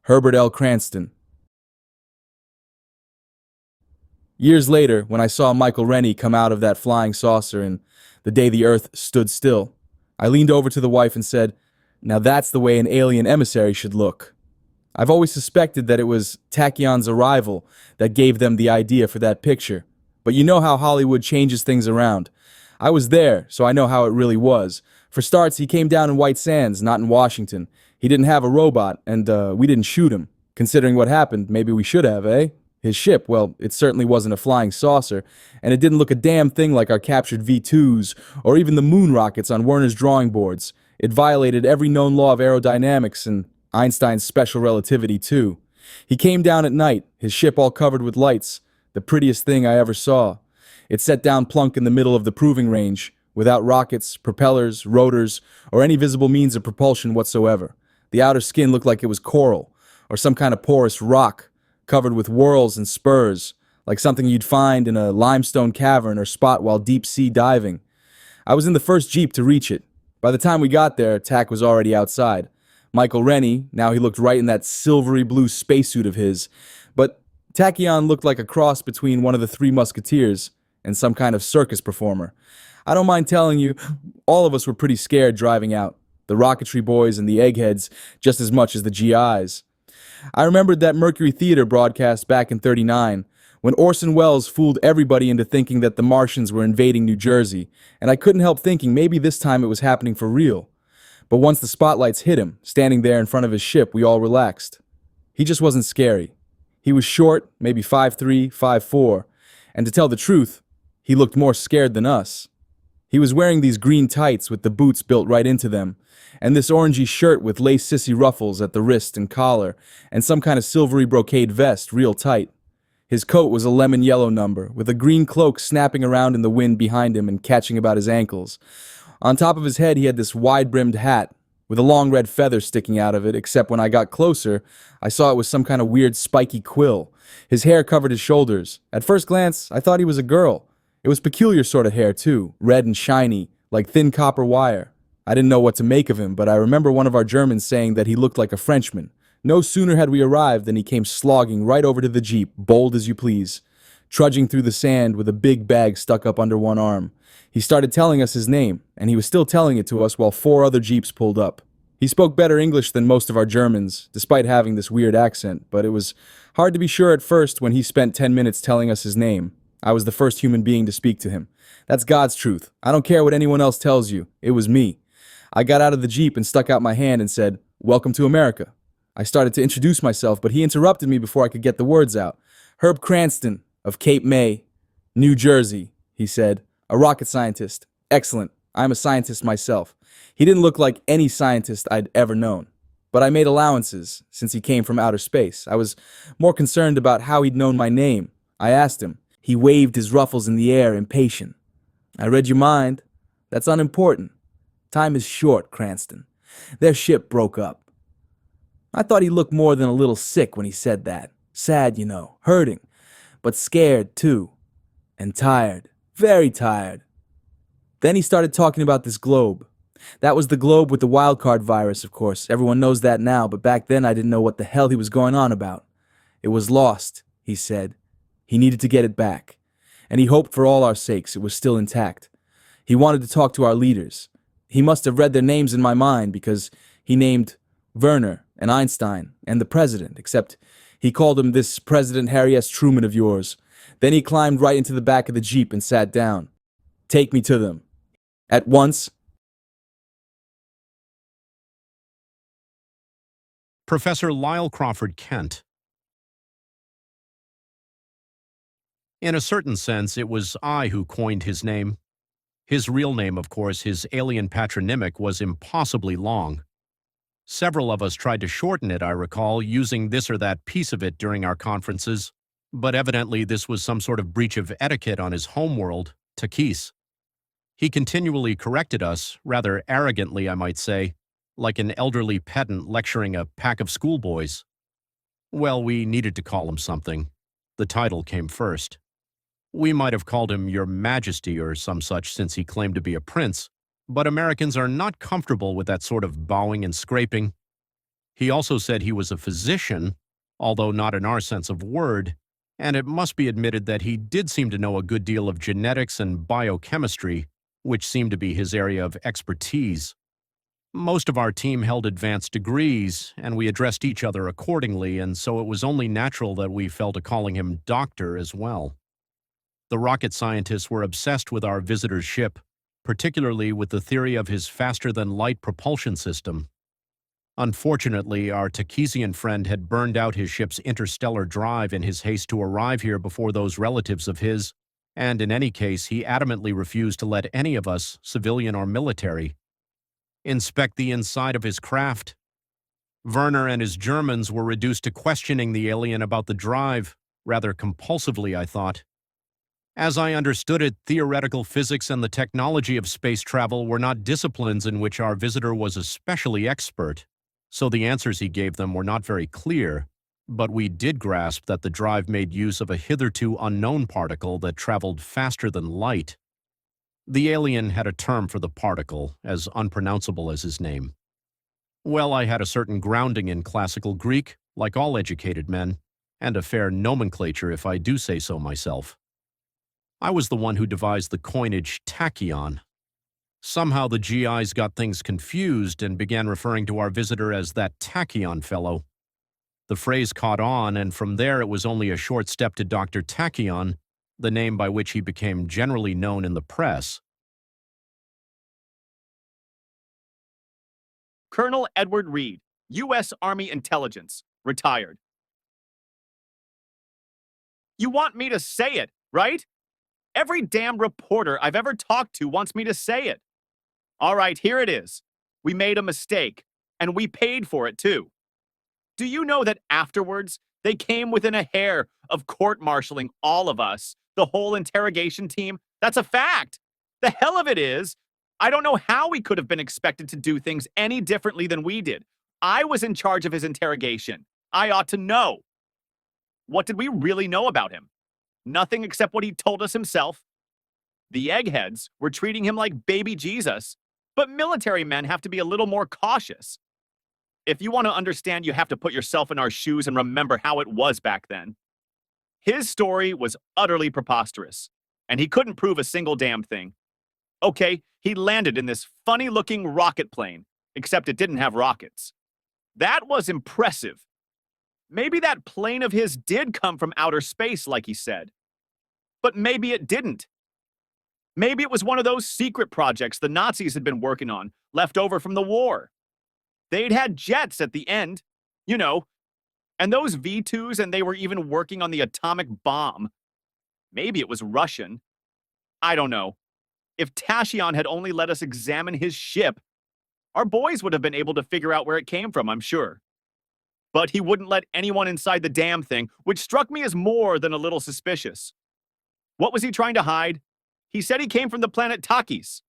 Herbert L. Cranston. Years later, when I saw Michael Rennie come out of that flying saucer and the day the Earth stood still, I leaned over to the wife and said, "Now that's the way an alien emissary should look." I've always suspected that it was Tachyon's arrival that gave them the idea for that picture. But you know how Hollywood changes things around. I was there, so I know how it really was. For starts, he came down in White Sands, not in Washington. He didn't have a robot, and we didn't shoot him. Considering what happened, maybe we should have, eh? His ship, well, it certainly wasn't a flying saucer, and it didn't look a damn thing like our captured V-2s, or even the moon rockets on Werner's drawing boards. It violated every known law of aerodynamics and Einstein's special relativity, too. He came down at night, his ship all covered with lights, the prettiest thing I ever saw. It set down plunk in the middle of the proving range, without rockets, propellers, rotors, or any visible means of propulsion whatsoever. The outer skin looked like it was coral, or some kind of porous rock, covered with whorls and spurs, like something you'd find in a limestone cavern or spot while deep-sea diving. I was in the first jeep to reach it. By the time we got there, Tack was already outside. Michael Rennie, now he looked right in that silvery blue spacesuit of his, but Tachyon looked like a cross between one of the Three Musketeers and some kind of circus performer. I don't mind telling you, all of us were pretty scared driving out, the rocketry boys and the eggheads just as much as the GIs. I remembered that Mercury Theater broadcast back in '39, when Orson Welles fooled everybody into thinking that the Martians were invading New Jersey, and I couldn't help thinking maybe this time it was happening for real. But once the spotlights hit him, standing there in front of his ship, we all relaxed. He just wasn't scary. He was short, maybe 5'3", 5'4", and to tell the truth, he looked more scared than us. He was wearing these green tights with the boots built right into them, and this orangey shirt with lace sissy ruffles at the wrist and collar, and some kind of silvery brocade vest real tight. His coat was a lemon yellow number, with a green cloak snapping around in the wind behind him and catching about his ankles. On top of his head, he had this wide-brimmed hat, with a long red feather sticking out of it, except when I got closer, I saw it was some kind of weird spiky quill. His hair covered his shoulders. At first glance, I thought he was a girl. It was peculiar sort of hair, too, red and shiny, like thin copper wire. I didn't know what to make of him, but I remember one of our Germans saying that he looked like a Frenchman. No sooner had we arrived than he came slogging right over to the jeep, bold as you please, trudging through the sand with a big bag stuck up under one arm. He started telling us his name, and he was still telling it to us while 4 other jeeps pulled up. He spoke better English than most of our Germans, despite having this weird accent, but it was hard to be sure at first when he spent 10 minutes telling us his name. I was the first human being to speak to him. That's God's truth. I don't care what anyone else tells you. It was me. I got out of the jeep and stuck out my hand and said, "Welcome to America." I started to introduce myself, but he interrupted me before I could get the words out. "Herb Cranston, of Cape May, New Jersey," he said. "A rocket scientist. Excellent. I'm a scientist myself." He didn't look like any scientist I'd ever known. But I made allowances, since he came from outer space. I was more concerned about how he'd known my name. I asked him. He waved his ruffles in the air, impatient. "I read your mind. That's unimportant. Time is short, Cranston. Their ship broke up." I thought he looked more than a little sick when he said that. Sad, you know, hurting, but scared, too. And tired. Very tired. Then he started talking about this globe. That was the globe with the wildcard virus, of course. Everyone knows that now, but back then I didn't know what the hell he was going on about. It was lost, he said. He needed to get it back. And he hoped for all our sakes it was still intact. He wanted to talk to our leaders. He must have read their names in my mind because he named Werner and Einstein and the president, except he called him this President Harry S. Truman of yours. Then he climbed right into the back of the jeep and sat down. "Take me to them. At once." Professor Lyle Crawford Kent. In a certain sense, it was I who coined his name. His real name, of course, his alien patronymic, was impossibly long. Several of us tried to shorten it, I recall, using this or that piece of it during our conferences, but evidently this was some sort of breach of etiquette on his homeworld, Takis. He continually corrected us, rather arrogantly, I might say, like an elderly pedant lecturing a pack of schoolboys. Well, we needed to call him something. The title came first. We might have called him Your Majesty or some such since he claimed to be a prince, but Americans are not comfortable with that sort of bowing and scraping. He also said he was a physician, although not in our sense of word, and it must be admitted that he did seem to know a good deal of genetics and biochemistry, which seemed to be his area of expertise. Most of our team held advanced degrees, and we addressed each other accordingly, and so it was only natural that we fell to calling him Doctor as well. The rocket scientists were obsessed with our visitor's ship, particularly with the theory of his faster-than-light propulsion system. Unfortunately, our Takesian friend had burned out his ship's interstellar drive in his haste to arrive here before those relatives of his, and in any case, he adamantly refused to let any of us, civilian or military, inspect the inside of his craft. Werner and his Germans were reduced to questioning the alien about the drive, rather compulsively, I thought. As I understood it, theoretical physics and the technology of space travel were not disciplines in which our visitor was especially expert, so the answers he gave them were not very clear, but we did grasp that the drive made use of a hitherto unknown particle that traveled faster than light. The alien had a term for the particle, as unpronounceable as his name. Well, I had a certain grounding in classical Greek, like all educated men, and a fair nomenclature if I do say so myself. I was the one who devised the coinage tachyon. Somehow the GIs got things confused and began referring to our visitor as that tachyon fellow. The phrase caught on, and from there it was only a short step to Dr. Tachyon, the name by which he became generally known in the press. Colonel Edward Reed, U.S. Army Intelligence, retired. You want me to say it, right? Every damn reporter I've ever talked to wants me to say it. All right, here it is. We made a mistake, and we paid for it too. Do you know that afterwards, they came within a hair of court-martialing all of us, the whole interrogation team? That's a fact. The hell of it is, I don't know how we could have been expected to do things any differently than we did. I was in charge of his interrogation. I ought to know. What did we really know about him? Nothing except what he told us himself. The eggheads were treating him like baby Jesus, but military men have to be a little more cautious. If you want to understand, you have to put yourself in our shoes and remember how it was back then. His story was utterly preposterous, and he couldn't prove a single damn thing. Okay, he landed in this funny-looking rocket plane, except it didn't have rockets. That was impressive. Maybe that plane of his did come from outer space, like he said. But maybe it didn't. Maybe it was one of those secret projects the Nazis had been working on, left over from the war. They'd had jets at the end, you know, and those V-2s, and they were even working on the atomic bomb. Maybe it was Russian. I don't know. If Tachyon had only let us examine his ship, our boys would have been able to figure out where it came from, I'm sure. But he wouldn't let anyone inside the damn thing, which struck me as more than a little suspicious. What was he trying to hide? He said he came from the planet Takis.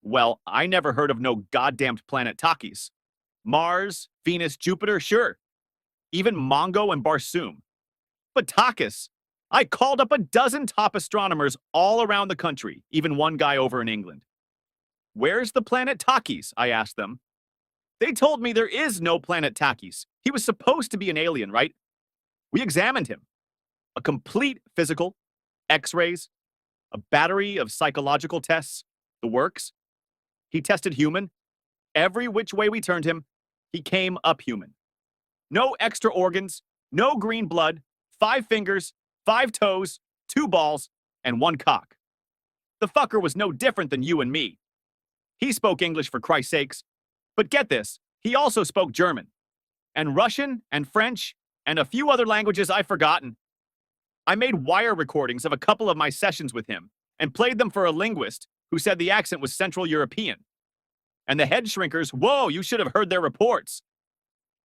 Well, I never heard of no goddamned planet Takis. Mars, Venus, Jupiter, sure. Even Mongo and Barsoom. But Takis, I called up a dozen top astronomers all around the country, even one guy over in England. Where's the planet Takis? I asked them. They told me there is no planet Takis. He was supposed to be an alien, right? We examined him. A complete physical, x-rays, a battery of psychological tests, the works. He tested human. Every which way we turned him, he came up human. No extra organs, no green blood, 5 fingers, 5 toes, 2 balls, and 1 cock. The fucker was no different than you and me. He spoke English for Christ's sakes. But get this, he also spoke German, and Russian, and French, and a few other languages I've forgotten. I made wire recordings of a couple of my sessions with him, and played them for a linguist who said the accent was Central European. And the head shrinkers, whoa, you should have heard their reports.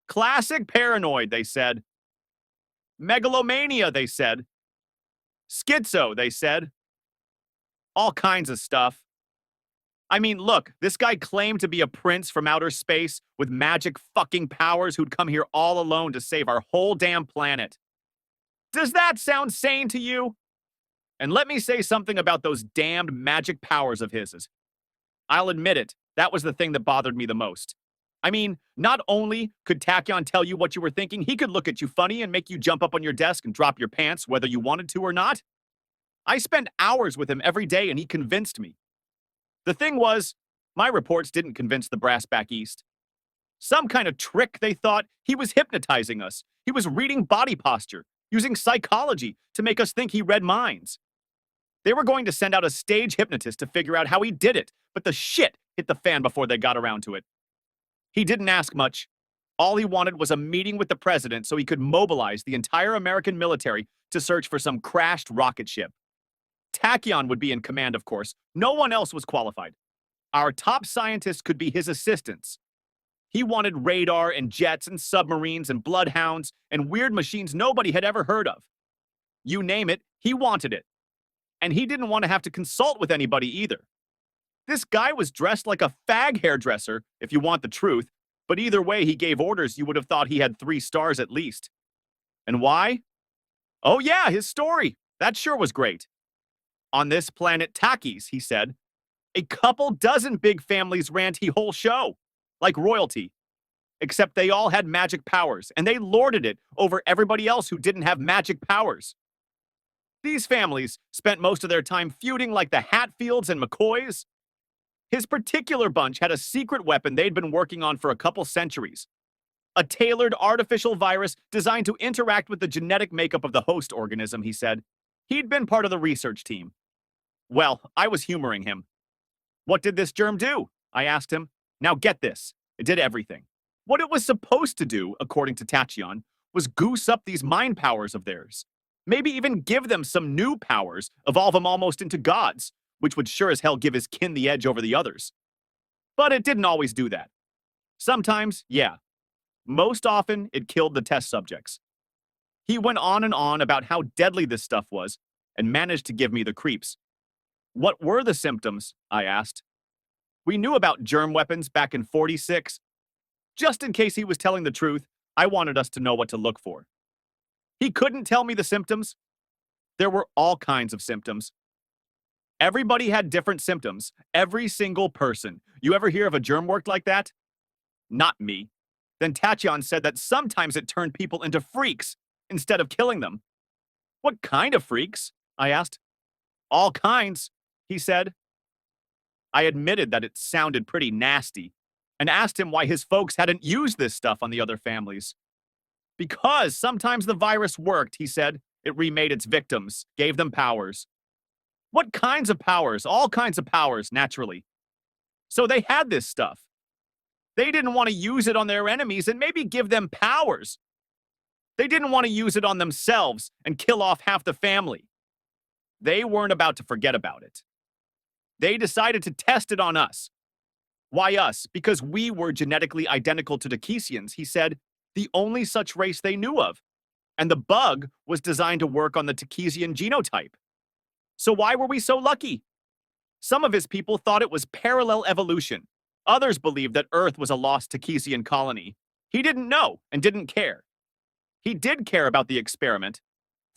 Classic paranoid, they said. Megalomania, they said. Schizo, they said. All kinds of stuff. I mean, look, this guy claimed to be a prince from outer space with magic fucking powers who'd come here all alone to save our whole damn planet. Does that sound sane to you? And let me say something about those damned magic powers of his. I'll admit it, that was the thing that bothered me the most. I mean, not only could Tachyon tell you what you were thinking, he could look at you funny and make you jump up on your desk and drop your pants whether you wanted to or not. I spent hours with him every day and he convinced me. The thing was, my reports didn't convince the brass back east. Some kind of trick, they thought. He was hypnotizing us. He was reading body posture, using psychology to make us think he read minds. They were going to send out a stage hypnotist to figure out how he did it, but the shit hit the fan before they got around to it. He didn't ask much. All he wanted was a meeting with the president so he could mobilize the entire American military to search for some crashed rocket ship. Tachyon would be in command, of course. No one else was qualified. Our top scientists could be his assistants. He wanted radar and jets and submarines and bloodhounds and weird machines nobody had ever heard of. You name it, he wanted it. And he didn't want to have to consult with anybody either. This guy was dressed like a fag hairdresser, if you want the truth, but either way he gave orders you would have thought he had 3 stars at least. And why? Oh yeah, his story. That sure was great. On this planet Takis, he said, a couple dozen big families ran the whole show, like royalty. Except they all had magic powers, and they lorded it over everybody else who didn't have magic powers. These families spent most of their time feuding like the Hatfields and McCoys. His particular bunch had a secret weapon they'd been working on for a couple centuries. A tailored artificial virus designed to interact with the genetic makeup of the host organism, he said. He'd been part of the research team. Well, I was humoring him. What did this germ do? I asked him. Now get this. It did everything. What it was supposed to do, according to Tachyon, was goose up these mind powers of theirs. Maybe even give them some new powers, evolve them almost into gods, which would sure as hell give his kin the edge over the others. But it didn't always do that. Sometimes, yeah. Most often, it killed the test subjects. He went on and on about how deadly this stuff was, and managed to give me the creeps. What were the symptoms? I asked. We knew about germ weapons back in '46. Just in case he was telling the truth, I wanted us to know what to look for. He couldn't tell me the symptoms. There were all kinds of symptoms. Everybody had different symptoms. Every single person. You ever hear of a germ worked like that? Not me. Then Tachyon said that sometimes it turned people into freaks instead of killing them. What kind of freaks? I asked. All kinds, he said. I admitted that it sounded pretty nasty and asked him why his folks hadn't used this stuff on the other families. Because sometimes the virus worked, he said. It remade its victims, gave them powers. What kinds of powers? All kinds of powers, naturally. So they had this stuff. They didn't want to use it on their enemies and maybe give them powers. They didn't want to use it on themselves and kill off half the family. They weren't about to forget about it. They decided to test it on us. Why us? Because we were genetically identical to Takisians, he said, the only such race they knew of. And the bug was designed to work on the Takisian genotype. So why were we so lucky? Some of his people thought it was parallel evolution. Others believed that Earth was a lost Takisian colony. He didn't know and didn't care. He did care about the experiment,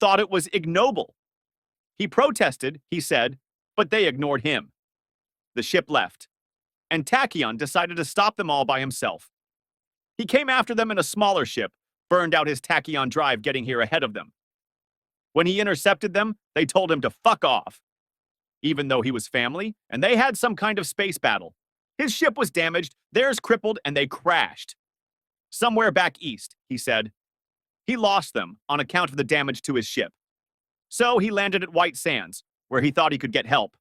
thought it was ignoble. He protested, he said, but they ignored him. The ship left, and Tachyon decided to stop them all by himself. He came after them in a smaller ship, burned out his tachyon drive getting here ahead of them. When he intercepted them, they told him to fuck off. Even though he was family, and they had some kind of space battle. His ship was damaged, theirs crippled, and they crashed. Somewhere back east, he said. He lost them on account of the damage to his ship. So he landed at White Sands, where he thought he could get help.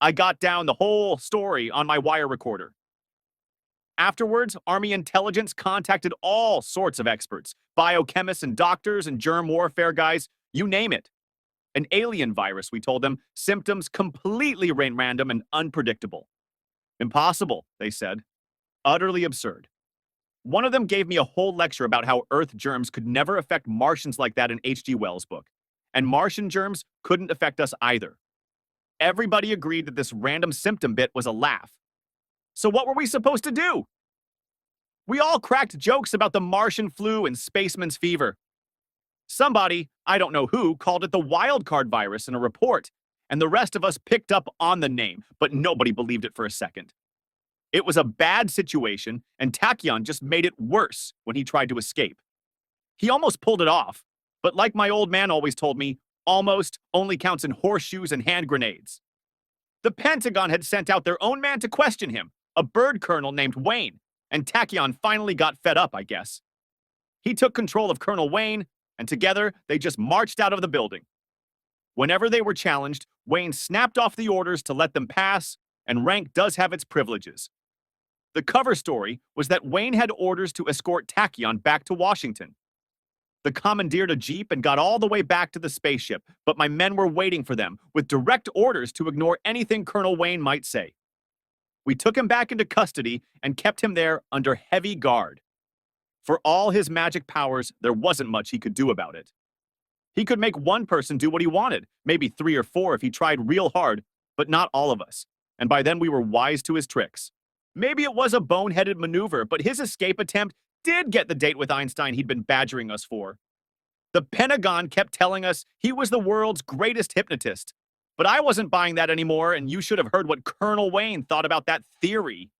I got down the whole story on my wire recorder. Afterwards, Army intelligence contacted all sorts of experts, biochemists and doctors and germ warfare guys, you name it. An alien virus, we told them, symptoms completely random and unpredictable. Impossible, they said. Utterly absurd. One of them gave me a whole lecture about how Earth germs could never affect Martians like that in H.G. Wells' book. And Martian germs couldn't affect us either. Everybody agreed that this random symptom bit was a laugh. So what were we supposed to do? We all cracked jokes about the Martian flu and spaceman's fever. Somebody, I don't know who, called it the wildcard virus in a report, and the rest of us picked up on the name, but nobody believed it for a second. It was a bad situation, and Tachyon just made it worse when he tried to escape. He almost pulled it off, but like my old man always told me, almost only counts in horseshoes and hand grenades. The Pentagon had sent out their own man to question him, a bird colonel named Wayne, and Tachyon finally got fed up, I guess. He took control of Colonel Wayne, and together they just marched out of the building. Whenever they were challenged, Wayne snapped off the orders to let them pass, and rank does have its privileges. The cover story was that Wayne had orders to escort Tachyon back to Washington. The commandeered a jeep and got all the way back to the spaceship, but my men were waiting for them, with direct orders to ignore anything Colonel Wayne might say. We took him back into custody and kept him there under heavy guard. For all his magic powers, there wasn't much he could do about it. He could make one person do what he wanted, maybe 3 or 4 if he tried real hard, but not all of us, and by then we were wise to his tricks. Maybe it was a boneheaded maneuver, but his escape attempt did get the date with Einstein he'd been badgering us for. The Pentagon kept telling us he was the world's greatest hypnotist, but I wasn't buying that anymore, and you should have heard what Colonel Wayne thought about that theory.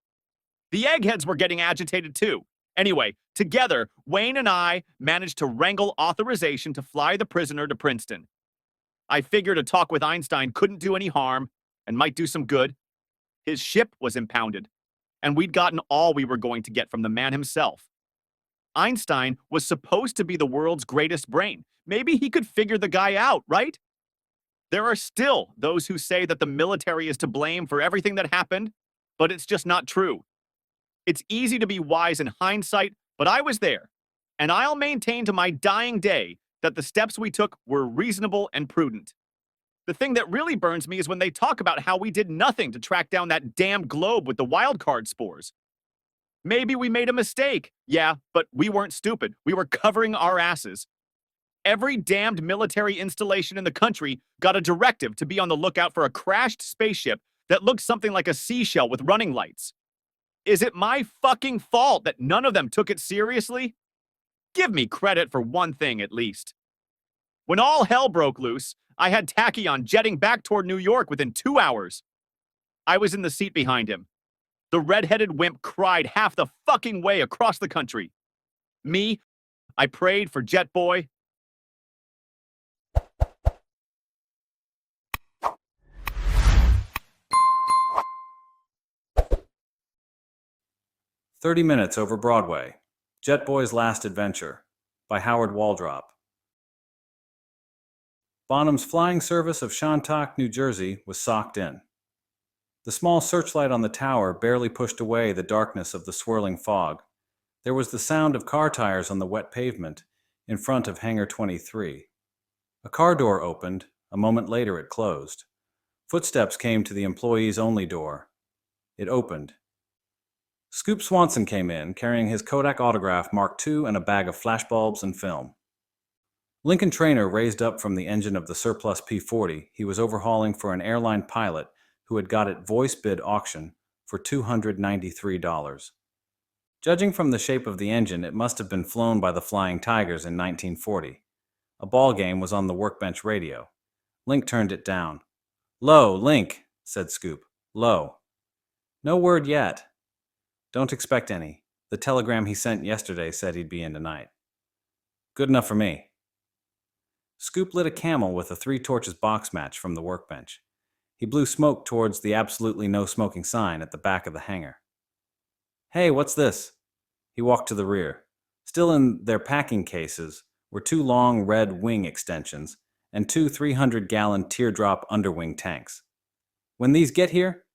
The eggheads were getting agitated too. Anyway, together, Wayne and I managed to wrangle authorization to fly the prisoner to Princeton. I figured a talk with Einstein couldn't do any harm and might do some good. His ship was impounded, and we'd gotten all we were going to get from the man himself. Einstein was supposed to be the world's greatest brain. Maybe he could figure the guy out, right? There are still those who say that the military is to blame for everything that happened, but it's just not true. It's easy to be wise in hindsight, but I was there, and I'll maintain to my dying day that the steps we took were reasonable and prudent. The thing that really burns me is when they talk about how we did nothing to track down that damn globe with the wildcard spores. Maybe we made a mistake. Yeah, but we weren't stupid. We were covering our asses. Every damned military installation in the country got a directive to be on the lookout for a crashed spaceship that looked something like a seashell with running lights. Is it my fucking fault that none of them took it seriously? Give me credit for one thing at least. When all hell broke loose, I had Tachyon jetting back toward New York within 2 hours. I was in the seat behind him. The red-headed wimp cried half the fucking way across the country. Me, I prayed for Jet Boy. "30 Minutes Over Broadway, Jet Boy's Last Adventure" by Howard Waldrop. Bonham's flying service of Shantok, New Jersey was socked in. The small searchlight on the tower barely pushed away the darkness of the swirling fog. There was the sound of car tires on the wet pavement in front of Hangar 23. A car door opened. A moment later it closed. Footsteps came to the employees-only door. It opened. Scoop Swanson came in, carrying his Kodak Autograph Mark II and a bag of flashbulbs and film. Lincoln Traynor raised up from the engine of the surplus P-40 he was overhauling for an airline pilot who had got it voice bid auction for $293. Judging from the shape of the engine, it must have been flown by the Flying Tigers in 1940. A ball game was on the workbench radio. Link turned it down. "Low, Link," said Scoop. "Low." "No word yet." "Don't expect any. The telegram he sent yesterday said he'd be in tonight." "Good enough for me." Scoop lit a Camel with a 3 torches box match from the workbench. He blew smoke towards the absolutely no smoking sign at the back of the hangar. "Hey, what's this?" He walked to the rear. Still in their packing cases were 2 long red wing extensions and 2 300-gallon teardrop underwing tanks. "When these get here?"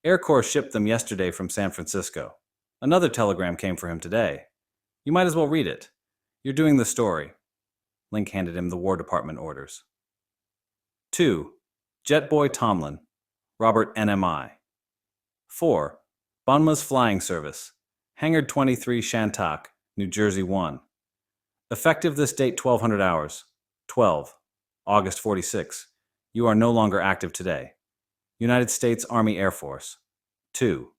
"Air Corps shipped them yesterday from San Francisco. Another telegram came for him today. You might as well read it. You're doing the story." Link handed him the War Department orders. 2. Jet Boy Tomlin, Robert NMI. 4. Bonma's Flying Service, Hangar 23 Shantok, New Jersey 1. Effective this date 1200 hours. 12. August 46. You are no longer active today. United States Army Air Force. 2.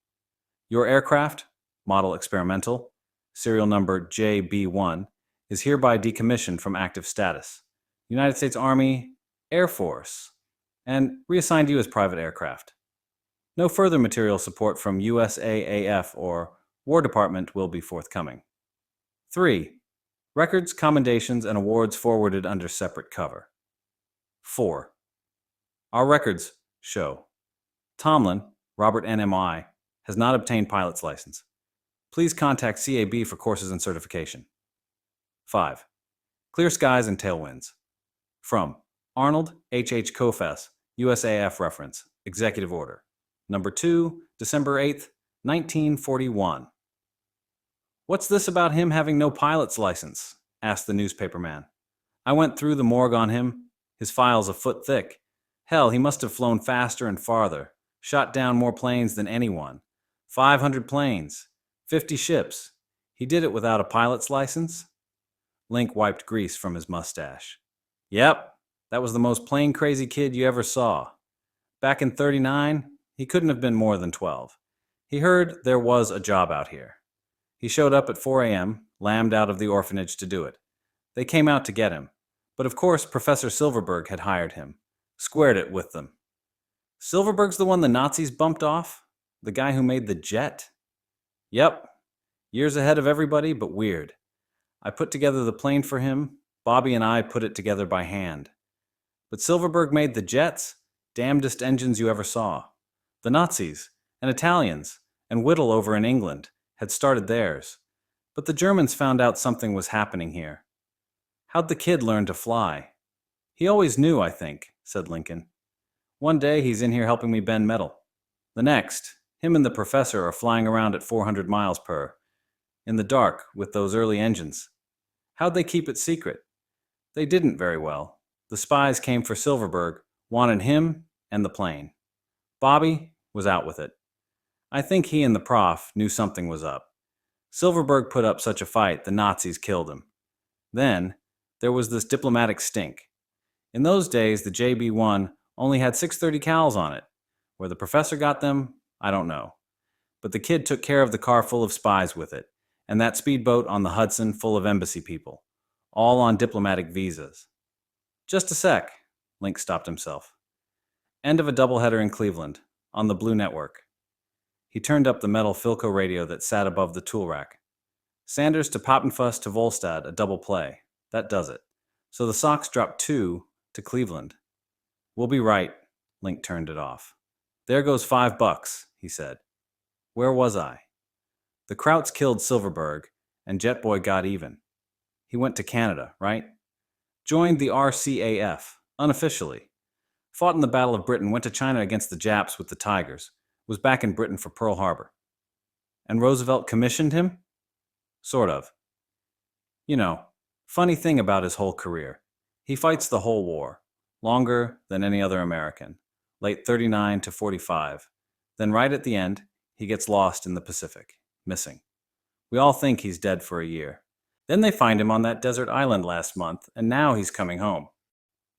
Your aircraft, model experimental, serial number JB1, is hereby decommissioned from active status. United States Army Air Force, and reassigned you as private aircraft. No further material support from USAAF or War Department will be forthcoming. 3. Records, commendations, and awards forwarded under separate cover. 4. Our records show Tomlin, Robert NMI, has not obtained pilot's license. Please contact CAB for courses and certification. 5. Clear skies and tailwinds. From Arnold H. Kofes, USAF reference, Executive Order. Number 2, December 8th, 1941. What's this about him having no pilot's license? Asked the newspaperman. I went through the morgue on him. His file's a foot thick. Hell, he must have flown faster and farther, shot down more planes than anyone. 500 planes, 50 ships. He did it without a pilot's license? Link wiped grease from his mustache. Yep, that was the most plane-crazy kid you ever saw. Back in '39, he couldn't have been more than 12. He heard there was a job out here. He showed up at 4 a.m., lambed out of the orphanage to do it. They came out to get him. But of course, Professor Silverberg had hired him. Squared it with them. Silverberg's the one the Nazis bumped off? The guy who made the jet? Yep. Years ahead of everybody, but weird. I put together the plane for him. Bobby and I put it together by hand. But Silverberg made the jets? Damnedest engines you ever saw. The Nazis, and Italians, and Whittle over in England had started theirs. But the Germans found out something was happening here. How'd the kid learn to fly? He always knew, I think, said Lincoln. One day he's in here helping me bend metal. The next, him and the professor are flying around at 400 miles per, in the dark with those early engines. How'd they keep it secret? They didn't very well. The spies came for Silverberg, wanted him and the plane. Bobby was out with it. I think he and the prof knew something was up. Silverberg put up such a fight, the Nazis killed him. Then, there was this diplomatic stink. In those days, the JB-1 only had 630 cals on it. Where the professor got them, I don't know. But the kid took care of the car full of spies with it, and that speedboat on the Hudson full of embassy people, all on diplomatic visas. Just a sec, Link stopped himself. End of a doubleheader in Cleveland, on the Blue Network. He turned up the metal Philco radio that sat above the tool rack. Sanders to Poppenfuss to Volstad, a double play. That does it. So the Sox dropped 2 to Cleveland. We'll be right. Link turned it off. There goes $5, he said. Where was I? The Krauts killed Silverberg, and Jetboy got even. He went to Canada, right? Joined the RCAF, unofficially. Fought in the Battle of Britain, went to China against the Japs with the Tigers. Was back in Britain for Pearl Harbor. And Roosevelt commissioned him? Sort of. You know, funny thing about his whole career. He fights the whole war, longer than any other American, late 39 to 45. Then right at the end, he gets lost in the Pacific, missing. We all think he's dead for a year. Then they find him on that desert island last month, and now he's coming home.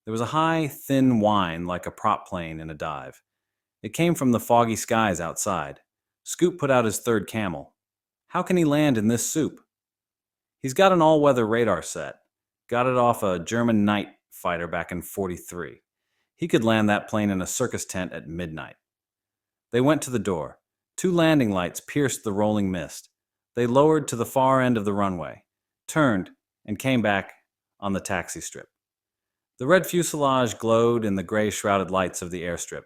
There was a high, thin whine like a prop plane in a dive. It came from the foggy skies outside. Scoop put out his third Camel. How can he land in this soup? He's got an all-weather radar set. Got it off a German night fighter back in '43. He could land that plane in a circus tent at midnight. They went to the door. 2 landing lights pierced the rolling mist. They lowered to the far end of the runway, turned, and came back on the taxi strip. The red fuselage glowed in the gray-shrouded lights of the airstrip.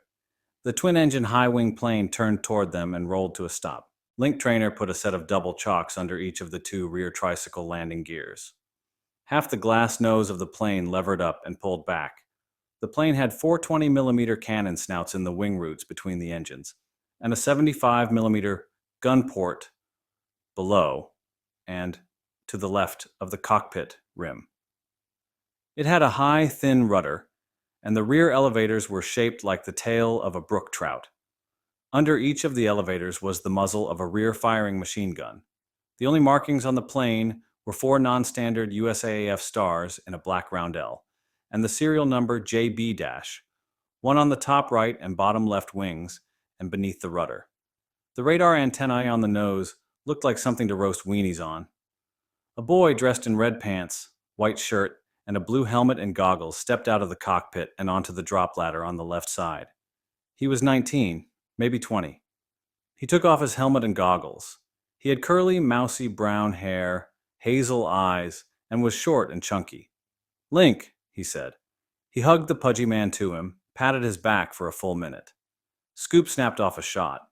The twin-engine high-wing plane turned toward them and rolled to a stop. Link Trainer put a set of double chocks under each of the 2 rear tricycle landing gears. Half the glass nose of the plane levered up and pulled back. The plane had 4 20mm cannon snouts in the wing roots between the engines, and a 75mm gun port below and to the left of the cockpit rim. It had a high, thin rudder, and the rear elevators were shaped like the tail of a brook trout. Under each of the elevators was the muzzle of a rear-firing machine gun. The only markings on the plane were 4 non-standard USAAF stars in a black roundel, and the serial number JB-, one on the top right and bottom left wings and beneath the rudder. The radar antennae on the nose looked like something to roast weenies on. A boy dressed in red pants, white shirt, and a blue helmet and goggles stepped out of the cockpit and onto the drop ladder on the left side. He was 19, maybe 20. He took off his helmet and goggles. He had curly, mousy brown hair, hazel eyes, and was short and chunky. "Link," he said. He hugged the pudgy man to him, patted his back for a full minute. Scoop snapped off a shot.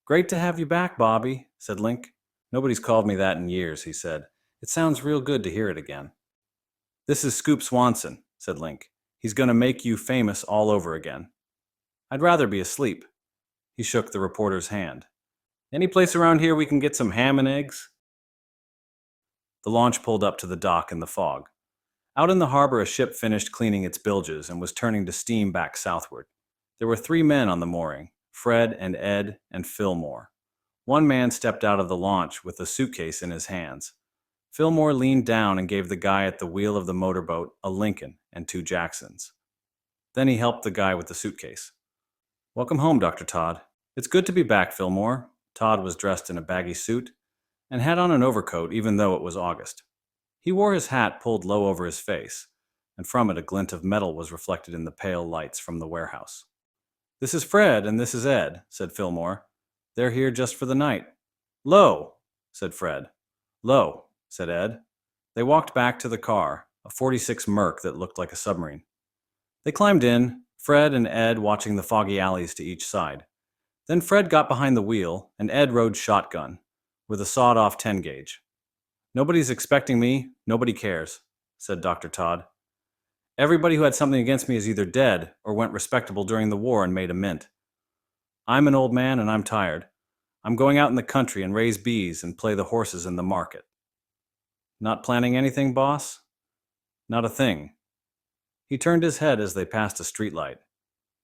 "Great to have you back, Bobby," said Link. "Nobody's called me that in years," he said. "It sounds real good to hear it again." "This is Scoop Swanson," said Link. "He's going to make you famous all over again." "I'd rather be asleep." He shook the reporter's hand. "Any place around here we can get some ham and eggs?" The launch pulled up to the dock in the fog. Out in the harbor, a ship finished cleaning its bilges and was turning to steam back southward. There were 3 men on the mooring, Fred and Ed and Fillmore. One man stepped out of the launch with a suitcase in his hands. Fillmore leaned down and gave the guy at the wheel of the motorboat a Lincoln and 2 Jacksons. Then he helped the guy with the suitcase. "Welcome home, Dr. Todd. It's good to be back, Fillmore." Todd was dressed in a baggy suit and had on an overcoat even though it was August. He wore his hat pulled low over his face, and from it a glint of metal was reflected in the pale lights from the warehouse. "This is Fred and this is Ed," said Fillmore. "They're here just for the night." "Low," said Fred. "Low," said Ed. They walked back to the car, a 46 Merc that looked like a submarine. They climbed in, Fred and Ed watching the foggy alleys to each side. Then Fred got behind the wheel, and Ed rode shotgun, with a sawed-off 10-gauge. "Nobody's expecting me, nobody cares," said Dr. Todd. "Everybody who had something against me is either dead or went respectable during the war and made a mint. I'm an old man and I'm tired. I'm going out in the country and raise bees and play the horses in the market." "Not planning anything, boss?" "Not a thing." He turned his head as they passed a streetlight.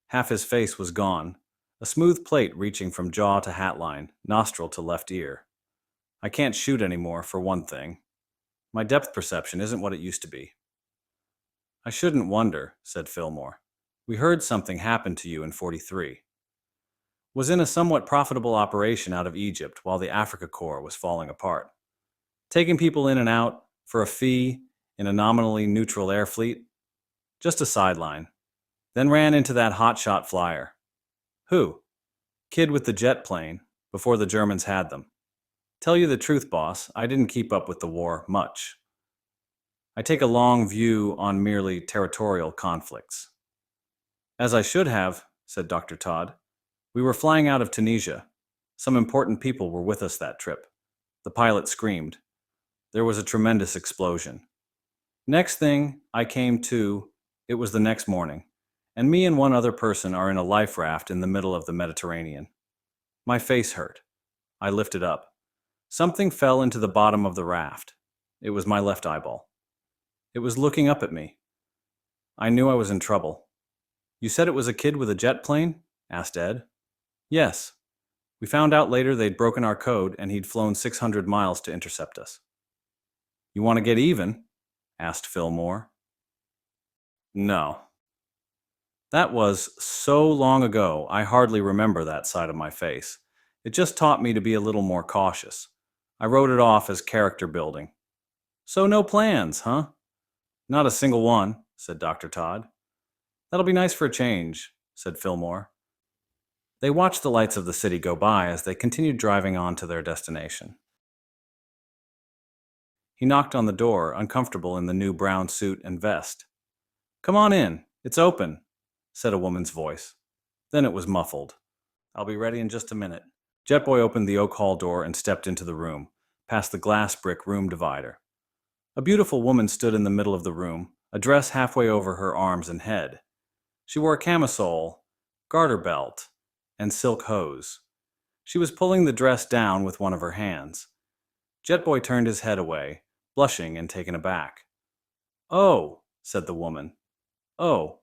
Half his face was gone, a smooth plate reaching from jaw to hatline, nostril to left ear. "I can't shoot anymore, for one thing. My depth perception isn't what it used to be." "I shouldn't wonder," said Fillmore. "We heard something happened to you in 43. Was in a somewhat profitable operation out of Egypt while the Africa Corps was falling apart. Taking people in and out, for a fee, in a nominally neutral air fleet. Just a sideline. Then ran into that hotshot flyer." "Who?" "Kid with the jet plane, before the Germans had them. Tell you the truth, boss, I didn't keep up with the war much. I take a long view on merely territorial conflicts." "As I should have," said Dr. Todd. "We were flying out of Tunisia. Some important people were with us that trip." The pilot screamed. There was a tremendous explosion. "Next thing I came to, it was the next morning, and me and one other person are in a life raft in the middle of the Mediterranean. My face hurt. I lifted up. Something fell into the bottom of the raft. It was my left eyeball. It was looking up at me. I knew I was in trouble." "You said it was a kid with a jet plane?" asked Ed. "Yes. We found out later they'd broken our code and he'd flown 600 miles to intercept us." "You want to get even?" asked Fillmore. "No." That was so long ago, I hardly remember that side of my face. It just taught me to be a little more cautious. I wrote it off as character building. "So no plans, huh?" "Not a single one," said Dr. Todd. "That'll be nice for a change," said Fillmore. They watched the lights of the city go by as they continued driving on to their destination. He knocked on the door, uncomfortable in the new brown suit and vest. "Come on in, it's open," said a woman's voice. Then it was muffled. "I'll be ready in just a minute." Jetboy opened the oak hall door and stepped into the room, past the glass brick room divider. A beautiful woman stood in the middle of the room, a dress halfway over her arms and head. She wore a camisole, garter belt, and silk hose. She was pulling the dress down with one of her hands. Jetboy turned his head away, blushing and taken aback. "Oh," said the woman. "Oh.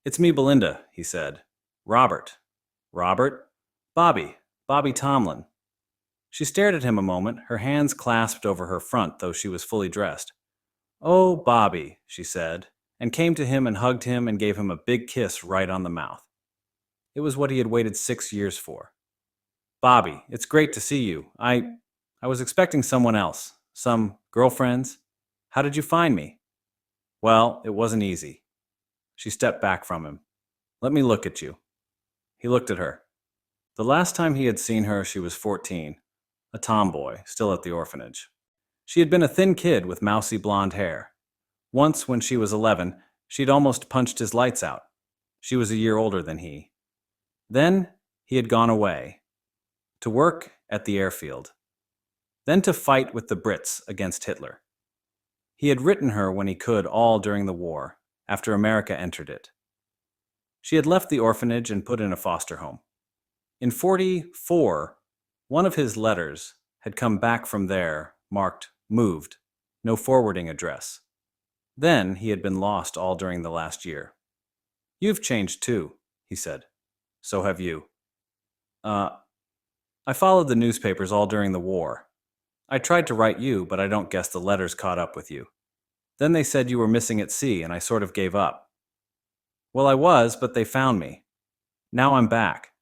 It's me, Belinda," he said. "Robert." "Robert?" Bobby Tomlin." She stared at him a moment, her hands clasped over her front, though she was fully dressed. "Oh, Bobby," she said, and came to him and hugged him and gave him a big kiss right on the mouth. It was what he had waited 6 years for. "Bobby, it's great to see you. I was expecting someone else. Some girlfriends. How did you find me?" "Well, it wasn't easy." She stepped back from him. "Let me look at you." He looked at her. The last time he had seen her, she was 14, a tomboy, still at the orphanage. She had been a thin kid with mousy blonde hair. Once, when she was 11, she'd almost punched his lights out. She was a year older than he. Then he had gone away, to work at the airfield. Then to fight with the Brits against Hitler. He had written her when he could all during the war, after America entered it. She had left the orphanage and put in a foster home. In 44, one of his letters had come back from there, marked moved, no forwarding address. Then he had been lost all during the last year. You've changed too, he said. So have you. I followed the newspapers all during the war. I tried to write you, but I don't guess the letters caught up with you. Then they said you were missing at sea, and I sort of gave up. Well, I was, but they found me. Now I'm back.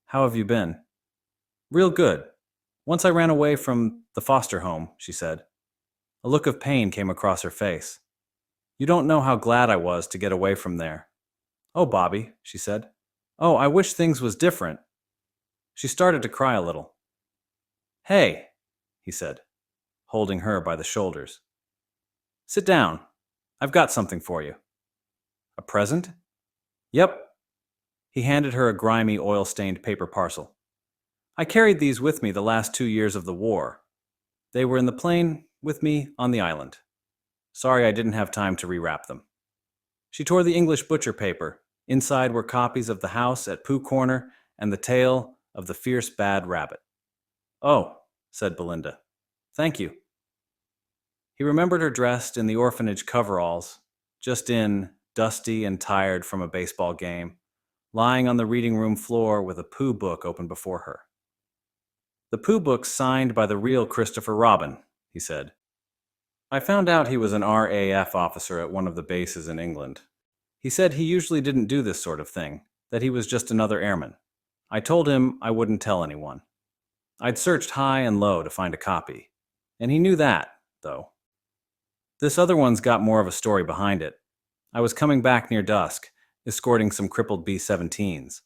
How have you been? Real good. Once I ran away from the foster home, she said. A look of pain came across her face. You don't know how glad I was to get away from there. Oh, Bobby, she said. Oh, I wish things was different. She started to cry a little. Hey, he said, holding her by the shoulders. Sit down. I've got something for you. A present? Yep. He handed her a grimy, oil-stained paper parcel. I carried these with me the last 2 years of the war. They were in the plane with me on the island. Sorry I didn't have time to rewrap them. She tore the English butcher paper. Inside were copies of The House at Pooh Corner and The Tale of the Fierce Bad Rabbit. Oh, said Belinda. Thank you. He remembered her dressed in the orphanage coveralls, just in, dusty and tired from a baseball game, lying on the reading room floor with a Pooh book open before her. The Pooh book's signed by the real Christopher Robin, he said. I found out he was an RAF officer at one of the bases in England. He said he usually didn't do this sort of thing, that he was just another airman. I told him I wouldn't tell anyone. I'd searched high and low to find a copy, and he knew that, though. This other one's got more of a story behind it. I was coming back near dusk, escorting some crippled B-17s.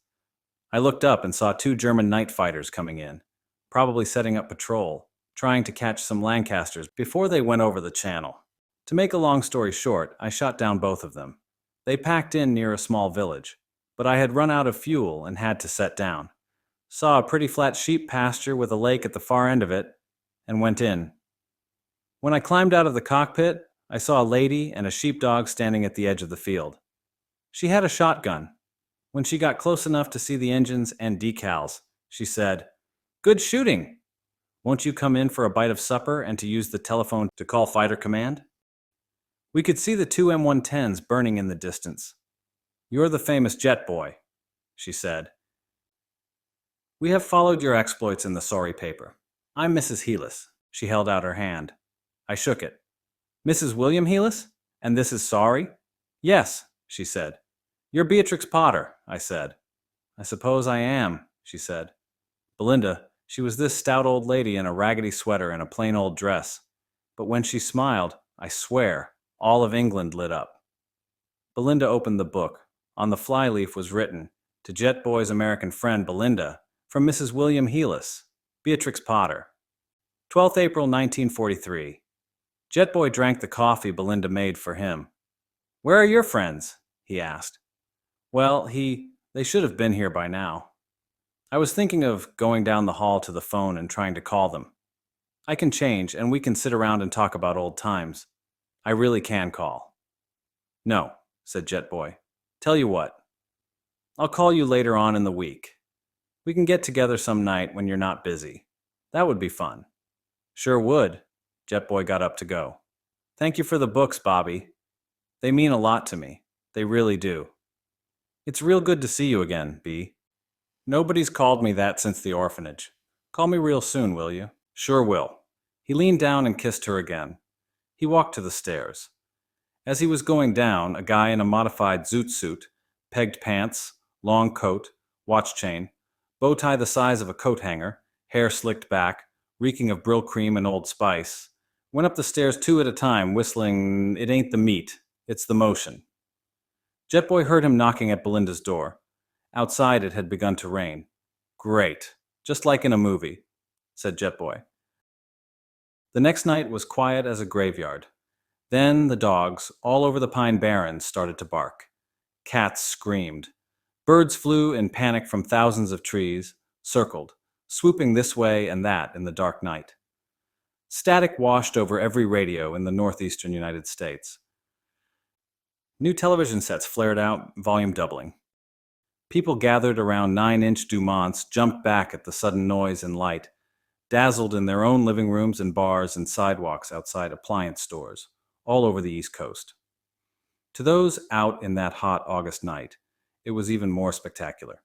I looked up and saw 2 German night fighters coming in, probably setting up patrol, trying to catch some Lancasters before they went over the channel. To make a long story short, I shot down both of them. They packed in near a small village, but I had run out of fuel and had to set down. Saw a pretty flat sheep pasture with a lake at the far end of it, and went in. When I climbed out of the cockpit, I saw a lady and a sheepdog standing at the edge of the field. She had a shotgun. When she got close enough to see the engines and decals, she said, "Good shooting! Won't you come in for a bite of supper and to use the telephone to call Fighter Command?" We could see the 2 M110s burning in the distance. "You're the famous jet boy," she said. "We have followed your exploits in the sorry paper. I'm Mrs. Heelis." She held out her hand. I shook it. "Mrs. William Heelis? And this is sorry?" "Yes," she said. "You're Beatrix Potter," I said. "I suppose I am," she said. Belinda, she was this stout old lady in a raggedy sweater and a plain old dress. But when she smiled, I swear, all of England lit up. Belinda opened the book. On the flyleaf was written, "To Jet Boy's American friend Belinda, from Mrs. William Heelis, Beatrix Potter. 12th April 1943. Jet Boy drank the coffee Belinda made for him. Where are your friends?" he asked. Well, they should have been here by now. I was thinking of going down the hall to the phone and trying to call them. I can change, and we can sit around and talk about old times. I really can call. "No," said Jet Boy. "Tell you what. I'll call you later on in the week. We can get together some night when you're not busy. That would be fun." "Sure would." Jet Boy got up to go. "Thank you for the books, Bobby. They mean a lot to me. They really do. It's real good to see you again, Bee. Nobody's called me that since the orphanage. Call me real soon, will you?" "Sure will." He leaned down and kissed her again. He walked to the stairs. As he was going down, a guy in a modified zoot suit, pegged pants, long coat, watch chain, bow tie the size of a coat hanger, hair slicked back, reeking of Brill cream and Old Spice, went up the stairs 2 at a time, whistling, "It ain't the meat, it's the motion." Jet Boy heard him knocking at Belinda's door. Outside it had begun to rain. Great, just like in a movie, said Jetboy. The next night was quiet as a graveyard. Then the dogs, all over the Pine Barrens, started to bark. Cats screamed. Birds flew in panic from thousands of trees, circled, swooping this way and that in the dark night. Static washed over every radio in the northeastern United States. New television sets flared out, volume doubling. People gathered around 9-inch Dumonts jumped back at the sudden noise and light, dazzled in their own living rooms and bars and sidewalks outside appliance stores, all over the East Coast. To those out in that hot August night, it was even more spectacular.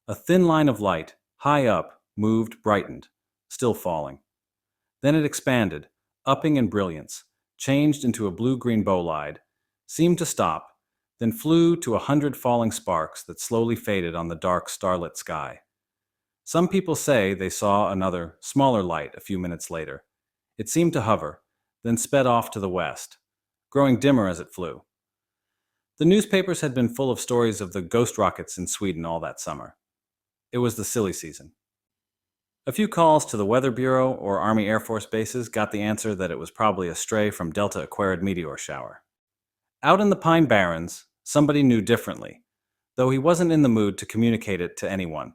A thin line of light, high up, moved, brightened, still falling. Then it expanded, upping in brilliance, changed into a blue-green bolide, seemed to stop, then flew to 100 falling sparks that slowly faded on the dark starlit sky. Some people say they saw another, smaller light a few minutes later. It seemed to hover, then sped off to the west, growing dimmer as it flew. The newspapers had been full of stories of the ghost rockets in Sweden all that summer. It was the silly season. A few calls to the Weather Bureau or Army Air Force bases got the answer that it was probably a stray from Delta Aquarid meteor shower. Out in the Pine Barrens, somebody knew differently, though he wasn't in the mood to communicate it to anyone.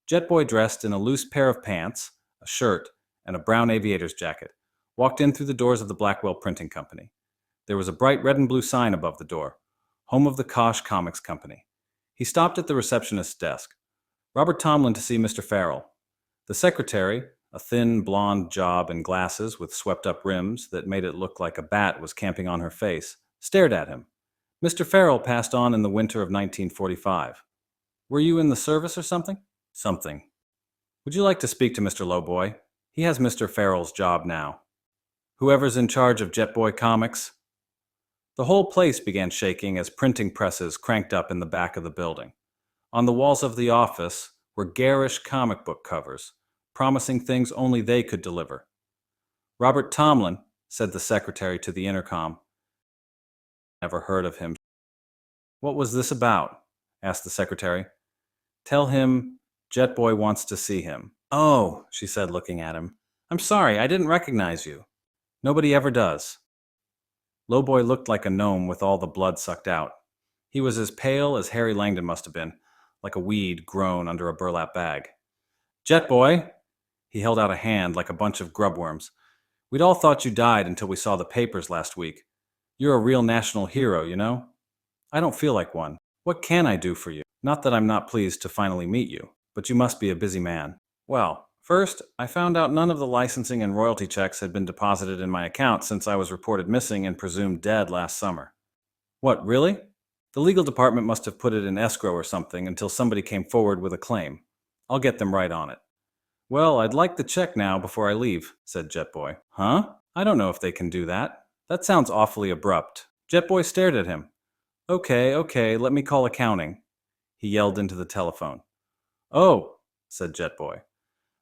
Jetboy, dressed in a loose pair of pants, a shirt, and a brown aviator's jacket, walked in through the doors of the Blackwell Printing Company. There was a bright red and blue sign above the door, home of the Kosh Comics Company. He stopped at the receptionist's desk. Robert Tomlin to see Mr. Farrell. The secretary, a thin, blonde job in glasses with swept-up rims that made it look like a bat was camping on her face, stared at him. Mr. Farrell passed on in the winter of 1945. Were you in the service or something? Something. Would you like to speak to Mr. Lowboy? He has Mr. Farrell's job now. Whoever's in charge of Jetboy Comics. The whole place began shaking as printing presses cranked up in the back of the building. On the walls of the office were garish comic book covers, promising things only they could deliver. Robert Tomlin, said the secretary to the intercom. Never heard of him. What was this about? Asked the secretary. Tell him Jetboy wants to see him. Oh, she said, looking at him. I'm sorry, I didn't recognize you. Nobody ever does. Lowboy looked like a gnome with all the blood sucked out. He was as pale as Harry Langdon must have been, like a weed grown under a burlap bag. Jetboy! He held out a hand like a bunch of grubworms. We'd all thought you died until we saw the papers last week. You're a real national hero, you know? I don't feel like one. What can I do for you? Not that I'm not pleased to finally meet you, but you must be a busy man. Well, first, I found out none of the licensing and royalty checks had been deposited in my account since I was reported missing and presumed dead last summer. What, really? The legal department must have put it in escrow or something until somebody came forward with a claim. I'll get them right on it. Well, I'd like the check now before I leave, said Jetboy. Huh? I don't know if they can do that. That sounds awfully abrupt. Jetboy stared at him. Okay, let me call accounting. He yelled into the telephone. Oh, said Jetboy.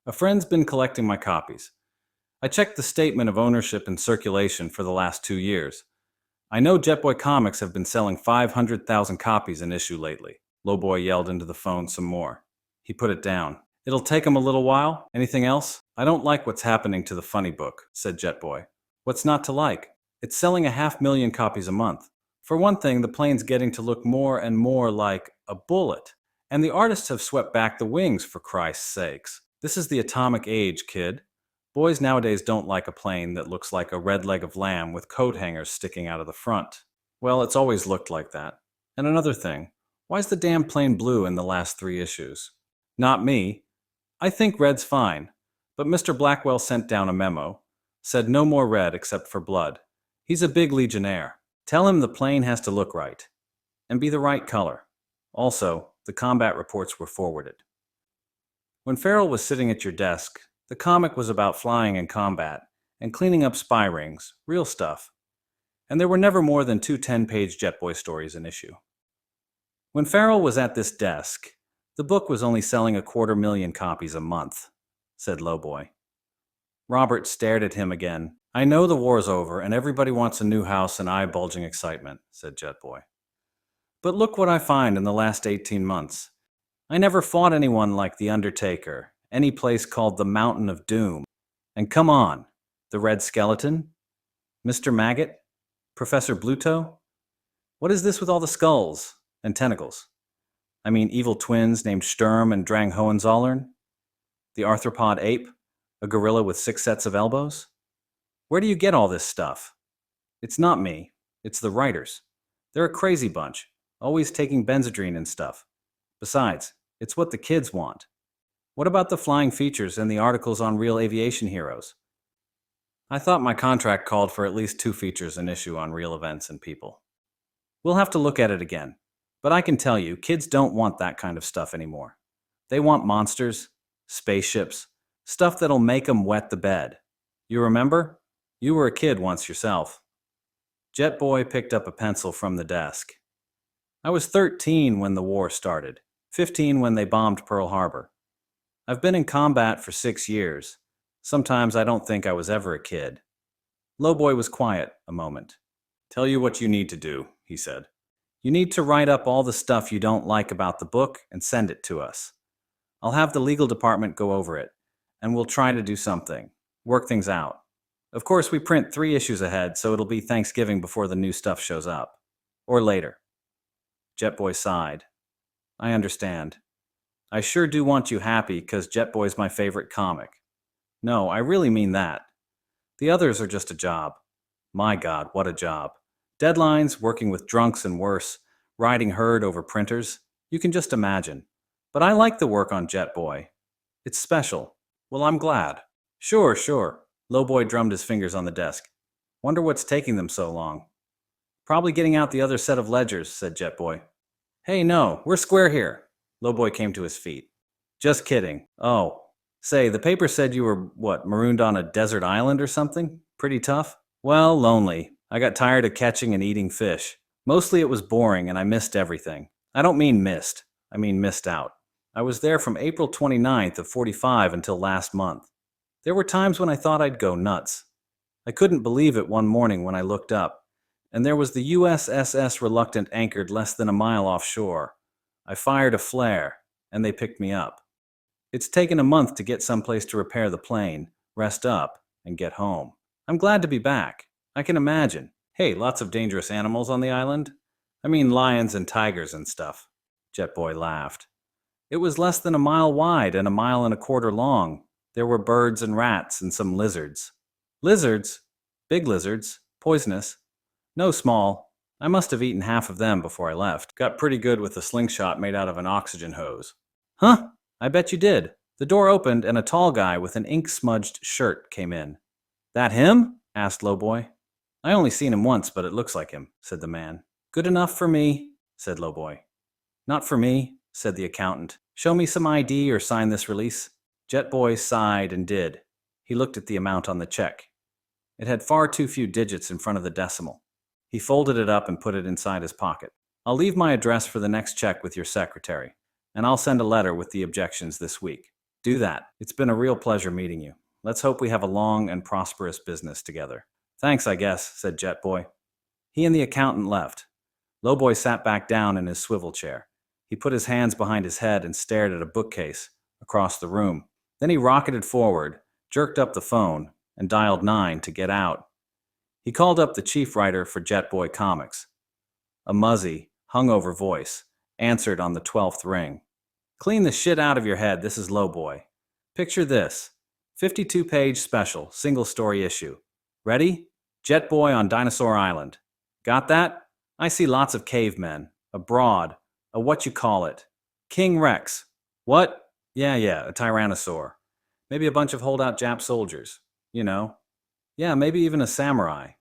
A friend's been collecting my copies. I checked the statement of ownership and circulation for the last 2 years. I know Jetboy Comics have been selling 500,000 copies an issue lately. Lowboy yelled into the phone some more. He put it down. It'll take 'em a little while. Anything else? I don't like what's happening to the funny book, said Jetboy. What's not to like? It's selling 500,000 copies a month. For one thing, the plane's getting to look more and more like a bullet. And the artists have swept back the wings, for Christ's sakes. This is the atomic age, kid. Boys nowadays don't like a plane that looks like a red leg of lamb with coat hangers sticking out of the front. Well, it's always looked like that. And another thing, why's the damn plane blue in the last 3 issues? Not me. I think red's fine, but Mr. Blackwell sent down a memo. Said no more red except for blood. He's a big legionnaire. Tell him the plane has to look right. And be the right color. Also, the combat reports were forwarded. When Farrell was sitting at your desk, the comic was about flying in combat and cleaning up spy rings, real stuff. And there were never more than 2 10-page Jetboy stories an issue. When Farrell was at this desk, the book was only selling 250,000 copies a month, said Lowboy. Robert stared at him again. I know the war's over and everybody wants a new house and eye-bulging excitement, said Jetboy. But look what I find in the last 18 months. I never fought anyone like the Undertaker, any place called the Mountain of Doom. And come on, the Red Skeleton? Mr. Maggot? Professor Bluto? What is this with all the skulls and tentacles? I mean, evil twins named Sturm and Drang Hohenzollern? The arthropod ape? A gorilla with 6 sets of elbows? Where do you get all this stuff? It's not me. It's the writers. They're a crazy bunch, always taking Benzedrine and stuff. Besides, it's what the kids want. What about the flying features and the articles on real aviation heroes? I thought my contract called for at least 2 features an issue on real events and people. We'll have to look at it again. But I can tell you, kids don't want that kind of stuff anymore. They want monsters, spaceships, stuff that'll make them wet the bed. You remember? You were a kid once yourself. Jet Boy picked up a pencil from the desk. I was 13 when the war started, 15 when they bombed Pearl Harbor. I've been in combat for 6 years. Sometimes I don't think I was ever a kid. Lowboy was quiet a moment. Tell you what you need to do, he said. You need to write up all the stuff you don't like about the book and send it to us. I'll have the legal department go over it, and we'll try to do something, work things out. Of course, we print 3 issues ahead, so it'll be Thanksgiving before the new stuff shows up. Or later. Jetboy sighed. I understand. I sure do want you happy, because Jetboy's my favorite comic. No, I really mean that. The others are just a job. My God, what a job. Deadlines, working with drunks and worse, riding herd over printers. You can just imagine. But I like the work on Jetboy. It's special. Well, I'm glad. Sure. Lowboy drummed his fingers on the desk. Wonder what's taking them so long. Probably getting out the other set of ledgers, said Jetboy. Hey, no, we're square here. Lowboy came to his feet. Just kidding. Oh. Say, the paper said you were, marooned on a desert island or something? Pretty tough? Well, lonely. I got tired of catching and eating fish. Mostly it was boring and I missed everything. I don't mean missed. I mean missed out. I was there from April 29th of 45 until last month. There were times when I thought I'd go nuts. I couldn't believe it one morning when I looked up, and there was the USS Reluctant anchored less than a mile offshore. I fired a flare, and they picked me up. It's taken a month to get someplace to repair the plane, rest up, and get home. I'm glad to be back. I can imagine. Hey, lots of dangerous animals on the island? I mean lions and tigers and stuff. Jetboy laughed. It was less than a mile wide and a mile and a quarter long. There were birds and rats and some lizards. Lizards? Big lizards. Poisonous. No, small. I must have eaten half of them before I left. Got pretty good with a slingshot made out of an oxygen hose. Huh? I bet you did. The door opened and a tall guy with an ink-smudged shirt came in. That him? Asked Lowboy. I only seen him once, but it looks like him, said the man. Good enough for me, said Lowboy. Not for me, said the accountant. Show me some ID or sign this release. Jetboy sighed and did. He looked at the amount on the check. It had far too few digits in front of the decimal. He folded it up and put it inside his pocket. I'll leave my address for the next check with your secretary, and I'll send a letter with the objections this week. Do that. It's been a real pleasure meeting you. Let's hope we have a long and prosperous business together. Thanks, I guess, said Jetboy. He and the accountant left. Lowboy sat back down in his swivel chair. He put his hands behind his head and stared at a bookcase across the room. Then he rocketed forward, jerked up the phone, and dialed 9 to get out. He called up the chief writer for Jetboy Comics. A muzzy, hungover voice answered on the 12th ring. Clean the shit out of your head, this is Lowboy. Picture this. 52-page special, single-story issue. Ready? Jetboy on Dinosaur Island. Got that? I see lots of cavemen. A broad. A what-you-call-it. King Rex. What? Yeah, a tyrannosaur. Maybe a bunch of holdout Jap soldiers. You know. Yeah, maybe even a samurai.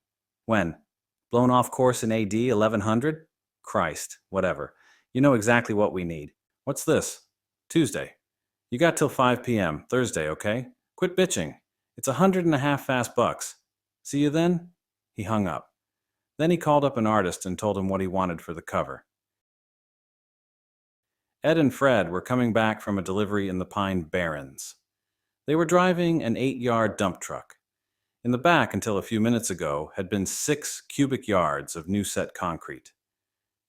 When? Blown off course in AD 1100? Christ, whatever. You know exactly what we need. What's this? Tuesday. You got till 5 p.m. Thursday, okay? Quit bitching. It's $150 fast bucks. See you then? He hung up. Then he called up an artist and told him what he wanted for the cover. Ed and Fred were coming back from a delivery in the Pine Barrens. They were driving an 8-yard dump truck. In the back, until a few minutes ago, had been 6 cubic yards of new-set concrete.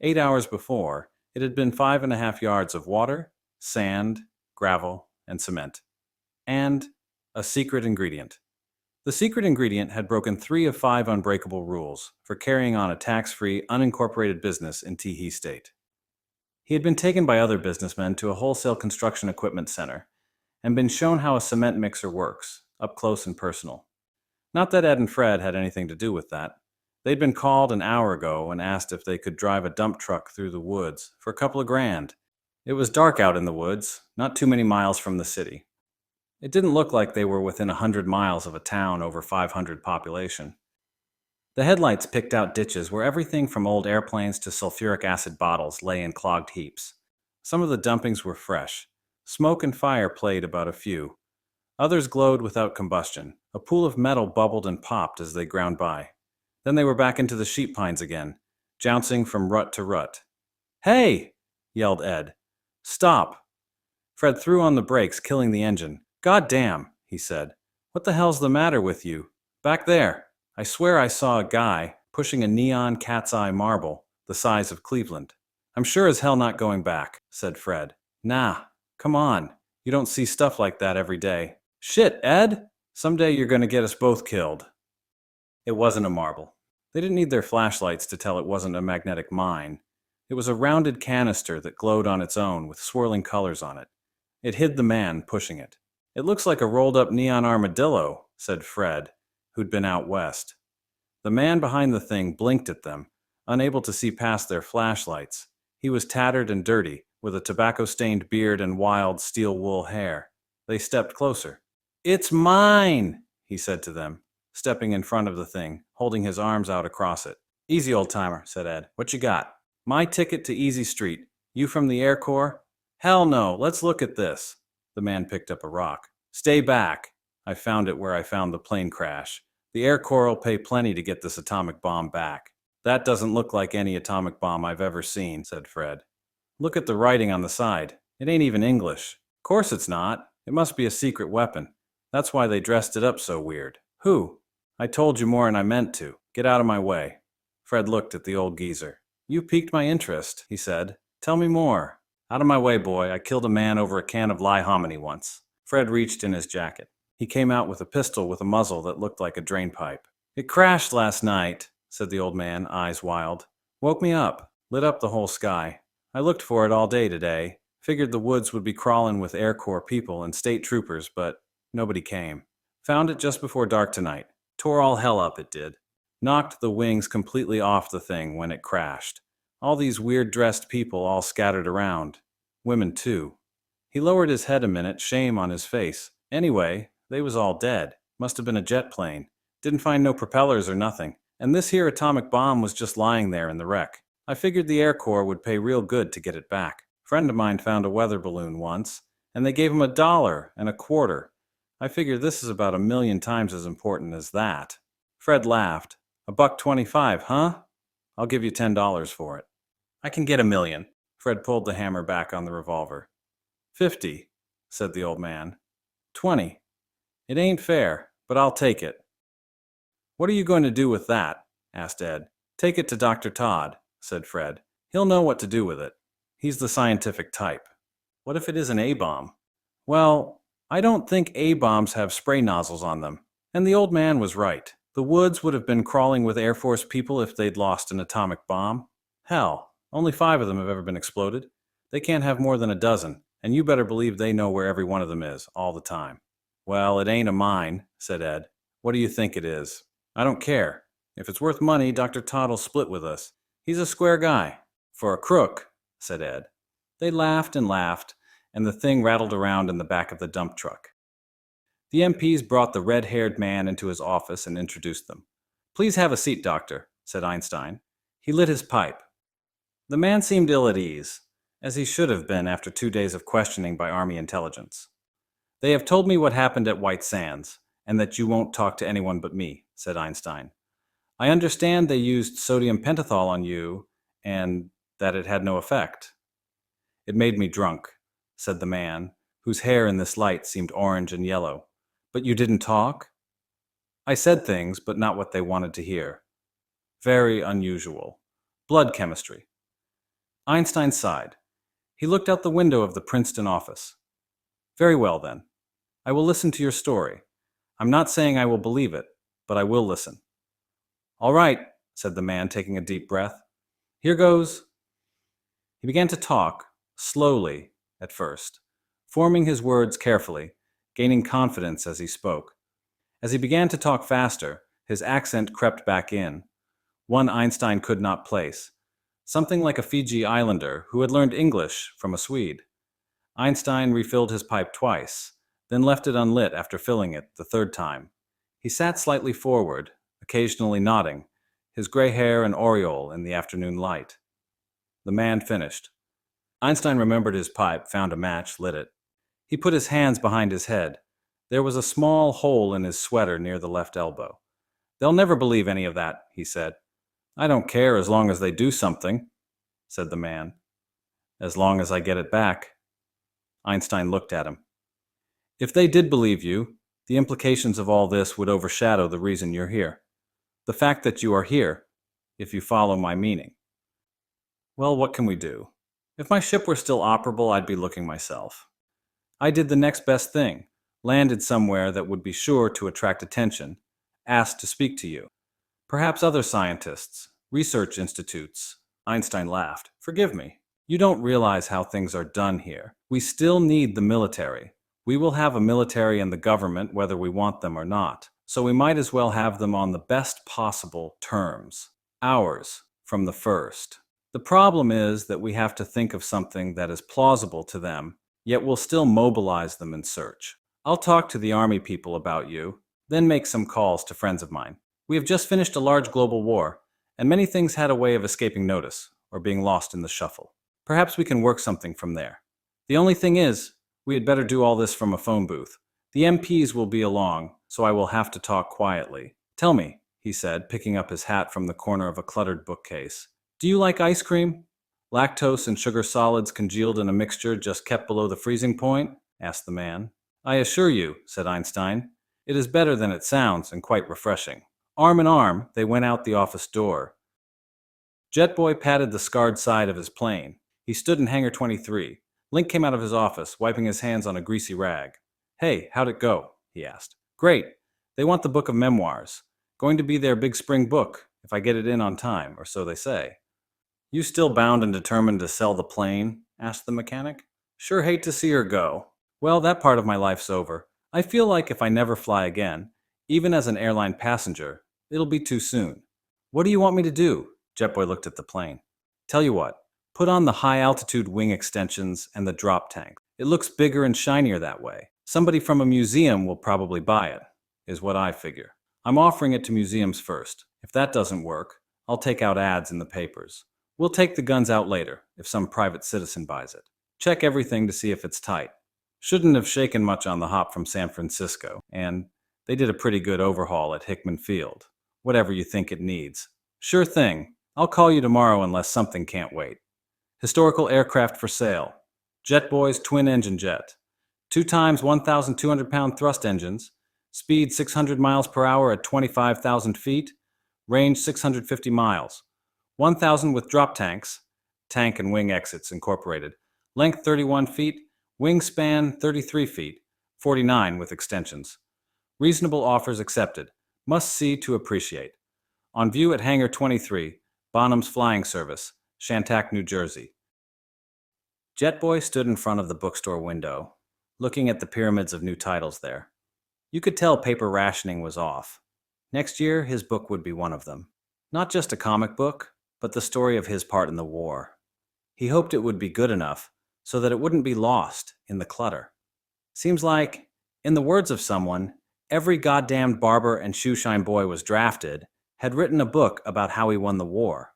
8 hours before, it had been 5.5 yards of water, sand, gravel, and cement. And a secret ingredient. The secret ingredient had broken 3 of 5 unbreakable rules for carrying on a tax-free, unincorporated business in Teehee State. He had been taken by other businessmen to a wholesale construction equipment center and been shown how a cement mixer works, up close and personal. Not that Ed and Fred had anything to do with that. They'd been called an hour ago and asked if they could drive a dump truck through the woods for a couple of grand. It was dark out in the woods, not too many miles from the city. It didn't look like they were within 100 miles of a town over 500 population. The headlights picked out ditches where everything from old airplanes to sulfuric acid bottles lay in clogged heaps. Some of the dumpings were fresh. Smoke and fire played about a few. Others glowed without combustion. A pool of metal bubbled and popped as they ground by. Then they were back into the sheep pines again, jouncing from rut to rut. "Hey!" yelled Ed. "Stop!" Fred threw on the brakes, killing the engine. "God damn," he said. "What the hell's the matter with you? Back there! I swear I saw a guy pushing a neon cat's eye marble the size of Cleveland." "I'm sure as hell not going back," said Fred. "Nah, come on. You don't see stuff like that every day." "Shit, Ed! Someday you're going to get us both killed." It wasn't a marble. They didn't need their flashlights to tell it wasn't a magnetic mine. It was a rounded canister that glowed on its own with swirling colors on it. It hid the man pushing it. "It looks like a rolled-up neon armadillo," said Fred, who'd been out west. The man behind the thing blinked at them, unable to see past their flashlights. He was tattered and dirty, with a tobacco-stained beard and wild steel-wool hair. They stepped closer. "It's mine," he said to them, stepping in front of the thing, holding his arms out across it. "Easy, old-timer," said Ed. "What you got?" "My ticket to Easy Street. You from the Air Corps?" "Hell no, let's look at this." The man picked up a rock. "Stay back. I found it where I found the plane crash. The Air Corps will pay plenty to get this atomic bomb back." "That doesn't look like any atomic bomb I've ever seen," said Fred. "Look at the writing on the side. It ain't even English." "Course it's not. It must be a secret weapon. That's why they dressed it up so weird." "Who?" "I told you more'n I meant to. Get out of my way." Fred looked at the old geezer. "You piqued my interest," he said. "Tell me more." "Out of my way, boy. I killed a man over a can of lye hominy once." Fred reached in his jacket. He came out with a pistol with a muzzle that looked like a drain pipe. "It crashed last night," said the old man, eyes wild. "Woke me up. Lit up the whole sky. I looked for it all day today. Figured the woods would be crawling with Air Corps people and state troopers, but nobody came. Found it just before dark tonight. Tore all hell up, it did. Knocked the wings completely off the thing when it crashed. All these weird-dressed people all scattered around. Women, too." He lowered his head a minute, shame on his face. "Anyway, they was all dead. Must have been a jet plane. Didn't find no propellers or nothing. And this here atomic bomb was just lying there in the wreck. I figured the Air Corps would pay real good to get it back. Friend of mine found a weather balloon once, and they gave him $1 and a quarter. I figure this is about 1,000,000 times as important as that." Fred laughed. $1.25, huh? I'll give you $10 for it." "I can get 1,000,000. Fred pulled the hammer back on the revolver. "50, said the old man. 20. It ain't fair, but I'll take it." "What are you going to do with that?" asked Ed. "Take it to Dr. Todd," said Fred. "He'll know what to do with it. He's the scientific type." "What if it is an A-bomb?" "Well, I don't think A-bombs have spray nozzles on them." And the old man was right. The woods would have been crawling with Air Force people if they'd lost an atomic bomb. Hell, only 5 of them have ever been exploded. They can't have more than a dozen, and you better believe they know where every one of them is, all the time. "Well, it ain't a mine," said Ed. "What do you think it is?" "I don't care. If it's worth money, Dr. Todd'll split with us. He's a square guy." "For a crook," said Ed. They laughed, and the thing rattled around in the back of the dump truck. The MPs brought the red-haired man into his office and introduced them. "Please have a seat, doctor," said Einstein. He lit his pipe. The man seemed ill at ease, as he should have been after 2 days of questioning by Army intelligence. "They have told me what happened at White Sands, and that you won't talk to anyone but me," said Einstein. "I understand they used sodium pentothal on you, and that it had no effect." "It made me drunk," said the man, whose hair in this light seemed orange and yellow. "But you didn't talk?" "I said things, but not what they wanted to hear. Very unusual. Blood chemistry. Einstein sighed. He looked out the window of the Princeton office. Very well, then. I will listen to your story. I'm not saying I will believe it, but I will listen. All right, said the man, taking a deep breath. Here goes. He began to talk, slowly at first, forming his words carefully, gaining confidence as he spoke. As he began to talk faster, his accent crept back in, one Einstein could not place, something like a Fiji Islander who had learned English from a Swede. Einstein refilled his pipe twice, then left it unlit after filling it the third time. He sat slightly forward, occasionally nodding, his gray hair an aureole in the afternoon light. The man finished. Einstein remembered his pipe, found a match, lit it. He put his hands behind his head. There was a small hole in his sweater near the left elbow. They'll never believe any of that, he said. I don't care as long as they do something, said the man. As long as I get it back. Einstein looked at him. If they did believe you, the implications of all this would overshadow the reason you're here. The fact that you are here, if you follow my meaning. Well, what can we do? If my ship were still operable, I'd be looking myself. I did the next best thing, landed somewhere that would be sure to attract attention, asked to speak to you. Perhaps other scientists, research institutes. Einstein laughed. Forgive me. You don't realize how things are done here. We still need the military. We will have a military and the government whether we want them or not. So we might as well have them on the best possible terms. Ours, from the first. The problem is that we have to think of something that is plausible to them, yet we'll still mobilize them in search. I'll talk to the army people about you, then make some calls to friends of mine. We have just finished a large global war, and many things had a way of escaping notice, or being lost in the shuffle. Perhaps we can work something from there. The only thing is, we had better do all this from a phone booth. The MPs will be along, so I will have to talk quietly. Tell me, he said, picking up his hat from the corner of a cluttered bookcase. Do you like ice cream? Lactose and sugar solids congealed in a mixture just kept below the freezing point? Asked the man. I assure you, said Einstein, it is better than it sounds and quite refreshing. Arm in arm, they went out the office door. Jetboy patted the scarred side of his plane. He stood in hangar 23. Link came out of his office, wiping his hands on a greasy rag. Hey, how'd it go? He asked. Great. They want the book of memoirs. Going to be their big spring book, if I get it in on time, or so they say. You still bound and determined to sell the plane? Asked the mechanic. Sure hate to see her go. Well, that part of my life's over. I feel like if I never fly again, even as an airline passenger, it'll be too soon. What do you want me to do? Jetboy looked at the plane. Tell you what, put on the high-altitude wing extensions and the drop tank. It looks bigger and shinier that way. Somebody from a museum will probably buy it, is what I figure. I'm offering it to museums first. If that doesn't work, I'll take out ads in the papers. We'll take the guns out later, if some private citizen buys it. Check everything to see if it's tight. Shouldn't have shaken much on the hop from San Francisco, and they did a pretty good overhaul at Hickman Field. Whatever you think it needs. Sure thing. I'll call you tomorrow unless something can't wait. Historical aircraft for sale. Jetboy's twin-engine jet. 2 times 1,200-pound thrust engines. Speed 600 miles per hour at 25,000 feet. Range 650 miles. 1,000 with drop tanks. Tank and wing exits incorporated. Length 31 feet. Wingspan 33 feet. 49 with extensions. Reasonable offers accepted. Must see to appreciate. On view at Hangar 23, Bonham's Flying Service, Shantac, New Jersey. Jetboy stood in front of the bookstore window, looking at the pyramids of new titles there. You could tell paper rationing was off. Next year, his book would be one of them. Not just a comic book, but the story of his part in the war. He hoped it would be good enough so that it wouldn't be lost in the clutter. Seems like, in the words of someone, every goddamned barber and shoeshine boy was drafted had written a book about how he won the war.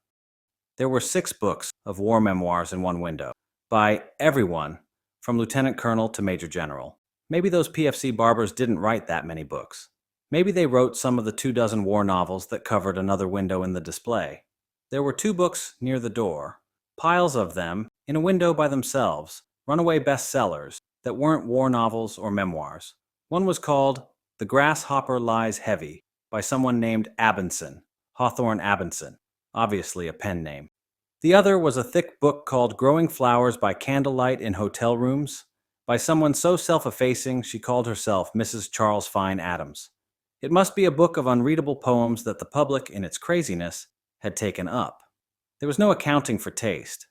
There were 6 books of war memoirs in one window, by everyone, from lieutenant colonel to major general. Maybe those PFC barbers didn't write that many books. Maybe they wrote some of the 24 war novels that covered another window in the display. There were 2 books near the door, piles of them in a window by themselves, runaway bestsellers that weren't war novels or memoirs. One was called The Grasshopper Lies Heavy by someone named Abinson, Hawthorne Abinson, obviously a pen name. The other was a thick book called Growing Flowers by Candlelight in Hotel Rooms, by someone so self-effacing she called herself Mrs. Charles Fine Adams. It must be a book of unreadable poems that the public, in its craziness, had taken up. There was no accounting for taste.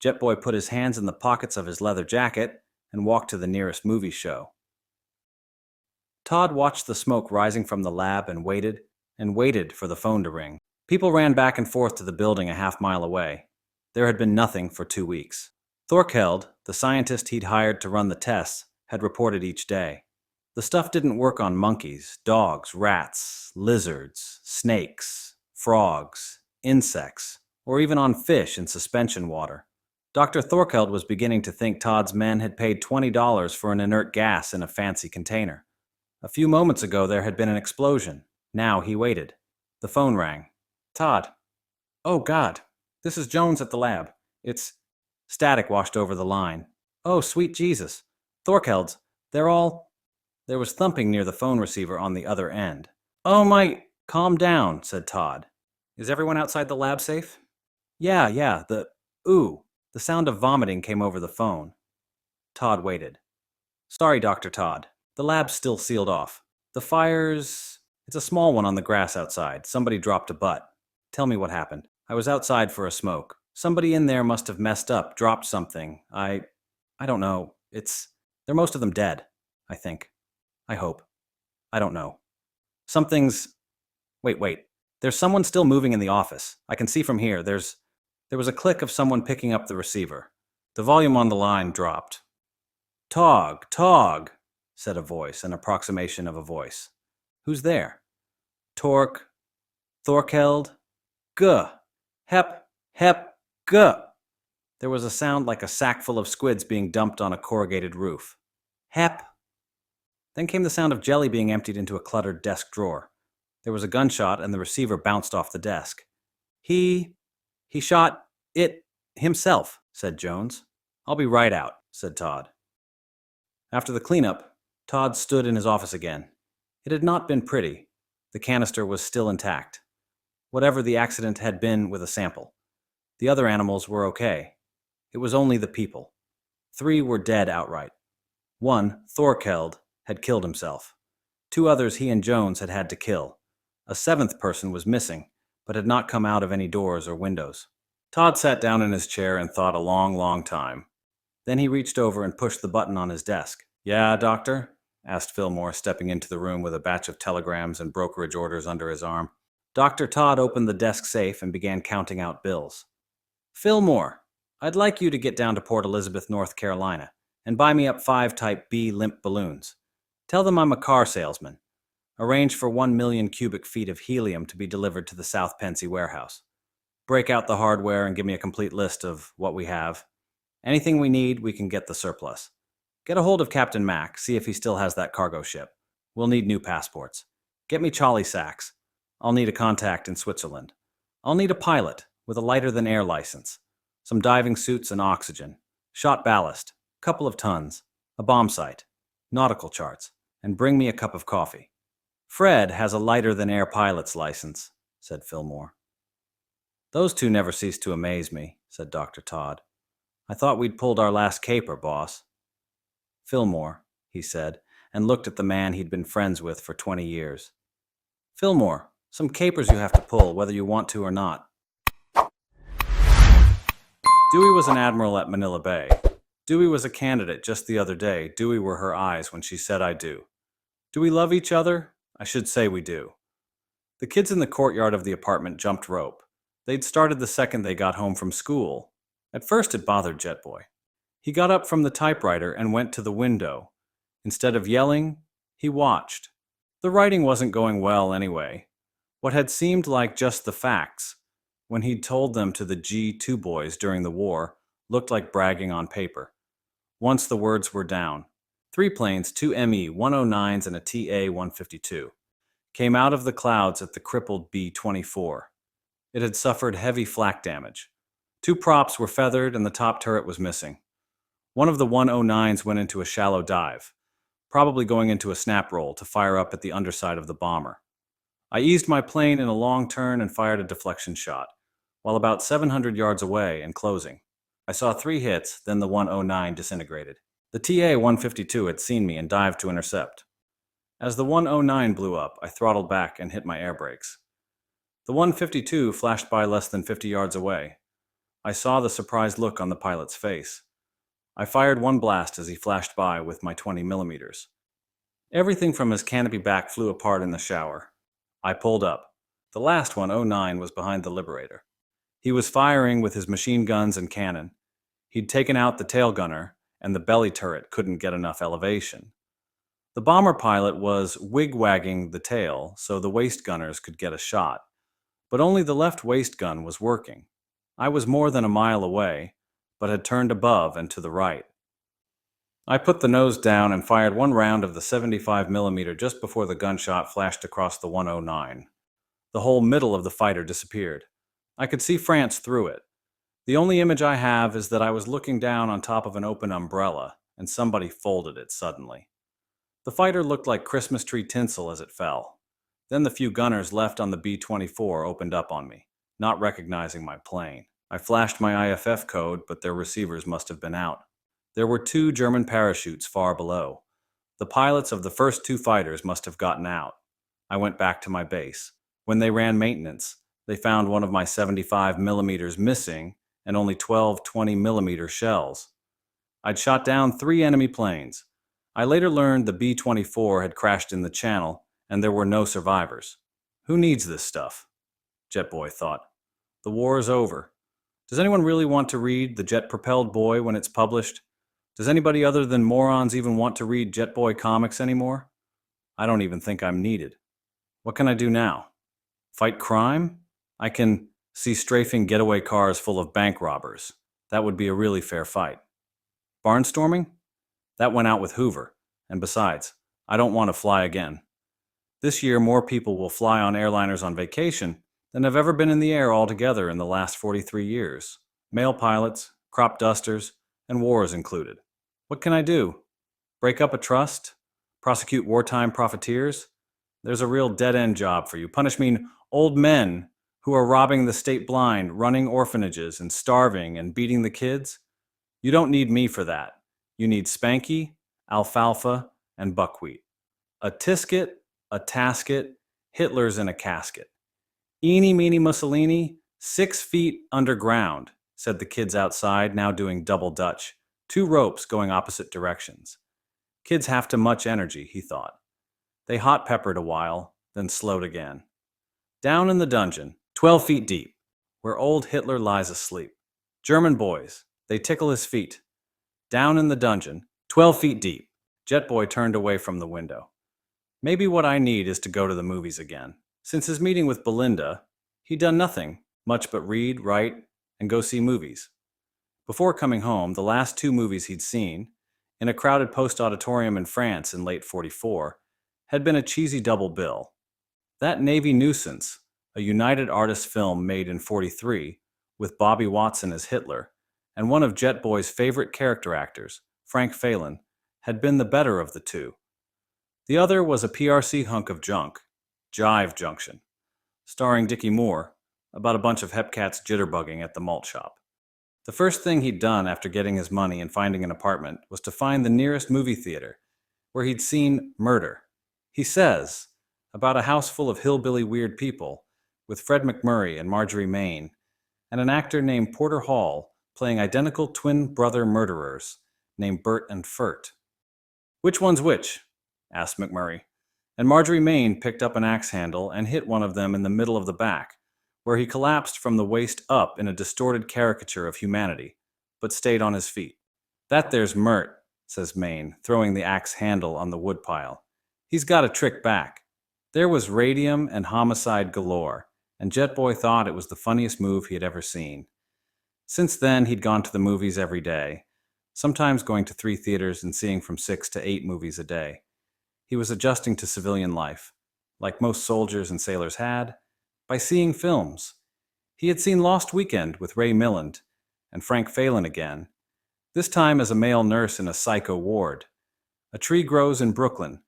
Jetboy put his hands in the pockets of his leather jacket and walked to the nearest movie show. Todd watched the smoke rising from the lab and waited for the phone to ring. People ran back and forth to the building a half-mile away. There had been nothing for 2 weeks. Thorkeld, the scientist he'd hired to run the tests, had reported each day. The stuff didn't work on monkeys, dogs, rats, lizards, snakes, frogs, insects, or even on fish in suspension water. Dr. Thorkeld was beginning to think Todd's men had paid $20 for an inert gas in a fancy container. A few moments ago there had been an explosion. Now he waited. The phone rang. Todd. Oh, God. This is Jones at the lab. It's... Static washed over the line. Oh, sweet Jesus. Thorkeld's. They're all... There was thumping near the phone receiver on the other end. Oh, my... Calm down, said Todd. Is everyone outside the lab safe? Yeah, Ooh. The sound of vomiting came over the phone. Todd waited. Sorry, Dr. Todd. The lab's still sealed off. The fire's... It's a small one on the grass outside. Somebody dropped a butt. Tell me what happened. I was outside for a smoke. Somebody in there must have messed up, dropped something. I don't know. They're most of them dead, I think. I hope. I don't know. Something's... Wait. There's someone still moving in the office. I can see from here. There was a click of someone picking up the receiver. The volume on the line dropped. Tog, said a voice, an approximation of a voice. Who's there? Thorkeld? Guh. Hep, guh. There was a sound like a sack full of squids being dumped on a corrugated roof. Hep. Then came the sound of jelly being emptied into a cluttered desk drawer. There was a gunshot and the receiver bounced off the desk. He shot it himself, said Jones. I'll be right out, said Todd. After the cleanup, Todd stood in his office again. It had not been pretty. The canister was still intact. Whatever the accident had been with a sample. The other animals were okay. It was only the people. 3 were dead outright. 1, Thorkeld, had killed himself. 2 others he and Jones had had to kill. A 7th person was missing, but had not come out of any doors or windows. Todd sat down in his chair and thought a long time. Then he reached over and pushed the button on his desk. Yeah, doctor? Asked Fillmore, stepping into the room with a batch of telegrams and brokerage orders under his arm. Dr. Todd opened the desk safe and began counting out bills. Fillmore, I'd like you to get down to Port Elizabeth, North Carolina, and buy me up 5 Type B limp balloons. Tell them I'm a car salesman. Arrange for 1 million cubic feet of helium to be delivered to the South Pensy warehouse. Break out the hardware and give me a complete list of what we have. Anything we need, we can get the surplus. Get a hold of Captain Mack, see if he still has that cargo ship. We'll need new passports. Get me Charlie Sachs. I'll need a contact in Switzerland. I'll need a pilot with a lighter-than-air license. Some diving suits and oxygen. Shot ballast. Couple of tons. A bomb sight. Nautical charts. And bring me a cup of coffee. Fred has a lighter-than-air pilot's license, said Fillmore. Those 2 never cease to amaze me, said Dr. Todd. I thought we'd pulled our last caper, boss. Fillmore, he said, and looked at the man he'd been friends with for 20 years. Fillmore, some capers you have to pull, whether you want to or not. Dewey was an admiral at Manila Bay. Dewey was a candidate just the other day. Dewey were her eyes when she said I do. Do we love each other? I should say we do. The kids in the courtyard of the apartment jumped rope. They'd started the second they got home from school. At first it bothered Jetboy. He got up from the typewriter and went to the window. Instead of yelling, he watched. The writing wasn't going well anyway. What had seemed like just the facts, when he'd told them to the G2 boys during the war, looked like bragging on paper. Once the words were down. 3 planes, 2 Me-109s and a TA-152, came out of the clouds at the crippled B-24. It had suffered heavy flak damage. 2 props were feathered and the top turret was missing. One of the 109s went into a shallow dive, probably going into a snap roll to fire up at the underside of the bomber. I eased my plane in a long turn and fired a deflection shot. while about 700 yards away and closing. I saw 3 hits, then the 109 disintegrated. The TA-152 had seen me and dived to intercept. As the 109 blew up, I throttled back and hit my air brakes. The 152 flashed by less than 50 yards away. I saw the surprised look on the pilot's face. I fired 1 blast as he flashed by with my 20mm. Everything from his canopy back flew apart in the shower. I pulled up. The last 109 was behind the Liberator. He was firing with his machine guns and cannon. He'd taken out the tail gunner, and the belly turret couldn't get enough elevation. The bomber pilot was wig-wagging the tail so the waist gunners could get a shot, but only the left waist gun was working. I was more than a mile away, but had turned above and to the right. I put the nose down and fired 1 round of the 75mm just before the gunshot flashed across the 109. The whole middle of the fighter disappeared. I could see France through it. The only image I have is that I was looking down on top of an open umbrella, and somebody folded it suddenly. The fighter looked like Christmas tree tinsel as it fell. Then the few gunners left on the B-24 opened up on me, not recognizing my plane. I flashed my IFF code, but their receivers must have been out. There were 2 German parachutes far below. The pilots of the first 2 fighters must have gotten out. I went back to my base. When they ran maintenance, they found one of my 75mm missing and only 12 20mm shells. I'd shot down 3 enemy planes. I later learned the B-24 had crashed in the channel and there were no survivors. Who needs this stuff? Jetboy thought. The war is over. Does anyone really want to read The Jet-Propelled Boy when it's published? Does anybody other than morons even want to read Jetboy comics anymore? I don't even think I'm needed. What can I do now? Fight crime? I can see strafing getaway cars full of bank robbers. That would be a really fair fight. Barnstorming? That went out with Hoover. And besides, I don't want to fly again. This year, more people will fly on airliners on vacation than have ever been in the air altogether in the last 43 years. Male pilots, crop dusters, and wars included. What can I do? Break up a trust? Prosecute wartime profiteers? There's a real dead-end job for you. Punish old men who are robbing the state blind, running orphanages, and starving and beating the kids? You don't need me for that. You need Spanky, alfalfa, and buckwheat. A tisket, a tasket, Hitler's in a casket. Eeny, meeny, Mussolini, 6 feet underground, said the kids outside, now doing double Dutch, 2 ropes going opposite directions. Kids have too much energy, he thought. They hot peppered a while, then slowed again. Down in the dungeon, 12 feet deep, where old Hitler lies asleep. German boys, they tickle his feet. Down in the dungeon, 12 feet deep. Jetboy turned away from the window. Maybe what I need is to go to the movies again. Since his meeting with Belinda, he'd done nothing much but read, write, and go see movies. Before coming home, the last 2 movies he'd seen, in a crowded post-auditorium in France in late '44, had been a cheesy double bill. That Navy Nuisance, a United Artists film made in '43, with Bobby Watson as Hitler, and one of Jetboy's favorite character actors, Frank Phelan, had been the better of the 2. The other was a PRC hunk of junk, Jive Junction, starring Dickie Moore, about a bunch of hepcats jitterbugging at the malt shop. The first thing he'd done after getting his money and finding an apartment was to find the nearest movie theater, where he'd seen Murder. He says, about a house full of hillbilly weird people, with Fred McMurray and Marjorie Main, and an actor named Porter Hall playing identical twin brother murderers named Bert and Furt. Which one's which? Asked McMurray, and Marjorie Main picked up an axe handle and hit one of them in the middle of the back, where he collapsed from the waist up in a distorted caricature of humanity, but stayed on his feet. That there's Mert, says Main, throwing the axe handle on the woodpile. He's got a trick back. There was radium and homicide galore, and Jetboy thought it was the funniest move he had ever seen. Since then, he'd gone to the movies every day, sometimes going to 3 theaters and seeing from 6 to 8 movies a day. He was adjusting to civilian life, like most soldiers and sailors had, by seeing films. He had seen Lost Weekend with Ray Milland, and Frank Phelan again, this time as a male nurse in a psycho ward. A Tree Grows in Brooklyn,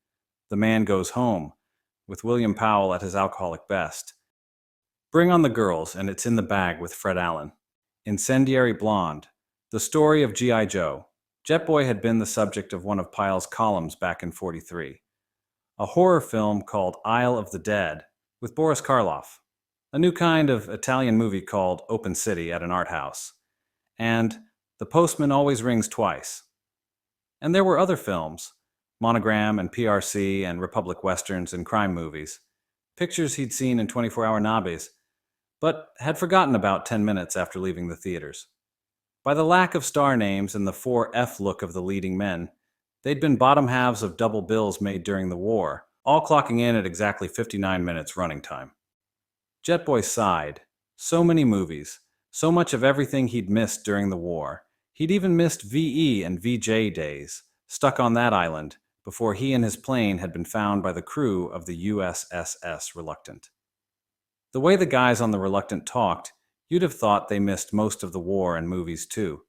The Man Goes Home, with William Powell at his alcoholic best, Bring on the Girls and It's in the Bag with Fred Allen. Incendiary Blonde, the story of G.I. Joe. Jet Boy had been the subject of one of Pyle's columns back in '43. A horror film called Isle of the Dead with Boris Karloff. A new kind of Italian movie called Open City at an art house. And The Postman Always Rings Twice. And there were other films, Monogram and PRC and Republic Westerns and crime movies. Pictures he'd seen in 24-hour nabbies, but had forgotten about 10 minutes after leaving the theaters. By the lack of star names and the 4F look of the leading men, they'd been bottom halves of double bills made during the war, all clocking in at exactly 59 minutes running time. Jet Boy sighed. So many movies, so much of everything he'd missed during the war. He'd even missed VE and VJ days, stuck on that island, before he and his plane had been found by the crew of the USSS Reluctant. The way the guys on the Reluctant talked, you'd have thought they missed most of the war and movies too.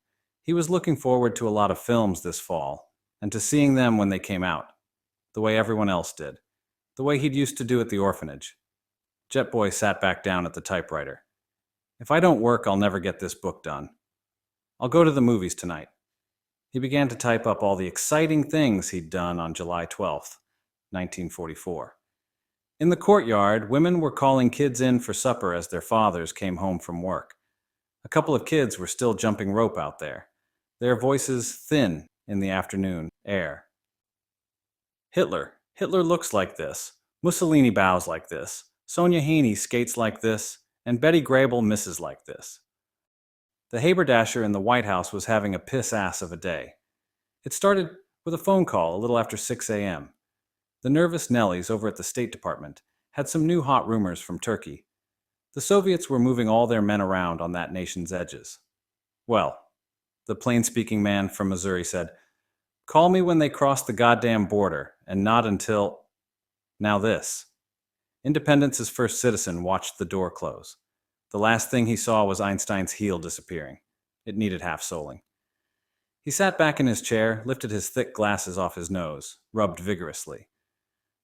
He was looking forward to a lot of films this fall, and to seeing them when they came out, the way everyone else did, the way he'd used to do at the orphanage. Jet Boy sat back down at the typewriter. If I don't work, I'll never get this book done. I'll go to the movies tonight. He began to type up all the exciting things he'd done on July 12th, 1944. In the courtyard, women were calling kids in for supper as their fathers came home from work. A couple of kids were still jumping rope out there, their voices thin in the afternoon air. Hitler looks like this. Mussolini bows like this. Sonia Haney skates like this. And Betty Grable misses like this. The haberdasher in the White House was having a piss ass of a day. It started with a phone call a little after 6 a.m. The nervous Nellies over at the State Department had some new hot rumors from Turkey. The Soviets were moving all their men around on that nation's edges. Well, the plain-speaking man from Missouri said, "Call me when they cross the goddamn border, and not until..." Now this. Independence's first citizen watched the door close. The last thing he saw was Einstein's heel disappearing. It needed half-soling. He sat back in his chair, lifted his thick glasses off his nose, rubbed vigorously.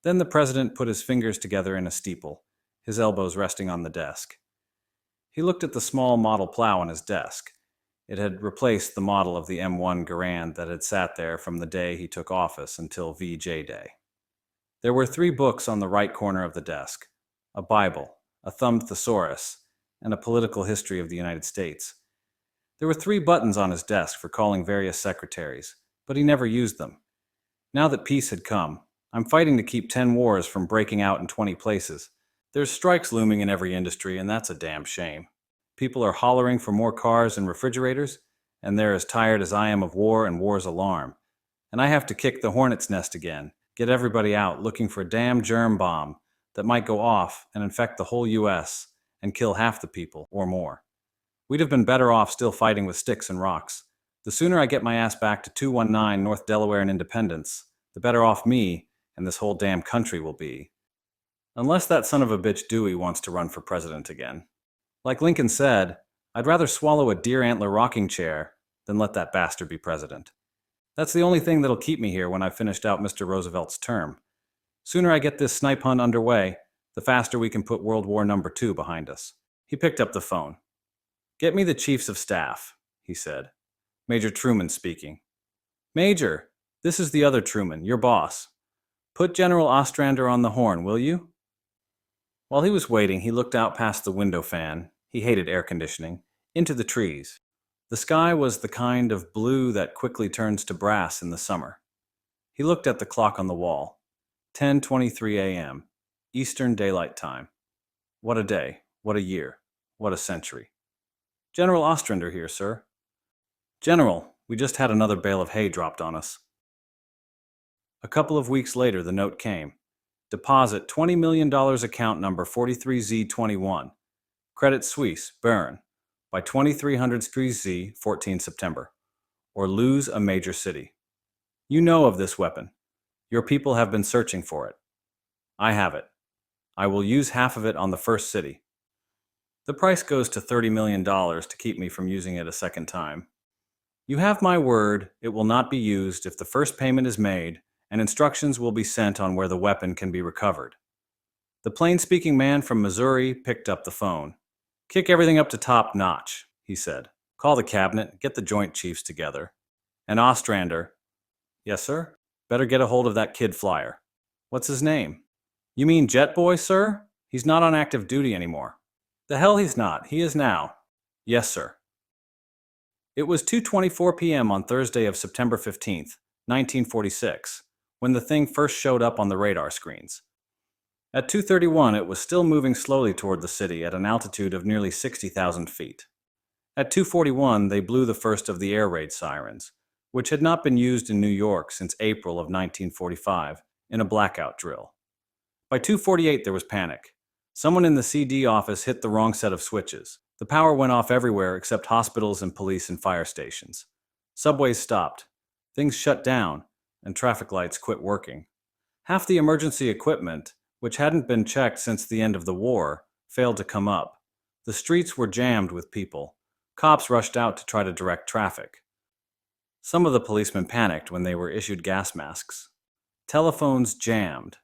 Then the president put his fingers together in a steeple, his elbows resting on the desk. He looked at the small model plow on his desk. It had replaced the model of the M1 Garand that had sat there from the day he took office until VJ Day. There were 3 books on the right corner of the desk, a Bible, a thumbed thesaurus, and a political history of the United States. There were 3 buttons on his desk for calling various secretaries, but he never used them. Now that peace had come, I'm fighting to keep 10 wars from breaking out in 20 places. There's strikes looming in every industry, and that's a damn shame. People are hollering for more cars and refrigerators, and they're as tired as I am of war and war's alarm. And I have to kick the hornet's nest again, get everybody out looking for a damn germ bomb that might go off and infect the whole U.S. and kill half the people or more. We'd have been better off still fighting with sticks and rocks. The sooner I get my ass back to 219 North Delaware and Independence, the better off me and this whole damn country will be. Unless that son of a bitch Dewey wants to run for president again. Like Lincoln said, I'd rather swallow a deer antler rocking chair than let that bastard be president. That's the only thing that'll keep me here when I've finished out Mr. Roosevelt's term. Sooner I get this snipe hunt underway, the faster we can put World War #2 behind us. He picked up the phone. "Get me the chiefs of staff," he said. "Major Truman speaking." "Major, this is the other Truman, your boss. Put General Ostrander on the horn, will you?" While he was waiting, he looked out past the window fan, he hated air conditioning, into the trees. The sky was the kind of blue that quickly turns to brass in the summer. He looked at the clock on the wall. 10:23 a.m., Eastern Daylight Time. What a day, what a year, what a century. "General Ostrander here, sir." "General, we just had another bale of hay dropped on us." A couple of weeks later, the note came. Deposit $20 million account number 43Z21. Credit Suisse, Bern, by 2300 Z, 14 September. Or lose a major city. You know of this weapon. Your people have been searching for it. I have it. I will use half of it on the first city. The price goes to $30 million to keep me from using it a second time. You have my word, it will not be used if the first payment is made, and instructions will be sent on where the weapon can be recovered. The plain-speaking man from Missouri picked up the phone. "Kick everything up to top notch," he said. "Call the cabinet, get the Joint Chiefs together. And Ostrander." "Yes, sir?" "Better get a hold of that kid Flyer." "What's his name?" "You mean Jet Boy, sir? He's not on active duty anymore." "The hell he's not. He is now." "Yes, sir." It was 2:24 p.m. on Thursday of September 15th, 1946, when the thing first showed up on the radar screens. At 2:31, it was still moving slowly toward the city at an altitude of nearly 60,000 feet. At 2:41, they blew the first of the air raid sirens, which had not been used in New York since April of 1945 in a blackout drill. By 2:48, there was panic. Someone in the CD office hit the wrong set of switches. The power went off everywhere except hospitals and police and fire stations. Subways stopped. Things shut down, and traffic lights quit working. Half the emergency equipment, which hadn't been checked since the end of the war, failed to come up. The streets were jammed with people. Cops rushed out to try to direct traffic. Some of the policemen panicked when they were issued gas masks. Telephones jammed.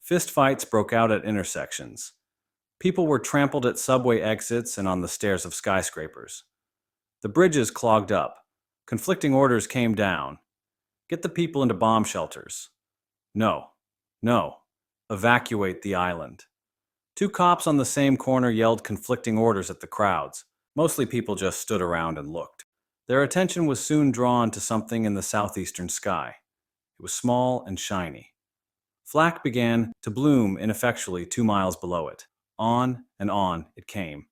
Fistfights broke out at intersections. People were trampled at subway exits and on the stairs of skyscrapers. The bridges clogged up. Conflicting orders came down. Get the people into bomb shelters. No. Evacuate the island. Two cops on the same corner yelled conflicting orders at the crowds. Mostly people just stood around and looked. Their attention was soon drawn to something in the southeastern sky. It was small and shiny. Flak began to bloom ineffectually 2 miles below it. On and on it came.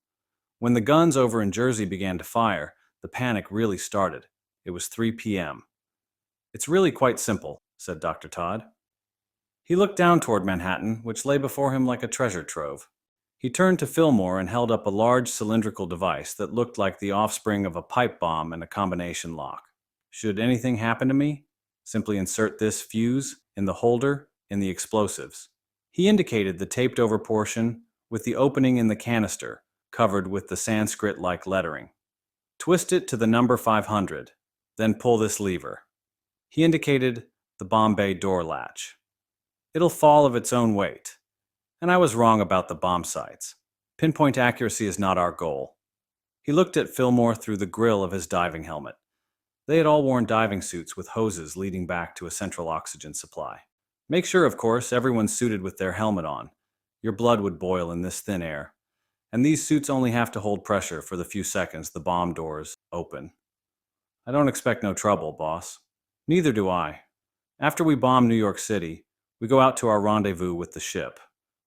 When the guns over in Jersey began to fire, the panic really started. It was 3 p.m. "It's really quite simple," said Dr. Todd. He looked down toward Manhattan, which lay before him like a treasure trove. He turned to Fillmore and held up a large cylindrical device that looked like the offspring of a pipe bomb and a combination lock. "Should anything happen to me, simply insert this fuse in the holder in the explosives." He indicated the taped-over portion with the opening in the canister, covered with the Sanskrit-like lettering. "Twist it to the number 500, then pull this lever." He indicated the Bombay door latch. "It'll fall of its own weight." And I was wrong about the bomb sights. Pinpoint accuracy is not our goal. He looked at Fillmore through the grill of his diving helmet. They had all worn diving suits with hoses leading back to a central oxygen supply. "Make sure, of course, everyone's suited with their helmet on. Your blood would boil in this thin air. And these suits only have to hold pressure for the few seconds the bomb doors open." "I don't expect no trouble, boss." "Neither do I. After we bomb New York City, we go out to our rendezvous with the ship,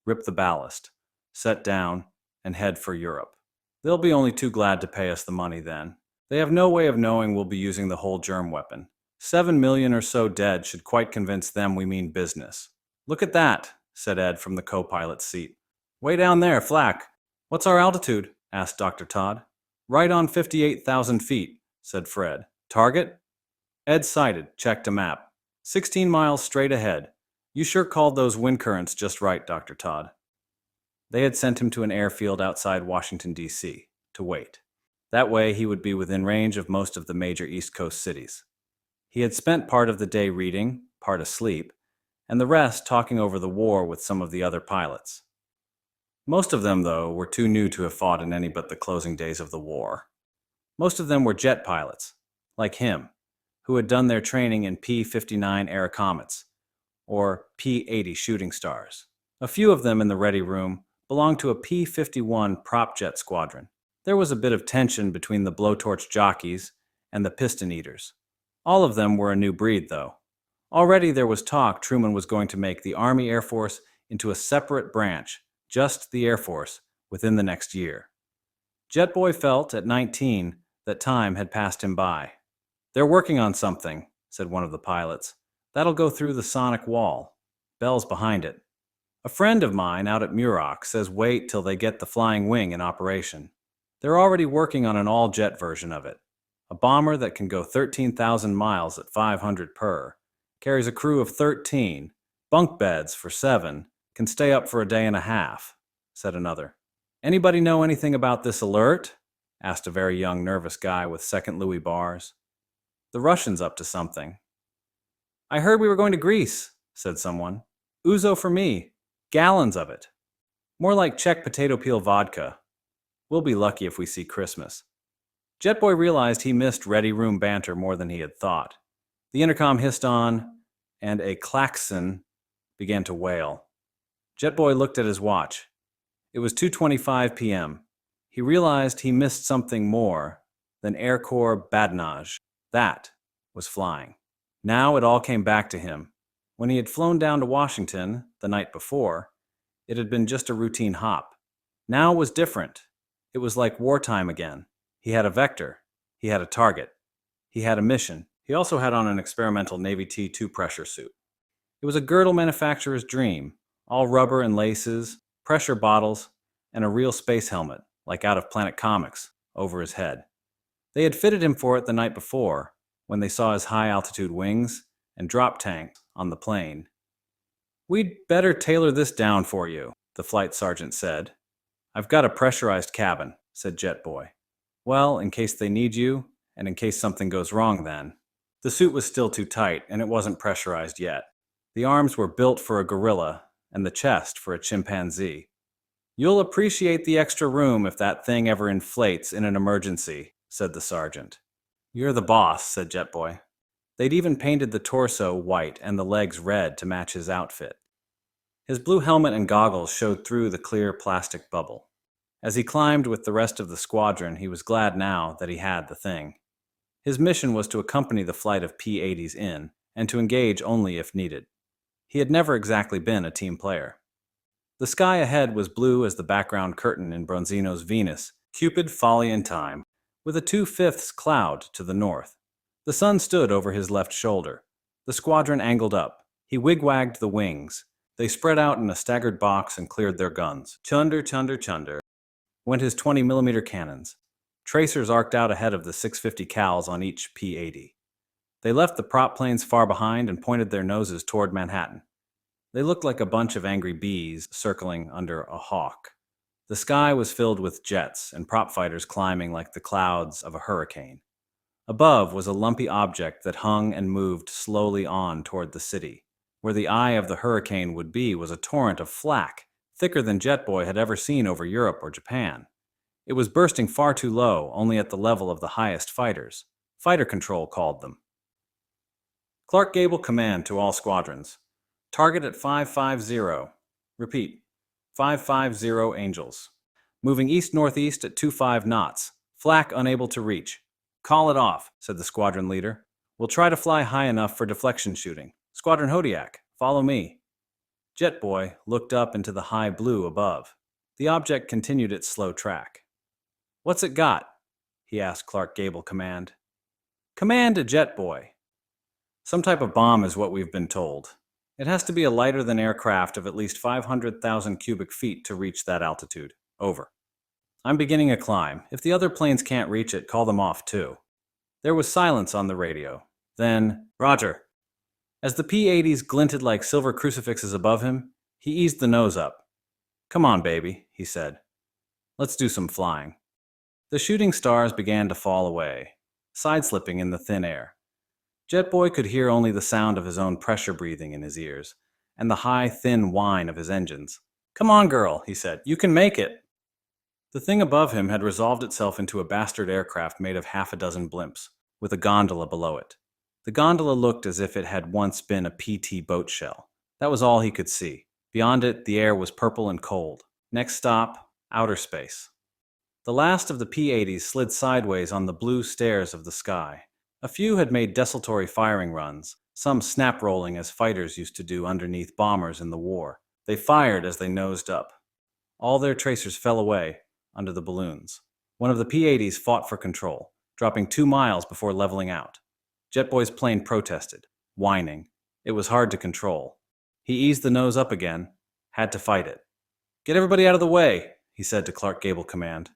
rip the ballast, set down, and head for Europe. They'll be only too glad to pay us the money then. They have no way of knowing we'll be using the whole germ weapon. 7 million or so dead should quite convince them we mean business." "Look at that," said Ed from the co-pilot's seat. "Way down there, Flak." "What's our altitude?" asked Dr. Todd. "Right on 58,000 feet, said Fred. "Target?" Ed sighted, checked a map. 16 miles straight ahead. "You sure called those wind currents just right, Dr. Todd." They had sent him to an airfield outside Washington, D.C., to wait. That way he would be within range of most of the major East Coast cities. He had spent part of the day reading, part asleep, and the rest talking over the war with some of the other pilots. Most of them, though, were too new to have fought in any but the closing days of the war. Most of them were jet pilots, like him, who had done their training in P-59 Air Comets, or P-80 Shooting Stars. A few of them in the ready room belonged to a P-51 prop jet squadron. There was a bit of tension between the blowtorch jockeys and the piston eaters. All of them were a new breed, though. Already there was talk Truman was going to make the Army Air Force into a separate branch, just the Air Force, within the next year. Jet Boy felt, at 19, that time had passed him by. "They're working on something," said one of the pilots. "That'll go through the sonic wall. Bell's behind it. A friend of mine out at Muroc says wait till they get the flying wing in operation. They're already working on an all-jet version of it. A bomber that can go 13,000 miles at 500 per, carries a crew of 13, bunk beds for 7, can stay up for a day and a half," said another. "Anybody know anything about this alert?" asked a very young, nervous guy with second Louis bars. "The Russians up to something." "I heard we were going to Greece," said someone. "Ouzo for me. Gallons of it." More like check potato peel vodka. We'll be lucky if we see Christmas. Jetboy realized he missed ready room banter more than he had thought. The intercom hissed on, and a klaxon began to wail. Jetboy looked at his watch. It was 2:25 p.m. He realized he missed something more than Air Corps badinage. That was flying. Now it all came back to him. When he had flown down to Washington the night before, it had been just a routine hop. Now it was different. It was like wartime again. He had a vector. He had a target. He had a mission. He also had on an experimental Navy T2 pressure suit. It was a girdle manufacturer's dream, all rubber and laces, pressure bottles, and a real space helmet, like out of Planet Comics, over his head. They had fitted him for it the night before, when they saw his high-altitude wings and drop tanks on the plane. "We'd better tailor this down for you," the flight sergeant said. "I've got a pressurized cabin," said Jetboy. "Well, in case they need you, and in case something goes wrong then." The suit was still too tight, and it wasn't pressurized yet. The arms were built for a gorilla, and the chest for a chimpanzee. "You'll appreciate the extra room if that thing ever inflates in an emergency," said the sergeant. "You're the boss," said Jetboy. They'd even painted the torso white and the legs red to match his outfit. His blue helmet and goggles showed through the clear plastic bubble. As he climbed with the rest of the squadron, he was glad now that he had the thing. His mission was to accompany the flight of P-80s in, and to engage only if needed. He had never exactly been a team player. The sky ahead was blue as the background curtain in Bronzino's Venus, Cupid, Folly, and Time, with a 2/5 cloud to the north. The sun stood over his left shoulder. The squadron angled up. He wigwagged the wings. They spread out in a staggered box and cleared their guns. Chunder, chunder, chunder, went his 20mm cannons. Tracers arced out ahead of the 650 cals on each P-80. They left the prop planes far behind and pointed their noses toward Manhattan. They looked like a bunch of angry bees circling under a hawk. The sky was filled with jets and prop fighters climbing like the clouds of a hurricane. Above was a lumpy object that hung and moved slowly on toward the city. Where the eye of the hurricane would be was a torrent of flak, thicker than Jetboy had ever seen over Europe or Japan. It was bursting far too low, only at the level of the highest fighters. Fighter control called them. Clark Gable command to all squadrons. Target at 550. Repeat, 550 Angels. Moving east-northeast at 25 knots. Flak unable to reach. "Call it off," said the squadron leader. "We'll try to fly high enough for deflection shooting. Squadron Hodiak, follow me." Jetboy looked up into the high blue above. The object continued its slow track. "What's it got?" he asked Clark Gable command. "Command to Jetboy." "Some type of bomb is what we've been told. It has to be a lighter-than aircraft of at least 500,000 cubic feet to reach that altitude. Over. I'm beginning a climb. If the other planes can't reach it, call them off too." There was silence on the radio. Then, "Roger." As the P-80s glinted like silver crucifixes above him, he eased the nose up. "Come on, baby," he said. "Let's do some flying." The shooting stars began to fall away, side-slipping in the thin air. Jetboy could hear only the sound of his own pressure breathing in his ears, and the high, thin whine of his engines. "Come on, girl," he said. "You can make it." The thing above him had resolved itself into a bastard aircraft made of half a dozen blimps, with a gondola below it. The gondola looked as if it had once been a PT boat shell. That was all he could see. Beyond it, the air was purple and cold. Next stop, outer space. The last of the P-80s slid sideways on the blue stairs of the sky. A few had made desultory firing runs, some snap-rolling as fighters used to do underneath bombers in the war. They fired as they nosed up. All their tracers fell away under the balloons. One of the P-80s fought for control, dropping 2 miles before leveling out. Jetboy's plane protested, whining. It was hard to control. He eased the nose up again, had to fight it. "Get everybody out of the way," he said to Clark Gable command.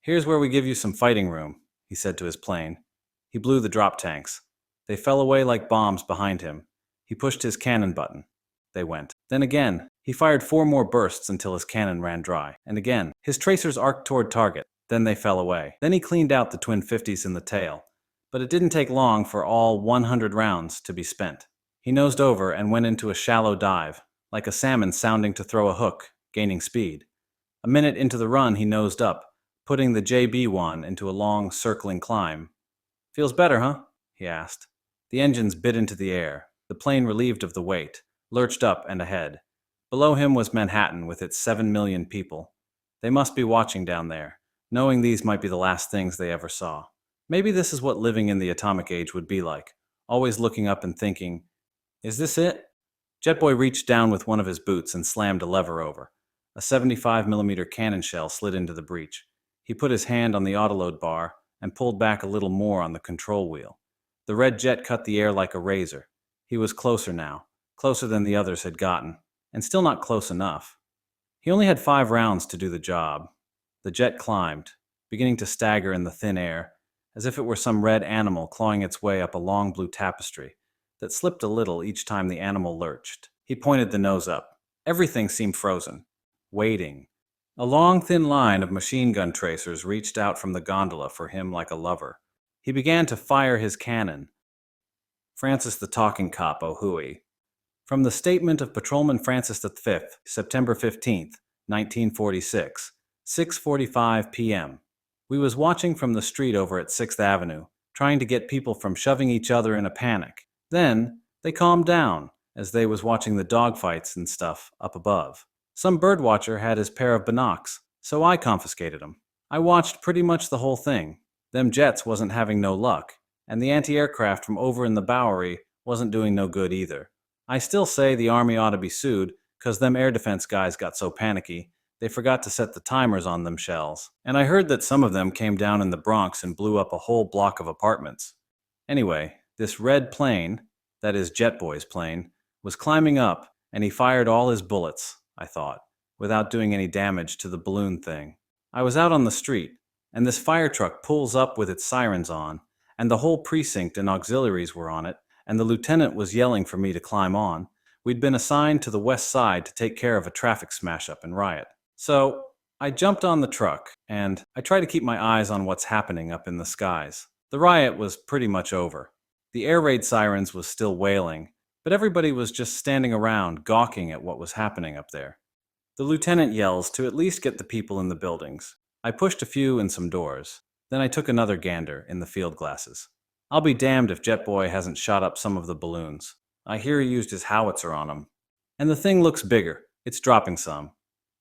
"Here's where we give you some fighting room," he said to his plane. He blew the drop tanks. They fell away like bombs behind him. He pushed his cannon button. They went. Then again, he fired 4 more bursts until his cannon ran dry. And again, his tracers arced toward target. Then they fell away. Then he cleaned out the twin 50s in the tail. But it didn't take long for all 100 rounds to be spent. He nosed over and went into a shallow dive, like a salmon sounding to throw a hook, gaining speed. A minute into the run, he nosed up, putting the JB-1 into a long, circling climb. "Feels better, huh?" he asked. The engines bit into the air. The plane, relieved of the weight, lurched up and ahead. Below him was Manhattan with its 7 million people. They must be watching down there, knowing these might be the last things they ever saw. Maybe this is what living in the atomic age would be like, always looking up and thinking, "Is this it?" Jetboy reached down with one of his boots and slammed a lever over. A 75mm cannon shell slid into the breech. He put his hand on the autoload bar and pulled back a little more on the control wheel. The red jet cut the air like a razor. He was closer now, closer than the others had gotten, and still not close enough. He only had 5 rounds to do the job. The jet climbed, beginning to stagger in the thin air, as if it were some red animal clawing its way up a long blue tapestry that slipped a little each time the animal lurched. He pointed the nose up. Everything seemed frozen, waiting. A long, thin line of machine gun tracers reached out from the gondola for him like a lover. He began to fire his cannon. Francis the Talking Cop, oh hooey. From the statement of Patrolman Francis V, September 15th, 1946, 6:45 p.m. We was watching from the street over at 6th Avenue, trying to get people from shoving each other in a panic. Then, they calmed down, as they was watching the dogfights and stuff up above. Some birdwatcher had his pair of binocs, so I confiscated 'em. I watched pretty much the whole thing. Them jets wasn't having no luck, and the anti-aircraft from over in the Bowery wasn't doing no good either. I still say the Army ought to be sued, 'cause them air defense guys got so panicky, they forgot to set the timers on them shells. And I heard that some of them came down in the Bronx and blew up a whole block of apartments. Anyway, this red plane, that is Jetboy's plane, was climbing up, and he fired all his bullets, I thought, without doing any damage to the balloon thing. I was out on the street, and this fire truck pulls up with its sirens on, and the whole precinct and auxiliaries were on it, and the lieutenant was yelling for me to climb on. We'd been assigned to the west side to take care of a traffic smash-up and riot. So, I jumped on the truck, and I tried to keep my eyes on what's happening up in the skies. The riot was pretty much over. The air raid sirens was still wailing, but everybody was just standing around gawking at what was happening up there. The lieutenant yells to at least get the people in the buildings. I pushed a few in some doors. Then I took another gander in the field glasses. I'll be damned if Jetboy hasn't shot up some of the balloons. I hear he used his howitzer on them. And the thing looks bigger. It's dropping some.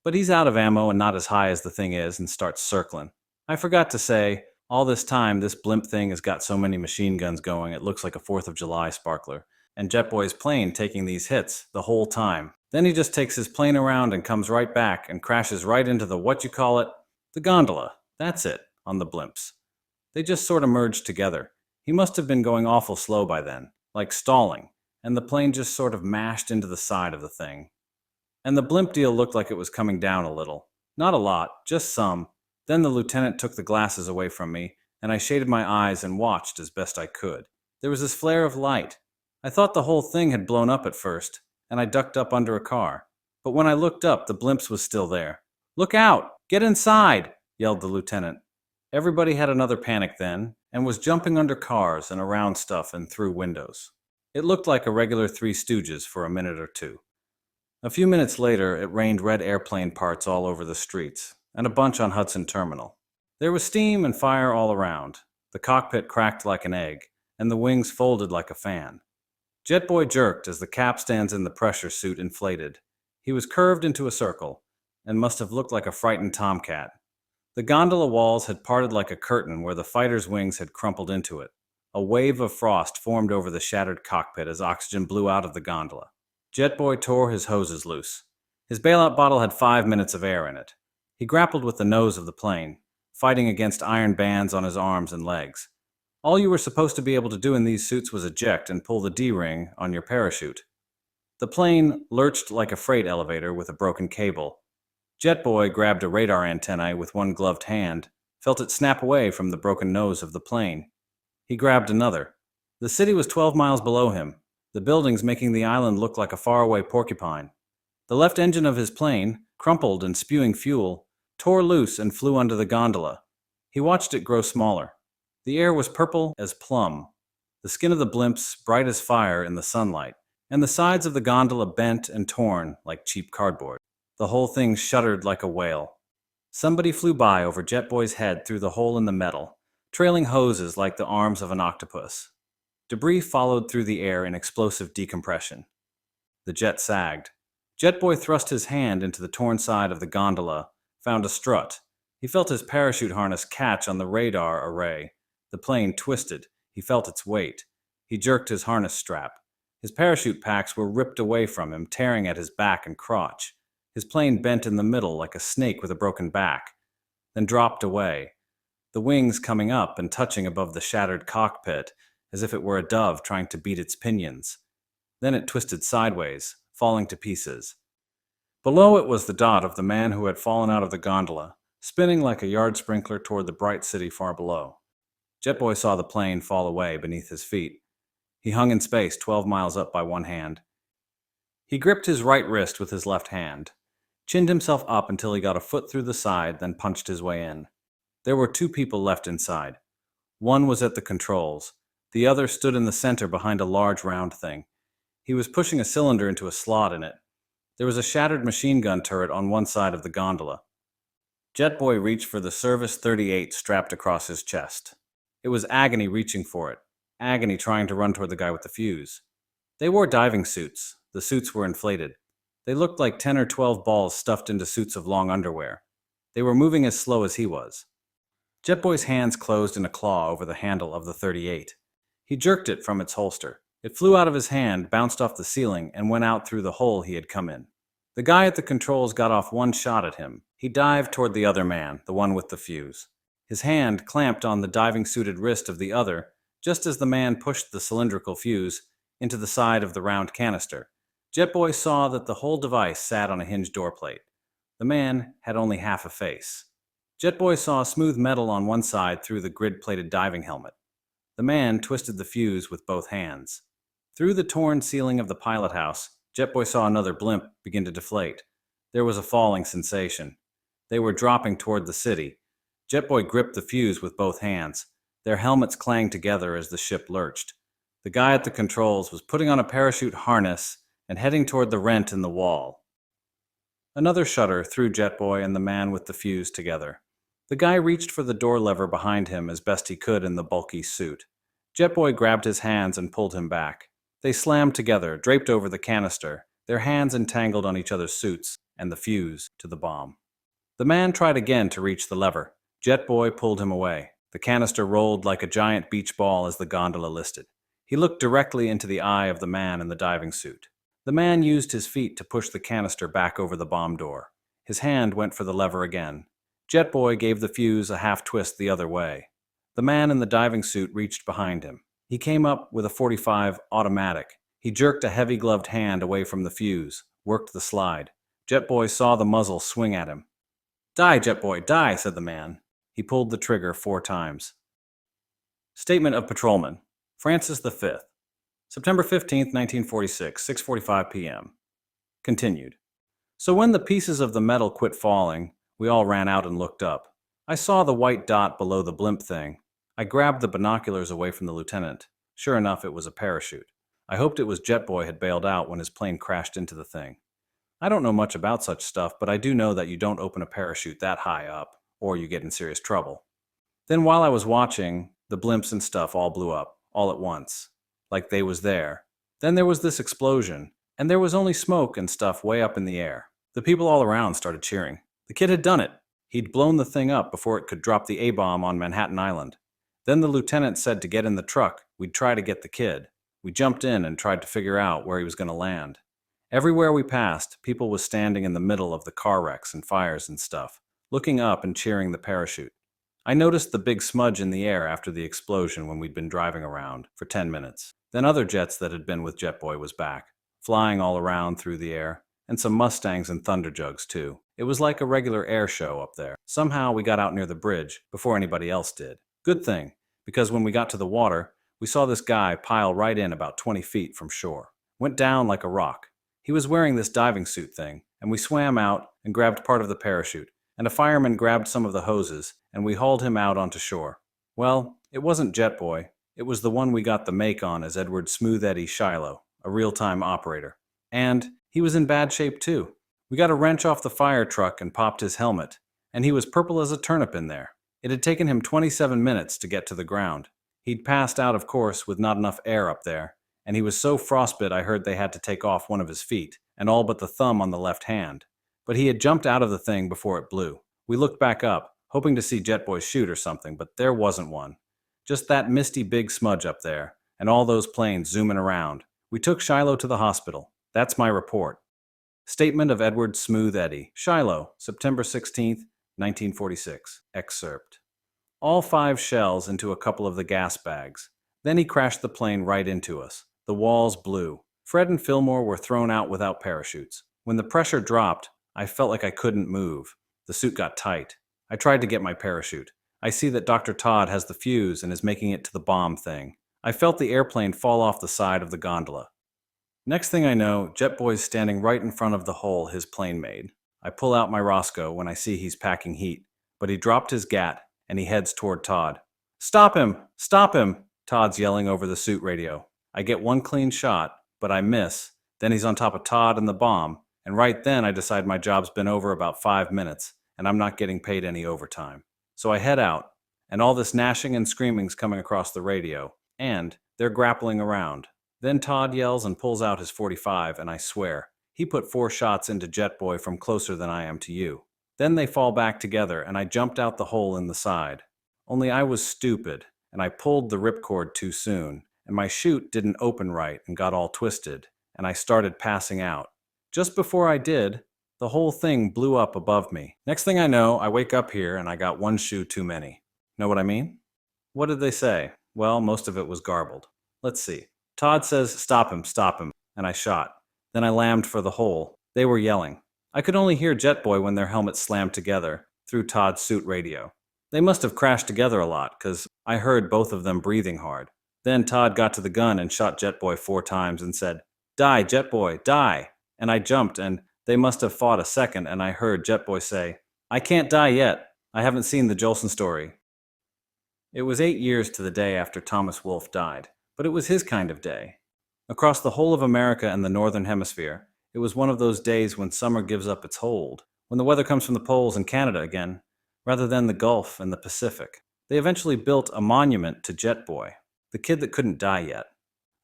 But he's out of ammo and not as high as the thing is and starts circling. I forgot to say, all this time this blimp thing has got so many machine guns going it looks like a 4th of July sparkler. And Jetboy's plane taking these hits the whole time. Then he just takes his plane around and comes right back and crashes right into the the gondola. That's it, on the blimps. They just sort of merged together. He must have been going awful slow by then, like stalling, and the plane just sort of mashed into the side of the thing. And the blimp deal looked like it was coming down a little. Not a lot, just some. Then the lieutenant took the glasses away from me, and I shaded my eyes and watched as best I could. There was this flare of light. I thought the whole thing had blown up at first, and I ducked up under a car. But when I looked up, the blimps was still there. "Look out! Get inside!" yelled the lieutenant. Everybody had another panic then, and was jumping under cars and around stuff and through windows. It looked like a regular Three Stooges for a minute or two. A few minutes later, it rained red airplane parts all over the streets, and a bunch on Hudson Terminal. There was steam and fire all around. The cockpit cracked like an egg, and the wings folded like a fan. Jetboy jerked as the capstans in the pressure suit inflated. He was curved into a circle, and must have looked like a frightened tomcat. The gondola walls had parted like a curtain where the fighter's wings had crumpled into it. A wave of frost formed over the shattered cockpit as oxygen blew out of the gondola. Jetboy tore his hoses loose. His bailout bottle had 5 minutes of air in it. He grappled with the nose of the plane, fighting against iron bands on his arms and legs. All you were supposed to be able to do in these suits was eject and pull the D-ring on your parachute. The plane lurched like a freight elevator with a broken cable. Jetboy grabbed a radar antennae with one gloved hand, felt it snap away from the broken nose of the plane. He grabbed another. The city was 12 miles below him, the buildings making the island look like a faraway porcupine. The left engine of his plane, crumpled and spewing fuel, tore loose and flew under the gondola. He watched it grow smaller. The air was purple as plum, the skin of the blimps bright as fire in the sunlight, and the sides of the gondola bent and torn like cheap cardboard. The whole thing shuddered like a whale. Somebody flew by over Jetboy's head through the hole in the metal, trailing hoses like the arms of an octopus. Debris followed through the air in explosive decompression. The jet sagged. Jetboy thrust his hand into the torn side of the gondola, found a strut. He felt his parachute harness catch on the radar array. The plane twisted. He felt its weight. He jerked his harness strap. His parachute packs were ripped away from him, tearing at his back and crotch. His plane bent in the middle like a snake with a broken back, then dropped away, the wings coming up and touching above the shattered cockpit, as if it were a dove trying to beat its pinions. Then it twisted sideways, falling to pieces. Below it was the dot of the man who had fallen out of the gondola, spinning like a yard sprinkler toward the bright city far below. Jetboy saw the plane fall away beneath his feet. He hung in space 12 miles up by one hand. He gripped his right wrist with his left hand, chinned himself up until he got a foot through the side, then punched his way in. There were 2 people left inside. One was at the controls. The other stood in the center behind a large round thing. He was pushing a cylinder into a slot in it. There was a shattered machine gun turret on one side of the gondola. Jetboy reached for the Service 38 strapped across his chest. It was agony reaching for it, agony trying to run toward the guy with the fuse. They wore diving suits. The suits were inflated. They looked like 10 or 12 balls stuffed into suits of long underwear. They were moving as slow as he was. Jetboy's hands closed in a claw over the handle of the 38. He jerked it from its holster. It flew out of his hand, bounced off the ceiling, and went out through the hole he had come in. The guy at the controls got off one shot at him. He dived toward the other man, the one with the fuse. His hand clamped on the diving-suited wrist of the other, just as the man pushed the cylindrical fuse into the side of the round canister. Jetboy saw that the whole device sat on a hinged door plate. The man had only half a face. Jetboy saw smooth metal on one side through the grid-plated diving helmet. The man twisted the fuse with both hands. Through the torn ceiling of the pilot house, Jetboy saw another blimp begin to deflate. There was a falling sensation. They were dropping toward the city. Jetboy gripped the fuse with both hands. Their helmets clanged together as the ship lurched. The guy at the controls was putting on a parachute harness and heading toward the rent in the wall. Another shudder threw Jetboy and the man with the fuse together. The guy reached for the door lever behind him as best he could in the bulky suit. Jetboy grabbed his hands and pulled him back. They slammed together, draped over the canister, their hands entangled on each other's suits and the fuse to the bomb. The man tried again to reach the lever. Jetboy pulled him away. The canister rolled like a giant beach ball as the gondola listed. He looked directly into the eye of the man in the diving suit. The man used his feet to push the canister back over the bomb door. His hand went for the lever again. Jetboy gave the fuse a half twist the other way. The man in the diving suit reached behind him. He came up with a .45 automatic. He jerked a heavy-gloved hand away from the fuse, worked the slide. Jetboy saw the muzzle swing at him. "Die, Jetboy, die," said the man. He pulled the trigger 4 times. Statement of Patrolman. Francis V. September 15, 1946, 6:45 p.m. Continued. So when the pieces of the metal quit falling, we all ran out and looked up. I saw the white dot below the blimp thing. I grabbed the binoculars away from the lieutenant. Sure enough, it was a parachute. I hoped it was Jetboy had bailed out when his plane crashed into the thing. I don't know much about such stuff, but I do know that you don't open a parachute that high up, or you get in serious trouble. Then while I was watching, the blimps and stuff all blew up, all at once, like they was there. Then there was this explosion, and there was only smoke and stuff way up in the air. The people all around started cheering. The kid had done it. He'd blown the thing up before it could drop the A-bomb on Manhattan Island. Then the lieutenant said to get in the truck, we'd try to get the kid. We jumped in and tried to figure out where he was going to land. Everywhere we passed, people was standing in the middle of the car wrecks and fires and stuff, looking up and cheering the parachute. I noticed the big smudge in the air after the explosion when we'd been driving around for 10 minutes. Then other jets that had been with Jetboy was back, flying all around through the air, and some Mustangs and Thunderjugs too. It was like a regular air show up there. Somehow we got out near the bridge before anybody else did. Good thing, because when we got to the water, we saw this guy pile right in about 20 feet from shore. Went down like a rock. He was wearing this diving suit thing, and we swam out and grabbed part of the parachute, and a fireman grabbed some of the hoses, and we hauled him out onto shore. Well, it wasn't Jetboy. It was the one we got the make on as Edward Smooth Eddie Shiloh, a real-time operator. And he was in bad shape too. We got a wrench off the fire truck and popped his helmet. and he was purple as a turnip in there. It had taken him 27 minutes to get to the ground. He'd passed out, of course, with not enough air up there, and he was so frostbit I heard they had to take off one of his feet, and all but the thumb on the left hand. But he had jumped out of the thing before it blew. We looked back up, hoping to see Jetboy shoot or something, but there wasn't one. Just that misty big smudge up there, and all those planes zooming around. We took Shiloh to the hospital. That's my report. Statement of Edward Smooth Eddy. Shiloh, September 16th, 1946. Excerpt. All 5 shells into a couple of the gas bags. Then he crashed the plane right into us. The walls blew. Fred and Fillmore were thrown out without parachutes. When the pressure dropped, I felt like I couldn't move. The suit got tight. I tried to get my parachute. I see that Dr. Todd has the fuse and is making it to the bomb thing. I felt the airplane fall off the side of the gondola. Next thing I know, Jetboy's standing right in front of the hole his plane made. I pull out my Roscoe when I see he's packing heat, but he dropped his gat and he heads toward Todd. "Stop him! Stop him!" Todd's yelling over the suit radio. I get one clean shot, but I miss. Then he's on top of Todd and the bomb, and right then I decide my job's been over about 5 minutes, and I'm not getting paid any overtime. So I head out, and all this gnashing and screaming's coming across the radio, and they're grappling around. Then Todd yells and pulls out his .45, and I swear, he put 4 shots into Jetboy from closer than I am to you. Then they fall back together, and I jumped out the hole in the side. Only I was stupid, and I pulled the ripcord too soon, and my chute didn't open right and got all twisted, and I started passing out. Just before I did, the whole thing blew up above me. Next thing I know, I wake up here and I got 1 shoe too many. Know what I mean? What did they say? Well, most of it was garbled. Let's see. Todd says, stop him, and I shot. Then I lammed for the hole. They were yelling. I could only hear Jetboy when their helmets slammed together, through Todd's suit radio. They must have crashed together a lot, because I heard both of them breathing hard. Then Todd got to the gun and shot Jetboy 4 times and said, "Die, Jetboy, die!" And I jumped, and they must have fought a second, and I heard Jetboy say, "I can't die yet. I haven't seen the Jolson story." It was 8 years to the day after Thomas Wolfe died, but it was his kind of day. Across the whole of America and the Northern Hemisphere, it was one of those days when summer gives up its hold, when the weather comes from the poles and Canada again, rather than the Gulf and the Pacific. They eventually built a monument to Jetboy, the kid that couldn't die yet.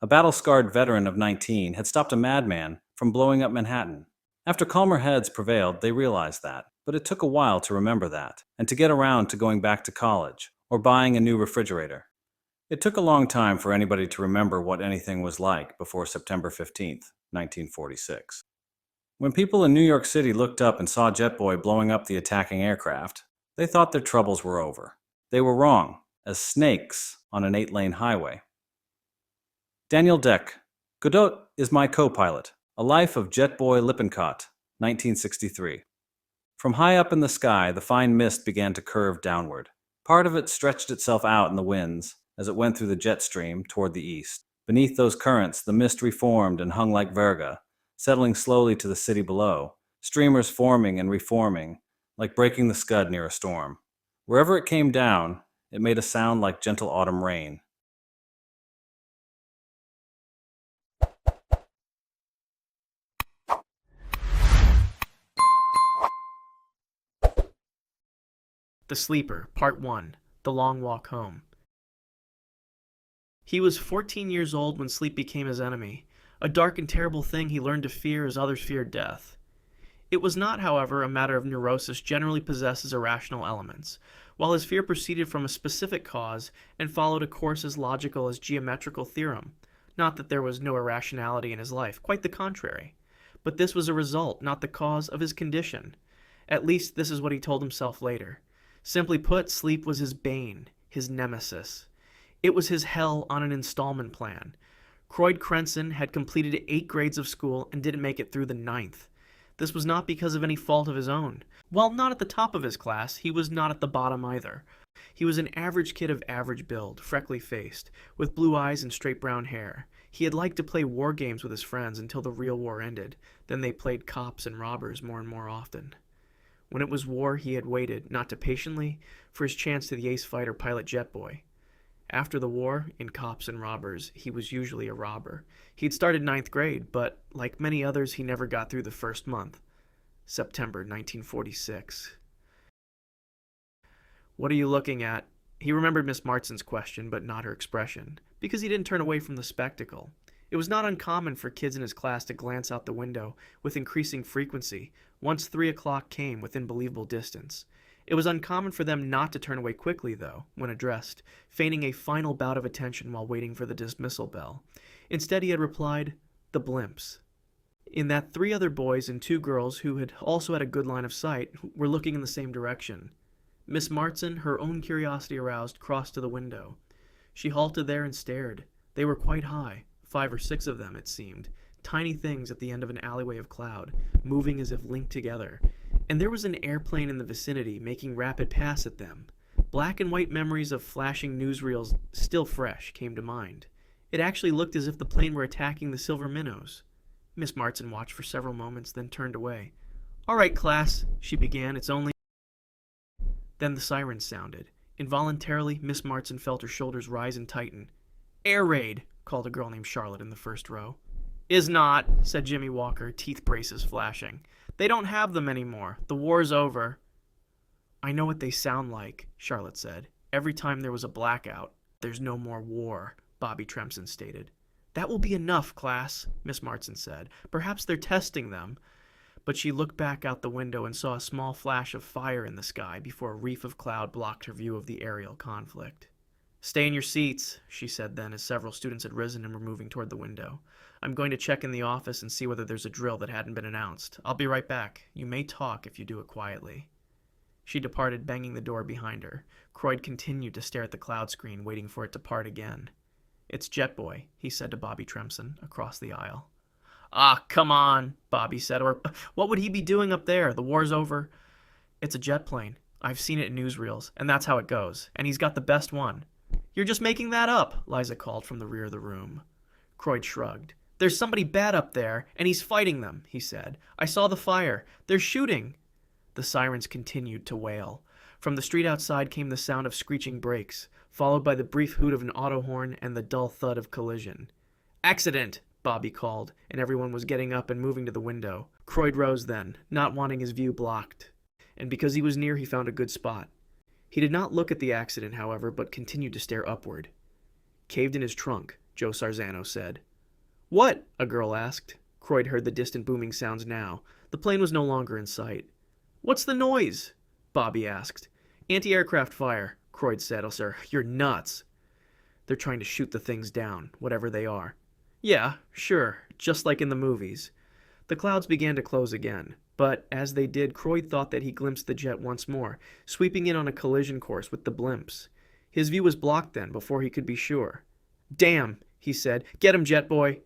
A battle-scarred veteran of 19 had stopped a madman from blowing up Manhattan. After calmer heads prevailed, they realized that, but it took a while to remember that, and to get around to going back to college, or buying a new refrigerator. It took a long time for anybody to remember what anything was like before September 15th, 1946. When people in New York City looked up and saw Jetboy blowing up the attacking aircraft, they thought their troubles were over. They were wrong, as snakes on an 8-lane highway. Daniel Deck. Godot is my co-pilot. A Life of Jetboy Lippincott, 1963. From high up in the sky, the fine mist began to curve downward. Part of it stretched itself out in the winds as it went through the jet stream toward the east. Beneath those currents, the mist reformed and hung like verga, settling slowly to the city below, streamers forming and reforming, like breaking the scud near a storm. Wherever it came down, it made a sound like gentle autumn rain. The Sleeper, Part 1, The Long Walk Home. He was 14 years old when sleep became his enemy, a dark and terrible thing he learned to fear as others feared death. It was not, however, a matter of neurosis generally possesses irrational elements. While his fear proceeded from a specific cause and followed a course as logical as geometrical theorem, not that there was no irrationality in his life, quite the contrary. But this was a result, not the cause, of his condition. At least this is what he told himself later. Simply put, sleep was his bane, his nemesis. It was his hell on an installment plan. Croyd Crenson had completed 8 grades of school and didn't make it through the 9th. This was not because of any fault of his own. While not at the top of his class, he was not at the bottom either. He was an average kid of average build, freckly-faced, with blue eyes and straight brown hair. He had liked to play war games with his friends until the real war ended. Then they played cops and robbers more and more often. When it was war, he had waited, not too patiently, for his chance to the ace fighter pilot Jetboy. After the war, in Cops and Robbers, he was usually a robber. He'd started 9th grade, but, like many others, he never got through the first month. September 1946. "What are you looking at?" He remembered Miss Martson's question, but not her expression, because he didn't turn away from the spectacle. It was not uncommon for kids in his class to glance out the window with increasing frequency once 3 o'clock came within believable distance. It was uncommon for them not to turn away quickly, though, when addressed, feigning a final bout of attention while waiting for the dismissal bell. Instead, he had replied, "The blimps." In that 3 other boys and 2 girls who had also had a good line of sight were looking in the same direction. Miss Martson, her own curiosity aroused, crossed to the window. She halted there and stared. They were quite high, 5 or 6 of them, it seemed, tiny things at the end of an alleyway of cloud, moving as if linked together. And there was an airplane in the vicinity making rapid pass at them. Black and white memories of flashing newsreels, still fresh, came to mind. It actually looked as if the plane were attacking the silver minnows. Miss Martson watched for several moments, then turned away. "All right, class," she began, "it's only—" Then the sirens sounded. Involuntarily, Miss Martson felt her shoulders rise and tighten. "Air raid," called a girl named Charlotte in the first row. "Is not," said Jimmy Walker, teeth braces flashing. "They don't have them anymore. The war's over." "I know what they sound like," Charlotte said. "Every time there was a blackout." "There's no more war," Bobby Tremson stated. "That will be enough, class," Miss Martson said. "Perhaps they're testing them." But she looked back out the window and saw a small flash of fire in the sky before a reef of cloud blocked her view of the aerial conflict. "Stay in your seats," she said then, as several students had risen and were moving toward the window. "I'm going to check in the office and see whether there's a drill that hadn't been announced. I'll be right back. You may talk if you do it quietly." She departed, banging the door behind her. Croyd continued to stare at the cloud screen, waiting for it to part again. "It's Jetboy," he said to Bobby Tremson, across the aisle. "Ah, come on," Bobby said. "Or what would he be doing up there? The war's over." "It's a jet plane. I've seen it in newsreels, and that's how it goes. And he's got the best one." "You're just making that up," Liza called from the rear of the room. Croyd shrugged. "There's somebody bad up there, and he's fighting them," he said. "I saw the fire. They're shooting." The sirens continued to wail. From the street outside came the sound of screeching brakes, followed by the brief hoot of an auto horn and the dull thud of collision. "Accident!" Bobby called, and everyone was getting up and moving to the window. Croyd rose then, not wanting his view blocked, and because he was near he found a good spot. He did not look at the accident, however, but continued to stare upward. "Caved in his trunk," Joe Sarzano said. "What?" a girl asked. Croyd heard the distant booming sounds now. The plane was no longer in sight. "What's the noise?" Bobby asked. "Anti-aircraft fire," Croyd said. "Oh, sir, you're nuts." "They're trying to shoot the things down, whatever they are." "Yeah, sure, just like in the movies." The clouds began to close again, but as they did, Croyd thought that he glimpsed the jet once more, sweeping in on a collision course with the blimps. His view was blocked then, before he could be sure. "Damn," he said. "Get him, jet boy."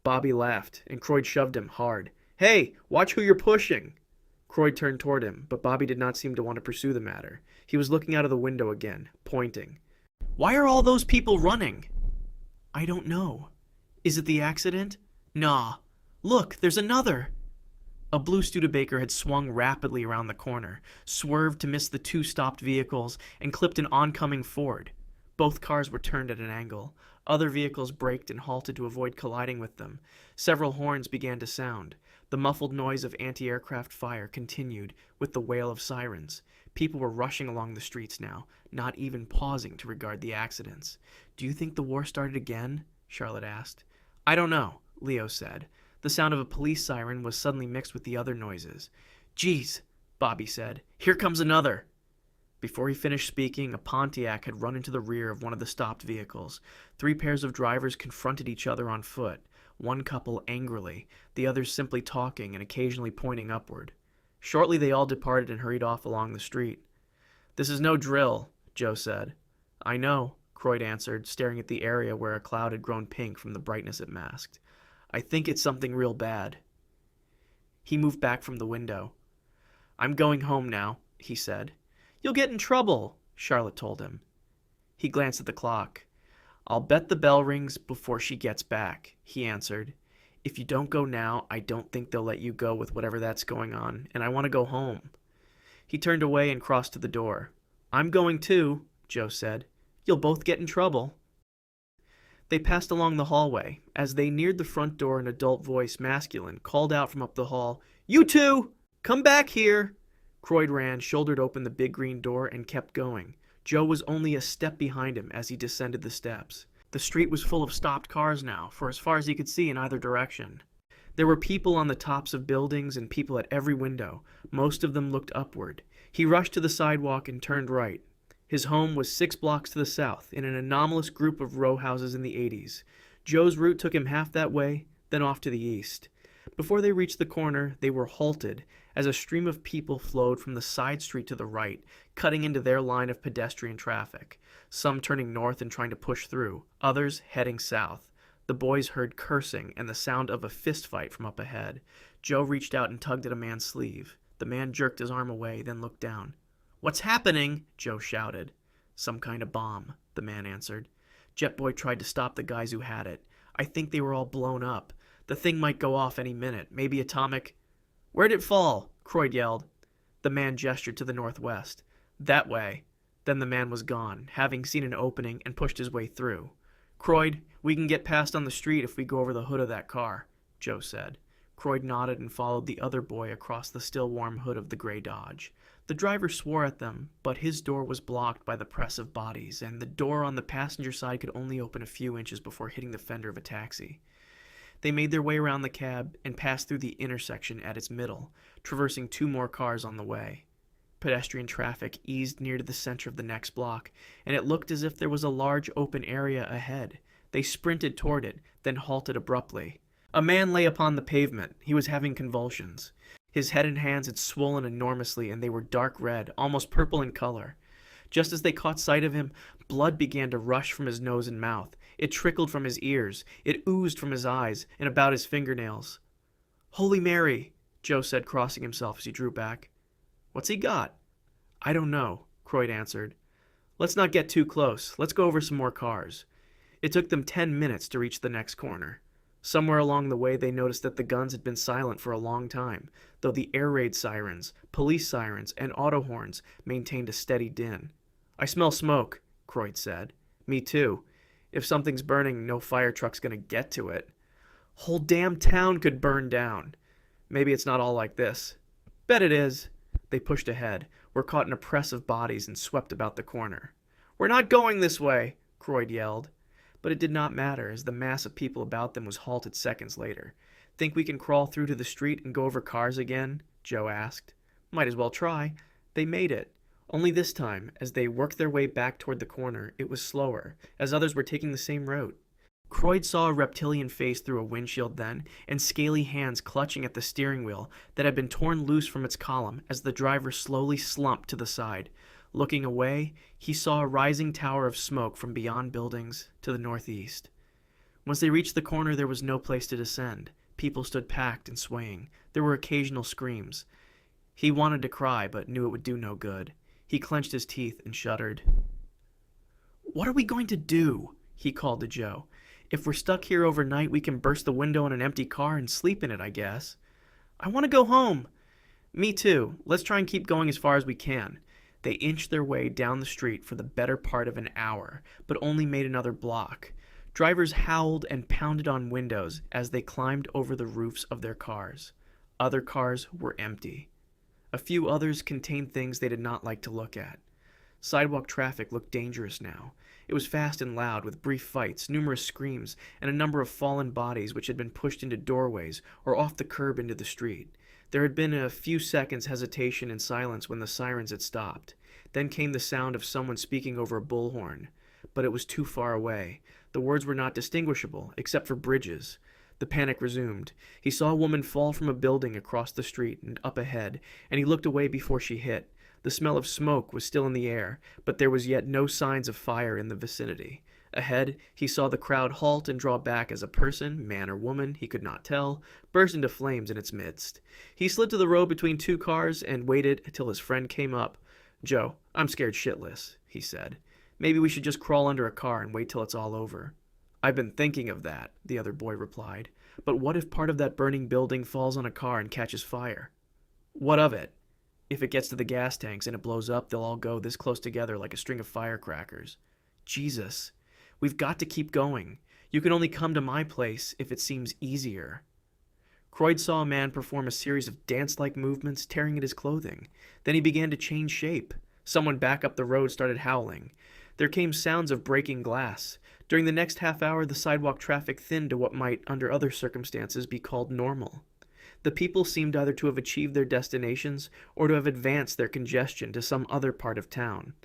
Bobby laughed, and Croyd shoved him hard. "Hey, watch who you're pushing." Croyd turned toward him, but Bobby did not seem to want to pursue the matter. He was looking out of the window again, pointing. "Why are all those people running?" "I don't know." "Is it the accident?" "Nah. Look, there's another." A blue Studebaker had swung rapidly around the corner, swerved to miss the 2 stopped vehicles, and clipped an oncoming Ford. Both cars were turned at an angle. Other vehicles braked and halted to avoid colliding with them. Several horns began to sound. The muffled noise of anti-aircraft fire continued, with the wail of sirens. People were rushing along the streets now, not even pausing to regard the accidents. "Do you think the war started again?" Charlotte asked. "I don't know," Leo said. The sound of a police siren was suddenly mixed with the other noises. "Geez," Bobby said. "Here comes another." Before he finished speaking, a Pontiac had run into the rear of one of the stopped vehicles. 3 pairs of drivers confronted each other on foot, one couple angrily, the others simply talking and occasionally pointing upward. Shortly they all departed and hurried off along the street. "This is no drill," Joe said. "I know," Croyd answered, staring at the area where a cloud had grown pink from the brightness it masked. "I think it's something real bad." He moved back from the window. "I'm going home now," he said. "You'll get in trouble," Charlotte told him. He glanced at the clock. "I'll bet the bell rings before she gets back," he answered. "If you don't go now, I don't think they'll let you go with whatever that's going on, and I want to go home." He turned away and crossed to the door. "I'm going too," Joe said. "You'll both get in trouble." They passed along the hallway. As they neared the front door, an adult voice, masculine, called out from up the hall, "You two! Come back here!" Croyd ran, shouldered open the big green door, and kept going. Joe was only a step behind him as he descended the steps. The street was full of stopped cars now, for as far as he could see in either direction. There were people on the tops of buildings and people at every window. Most of them looked upward. He rushed to the sidewalk and turned right. His home was 6 blocks to the south, in an anomalous group of row houses in the 80s. Joe's route took him half that way, then off to the east. Before they reached the corner, they were halted as a stream of people flowed from the side street to the right, cutting into their line of pedestrian traffic, some turning north and trying to push through, others heading south. The boys heard cursing and the sound of a fist fight from up ahead. Joe reached out and tugged at a man's sleeve. The man jerked his arm away, then looked down. "What's happening?" Joe shouted. "Some kind of bomb," the man answered. Jetboy tried to stop the guys who had it. "I think they were all blown up. The thing might go off any minute. Maybe atomic—" "Where'd it fall?" Croyd yelled. The man gestured to the northwest. "That way." Then the man was gone, having seen an opening and pushed his way through. "Croyd, we can get past on the street if we go over the hood of that car," Joe said. Croyd nodded and followed the other boy across the still warm hood of the gray Dodge. The driver swore at them, but his door was blocked by the press of bodies, and the door on the passenger side could only open a few inches before hitting the fender of a taxi. They made their way around the cab and passed through the intersection at its middle, traversing 2 more cars on the way. Pedestrian traffic eased near to the center of the next block, and it looked as if there was a large open area ahead. They sprinted toward it, then halted abruptly. A man lay upon the pavement. He was having convulsions. His head and hands had swollen enormously, and they were dark red, almost purple in color. Just as they caught sight of him, blood began to rush from his nose and mouth. It trickled from his ears. It oozed from his eyes and about his fingernails. "Holy Mary," Joe said, crossing himself as he drew back. "What's he got?" "I don't know," Croyd answered. "Let's not get too close. Let's go over some more cars." It took them 10 minutes to reach the next corner. Somewhere along the way, they noticed that the guns had been silent for a long time, though the air raid sirens, police sirens, and auto horns maintained a steady din. "I smell smoke," Croyd said. "Me too. If something's burning, no fire truck's gonna get to it. Whole damn town could burn down. Maybe it's not all like this." "Bet it is." They pushed ahead, were caught in a press of bodies, and swept about the corner. "We're not going this way," Croyd yelled. But it did not matter, as the mass of people about them was halted seconds later. "Think we can crawl through to the street and go over cars again?" Joe asked. "Might as well try." They made it. Only this time, as they worked their way back toward the corner, it was slower, as others were taking the same route. Croyd saw a reptilian face through a windshield then, and scaly hands clutching at the steering wheel that had been torn loose from its column as the driver slowly slumped to the side. Looking away, he saw a rising tower of smoke from beyond buildings to the northeast. Once they reached the corner, there was no place to descend. People stood packed and swaying. There were occasional screams. He wanted to cry, but knew it would do no good. He clenched his teeth and shuddered. "What are we going to do?" he called to Joe. "If we're stuck here overnight, we can burst the window in an empty car and sleep in it, I guess." "I want to go home." "Me too. Let's try and keep going as far as we can." They inched their way down the street for the better part of an hour, but only made another block. Drivers howled and pounded on windows as they climbed over the roofs of their cars. Other cars were empty. A few others contained things they did not like to look at. Sidewalk traffic looked dangerous now. It was fast and loud, with brief fights, numerous screams, and a number of fallen bodies which had been pushed into doorways or off the curb into the street. There had been a few seconds' hesitation and silence when the sirens had stopped. Then came the sound of someone speaking over a bullhorn. But it was too far away. The words were not distinguishable, except for bridges. The panic resumed. He saw a woman fall from a building across the street and up ahead, and he looked away before she hit. The smell of smoke was still in the air, but there was yet no signs of fire in the vicinity. Ahead, he saw the crowd halt and draw back as a person, man or woman, he could not tell, burst into flames in its midst. He slid to the road between 2 cars and waited until his friend came up. "Joe, I'm scared shitless," he said. "Maybe we should just crawl under a car and wait till it's all over." "I've been thinking of that," the other boy replied. "But what if part of that burning building falls on a car and catches fire?" "What of it?" "If it gets to the gas tanks and it blows up, they'll all go this close together like a string of firecrackers." "Jesus. We've got to keep going. You can only come to my place if it seems easier." Croyd saw a man perform a series of dance-like movements, tearing at his clothing. Then he began to change shape. Someone back up the road started howling. There came sounds of breaking glass. During the next half hour, the sidewalk traffic thinned to what might, under other circumstances, be called normal. The people seemed either to have achieved their destinations or to have advanced their congestion to some other part of town.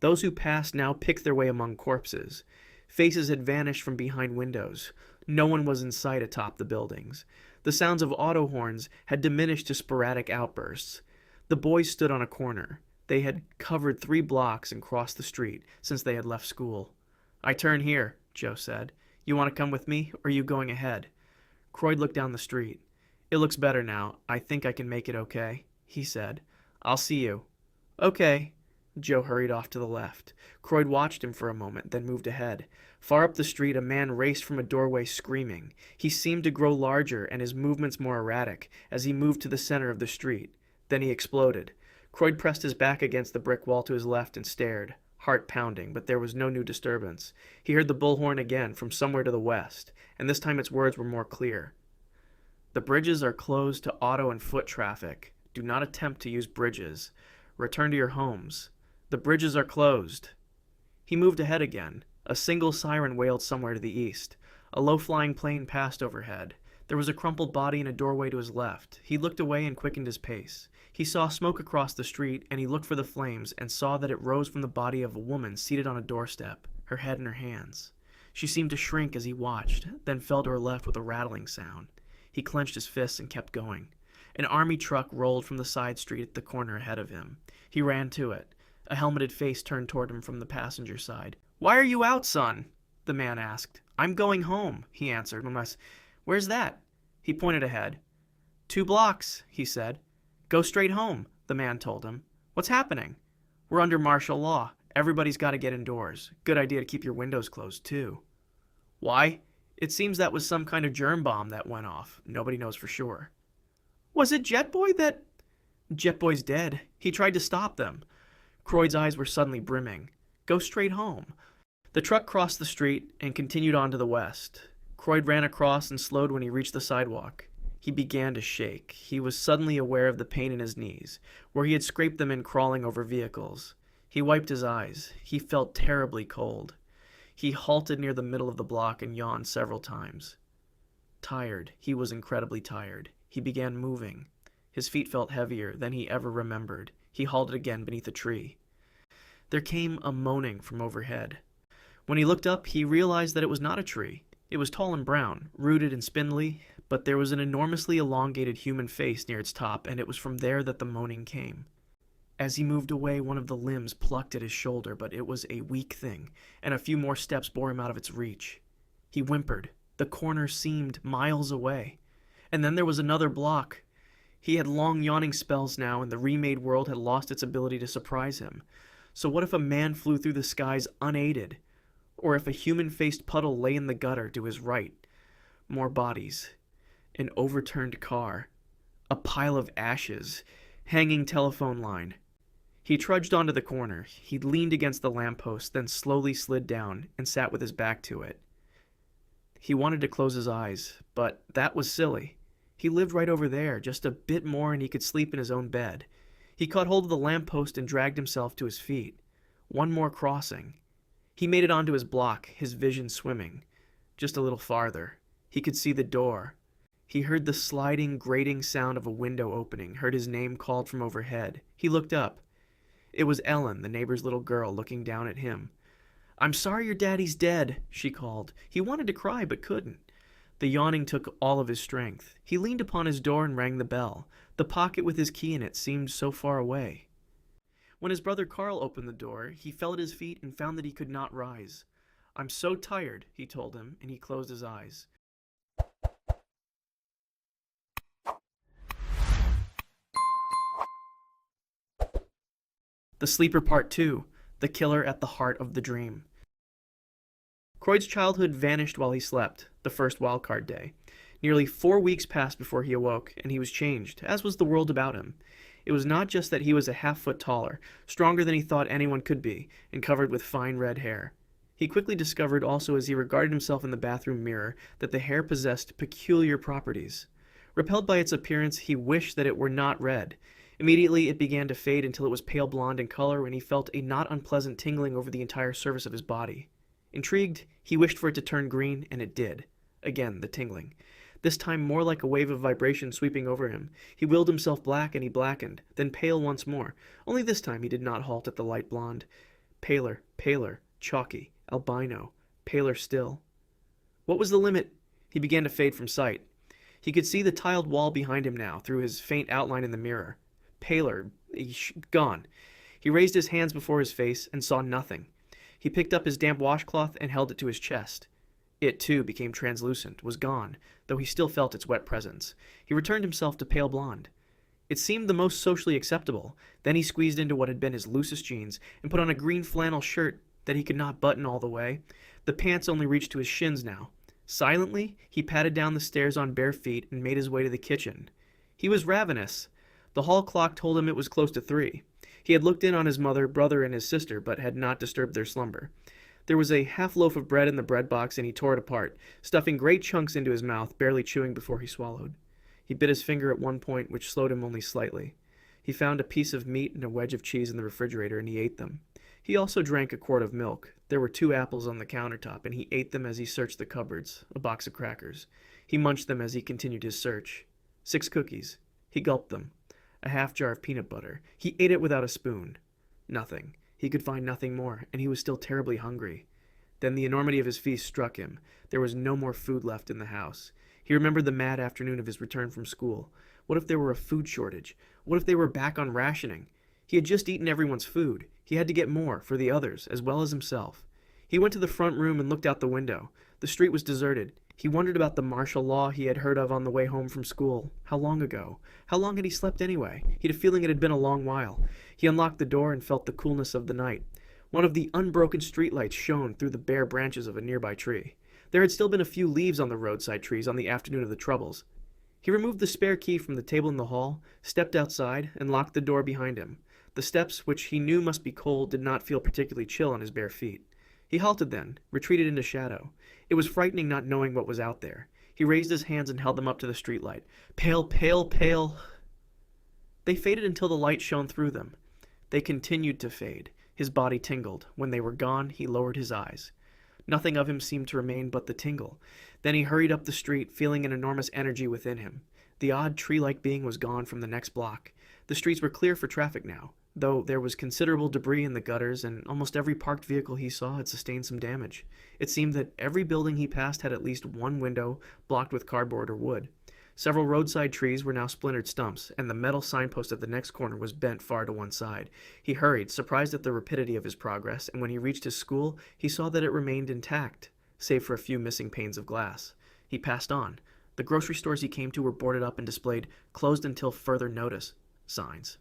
Those who passed now picked their way among corpses. Faces had vanished from behind windows. No one was in sight atop the buildings. The sounds of auto horns had diminished to sporadic outbursts. The boys stood on a corner. They had covered 3 blocks and crossed the street since they had left school. "I turn here," Joe said. "You want to come with me, or are you going ahead?" Croyd looked down the street. "It looks better now. I think I can make it okay," he said. "I'll see you." "Okay." Joe hurried off to the left. Croyd watched him for a moment, then moved ahead. Far up the street, a man raced from a doorway screaming. He seemed to grow larger and his movements more erratic as he moved to the center of the street. Then he exploded. Croyd pressed his back against the brick wall to his left and stared, heart pounding, but there was no new disturbance. He heard the bullhorn again from somewhere to the west, and this time its words were more clear. "The bridges are closed to auto and foot traffic. Do not attempt to use bridges. Return to your homes. The bridges are closed." He moved ahead again. A single siren wailed somewhere to the east. A low-flying plane passed overhead. There was a crumpled body in a doorway to his left. He looked away and quickened his pace. He saw smoke across the street, and he looked for the flames and saw that it rose from the body of a woman seated on a doorstep, her head in her hands. She seemed to shrink as he watched, then fell to her left with a rattling sound. He clenched his fists and kept going. An army truck rolled from the side street at the corner ahead of him. He ran to it. A helmeted face turned toward him from the passenger side. "Why are you out, son?" the man asked. "I'm going home," he answered. "Where's that?" He pointed ahead. 2 blocks, he said. "Go straight home," the man told him. "What's happening?" "We're under martial law. Everybody's got to get indoors. Good idea to keep your windows closed, too." "Why?" "It seems that was some kind of germ bomb that went off. Nobody knows for sure." "Was it Jetboy that—" "Jetboy's dead. He tried to stop them." Croyd's eyes were suddenly brimming. "Go straight home." The truck crossed the street and continued on to the west. Croyd ran across and slowed when he reached the sidewalk. He began to shake. He was suddenly aware of the pain in his knees, where he had scraped them in crawling over vehicles. He wiped his eyes. He felt terribly cold. He halted near the middle of the block and yawned several times. Tired. He was incredibly tired. He began moving. His feet felt heavier than he ever remembered. He halted again beneath a tree. There came a moaning from overhead. When he looked up, he realized that it was not a tree. It was tall and brown, rooted and spindly, but there was an enormously elongated human face near its top, and it was from there that the moaning came. As he moved away, one of the limbs plucked at his shoulder, but it was a weak thing, and a few more steps bore him out of its reach. He whimpered. The corner seemed miles away. And then there was another block. He had long yawning spells now, and the remade world had lost its ability to surprise him. So what if a man flew through the skies unaided? Or if a human-faced puddle lay in the gutter to his right? More bodies. An overturned car. A pile of ashes. Hanging telephone line. He trudged onto the corner. He leaned against the lamppost, then slowly slid down and sat with his back to it. He wanted to close his eyes, but that was silly. He lived right over there, just a bit more and he could sleep in his own bed. He caught hold of the lamppost and dragged himself to his feet. One more crossing. He made it onto his block, his vision swimming. Just a little farther. He could see the door. He heard the sliding, grating sound of a window opening, heard his name called from overhead. He looked up. It was Ellen, the neighbor's little girl, looking down at him. "I'm sorry your daddy's dead," she called. He wanted to cry, but couldn't. The yawning took all of his strength. He leaned upon his door and rang the bell. The pocket with his key in it seemed so far away. When his brother Carl opened the door, he fell at his feet and found that he could not rise. "I'm so tired," he told him, and he closed his eyes. The Sleeper Part 2, The Killer at the Heart of the Dream. Croyd's childhood vanished while he slept, the first wildcard day. Nearly 4 weeks passed before he awoke, and he was changed, as was the world about him. It was not just that he was a half-foot taller, stronger than he thought anyone could be, and covered with fine red hair. He quickly discovered also as he regarded himself in the bathroom mirror that the hair possessed peculiar properties. Repelled by its appearance, he wished that it were not red. Immediately, it began to fade until it was pale blonde in color, and he felt a not unpleasant tingling over the entire surface of his body. Intrigued, he wished for it to turn green, and it did. Again, the tingling. This time more like a wave of vibration sweeping over him. He willed himself black, and he blackened, then pale once more. Only this time he did not halt at the light blonde. Paler, paler, chalky, albino, paler still. What was the limit? He began to fade from sight. He could see the tiled wall behind him now, through his faint outline in the mirror. Paler, gone. He raised his hands before his face and saw nothing. He picked up his damp washcloth and held it to his chest. It, too, became translucent, was gone, though he still felt its wet presence. He returned himself to pale blonde. It seemed the most socially acceptable. Then he squeezed into what had been his loosest jeans and put on a green flannel shirt that he could not button all the way. The pants only reached to his shins now. Silently, he padded down the stairs on bare feet and made his way to the kitchen. He was ravenous. The hall clock told him it was close to 3. He had looked in on his mother, brother, and his sister, but had not disturbed their slumber. There was a half loaf of bread in the bread box, and he tore it apart, stuffing great chunks into his mouth, barely chewing before he swallowed. He bit his finger at one point, which slowed him only slightly. He found a piece of meat and a wedge of cheese in the refrigerator, and he ate them. He also drank a quart of milk. There were 2 apples on the countertop, and he ate them as he searched the cupboards, a box of crackers. He munched them as he continued his search. 6 cookies. He gulped them. A half jar of peanut butter. He ate it without a spoon. Nothing. He could find nothing more, and he was still terribly hungry. Then the enormity of his feast struck him. There was no more food left in the house. He remembered the mad afternoon of his return from school. What if there were a food shortage? What if they were back on rationing? He had just eaten everyone's food. He had to get more, for the others, as well as himself. He went to the front room and looked out the window. The street was deserted. He wondered about the martial law he had heard of on the way home from school. How long ago? How long had he slept anyway? He had a feeling it had been a long while. He unlocked the door and felt the coolness of the night. One of the unbroken streetlights shone through the bare branches of a nearby tree. There had still been a few leaves on the roadside trees on the afternoon of the troubles. He removed the spare key from the table in the hall, stepped outside, and locked the door behind him. The steps, which he knew must be cold, did not feel particularly chill on his bare feet. He halted then, retreated into shadow. It was frightening not knowing what was out there. He raised his hands and held them up to the streetlight. Pale, pale, pale. They faded until the light shone through them. They continued to fade. His body tingled. When they were gone, he lowered his eyes. Nothing of him seemed to remain but the tingle. Then he hurried up the street, feeling an enormous energy within him. The odd tree-like being was gone from the next block. The streets were clear for traffic now, though there was considerable debris in the gutters, and almost every parked vehicle he saw had sustained some damage. It seemed that every building he passed had at least one window blocked with cardboard or wood. Several roadside trees were now splintered stumps, and the metal signpost at the next corner was bent far to one side. He hurried, surprised at the rapidity of his progress, and when he reached his school, he saw that it remained intact, save for a few missing panes of glass. He passed on. The grocery stores he came to were boarded up and displayed "closed until further notice" signs.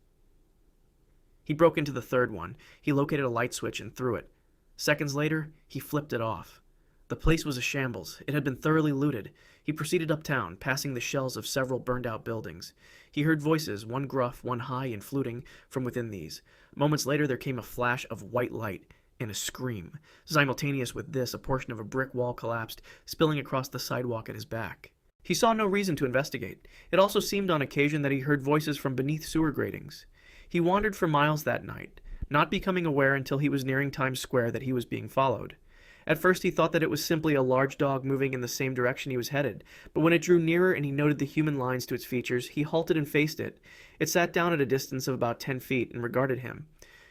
He broke into the third one. He located a light switch and threw it. Seconds later, he flipped it off. The place was a shambles. It had been thoroughly looted. He proceeded uptown, passing the shells of several burned-out buildings. He heard voices, one gruff, one high and fluting, from within these. Moments later, there came a flash of white light and a scream. Simultaneous with this, a portion of a brick wall collapsed, spilling across the sidewalk at his back. He saw no reason to investigate. It also seemed on occasion that he heard voices from beneath sewer gratings. He wandered for miles that night, not becoming aware until he was nearing Times Square that he was being followed. At first he thought that it was simply a large dog moving in the same direction he was headed, but when it drew nearer and he noted the human lines to its features, he halted and faced it. It sat down at a distance of about 10 feet and regarded him.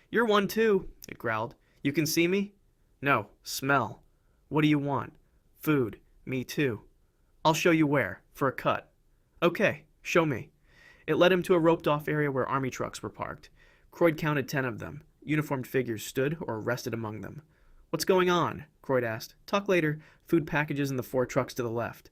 "You're one too," it growled. "You can see me?" "No. Smell." "What do you want?" "Food. Me too." "I'll show you where. For a cut." "Okay. Show me." It led him to a roped-off area where army trucks were parked. Croyd counted 10 of them. Uniformed figures stood or rested among them. "What's going on?" Croyd asked. "Talk later. Food packages in the 4 trucks to the left."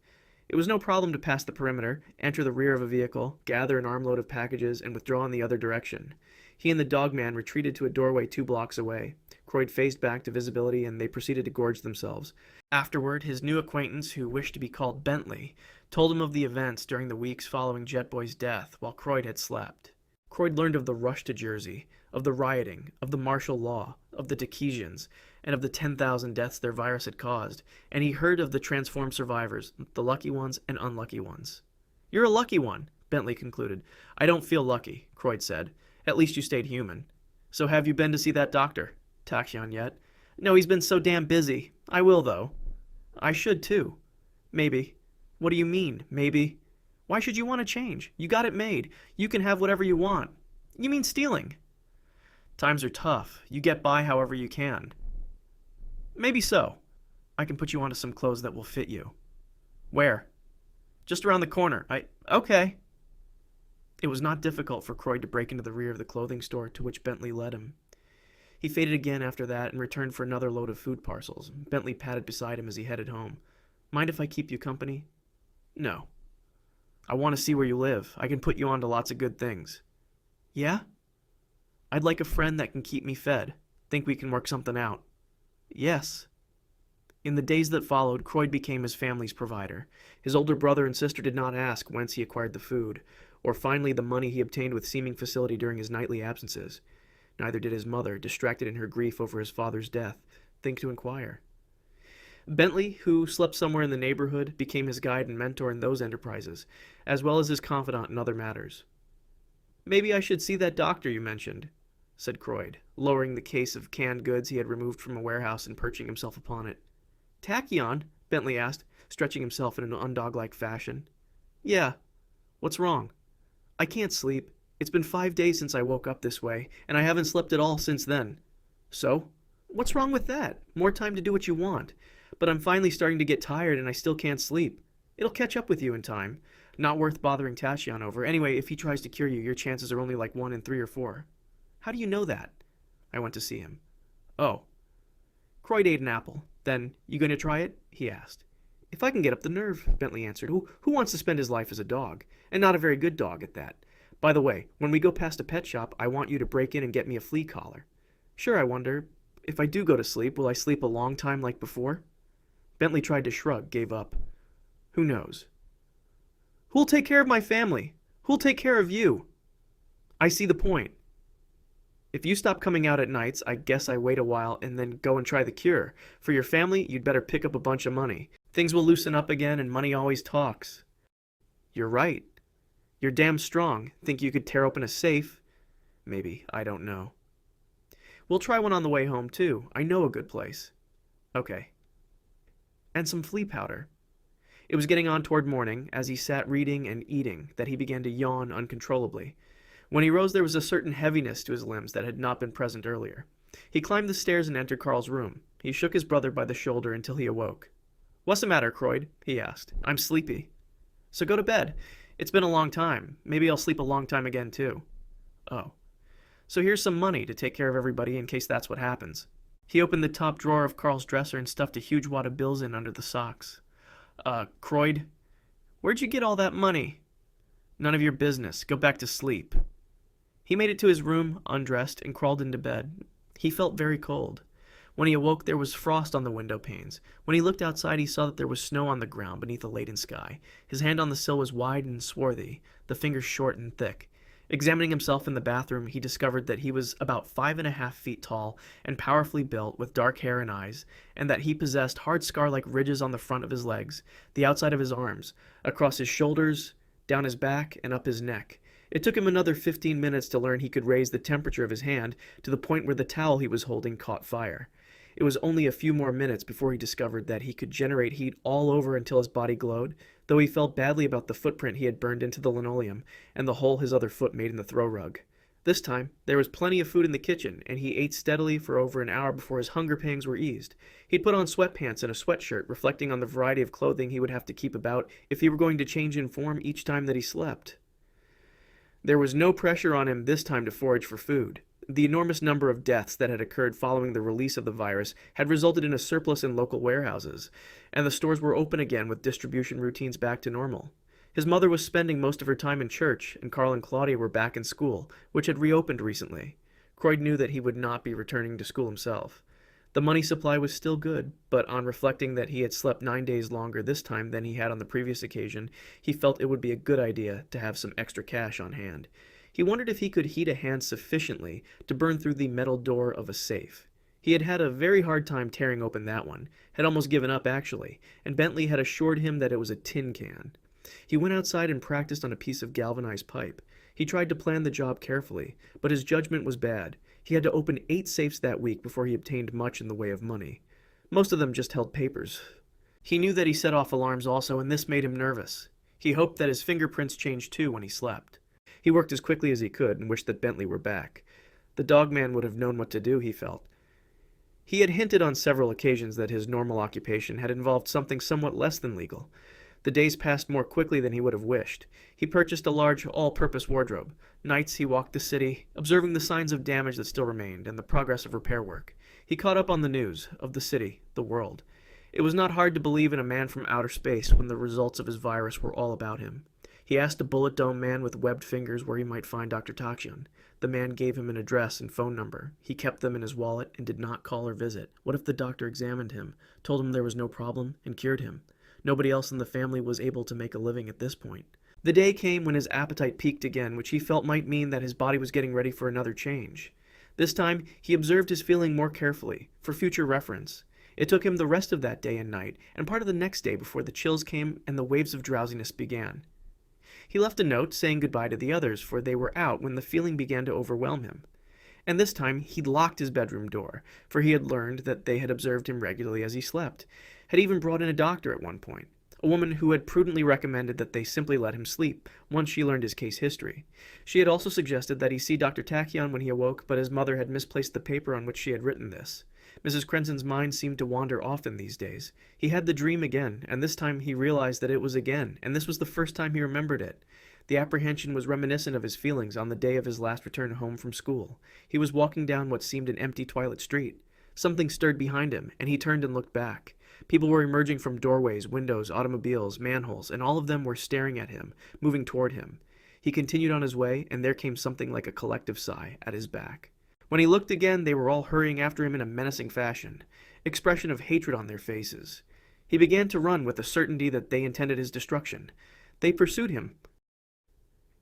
It was no problem to pass the perimeter, enter the rear of a vehicle, gather an armload of packages, and withdraw in the other direction. He and the dogman retreated to a doorway 2 blocks away. Croyd phased back to visibility, and they proceeded to gorge themselves. Afterward, his new acquaintance, who wished to be called Bentley, told him of the events during the weeks following Jetboy's death while Croyd had slept. Croyd learned of the rush to Jersey, of the rioting, of the martial law, of the Takesians, and of the 10,000 deaths their virus had caused, and he heard of the transformed survivors, the lucky ones and unlucky ones. You're a lucky one, Bentley concluded. I don't feel lucky, Croyd said. At least you stayed human. So have you been to see that doctor? Tachyon yet. No, he's been so damn busy. I will, though. I should, too. Maybe. What do you mean, maybe? Why should you want to change? You got it made. You can have whatever you want. You mean stealing? Times are tough. You get by however you can. Maybe so. I can put you onto some clothes that will fit you. Where? Just around the corner. Okay. It was not difficult for Croyd to break into the rear of the clothing store to which Bentley led him. He faded again after that and returned for another load of food parcels. Bentley patted beside him as he headed home. Mind if I keep you company? No. I want to see where you live. I can put you onto lots of good things. Yeah? I'd like a friend that can keep me fed. Think we can work something out? Yes. In the days that followed, Croyd became his family's provider. His older brother and sister did not ask whence he acquired the food, or finally the money he obtained with seeming facility during his nightly absences. Neither did his mother, distracted in her grief over his father's death, think to inquire. Bentley, who slept somewhere in the neighborhood, became his guide and mentor in those enterprises, as well as his confidant in other matters. Maybe I should see that doctor you mentioned, said Croyd, lowering the case of canned goods he had removed from a warehouse and perching himself upon it. Tachyon? Bentley asked, stretching himself in an undog-like fashion. Yeah. What's wrong? I can't sleep. It's been 5 days since I woke up this way, and I haven't slept at all since then. So? What's wrong with that? More time to do what you want. But I'm finally starting to get tired and I still can't sleep. It'll catch up with you in time. Not worth bothering Tachyon over. Anyway, if he tries to cure you, your chances are only like 1 in 3 or 4. How do you know that? I went to see him. Oh. Croyd ate an apple. Then, you going to try it? He asked. If I can get up the nerve, Bentley answered. Who wants to spend his life as a dog? And not a very good dog at that. By the way, when we go past a pet shop, I want you to break in and get me a flea collar. Sure, I wonder, if I do go to sleep, will I sleep a long time like before? Bentley tried to shrug, gave up. Who knows? Who'll take care of my family? Who'll take care of you? I see the point. If you stop coming out at nights, I guess I wait a while and then go and try the cure. For your family, you'd better pick up a bunch of money. Things will loosen up again and money always talks. You're right. You're damn strong. Think you could tear open a safe? Maybe. I don't know. We'll try one on the way home, too. I know a good place. Okay. And some flea powder. It was getting on toward morning, as he sat reading and eating, that he began to yawn uncontrollably. When he rose, there was a certain heaviness to his limbs that had not been present earlier. He climbed the stairs and entered Carl's room. He shook his brother by the shoulder until he awoke. What's the matter, Croyd? He asked. I'm sleepy. So go to bed. It's been a long time. Maybe I'll sleep a long time again, too. Oh. So here's some money to take care of everybody in case that's what happens. He opened the top drawer of Carl's dresser and stuffed a huge wad of bills in under the socks. Croyd, where'd you get all that money? None of your business. Go back to sleep. He made it to his room, undressed, and crawled into bed. He felt very cold. When he awoke, there was frost on the window panes. When he looked outside, he saw that there was snow on the ground beneath a laden sky. His hand on the sill was wide and swarthy, the fingers short and thick. Examining himself in the bathroom, he discovered that he was about 5.5 feet tall and powerfully built, with dark hair and eyes, and that he possessed hard scar-like ridges on the front of his legs, the outside of his arms, across his shoulders, down his back, and up his neck. It took him another 15 minutes to learn he could raise the temperature of his hand to the point where the towel he was holding caught fire. It was only a few more minutes before he discovered that he could generate heat all over until his body glowed, though he felt badly about the footprint he had burned into the linoleum and the hole his other foot made in the throw rug. This time, there was plenty of food in the kitchen, and he ate steadily for over an hour before his hunger pangs were eased. He'd put on sweatpants and a sweatshirt, reflecting on the variety of clothing he would have to keep about if he were going to change in form each time that he slept. There was no pressure on him this time to forage for food. The enormous number of deaths that had occurred following the release of the virus had resulted in a surplus in local warehouses, and the stores were open again with distribution routines back to normal. His mother was spending most of her time in church, and Carl and Claudia were back in school, which had reopened recently. Croyd knew that he would not be returning to school himself. The money supply was still good, but on reflecting that he had slept 9 days longer this time than he had on the previous occasion, he felt it would be a good idea to have some extra cash on hand. He wondered if he could heat a hand sufficiently to burn through the metal door of a safe. He had had a very hard time tearing open that one, had almost given up actually, and Bentley had assured him that it was a tin can. He went outside and practiced on a piece of galvanized pipe. He tried to plan the job carefully, but his judgment was bad. He had to open 8 safes that week before he obtained much in the way of money. Most of them just held papers. He knew that he set off alarms also, and this made him nervous. He hoped that his fingerprints changed too when he slept. He worked as quickly as he could and wished that Bentley were back. The dogman would have known what to do, he felt. He had hinted on several occasions that his normal occupation had involved something somewhat less than legal. The days passed more quickly than he would have wished. He purchased a large, all-purpose wardrobe. Nights he walked the city, observing the signs of damage that still remained and the progress of repair work. He caught up on the news of the city, the world. It was not hard to believe in a man from outer space when the results of his virus were all about him. He asked a bullet dome man with webbed fingers where he might find Dr. Takshian. The man gave him an address and phone number. He kept them in his wallet and did not call or visit. What if the doctor examined him, told him there was no problem, and cured him? Nobody else in the family was able to make a living at this point. The day came when his appetite peaked again, which he felt might mean that his body was getting ready for another change. This time, he observed his feeling more carefully, for future reference. It took him the rest of that day and night, and part of the next day before the chills came and the waves of drowsiness began. He left a note saying goodbye to the others, for they were out when the feeling began to overwhelm him. And this time he locked his bedroom door, for he had learned that they had observed him regularly as he slept, had even brought in a doctor at one point, a woman who had prudently recommended that they simply let him sleep once she learned his case history. She had also suggested that he see Dr. Takshian when he awoke, but his mother had misplaced the paper on which she had written this. Mrs. Crenson's mind seemed to wander often these days. He had the dream again, and this time he realized that it was again, and this was the first time he remembered it. The apprehension was reminiscent of his feelings on the day of his last return home from school. He was walking down what seemed an empty twilight street. Something stirred behind him, and he turned and looked back. People were emerging from doorways, windows, automobiles, manholes, and all of them were staring at him, moving toward him. He continued on his way, and there came something like a collective sigh at his back. When he looked again, they were all hurrying after him in a menacing fashion, expression of hatred on their faces. He began to run with the certainty that they intended his destruction. They pursued him.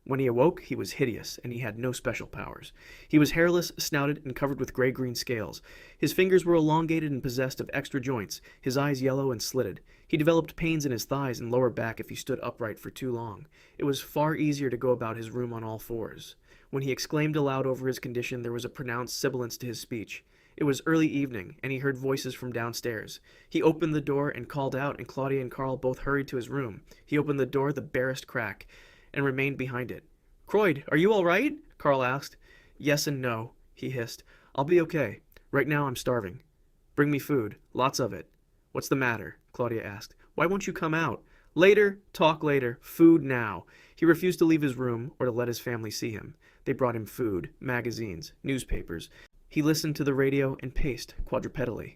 When he awoke, he was hideous, and he had no special powers. He was hairless, snouted, and covered with gray-green scales. His fingers were elongated and possessed of extra joints, his eyes yellow and slitted. He developed pains in his thighs and lower back if he stood upright for too long. It was far easier to go about his room on all fours. When he exclaimed aloud over his condition, there was a pronounced sibilance to his speech. It was early evening, and he heard voices from downstairs. He opened the door and called out, and Claudia and Carl both hurried to his room. He opened the door the barest crack, and remained behind it. "Croyd, are you all right?" Carl asked. "Yes and no," he hissed. "I'll be okay. Right now I'm starving. Bring me food. Lots of it." "What's the matter?" Claudia asked. "Why won't you come out?" "Later. Talk later. Food now." He refused to leave his room or to let his family see him. They brought him food, magazines, newspapers. He listened to the radio and paced quadrupedally.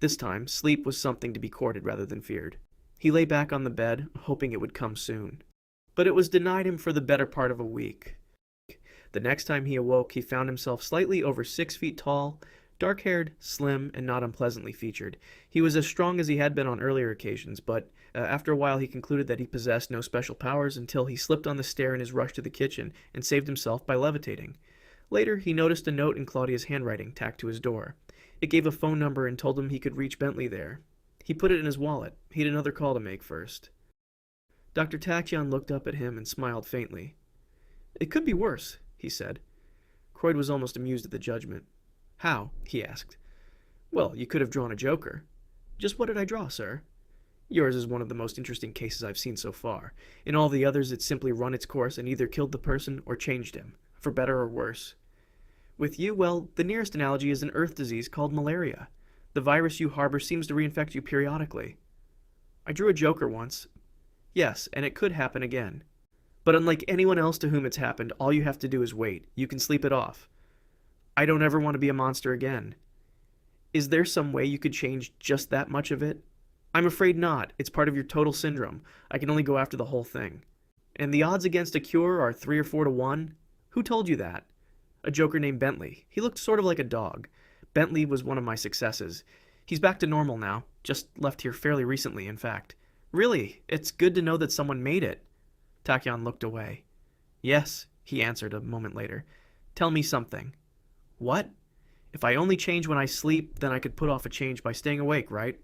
This time, sleep was something to be courted rather than feared. He lay back on the bed, hoping it would come soon. But it was denied him for the better part of a week. The next time he awoke, he found himself slightly over 6 feet tall, dark-haired, slim, and not unpleasantly featured. He was as strong as he had been on earlier occasions, but after a while he concluded that he possessed no special powers until he slipped on the stair in his rush to the kitchen and saved himself by levitating. Later, he noticed a note in Claudia's handwriting tacked to his door. It gave a phone number and told him he could reach Bentley there. He put it in his wallet. He had another call to make first. Dr. Takshian looked up at him and smiled faintly. "It could be worse," he said. Croyd was almost amused at the judgment. "How?" he asked. "Well, you could have drawn a joker." "Just what did I draw, sir?" "Yours is one of the most interesting cases I've seen so far. In all the others, it simply run its course and either killed the person or changed him, for better or worse. With you, well, the nearest analogy is an earth disease called malaria. The virus you harbor seems to reinfect you periodically." "I drew a joker once." "Yes, and it could happen again. But unlike anyone else to whom it's happened, all you have to do is wait. You can sleep it off." "I don't ever want to be a monster again." "Is there some way you could change just that much of it?" "I'm afraid not. It's part of your total syndrome. I can only go after the whole thing." "And the odds against a cure are 3 or 4 to 1? Who told you that?" "A joker named Bentley. He looked sort of like a dog. Bentley was one of my successes. He's back to normal now. Just left here fairly recently, in fact." "Really? It's good to know that someone made it." Takshian looked away. "Yes," he answered a moment later. "Tell me something." "What?" "If I only change when I sleep, then I could put off a change by staying awake, right?"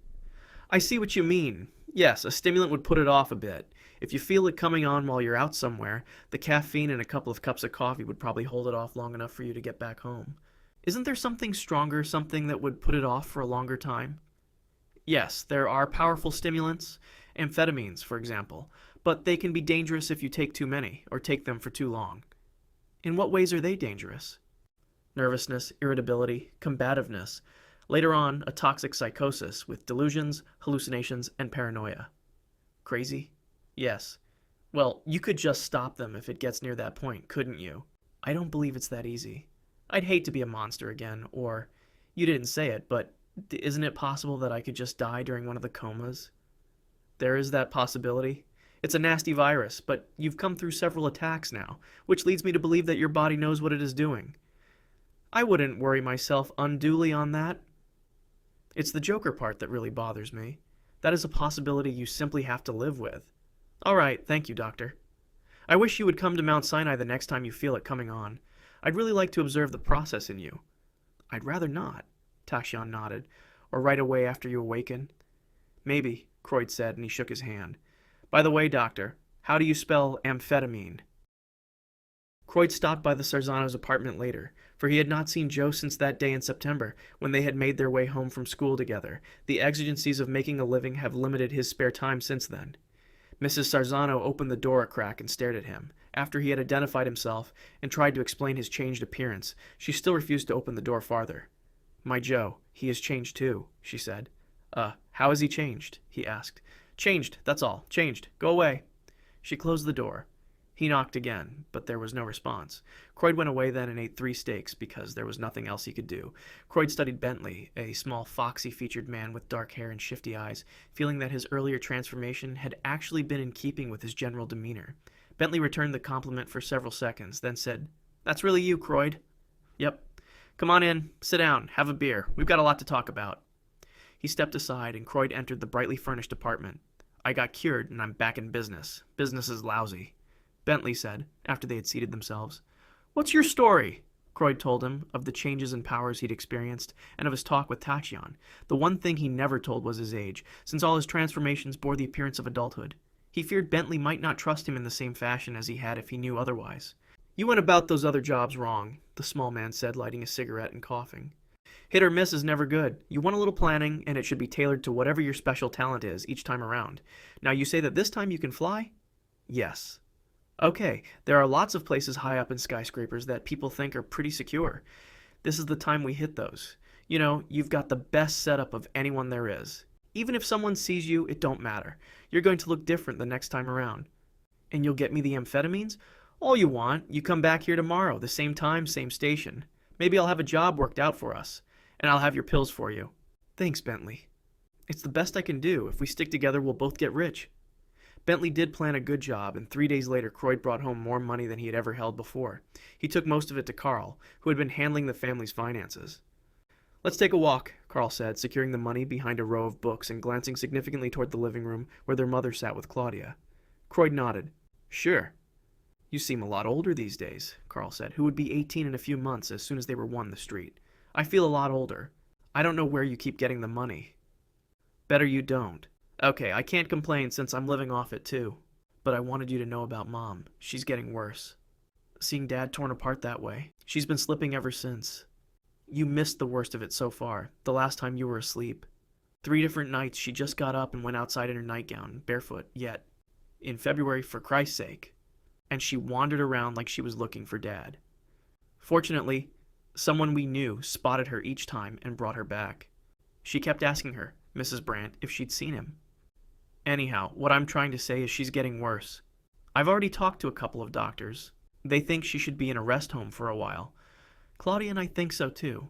"I see what you mean. Yes, a stimulant would put it off a bit. If you feel it coming on while you're out somewhere, the caffeine and a couple of cups of coffee would probably hold it off long enough for you to get back home. Isn't there something stronger, something that would put it off for a longer time? Yes, there are powerful stimulants, amphetamines, for example, but they can be dangerous if you take too many or take them for too long. In what ways are they dangerous? Nervousness, irritability, combativeness. Later on, a toxic psychosis with delusions, hallucinations, and paranoia. Crazy? Yes. Well, you could just stop them if it gets near that point, couldn't you? I don't believe it's that easy. I'd hate to be a monster again, or, you didn't say it, but isn't it possible that I could just die during one of the comas? There is that possibility. It's a nasty virus, but you've come through several attacks now, which leads me to believe that your body knows what it is doing. I wouldn't worry myself unduly on that. It's the Joker part that really bothers me. That is a possibility you simply have to live with. All right, thank you, Doctor. I wish you would come to Mount Sinai the next time you feel it coming on. I'd really like to observe the process in you. I'd rather not, Taxion nodded. Or right away after you awaken. Maybe, Croyd said, and he shook his hand. By the way, Doctor, how do you spell amphetamine? Croyd stopped by the Sarzanos' apartment later, for he had not seen Joe since that day in September, when they had made their way home from school together. The exigencies of making a living have limited his spare time since then. Mrs. Sarzano opened the door a crack and stared at him. After he had identified himself and tried to explain his changed appearance, she still refused to open the door farther. My Joe, he has changed too, she said. How has he changed? He asked. Changed, that's all. Changed. Go away. She closed the door. He knocked again, but there was no response. Croyd went away then and ate 3 steaks because there was nothing else he could do. Croyd studied Bentley, a small, foxy-featured man with dark hair and shifty eyes, feeling that his earlier transformation had actually been in keeping with his general demeanor. Bentley returned the compliment for several seconds, then said, That's really you, Croyd. Yep. Come on in, sit down, have a beer. We've got a lot to talk about. He stepped aside, and Croyd entered the brightly furnished apartment. I got cured, and I'm back in business. Business is lousy. Bentley said, after they had seated themselves. What's your story? Croyd told him of the changes and powers he'd experienced, and of his talk with Taxion. The one thing he never told was his age, since all his transformations bore the appearance of adulthood. He feared Bentley might not trust him in the same fashion as he had if he knew otherwise. You went about those other jobs wrong, the small man said, lighting a cigarette and coughing. Hit or miss is never good. You want a little planning, and it should be tailored to whatever your special talent is each time around. Now you say that this time you can fly? Yes. Okay, there are lots of places high up in skyscrapers that people think are pretty secure. This is the time we hit those. You know, you've got the best setup of anyone there is. Even if someone sees you, it don't matter. You're going to look different the next time around. And you'll get me the amphetamines? All you want. You come back here tomorrow, the same time, same station. Maybe I'll have a job worked out for us, and I'll have your pills for you. Thanks, Bentley. It's the best I can do. If we stick together, we'll both get rich. Bentley did plan a good job, and 3 days later Croyd brought home more money than he had ever held before. He took most of it to Carl, who had been handling the family's finances. Let's take a walk, Carl said, securing the money behind a row of books and glancing significantly toward the living room where their mother sat with Claudia. Croyd nodded. Sure. You seem a lot older these days, Carl said, who would be 18 in a few months as soon as they were won the street. I feel a lot older. I don't know where you keep getting the money. Better you don't. Okay, I can't complain since I'm living off it too. But I wanted you to know about Mom. She's getting worse. Seeing Dad torn apart that way. She's been slipping ever since. You missed the worst of it so far, the last time you were asleep. 3 different nights she just got up and went outside in her nightgown, barefoot, yet. In February, for Christ's sake. And she wandered around like she was looking for Dad. Fortunately, someone we knew spotted her each time and brought her back. She kept asking her, Mrs. Brandt, if she'd seen him. Anyhow, what I'm trying to say is she's getting worse. I've already talked to a couple of doctors. They think she should be in a rest home for a while. Claudia and I think so too.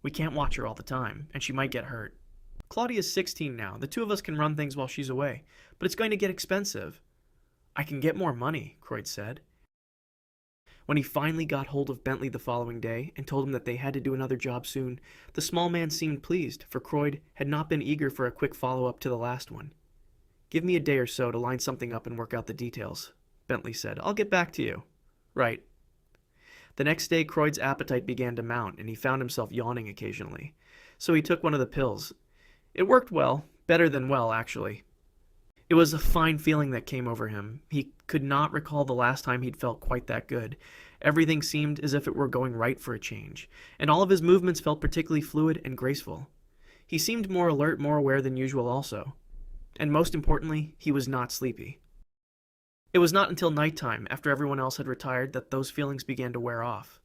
We can't watch her all the time, and she might get hurt. Claudia's 16 now. The 2 of us can run things while she's away, but it's going to get expensive. I can get more money, Croyd said. When he finally got hold of Bentley the following day and told him that they had to do another job soon, the small man seemed pleased, for Croyd had not been eager for a quick follow-up to the last one. Give me a day or so to line something up and work out the details, Bentley said. I'll get back to you. Right. The next day, Croyd's appetite began to mount, and he found himself yawning occasionally. So he took one of the pills. It worked well, better than well, actually. It was a fine feeling that came over him. He could not recall the last time he'd felt quite that good. Everything seemed as if it were going right for a change, and all of his movements felt particularly fluid and graceful. He seemed more alert, more aware than usual also. And most importantly, he was not sleepy. It was not until nighttime, after everyone else had retired, that those feelings began to wear off.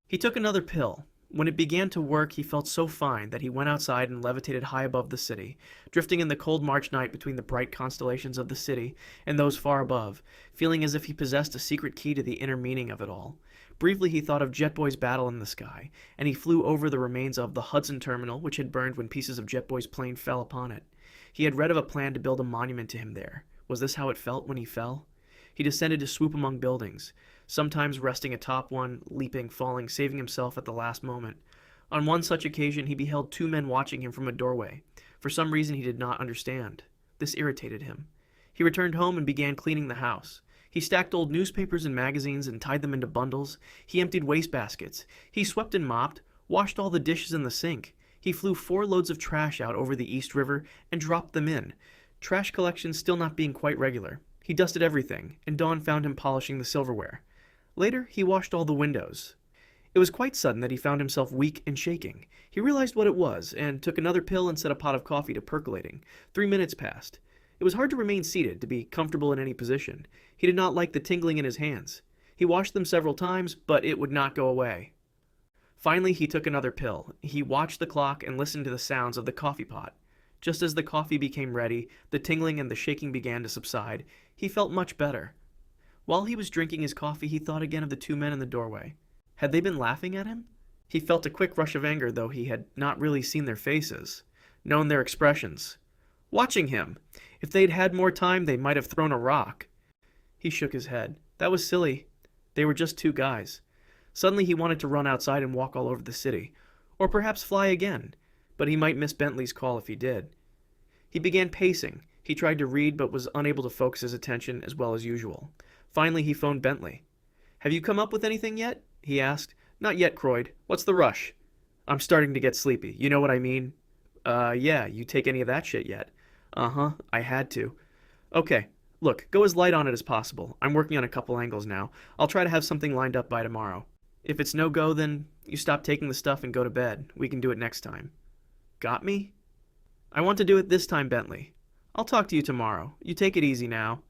He took another pill. When it began to work, he felt so fine that he went outside and levitated high above the city, drifting in the cold March night between the bright constellations of the city and those far above, feeling as if he possessed a secret key to the inner meaning of it all. Briefly he thought of Jetboy's battle in the sky, and he flew over the remains of the Hudson terminal, which had burned when pieces of Jetboy's plane fell upon it. He had read of a plan to build a monument to him there. Was this how it felt when he fell? He descended to swoop among buildings, sometimes resting atop one, leaping, falling, saving himself at the last moment. On one such occasion he beheld two men watching him from a doorway. For some reason he did not understand. This irritated him. He returned home and began cleaning the house. He stacked old newspapers and magazines and tied them into bundles. He emptied wastebaskets. He swept and mopped, washed all the dishes in the sink. He flew 4 loads of trash out over the East River and dropped them in, trash collection still not being quite regular. He dusted everything, and dawn found him polishing the silverware. Later, he washed all the windows. It was quite sudden that he found himself weak and shaking. He realized what it was, and took another pill and set a pot of coffee to percolating. 3 minutes passed. It was hard to remain seated, to be comfortable in any position. He did not like the tingling in his hands. He washed them several times, but it would not go away. Finally, he took another pill. He watched the clock and listened to the sounds of the coffee pot. Just as the coffee became ready, the tingling and the shaking began to subside. He felt much better. While he was drinking his coffee, he thought again of the 2 men in the doorway. Had they been laughing at him? He felt a quick rush of anger, though he had not really seen their faces, known their expressions. Watching him! If they'd had more time, they might have thrown a rock. He shook his head. That was silly. They were just 2 guys. Suddenly he wanted to run outside and walk all over the city, or perhaps fly again, but he might miss Bentley's call if he did. He began pacing. He tried to read, but was unable to focus his attention as well as usual. Finally, he phoned Bentley. "Have you come up with anything yet?" he asked. "Not yet, Croyd. What's the rush?" "I'm starting to get sleepy. You know what I mean?" Yeah, you take any of that shit yet?" "Uh-huh, I had to." "Okay, look, go as light on it as possible. I'm working on a couple angles now. I'll try to have something lined up by tomorrow. If it's no go, then you stop taking the stuff and go to bed. We can do it next time." "Got me?" "I want to do it this time, Bentley. I'll talk to you tomorrow. You take it easy now."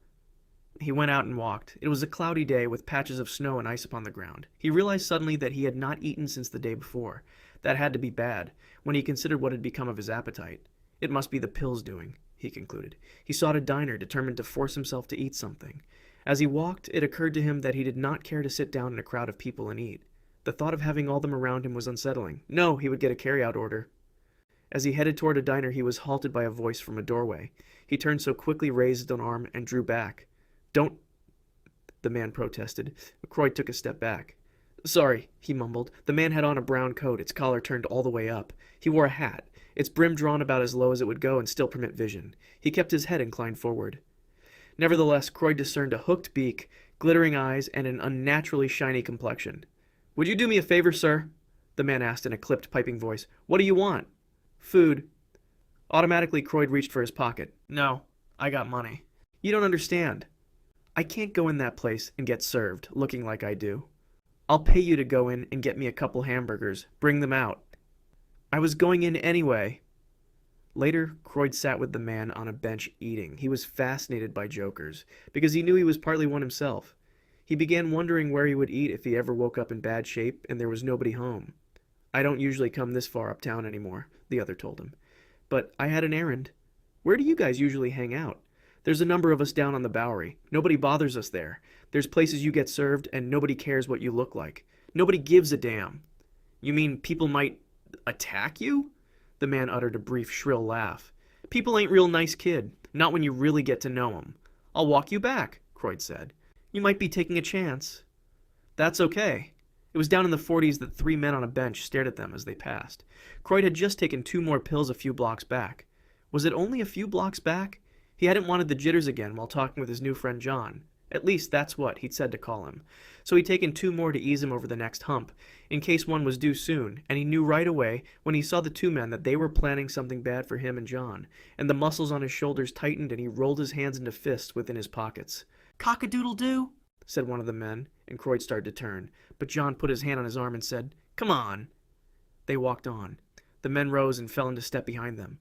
He went out and walked. It was a cloudy day with patches of snow and ice upon the ground. He realized suddenly that he had not eaten since the day before. That had to be bad, when he considered what had become of his appetite. It must be the pills doing, he concluded. He sought a diner, determined to force himself to eat something. As he walked, it occurred to him that he did not care to sit down in a crowd of people and eat. The thought of having all them around him was unsettling. No, he would get a carry-out order. As he headed toward a diner, he was halted by a voice from a doorway. He turned so quickly, raised an arm, and drew back. "Don't," the man protested. Croyd took a step back. "Sorry," he mumbled. The man had on a brown coat, its collar turned all the way up. He wore a hat, its brim drawn about as low as it would go and still permit vision. He kept his head inclined forward. Nevertheless, Croyd discerned a hooked beak, glittering eyes, and an unnaturally shiny complexion. "Would you do me a favor, sir?" the man asked in a clipped, piping voice. "What do you want?" "Food." Automatically, Croyd reached for his pocket. "No, I got money." "You don't understand. I can't go in that place and get served, looking like I do. I'll pay you to go in and get me a couple hamburgers. Bring them out." "I was going in anyway." Later, Croyd sat with the man on a bench eating. He was fascinated by jokers, because he knew he was partly one himself. He began wondering where he would eat if he ever woke up in bad shape and there was nobody home. "I don't usually come this far uptown anymore," the other told him. "But I had an errand." "Where do you guys usually hang out?" "There's a number of us down on the Bowery. Nobody bothers us there. There's places you get served, and nobody cares what you look like. Nobody gives a damn." "You mean people might attack you?" The man uttered a brief, shrill laugh. "People ain't real nice, kid. Not when you really get to know 'em." "I'll walk you back," Croyd said. "You might be taking a chance." "That's okay." It was down in the 40s that 3 men on a bench stared at them as they passed. Croyd had just taken 2 more pills a few blocks back. Was it only a few blocks back? He hadn't wanted the jitters again while talking with his new friend John. At least that's what he'd said to call him. So he'd taken 2 more to ease him over the next hump, in case one was due soon, and he knew right away when he saw the 2 men that they were planning something bad for him and John, and the muscles on his shoulders tightened and he rolled his hands into fists within his pockets. "Cock-a-doodle-doo," said one of the men, and Croyd started to turn, but John put his hand on his arm and said, "Come on." They walked on. The men rose and fell into step behind them.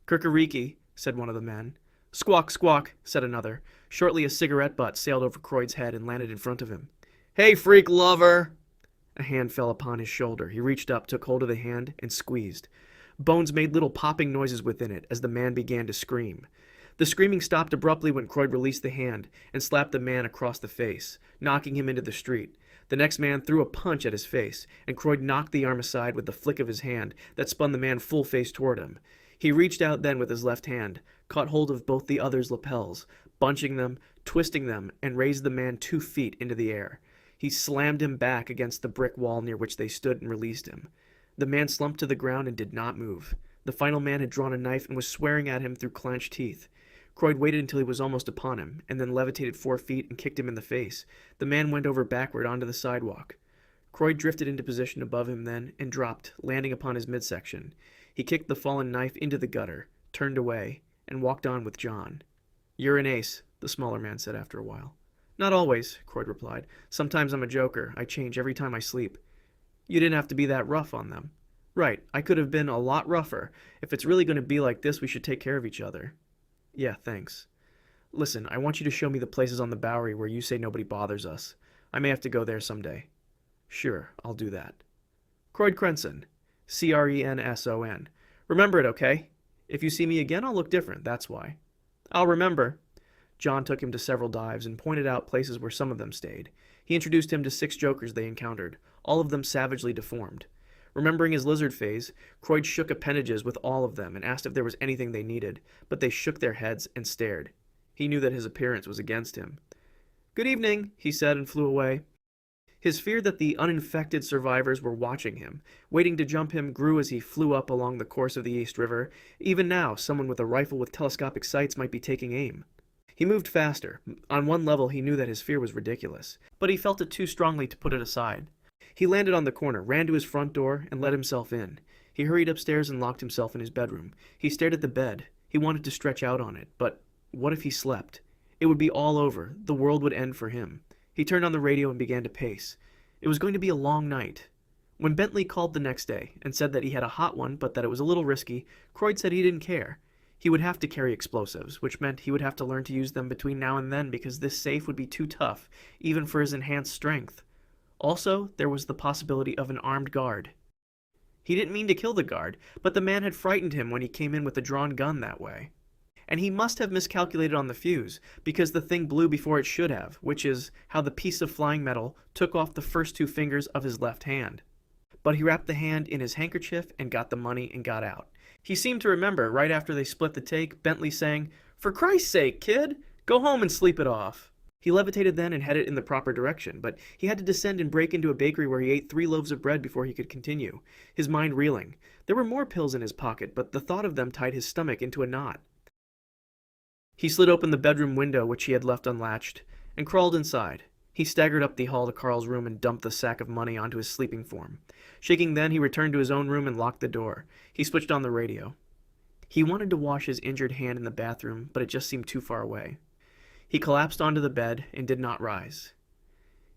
"Kirkariki," said one of the men. "Squawk, squawk," said another. Shortly a cigarette butt sailed over Croyd's head and landed in front of him. "Hey, freak lover!" A hand fell upon his shoulder. He reached up, took hold of the hand, and squeezed. Bones made little popping noises within it as the man began to scream. The screaming stopped abruptly when Croyd released the hand and slapped the man across the face, knocking him into the street. The next man threw a punch at his face, and Croyd knocked the arm aside with the flick of his hand that spun the man full face toward him. He reached out then with his left hand, caught hold of both the other's lapels, bunching them, twisting them, and raised the man 2 feet into the air. He slammed him back against the brick wall near which they stood and released him. The man slumped to the ground and did not move. The final man had drawn a knife and was swearing at him through clenched teeth. Croyd waited until he was almost upon him, and then levitated 4 feet and kicked him in the face. The man went over backward onto the sidewalk. Croyd drifted into position above him then and dropped, landing upon his midsection. He kicked the fallen knife into the gutter, turned away, and walked on with John. "You're an ace," the smaller man said after a while. "Not always," Croyd replied. "Sometimes I'm a joker. I change every time I sleep." "You didn't have to be that rough on them." "Right. I could have been a lot rougher. If it's really going to be like this, we should take care of each other." "Yeah, thanks. Listen, I want you to show me the places on the Bowery where you say nobody bothers us. I may have to go there someday." "Sure, I'll do that." "Croyd Crenson. Crenson. Remember it, okay? If you see me again, I'll look different, that's why." "I'll remember." John took him to several dives and pointed out places where some of them stayed. He introduced him to 6 jokers they encountered, all of them savagely deformed. Remembering his lizard phase, Croyd shook appendages with all of them and asked if there was anything they needed, but they shook their heads and stared. He knew that his appearance was against him. "Good evening," he said and flew away. His fear that the uninfected survivors were watching him, waiting to jump him, grew as he flew up along the course of the East River. Even now, someone with a rifle with telescopic sights might be taking aim. He moved faster. On one level, he knew that his fear was ridiculous, but he felt it too strongly to put it aside. He landed on the corner, ran to his front door, and let himself in. He hurried upstairs and locked himself in his bedroom. He stared at the bed. He wanted to stretch out on it, but what if he slept? It would be all over. The world would end for him. He turned on the radio and began to pace. It was going to be a long night. When Bentley called the next day and said that he had a hot one but that it was a little risky, Croyd said he didn't care. He would have to carry explosives, which meant he would have to learn to use them between now and then because this safe would be too tough, even for his enhanced strength. Also, there was the possibility of an armed guard. He didn't mean to kill the guard, but the man had frightened him when he came in with a drawn gun that way. And he must have miscalculated on the fuse, because the thing blew before it should have, which is how the piece of flying metal took off the first 2 fingers of his left hand. But he wrapped the hand in his handkerchief and got the money and got out. He seemed to remember, right after they split the take, Bentley saying, "For Christ's sake, kid, go home and sleep it off." He levitated then and headed in the proper direction, but he had to descend and break into a bakery where he ate 3 loaves of bread before he could continue, his mind reeling. There were more pills in his pocket, but the thought of them tied his stomach into a knot. He slid open the bedroom window, which he had left unlatched, and crawled inside. He staggered up the hall to Carl's room and dumped the sack of money onto his sleeping form. Shaking then, he returned to his own room and locked the door. He switched on the radio. He wanted to wash his injured hand in the bathroom, but it just seemed too far away. He collapsed onto the bed and did not rise.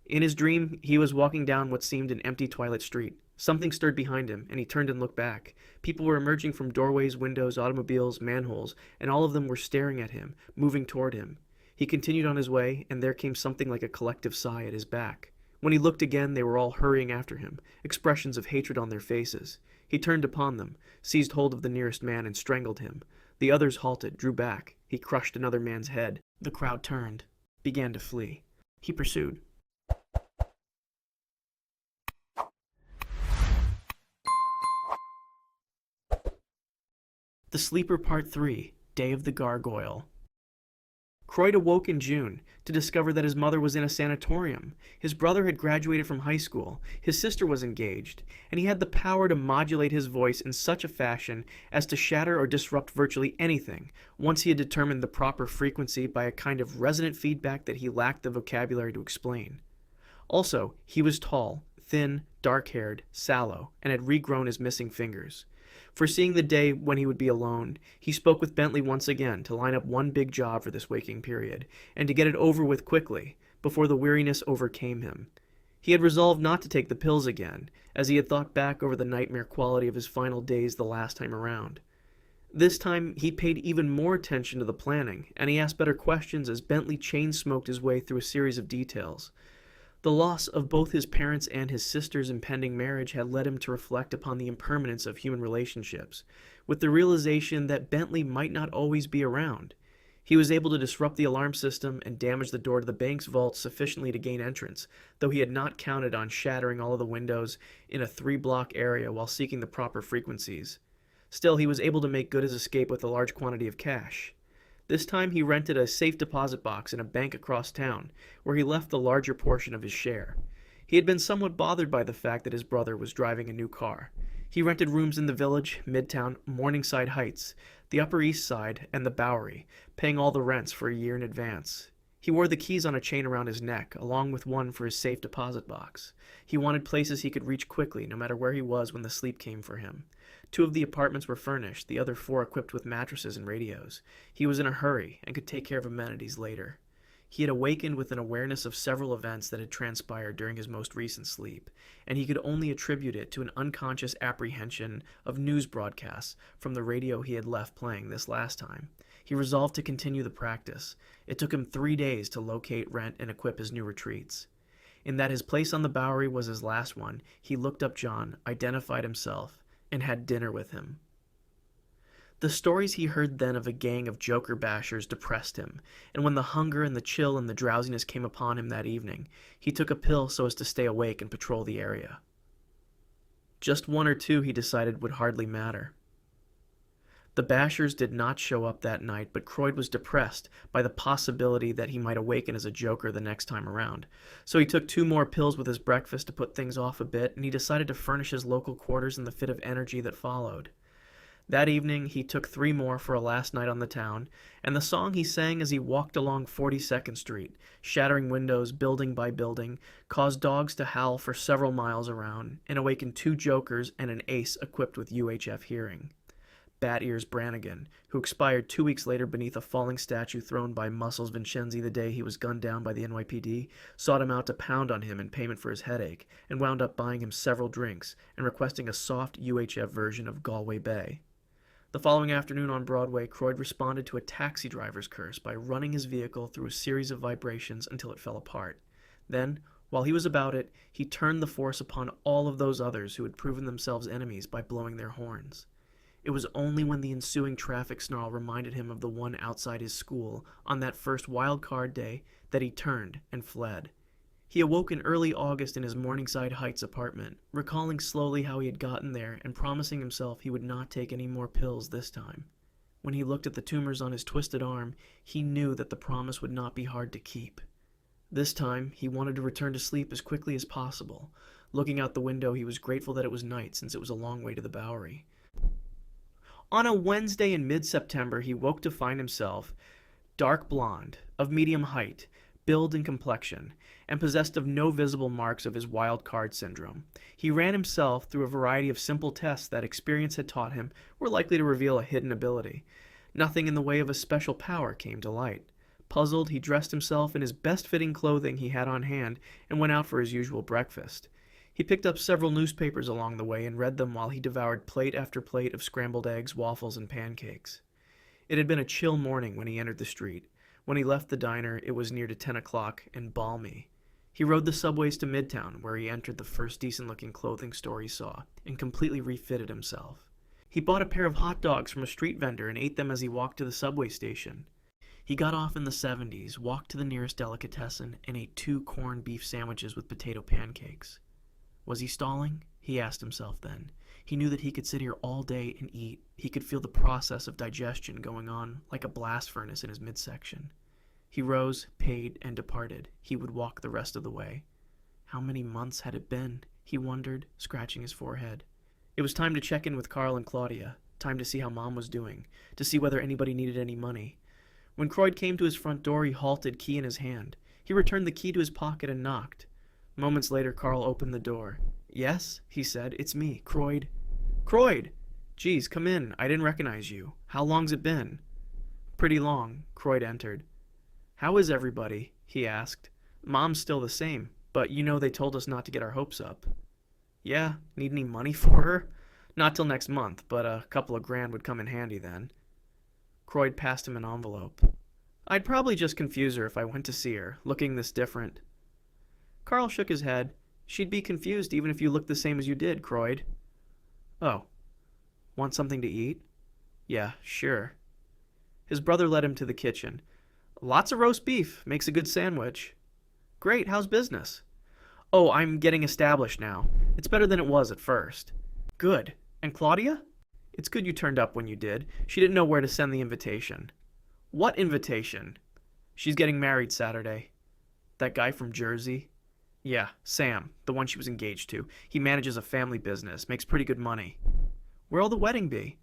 In his dream, he was walking down what seemed an empty twilight street. Something stirred behind him, and he turned and looked back. People were emerging from doorways, windows, automobiles, manholes, and all of them were staring at him, moving toward him. He continued on his way, and there came something like a collective sigh at his back. When he looked again, they were all hurrying after him, expressions of hatred on their faces. He turned upon them, seized hold of the nearest man, and strangled him. The others halted, drew back. He crushed another man's head. The crowd turned, began to flee. He pursued. The Sleeper Part 3, Day of the Gargoyle. Croyd awoke in June to discover that his mother was in a sanatorium, his brother had graduated from high school, his sister was engaged, and he had the power to modulate his voice in such a fashion as to shatter or disrupt virtually anything, once he had determined the proper frequency by a kind of resonant feedback that he lacked the vocabulary to explain. Also, he was tall, thin, dark-haired, sallow, and had regrown his missing fingers. Foreseeing the day when he would be alone, he spoke with Bentley once again to line up one big job for this waking period, and to get it over with quickly, before the weariness overcame him. He had resolved not to take the pills again, as he had thought back over the nightmare quality of his final days the last time around. This time, he paid even more attention to the planning, and he asked better questions as Bentley chain-smoked his way through a series of details. The loss of both his parents and his sister's impending marriage had led him to reflect upon the impermanence of human relationships, with the realization that Bentley might not always be around. He was able to disrupt the alarm system and damage the door to the bank's vault sufficiently to gain entrance, though he had not counted on shattering all of the windows in a 3-block area while seeking the proper frequencies. Still, he was able to make good his escape with a large quantity of cash. This time he rented a safe deposit box in a bank across town, where he left the larger portion of his share. He had been somewhat bothered by the fact that his brother was driving a new car. He rented rooms in the Village, Midtown, Morningside Heights, the Upper East Side, and the Bowery, paying all the rents for a year in advance. He wore the keys on a chain around his neck, along with one for his safe deposit box. He wanted places he could reach quickly, no matter where he was when the sleep came for him. 2 of the apartments were furnished, the other 4 equipped with mattresses and radios. He was in a hurry and could take care of amenities later. He had awakened with an awareness of several events that had transpired during his most recent sleep, and he could only attribute it to an unconscious apprehension of news broadcasts from the radio he had left playing this last time. He resolved to continue the practice. It took him 3 days to locate, rent, and equip his new retreats. In that his place on the Bowery was his last one, he looked up John, identified himself, and had dinner with him. The stories he heard then of a gang of joker bashers depressed him, and when the hunger and the chill and the drowsiness came upon him that evening, he took a pill so as to stay awake and patrol the area. Just 1 or 2, he decided, would hardly matter. The bashers did not show up that night, but Croyd was depressed by the possibility that he might awaken as a joker the next time around. So he took 2 more pills with his breakfast to put things off a bit, and he decided to furnish his local quarters in the fit of energy that followed. That evening, he took 3 more for a last night on the town, and the song he sang as he walked along 42nd Street, shattering windows building by building, caused dogs to howl for several miles around, and awakened 2 jokers and an ace equipped with UHF hearing. Bat Ears Brannigan, who expired 2 weeks later beneath a falling statue thrown by Muscles Vincenzi the day he was gunned down by the NYPD, sought him out to pound on him in payment for his headache, and wound up buying him several drinks and requesting a soft UHF version of Galway Bay. The following afternoon on Broadway, Croyd responded to a taxi driver's curse by running his vehicle through a series of vibrations until it fell apart. Then, while he was about it, he turned the force upon all of those others who had proven themselves enemies by blowing their horns. It was only when the ensuing traffic snarl reminded him of the one outside his school on that first wild card day that he turned and fled. He awoke in early August in his Morningside Heights apartment, recalling slowly how he had gotten there and promising himself he would not take any more pills this time. When he looked at the tumors on his twisted arm, he knew that the promise would not be hard to keep. This time, he wanted to return to sleep as quickly as possible. Looking out the window, he was grateful that it was night since it was a long way to the Bowery. On a Wednesday in mid-September, he woke to find himself dark blonde, of medium height, build and complexion, and possessed of no visible marks of his wild card syndrome. He ran himself through a variety of simple tests that experience had taught him were likely to reveal a hidden ability. Nothing in the way of a special power came to light. Puzzled, he dressed himself in his best-fitting clothing he had on hand and went out for his usual breakfast. He picked up several newspapers along the way and read them while he devoured plate after plate of scrambled eggs, waffles, and pancakes. It had been a chill morning when he entered the street. When he left the diner, it was near to 10 o'clock and balmy. He rode the subways to Midtown, where he entered the first decent-looking clothing store he saw, and completely refitted himself. He bought a pair of hot dogs from a street vendor and ate them as he walked to the subway station. He got off in the 70s, walked to the nearest delicatessen, and ate 2 corned beef sandwiches with potato pancakes. Was he stalling? He asked himself then. He knew that he could sit here all day and eat. He could feel the process of digestion going on like a blast furnace in his midsection. He rose, paid, and departed. He would walk the rest of the way. How many months had it been? He wondered, scratching his forehead. It was time to check in with Carl and Claudia, time to see how Mom was doing, to see whether anybody needed any money. When Croyd came to his front door, he halted, key in his hand. He returned the key to his pocket and knocked. Moments later, Carl opened the door. "Yes," he said, "it's me, Croyd." "Croyd! Geez, come in. I didn't recognize you. How long's it been?" "Pretty long." Croyd entered. "How is everybody?" he asked. "Mom's still the same, but you know they told us not to get our hopes up." "Yeah, need any money for her?" "Not till next month, but a couple of grand would come in handy then." Croyd passed him an envelope. "I'd probably just confuse her if I went to see her, looking this different." Carl shook his head. "She'd be confused even if you looked the same as you did, Croyd." "Oh. Want something to eat?" "Yeah, sure." His brother led him to the kitchen. "Lots of roast beef. Makes a good sandwich." "Great. How's business?" "Oh, I'm getting established now. It's better than it was at first." "Good. And Claudia?" "It's good you turned up when you did. She didn't know where to send the invitation." "What invitation?" "She's getting married Saturday." "That guy from Jersey?" "Yeah, Sam, the one she was engaged to. He manages a family business, makes pretty good money." "Where'll the wedding be?"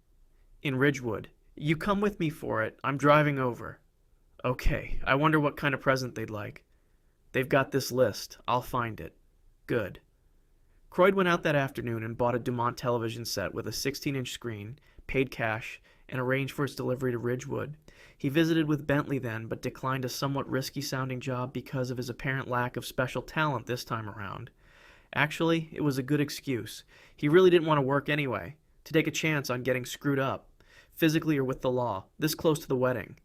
"In Ridgewood. You come with me for it. I'm driving over." "Okay. I wonder what kind of present they'd like." "They've got this list. I'll find it." "Good." Croyd went out that afternoon and bought a Dumont television set with a 16-inch screen, paid cash, and arranged for its delivery to Ridgewood. He visited with Bentley then, but declined a somewhat risky-sounding job because of his apparent lack of special talent this time around. Actually, it was a good excuse. He really didn't want to work anyway, to take a chance on getting screwed up, physically or with the law, this close to the wedding.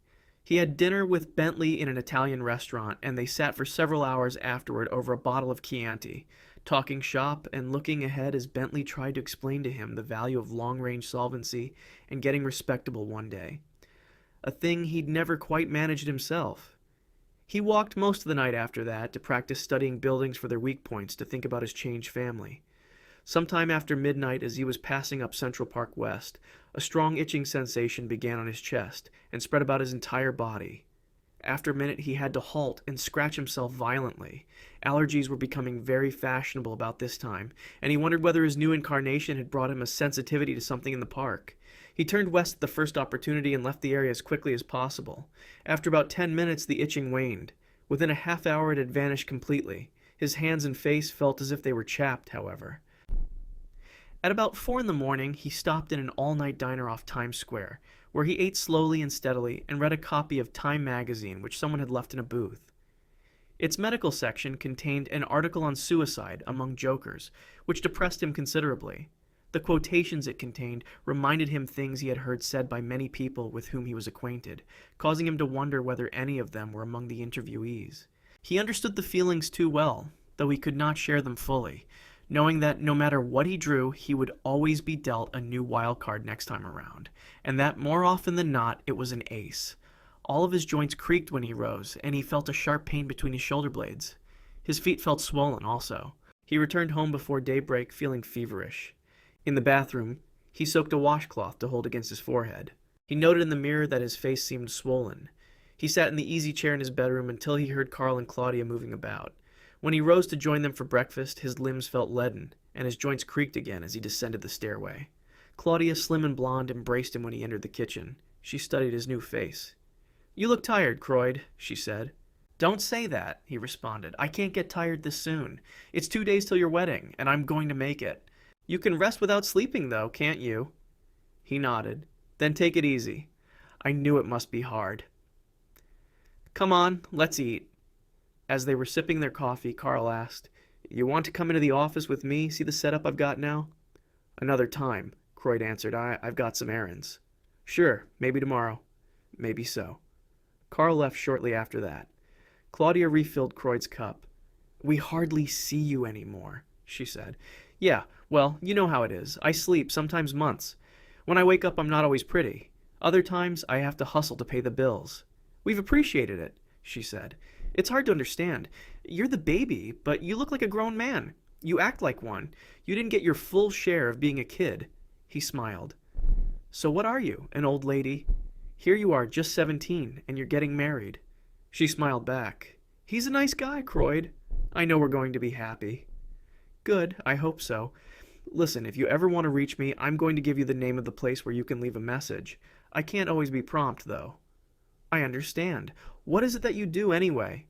He had dinner with Bentley in an Italian restaurant, and they sat for several hours afterward over a bottle of Chianti, talking shop and looking ahead as Bentley tried to explain to him the value of long-range solvency and getting respectable one day. A thing he'd never quite managed himself. He walked most of the night after that to practice studying buildings for their weak points to think about his changed family. Sometime after midnight, as he was passing up Central Park West, a strong itching sensation began on his chest and spread about his entire body. After a minute, he had to halt and scratch himself violently. Allergies were becoming very fashionable about this time, and he wondered whether his new incarnation had brought him a sensitivity to something in the park. He turned west at the first opportunity and left the area as quickly as possible. After about 10 minutes, the itching waned. Within a half hour, it had vanished completely. His hands and face felt as if they were chapped, however. At about 4 in the morning, he stopped in an all-night diner off Times Square, where he ate slowly and steadily and read a copy of Time magazine which someone had left in a booth. Its medical section contained an article on suicide among jokers, which depressed him considerably. The quotations it contained reminded him things he had heard said by many people with whom he was acquainted, causing him to wonder whether any of them were among the interviewees. He understood the feelings too well, though he could not share them fully, knowing that no matter what he drew, he would always be dealt a new wild card next time around, and that more often than not it was an ace. All of his joints creaked when he rose, and he felt a sharp pain between his shoulder blades. His feet felt swollen also. He returned home before daybreak, feeling feverish. In the bathroom, he soaked a washcloth to hold against his forehead. He noted in the mirror that his face seemed swollen. He sat in the easy chair in his bedroom until he heard Carl and Claudia moving about. When he rose to join them for breakfast, his limbs felt leaden, and his joints creaked again as he descended the stairway. Claudia, slim and blonde, embraced him when he entered the kitchen. She studied his new face. "You look tired, Croyd," she said. "Don't say that," he responded. "I can't get tired this soon. It's 2 days till your wedding, and I'm going to make it. You can rest without sleeping, though, can't you?" He nodded. "Then take it easy." "I knew it must be hard." "Come on, let's eat." As they were sipping their coffee, Carl asked, "You want to come into the office with me, see the setup I've got now?" "Another time," Croyd answered. I've got some errands." "Sure, maybe tomorrow." "Maybe so." Carl left shortly after that. Claudia refilled Croyd's cup. "We hardly see you anymore," she said. "Yeah, well, you know how it is. I sleep, sometimes months. When I wake up, I'm not always pretty. Other times, I have to hustle to pay the bills." "We've appreciated it," she said. "It's hard to understand. You're the baby, but you look like a grown man. You act like one. You didn't get your full share of being a kid." He smiled. "So what are you, an old lady? Here you are, just 17, and you're getting married." She smiled back. He's a nice guy, Croyd. I know we're going to be happy. Good, I hope so. Listen, if you ever want to reach me, I'm going to give you the name of the place where you can leave a message. I can't always be prompt, though. I understand. What is it that you do, anyway?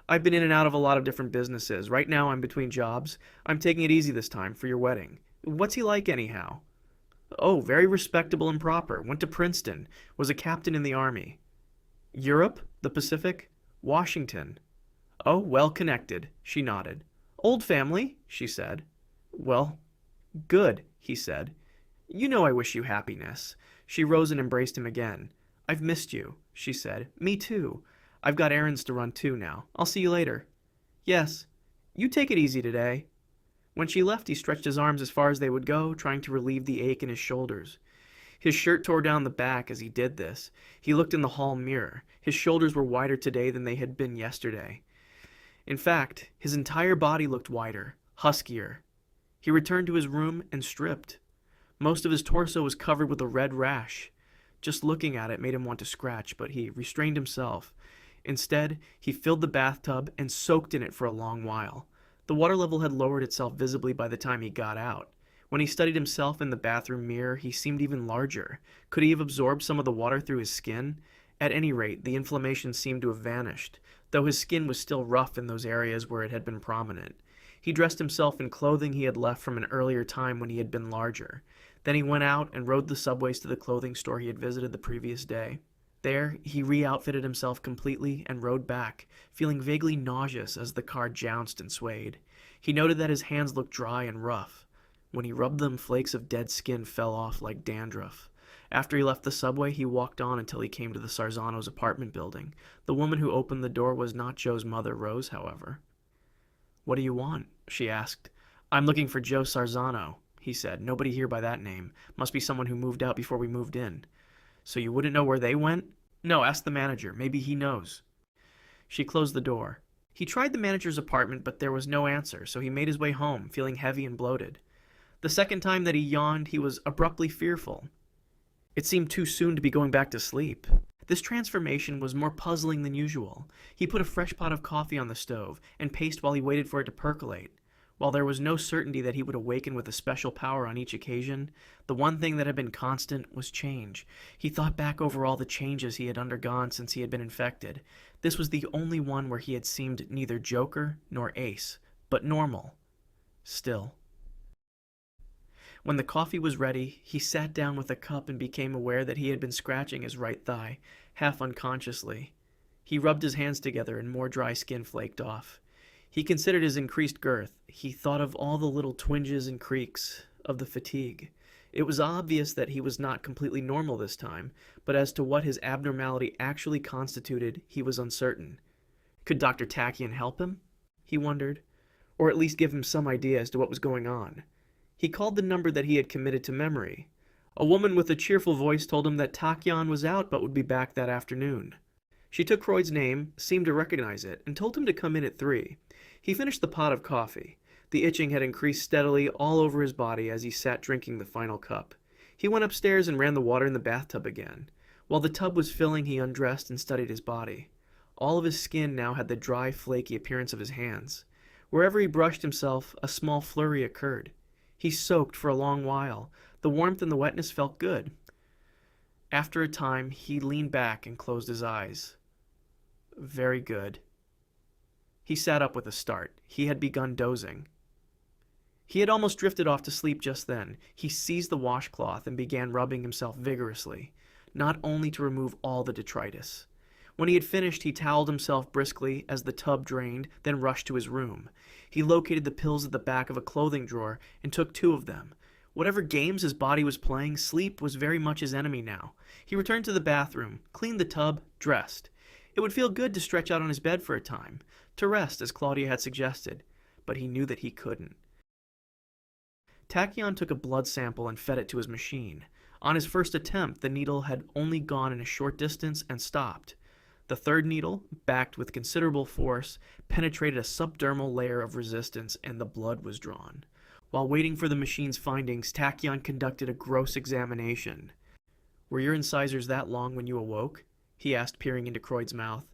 I've been in and out of a lot of different businesses. Right now, I'm between jobs. I'm taking it easy this time for your wedding. What's he like, anyhow? Oh, very respectable and proper. Went to Princeton. Was a captain in the Army. Europe? The Pacific? Washington. Oh, well connected. She nodded. Old family, she said. Well, good, he said. You know I wish you happiness. She rose and embraced him again. I've missed you, she said. Me too. I've got errands to run too now. I'll see you later. Yes. You take it easy today. When she left, he stretched his arms as far as they would go, trying to relieve the ache in his shoulders. His shirt tore down the back as he did this. He looked in the hall mirror. His shoulders were wider today than they had been yesterday. In fact, his entire body looked wider, huskier. He returned to his room and stripped. Most of his torso was covered with a red rash. Just looking at it made him want to scratch, but he restrained himself. Instead, he filled the bathtub and soaked in it for a long while. The water level had lowered itself visibly by the time he got out. When he studied himself in the bathroom mirror, he seemed even larger. Could he have absorbed some of the water through his skin? At any rate, the inflammation seemed to have vanished, though his skin was still rough in those areas where it had been prominent. He dressed himself in clothing he had left from an earlier time when he had been larger. Then he went out and rode the subways to the clothing store he had visited the previous day. There, he re-outfitted himself completely and rode back, feeling vaguely nauseous as the car jounced and swayed. He noted that his hands looked dry and rough. When he rubbed them, flakes of dead skin fell off like dandruff. After he left the subway, he walked on until he came to the Sarzanos' apartment building. The woman who opened the door was not Joe's mother, Rose, however. What do you want? She asked. I'm looking for Joe Sarzano, he said. Nobody here by that name. Must be someone who moved out before we moved in. So you wouldn't know where they went? No, ask the manager. Maybe he knows. She closed the door. He tried the manager's apartment, but there was no answer, so he made his way home, feeling heavy and bloated. The second time that he yawned, he was abruptly fearful. It seemed too soon to be going back to sleep. This transformation was more puzzling than usual. He put a fresh pot of coffee on the stove and paced while he waited for it to percolate. While there was no certainty that he would awaken with a special power on each occasion, the one thing that had been constant was change. He thought back over all the changes he had undergone since he had been infected. This was the only one where he had seemed neither Joker nor Ace, but normal. Still. When the coffee was ready, he sat down with a cup and became aware that he had been scratching his right thigh, half unconsciously. He rubbed his hands together and more dry skin flaked off. He considered his increased girth. He thought of all the little twinges and creaks, of the fatigue. It was obvious that he was not completely normal this time, but as to what his abnormality actually constituted, he was uncertain. Could Dr. Tachyon help him? He wondered, or at least give him some idea as to what was going on. He called the number that he had committed to memory. A woman with a cheerful voice told him that Tachyon was out but would be back that afternoon. She took Croyd's name, seemed to recognize it, and told him to come in at 3. He finished the pot of coffee. The itching had increased steadily all over his body as he sat drinking the final cup. He went upstairs and ran the water in the bathtub again. While the tub was filling, he undressed and studied his body. All of his skin now had the dry, flaky appearance of his hands. Wherever he brushed himself, a small flurry occurred. He soaked for a long while. The warmth and the wetness felt good. After a time, he leaned back and closed his eyes. Very good. He sat up with a start. He had begun dozing. He had almost drifted off to sleep just then. He seized the washcloth and began rubbing himself vigorously, not only to remove all the detritus. When he had finished, he toweled himself briskly as the tub drained, then rushed to his room. He located the pills at the back of a clothing drawer and took 2 of them. Whatever games his body was playing, sleep was very much his enemy now. He returned to the bathroom, cleaned the tub, dressed. It would feel good to stretch out on his bed for a time, to rest as Claudia had suggested, but he knew that he couldn't. Tachyon took a blood sample and fed it to his machine. On his first attempt, the needle had only gone in a short distance and stopped. The third needle, backed with considerable force, penetrated a subdermal layer of resistance and the blood was drawn. While waiting for the machine's findings, Tachyon conducted a gross examination. Were your incisors that long when you awoke? He asked, peering into Croyd's mouth.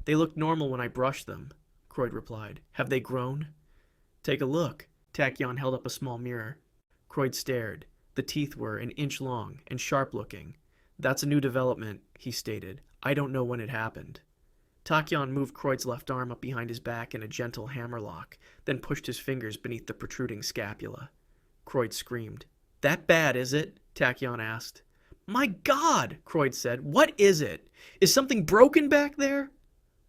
They looked normal when I brushed them, Croyd replied. Have they grown? Take a look. Tachyon held up a small mirror. Croyd stared. The teeth were an inch long and sharp-looking. That's a new development, he stated. I don't know when it happened. Tachyon moved Croyd's left arm up behind his back in a gentle hammerlock, then pushed his fingers beneath the protruding scapula. Croyd screamed. That bad, is it? Tachyon asked. My God, Croyd said. What is it? Is something broken back there?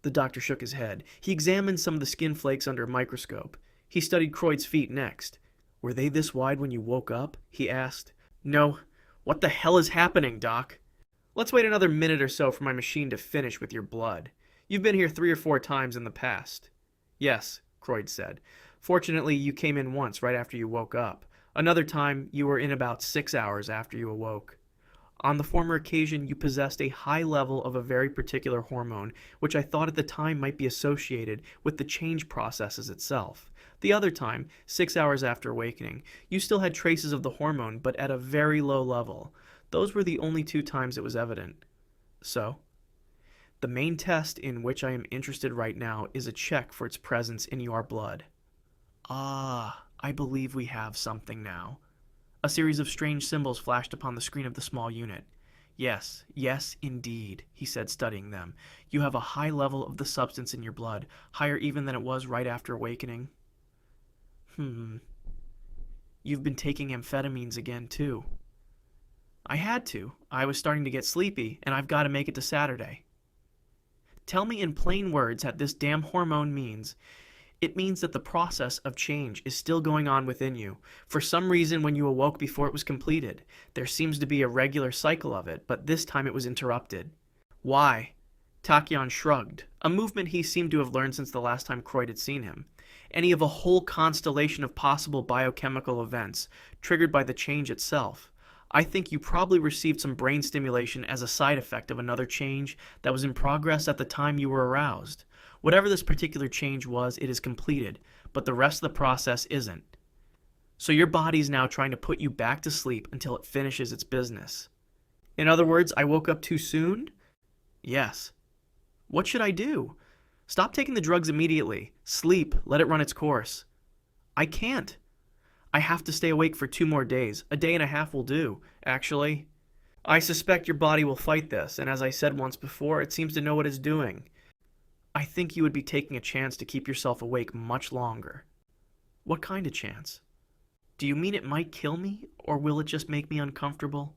The doctor shook his head. He examined some of the skin flakes under a microscope. He studied Croyd's feet next. Were they this wide when you woke up? He asked. No. What the hell is happening, Doc? Let's wait another minute or so for my machine to finish with your blood. You've been here 3 or 4 times in the past. Yes, Croyd said. Fortunately, you came in once right after you woke up. Another time, you were in about 6 hours after you awoke. On the former occasion, you possessed a high level of a very particular hormone, which I thought at the time might be associated with the change processes itself. The other time, 6 hours after awakening, you still had traces of the hormone, but at a very low level. Those were the only 2 times it was evident. So, the main test in which I am interested right now is a check for its presence in your blood. Ah, I believe we have something now. A series of strange symbols flashed upon the screen of the small unit. Yes, indeed, he said, studying them. You have a high level of the substance in your blood, higher even than it was right after awakening. You've been taking amphetamines again, too. I had to. I was starting to get sleepy, and I've got to make it to Saturday. Tell me in plain words what this damn hormone means. It means that the process of change is still going on within you. For some reason, when you awoke before it was completed, there seems to be a regular cycle of it, but this time it was interrupted. Why? Tachyon shrugged, a movement he seemed to have learned since the last time Croyd had seen him. Any of a whole constellation of possible biochemical events, triggered by the change itself. I think you probably received some brain stimulation as a side effect of another change that was in progress at the time you were aroused. Whatever this particular change was, it is completed, but the rest of the process isn't. So your body's now trying to put you back to sleep until it finishes its business. In other words, I woke up too soon? Yes. What should I do? Stop taking the drugs immediately. Sleep. Let it run its course. I can't. I have to stay awake for 2 more days. A day and a half will do, actually. I suspect your body will fight this, and as I said once before, it seems to know what it's doing. I think you would be taking a chance to keep yourself awake much longer. What kind of chance? Do you mean it might kill me, or will it just make me uncomfortable?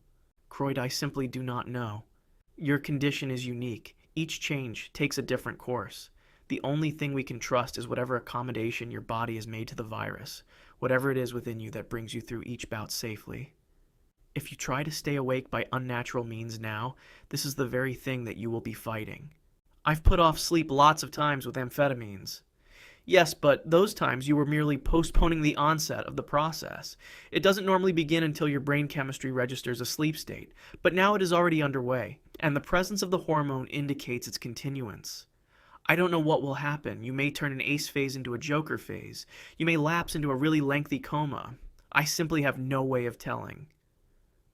Croyd, I simply do not know. Your condition is unique. Each change takes a different course. The only thing we can trust is whatever accommodation your body has made to the virus, whatever it is within you that brings you through each bout safely. If you try to stay awake by unnatural means now, this is the very thing that you will be fighting. I've put off sleep lots of times with amphetamines. Yes, but those times you were merely postponing the onset of the process. It doesn't normally begin until your brain chemistry registers a sleep state, but now it is already underway, and the presence of the hormone indicates its continuance. I don't know what will happen. You may turn an ace phase into a joker phase. You may lapse into a really lengthy coma. I simply have no way of telling.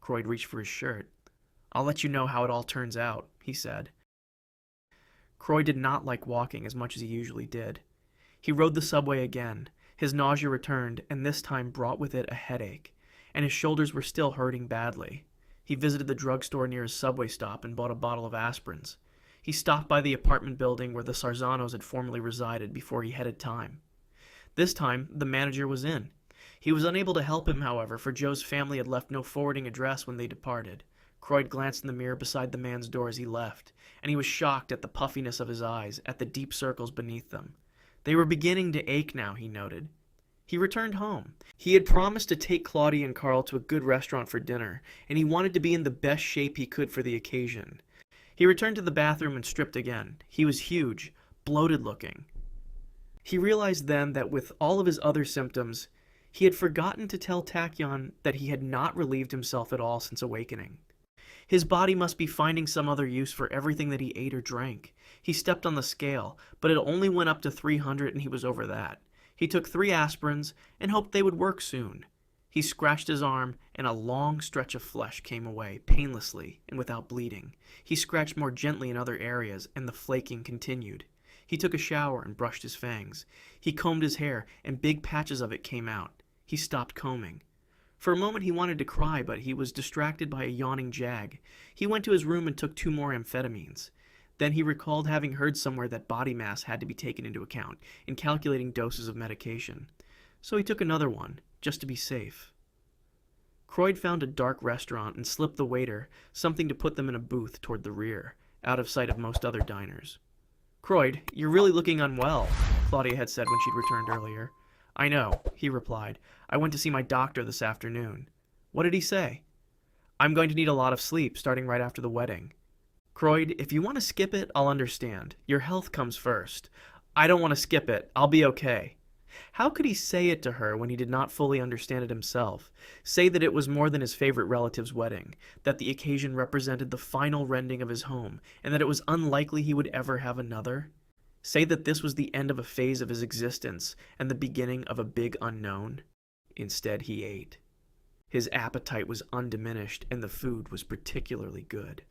Croyd reached for his shirt. I'll let you know how it all turns out, he said. Croyd did not like walking as much as he usually did. He rode the subway again. His nausea returned, and this time brought with it a headache, and his shoulders were still hurting badly. He visited the drugstore near his subway stop and bought a bottle of aspirins. He stopped by the apartment building where the Sarzanos had formerly resided before he headed time. This time, the manager was in. He was unable to help him, however, for Joe's family had left no forwarding address when they departed. Croyd glanced in the mirror beside the man's door as he left, and he was shocked at the puffiness of his eyes, at the deep circles beneath them. They were beginning to ache now, he noted. He returned home. He had promised to take Claudia and Carl to a good restaurant for dinner, and he wanted to be in the best shape he could for the occasion. He returned to the bathroom and stripped again. He was huge, bloated looking. He realized then that with all of his other symptoms, he had forgotten to tell Tachyon that he had not relieved himself at all since awakening. His body must be finding some other use for everything that he ate or drank. He stepped on the scale, but it only went up to 300 and he was over that. He took 3 aspirins and hoped they would work soon. He scratched his arm, and a long stretch of flesh came away, painlessly and without bleeding. He scratched more gently in other areas, and the flaking continued. He took a shower and brushed his fangs. He combed his hair, and big patches of it came out. He stopped combing. For a moment he wanted to cry, but he was distracted by a yawning jag. He went to his room and took 2 more amphetamines. Then he recalled having heard somewhere that body mass had to be taken into account in calculating doses of medication. So he took another one, just to be safe. Croyd found a dark restaurant and slipped the waiter something to put them in a booth toward the rear, out of sight of most other diners. "Croyd, you're really looking unwell," Claudia had said when she'd returned earlier. "I know," he replied. "I went to see my doctor this afternoon." "What did he say?" "I'm going to need a lot of sleep, starting right after the wedding." "Croyd, if you want to skip it, I'll understand. Your health comes first." "I don't want to skip it. I'll be okay." How could he say it to her when he did not fully understand it himself? Say that it was more than his favorite relative's wedding, that the occasion represented the final rending of his home, and that it was unlikely he would ever have another? Say that this was the end of a phase of his existence and the beginning of a big unknown? Instead, he ate. His appetite was undiminished, and the food was particularly good.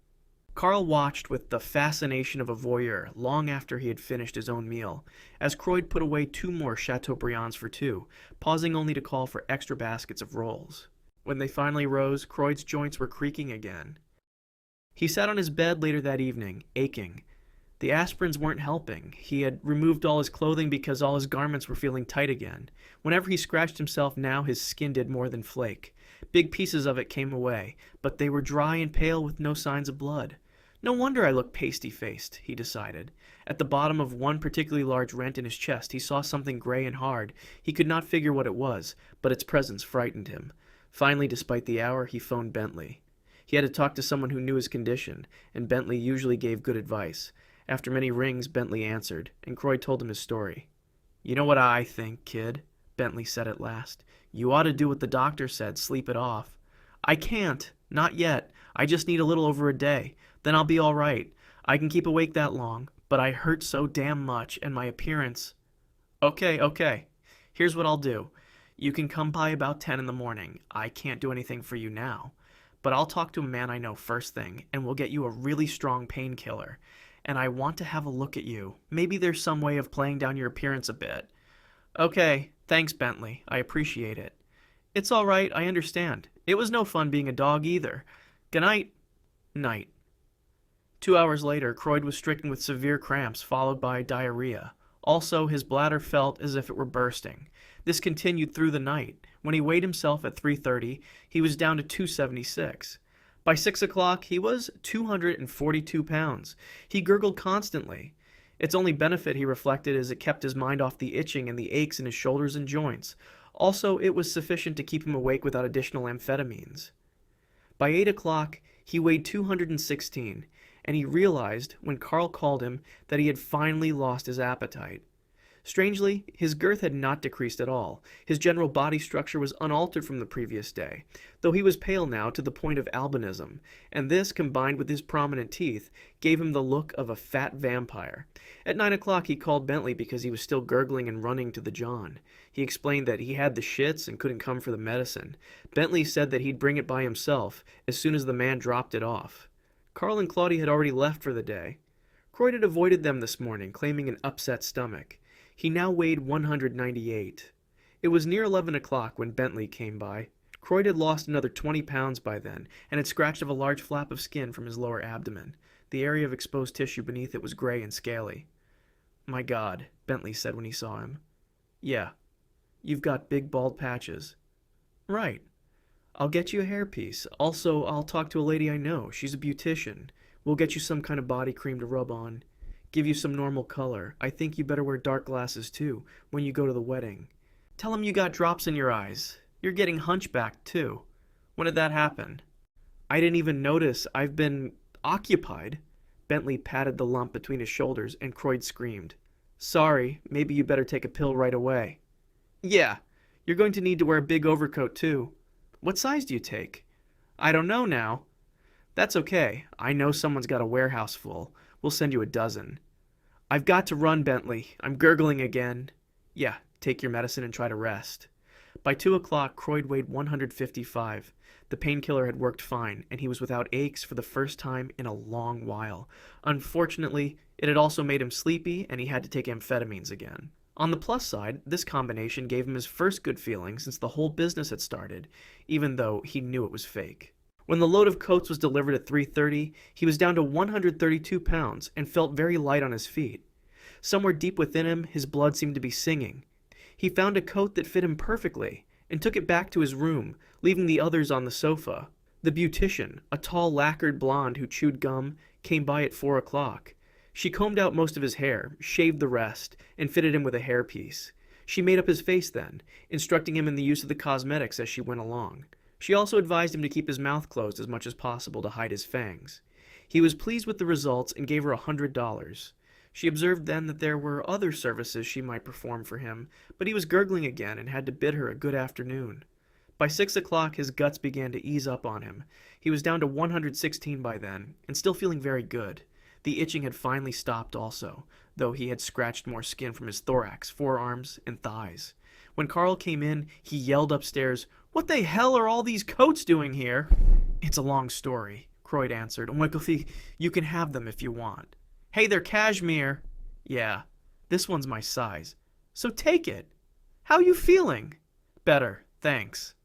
Carl watched with the fascination of a voyeur long after he had finished his own meal, as Croyd put away 2 more Chateaubriands for 2, pausing only to call for extra baskets of rolls. When they finally rose, Croyd's joints were creaking again. He sat on his bed later that evening, aching. The aspirins weren't helping. He had removed all his clothing because all his garments were feeling tight again. Whenever he scratched himself now, his skin did more than flake. Big pieces of it came away, but they were dry and pale with no signs of blood. No wonder I look pasty-faced, he decided. At the bottom of one particularly large rent in his chest, he saw something gray and hard. He could not figure what it was, but its presence frightened him. Finally, despite the hour, he phoned Bentley. He had to talk to someone who knew his condition, and Bentley usually gave good advice. After many rings, Bentley answered, and Croyd told him his story. "You know what I think, kid," Bentley said at last. "You ought to do what the doctor said, sleep it off." "I can't. Not yet. I just need a little over a day. Then I'll be all right. I can keep awake that long, but I hurt so damn much, and my appearance—" Okay. Here's what I'll do. You can come by about 10 in the morning. I can't do anything for you now. But I'll talk to a man I know first thing, and we'll get you a really strong painkiller. And I want to have a look at you. Maybe there's some way of playing down your appearance a bit. Okay, thanks, Bentley. I appreciate it. It's all right, I understand. It was no fun being a dog either. Good night. Night. 2 hours later, Croyd was stricken with severe cramps followed by diarrhea. Also, his bladder felt as if it were bursting. This continued through the night. When he weighed himself at 3:30, he was down to 276. By 6 o'clock, he was 242 pounds. He gurgled constantly. Its only benefit, he reflected, is it kept his mind off the itching and the aches in his shoulders and joints. Also, it was sufficient to keep him awake without additional amphetamines. By 8 o'clock, he weighed 216, and he realized, when Carl called him, that he had finally lost his appetite. Strangely, his girth had not decreased at all. His general body structure was unaltered from the previous day, though he was pale now to the point of albinism, and this, combined with his prominent teeth, gave him the look of a fat vampire. At 9 o'clock he called Bentley because he was still gurgling and running to the John. He explained that he had the shits and couldn't come for the medicine. Bentley said that he'd bring it by himself as soon as the man dropped it off. Carl and Claudia had already left for the day. Croyd had avoided them this morning, claiming an upset stomach. He now weighed 198. It was near 11 o'clock when Bentley came by. Croyd had lost another 20 pounds by then, and had scratched off a large flap of skin from his lower abdomen. The area of exposed tissue beneath it was gray and scaly. "My God," Bentley said when he saw him. "Yeah. You've got big bald patches." "Right. I'll get you a hairpiece. Also, I'll talk to a lady I know. She's a beautician. We'll get you some kind of body cream to rub on. Give you some normal color. I think you better wear dark glasses, too, when you go to the wedding. Tell him you got drops in your eyes. You're getting hunchbacked, too. When did that happen?" "I didn't even notice. I've been occupied." Bentley patted the lump between his shoulders, and Croyd screamed. "Sorry. Maybe you better take a pill right away." "Yeah. You're going to need to wear a big overcoat, too." "What size do you take?" "I don't know now." "That's okay. I know someone's got a warehouse full. We'll send you a dozen." "I've got to run, Bentley. I'm gurgling again." "Yeah, take your medicine and try to rest." By 2 o'clock, Croyd weighed 155. The painkiller had worked fine, and he was without aches for the first time in a long while. Unfortunately, it had also made him sleepy, and he had to take amphetamines again. On the plus side, this combination gave him his first good feeling since the whole business had started, even though he knew it was fake. When the load of coats was delivered at 3:30, he was down to 132 pounds and felt very light on his feet. Somewhere deep within him, his blood seemed to be singing. He found a coat that fit him perfectly and took it back to his room, leaving the others on the sofa. The beautician, a tall lacquered blonde who chewed gum, came by at 4 o'clock. She combed out most of his hair, shaved the rest, and fitted him with a hairpiece. She made up his face then, instructing him in the use of the cosmetics as she went along. She also advised him to keep his mouth closed as much as possible to hide his fangs. He was pleased with the results and gave her $100. She observed then that there were other services she might perform for him, but he was gurgling again and had to bid her a good afternoon. By 6 o'clock, his guts began to ease up on him. He was down to 116 by then, and still feeling very good. The itching had finally stopped also, though he had scratched more skin from his thorax, forearms, and thighs. When Carl came in, he yelled upstairs, "What the hell are all these coats doing here?" "It's a long story," Croyd answered. "Michael, you can have them if you want." "Hey, they're cashmere." "Yeah, this one's my size. So take it. How you feeling?" "Better, thanks."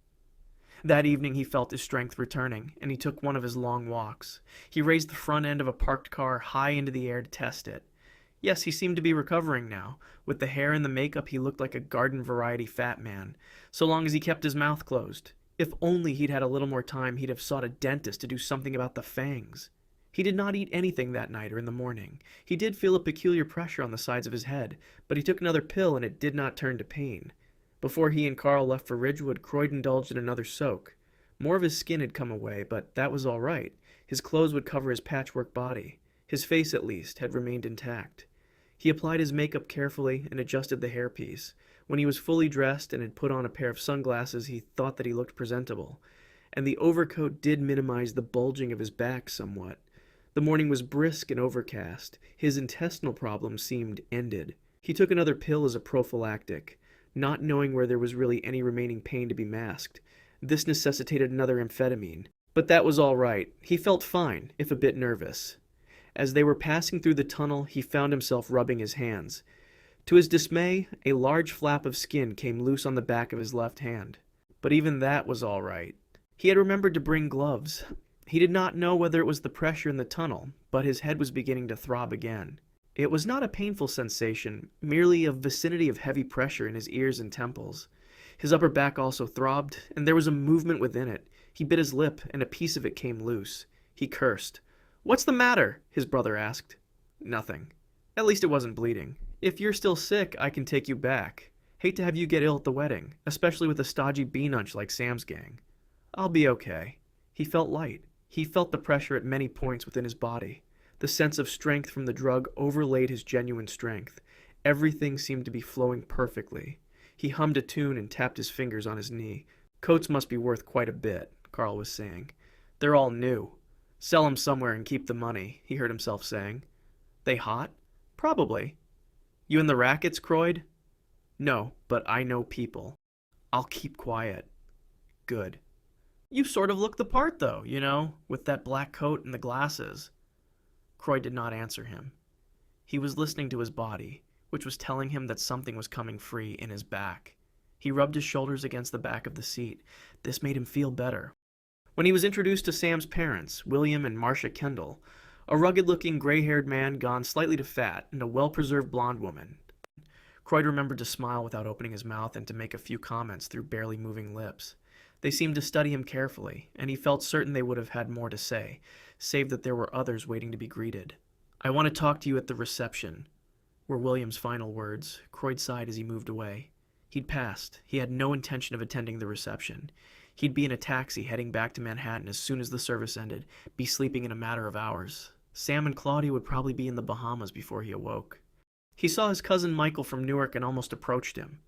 That evening he felt his strength returning, and he took one of his long walks. He raised the front end of a parked car high into the air to test it. Yes, he seemed to be recovering now. With the hair and the makeup, he looked like a garden variety fat man, so long as he kept his mouth closed. If only he'd had a little more time, he'd have sought a dentist to do something about the fangs. He did not eat anything that night or in the morning. He did feel a peculiar pressure on the sides of his head, but he took another pill and it did not turn to pain. Before he and Carl left for Ridgewood, Croyd indulged in another soak. More of his skin had come away, but that was all right. His clothes would cover his patchwork body. His face, at least, had remained intact. He applied his makeup carefully and adjusted the hairpiece. When he was fully dressed and had put on a pair of sunglasses, he thought that he looked presentable. And the overcoat did minimize the bulging of his back somewhat. The morning was brisk and overcast. His intestinal problems seemed ended. He took another pill as a prophylactic, not knowing where there was really any remaining pain to be masked. This necessitated another amphetamine. But that was all right. He felt fine, if a bit nervous. As they were passing through the tunnel, he found himself rubbing his hands. To his dismay, a large flap of skin came loose on the back of his left hand. But even that was all right. He had remembered to bring gloves. He did not know whether it was the pressure in the tunnel, but his head was beginning to throb again. It was not a painful sensation, merely a vicinity of heavy pressure in his ears and temples. His upper back also throbbed, and there was a movement within it. He bit his lip, and a piece of it came loose. He cursed. "What's the matter?" his brother asked. "Nothing. At least it wasn't bleeding. If you're still sick, I can take you back. Hate to have you get ill at the wedding, especially with a stodgy beanunch like Sam's gang." "I'll be okay." He felt light. He felt the pressure at many points within his body. The sense of strength from the drug overlaid his genuine strength. Everything seemed to be flowing perfectly. He hummed a tune and tapped his fingers on his knee. "Coats must be worth quite a bit," Carl was saying. "They're all new. Sell 'em somewhere and keep the money," he heard himself saying. "They hot?" "Probably." "You in the rackets, Croyd?" "No, but I know people." "I'll keep quiet." "Good." "You sort of look the part, though, you know, with that black coat and the glasses." Croyd did not answer him. He was listening to his body, which was telling him that something was coming free in his back. He rubbed his shoulders against the back of the seat. This made him feel better. When he was introduced to Sam's parents, William and Marcia Kendall, a rugged-looking gray-haired man gone slightly to fat and a well-preserved blonde woman, Croyd remembered to smile without opening his mouth and to make a few comments through barely moving lips. They seemed to study him carefully, and he felt certain they would have had more to say, save that there were others waiting to be greeted. "I want to talk to you at the reception," were William's final words. Croyd sighed as he moved away. He'd passed. He had no intention of attending the reception. He'd be in a taxi heading back to Manhattan as soon as the service ended, be sleeping in a matter of hours. Sam and Claudia would probably be in the Bahamas before he awoke. He saw his cousin Michael from Newark and almost approached him.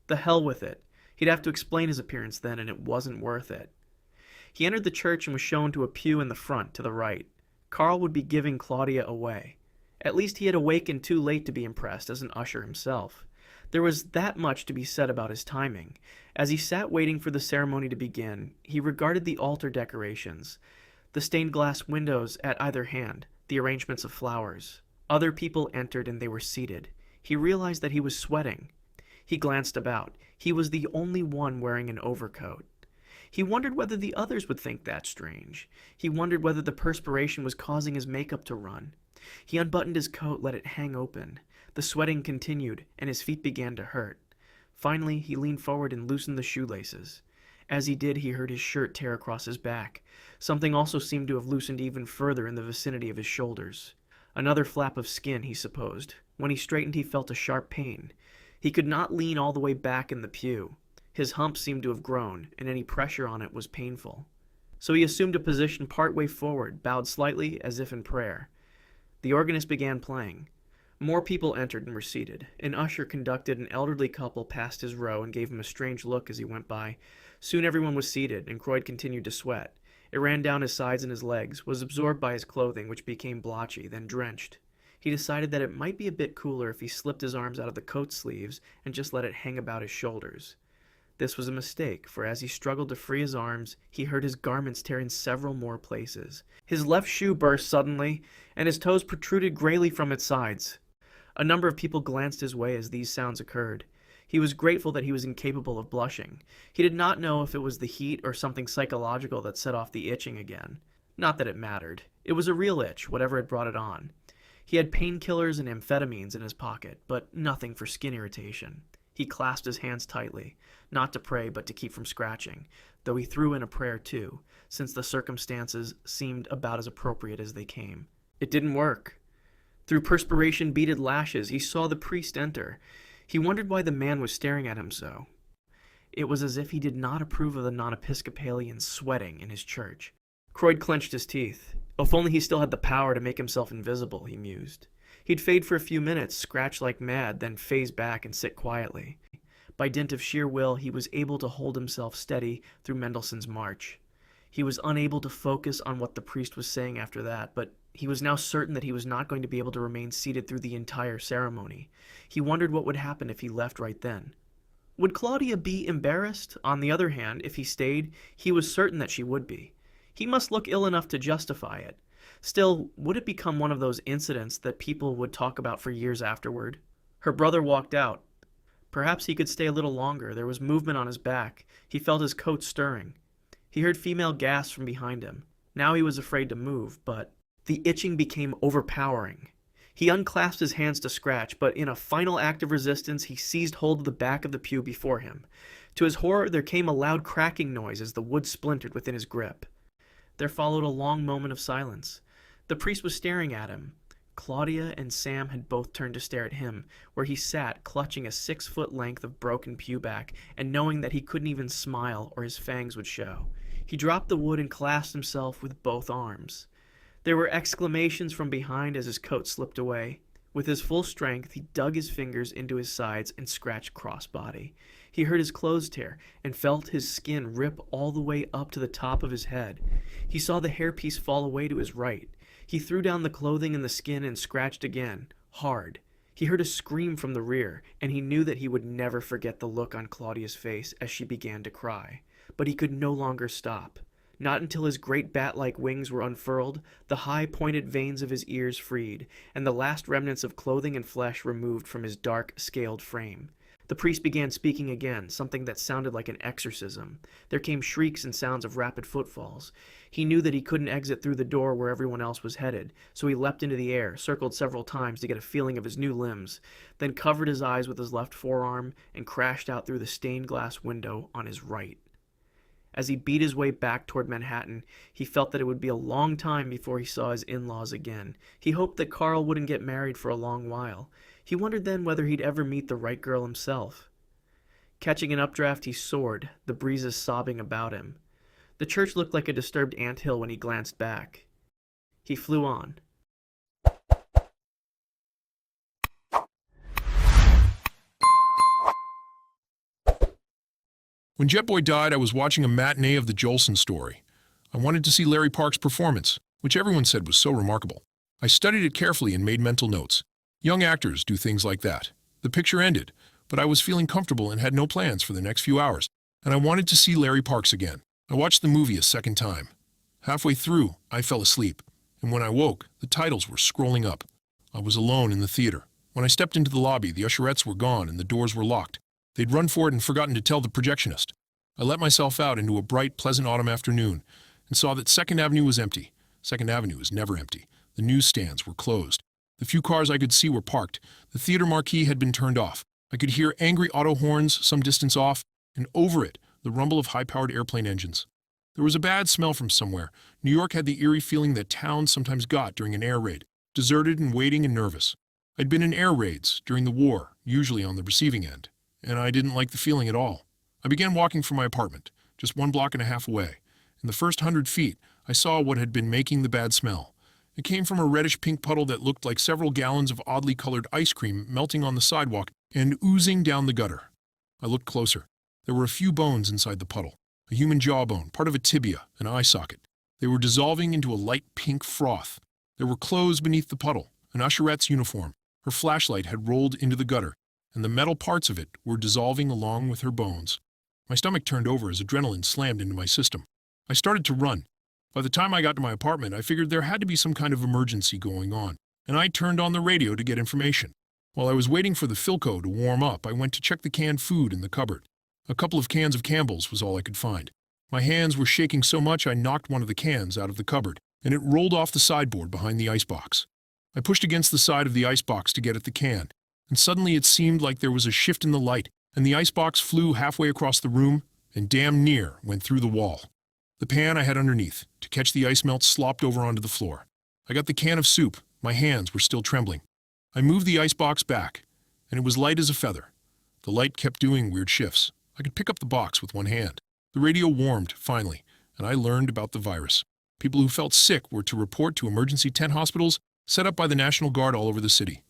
The hell with it. He'd have to explain his appearance then, and it wasn't worth it. He entered the church and was shown to a pew in the front, to the right. Carl would be giving Claudia away. At least he had awakened too late to be impressed as an usher himself. There was that much to be said about his timing. As he sat waiting for the ceremony to begin, he regarded the altar decorations, the stained glass windows at either hand, the arrangements of flowers. Other people entered and they were seated. He realized that he was sweating. He glanced about. He was the only one wearing an overcoat. He wondered whether the others would think that strange. He wondered whether the perspiration was causing his makeup to run. He unbuttoned his coat, let it hang open. The sweating continued, and his feet began to hurt. Finally, he leaned forward and loosened the shoelaces. As he did, he heard his shirt tear across his back. Something also seemed to have loosened even further in the vicinity of his shoulders. Another flap of skin, he supposed. When he straightened, he felt a sharp pain. He could not lean all the way back in the pew. His hump seemed to have grown, and any pressure on it was painful. So he assumed a position partway forward, bowed slightly as if in prayer. The organist began playing. More people entered and were seated. An usher conducted an elderly couple past his row and gave him a strange look as he went by. Soon everyone was seated, and Croyd continued to sweat. It ran down his sides and his legs, was absorbed by his clothing, which became blotchy, then drenched. He decided that it might be a bit cooler if he slipped his arms out of the coat sleeves and just let it hang about his shoulders. This was a mistake, for as he struggled to free his arms, he heard his garments tear in several more places. His left shoe burst suddenly, and his toes protruded grayly from its sides. A number of people glanced his way as these sounds occurred. He was grateful that he was incapable of blushing. He did not know if it was the heat or something psychological that set off the itching again. Not that it mattered. It was a real itch, whatever had brought it on. He had painkillers and amphetamines in his pocket, but nothing for skin irritation. He clasped his hands tightly, not to pray but to keep from scratching, though he threw in a prayer too, since the circumstances seemed about as appropriate as they came. It didn't work. Through perspiration-beaded lashes, he saw the priest enter. He wondered why the man was staring at him so. It was as if he did not approve of the non-Episcopalians sweating in his church. Croyd clenched his teeth. If only he still had the power to make himself invisible, he mused. He'd fade for a few minutes, scratch like mad, then phase back and sit quietly. By dint of sheer will, he was able to hold himself steady through Mendelssohn's march. He was unable to focus on what the priest was saying after that, but he was now certain that he was not going to be able to remain seated through the entire ceremony. He wondered what would happen if he left right then. Would Claudia be embarrassed? On the other hand, if he stayed, he was certain that she would be. He must look ill enough to justify it. Still, would it become one of those incidents that people would talk about for years afterward? Her brother walked out. Perhaps he could stay a little longer. There was movement on his back. He felt his coat stirring. He heard female gasps from behind him. Now he was afraid to move, but the itching became overpowering. He unclasped his hands to scratch, but in a final act of resistance, he seized hold of the back of the pew before him. To his horror, there came a loud cracking noise as the wood splintered within his grip. There followed a long moment of silence. The priest was staring at him. Claudia and Sam had both turned to stare at him, where he sat, clutching a 6-foot length of broken pew back, and knowing that he couldn't even smile or his fangs would show. He dropped the wood and clasped himself with both arms. There were exclamations from behind as his coat slipped away. With his full strength, he dug his fingers into his sides and scratched crossbody. He heard his clothes tear and felt his skin rip all the way up to the top of his head. He saw the hairpiece fall away to his right. He threw down the clothing and the skin and scratched again, hard. He heard a scream from the rear, and he knew that he would never forget the look on Claudia's face as she began to cry. But he could no longer stop. Not until his great bat-like wings were unfurled, the high pointed veins of his ears freed, and the last remnants of clothing and flesh removed from his dark, scaled frame. The priest began speaking again, something that sounded like an exorcism. There came shrieks and sounds of rapid footfalls. He knew that he couldn't exit through the door where everyone else was headed, so he leapt into the air, circled several times to get a feeling of his new limbs, then covered his eyes with his left forearm and crashed out through the stained glass window on his right. As he beat his way back toward Manhattan, he felt that it would be a long time before he saw his in-laws again. He hoped that Carl wouldn't get married for a long while. He wondered then whether he'd ever meet the right girl himself. Catching an updraft, he soared, the breezes sobbing about him. The church looked like a disturbed anthill when he glanced back. He flew on. When Jet Boy died, I was watching a matinee of the Jolson story. I wanted to see Larry Park's performance, which everyone said was so remarkable. I studied it carefully and made mental notes. Young actors do things like that. The picture ended. but I was feeling comfortable and had no plans for the next few hours, and I wanted to see Larry Parks again. I watched the movie a second time. Halfway through, I fell asleep, and when I woke, the titles were scrolling up. I was alone in the theater. When I stepped into the lobby, the usherettes were gone and the doors were locked. They'd run for it and forgotten to tell the projectionist. I let myself out into a bright, pleasant autumn afternoon and saw that 2nd Avenue was empty. 2nd Avenue is never empty. The newsstands were closed. The few cars I could see were parked. The theater marquee had been turned off. I could hear angry auto horns some distance off, and over it, the rumble of high-powered airplane engines. There was a bad smell from somewhere. New York had the eerie feeling that towns sometimes got during an air raid, deserted and waiting and nervous. I'd been in air raids during the war, usually on the receiving end, and I didn't like the feeling at all. I began walking from my apartment, just 1.5 blocks away. In the first 100 feet, I saw what had been making the bad smell. It came from a reddish-pink puddle that looked like several gallons of oddly colored ice cream melting on the sidewalk and oozing down the gutter. I looked closer. There were a few bones inside the puddle, a human jawbone, part of a tibia, an eye socket. They were dissolving into a light pink froth. There were clothes beneath the puddle, an usherette's uniform. Her flashlight had rolled into the gutter, and the metal parts of it were dissolving along with her bones. My stomach turned over as adrenaline slammed into my system. I started to run. By the time I got to my apartment, I figured there had to be some kind of emergency going on, and I turned on the radio to get information. While I was waiting for the Philco to warm up, I went to check the canned food in the cupboard. A couple of cans of Campbell's was all I could find. My hands were shaking so much I knocked one of the cans out of the cupboard, and it rolled off the sideboard behind the icebox. I pushed against the side of the icebox to get at the can, and suddenly it seemed like there was a shift in the light, and the icebox flew halfway across the room and damn near went through the wall. The pan I had underneath, to catch the ice melt, slopped over onto the floor. I got the can of soup. My hands were still trembling. I moved the icebox back, and it was light as a feather. The light kept doing weird shifts. I could pick up the box with one hand. The radio warmed, finally, and I learned about the virus. People who felt sick were to report to emergency tent hospitals set up by the National Guard all over the city.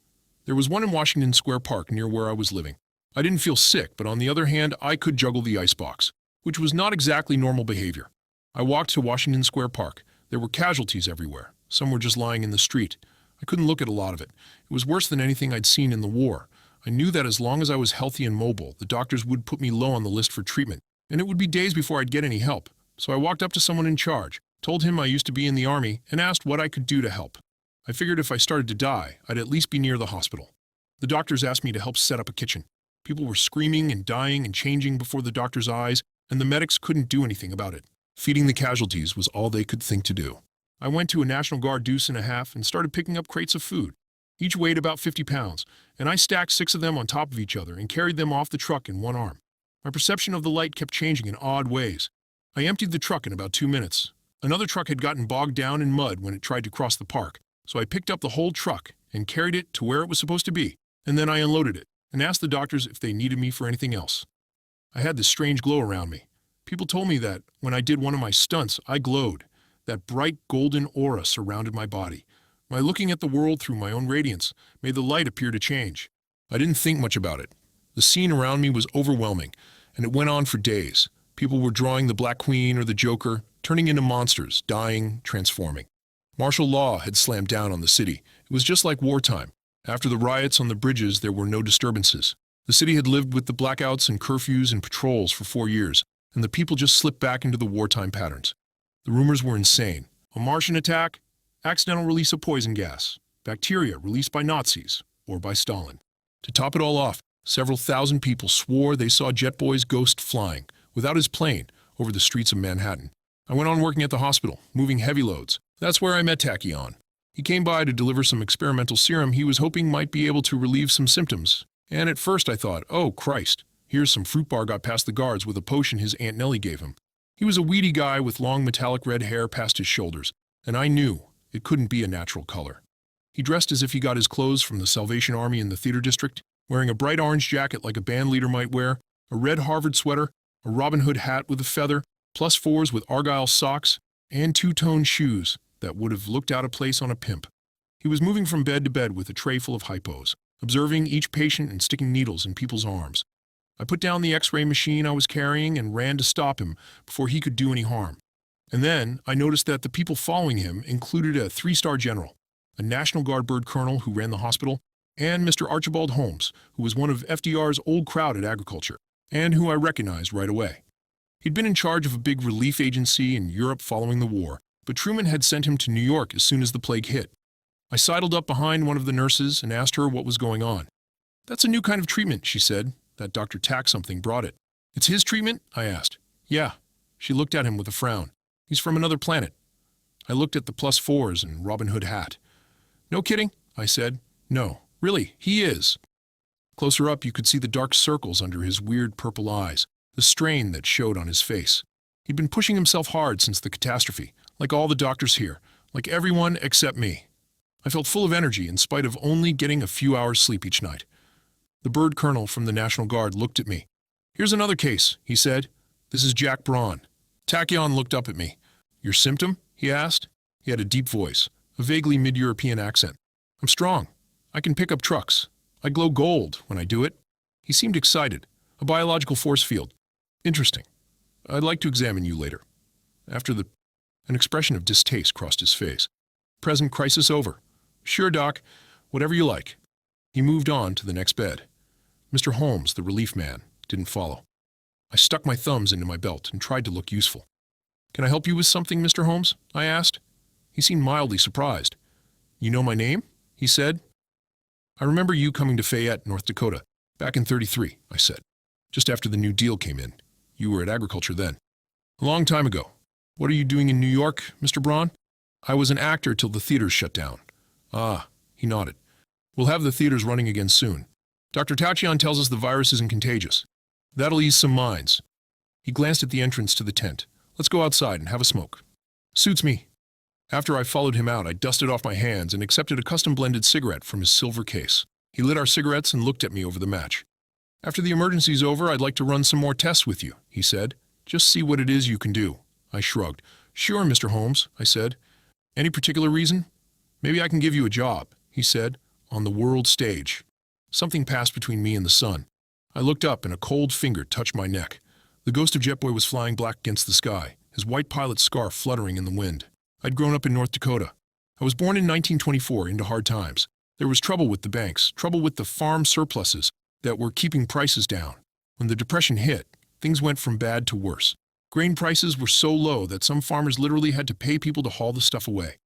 There was one in Washington Square Park near where I was living. I didn't feel sick, but on the other hand, I could juggle the icebox, which was not exactly normal behavior. I walked to Washington Square Park. There were casualties everywhere. Some were just lying in the street. I couldn't look at a lot of it. It was worse than anything I'd seen in the war. I knew that as long as I was healthy and mobile, the doctors would put me low on the list for treatment, and it would be days before I'd get any help. So I walked up to someone in charge, told him I used to be in the Army, and asked what I could do to help. I figured if I started to die, I'd at least be near the hospital. The doctors asked me to help set up a kitchen. People were screaming and dying and changing before the doctor's eyes, and the medics couldn't do anything about it. Feeding the casualties was all they could think to do. I went to a National Guard deuce and a half and started picking up crates of food. Each weighed about 50 pounds, and I stacked 6 of them on top of each other and carried them off the truck in one arm. My perception of the light kept changing in odd ways. I emptied the truck in about 2 minutes. Another truck had gotten bogged down in mud when it tried to cross the park, so I picked up the whole truck and carried it to where it was supposed to be, and then I unloaded it and asked the doctors if they needed me for anything else. I had this strange glow around me. People told me that when I did one of my stunts, I glowed. That bright golden aura surrounded my body. My looking at the world through my own radiance made the light appear to change. I didn't think much about it. The scene around me was overwhelming, and it went on for days. People were drawing the Black Queen or the Joker, turning into monsters, dying, transforming. Martial law had slammed down on the city. It was just like wartime. After the riots on the bridges, there were no disturbances. The city had lived with the blackouts and curfews and patrols for 4 years, and the people just slipped back into the wartime patterns. The rumors were insane. A Martian attack, accidental release of poison gas, bacteria released by Nazis or by Stalin. To top it all off, several thousand people swore they saw Jet Boy's ghost flying, without his plane, over the streets of Manhattan. I went on working at the hospital, moving heavy loads. That's where I met Tachyon. He came by to deliver some experimental serum he was hoping might be able to relieve some symptoms. And at first I thought, oh Christ, here's some fruit bar got past the guards with a potion his Aunt Nellie gave him. He was a weedy guy with long metallic red hair past his shoulders, and I knew it couldn't be a natural color. He dressed as if he got his clothes from the Salvation Army in the theater district, wearing a bright orange jacket like a band leader might wear, a red Harvard sweater, a Robin Hood hat with a feather, +4s with Argyle socks, and two-tone shoes that would have looked out of place on a pimp. He was moving from bed to bed with a tray full of hypos, observing each patient and sticking needles in people's arms. I put down the X-ray machine I was carrying and ran to stop him before he could do any harm. And then I noticed that the people following him included a 3-star general, a National Guard bird colonel who ran the hospital, and Mr. Archibald Holmes, who was one of FDR's old crowd at Agriculture, and who I recognized right away. He'd been in charge of a big relief agency in Europe following the war, but Truman had sent him to New York as soon as the plague hit. I sidled up behind one of the nurses and asked her what was going on. "That's a new kind of treatment," she said. "That Dr. Tack something brought it." "It's his treatment?" I asked. "Yeah." She looked at him with a frown. "He's from another planet." I looked at the +4s and Robin Hood hat. "No kidding?" I said. "No, really, he is." Closer up, you could see the dark circles under his weird purple eyes, the strain that showed on his face. He'd been pushing himself hard since the catastrophe, like all the doctors here, like everyone except me. I felt full of energy in spite of only getting a few hours sleep each night. The bird colonel from the National Guard looked at me. "Here's another case," he said. "This is Jack Braun." Tachyon looked up at me. "Your symptom?" he asked. He had a deep voice, a vaguely mid-European accent. "I'm strong. I can pick up trucks. I glow gold when I do it." He seemed excited. "A biological force field. Interesting. I'd like to examine you later." An expression of distaste crossed his face. "Present crisis over." "Sure, Doc. Whatever you like." He moved on to the next bed. Mr. Holmes, the relief man, didn't follow. I stuck my thumbs into my belt and tried to look useful. "Can I help you with something, Mr. Holmes?" I asked. He seemed mildly surprised. "You know my name?" he said. "I remember you coming to Fayette, North Dakota, back in '33, I said. "Just after the New Deal came in. You were at Agriculture then." "A long time ago. What are you doing in New York, Mr. Braun?" "I was an actor till the theaters shut down." "Ah," he nodded. "We'll have the theaters running again soon. Dr. Tachyon tells us the virus isn't contagious. That'll ease some minds." He glanced at the entrance to the tent. "Let's go outside and have a smoke." "Suits me." After I followed him out, I dusted off my hands and accepted a custom-blended cigarette from his silver case. He lit our cigarettes and looked at me over the match. "After the emergency's over, I'd like to run some more tests with you," he said. "Just see what it is you can do." I shrugged. "Sure, Mr. Holmes," I said. "Any particular reason?" "Maybe I can give you a job," he said, "on the world stage." Something passed between me and the sun. I looked up and a cold finger touched my neck. The ghost of Jetboy was flying black against the sky, his white pilot's scarf fluttering in the wind. I'd grown up in North Dakota. I was born in 1924 into hard times. There was trouble with the banks, trouble with the farm surpluses that were keeping prices down. When the Depression hit, things went from bad to worse. Grain prices were so low that some farmers literally had to pay people to haul the stuff away.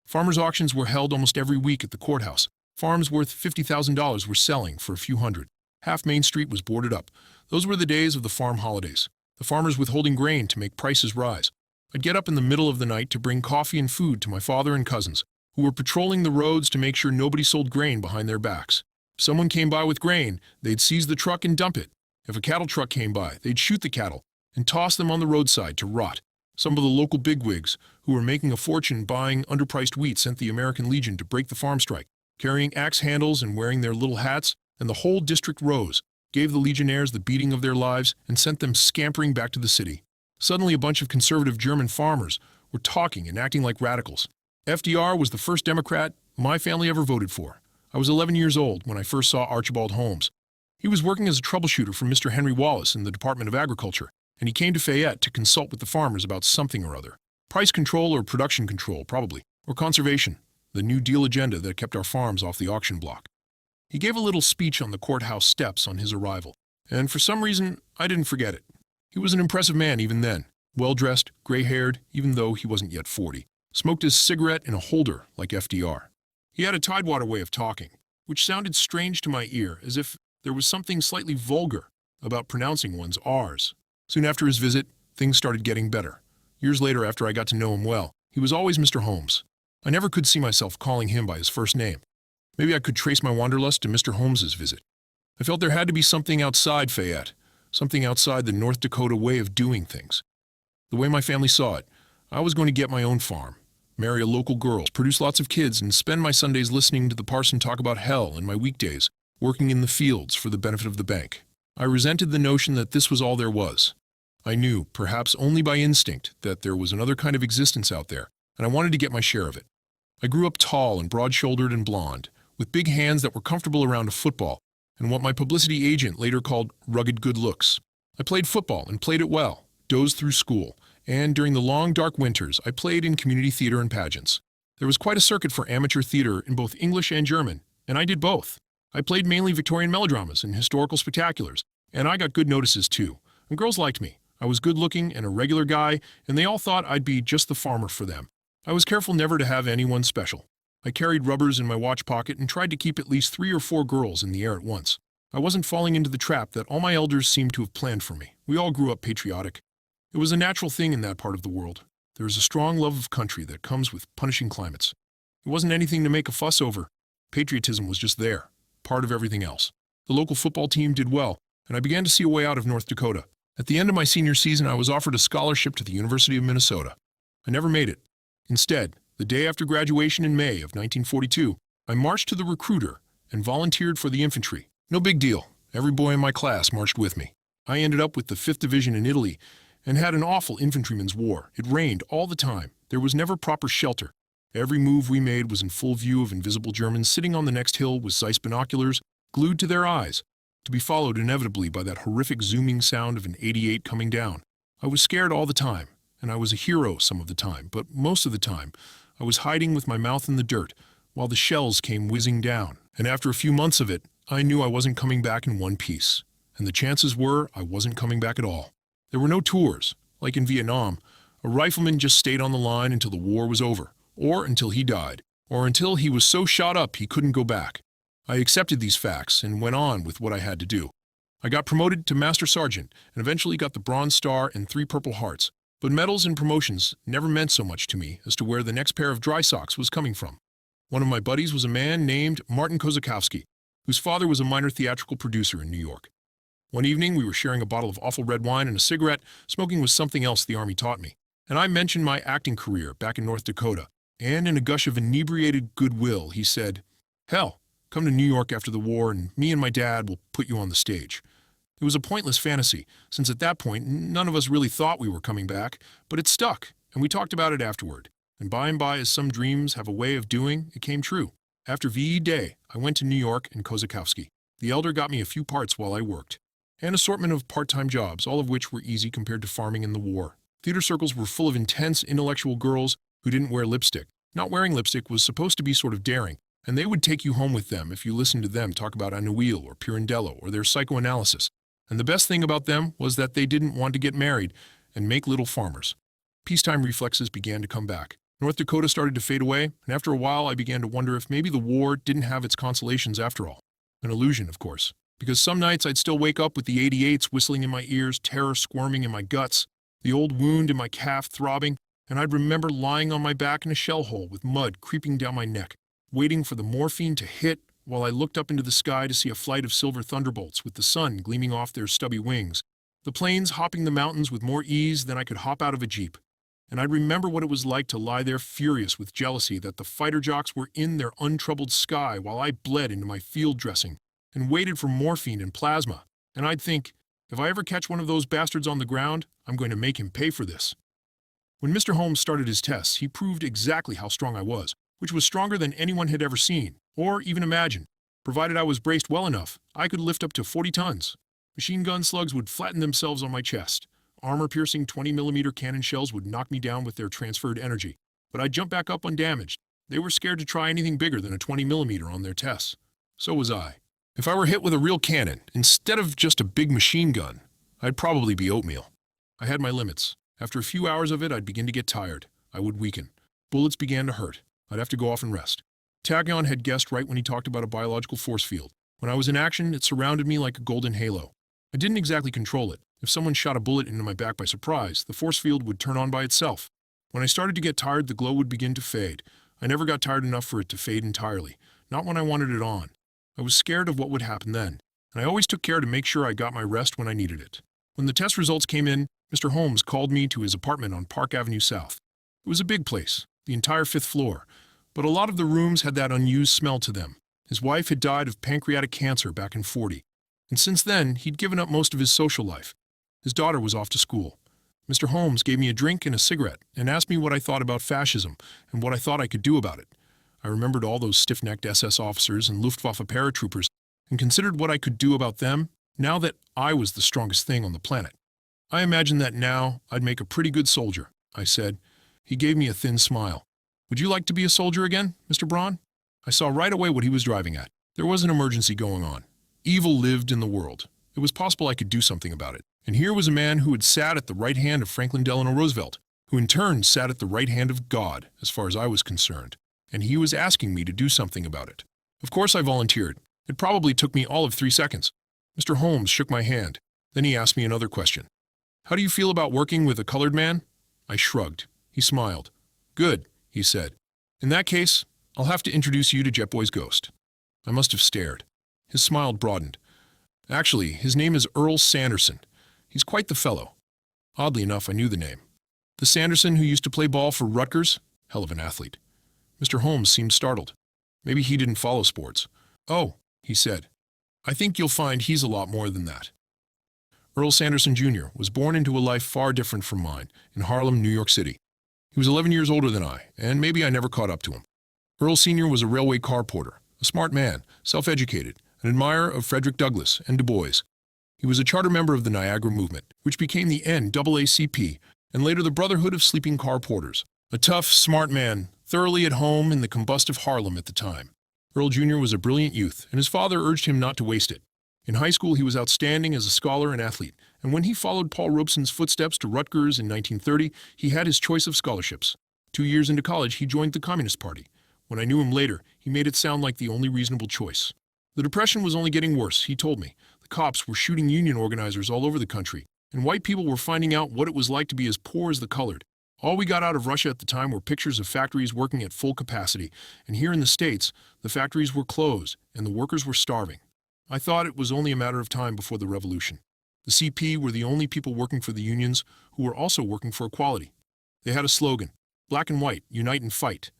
Farmers' auctions were held almost every week at the courthouse. Farms worth $50,000 were selling for a few hundred. Half Main Street was boarded up. Those were the days of the farm holidays. The farmers withholding grain to make prices rise. I'd get up in the middle of the night to bring coffee and food to my father and cousins, who were patrolling the roads to make sure nobody sold grain behind their backs. If someone came by with grain, they'd seize the truck and dump it. If a cattle truck came by, they'd shoot the cattle and toss them on the roadside to rot. Some of the local bigwigs, who were making a fortune buying underpriced wheat, sent the American Legion to break the farm strike. Carrying axe handles and wearing their little hats, and the whole district rose, gave the Legionnaires the beating of their lives, and sent them scampering back to the city. Suddenly a bunch of conservative German farmers were talking and acting like radicals. FDR was the first Democrat my family ever voted for. I was 11 years old when I first saw Archibald Holmes. He was working as a troubleshooter for Mr. Henry Wallace in the Department of Agriculture, and he came to Fayette to consult with the farmers about something or other. Price control or production control, probably, or conservation, the New Deal agenda that kept our farms off the auction block. He gave a little speech on the courthouse steps on his arrival, and for some reason, I didn't forget it. He was an impressive man even then, well-dressed, gray-haired, even though he wasn't yet 40, smoked his cigarette in a holder like FDR. He had a Tidewater way of talking, which sounded strange to my ear, as if there was something slightly vulgar about pronouncing one's R's. Soon after his visit, things started getting better. Years later, after I got to know him well, he was always Mr. Holmes. I never could see myself calling him by his first name. Maybe I could trace my wanderlust to Mr. Holmes's visit. I felt there had to be something outside Fayette, something outside the North Dakota way of doing things. The way my family saw it, I was going to get my own farm, marry a local girl, produce lots of kids, and spend my Sundays listening to the parson talk about hell and my weekdays working in the fields for the benefit of the bank. I resented the notion that this was all there was. I knew, perhaps only by instinct, that there was another kind of existence out there, and I wanted to get my share of it. I grew up tall and broad-shouldered and blonde, with big hands that were comfortable around a football, and what my publicity agent later called rugged good looks. I played football and played it well, dozed through school, and during the long dark winters I played in community theater and pageants. There was quite a circuit for amateur theater in both English and German, and I did both. I played mainly Victorian melodramas and historical spectaculars, and I got good notices too. And girls liked me. I was good-looking and a regular guy, and they all thought I'd be just the farmer for them. I was careful never to have anyone special. I carried rubbers in my watch pocket and tried to keep at least 3 or 4 girls in the air at once. I wasn't falling into the trap that all my elders seemed to have planned for me. We all grew up patriotic. It was a natural thing in that part of the world. There is a strong love of country that comes with punishing climates. It wasn't anything to make a fuss over. Patriotism was just there, part of everything else. The local football team did well, and I began to see a way out of North Dakota. At the end of my senior season, I was offered a scholarship to the University of Minnesota. I never made it. Instead, the day after graduation in May of 1942, I marched to the recruiter and volunteered for the infantry. No big deal. Every boy in my class marched with me. I ended up with the 5th Division in Italy and had an awful infantryman's war. It rained all the time. There was never proper shelter. Every move we made was in full view of invisible Germans sitting on the next hill with Zeiss binoculars glued to their eyes, to be followed inevitably by that horrific zooming sound of an 88 coming down. I was scared all the time, and I was a hero some of the time, but most of the time, I was hiding with my mouth in the dirt while the shells came whizzing down. And after a few months of it, I knew I wasn't coming back in one piece, and the chances were I wasn't coming back at all. There were no tours. Like in Vietnam, a rifleman just stayed on the line until the war was over, or until he died, or until he was so shot up he couldn't go back. I accepted these facts and went on with what I had to do. I got promoted to Master Sergeant and eventually got the Bronze Star and 3 Purple Hearts, but medals and promotions never meant so much to me as to where the next pair of dry socks was coming from. One of my buddies was a man named Martin Kozakowski, whose father was a minor theatrical producer in New York. One evening, we were sharing a bottle of awful red wine and a cigarette. Smoking was something else the Army taught me, and I mentioned my acting career back in North Dakota, and in a gush of inebriated goodwill, he said, "Hell, come to New York after the war, and me and my dad will put you on the stage." It was a pointless fantasy, since at that point, none of us really thought we were coming back, but it stuck, and we talked about it afterward. And by, as some dreams have a way of doing, it came true. After VE Day, I went to New York and Kozakowski. The elder got me a few parts while I worked. An assortment of part-time jobs, all of which were easy compared to farming in the war. Theater circles were full of intense, intellectual girls who didn't wear lipstick. Not wearing lipstick was supposed to be sort of daring, and they would take you home with them if you listened to them talk about Anouilh or Pirandello or their psychoanalysis. And the best thing about them was that they didn't want to get married and make little farmers. Peacetime reflexes began to come back. North Dakota started to fade away, and after a while I began to wonder if maybe the war didn't have its consolations after all. An illusion, of course. Because some nights I'd still wake up with the 88s whistling in my ears, terror squirming in my guts, the old wound in my calf throbbing, and I'd remember lying on my back in a shell hole with mud creeping down my neck, waiting for the morphine to hit while I looked up into the sky to see a flight of silver thunderbolts with the sun gleaming off their stubby wings, the planes hopping the mountains with more ease than I could hop out of a jeep. And I'd remember what it was like to lie there furious with jealousy that the fighter jocks were in their untroubled sky while I bled into my field dressing and waited for morphine and plasma. And I'd think, if I ever catch one of those bastards on the ground, I'm going to make him pay for this. When Mr. Holmes started his tests, he proved exactly how strong I was, which was stronger than anyone had ever seen, or even imagined. Provided I was braced well enough, I could lift up to 40 tons. Machine gun slugs would flatten themselves on my chest. Armor-piercing 20mm cannon shells would knock me down with their transferred energy, but I'd jump back up undamaged. They were scared to try anything bigger than a 20mm on their tests. So was I. If I were hit with a real cannon, instead of just a big machine gun, I'd probably be oatmeal. I had my limits. After a few hours of it, I'd begin to get tired. I would weaken. Bullets began to hurt. I'd have to go off and rest. Tachyon had guessed right when he talked about a biological force field. When I was in action, it surrounded me like a golden halo. I didn't exactly control it. If someone shot a bullet into my back by surprise, the force field would turn on by itself. When I started to get tired, the glow would begin to fade. I never got tired enough for it to fade entirely, not when I wanted it on. I was scared of what would happen then, and I always took care to make sure I got my rest when I needed it. When the test results came in, Mr. Holmes called me to his apartment on Park Avenue South. It was a big place, the entire 5th floor, but a lot of the rooms had that unused smell to them. His wife had died of pancreatic cancer back in '40, and since then, he'd given up most of his social life. His daughter was off to school. Mr. Holmes gave me a drink and a cigarette and asked me what I thought about fascism and what I thought I could do about it. I remembered all those stiff-necked SS officers and Luftwaffe paratroopers and considered what I could do about them now that I was the strongest thing on the planet. I imagined that now I'd make a pretty good soldier, I said. He gave me a thin smile. Would you like to be a soldier again, Mr. Braun? I saw right away what he was driving at. There was an emergency going on. Evil lived in the world. It was possible I could do something about it. And here was a man who had sat at the right hand of Franklin Delano Roosevelt, who in turn sat at the right hand of God, as far as I was concerned. And he was asking me to do something about it. Of course I volunteered. It probably took me all of 3 seconds. Mr. Holmes shook my hand. Then he asked me another question. How do you feel about working with a colored man? I shrugged. He smiled. Good, he said. In that case, I'll have to introduce you to Jetboy's ghost. I must have stared. His smile broadened. Actually, his name is Earl Sanderson. He's quite the fellow. Oddly enough, I knew the name. The Sanderson who used to play ball for Rutgers? Hell of an athlete. Mr. Holmes seemed startled. Maybe he didn't follow sports. Oh, he said. I think you'll find he's a lot more than that. Earl Sanderson Jr. was born into a life far different from mine, in Harlem, New York City. He was 11 years older than I, and maybe I never caught up to him. Earl Sr. was a railway car porter, a smart man, self-educated, an admirer of Frederick Douglass and Du Bois. He was a charter member of the Niagara Movement, which became the NAACP, and later the Brotherhood of Sleeping Car Porters. A tough, smart man, thoroughly at home in the combustive Harlem at the time. Earl Jr. was a brilliant youth, and his father urged him not to waste it. In high school, he was outstanding as a scholar and athlete, and when he followed Paul Robeson's footsteps to Rutgers in 1930, he had his choice of scholarships. 2 years into college, he joined the Communist Party. When I knew him later, he made it sound like the only reasonable choice. The Depression was only getting worse, he told me. The cops were shooting union organizers all over the country, and white people were finding out what it was like to be as poor as the colored. All we got out of Russia at the time were pictures of factories working at full capacity, and here in the States, the factories were closed and the workers were starving. I thought it was only a matter of time before the revolution. The CP were the only people working for the unions who were also working for equality. They had a slogan, black and white, unite and fight,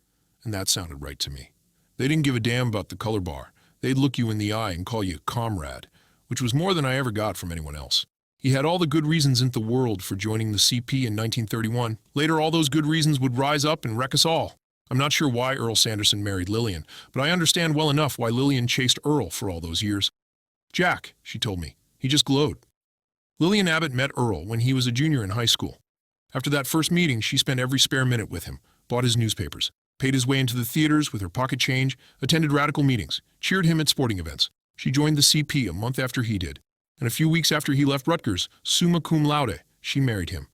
and that sounded right to me. They didn't give a damn about the color bar. They'd look you in the eye and call you comrade, which was more than I ever got from anyone else. He had all the good reasons in the world for joining the CP in 1931. Later, all those good reasons would rise up and wreck us all. I'm not sure why Earl Sanderson married Lillian, but I understand well enough why Lillian chased Earl for all those years. Jack, she told me. He just glowed. Lillian Abbott met Earl when he was a junior in high school. After that first meeting, she spent every spare minute with him, bought his newspapers, paid his way into the theaters with her pocket change, attended radical meetings, cheered him at sporting events. She joined the CP a month after he did, and a few weeks after he left Rutgers, summa cum laude, she married him.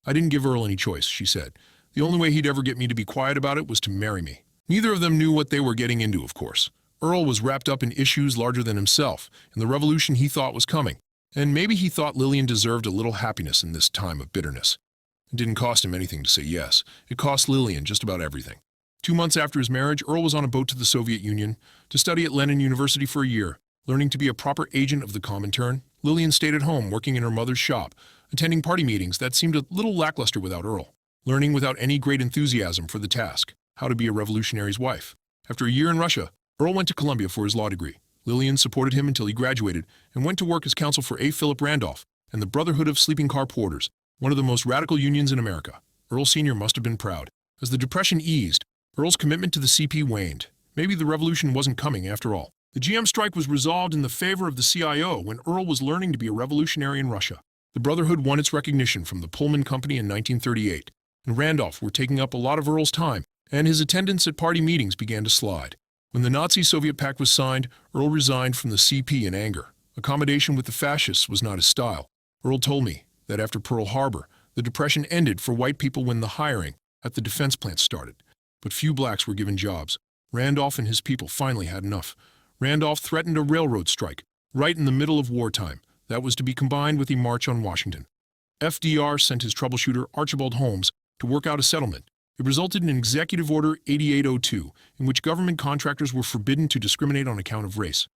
I didn't give Earl any choice, she said. The only way he'd ever get me to be quiet about it was to marry me. Neither of them knew what they were getting into, of course. Earl was wrapped up in issues larger than himself, in the revolution he thought was coming, and maybe he thought Lillian deserved a little happiness in this time of bitterness. It didn't cost him anything to say yes. It cost Lillian just about everything. 2 months after his marriage, Earl was on a boat to the Soviet Union to study at Lenin University for a year, learning to be a proper agent of the Comintern. Lillian stayed at home, working in her mother's shop, attending party meetings that seemed a little lackluster without Earl, learning without any great enthusiasm for the task, how to be a revolutionary's wife. After a year in Russia, Earl went to Columbia for his law degree. Lillian supported him until he graduated and went to work as counsel for A. Philip Randolph and the Brotherhood of Sleeping Car Porters, one of the most radical unions in America. Earl Sr. must have been proud. As the Depression eased, Earl's commitment to the CP waned. Maybe the revolution wasn't coming after all. The GM strike was resolved in the favor of the CIO when Earl was learning to be a revolutionary in Russia. The Brotherhood won its recognition from the Pullman Company in 1938, and Randolph were taking up a lot of Earl's time, and his attendance at party meetings began to slide. When the Nazi-Soviet pact was signed, Earl resigned from the CP in anger. Accommodation with the fascists was not his style. Earl told me that after Pearl Harbor, the Depression ended for white people when the hiring at the defense plants started. But few blacks were given jobs. Randolph and his people finally had enough. Randolph threatened a railroad strike, right in the middle of wartime, that was to be combined with a march on Washington. FDR sent his troubleshooter, Archibald Holmes, to work out a settlement. It resulted in Executive Order 8802, in which government contractors were forbidden to discriminate on account of race.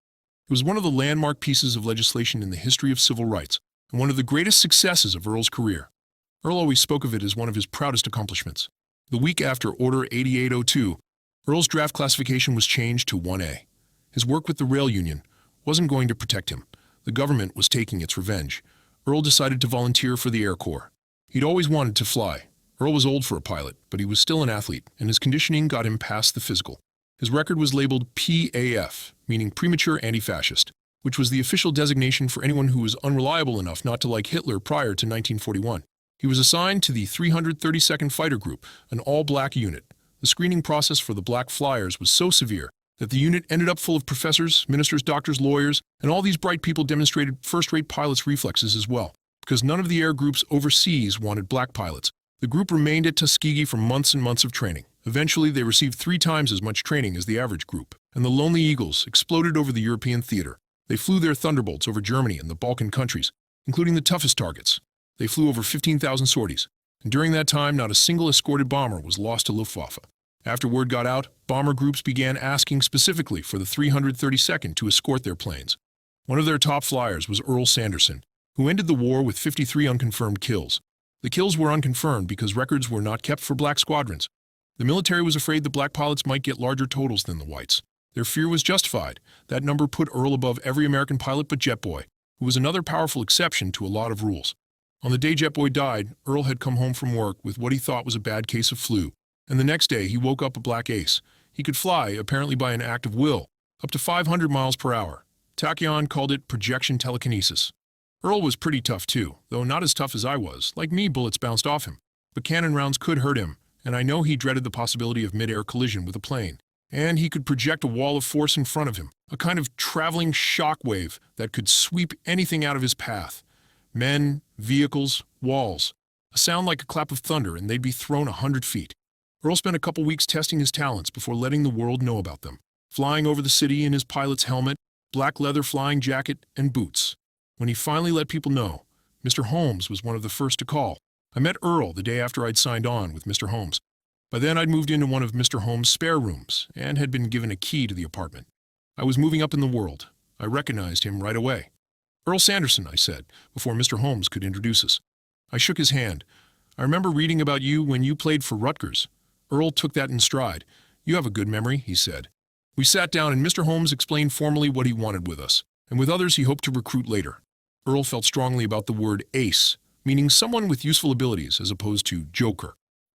It was one of the landmark pieces of legislation in the history of civil rights, and one of the greatest successes of Earl's career. Earl always spoke of it as one of his proudest accomplishments. The week after Order 8802, Earl's draft classification was changed to 1A. His work with the rail union wasn't going to protect him. The government was taking its revenge. Earl decided to volunteer for the Air Corps. He'd always wanted to fly. Earl was old for a pilot, but he was still an athlete, and his conditioning got him past the physical. His record was labeled PAF, meaning premature anti-fascist, which was the official designation for anyone who was unreliable enough not to like Hitler prior to 1941. He was assigned to the 332nd Fighter Group, an all-black unit. The screening process for the black flyers was so severe that the unit ended up full of professors, ministers, doctors, lawyers, and all these bright people demonstrated first-rate pilots' reflexes as well, because none of the air groups overseas wanted black pilots. The group remained at Tuskegee for months and months of training. Eventually, they received 3 times as much training as the average group, and the Lonely Eagles exploded over the European theater. They flew their Thunderbolts over Germany and the Balkan countries, including the toughest targets. They flew over 15,000 sorties, and during that time, not a single escorted bomber was lost to Luftwaffe. After word got out, bomber groups began asking specifically for the 332nd to escort their planes. One of their top flyers was Earl Sanderson, who ended the war with 53 unconfirmed kills. The kills were unconfirmed because records were not kept for black squadrons. The military was afraid the black pilots might get larger totals than the whites. Their fear was justified. That number put Earl above every American pilot but Jetboy, who was another powerful exception to a lot of rules. On the day Jetboy died, Earl had come home from work with what he thought was a bad case of flu, and the next day he woke up a black ace. He could fly, apparently by an act of will, up to 500 miles per hour. Tachyon called it projection telekinesis. Earl was pretty tough too, though not as tough as I was. Like me, bullets bounced off him, but cannon rounds could hurt him, and I know he dreaded the possibility of mid-air collision with a plane. And he could project a wall of force in front of him, a kind of traveling shockwave that could sweep anything out of his path. Men, vehicles, walls. A sound like a clap of thunder, and they'd be thrown 100 feet. Earl spent a couple weeks testing his talents before letting the world know about them, flying over the city in his pilot's helmet, black leather flying jacket, and boots. When he finally let people know, Mr. Holmes was one of the first to call. I met Earl the day after I'd signed on with Mr. Holmes. By then, I'd moved into one of Mr. Holmes' spare rooms and had been given a key to the apartment. I was moving up in the world. I recognized him right away. "Earl Sanderson," I said, before Mr. Holmes could introduce us. I shook his hand. "I remember reading about you when you played for Rutgers." Earl took that in stride. "You have a good memory," he said. We sat down and Mr. Holmes explained formally what he wanted with us, and with others he hoped to recruit later. Earl felt strongly about the word ace, meaning someone with useful abilities as opposed to joker,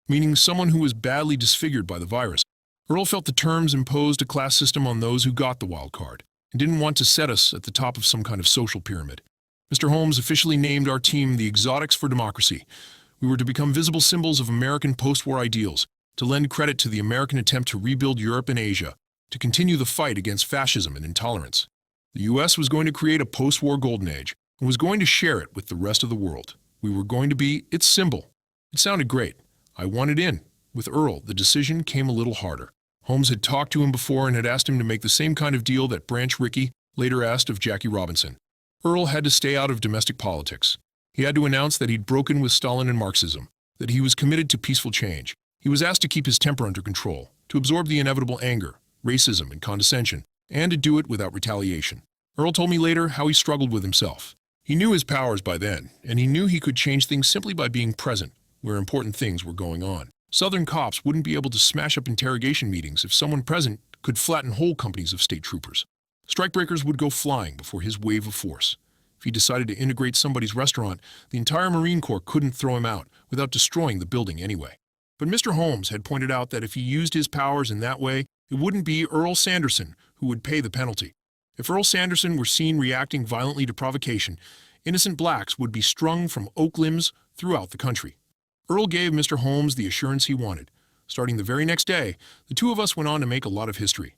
meaning someone who was badly disfigured by the virus. Earl felt the terms imposed a class system on those who got the wild card, and didn't want to set us at the top of some kind of social pyramid. Mr. Holmes officially named our team the Exotics for Democracy. We were to become visible symbols of American post-war ideals, to lend credit to the American attempt to rebuild Europe and Asia, to continue the fight against fascism and intolerance. The U.S. was going to create a post-war golden age, and was going to share it with the rest of the world. We were going to be its symbol. It sounded great. I wanted in. With Earl, the decision came a little harder. Holmes had talked to him before and had asked him to make the same kind of deal that Branch Rickey later asked of Jackie Robinson. Earl had to stay out of domestic politics. He had to announce that he'd broken with Stalin and Marxism, that he was committed to peaceful change. He was asked to keep his temper under control, to absorb the inevitable anger, racism, and condescension, and to do it without retaliation. Earl told me later how he struggled with himself. He knew his powers by then, and he knew he could change things simply by being present where important things were going on. Southern cops wouldn't be able to smash up interrogation meetings if someone present could flatten whole companies of state troopers. Strikebreakers would go flying before his wave of force. If he decided to integrate somebody's restaurant, the entire Marine Corps couldn't throw him out without destroying the building anyway. But Mr. Holmes had pointed out that if he used his powers in that way, it wouldn't be Earl Sanderson who would pay the penalty. If Earl Sanderson were seen reacting violently to provocation, innocent blacks would be strung from oak limbs throughout the country. Earl gave Mr. Holmes the assurance he wanted. Starting the very next day, the two of us went on to make a lot of history.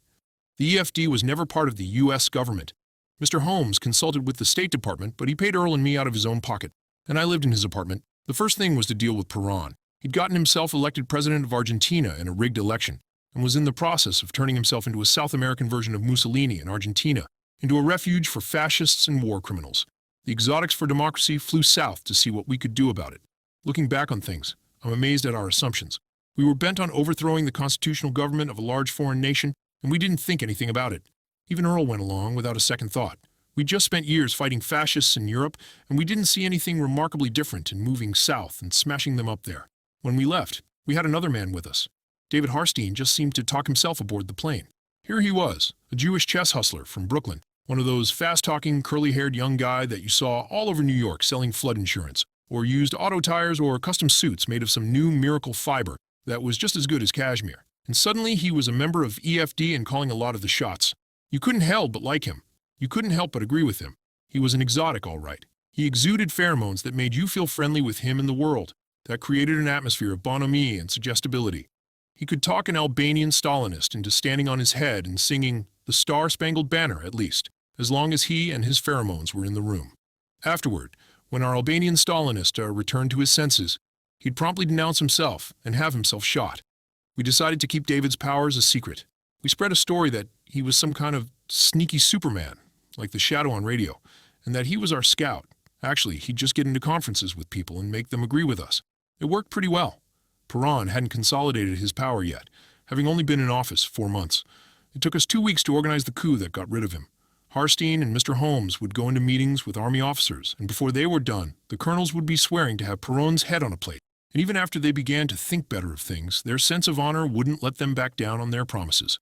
The EFD was never part of the U.S. government. Mr. Holmes consulted with the State Department, but he paid Earl and me out of his own pocket, and I lived in his apartment. The first thing was to deal with Perón. He'd gotten himself elected president of Argentina in a rigged election, and was in the process of turning himself into a South American version of Mussolini in Argentina, into a refuge for fascists and war criminals. The Exotics for Democracy flew south to see what we could do about it. Looking back on things, I'm amazed at our assumptions. We were bent on overthrowing the constitutional government of a large foreign nation, and we didn't think anything about it. Even Earl went along without a second thought. We'd just spent years fighting fascists in Europe, and we didn't see anything remarkably different in moving south and smashing them up there. When we left, we had another man with us. David Harstein just seemed to talk himself aboard the plane. Here he was, a Jewish chess hustler from Brooklyn, one of those fast-talking, curly-haired young guy that you saw all over New York selling flood insurance, or used auto tires or custom suits made of some new miracle fiber that was just as good as cashmere. And suddenly he was a member of EFD and calling a lot of the shots. You couldn't help but like him. You couldn't help but agree with him. He was an exotic, all right. He exuded pheromones that made you feel friendly with him and the world, that created an atmosphere of bonhomie and suggestibility. He could talk an Albanian Stalinist into standing on his head and singing the Star-Spangled Banner, at least, as long as he and his pheromones were in the room. Afterward, when our Albanian Stalinist returned to his senses, he'd promptly denounce himself and have himself shot. We decided to keep David's powers a secret. We spread a story that he was some kind of sneaky Superman, like the Shadow on radio, and that he was our scout. Actually, he'd just get into conferences with people and make them agree with us. It worked pretty well. Perron hadn't consolidated his power yet, having only been in office 4 months. It took us 2 weeks to organize the coup that got rid of him. Harstein and Mr. Holmes would go into meetings with army officers, and before they were done, the colonels would be swearing to have Perron's head on a plate. And even after they began to think better of things, their sense of honor wouldn't let them back down on their promises.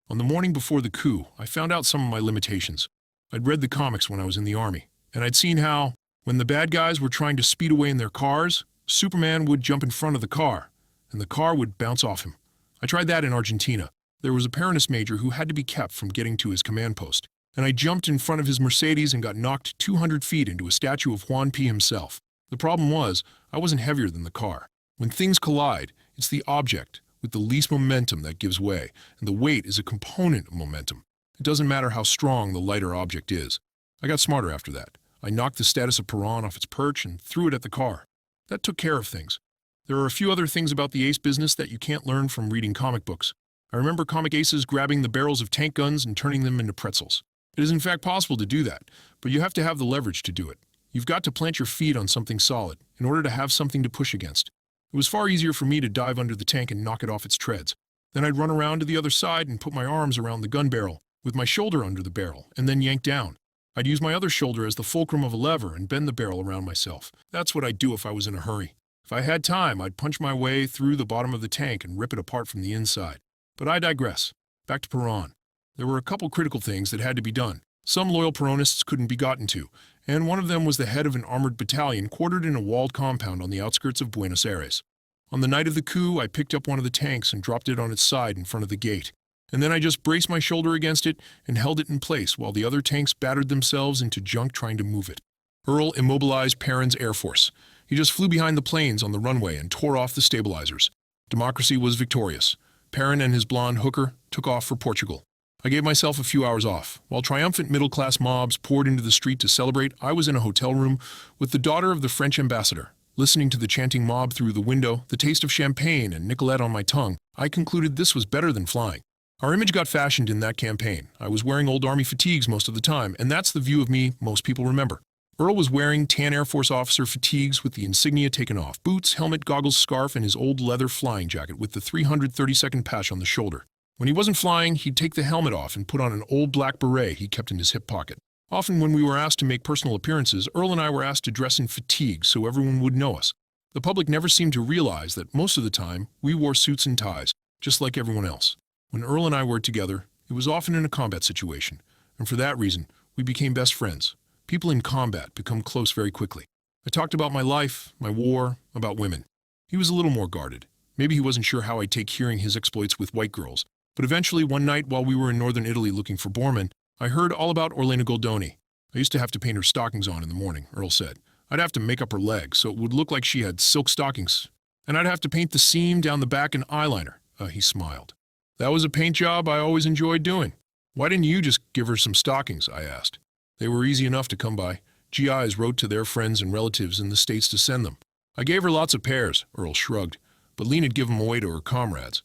On the morning before the coup, I found out some of my limitations. I'd read the comics when I was in the army, and I'd seen how, when the bad guys were trying to speed away in their cars, Superman would jump in front of the car, and the car would bounce off him. I tried that in Argentina. There was a Peronist major who had to be kept from getting to his command post, and I jumped in front of his Mercedes and got knocked 200 feet into a statue of Juan P. himself. The problem was, I wasn't heavier than the car. When things collide, it's the object with the least momentum that gives way, and the weight is a component of momentum. It doesn't matter how strong the lighter object is. I got smarter after that. I knocked the status of Perron off its perch and threw it at the car. That took care of things. There are a few other things about the ace business that you can't learn from reading comic books. I remember comic aces grabbing the barrels of tank guns and turning them into pretzels. It is in fact possible to do that, but you have to have the leverage to do it. You've got to plant your feet on something solid in order to have something to push against. It was far easier for me to dive under the tank and knock it off its treads. Then I'd run around to the other side and put my arms around the gun barrel, with my shoulder under the barrel, and then yank down. I'd use my other shoulder as the fulcrum of a lever and bend the barrel around myself. That's what I'd do if I was in a hurry. If I had time, I'd punch my way through the bottom of the tank and rip it apart from the inside. But I digress. Back to Perron. There were a couple critical things that had to be done. Some loyal Perronists couldn't be gotten to, and one of them was the head of an armored battalion quartered in a walled compound on the outskirts of Buenos Aires. On the night of the coup, I picked up one of the tanks and dropped it on its side in front of the gate. And then I just braced my shoulder against it and held it in place while the other tanks battered themselves into junk trying to move it. Earl immobilized Perron's Air Force. He just flew behind the planes on the runway and tore off the stabilizers. Democracy was victorious. Perron and his blonde hooker took off for Portugal. I gave myself a few hours off. While triumphant middle-class mobs poured into the street to celebrate, I was in a hotel room with the daughter of the French ambassador. Listening to the chanting mob through the window, the taste of champagne and Nicolette on my tongue, I concluded this was better than flying. Our image got fashioned in that campaign. I was wearing old Army fatigues most of the time, and that's the view of me most people remember. Earl was wearing tan Air Force officer fatigues with the insignia taken off, boots, helmet, goggles, scarf, and his old leather flying jacket with the 332nd patch on the shoulder. When he wasn't flying, he'd take the helmet off and put on an old black beret he kept in his hip pocket. Often when we were asked to make personal appearances, Earl and I were asked to dress in fatigues so everyone would know us. The public never seemed to realize that most of the time, we wore suits and ties, just like everyone else. When Earl and I were together, it was often in a combat situation, and for that reason, we became best friends. People in combat become close very quickly. I talked about my life, my war, about women. He was a little more guarded. Maybe he wasn't sure how I'd take hearing his exploits with white girls. But eventually, one night while we were in northern Italy looking for Borman, I heard all about Orlena Goldoni. I used to have to paint her stockings on in the morning, Earl said. I'd have to make up her legs so it would look like she had silk stockings. And I'd have to paint the seam down the back in eyeliner. He smiled. That was a paint job I always enjoyed doing. Why didn't you just give her some stockings? I asked. They were easy enough to come by. GIs wrote to their friends and relatives in the States to send them. I gave her lots of pairs, Earl shrugged, but Lena'd give them away to her comrades.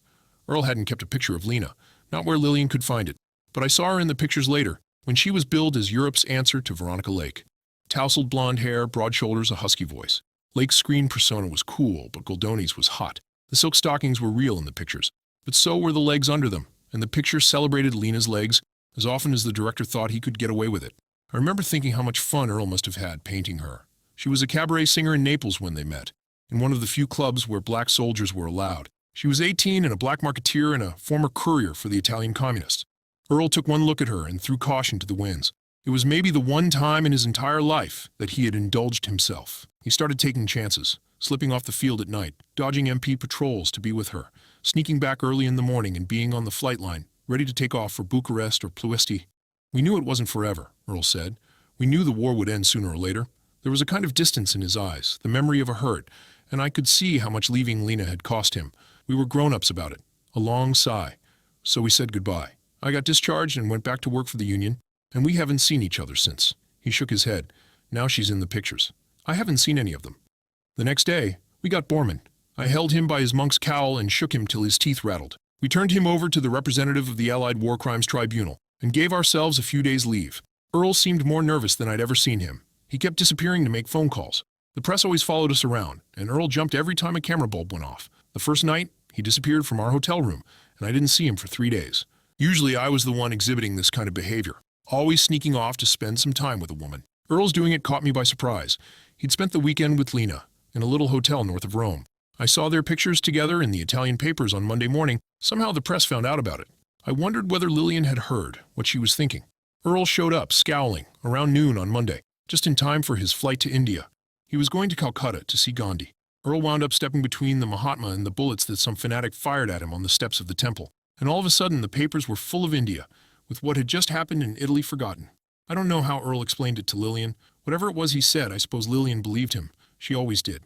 Earl hadn't kept a picture of Lena, not where Lillian could find it, but I saw her in the pictures later, when she was billed as Europe's answer to Veronica Lake. Tousled blonde hair, broad shoulders, a husky voice. Lake's screen persona was cool, but Goldoni's was hot. The silk stockings were real in the pictures, but so were the legs under them, and the picture celebrated Lena's legs as often as the director thought he could get away with it. I remember thinking how much fun Earl must have had painting her. She was a cabaret singer in Naples when they met, in one of the few clubs where black soldiers were allowed. She was 18 and a black marketeer and a former courier for the Italian communists. Earl took one look at her and threw caution to the winds. It was maybe the one time in his entire life that he had indulged himself. He started taking chances, slipping off the field at night, dodging MP patrols to be with her, sneaking back early in the morning and being on the flight line, ready to take off for Bucharest or Ploesti. We knew it wasn't forever, Earl said. We knew the war would end sooner or later. There was a kind of distance in his eyes, the memory of a hurt, and I could see how much leaving Lena had cost him. We were grown-ups about it. A long sigh. So we said goodbye. I got discharged and went back to work for the union, and we haven't seen each other since. He shook his head. Now she's in the pictures. I haven't seen any of them. The next day, we got Borman. I held him by his monk's cowl and shook him till his teeth rattled. We turned him over to the representative of the Allied War Crimes Tribunal and gave ourselves a few days' leave. Earl seemed more nervous than I'd ever seen him. He kept disappearing to make phone calls. The press always followed us around, and Earl jumped every time a camera bulb went off. The first night, he disappeared from our hotel room, and I didn't see him for 3 days. Usually I was the one exhibiting this kind of behavior, always sneaking off to spend some time with a woman. Earl's doing it caught me by surprise. He'd spent the weekend with Lena in a little hotel north of Rome. I saw their pictures together in the Italian papers on Monday morning. Somehow the press found out about it. I wondered whether Lillian had heard what she was thinking. Earl showed up, scowling, around noon on Monday, just in time for his flight to India. He was going to Calcutta to see Gandhi. Earl wound up stepping between the Mahatma and the bullets that some fanatic fired at him on the steps of the temple. And all of a sudden the papers were full of India, with what had just happened in Italy forgotten. I don't know how Earl explained it to Lillian. Whatever it was he said, I suppose Lillian believed him. She always did.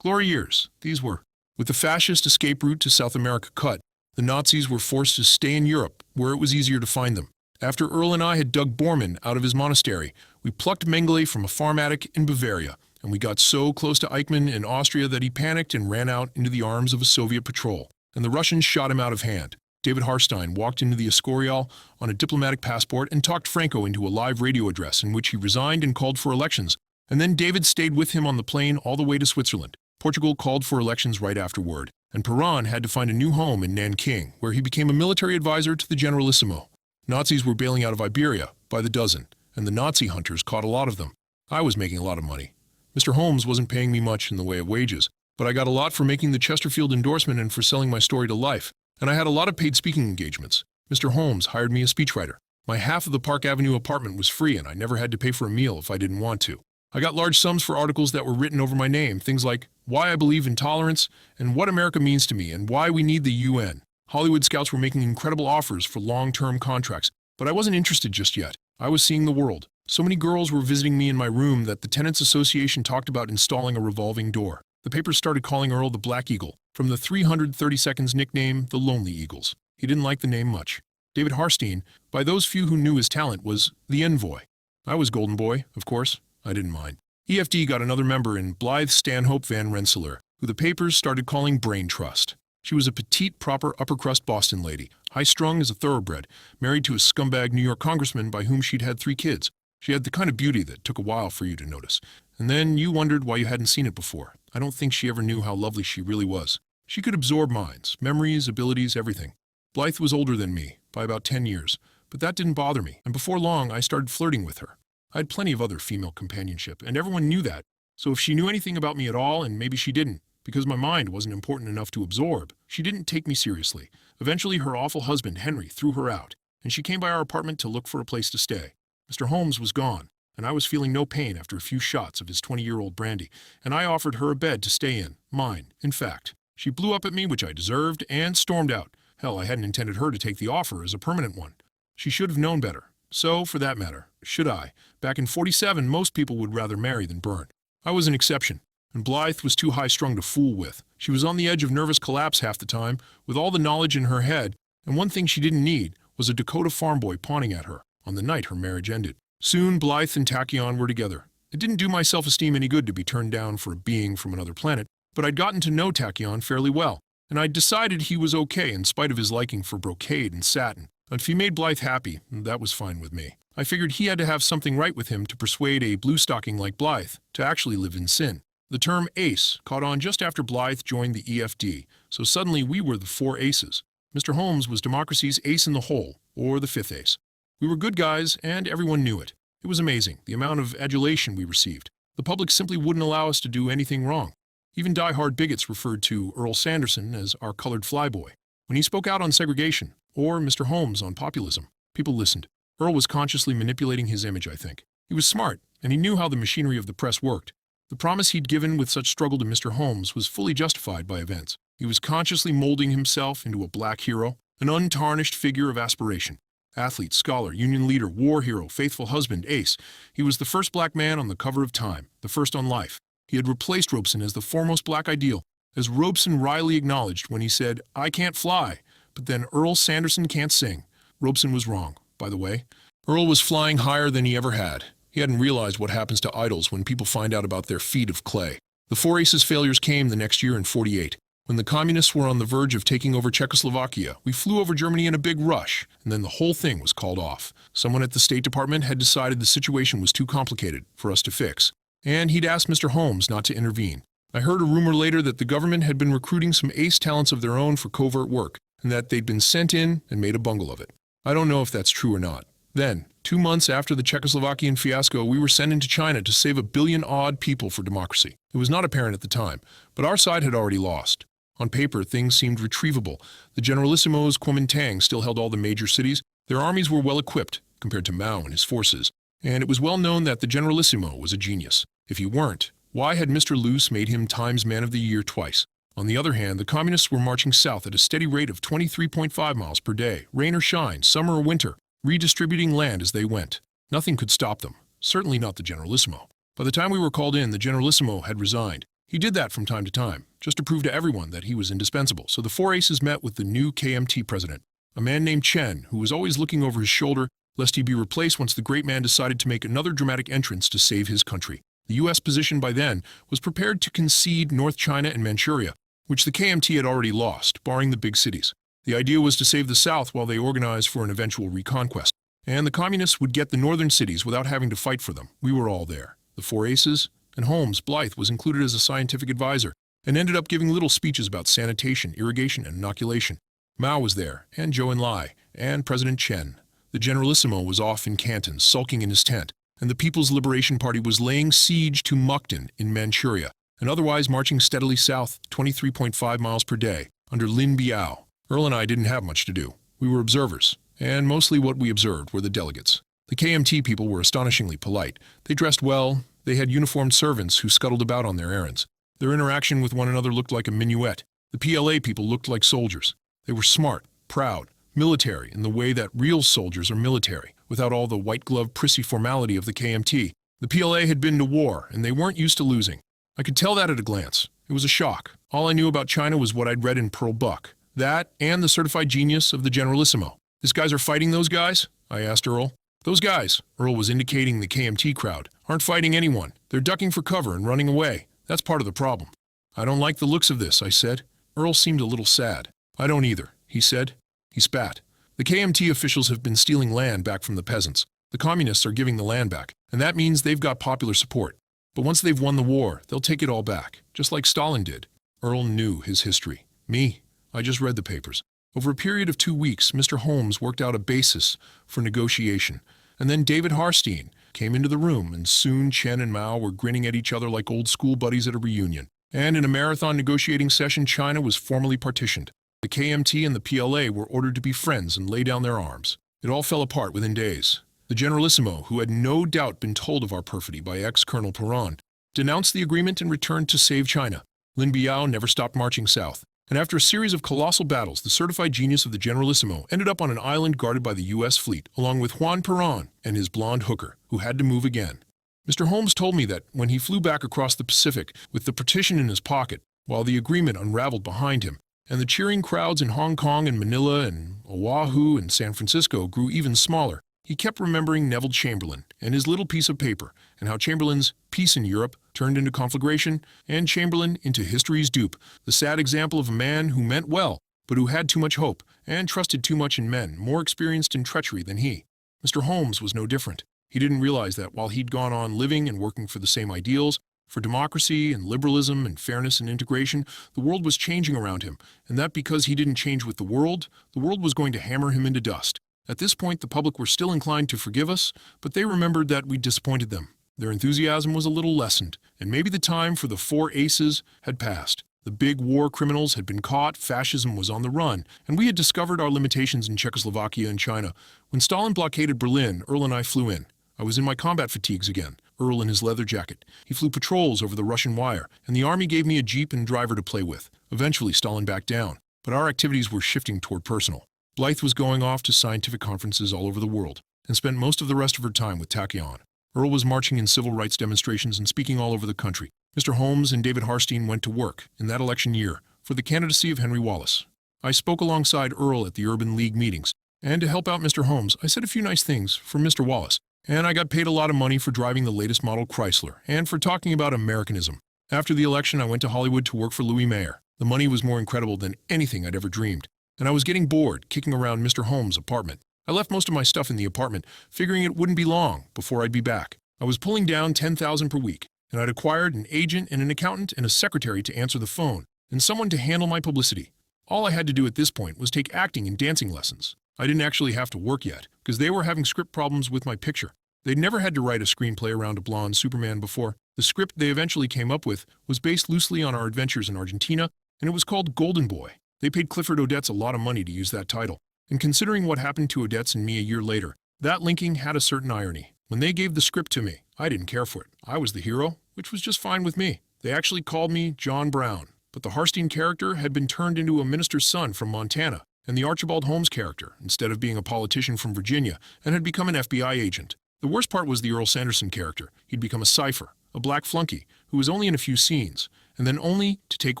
Glory years, these were. With the fascist escape route to South America cut, the Nazis were forced to stay in Europe, where it was easier to find them. After Earl and I had dug Bormann out of his monastery, we plucked Mengele from a farm attic in Bavaria, and we got so close to Eichmann in Austria that he panicked and ran out into the arms of a Soviet patrol, and the Russians shot him out of hand. David Harstein walked into the Escorial on a diplomatic passport and talked Franco into a live radio address in which he resigned and called for elections, and then David stayed with him on the plane all the way to Switzerland. Portugal called for elections right afterward, and Perron had to find a new home in Nanking, where he became a military advisor to the Generalissimo. Nazis were bailing out of Iberia by the dozen, and the Nazi hunters caught a lot of them. I was making a lot of money. Mr. Holmes wasn't paying me much in the way of wages, but I got a lot for making the Chesterfield endorsement and for selling my story to Life, and I had a lot of paid speaking engagements. Mr. Holmes hired me a speechwriter. My half of the Park Avenue apartment was free, and I never had to pay for a meal if I didn't want to. I got large sums for articles that were written over my name, things like Why I Believe in Tolerance and What America Means to Me and Why We Need the UN. Hollywood scouts were making incredible offers for long-term contracts, but I wasn't interested just yet. I was seeing the world. So many girls were visiting me in my room that the Tenants Association talked about installing a revolving door. The papers started calling Earl the Black Eagle, from the 330 Seconds nickname, the Lonely Eagles. He didn't like the name much. David Harstein, by those few who knew his talent, was the Envoy. I was Golden Boy, of course. I didn't mind. EFD got another member in Blythe Stanhope Van Rensselaer, who the papers started calling Brain Trust. She was a petite, proper, upper-crust Boston lady, high-strung as a thoroughbred, married to a scumbag New York congressman by whom she'd had 3 kids. She had the kind of beauty that took a while for you to notice, and then you wondered why you hadn't seen it before. I don't think she ever knew how lovely she really was. She could absorb minds, memories, abilities, everything. Blythe was older than me, by about 10 years, but that didn't bother me, and before long I started flirting with her. I had plenty of other female companionship, and everyone knew that, so if she knew anything about me at all, and maybe she didn't, because my mind wasn't important enough to absorb, she didn't take me seriously. Eventually her awful husband, Henry, threw her out, and she came by our apartment to look for a place to stay. Mr. Holmes was gone, and I was feeling no pain after a few shots of his 20-year-old brandy, and I offered her a bed to stay in, mine, in fact. She blew up at me, which I deserved, and stormed out. Hell, I hadn't intended her to take the offer as a permanent one. She should have known better. So, for that matter, should I? Back in '47, most people would rather marry than burn. I was an exception, and Blythe was too high-strung to fool with. She was on the edge of nervous collapse half the time, with all the knowledge in her head, and one thing she didn't need was a Dakota farm boy pawning at her on the night her marriage ended. Soon, Blythe and Tachyon were together. It didn't do my self-esteem any good to be turned down for a being from another planet, but I'd gotten to know Tachyon fairly well, and I'd decided he was okay in spite of his liking for brocade and satin. If he made Blythe happy, that was fine with me. I figured he had to have something right with him to persuade a blue-stocking like Blythe to actually live in sin. The term ace caught on just after Blythe joined the EFD, so suddenly we were the 4 aces. Mr. Holmes was democracy's ace in the hole, or the 5th ace. We were good guys, and everyone knew it. It was amazing, the amount of adulation we received. The public simply wouldn't allow us to do anything wrong. Even die-hard bigots referred to Earl Sanderson as our colored flyboy. When he spoke out on segregation, or Mr. Holmes on populism, people listened. Earl was consciously manipulating his image, I think. He was smart, and he knew how the machinery of the press worked. The promise he'd given with such struggle to Mr. Holmes was fully justified by events. He was consciously molding himself into a black hero, an untarnished figure of aspiration. Athlete, scholar, union leader, war hero, faithful husband, ace. He was the first black man on the cover of Time, the first on Life. He had replaced Robeson as the foremost black ideal, as Robeson wryly acknowledged when he said, "I can't fly," but then Earl Sanderson can't sing. Robeson was wrong, by the way. Earl was flying higher than he ever had. He hadn't realized what happens to idols when people find out about their feet of clay. The Four Aces failures came the next year in '48. When the communists were on the verge of taking over Czechoslovakia, we flew over Germany in a big rush, and then the whole thing was called off. Someone at the State Department had decided the situation was too complicated for us to fix, and he'd asked Mr. Holmes not to intervene. I heard a rumor later that the government had been recruiting some ace talents of their own for covert work, and that they'd been sent in and made a bungle of it. I don't know if that's true or not. Then, 2 months after the Czechoslovakian fiasco, we were sent into China to save 1 billion-odd people for democracy. It was not apparent at the time, but our side had already lost. On paper, things seemed retrievable. The Generalissimos Kuomintang still held all the major cities. Their armies were well equipped, compared to Mao and his forces. And it was well known that the Generalissimo was a genius. If he weren't, why had Mr. Luce made him Times Man of the Year twice? On the other hand, the communists were marching south at a steady rate of 23.5 miles per day, rain or shine, summer or winter, redistributing land as they went. Nothing could stop them, certainly not the Generalissimo. By the time we were called in, the Generalissimo had resigned. He did that from time to time, just to prove to everyone that he was indispensable. So the Four Aces met with the new KMT president, a man named Chen, who was always looking over his shoulder lest he be replaced once the great man decided to make another dramatic entrance to save his country. The U.S. position by then was prepared to concede North China and Manchuria, which the KMT had already lost, barring the big cities. The idea was to save the South while they organized for an eventual reconquest. And the communists would get the northern cities without having to fight for them. We were all there. The Four Aces, and Holmes, Blythe, was included as a scientific advisor and ended up giving little speeches about sanitation, irrigation, and inoculation. Mao was there, and Zhou Enlai, and President Chen. The Generalissimo was off in Canton, sulking in his tent, and the People's Liberation Party was laying siege to Mukden in Manchuria, and otherwise marching steadily south 23.5 miles per day under Lin Biao. Earl and I didn't have much to do. We were observers, and mostly what we observed were the delegates. The KMT people were astonishingly polite. They dressed well. They had uniformed servants who scuttled about on their errands. Their interaction with one another looked like a minuet. The PLA people looked like soldiers. They were smart, proud, military in the way that real soldiers are military, without all the white-glove prissy formality of the KMT. The PLA had been to war, and they weren't used to losing. I could tell that at a glance. It was a shock. All I knew about China was what I'd read in Pearl Buck. That and the certified genius of the Generalissimo. "These guys are fighting those guys?" I asked Earl. "Those guys," Earl was indicating the KMT crowd, "aren't fighting anyone. They're ducking for cover and running away. That's part of the problem." "I don't like the looks of this," I said. Earl seemed a little sad. "I don't either," he said. He spat. "The KMT officials have been stealing land back from the peasants. The communists are giving the land back, and that means they've got popular support. But once they've won the war, they'll take it all back, just like Stalin did." Earl knew his history. Me, I just read the papers. Over a period of 2 weeks, Mr. Holmes worked out a basis for negotiation, and then David Harstein came into the room, and soon Chen and Mao were grinning at each other like old school buddies at a reunion. And in a marathon negotiating session, China was formally partitioned. The KMT and the PLA were ordered to be friends and lay down their arms. It all fell apart within days. The Generalissimo, who had no doubt been told of our perfidy by ex-Colonel Perron, denounced the agreement and returned to save China. Lin Biao never stopped marching south. And after a series of colossal battles, the certified genius of the Generalissimo ended up on an island guarded by the U.S. fleet, along with Juan Perón and his blonde hooker, who had to move again. Mr. Holmes told me that when he flew back across the Pacific with the partition in his pocket, while the agreement unraveled behind him, and the cheering crowds in Hong Kong and Manila and Oahu and San Francisco grew even smaller, he kept remembering Neville Chamberlain and his little piece of paper, and how Chamberlain's Peace in Europe turned into conflagration, and Chamberlain into history's dupe, the sad example of a man who meant well, but who had too much hope, and trusted too much in men more experienced in treachery than he. Mr. Holmes was no different. He didn't realize that while he'd gone on living and working for the same ideals, for democracy and liberalism and fairness and integration, the world was changing around him, and that because he didn't change with the world was going to hammer him into dust. At this point, the public were still inclined to forgive us, but they remembered that we'd disappointed them. Their enthusiasm was a little lessened, and maybe the time for the Four Aces had passed. The big war criminals had been caught, fascism was on the run, and we had discovered our limitations in Czechoslovakia and China. When Stalin blockaded Berlin, Earl and I flew in. I was in my combat fatigues again, Earl in his leather jacket. He flew patrols over the Russian wire, and the army gave me a jeep and driver to play with. Eventually, Stalin backed down, but our activities were shifting toward personal. Blythe was going off to scientific conferences all over the world, and spent most of the rest of her time with Tachyon. Earl was marching in civil rights demonstrations and speaking all over the country. Mr. Holmes and David Harstein went to work, in that election year, for the candidacy of Henry Wallace. I spoke alongside Earl at the Urban League meetings, and to help out Mr. Holmes, I said a few nice things for Mr. Wallace, and I got paid a lot of money for driving the latest model Chrysler, and for talking about Americanism. After the election, I went to Hollywood to work for Louis Mayer. The money was more incredible than anything I'd ever dreamed, and I was getting bored kicking around Mr. Holmes' apartment. I left most of my stuff in the apartment, figuring it wouldn't be long before I'd be back. I was pulling down $10,000 per week, and I'd acquired an agent and an accountant and a secretary to answer the phone, and someone to handle my publicity. All I had to do at this point was take acting and dancing lessons. I didn't actually have to work yet, because they were having script problems with my picture. They'd never had to write a screenplay around a blonde Superman before. The script they eventually came up with was based loosely on our adventures in Argentina, and it was called Golden Boy. They paid Clifford Odets a lot of money to use that title, and considering what happened to Odets and me a year later, that linking had a certain irony. When they gave the script to me, I didn't care for it. I was the hero, which was just fine with me. They actually called me John Brown, but the Harstein character had been turned into a minister's son from Montana, and the Archibald Holmes character, instead of being a politician from Virginia, and had become an FBI agent. The worst part was the Earl Sanderson character. He'd become a cipher, a black flunky, who was only in a few scenes, and then only to take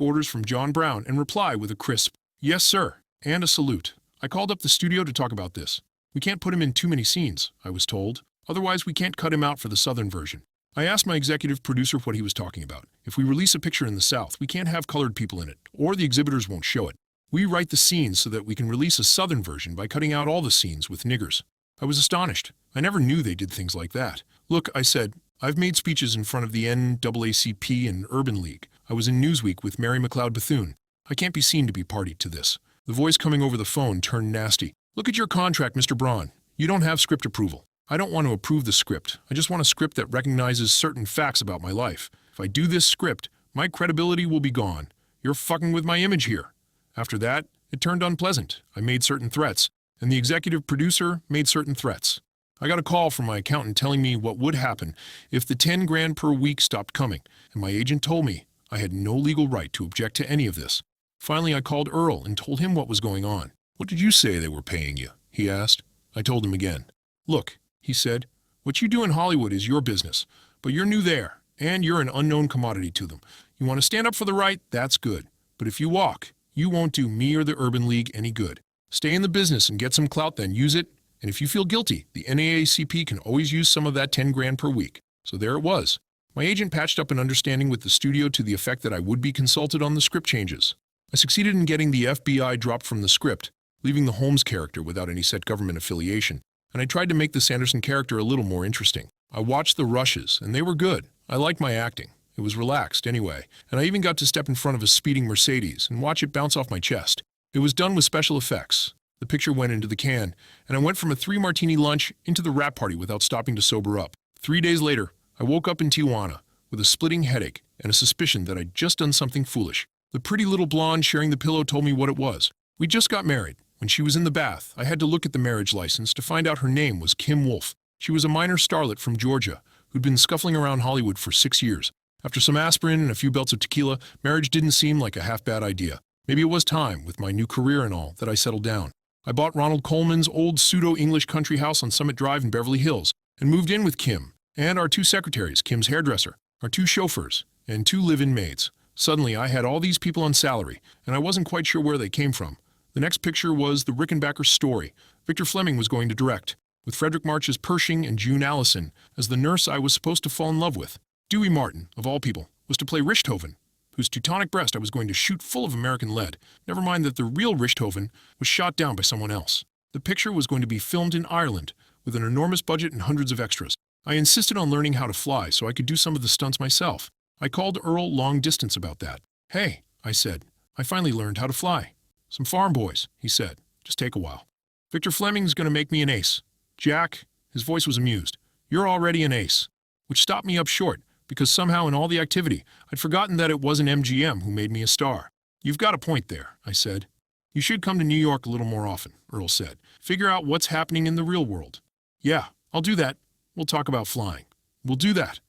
orders from John Brown and reply with a crisp, "Yes, sir," and a salute. I called up the studio to talk about this. We can't put him in too many scenes, I was told. Otherwise, we can't cut him out for the Southern version. I asked my executive producer what he was talking about. If we release a picture in the South, we can't have colored people in it, or the exhibitors won't show it. We write the scenes so that we can release a Southern version by cutting out all the scenes with niggers. I was astonished. I never knew they did things like that. Look, I said, I've made speeches in front of the NAACP and Urban League. I was in Newsweek with Mary McLeod Bethune. I can't be seen to be party to this. The voice coming over the phone turned nasty. Look at your contract, Mr. Braun. You don't have script approval. I don't want to approve the script. I just want a script that recognizes certain facts about my life. If I do this script, my credibility will be gone. You're fucking with my image here. After that, it turned unpleasant. I made certain threats, and the executive producer made certain threats. I got a call from my accountant telling me what would happen if the 10 grand per week stopped coming, and my agent told me I had no legal right to object to any of this. Finally, I called Earl and told him what was going on. What did you say they were paying you? He asked. I told him again. Look, he said, what you do in Hollywood is your business, but you're new there, and you're an unknown commodity to them. You want to stand up for the right, that's good. But if you walk, you won't do me or the Urban League any good. Stay in the business and get some clout, then use it. And if you feel guilty, the NAACP can always use some of that 10 grand per week. So there it was. My agent patched up an understanding with the studio to the effect that I would be consulted on the script changes. I succeeded in getting the FBI dropped from the script, leaving the Holmes character without any set government affiliation, and I tried to make the Sanderson character a little more interesting. I watched the rushes, and they were good. I liked my acting. It was relaxed, anyway, and I even got to step in front of a speeding Mercedes and watch it bounce off my chest. It was done with special effects. The picture went into the can, and I went from a 3-martini lunch into the wrap party without stopping to sober up. 3 days later, I woke up in Tijuana with a splitting headache and a suspicion that I'd just done something foolish. The pretty little blonde sharing the pillow told me what it was. We just got married. When she was in the bath, I had to look at the marriage license to find out her name was Kim Wolf. She was a minor starlet from Georgia who'd been scuffling around Hollywood for 6 years. After some aspirin and a few belts of tequila, marriage didn't seem like a half-bad idea. Maybe it was time, with my new career and all, that I settled down. I bought Ronald Coleman's old pseudo-English country house on Summit Drive in Beverly Hills and moved in with Kim and our 2 secretaries, Kim's hairdresser, our 2 chauffeurs, and 2 live-in maids. Suddenly, I had all these people on salary, and I wasn't quite sure where they came from. The next picture was The Rickenbacker Story. Victor Fleming was going to direct, with Frederick March's Pershing and June Allison as the nurse I was supposed to fall in love with. Dewey Martin, of all people, was to play Richthofen, whose Teutonic breast I was going to shoot full of American lead. Never mind that the real Richthofen was shot down by someone else. The picture was going to be filmed in Ireland, with an enormous budget and hundreds of extras. I insisted on learning how to fly so I could do some of the stunts myself. I called Earl long distance about that. Hey, I said, I finally learned how to fly. Some farm boys, he said. Just take a while. Victor Fleming's going to make me an ace. Jack, his voice was amused. You're already an ace. Which stopped me up short, because somehow in all the activity, I'd forgotten that it wasn't MGM who made me a star. You've got a point there, I said. You should come to New York a little more often, Earl said. Figure out what's happening in the real world. Yeah, I'll do that. We'll talk about flying. We'll do that.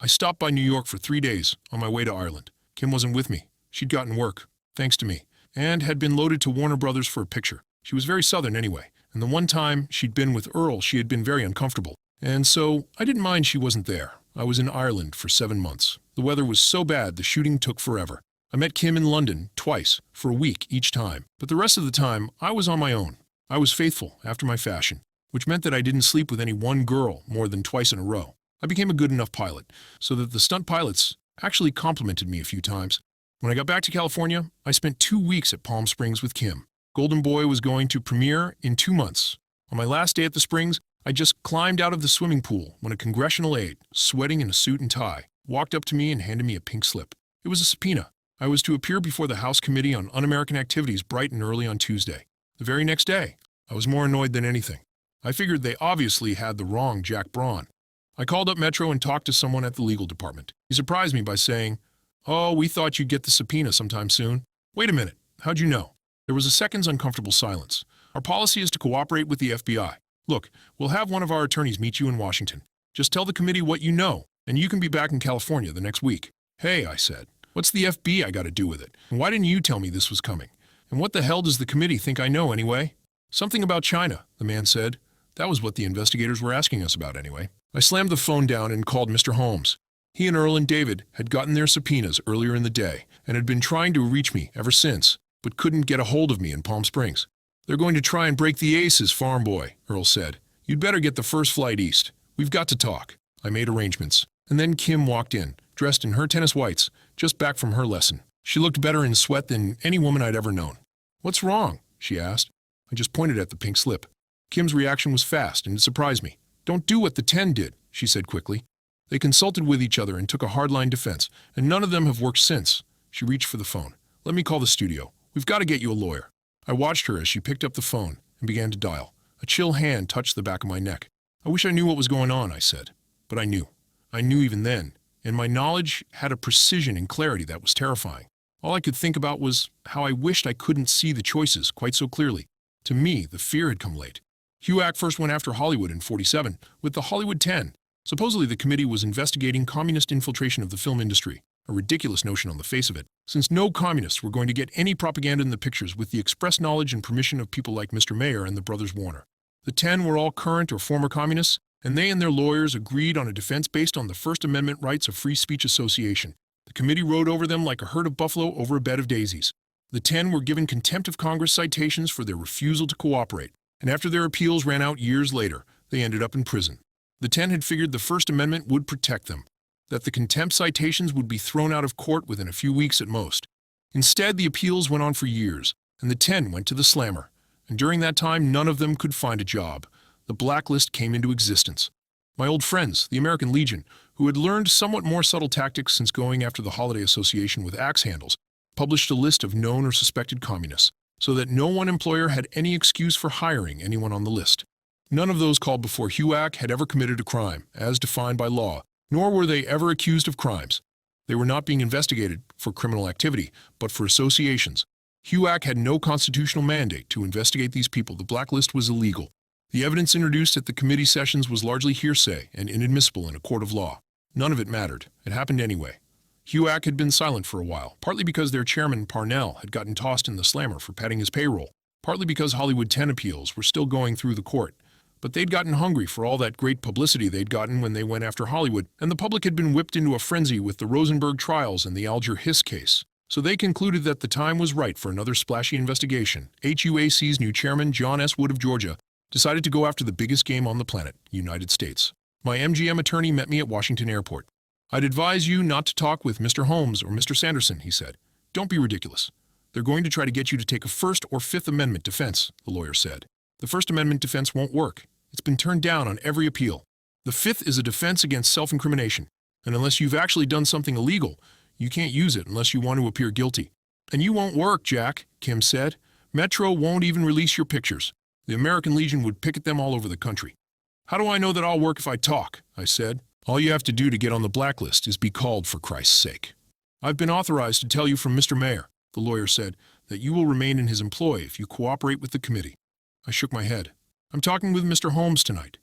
I stopped by New York for 3 days on my way to Ireland. Kim wasn't with me. She'd gotten work, thanks to me, and had been loaded to Warner Brothers for a picture. She was very Southern anyway, and the one time she'd been with Earl, she had been very uncomfortable. And so I didn't mind she wasn't there. I was in Ireland for 7 months. The weather was so bad the shooting took forever. I met Kim in London twice, for a week each time, but the rest of the time I was on my own. I was faithful, after my fashion, which meant that I didn't sleep with any one girl more than twice in a row. I became a good enough pilot, so that the stunt pilots actually complimented me a few times. When I got back to California, I spent 2 weeks at Palm Springs with Kim. Golden Boy was going to premiere in 2 months. On my last day at the Springs, I just climbed out of the swimming pool when a congressional aide, sweating in a suit and tie, walked up to me and handed me a pink slip. It was a subpoena. I was to appear before the House Committee on Un-American Activities bright and early on Tuesday. The very next day, I was more annoyed than anything. I figured they obviously had the wrong Jack Braun. I called up Metro and talked to someone at the legal department. He surprised me by saying, "Oh, we thought you'd get the subpoena sometime soon." "Wait a minute, how'd you know?" There was a second's uncomfortable silence. "Our policy is to cooperate with the FBI. Look, we'll have one of our attorneys meet you in Washington. Just tell the committee what you know, and you can be back in California the next week." "Hey," I said, "what's the FBI got to do with it? And why didn't you tell me this was coming? And what the hell does the committee think I know anyway?" "Something about China," the man said. That was what the investigators were asking us about anyway. I slammed the phone down and called Mr. Holmes. He and Earl and David had gotten their subpoenas earlier in the day and had been trying to reach me ever since, but couldn't get a hold of me in Palm Springs. "They're going to try and break the aces, farm boy," Earl said. "You'd better get the first flight east. We've got to talk." I made arrangements. And then Kim walked in, dressed in her tennis whites, just back from her lesson. She looked better in sweat than any woman I'd ever known. "What's wrong?" she asked. I just pointed at the pink slip. Kim's reaction was fast, and it surprised me. "Don't do what the 10 did," she said quickly. They consulted with each other and took a hardline defense, and none of them have worked since. She reached for the phone. "Let me call the studio. We've got to get you a lawyer." I watched her as she picked up the phone and began to dial. A chill hand touched the back of my neck. "I wish I knew what was going on," I said. But I knew. I knew even then, and my knowledge had a precision and clarity that was terrifying. All I could think about was how I wished I couldn't see the choices quite so clearly. To me, the fear had come late. HUAC first went after Hollywood in '47 with the Hollywood 10. Supposedly the committee was investigating communist infiltration of the film industry, a ridiculous notion on the face of it, since no communists were going to get any propaganda in the pictures with the express knowledge and permission of people like Mr. Mayer and the brothers Warner. The 10 were all current or former communists, and they and their lawyers agreed on a defense based on the First Amendment rights of free speech association. The committee rode over them like a herd of buffalo over a bed of daisies. The 10 were given contempt of Congress citations for their refusal to cooperate, and after their appeals ran out years later, they ended up in prison. The 10 had figured the First Amendment would protect them, that the contempt citations would be thrown out of court within a few weeks at most. Instead, the appeals went on for years, and the 10 went to the slammer, and during that time none of them could find a job. The blacklist came into existence. My old friends, the American Legion, who had learned somewhat more subtle tactics since going after the Holiday Association with axe handles, published a list of known or suspected communists, so that no one employer had any excuse for hiring anyone on the list. None of those called before HUAC had ever committed a crime, as defined by law, nor were they ever accused of crimes. They were not being investigated for criminal activity, but for associations. HUAC had no constitutional mandate to investigate these people. The blacklist was illegal. The evidence introduced at the committee sessions was largely hearsay and inadmissible in a court of law. None of it mattered. It happened anyway. HUAC had been silent for a while, partly because their chairman, Parnell, had gotten tossed in the slammer for padding his payroll, partly because Hollywood 10 appeals were still going through the court. But they'd gotten hungry for all that great publicity they'd gotten when they went after Hollywood, and the public had been whipped into a frenzy with the Rosenberg trials and the Alger Hiss case. So they concluded that the time was right for another splashy investigation. HUAC's new chairman, John S. Wood of Georgia, decided to go after the biggest game on the planet, United States. My MGM attorney met me at Washington Airport. "I'd advise you not to talk with Mr. Holmes or Mr. Sanderson," he said. "Don't be ridiculous. They're going to try to get you to take a First or Fifth Amendment defense," the lawyer said. "The First Amendment defense won't work. It's been turned down on every appeal. The Fifth is a defense against self-incrimination, and unless you've actually done something illegal, you can't use it unless you want to appear guilty." "And you won't work, Jack," Kim said. "Metro won't even release your pictures. The American Legion would picket them all over the country." "How do I know that I'll work if I talk?" I said. "All you have to do to get on the blacklist is be called, for Christ's sake." "I've been authorized to tell you from Mr. Mayer," the lawyer said, "that you will remain in his employ if you cooperate with the committee." I shook my head. "I'm talking with Mr. Holmes tonight."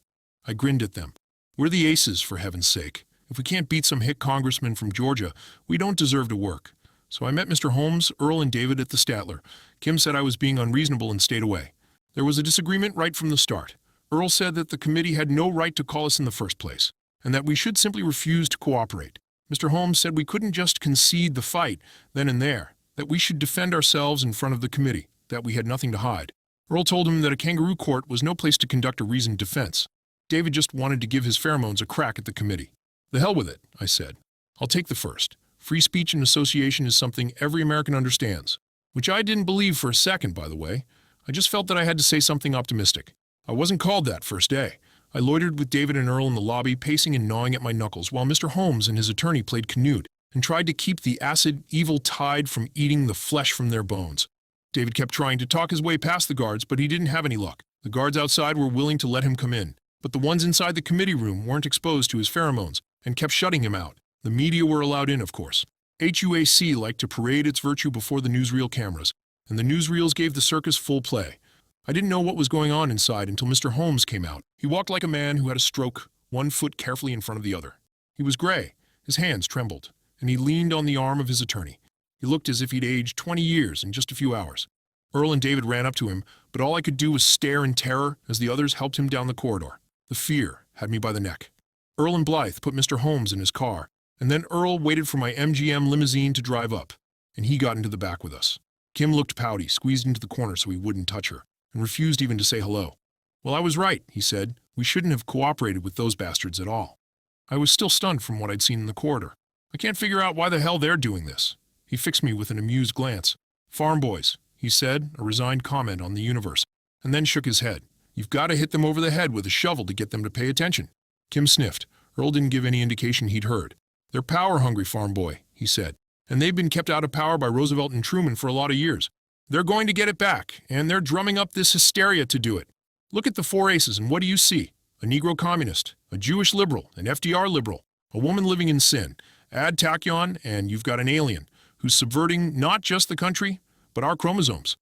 I grinned at them. "We're the aces, for heaven's sake. If we can't beat some hick congressman from Georgia, we don't deserve to work." So I met Mr. Holmes, Earl, and David at the Statler. Kim said I was being unreasonable and stayed away. There was a disagreement right from the start. Earl said that the committee had no right to call us in the first place, and that we should simply refuse to cooperate. Mr. Holmes said we couldn't just concede the fight then and there, that we should defend ourselves in front of the committee, that we had nothing to hide. Earl told him that a kangaroo court was no place to conduct a reasoned defense. David just wanted to give his pheromones a crack at the committee. The hell with it, I said. I'll take the first. Free speech and association is something every American understands. Which I didn't believe for a second, by the way. I just felt that I had to say something optimistic. I wasn't called that first day. I loitered with David and Earl in the lobby, pacing and gnawing at my knuckles, while Mr. Holmes and his attorney played Canute and tried to keep the acid, evil tide from eating the flesh from their bones. David kept trying to talk his way past the guards, but he didn't have any luck. The guards outside were willing to let him come in, but the ones inside the committee room weren't exposed to his pheromones and kept shutting him out. The media were allowed in, of course. HUAC liked to parade its virtue before the newsreel cameras, and the newsreels gave the circus full play. I didn't know what was going on inside until Mr. Holmes came out. He walked like a man who had a stroke, one foot carefully in front of the other. He was gray, his hands trembled, and he leaned on the arm of his attorney. He looked as if he'd aged 20 years in just a few hours. Earl and David ran up to him, but all I could do was stare in terror as the others helped him down the corridor. The fear had me by the neck. Earl and Blythe put Mr. Holmes in his car, and then Earl waited for my MGM limousine to drive up, and he got into the back with us. Kim looked pouty, squeezed into the corner so he wouldn't touch her, and refused even to say hello. Well, I was right, he said. We shouldn't have cooperated with those bastards at all. I was still stunned from what I'd seen in the corridor. I can't figure out why the hell they're doing this. He fixed me with an amused glance. Farm boys, he said, a resigned comment on the universe, and then shook his head. You've got to hit them over the head with a shovel to get them to pay attention. Kim sniffed. Earl didn't give any indication he'd heard. They're power-hungry, farm boy, he said, and they've been kept out of power by Roosevelt and Truman for a lot of years. They're going to get it back, and they're drumming up this hysteria to do it. Look at the four aces, and what do you see? A Negro communist, a Jewish liberal, an FDR liberal, a woman living in sin. Add Tachyon, and you've got an alien who's subverting not just the country, but our chromosomes.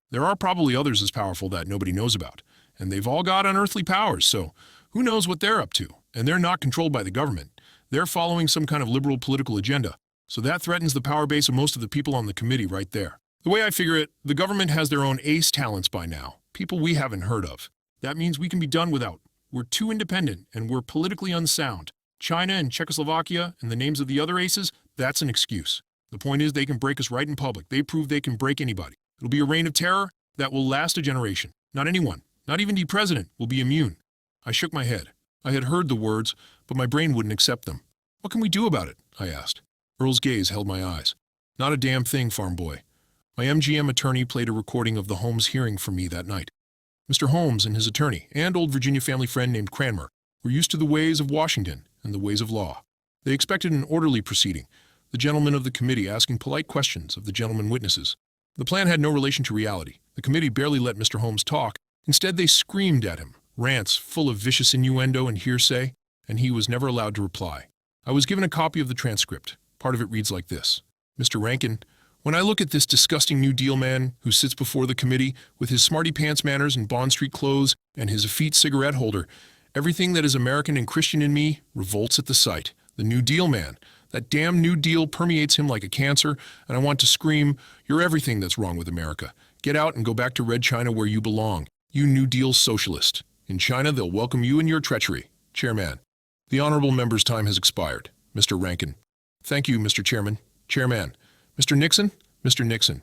There are probably others as powerful that nobody knows about, and they've all got unearthly powers, so who knows what they're up to? And they're not controlled by the government. They're following some kind of liberal political agenda, so that threatens the power base of most of the people on the committee right there. The way I figure it, the government has their own ace talents by now, people we haven't heard of. That means we can be done without. We're too independent, and we're politically unsound. China and Czechoslovakia and the names of the other aces, that's an excuse. The point is they can break us right in public. They prove they can break anybody. It'll be a reign of terror that will last a generation. Not anyone, not even the president, will be immune. I shook my head. I had heard the words, but my brain wouldn't accept them. What can we do about it? I asked. Earl's gaze held my eyes. Not a damn thing, farm boy. My MGM attorney played a recording of the Holmes hearing for me that night. Mr. Holmes and his attorney, and old Virginia family friend named Cranmer, were used to the ways of Washington and the ways of law. They expected an orderly proceeding, the gentlemen of the committee asking polite questions of the gentlemen witnesses. The plan had no relation to reality. The committee barely let Mr. Holmes talk. Instead, they screamed at him, rants full of vicious innuendo and hearsay, and he was never allowed to reply. I was given a copy of the transcript. Part of it reads like this. Mr. Rankin, when I look at this disgusting New Deal man who sits before the committee with his smarty pants manners and Bond Street clothes and his effete cigarette holder, everything that is American and Christian in me revolts at the sight. The New Deal man. That damn New Deal permeates him like a cancer, and I want to scream, you're everything that's wrong with America. Get out and go back to Red China where you belong. You New Deal socialist. In China, they'll welcome you and your treachery. Chairman. The honorable member's time has expired. Mr. Rankin. Thank you, Mr. Chairman. Chairman. Mr. Nixon? Mr. Nixon.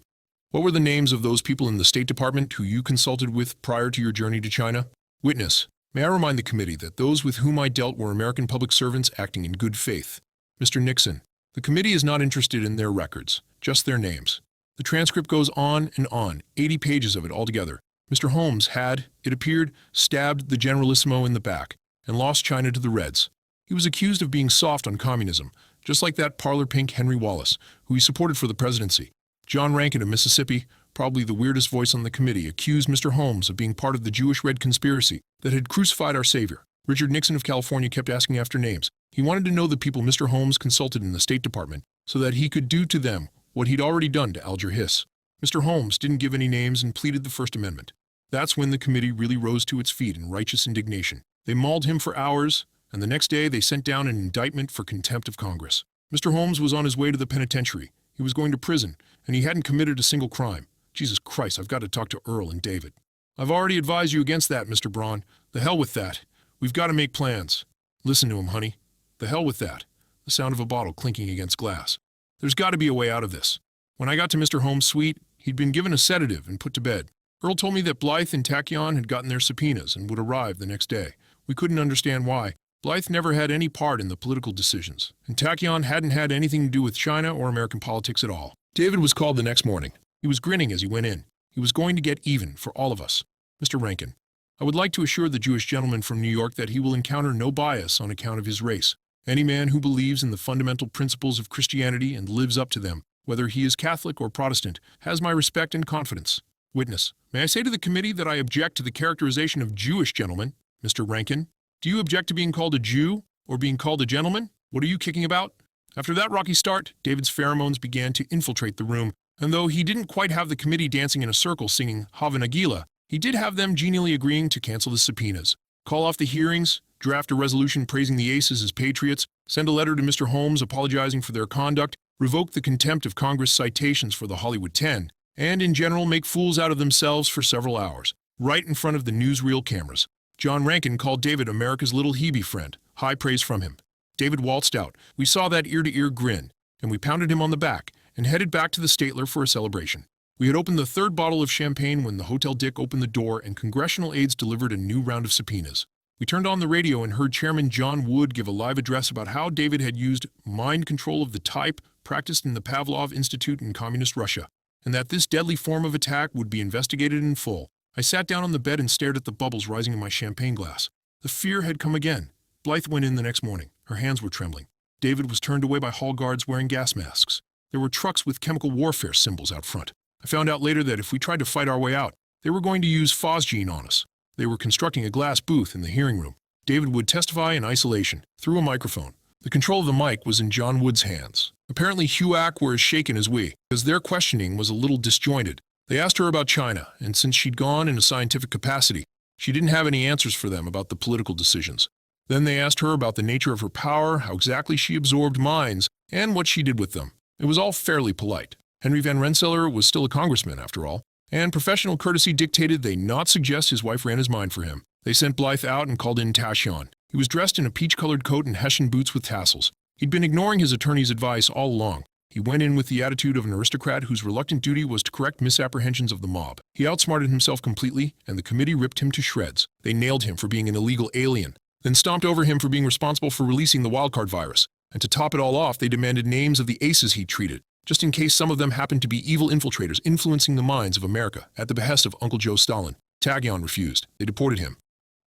What were the names of those people in the State Department who you consulted with prior to your journey to China? Witness. May I remind the committee that those with whom I dealt were American public servants acting in good faith. Mr. Nixon. The committee is not interested in their records, just their names. The transcript goes on and on, 80 pages of it altogether. Mr. Holmes had, it appeared, stabbed the Generalissimo in the back and lost China to the Reds. He was accused of being soft on communism, just like that parlor pink Henry Wallace, who he supported for the presidency. John Rankin of Mississippi, probably the weirdest voice on the committee, accused Mr. Holmes of being part of the Jewish Red conspiracy that had crucified our savior. Richard Nixon of California kept asking after names. He wanted to know the people Mr. Holmes consulted in the State Department so that he could do to them what he'd already done to Alger Hiss. Mr. Holmes didn't give any names and pleaded the First Amendment. That's when the committee really rose to its feet in righteous indignation. They mauled him for hours, and the next day they sent down an indictment for contempt of Congress. Mr. Holmes was on his way to the penitentiary. He was going to prison, and he hadn't committed a single crime. Jesus Christ, I've got to talk to Earl and David. I've already advised you against that, Mr. Braun. The hell with that. We've got to make plans. Listen to him, honey. The hell with that. the sound of a bottle clinking against glass. There's got to be a way out of this. When I got to Mr. Holmes' suite, he'd been given a sedative and put to bed. Earl told me that Blythe and Tachyon had gotten their subpoenas and would arrive the next day. We couldn't understand why. Blythe never had any part in the political decisions, and Tachyon hadn't had anything to do with China or American politics at all. David was called the next morning. He was grinning as he went in. He was going to get even for all of us. Mr. Rankin, I would like to assure the Jewish gentleman from New York that he will encounter no bias on account of his race. Any man who believes in the fundamental principles of Christianity and lives up to them, whether he is Catholic or Protestant, has my respect and confidence. Witness, may I say to the committee that I object to the characterization of Jewish gentlemen? Mr. Rankin, do you object to being called a Jew or being called a gentleman? What are you kicking about? After that rocky start, David's pheromones began to infiltrate the room, and though he didn't quite have the committee dancing in a circle singing Hava Nagila, he did have them genially agreeing to cancel the subpoenas, call off the hearings, draft a resolution praising the aces as patriots, send a letter to Mr. Holmes apologizing for their conduct, revoke the contempt of Congress citations for the Hollywood 10, and in general make fools out of themselves for several hours, right in front of the newsreel cameras. John Rankin called David America's little Hebe friend, high praise from him. David waltzed out. We saw that ear-to-ear grin, and we pounded him on the back and headed back to the Statler for a celebration. We had opened the third bottle of champagne when the Hotel Dick opened the door and congressional aides delivered a new round of subpoenas. We turned on the radio and heard Chairman John Wood give a live address about how David had used mind control of the type practiced in the Pavlov Institute in Communist Russia, and that this deadly form of attack would be investigated in full. I sat down on the bed and stared at the bubbles rising in my champagne glass. The fear had come again. Blythe went in the next morning. Her hands were trembling. David was turned away by hall guards wearing gas masks. There were trucks with chemical warfare symbols out front. I found out later that if we tried to fight our way out, they were going to use phosgene on us. They were constructing a glass booth in the hearing room. David would testify in isolation, through a microphone. The control of the mic was in John Wood's hands. Apparently HUAC were as shaken as we, because their questioning was a little disjointed. They asked her about China, and since she'd gone in a scientific capacity, she didn't have any answers for them about the political decisions. Then they asked her about the nature of her power, how exactly she absorbed minds, and what she did with them. It was all fairly polite. Henry Van Rensselaer was still a congressman, after all, and professional courtesy dictated they not suggest his wife ran his mind for him. They sent Blythe out and called in Tachyon. He was dressed in a peach-colored coat and Hessian boots with tassels. He'd been ignoring his attorney's advice all along. He went in with the attitude of an aristocrat whose reluctant duty was to correct misapprehensions of the mob. He outsmarted himself completely, and the committee ripped him to shreds. They nailed him for being an illegal alien, then stomped over him for being responsible for releasing the wildcard virus. And to top it all off, they demanded names of the aces he treated, just in case some of them happened to be evil infiltrators influencing the minds of America at the behest of Uncle Joe Stalin. Tachyon refused. They deported him.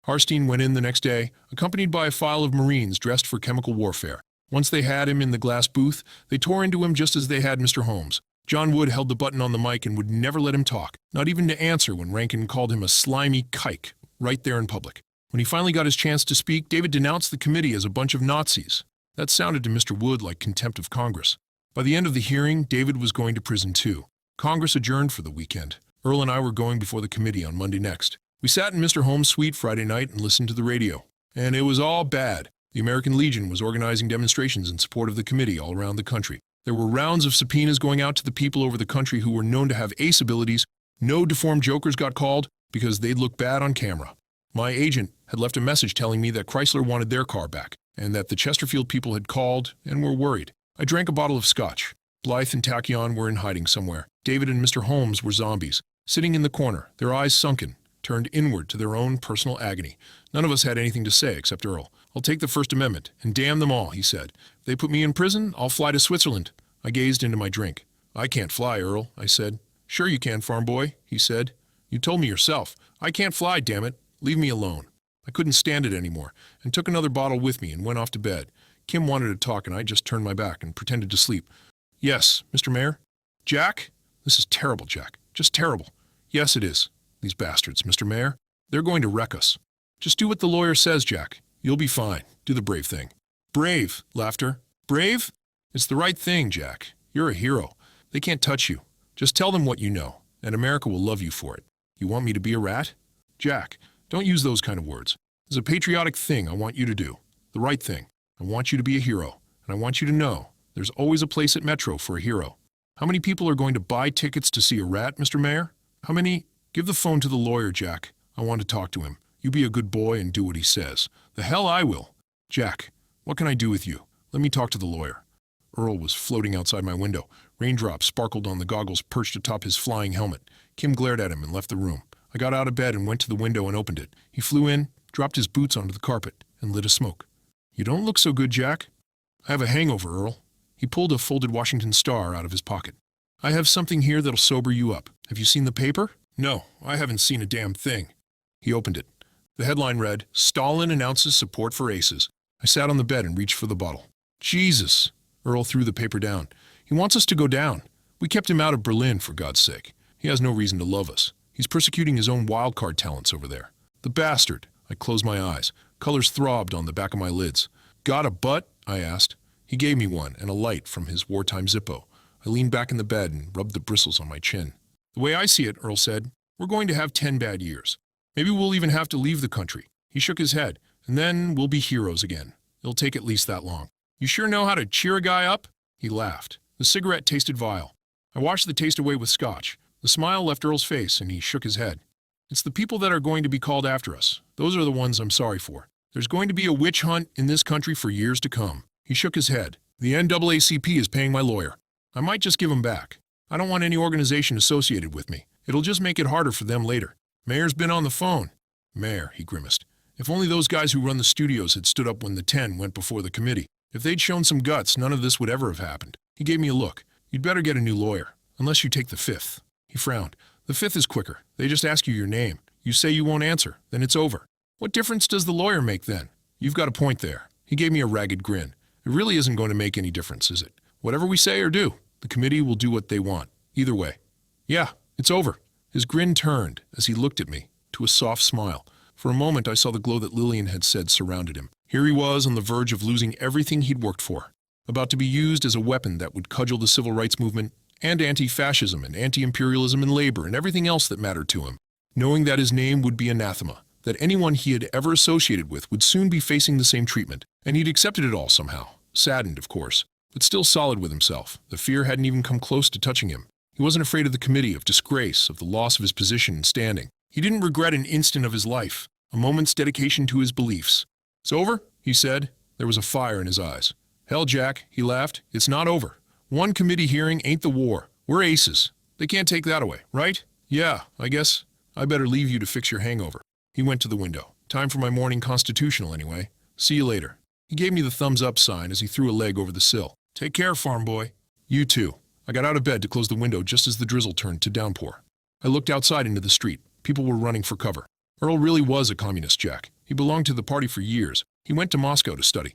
Harstein went in the next day, accompanied by a file of Marines dressed for chemical warfare. Once they had him in the glass booth, they tore into him just as they had Mr. Holmes. John Wood held the button on the mic and would never let him talk, not even to answer when Rankin called him a slimy kike, right there in public. When he finally got his chance to speak, David denounced the committee as a bunch of Nazis. That sounded to Mr. Wood like contempt of Congress. By the end of the hearing, David was going to prison too. Congress adjourned for the weekend. Earl and I were going before the committee on Monday next. We sat in Mr. Holmes' suite Friday night and listened to the radio. And it was all bad. The American Legion was organizing demonstrations in support of the committee all around the country. There were rounds of subpoenas going out to the people over the country who were known to have ace abilities. No deformed jokers got called because they'd look bad on camera. My agent had left a message telling me that Chrysler wanted their car back, and that the Chesterfield people had called and were worried. I drank a bottle of scotch. Blythe and Tachyon were in hiding somewhere. David and Mr. Holmes were zombies, sitting in the corner, their eyes sunken, turned inward to their own personal agony. None of us had anything to say except Earl. I'll take the First Amendment, and damn them all, he said. If they put me in prison, I'll fly to Switzerland. I gazed into my drink. I can't fly, Earl, I said. Sure you can, farm boy, he said. You told me yourself. I can't fly, damn it. Leave me alone. I couldn't stand it anymore, and took another bottle with me and went off to bed. Kim wanted to talk, and I just turned my back and pretended to sleep. Yes, Mr. Mayor? Jack? This is terrible, Jack. Just terrible. Yes, it is. These bastards, Mr. Mayor. They're going to wreck us. Just do what the lawyer says, Jack. You'll be fine. Do the brave thing. Brave, laughter. Brave? It's the right thing, Jack. You're a hero. They can't touch you. Just tell them what you know, and America will love you for it. You want me to be a rat? Jack, don't use those kind of words. There's a patriotic thing I want you to do. The right thing. I want you to be a hero, and I want you to know there's always a place at Metro for a hero. How many people are going to buy tickets to see a rat, Mr. Mayor? How many? Give the phone to the lawyer, Jack. I want to talk to him. You be a good boy and do what he says. The hell I will. Jack, what can I do with you? Let me talk to the lawyer. Earl was floating outside my window. Raindrops sparkled on the goggles perched atop his flying helmet. Kim glared at him and left the room. I got out of bed and went to the window and opened it. He flew in, dropped his boots onto the carpet, and lit a smoke. You don't look so good, Jack. I have a hangover, Earl. He pulled a folded Washington Star out of his pocket. I have something here that'll sober you up. Have you seen the paper? No, I haven't seen a damn thing. He opened it. The headline read, Stalin announces support for aces. I sat on the bed and reached for the bottle. Jesus! Earl threw the paper down. He wants us to go down. We kept him out of Berlin, for God's sake. He has no reason to love us. He's persecuting his own wildcard talents over there. The bastard! I closed my eyes. Colors throbbed on the back of my lids. Got a butt? I asked. He gave me one and a light from his wartime Zippo. I leaned back in the bed and rubbed the bristles on my chin. The way I see it, Earl said, we're going to have 10 bad years. Maybe we'll even have to leave the country. He shook his head. And then we'll be heroes again. It'll take at least that long. You sure know how to cheer a guy up? He laughed. The cigarette tasted vile. I washed the taste away with scotch. The smile left Earl's face, and he shook his head. It's the people that are going to be called after us. Those are the ones I'm sorry for. There's going to be a witch hunt in this country for years to come. He shook his head. The NAACP is paying my lawyer. I might just give him back. I don't want any organization associated with me. It'll just make it harder for them later. Mayor's been on the phone. Mayor, he grimaced. If only those guys who run the studios had stood up when the 10 went before the committee. If they'd shown some guts, none of this would ever have happened. He gave me a look. You'd better get a new lawyer, unless you take the 5th. He frowned. The 5th is quicker. They just ask you your name. You say you won't answer, then it's over. What difference does the lawyer make then? You've got a point there. He gave me a ragged grin. It really isn't going to make any difference, is it? Whatever we say or do, the committee will do what they want. Either way. Yeah, it's over. His grin turned, as he looked at me, to a soft smile. For a moment, I saw the glow that Lillian had said surrounded him. Here he was on the verge of losing everything he'd worked for, about to be used as a weapon that would cudgel the civil rights movement and anti-fascism and anti-imperialism and labor and everything else that mattered to him, knowing that his name would be anathema, that anyone he had ever associated with would soon be facing the same treatment, and he'd accepted it all somehow, saddened, of course, but still solid with himself. The fear hadn't even come close to touching him. He wasn't afraid of the committee, of disgrace, of the loss of his position and standing. He didn't regret an instant of his life, a moment's dedication to his beliefs. It's over, he said. There was a fire in his eyes. Hell, Jack, he laughed, it's not over. One committee hearing ain't the war. We're aces. They can't take that away, right? Yeah, I guess I better leave you to fix your hangover. He went to the window. Time for my morning constitutional anyway. See you later. He gave me the thumbs up sign as he threw a leg over the sill. Take care, farm boy. You too. I got out of bed to close the window just as the drizzle turned to downpour. I looked outside into the street. People were running for cover. Earl really was a communist, Jack. He belonged to the party for years. He went to Moscow to study.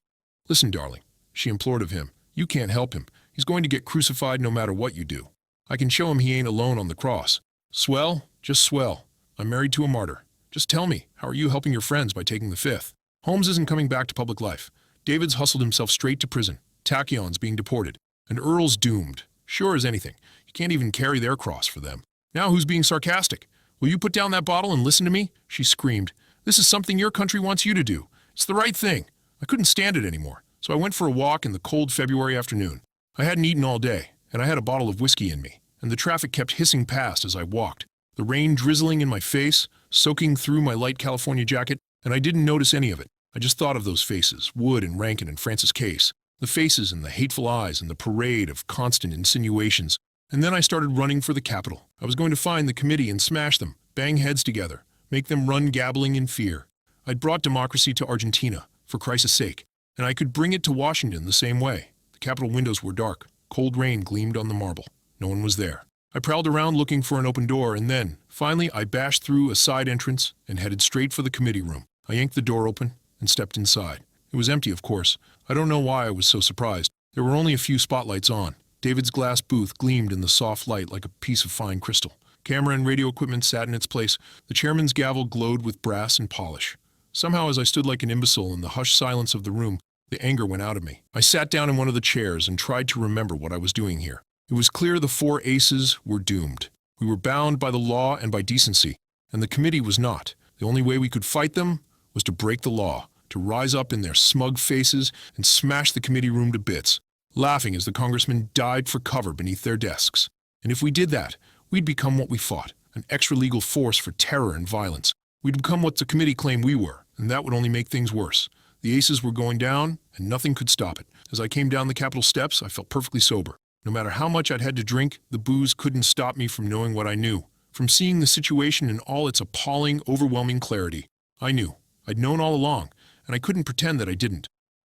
Listen, darling, she implored of him. You can't help him. He's going to get crucified no matter what you do. I can show him he ain't alone on the cross. Swell? Just swell. I'm married to a martyr. Just tell me, how are you helping your friends by taking the 5th? Holmes isn't coming back to public life. David's hustled himself straight to prison. Tachyon's being deported. And Earl's doomed. Sure as anything. You can't even carry their cross for them. Now who's being sarcastic? Will you put down that bottle and listen to me? She screamed. This is something your country wants you to do. It's the right thing. I couldn't stand it anymore, so I went for a walk in the cold February afternoon. I hadn't eaten all day, and I had a bottle of whiskey in me, and the traffic kept hissing past as I walked, the rain drizzling in my face, soaking through my light California jacket, and I didn't notice any of it. I just thought of those faces, Wood and Rankin and Francis Case, the faces and the hateful eyes and the parade of constant insinuations. And then I started running for the Capitol. I was going to find the committee and smash them, bang heads together, make them run gabbling in fear. I'd brought democracy to Argentina, for Christ's sake, and I could bring it to Washington the same way. The Capitol windows were dark. Cold rain gleamed on the marble. No one was there. I prowled around looking for an open door, and then, finally, I bashed through a side entrance and headed straight for the committee room. I yanked the door open and stepped inside. It was empty, of course. I don't know why I was so surprised. There were only a few spotlights on. David's glass booth gleamed in the soft light like a piece of fine crystal. Camera and radio equipment sat in its place. The chairman's gavel glowed with brass and polish. Somehow, as I stood like an imbecile in the hushed silence of the room, the anger went out of me. I sat down in one of the chairs and tried to remember what I was doing here. It was clear the 4 aces were doomed. We were bound by the law and by decency, and the committee was not. The only way we could fight them was to break the law, to rise up in their smug faces and smash the committee room to bits, laughing as the congressmen died for cover beneath their desks. And if we did that, we'd become what we fought, an extra-legal force for terror and violence. We'd become what the committee claimed we were, and that would only make things worse. The aces were going down, and nothing could stop it. As I came down the Capitol steps, I felt perfectly sober. No matter how much I'd had to drink, the booze couldn't stop me from knowing what I knew, from seeing the situation in all its appalling, overwhelming clarity. I knew. I'd known all along, and I couldn't pretend that I didn't.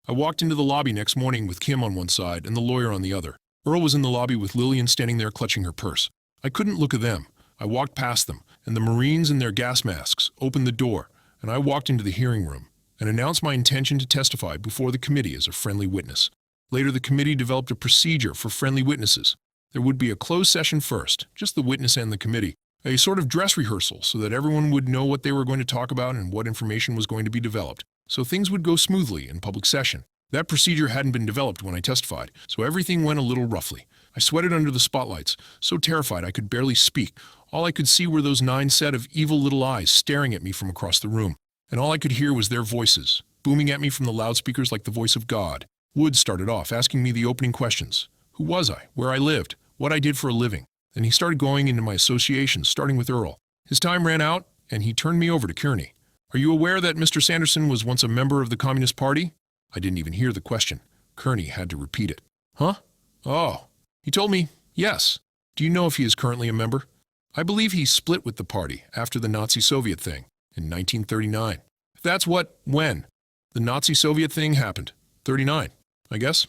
I walked into the lobby next morning with Kim on one side and the lawyer on the other. Earl was in the lobby with Lillian standing there clutching her purse. I couldn't look at them. I walked past them, and the Marines in their gas masks opened the door, and I walked into the hearing room and announced my intention to testify before the committee as a friendly witness. Later, the committee developed a procedure for friendly witnesses. There would be a closed session first, just the witness and the committee, a sort of dress rehearsal so that everyone would know what they were going to talk about and what information was going to be developed, so things would go smoothly in public session. That procedure hadn't been developed when I testified, so everything went a little roughly. I sweated under the spotlights, so terrified I could barely speak. All I could see were those 9 set of evil little eyes staring at me from across the room, and all I could hear was their voices, booming at me from the loudspeakers like the voice of God. Wood started off asking me the opening questions. Who was I? Where I lived? What I did for a living? Then he started going into my associations, starting with Earl. His time ran out, and he turned me over to Kearney. Are you aware that Mr. Sanderson was once a member of the Communist Party? I didn't even hear the question. Kearney had to repeat it. Huh? Oh. He told me, yes. Do you know if he is currently a member? I believe he split with the party after the Nazi-Soviet thing in 1939. If that's when the Nazi-Soviet thing happened. 39, I guess.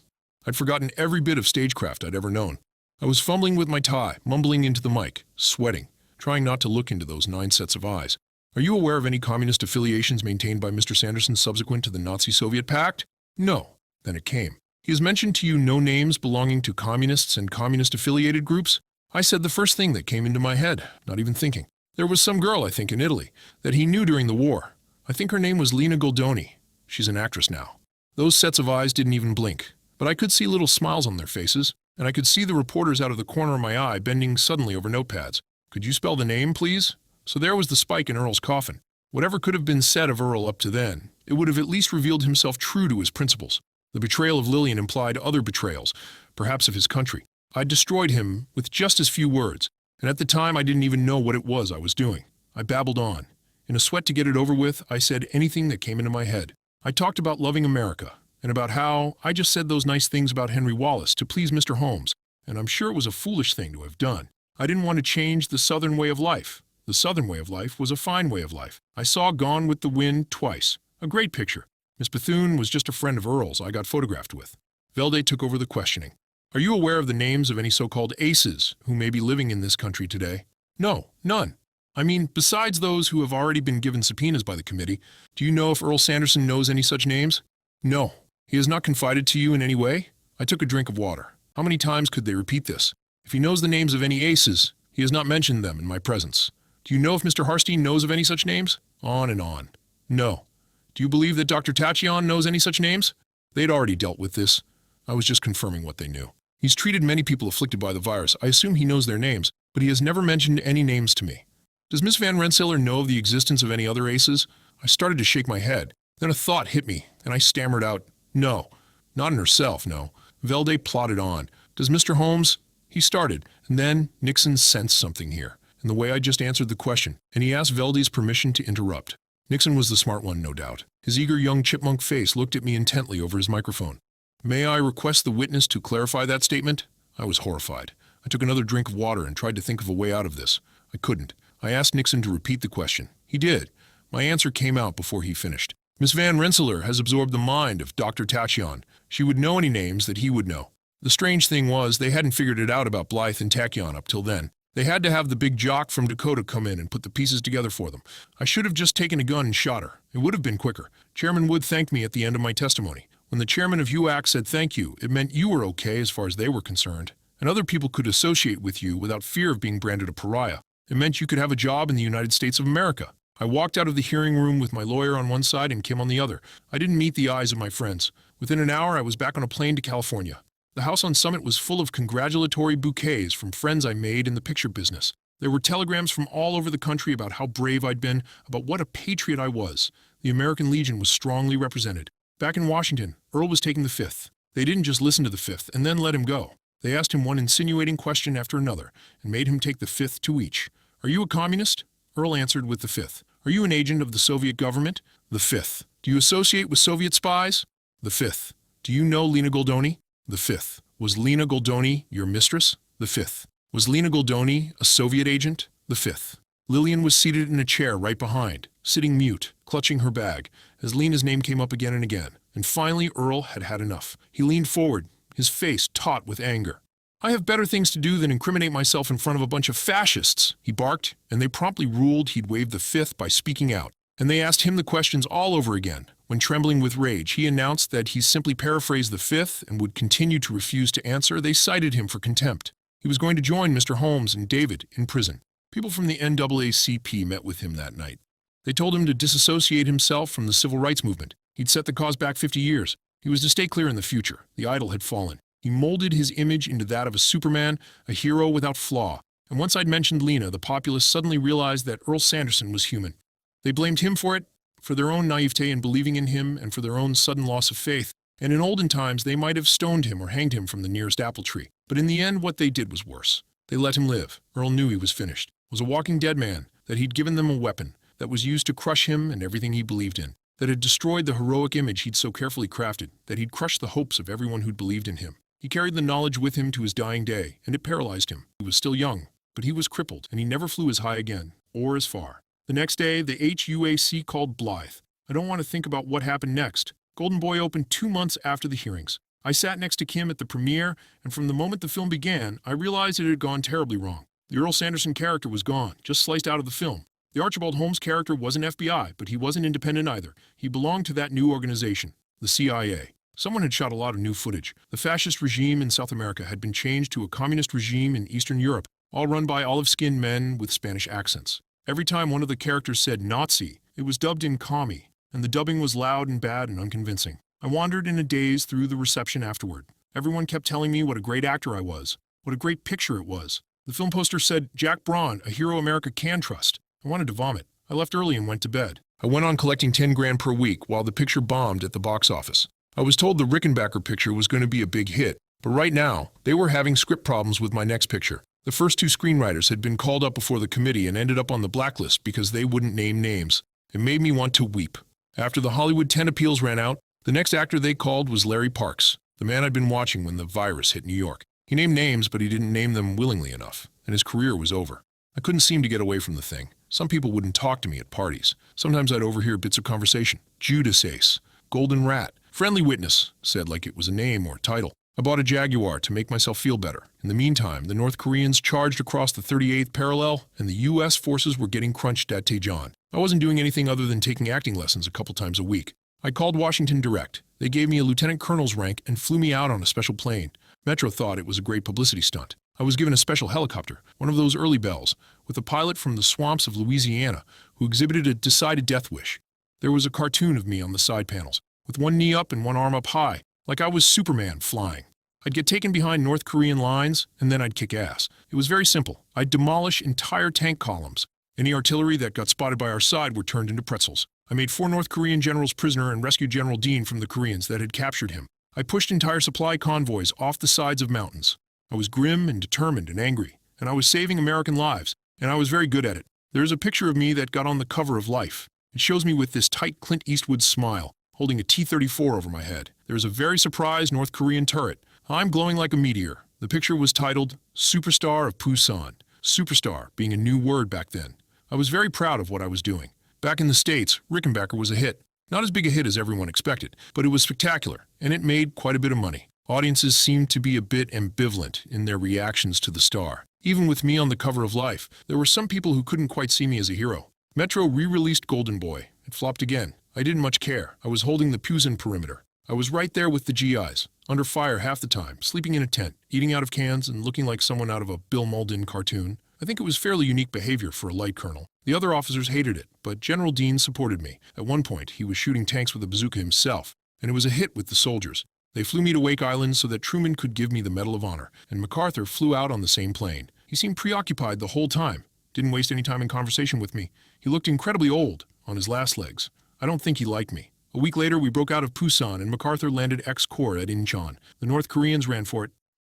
I'd forgotten every bit of stagecraft I'd ever known. I was fumbling with my tie, mumbling into the mic, sweating, trying not to look into those 9 sets of eyes. Are you aware of any communist affiliations maintained by Mr. Sanderson subsequent to the Nazi-Soviet pact? No. Then it came. He has mentioned to you no names belonging to communists and communist-affiliated groups? I said the first thing that came into my head, not even thinking. There was some girl, I think, in Italy, that he knew during the war. I think her name was Lena Goldoni. She's an actress now. Those sets of eyes didn't even blink, but I could see little smiles on their faces, and I could see the reporters out of the corner of my eye bending suddenly over notepads. Could you spell the name, please? So there was the spike in Earl's coffin. Whatever could have been said of Earl up to then, it would have at least revealed himself true to his principles. The betrayal of Lillian implied other betrayals, perhaps of his country. I destroyed him with just as few words, and at the time I didn't even know what it was I was doing. I babbled on. In a sweat to get it over with, I said anything that came into my head. I talked about loving America, and about how I just said those nice things about Henry Wallace to please Mr. Holmes, and I'm sure it was a foolish thing to have done. I didn't want to change the Southern way of life. The Southern way of life was a fine way of life. I saw Gone with the Wind twice. A great picture. Miss Bethune was just a friend of Earl's I got photographed with. Velde took over the questioning. Are you aware of the names of any so-called aces who may be living in this country today? No, none. I mean, besides those who have already been given subpoenas by the committee, do you know if Earl Sanderson knows any such names? No. He has not confided to you in any way? I took a drink of water. How many times could they repeat this? If he knows the names of any aces, he has not mentioned them in my presence. Do you know if Mr. Harstein knows of any such names? On and on. No. Do you believe that Dr. Tachion knows any such names? They'd already dealt with this. I was just confirming what they knew. He's treated many people afflicted by the virus. I assume he knows their names, but he has never mentioned any names to me. Does Miss Van Rensselaer know of the existence of any other aces? I started to shake my head. Then a thought hit me, and I stammered out, no. Not in herself, no. Velde plodded on. Does Mr. Holmes? He started, and then Nixon sensed something here, in the way I just answered the question, and he asked Velde's permission to interrupt. Nixon was the smart one, no doubt. His eager young chipmunk face looked at me intently over his microphone. May I request the witness to clarify that statement? I was horrified. I took another drink of water and tried to think of a way out of this. I couldn't. I asked Nixon to repeat the question. He did. My answer came out before he finished. Miss Van Rensselaer has absorbed the mind of Dr. Tachion. She would know any names that he would know. The strange thing was, they hadn't figured it out about Blythe and Tachion up till then. They had to have the big jock from Dakota come in and put the pieces together for them. I should have just taken a gun and shot her. It would have been quicker. Chairman Wood thanked me at the end of my testimony. When the chairman of UAC said thank you, it meant you were okay as far as they were concerned, and other people could associate with you without fear of being branded a pariah. It meant you could have a job in the United States of America. I walked out of the hearing room with my lawyer on one side and Kim on the other. I didn't meet the eyes of my friends. Within an hour, I was back on a plane to California. The house on Summit was full of congratulatory bouquets from friends I made in the picture business. There were telegrams from all over the country about how brave I'd been, about what a patriot I was. The American Legion was strongly represented. Back in Washington, Earl was taking the Fifth. They didn't just listen to the Fifth and then let him go. They asked him one insinuating question after another and made him take the Fifth to each. Are you a communist? Earl answered with the Fifth. Are you an agent of the Soviet government? The Fifth. Do you associate with Soviet spies? The fifth. Do you know Lena Goldoni? The fifth. Was Lena Goldoni your mistress? The fifth. Was Lena Goldoni a Soviet agent? The fifth. Lillian was seated in a chair right behind, sitting mute, clutching her bag, as Lena's name came up again and again. And finally Earl had had enough. He leaned forward, his face taut with anger. I have better things to do than incriminate myself in front of a bunch of fascists, he barked, and they promptly ruled he'd waived the fifth by speaking out. And they asked him the questions all over again. When trembling with rage, he announced that he simply paraphrased the fifth and would continue to refuse to answer. They cited him for contempt. He was going to join Mr. Holmes and David in prison. People from the NAACP met with him that night. They told him to disassociate himself from the civil rights movement. He'd set the cause back 50 years. He was to stay clear in the future. The idol had fallen. He molded his image into that of a Superman, a hero without flaw. And once I'd mentioned Lena, the populace suddenly realized that Earl Sanderson was human. They blamed him for it, for their own naivete in believing in him and for their own sudden loss of faith. And in olden times, they might have stoned him or hanged him from the nearest apple tree. But in the end, what they did was worse. They let him live. Earl knew he was finished, was a walking dead man, that he'd given them a weapon that was used to crush him and everything he believed in, that had destroyed the heroic image he'd so carefully crafted, that he'd crushed the hopes of everyone who'd believed in him. He carried the knowledge with him to his dying day, and it paralyzed him. He was still young, but he was crippled, and he never flew as high again, or as far. The next day, the HUAC called Blythe. I don't want to think about what happened next. Golden Boy opened 2 months after the hearings. I sat next to Kim at the premiere, and from the moment the film began, I realized it had gone terribly wrong. The Earl Sanderson character was gone, just sliced out of the film. The Archibald Holmes character wasn't FBI, but he wasn't independent either. He belonged to that new organization, the CIA. Someone had shot a lot of new footage. The fascist regime in South America had been changed to a communist regime in Eastern Europe, all run by olive-skinned men with Spanish accents. Every time one of the characters said Nazi, it was dubbed in commie, and the dubbing was loud and bad and unconvincing. I wandered in a daze through the reception afterward. Everyone kept telling me what a great actor I was, what a great picture it was. The film poster said, Jack Braun, a hero America can trust. I wanted to vomit. I left early and went to bed. I went on collecting 10 grand per week while the picture bombed at the box office. I was told the Rickenbacker picture was going to be a big hit, but right now, they were having script problems with my next picture. The first 2 screenwriters had been called up before the committee and ended up on the blacklist because they wouldn't name names. It made me want to weep. After the Hollywood 10 appeals ran out, the next actor they called was Larry Parks, the man I'd been watching when the virus hit New York. He named names, but he didn't name them willingly enough, and his career was over. I couldn't seem to get away from the thing. Some people wouldn't talk to me at parties. Sometimes I'd overhear bits of conversation. Judas Ace, Golden Rat, Friendly Witness, said like it was a name or a title. I bought a Jaguar to make myself feel better. In the meantime, the North Koreans charged across the 38th parallel, and the U.S. forces were getting crunched at Daejeon. I wasn't doing anything other than taking acting lessons a couple times a week. I called Washington direct. They gave me a lieutenant colonel's rank and flew me out on a special plane. Metro thought it was a great publicity stunt. I was given a special helicopter, one of those early Bells, with a pilot from the swamps of Louisiana who exhibited a decided death wish. There was a cartoon of me on the side panels, with one knee up and one arm up high, like I was Superman flying. I'd get taken behind North Korean lines, and then I'd kick ass. It was very simple. I'd demolish entire tank columns. Any artillery that got spotted by our side were turned into pretzels. I made 4 North Korean generals prisoner and rescued General Dean from the Koreans that had captured him. I pushed entire supply convoys off the sides of mountains. I was grim and determined and angry, and I was saving American lives, and I was very good at it. There's a picture of me that got on the cover of Life. It shows me with this tight Clint Eastwood smile, holding a T-34 over my head. There's a very surprised North Korean turret. I'm glowing like a meteor. The picture was titled Superstar of Busan. Superstar being a new word back then. I was very proud of what I was doing. Back in the States, Rickenbacker was a hit. Not as big a hit as everyone expected, but it was spectacular, and it made quite a bit of money. Audiences seemed to be a bit ambivalent in their reactions to the star. Even with me on the cover of Life, there were some people who couldn't quite see me as a hero. Metro re-released Golden Boy. It flopped again. I didn't much care. I was holding the Pusan perimeter. I was right there with the GIs, under fire half the time, sleeping in a tent, eating out of cans, and looking like someone out of a Bill Mauldin cartoon. I think it was fairly unique behavior for a light colonel. The other officers hated it, but General Dean supported me. At one point, he was shooting tanks with a bazooka himself, and it was a hit with the soldiers. They flew me to Wake Island so that Truman could give me the Medal of Honor, and MacArthur flew out on the same plane. He seemed preoccupied the whole time, didn't waste any time in conversation with me. He looked incredibly old, on his last legs. I don't think he liked me. A week later, we broke out of Busan, and MacArthur landed X-Corps at Incheon. The North Koreans ran for it.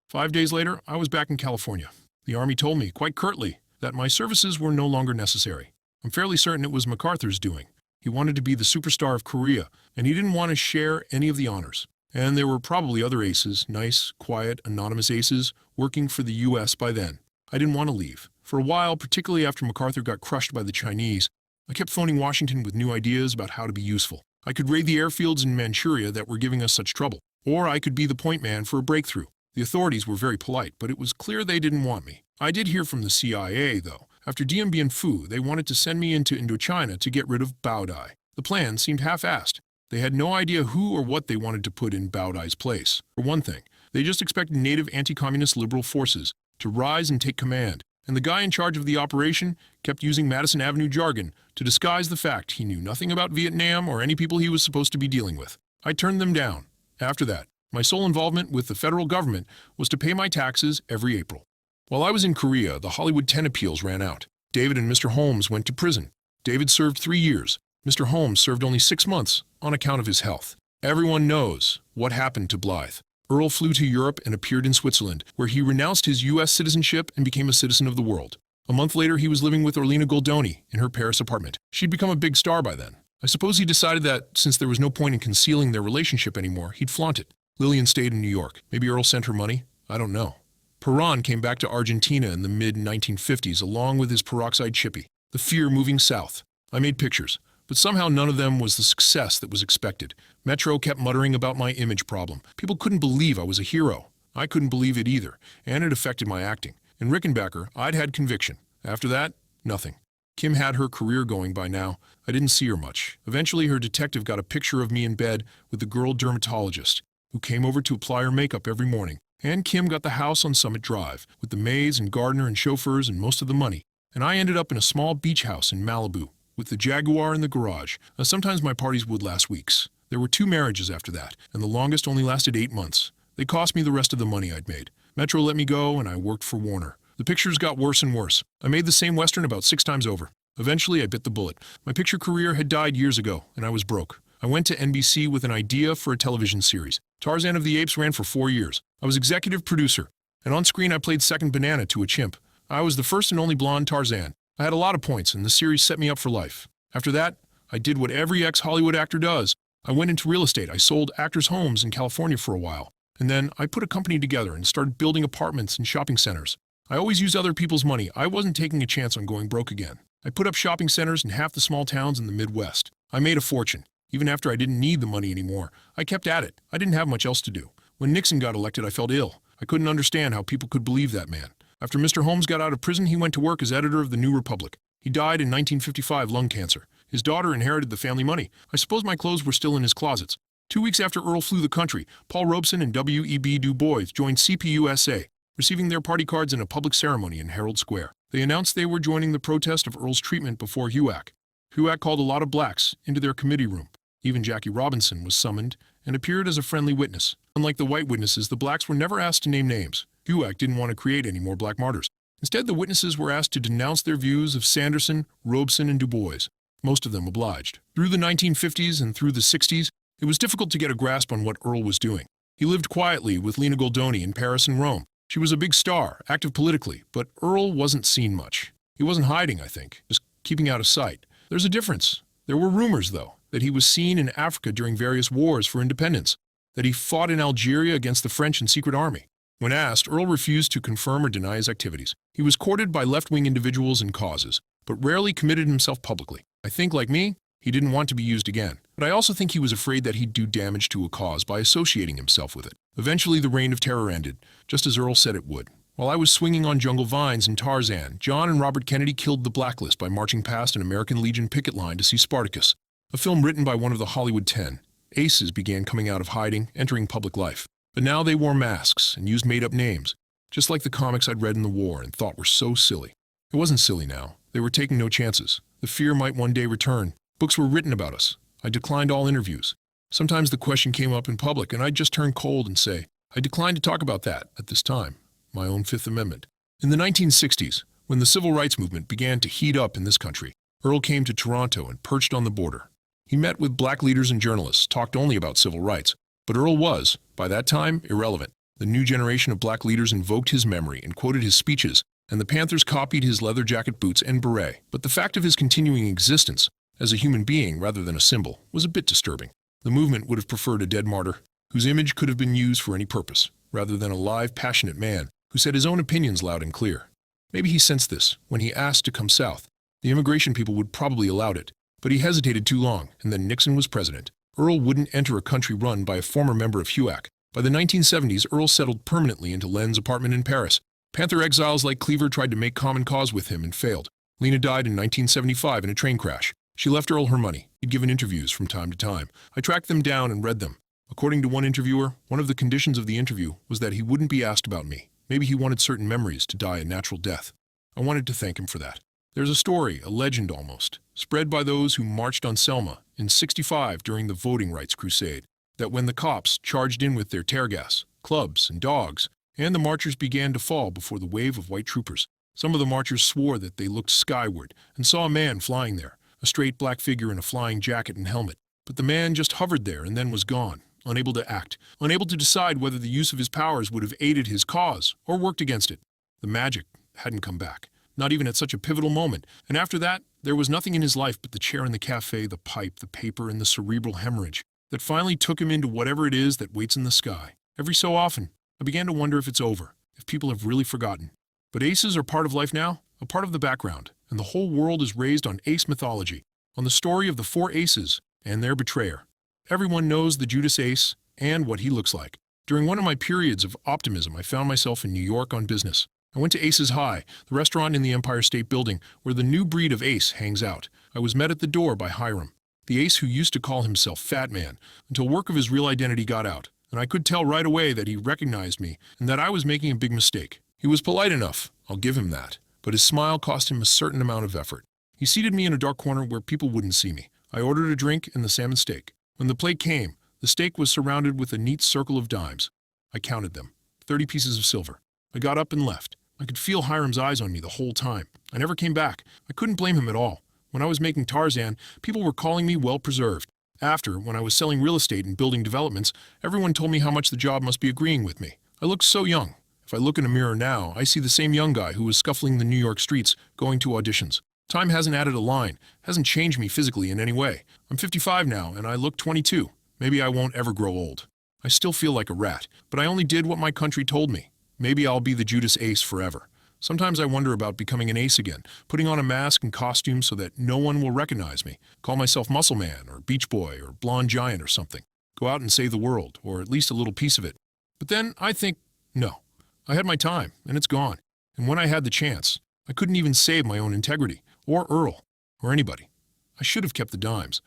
5 days later, I was back in California. The Army told me, quite curtly, that my services were no longer necessary. I'm fairly certain it was MacArthur's doing. He wanted to be the superstar of Korea, and he didn't want to share any of the honors. And there were probably other aces, nice, quiet, anonymous aces, working for the U.S. by then. I didn't want to leave. For a while, particularly after MacArthur got crushed by the Chinese, I kept phoning Washington with new ideas about how to be useful. I could raid the airfields in Manchuria that were giving us such trouble, or I could be the point man for a breakthrough. The authorities were very polite, but it was clear they didn't want me. I did hear from the CIA, though. After Dien Bien Phu, they wanted to send me into Indochina to get rid of Bao Dai. The plan seemed half-assed. They had no idea who or what they wanted to put in Bao Dai's place. For one thing, they just expected native anti-communist liberal forces to rise and take command, and the guy in charge of the operation kept using Madison Avenue jargon to disguise the fact he knew nothing about Vietnam or any people he was supposed to be dealing with. I turned them down. After that, my sole involvement with the federal government was to pay my taxes every April. While I was in Korea, the Hollywood 10 appeals ran out. David and Mr. Holmes went to prison. David served 3 years. Mr. Holmes served only 6 months on account of his health. Everyone knows what happened to Blythe. Earl flew to Europe and appeared in Switzerland, where he renounced his U.S. citizenship and became a citizen of the world. A month later, he was living with Orlina Goldoni in her Paris apartment. She'd become a big star by then. I suppose he decided that, since there was no point in concealing their relationship anymore, he'd flaunt it. Lillian stayed in New York. Maybe Earl sent her money? I don't know. Perron came back to Argentina in the mid-1950s along with his peroxide chippy, the fear moving south. I made pictures, but somehow none of them was the success that was expected. Metro kept muttering about my image problem. People couldn't believe I was a hero. I couldn't believe it either, and it affected my acting. In Rickenbacker, I'd had conviction. After that, nothing. Kim had her career going by now. I didn't see her much. Eventually, her detective got a picture of me in bed with the girl dermatologist, who came over to apply her makeup every morning. And Kim got the house on Summit Drive, with the maids and gardener and chauffeurs and most of the money. And I ended up in a small beach house in Malibu, with the Jaguar in the garage. Sometimes my parties would last weeks. There were 2 marriages after that, and the longest only lasted 8 months. They cost me the rest of the money I'd made. Metro let me go, and I worked for Warner. The pictures got worse and worse. I made the same Western about 6 times over. Eventually, I bit the bullet. My picture career had died years ago, and I was broke. I went to NBC with an idea for a television series. Tarzan of the Apes ran for 4 years. I was executive producer, and on screen I played second banana to a chimp. I was the first and only blonde Tarzan. I had a lot of points, and the series set me up for life. After that, I did what every ex-Hollywood actor does. I went into real estate. I sold actors' homes in California for a while. And then I put a company together and started building apartments and shopping centers. I always used other people's money. I wasn't taking a chance on going broke again. I put up shopping centers in half the small towns in the Midwest. I made a fortune. Even after I didn't need the money anymore, I kept at it. I didn't have much else to do. When Nixon got elected, I felt ill. I couldn't understand how people could believe that man. After Mr. Holmes got out of prison, he went to work as editor of the New Republic. He died in 1955, lung cancer. His daughter inherited the family money. I suppose my clothes were still in his closets. 2 weeks after Earl flew the country, Paul Robeson and W.E.B. Du Bois joined CPUSA, receiving their party cards in a public ceremony in Herald Square. They announced they were joining the protest of Earl's treatment before HUAC. HUAC called a lot of blacks into their committee room. Even Jackie Robinson was summoned and appeared as a friendly witness. Unlike the white witnesses, the blacks were never asked to name names. HUAC didn't want to create any more black martyrs. Instead, the witnesses were asked to denounce their views of Sanderson, Robeson, and Du Bois. Most of them obliged. Through the 1950s and through the 60s, it was difficult to get a grasp on what Earl was doing. He lived quietly with Lena Goldoni in Paris and Rome. She was a big star, active politically, but Earl wasn't seen much. He wasn't hiding, I think, just keeping out of sight. There's a difference. There were rumors, though, that he was seen in Africa during various wars for independence, that he fought in Algeria against the French and secret army. When asked, Earl refused to confirm or deny his activities. He was courted by left-wing individuals and causes, but rarely committed himself publicly. I think, like me, he didn't want to be used again. But I also think he was afraid that he'd do damage to a cause by associating himself with it. Eventually, the reign of terror ended, just as Earl said it would. While I was swinging on jungle vines in Tarzan, John and Robert Kennedy killed the Blacklist by marching past an American Legion picket line to see Spartacus, a film written by one of the Hollywood 10. Aces began coming out of hiding, entering public life. But now they wore masks and used made-up names, just like the comics I'd read in the war and thought were so silly. It wasn't silly now. They were taking no chances. The fear might one day return. Books were written about us. I declined all interviews. Sometimes the question came up in public, and I'd just turn cold and say, I declined to talk about that at this time, my own Fifth Amendment. In the 1960s, when the civil rights movement began to heat up in this country, Earl came to Toronto and perched on the border. He met with black leaders and journalists, talked only about civil rights. But Earl was, by that time, irrelevant. The new generation of black leaders invoked his memory and quoted his speeches, and the Panthers copied his leather jacket boots and beret. But the fact of his continuing existence as a human being rather than a symbol, was a bit disturbing. The movement would have preferred a dead martyr, whose image could have been used for any purpose, rather than a live, passionate man who said his own opinions loud and clear. Maybe he sensed this when he asked to come south. The immigration people would probably allowed it, but he hesitated too long, and then Nixon was president. Earl wouldn't enter a country run by a former member of HUAC. By the 1970s, Earl settled permanently into Len's apartment in Paris. Panther exiles like Cleaver tried to make common cause with him and failed. Lena died in 1975 in a train crash. She left Earl her money. He'd given interviews from time to time. I tracked them down and read them. According to one interviewer, one of the conditions of the interview was that he wouldn't be asked about me. Maybe he wanted certain memories to die a natural death. I wanted to thank him for that. There's a story, a legend almost, spread by those who marched on Selma in '65 during the voting rights crusade, that when the cops charged in with their tear gas, clubs, and dogs, and the marchers began to fall before the wave of white troopers, some of the marchers swore that they looked skyward and saw a man flying there, a straight black figure in a flying jacket and helmet. But the man just hovered there and then was gone, unable to act, unable to decide whether the use of his powers would have aided his cause or worked against it. The magic hadn't come back, not even at such a pivotal moment, and after that, there was nothing in his life but the chair in the cafe, the pipe, the paper, and the cerebral hemorrhage that finally took him into whatever it is that waits in the sky. Every so often, I began to wonder if it's over, if people have really forgotten. But aces are part of life now, a part of the background, and the whole world is raised on ace mythology, on the story of the 4 aces and their betrayer. Everyone knows the Judas Ace and what he looks like. During one of my periods of optimism, I found myself in New York on business. I went to Ace's High, the restaurant in the Empire State Building, where the new breed of ace hangs out. I was met at the door by Hiram, the ace who used to call himself Fat Man, until word of his real identity got out, and I could tell right away that he recognized me and that I was making a big mistake. He was polite enough, I'll give him that, but his smile cost him a certain amount of effort. He seated me in a dark corner where people wouldn't see me. I ordered a drink and the salmon steak. When the plate came, the steak was surrounded with a neat circle of dimes. I counted them, 30 pieces of silver. I got up and left. I could feel Hiram's eyes on me the whole time. I never came back. I couldn't blame him at all. When I was making Tarzan, people were calling me well-preserved. After, when I was selling real estate and building developments, everyone told me how much the job must be agreeing with me. I looked so young. If I look in a mirror now, I see the same young guy who was scuffling the New York streets, going to auditions. Time hasn't added a line, hasn't changed me physically in any way. I'm 55 now, and I look 22. Maybe I won't ever grow old. I still feel like a rat, but I only did what my country told me. Maybe I'll be the Judas Ace forever. Sometimes I wonder about becoming an ace again, putting on a mask and costume so that no one will recognize me. Call myself Muscle Man, or Beach Boy, or Blonde Giant or something. Go out and save the world, or at least a little piece of it. But then I think, no. I had my time, and it's gone. And when I had the chance, I couldn't even save my own integrity, or Earl, or anybody. I should have kept the dimes.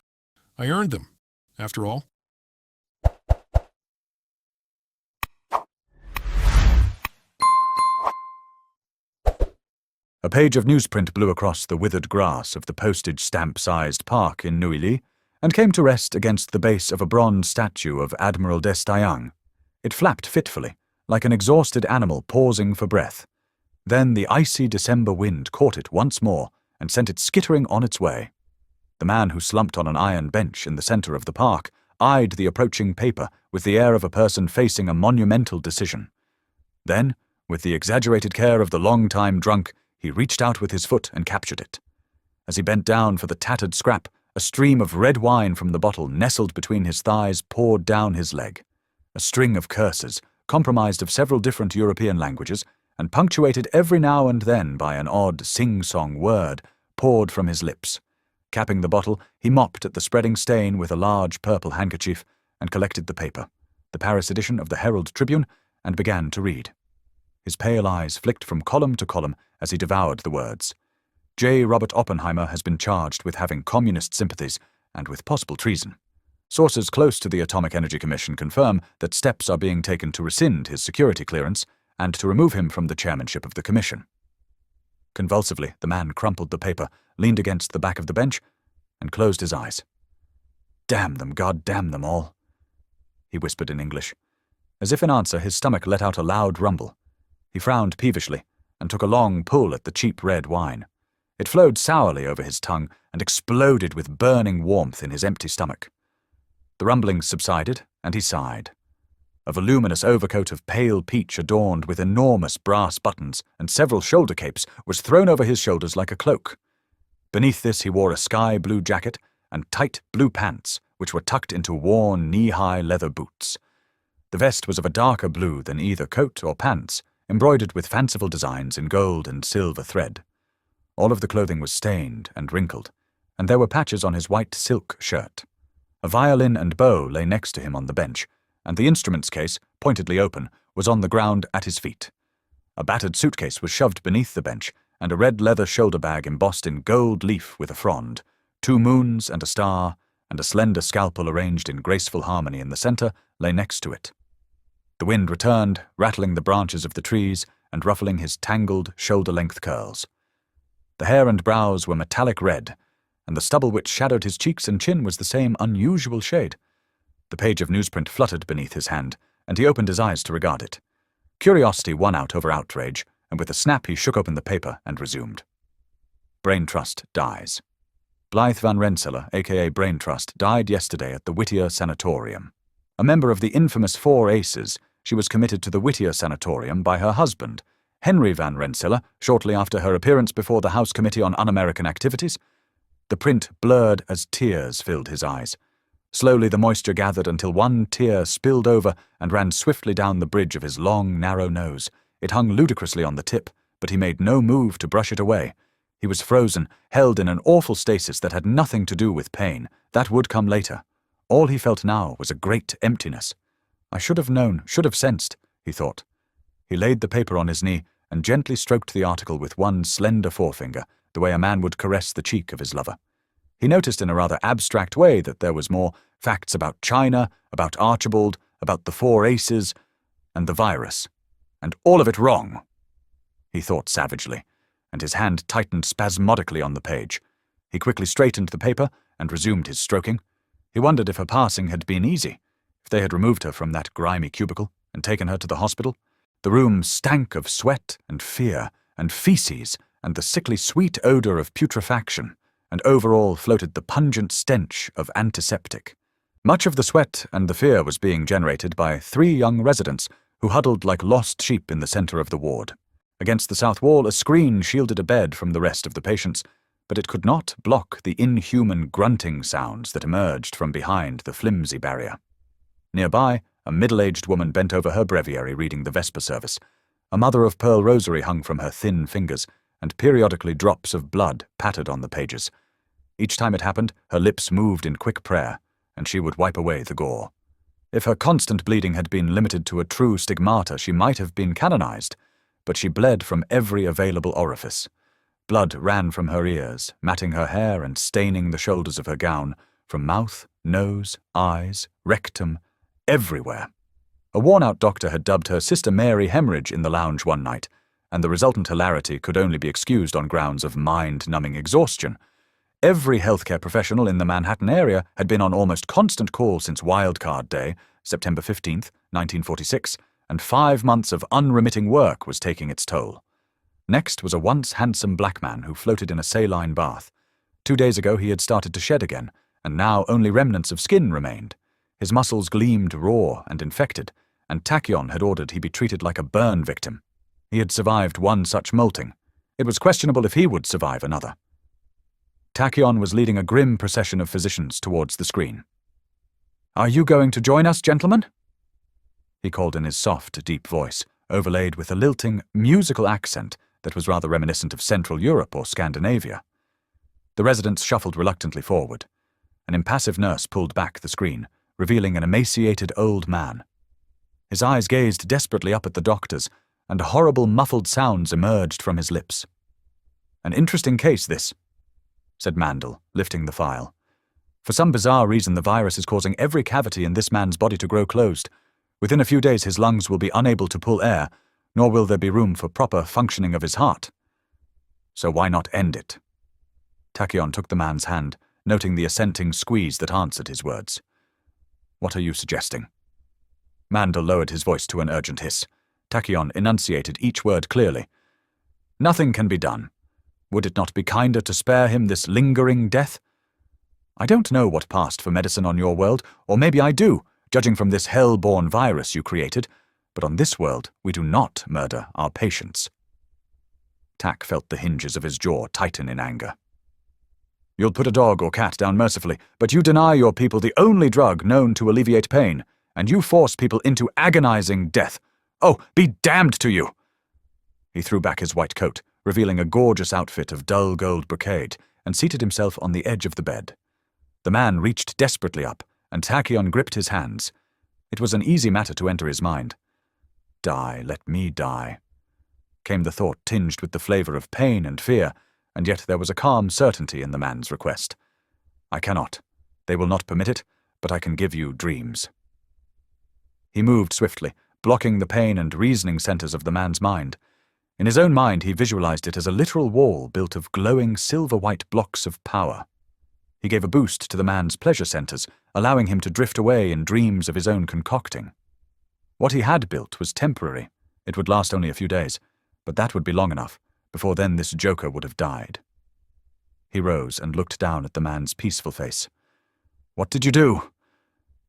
I earned them, after all. A page of newsprint blew across the withered grass of the postage stamp-sized park in Neuilly and came to rest against the base of a bronze statue of Admiral d'Estaing. It flapped fitfully, like an exhausted animal pausing for breath. Then the icy December wind caught it once more and sent it skittering on its way. The man who slumped on an iron bench in the center of the park eyed the approaching paper with the air of a person facing a monumental decision. Then, with the exaggerated care of the long-time drunk, he reached out with his foot and captured it. As he bent down for the tattered scrap, a stream of red wine from the bottle nestled between his thighs poured down his leg. A string of curses, comprised of several different European languages, and punctuated every now and then by an odd sing-song word, poured from his lips. Capping the bottle, he mopped at the spreading stain with a large purple handkerchief and collected the paper, the Paris edition of the Herald Tribune, and began to read. His pale eyes flicked from column to column as he devoured the words. J. Robert Oppenheimer has been charged with having communist sympathies and with possible treason. Sources close to the Atomic Energy Commission confirm that steps are being taken to rescind his security clearance and to remove him from the chairmanship of the commission. Convulsively, the man crumpled the paper, leaned against the back of the bench, and closed his eyes. "Damn them, God damn them all," he whispered in English. As if in answer, his stomach let out a loud rumble. He frowned peevishly and took a long pull at the cheap red wine. It flowed sourly over his tongue and exploded with burning warmth in his empty stomach. The rumblings subsided, and he sighed. A voluminous overcoat of pale peach adorned with enormous brass buttons and several shoulder capes was thrown over his shoulders like a cloak. Beneath this he wore a sky-blue jacket and tight blue pants, which were tucked into worn knee-high leather boots. The vest was of a darker blue than either coat or pants, embroidered with fanciful designs in gold and silver thread. All of the clothing was stained and wrinkled, and there were patches on his white silk shirt. A violin and bow lay next to him on the bench, and the instruments case, pointedly open, was on the ground at his feet. A battered suitcase was shoved beneath the bench, and a red leather shoulder bag embossed in gold leaf with a frond, 2 moons and a star, and a slender scalpel arranged in graceful harmony in the center lay next to it. The wind returned, rattling the branches of the trees and ruffling his tangled, shoulder-length curls. The hair and brows were metallic red, and the stubble which shadowed his cheeks and chin was the same unusual shade. The page of newsprint fluttered beneath his hand, and he opened his eyes to regard it. Curiosity won out over outrage, and with a snap he shook open the paper and resumed. Brain Trust dies. Blythe Van Rensselaer, a.k.a. Brain Trust, died yesterday at the Whittier Sanatorium. A member of the infamous Four Aces, she was committed to the Whittier Sanatorium by her husband, Henry Van Rensselaer, shortly after her appearance before the House Committee on Un-American Activities. The print blurred as tears filled his eyes. Slowly the moisture gathered until one tear spilled over and ran swiftly down the bridge of his long, narrow nose. It hung ludicrously on the tip, but he made no move to brush it away. He was frozen, held in an awful stasis that had nothing to do with pain. That would come later. All he felt now was a great emptiness. I should have known, should have sensed, he thought. He laid the paper on his knee and gently stroked the article with one slender forefinger, the way a man would caress the cheek of his lover. He noticed in a rather abstract way that there was more facts about China, about Archibald, about the Four Aces, and the virus. And all of it wrong, he thought savagely, and his hand tightened spasmodically on the page. He quickly straightened the paper and resumed his stroking. He wondered if her passing had been easy, if they had removed her from that grimy cubicle and taken her to the hospital. The room stank of sweat and fear and feces and the sickly sweet odor of putrefaction, and over all floated the pungent stench of antiseptic. Much of the sweat and the fear was being generated by 3 young residents who huddled like lost sheep in the center of the ward. Against the south wall, a screen shielded a bed from the rest of the patients, but it could not block the inhuman grunting sounds that emerged from behind the flimsy barrier. Nearby, a middle-aged woman bent over her breviary reading the Vesper service. A mother-of-pearl rosary hung from her thin fingers, and periodically drops of blood pattered on the pages. Each time it happened, her lips moved in quick prayer, and she would wipe away the gore. If her constant bleeding had been limited to a true stigmata, she might have been canonized, but she bled from every available orifice. Blood ran from her ears, matting her hair and staining the shoulders of her gown, from mouth, nose, eyes, rectum, everywhere. A worn-out doctor had dubbed her Sister Mary Hemorrhage in the lounge one night, and the resultant hilarity could only be excused on grounds of mind-numbing exhaustion. Every healthcare professional in the Manhattan area had been on almost constant call since Wildcard Day, September 15th, 1946, and 5 months of unremitting work was taking its toll. Next was a once handsome black man who floated in a saline bath. 2 days ago he had started to shed again, and now only remnants of skin remained. His muscles gleamed raw and infected, and Tachyon had ordered he be treated like a burn victim. He had survived one such molting. It was questionable if he would survive another. Tachyon was leading a grim procession of physicians towards the screen. "Are you going to join us, gentlemen?" he called in his soft, deep voice, overlaid with a lilting, musical accent that was rather reminiscent of Central Europe or Scandinavia. The residents shuffled reluctantly forward. An impassive nurse pulled back the screen, revealing an emaciated old man. His eyes gazed desperately up at the doctors, and horrible muffled sounds emerged from his lips. "An interesting case, this," said Mandel, lifting the file. "For some bizarre reason, the virus is causing every cavity in this man's body to grow closed. Within a few days, his lungs will be unable to pull air, nor will there be room for proper functioning of his heart. So why not end it?" Tachyon took the man's hand, noting the assenting squeeze that answered his words. "What are you suggesting?" Mandel lowered his voice to an urgent hiss. Tachyon enunciated each word clearly. "Nothing can be done. Would it not be kinder to spare him this lingering death? I don't know what passed for medicine on your world, or maybe I do, judging from this hell-born virus you created, but on this world we do not murder our patients." Tak felt the hinges of his jaw tighten in anger. You'll put a dog or cat down mercifully, but you deny your people the only drug known to alleviate pain, and you force people into agonizing death. Oh, be damned to you! He threw back his white coat, revealing a gorgeous outfit of dull gold brocade, and seated himself on the edge of the bed. The man reached desperately up, and Tachyon gripped his hands. It was an easy matter to enter his mind. Die, let me die. Came the thought tinged with the flavor of pain and fear, and yet there was a calm certainty in the man's request. I cannot. They will not permit it, but I can give you dreams. He moved swiftly, blocking the pain and reasoning centers of the man's mind. In his own mind, he visualized it as a literal wall built of glowing silver-white blocks of power. He gave a boost to the man's pleasure centers, allowing him to drift away in dreams of his own concocting. What he had built was temporary. It would last only a few days, but that would be long enough. Before then, this joker would have died. He rose and looked down at the man's peaceful face. "What did you do?"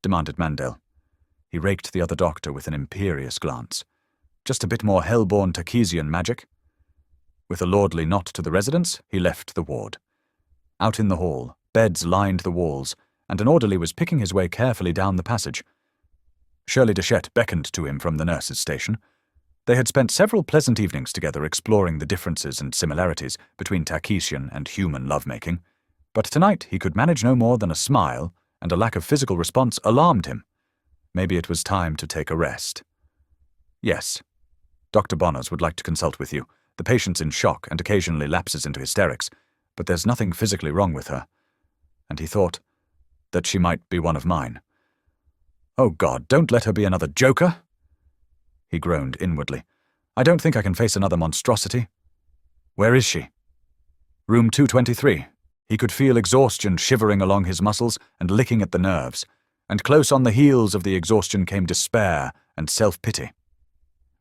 demanded Mandel. He raked the other doctor with an imperious glance. Just a bit more hell-born Takesian magic. With a lordly nod to the residents, he left the ward. Out in the hall, beds lined the walls, and an orderly was picking his way carefully down the passage. Shirley Deshette beckoned to him from the nurse's station. They had spent several pleasant evenings together exploring the differences and similarities between Takesian and human lovemaking, but tonight he could manage no more than a smile, and a lack of physical response alarmed him. Maybe it was time to take a rest. "Yes. Dr. Bonners would like to consult with you. The patient's in shock and occasionally lapses into hysterics, but there's nothing physically wrong with her." And he thought that she might be one of mine. "Oh God, don't let her be another joker!" He groaned inwardly. "I don't think I can face another monstrosity." "Where is she?" "Room 223. He could feel exhaustion shivering along his muscles and licking at the nerves, and close on the heels of the exhaustion came despair and self-pity.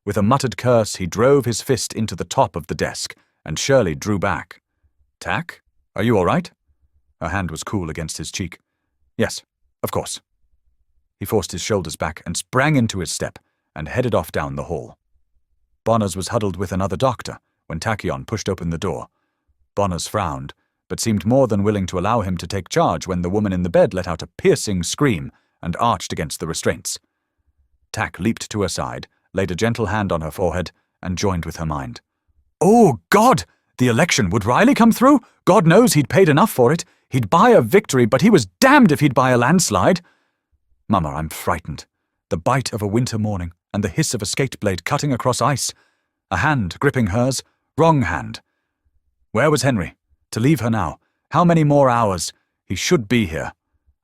With a muttered curse, he drove his fist into the top of the desk, and Shirley drew back. "Tack, are you all right?" Her hand was cool against his cheek. "Yes, of course." He forced his shoulders back and sprang into his step, and headed off down the hall. Bonners was huddled with another doctor when Tachyon pushed open the door. Bonners frowned, but seemed more than willing to allow him to take charge when the woman in the bed let out a piercing scream and arched against the restraints. Tack leaped to her side, laid a gentle hand on her forehead, and joined with her mind. "Oh, God! The election, would Riley come through? God knows he'd paid enough for it. He'd buy a victory, but he was damned if he'd buy a landslide. Mama, I'm frightened. The bite of a winter morning, and the hiss of a skate blade cutting across ice. A hand gripping hers. Wrong hand. Where was Henry? To leave her now. How many more hours? He should be here.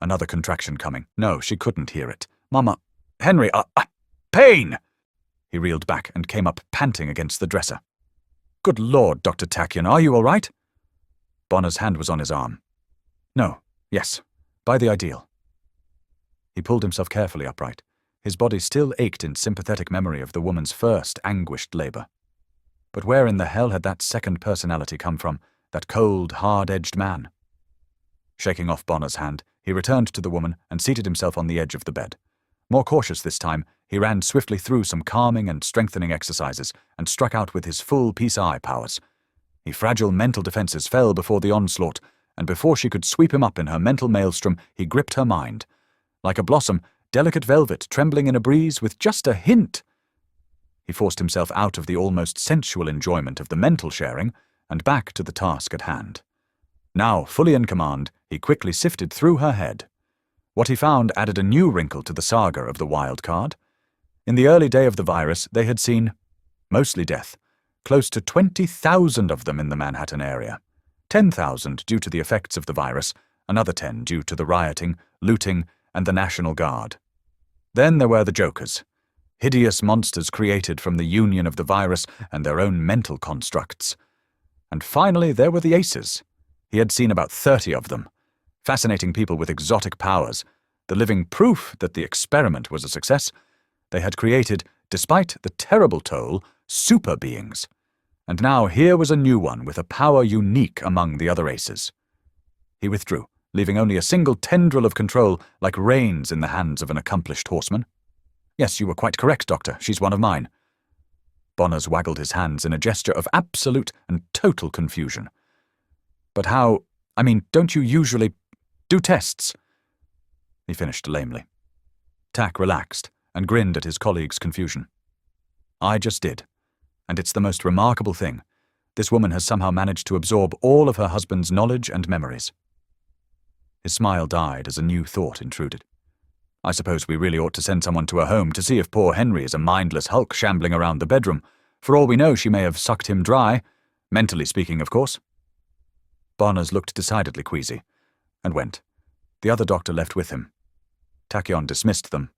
Another contraction coming. No, she couldn't hear it. Mama, Henry, pain! He reeled back and came up panting against the dresser. Good Lord, Dr. Tachyon, are you all right? Bonner's hand was on his arm. No, yes, by the ideal. He pulled himself carefully upright. His body still ached in sympathetic memory of the woman's first anguished labor. But where in the hell had that second personality come from, that cold, hard-edged man? Shaking off Bonner's hand, he returned to the woman and seated himself on the edge of the bed. More cautious this time, he ran swiftly through some calming and strengthening exercises and struck out with his full peace-eye powers. His fragile mental defenses fell before the onslaught, and before she could sweep him up in her mental maelstrom, he gripped her mind. Like a blossom, delicate velvet trembling in a breeze with just a hint. He forced himself out of the almost sensual enjoyment of the mental sharing and back to the task at hand. Now, fully in command, he quickly sifted through her head. What he found added a new wrinkle to the saga of the wild card. In the early day of the virus, they had seen, mostly death, close to 20,000 of them in the Manhattan area. 10,000 due to the effects of the virus, another 10 due to the rioting, looting, and the National Guard. Then there were the Jokers, hideous monsters created from the union of the virus and their own mental constructs. And finally there were the Aces. He had seen about 30 of them. Fascinating people with exotic powers, the living proof that the experiment was a success. They had created, despite the terrible toll, super beings. And now here was a new one with a power unique among the other Aces. He withdrew, leaving only a single tendril of control like reins in the hands of an accomplished horseman. Yes, you were quite correct, Doctor. She's one of mine. Bonners waggled his hands in a gesture of absolute and total confusion. But how... I mean, don't you usually do tests?" He finished lamely. Tack relaxed and grinned at his colleague's confusion. "I just did. And it's the most remarkable thing. This woman has somehow managed to absorb all of her husband's knowledge and memories." His smile died as a new thought intruded. "I suppose we really ought to send someone to her home to see if poor Henry is a mindless hulk shambling around the bedroom. For all we know, she may have sucked him dry. Mentally speaking, of course." Barnes looked decidedly queasy, and went. The other doctor left with him. Tachyon dismissed them,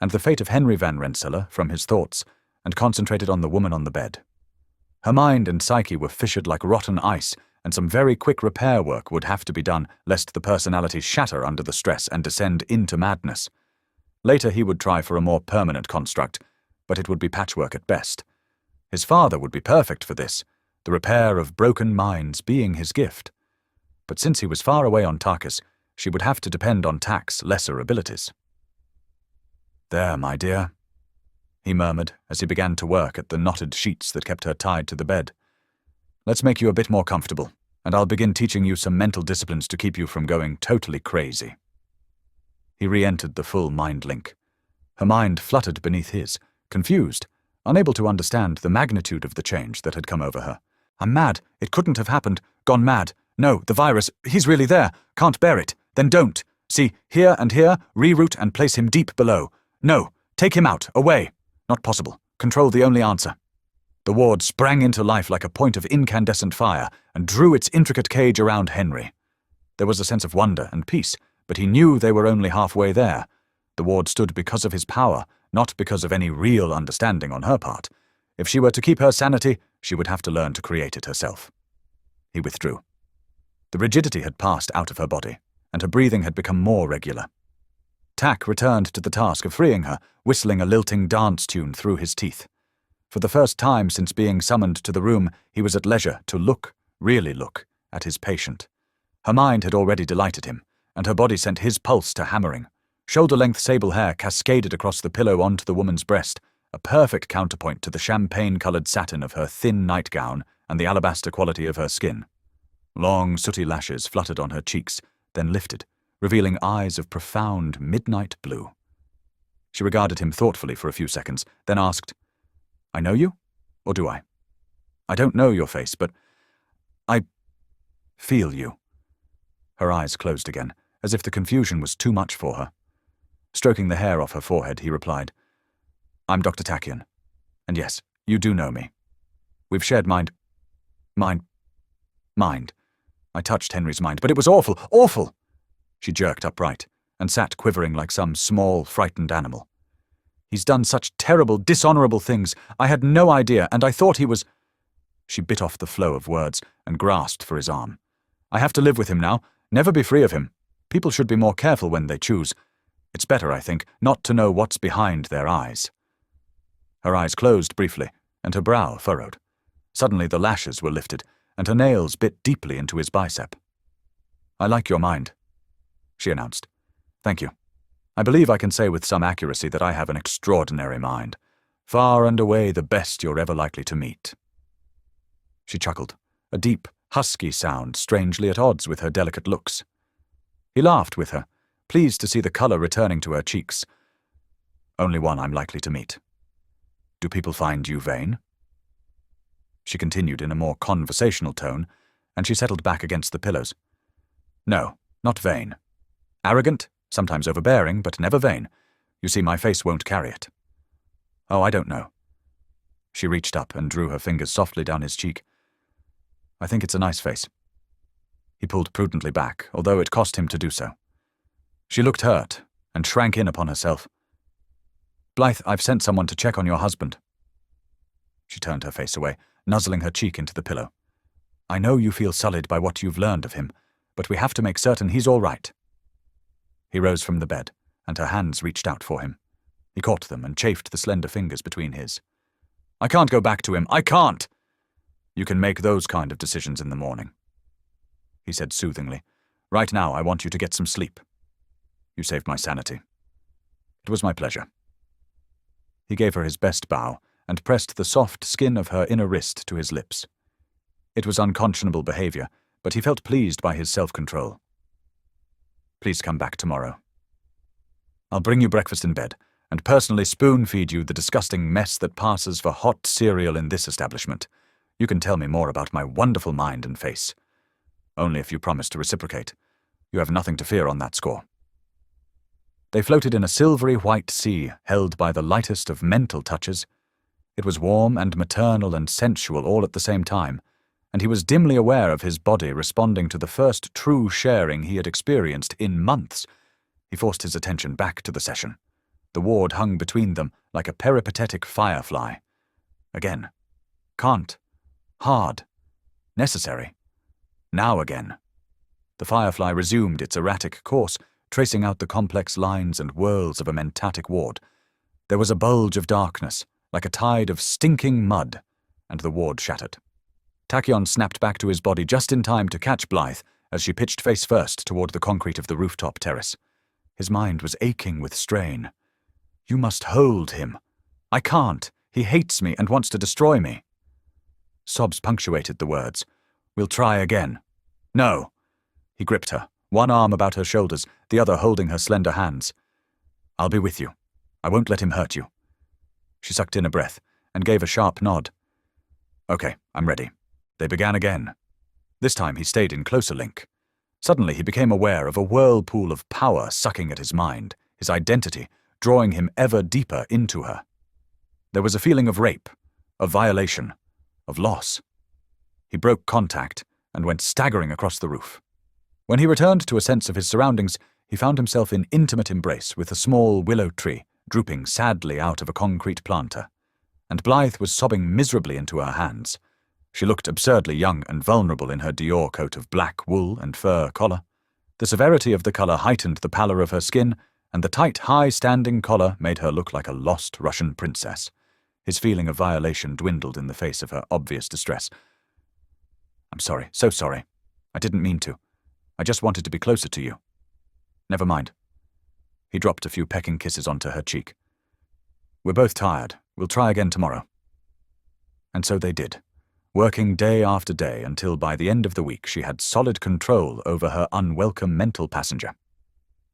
and the fate of Henry Van Rensselaer from his thoughts, and concentrated on the woman on the bed. Her mind and psyche were fissured like rotten ice, and some very quick repair work would have to be done lest the personality shatter under the stress and descend into madness. Later he would try for a more permanent construct, but it would be patchwork at best. His father would be perfect for this, the repair of broken minds being his gift. But since he was far away on Tarkus, she would have to depend on Tack's lesser abilities. "There, my dear," he murmured as he began to work at the knotted sheets that kept her tied to the bed. "Let's make you a bit more comfortable, and I'll begin teaching you some mental disciplines to keep you from going totally crazy." He re-entered the full mind link. Her mind fluttered beneath his, confused, unable to understand the magnitude of the change that had come over her. "I'm mad. It couldn't have happened. Gone mad. No, the virus. He's really there. Can't bear it. Then don't. See, here and here, reroute and place him deep below. No, take him out, away. Not possible. Control the only answer." The ward sprang into life like a point of incandescent fire and drew its intricate cage around Henry. There was a sense of wonder and peace, but he knew they were only halfway there. The ward stood because of his power, not because of any real understanding on her part. If she were to keep her sanity, she would have to learn to create it herself. He withdrew. The rigidity had passed out of her body, and her breathing had become more regular. Tack returned to the task of freeing her, whistling a lilting dance tune through his teeth. For the first time since being summoned to the room, he was at leisure to look, really look, at his patient. Her mind had already delighted him, and her body sent his pulse to hammering. Shoulder-length sable hair cascaded across the pillow onto the woman's breast, a perfect counterpoint to the champagne-coloured satin of her thin nightgown and the alabaster quality of her skin. Long, sooty lashes fluttered on her cheeks, then lifted, revealing eyes of profound midnight blue. She regarded him thoughtfully for a few seconds, then asked, "I know you? Or do I? I don't know your face, but I feel you." Her eyes closed again, as if the confusion was too much for her. Stroking the hair off her forehead, he replied, "I'm Dr. Tachyon. And yes, you do know me. We've shared mind. I touched Henry's mind, but it was awful, awful!" She jerked upright, and sat quivering like some small, frightened animal. "He's done such terrible, dishonourable things. I had no idea, and I thought he was—" She bit off the flow of words and grasped for his arm. "I have to live with him now, never be free of him. People should be more careful when they choose. It's better, I think, not to know what's behind their eyes." Her eyes closed briefly, and her brow furrowed. Suddenly the lashes were lifted, and her nails bit deeply into his bicep. "I like your mind," she announced. "Thank you. I believe I can say with some accuracy that I have an extraordinary mind, far and away the best you're ever likely to meet." She chuckled, a deep, husky sound strangely at odds with her delicate looks. He laughed with her, pleased to see the colour returning to her cheeks. "Only one I'm likely to meet. Do people find you vain?" She continued in a more conversational tone, and she settled back against the pillows. "No, not vain. Arrogant, sometimes overbearing, but never vain. You see, my face won't carry it." "Oh, I don't know." She reached up and drew her fingers softly down his cheek. "I think it's a nice face." He pulled prudently back, although it cost him to do so. She looked hurt and shrank in upon herself. "Blythe, I've sent someone to check on your husband." She turned her face away, nuzzling her cheek into the pillow. "I know you feel sullied by what you've learned of him, but we have to make certain he's all right." He rose from the bed, and her hands reached out for him. He caught them and chafed the slender fingers between his. "I can't go back to him. I can't!" "You can make those kind of decisions in the morning," he said soothingly. "Right now, I want you to get some sleep. You saved my sanity. It was my pleasure." He gave her his best bow and pressed the soft skin of her inner wrist to his lips. It was unconscionable behaviour, but he felt pleased by his self-control. Please come back tomorrow. I'll bring you breakfast in bed, and personally spoon-feed you the disgusting mess that passes for hot cereal in this establishment. You can tell me more about my wonderful mind and face. Only if you promise to reciprocate. You have nothing to fear on that score. They floated in a silvery white sea, held by the lightest of mental touches. It was warm and maternal and sensual all at the same time, and he was dimly aware of his body responding to the first true sharing he had experienced in months. He forced his attention back to the session. The ward hung between them like a peripatetic firefly. Again. Can't. Hard. Necessary. Now again. The firefly resumed its erratic course, tracing out the complex lines and whirls of a mentatic ward. There was a bulge of darkness, like a tide of stinking mud, and the ward shattered. Tachyon snapped back to his body just in time to catch Blythe as she pitched face first toward the concrete of the rooftop terrace. His mind was aching with strain. You must hold him. I can't. He hates me and wants to destroy me. Sobs punctuated the words. We'll try again. No. He gripped her, one arm about her shoulders, the other holding her slender hands. I'll be with you. I won't let him hurt you. She sucked in a breath and gave a sharp nod. Okay, I'm ready. They began again. This time he stayed in closer link. Suddenly he became aware of a whirlpool of power sucking at his mind, his identity, drawing him ever deeper into her. There was a feeling of rape, of violation, of loss. He broke contact and went staggering across the roof. When he returned to a sense of his surroundings, he found himself in intimate embrace with a small willow tree drooping sadly out of a concrete planter, and Blythe was sobbing miserably into her hands. She looked absurdly young and vulnerable in her Dior coat of black wool and fur collar. The severity of the color heightened the pallor of her skin, and the tight, high-standing collar made her look like a lost Russian princess. His feeling of violation dwindled in the face of her obvious distress. I'm sorry, so sorry. I didn't mean to. I just wanted to be closer to you. Never mind. He dropped a few pecking kisses onto her cheek. We're both tired. We'll try again tomorrow. And so they did, working day after day until by the end of the week she had solid control over her unwelcome mental passenger.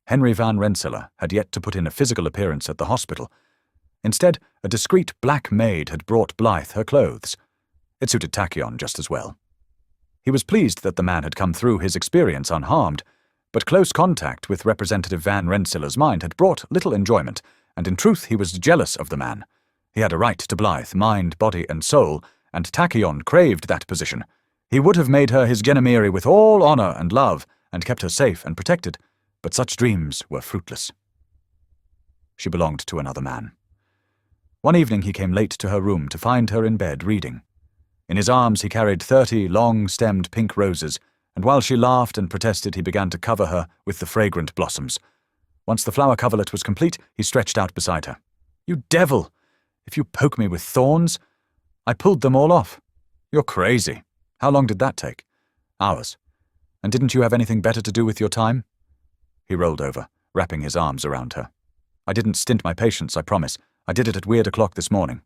Henry Van Rensselaer had yet to put in a physical appearance at the hospital. Instead, a discreet black maid had brought Blythe her clothes. It suited Tachyon just as well. He was pleased that the man had come through his experience unharmed, but close contact with Representative Van Rensselaer's mind had brought little enjoyment, and in truth he was jealous of the man. He had a right to Blythe, mind, body, and soul, and Tachyon craved that position. He would have made her his Genemiri with all honor and love, and kept her safe and protected, but such dreams were fruitless. She belonged to another man. One evening he came late to her room to find her in bed reading. In his arms he carried 30 long-stemmed pink roses, and while she laughed and protested, he began to cover her with the fragrant blossoms. Once the flower coverlet was complete, he stretched out beside her. You devil! If you poke me with thorns, I pulled them all off. You're crazy. How long did that take? Hours. And didn't you have anything better to do with your time? He rolled over, wrapping his arms around her. I didn't stint my patience, I promise. I did it at weird o'clock this morning.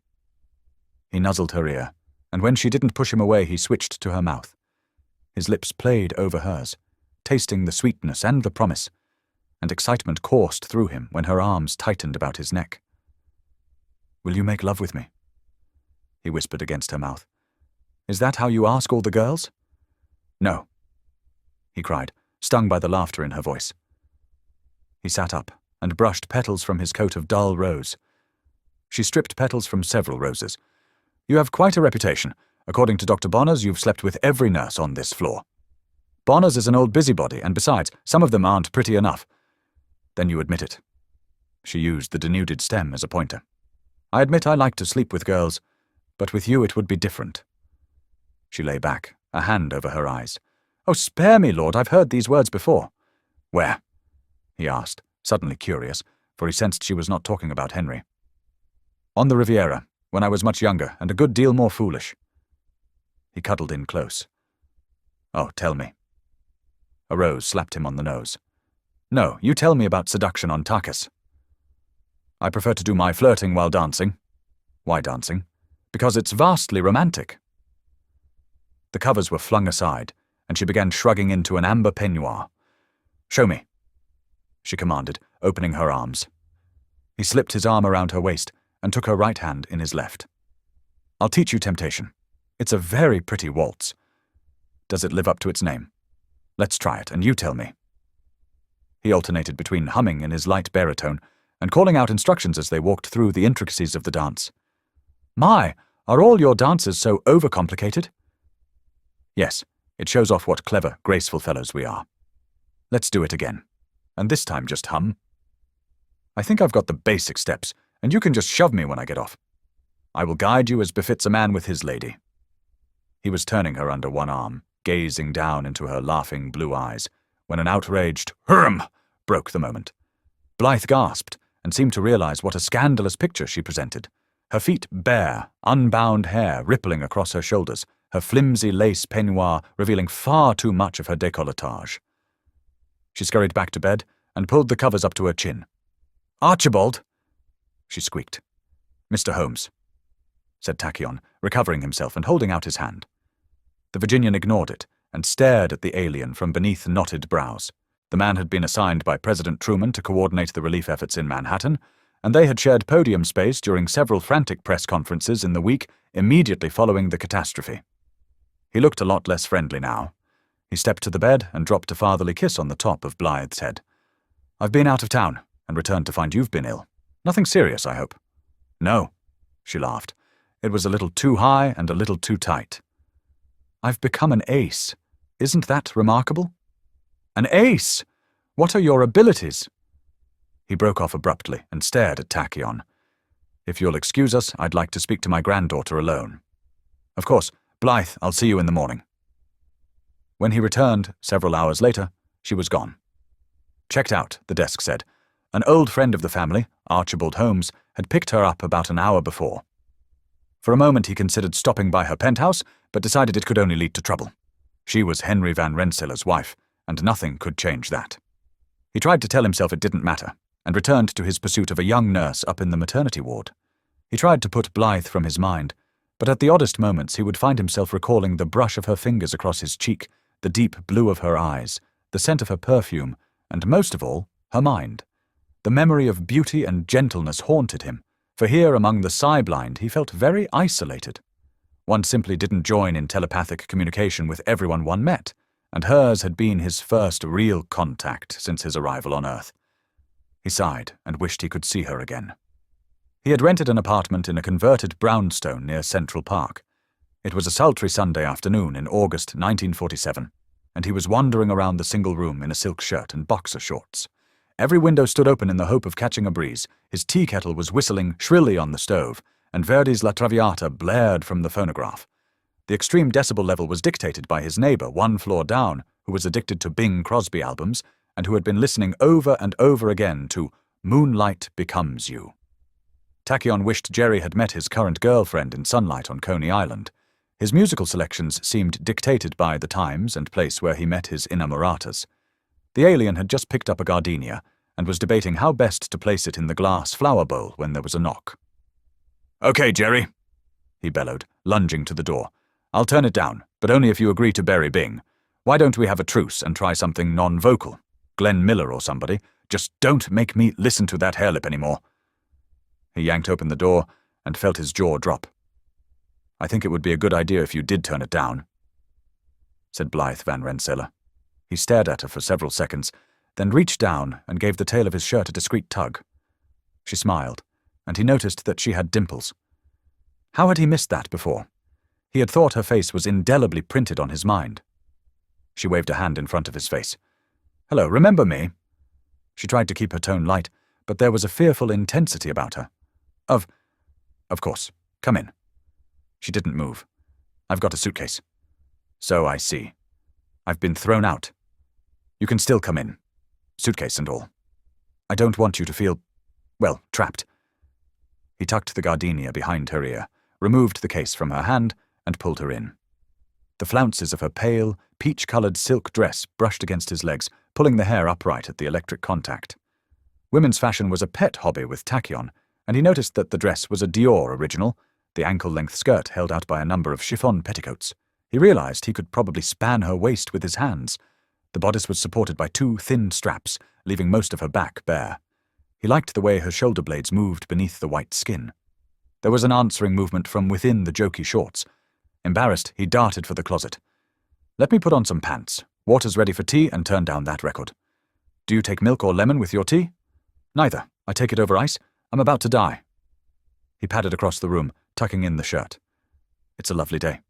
He nuzzled her ear, and when she didn't push him away, he switched to her mouth. His lips played over hers, tasting the sweetness and the promise, and excitement coursed through him when her arms tightened about his neck. Will you make love with me? He whispered against her mouth. Is that how you ask all the girls? No, he cried, stung by the laughter in her voice. He sat up and brushed petals from his coat of dull rose. She stripped petals from several roses. You have quite a reputation. According to Dr. Bonners, you've slept with every nurse on this floor. Bonners is an old busybody, and besides, some of them aren't pretty enough. Then you admit it. She used the denuded stem as a pointer. I admit I like to sleep with girls, but with you it would be different. She lay back, a hand over her eyes. Oh, spare me, Lord, I've heard these words before. Where? He asked, suddenly curious, for he sensed she was not talking about Henry. On the Riviera, when I was much younger and a good deal more foolish. He cuddled in close. Oh, tell me. A rose slapped him on the nose. No, you tell me about seduction on Takis. I prefer to do my flirting while dancing. Why dancing? Because it's vastly romantic. The covers were flung aside, and she began shrugging into an amber peignoir. "Show me," she commanded, opening her arms. He slipped his arm around her waist and took her right hand in his left. "I'll teach you temptation. It's a very pretty waltz. Does it live up to its name? Let's try it, and you tell me." He alternated between humming in his light baritone and calling out instructions as they walked through the intricacies of the dance. "My, are all your dances so overcomplicated?" "Yes, it shows off what clever, graceful fellows we are. Let's do it again, and this time just hum. I think I've got the basic steps, and you can just shove me when I get off. I will guide you as befits a man with his lady." He was turning her under one arm, gazing down into her laughing blue eyes, when an outraged "Hurrum!" broke the moment. Blythe gasped and seemed to realize what a scandalous picture she presented. Her feet bare, unbound hair rippling across her shoulders, her flimsy lace peignoir revealing far too much of her décolletage. She scurried back to bed and pulled the covers up to her chin. "Archibald!" she squeaked. "Mr. Holmes," said Tachyon, recovering himself and holding out his hand. The Virginian ignored it and stared at the alien from beneath knotted brows. The man had been assigned by President Truman to coordinate the relief efforts in Manhattan, and they had shared podium space during several frantic press conferences in the week immediately following the catastrophe. He looked a lot less friendly now. He stepped to the bed and dropped a fatherly kiss on the top of Blythe's head. "I've been out of town and returned to find you've been ill. Nothing serious, I hope." "No," she laughed. "It was a little too high and a little too tight." "I've become an ace. Isn't that remarkable?" "An ace? What are your abilities?" He broke off abruptly and stared at Tachyon. "If you'll excuse us, I'd like to speak to my granddaughter alone." "Of course. Blythe, I'll see you in the morning." When he returned, several hours later, she was gone. "Checked out," the desk said. An old friend of the family, Archibald Holmes, had picked her up about an hour before. For a moment he considered stopping by her penthouse, but decided it could only lead to trouble. She was Henry Van Rensselaer's wife, and nothing could change that. He tried to tell himself it didn't matter, and returned to his pursuit of a young nurse up in the maternity ward. He tried to put Blythe from his mind, but at the oddest moments he would find himself recalling the brush of her fingers across his cheek, the deep blue of her eyes, the scent of her perfume, and most of all, her mind. The memory of beauty and gentleness haunted him, for here among the psi-blind he felt very isolated. One simply didn't join in telepathic communication with everyone one met, and hers had been his first real contact since his arrival on Earth. He sighed and wished he could see her again. He had rented an apartment in a converted brownstone near Central Park. It was a sultry Sunday afternoon in August 1947, and he was wandering around the single room in a silk shirt and boxer shorts. Every window stood open in the hope of catching a breeze. His tea kettle was whistling shrilly on the stove, and Verdi's La Traviata blared from the phonograph. The extreme decibel level was dictated by his neighbor one floor down, who was addicted to Bing Crosby albums, and who had been listening over and over again to Moonlight Becomes You. Tachyon wished Jerry had met his current girlfriend in sunlight on Coney Island. His musical selections seemed dictated by the times and place where he met his inamoratas. The alien had just picked up a gardenia and was debating how best to place it in the glass flower bowl when there was a knock. "Okay, Jerry," he bellowed, lunging to the door. "I'll turn it down, but only if you agree to bury Bing. Why don't we have a truce and try something non-vocal? Glenn Miller or somebody. Just don't make me listen to that hairlip anymore." He yanked open the door and felt his jaw drop. "I think it would be a good idea if you did turn it down," said Blythe Van Rensselaer. He stared at her for several seconds, then reached down and gave the tail of his shirt a discreet tug. She smiled, and he noticed that she had dimples. How had he missed that before? He had thought her face was indelibly printed on his mind. She waved a hand in front of his face. "Hello, remember me?" She tried to keep her tone light, but there was a fearful intensity about her. Of course. Come in." She didn't move. "I've got a suitcase." "So I see. I've been thrown out. You can still come in. Suitcase and all. I don't want you to feel, well, trapped." He tucked the gardenia behind her ear, removed the case from her hand, and pulled her in. The flounces of her pale, peach-colored silk dress brushed against his legs, pulling the hair upright at the electric contact. Women's fashion was a pet hobby with Tachyon, and he noticed that the dress was a Dior original, the ankle-length skirt held out by a number of chiffon petticoats. He realized he could probably span her waist with his hands. The bodice was supported by 2 thin straps, leaving most of her back bare. He liked the way her shoulder blades moved beneath the white skin. There was an answering movement from within the jokey shorts. Embarrassed, he darted for the closet. "Let me put on some pants. Water's ready for tea, and turn down that record. Do you take milk or lemon with your tea?" "Neither. I take it over ice. I'm about to die." He padded across the room, tucking in the shirt. "It's a lovely day."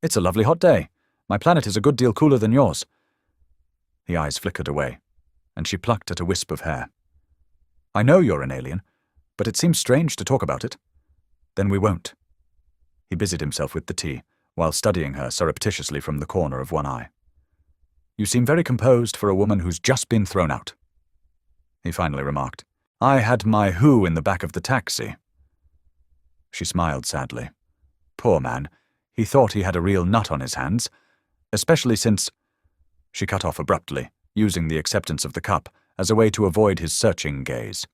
"It's a lovely hot day. My planet is a good deal cooler than yours." The eyes flickered away, and she plucked at a wisp of hair. "I know you're an alien, but it seems strange to talk about it." "Then we won't." He busied himself with the tea, while studying her surreptitiously from the corner of one eye. "You seem very composed for a woman who's just been thrown out," he finally remarked. "I had my who in the back of the taxi." She smiled sadly. Poor man, he thought he had a real nut on his hands, especially since... She cut off abruptly, using the acceptance of the cup as a way to avoid his searching gaze.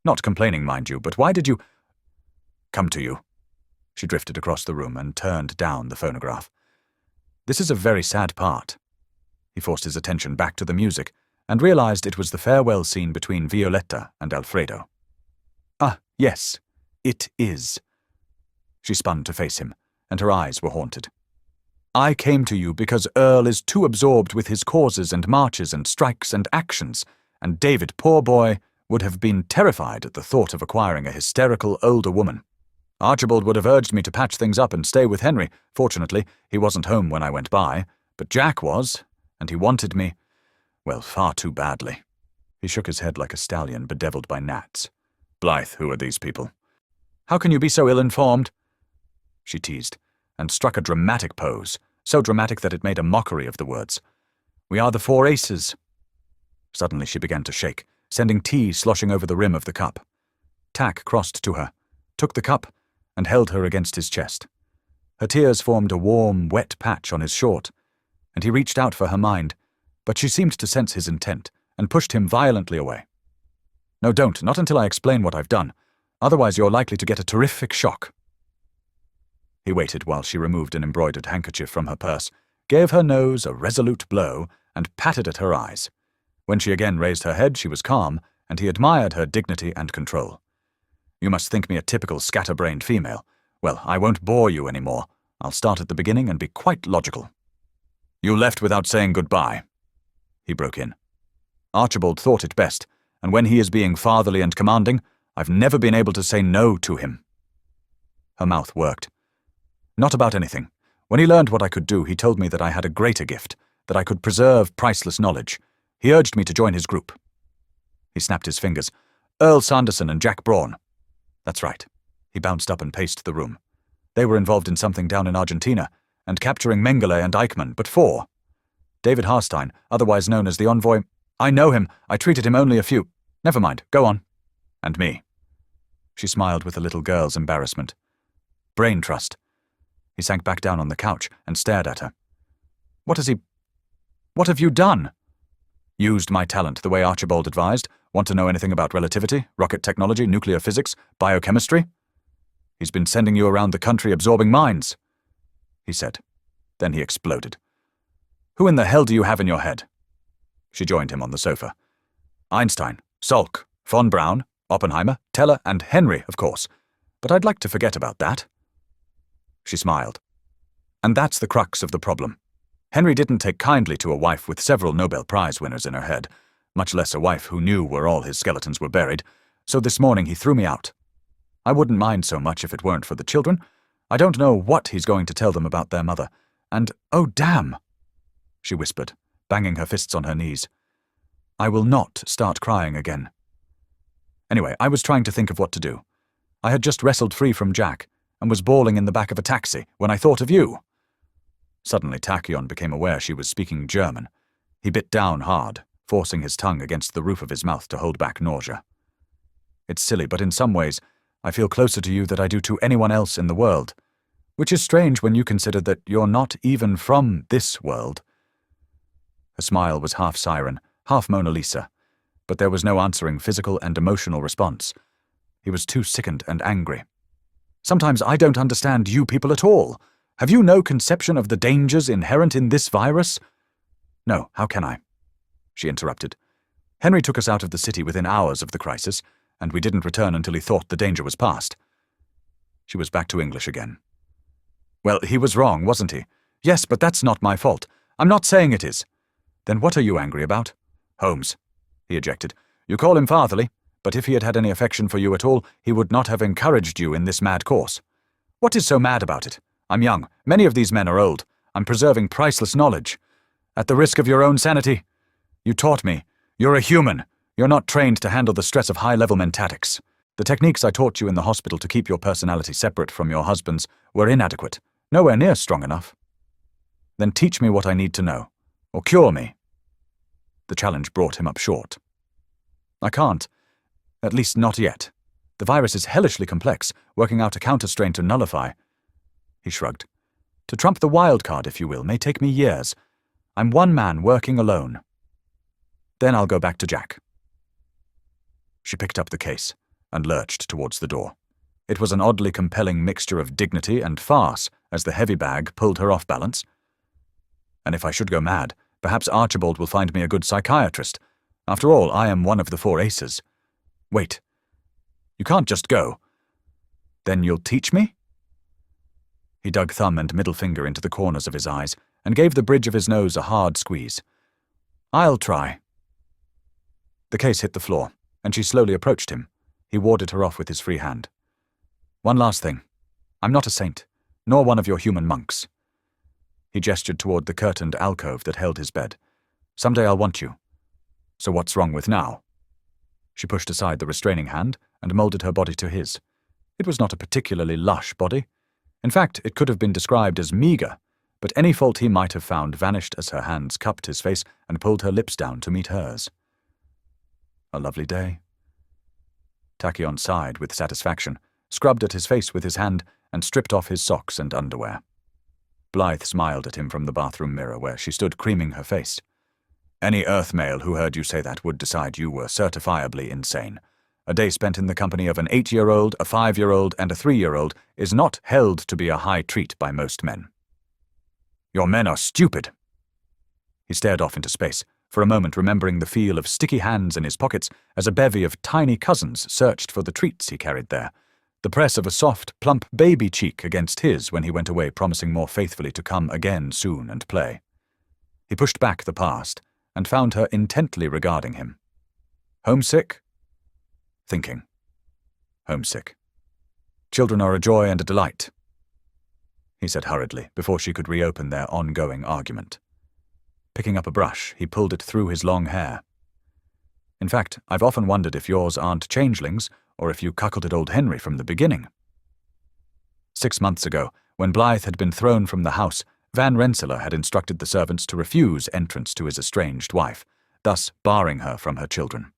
"Not complaining, mind you, but why did you—" "Come to you." She drifted across the room and turned down the phonograph. "This is a very sad part." He forced his attention back to the music and realized it was the farewell scene between Violetta and Alfredo. "Ah, yes, it is." She spun to face him, and her eyes were haunted. "I came to you because Earl is too absorbed with his causes and marches and strikes and actions, and David, poor boy, would have been terrified at the thought of acquiring a hysterical older woman. Archibald would have urged me to patch things up and stay with Henry. Fortunately, he wasn't home when I went by, but Jack was, and he wanted me, well, far too badly." He shook his head like a stallion bedeviled by gnats. "Blythe, who are these people?" "How can you be so ill-informed?" She teased, and struck a dramatic pose, so dramatic that it made a mockery of the words. "We are the 4 aces." Suddenly she began to shake, sending tea sloshing over the rim of the cup. Tack crossed to her, took the cup, and held her against his chest. Her tears formed a warm, wet patch on his short, and he reached out for her mind, but she seemed to sense his intent and pushed him violently away. "No, don't, not until I explain what I've done. Otherwise you're likely to get a terrific shock." He waited while she removed an embroidered handkerchief from her purse, gave her nose a resolute blow, and patted at her eyes. When she again raised her head, she was calm, and he admired her dignity and control. "You must think me a typical scatterbrained female. Well, I won't bore you any more. I'll start at the beginning and be quite logical." "You left without saying goodbye," he broke in. "Archibald thought it best, and when he is being fatherly and commanding, I've never been able to say no to him." Her mouth worked. "Not about anything. When he learned what I could do, he told me that I had a greater gift, that I could preserve priceless knowledge. He urged me to join his group." He snapped his fingers. "Earl Sanderson and Jack Braun." "That's right." He bounced up and paced the room. "They were involved in something down in Argentina, and capturing Mengele and Eichmann, but 4. David Harstein, otherwise known as the Envoy. I know him. I treated him only a few. Never mind. Go on." "And me." She smiled with a little girl's embarrassment. "Brain trust." He sank back down on the couch and stared at her. What have you done?" "Used my talent the way Archibald advised. Want to know anything about relativity, rocket technology, nuclear physics, biochemistry? He's been sending you around the country absorbing minds," he said. Then he exploded. "Who in the hell do you have in your head?" She joined him on the sofa. "Einstein, Salk, von Braun, Oppenheimer, Teller, and Henry, of course. But I'd like to forget about that." She smiled. "And that's the crux of the problem. Henry didn't take kindly to a wife with several Nobel Prize winners in her head, much less a wife who knew where all his skeletons were buried, so this morning he threw me out. I wouldn't mind so much if it weren't for the children. I don't know what he's going to tell them about their mother. And, oh damn," she whispered, banging her fists on her knees. "I will not start crying again." Anyway, I was trying to think of what to do. I had just wrestled free from Jack, and was bawling in the back of a taxi when I thought of you. Suddenly Tachyon became aware she was speaking German. He bit down hard, forcing his tongue against the roof of his mouth to hold back nausea. "It's silly, but in some ways, I feel closer to you than I do to anyone else in the world, which is strange when you consider that you're not even from this world." Her smile was half siren, half Mona Lisa, but there was no answering physical and emotional response. He was too sickened and angry. "Sometimes I don't understand you people at all. Have you no conception of the dangers inherent in this virus? No, how can I? She interrupted. Henry took us out of the city within hours of the crisis, and we didn't return until he thought the danger was past. She was back to English again. Well, he was wrong, wasn't he? Yes, but that's not my fault. I'm not saying it is. Then what are you angry about? Holmes, he ejected. You call him fatherly, but if he had had any affection for you at all, he would not have encouraged you in this mad course. What is so mad about it? I'm young. Many of these men are old. I'm preserving priceless knowledge. At the risk of your own sanity. You taught me. You're a human. You're not trained to handle the stress of high-level mentatics. The techniques I taught you in the hospital to keep your personality separate from your husband's were inadequate, nowhere near strong enough. Then teach me what I need to know, or cure me. The challenge brought him up short. I can't. At least not yet. The virus is hellishly complex, working out a counterstrain to nullify. He shrugged. To trump the wild card, if you will, may take me years. I'm one man working alone. Then I'll go back to Jack. She picked up the case and lurched towards the door. It was an oddly compelling mixture of dignity and farce as the heavy bag pulled her off balance. And if I should go mad, perhaps Archibald will find me a good psychiatrist. After all, I am one of the 4 aces. Wait. You can't just go. Then you'll teach me? He dug thumb and middle finger into the corners of his eyes and gave the bridge of his nose a hard squeeze. I'll try. The case hit the floor, and she slowly approached him. He warded her off with his free hand. One last thing. I'm not a saint, nor one of your human monks. He gestured toward the curtained alcove that held his bed. Someday I'll want you. So what's wrong with now? She pushed aside the restraining hand and molded her body to his. It was not a particularly lush body. In fact, it could have been described as meager, but any fault he might have found vanished as her hands cupped his face and pulled her lips down to meet hers. A lovely day. Tachyon sighed with satisfaction, scrubbed at his face with his hand, and stripped off his socks and underwear. Blythe smiled at him from the bathroom mirror where she stood creaming her face. Any Earth male who heard you say that would decide you were certifiably insane. A day spent in the company of an 8-year-old, a 5-year-old, and a 3-year-old is not held to be a high treat by most men. Your men are stupid. He stared off into space, for a moment remembering the feel of sticky hands in his pockets as a bevy of tiny cousins searched for the treats he carried there, the press of a soft, plump baby cheek against his when he went away promising more faithfully to come again soon and play. He pushed back the past and found her intently regarding him. Homesick? Thinking. Homesick. Children are a joy and a delight, he said hurriedly before she could reopen their ongoing argument. Picking up a brush, he pulled it through his long hair. In fact, I've often wondered if yours aren't changelings, or if you cuckolded old Henry from the beginning. 6 months ago, when Blythe had been thrown from the house, Van Rensselaer had instructed the servants to refuse entrance to his estranged wife, thus barring her from her children.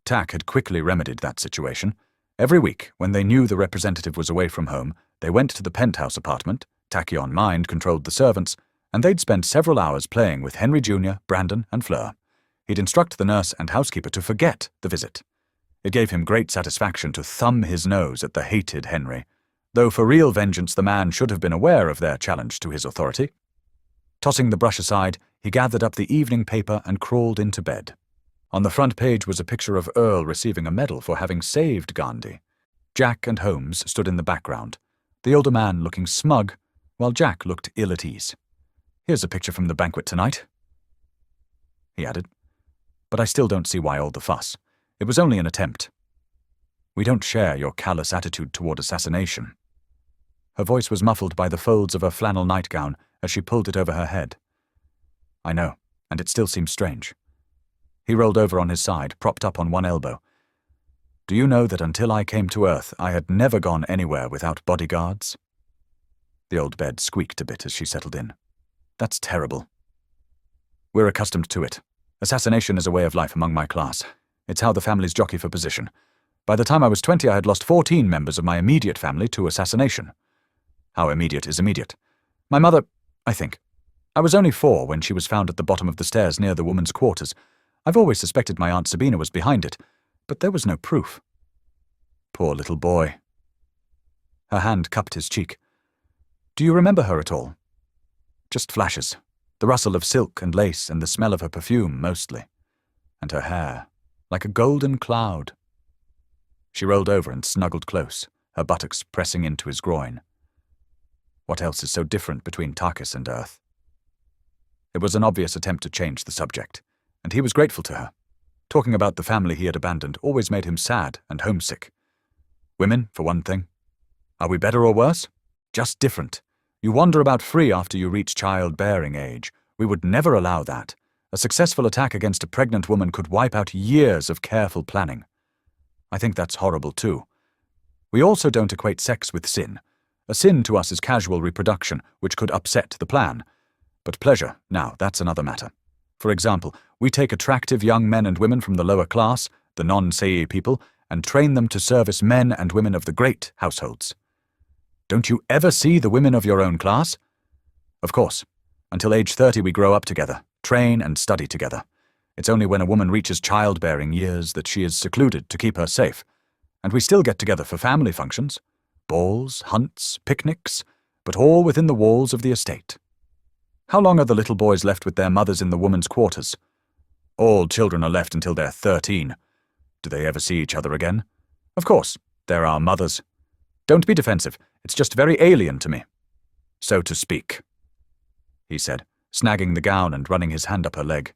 Tack had quickly remedied that situation. Every week, when they knew the representative was away from home, they went to the penthouse apartment, Tachyon Mind controlled the servants, and they'd spend several hours playing with Henry Jr., Brandon, and Fleur. He'd instruct the nurse and housekeeper to forget the visit. It gave him great satisfaction to thumb his nose at the hated Henry, though for real vengeance the man should have been aware of their challenge to his authority. Tossing the brush aside, he gathered up the evening paper and crawled into bed. On the front page was a picture of Earl receiving a medal for having saved Gandhi. Jack and Holmes stood in the background, the older man looking smug, while Jack looked ill at ease. Here's a picture from the banquet tonight, he added. But I still don't see why all the fuss. It was only an attempt. We don't share your callous attitude toward assassination. Her voice was muffled by the folds of her flannel nightgown as she pulled it over her head. I know, and it still seems strange. He rolled over on his side, propped up on one elbow. Do you know that until I came to Earth, I had never gone anywhere without bodyguards? The old bed squeaked a bit as she settled in. That's terrible. We're accustomed to it. Assassination is a way of life among my class. It's how the families jockey for position. By the time I was 20, I had lost 14 members of my immediate family to assassination. How immediate is immediate? My mother, I think. I was only 4 when she was found at the bottom of the stairs near the women's quarters. I've always suspected my Aunt Sabina was behind it, but there was no proof. Poor little boy. Her hand cupped his cheek. Do you remember her at all? Just flashes. The rustle of silk and lace and the smell of her perfume, mostly. And her hair, like a golden cloud. She rolled over and snuggled close, her buttocks pressing into his groin. What else is so different between Takis and Earth? It was an obvious attempt to change the subject, and he was grateful to her. Talking about the family he had abandoned always made him sad and homesick. Women, for one thing. Are we better or worse? Just different. You wander about free after you reach childbearing age. We would never allow that. A successful attack against a pregnant woman could wipe out years of careful planning. I think that's horrible too. We also don't equate sex with sin. A sin to us is casual reproduction, which could upset the plan. But pleasure, now, that's another matter. For example, we take attractive young men and women from the lower class, the non-Sei people, and train them to service men and women of the great households. Don't you ever see the women of your own class? Of course. Until age 30 we grow up together, train and study together. It's only when a woman reaches childbearing years that she is secluded to keep her safe. And we still get together for family functions. Balls, hunts, picnics, but all within the walls of the estate. How long are the little boys left with their mothers in the women's quarters? All children are left until they're 13. Do they ever see each other again? Of course, they're our mothers. Don't be defensive, it's just very alien to me. So to speak, he said, snagging the gown and running his hand up her leg.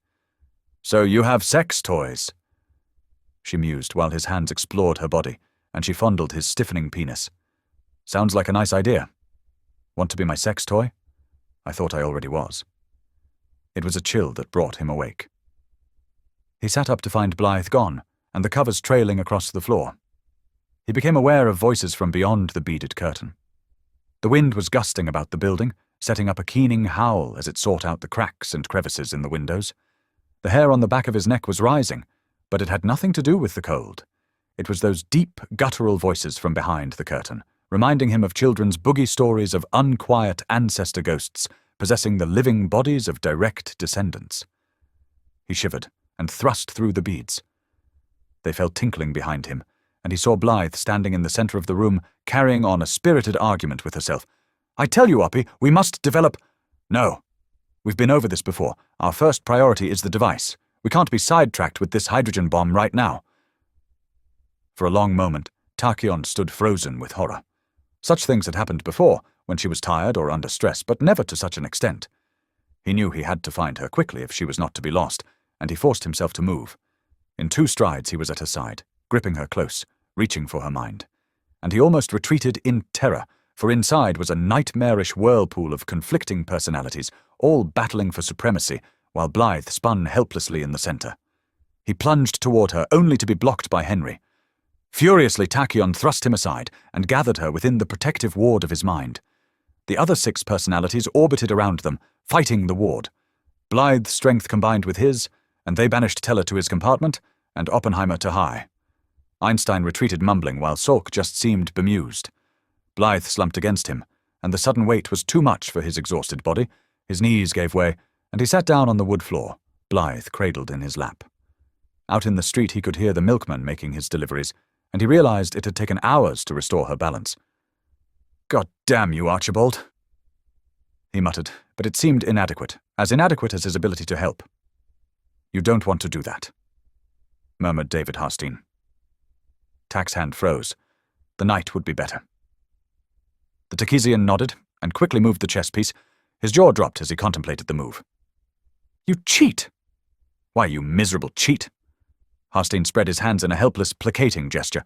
So you have sex toys? She mused while his hands explored her body, and she fondled his stiffening penis. Sounds like a nice idea. Want to be my sex toy? I thought I already was. It was a chill that brought him awake. He sat up to find Blythe gone, and the covers trailing across the floor. He became aware of voices from beyond the beaded curtain. The wind was gusting about the building, setting up a keening howl as it sought out the cracks and crevices in the windows. The hair on the back of his neck was rising, but it had nothing to do with the cold. It was those deep, guttural voices from behind the curtain, reminding him of children's boogie stories of unquiet ancestor ghosts possessing the living bodies of direct descendants. He shivered and thrust through the beads. They fell tinkling behind him, and he saw Blythe standing in the center of the room, carrying on a spirited argument with herself. I tell you, Uppy, we must develop— No. We've been over this before. Our first priority is the device. We can't be sidetracked with this hydrogen bomb right now. For a long moment, Tachyon stood frozen with horror. Such things had happened before, when she was tired or under stress, but never to such an extent. He knew he had to find her quickly if she was not to be lost, and he forced himself to move. In 2 strides he was at her side, gripping her close, reaching for her mind. And he almost retreated in terror, for inside was a nightmarish whirlpool of conflicting personalities, all battling for supremacy, while Blythe spun helplessly in the center. He plunged toward her, only to be blocked by Henry. Furiously, Tachyon thrust him aside and gathered her within the protective ward of his mind. The other 6 personalities orbited around them, fighting the ward. Blythe's strength combined with his, and they banished Teller to his compartment, and Oppenheimer to high. Einstein retreated mumbling, while Salk just seemed bemused. Blythe slumped against him, and the sudden weight was too much for his exhausted body. His knees gave way, and he sat down on the wood floor, Blythe cradled in his lap. Out in the street he could hear the milkman making his deliveries, and he realized it had taken hours to restore her balance. God damn you, Archibald, he muttered, but it seemed inadequate as his ability to help. You don't want to do that, murmured David Harstein. Tack's hand froze. The night would be better. The Takisian nodded and quickly moved the chess piece. His jaw dropped as he contemplated the move. You cheat! Why, you miserable cheat! Harstein spread his hands in a helpless, placating gesture.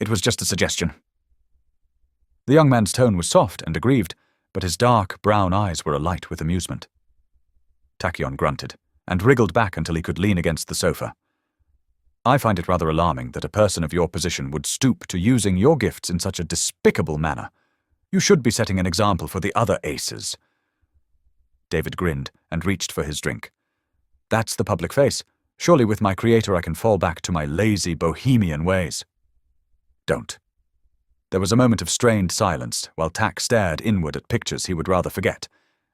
It was just a suggestion. The young man's tone was soft and aggrieved, but his dark, brown eyes were alight with amusement. Tachyon grunted and wriggled back until he could lean against the sofa. I find it rather alarming that a person of your position would stoop to using your gifts in such a despicable manner. You should be setting an example for the other aces. David grinned and reached for his drink. That's the public face. Surely with my creator I can fall back to my lazy bohemian ways. Don't. There was a moment of strained silence while Tack stared inward at pictures he would rather forget,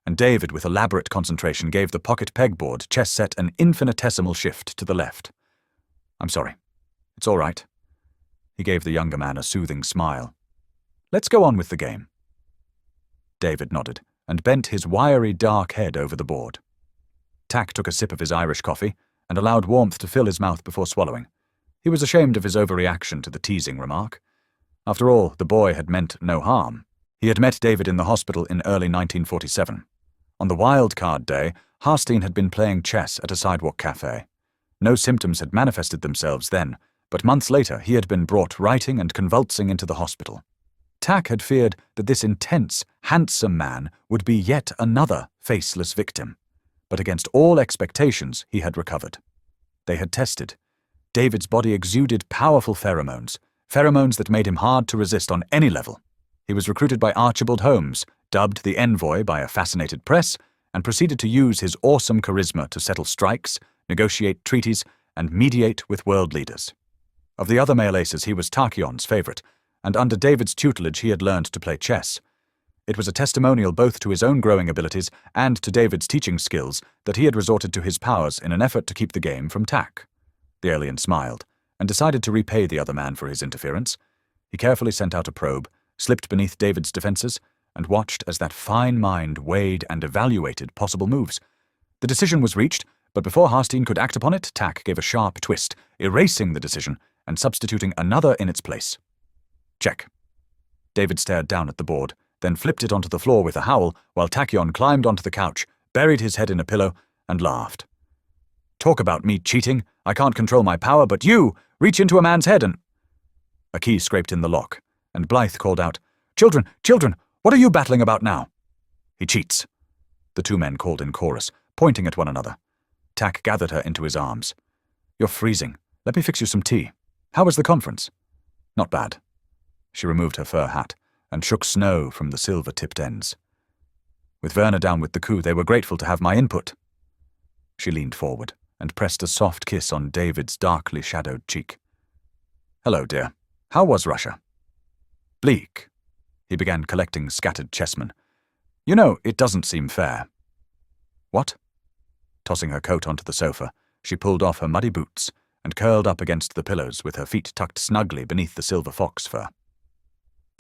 and David with elaborate concentration gave the pocket pegboard chess set an infinitesimal shift to the left. I'm sorry. It's all right. He gave the younger man a soothing smile. Let's go on with the game. David nodded, and bent his wiry dark head over the board. Tack took a sip of his Irish coffee, and allowed warmth to fill his mouth before swallowing. He was ashamed of his overreaction to the teasing remark. After all, the boy had meant no harm. He had met David in the hospital in early 1947. On the wild card day, Harstein had been playing chess at a sidewalk cafe. No symptoms had manifested themselves then, but months later he had been brought writing and convulsing into the hospital. Tack had feared that this intense, handsome man would be yet another faceless victim. But against all expectations, he had recovered. They had tested. David's body exuded powerful pheromones that made him hard to resist on any level. He was recruited by Archibald Holmes, dubbed the Envoy by a fascinated press, and proceeded to use his awesome charisma to settle strikes, negotiate treaties, and mediate with world leaders. Of the other male aces, he was Tachion's favorite, and under David's tutelage he had learned to play chess. It was a testimonial both to his own growing abilities and to David's teaching skills that he had resorted to his powers in an effort to keep the game from Tack. The alien smiled, and decided to repay the other man for his interference. He carefully sent out a probe, slipped beneath David's defenses, and watched as that fine mind weighed and evaluated possible moves. The decision was reached, but before Harstein could act upon it, Tack gave a sharp twist, erasing the decision and substituting another in its place. Check. David stared down at the board, then flipped it onto the floor with a howl, while Tachyon climbed onto the couch, buried his head in a pillow, and laughed. Talk about me cheating. I can't control my power, but you reach into a man's head and... A key scraped in the lock, and Blythe called out, Children, children, what are you battling about now? He cheats. The two men called in chorus, pointing at one another. Tack gathered her into his arms. You're freezing. Let me fix you some tea. How was the conference? Not bad. She removed her fur hat and shook snow from the silver-tipped ends. With Werner down with the coup, they were grateful to have my input. She leaned forward and pressed a soft kiss on David's darkly shadowed cheek. Hello, dear. How was Russia? Bleak. He began collecting scattered chessmen. You know, it doesn't seem fair. What? Tossing her coat onto the sofa, she pulled off her muddy boots and curled up against the pillows with her feet tucked snugly beneath the silver fox fur.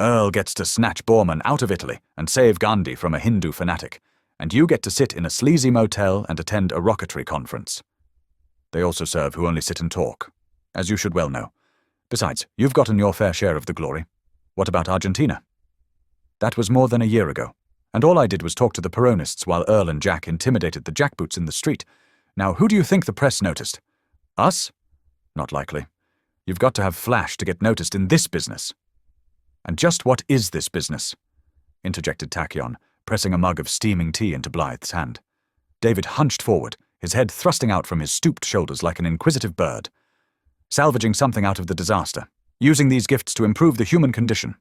Earl gets to snatch Bormann out of Italy and save Gandhi from a Hindu fanatic, and you get to sit in a sleazy motel and attend a rocketry conference. They also serve who only sit and talk, as you should well know. Besides, you've gotten your fair share of the glory. What about Argentina? That was more than a year ago, and all I did was talk to the Peronists while Earl and Jack intimidated the jackboots in the street. Now, who do you think the press noticed? Us? Not likely. You've got to have flash to get noticed in this business. And just what is this business? Interjected Tachyon, pressing a mug of steaming tea into Blythe's hand. David hunched forward, his head thrusting out from his stooped shoulders like an inquisitive bird. Salvaging something out of the disaster, using these gifts to improve the human condition.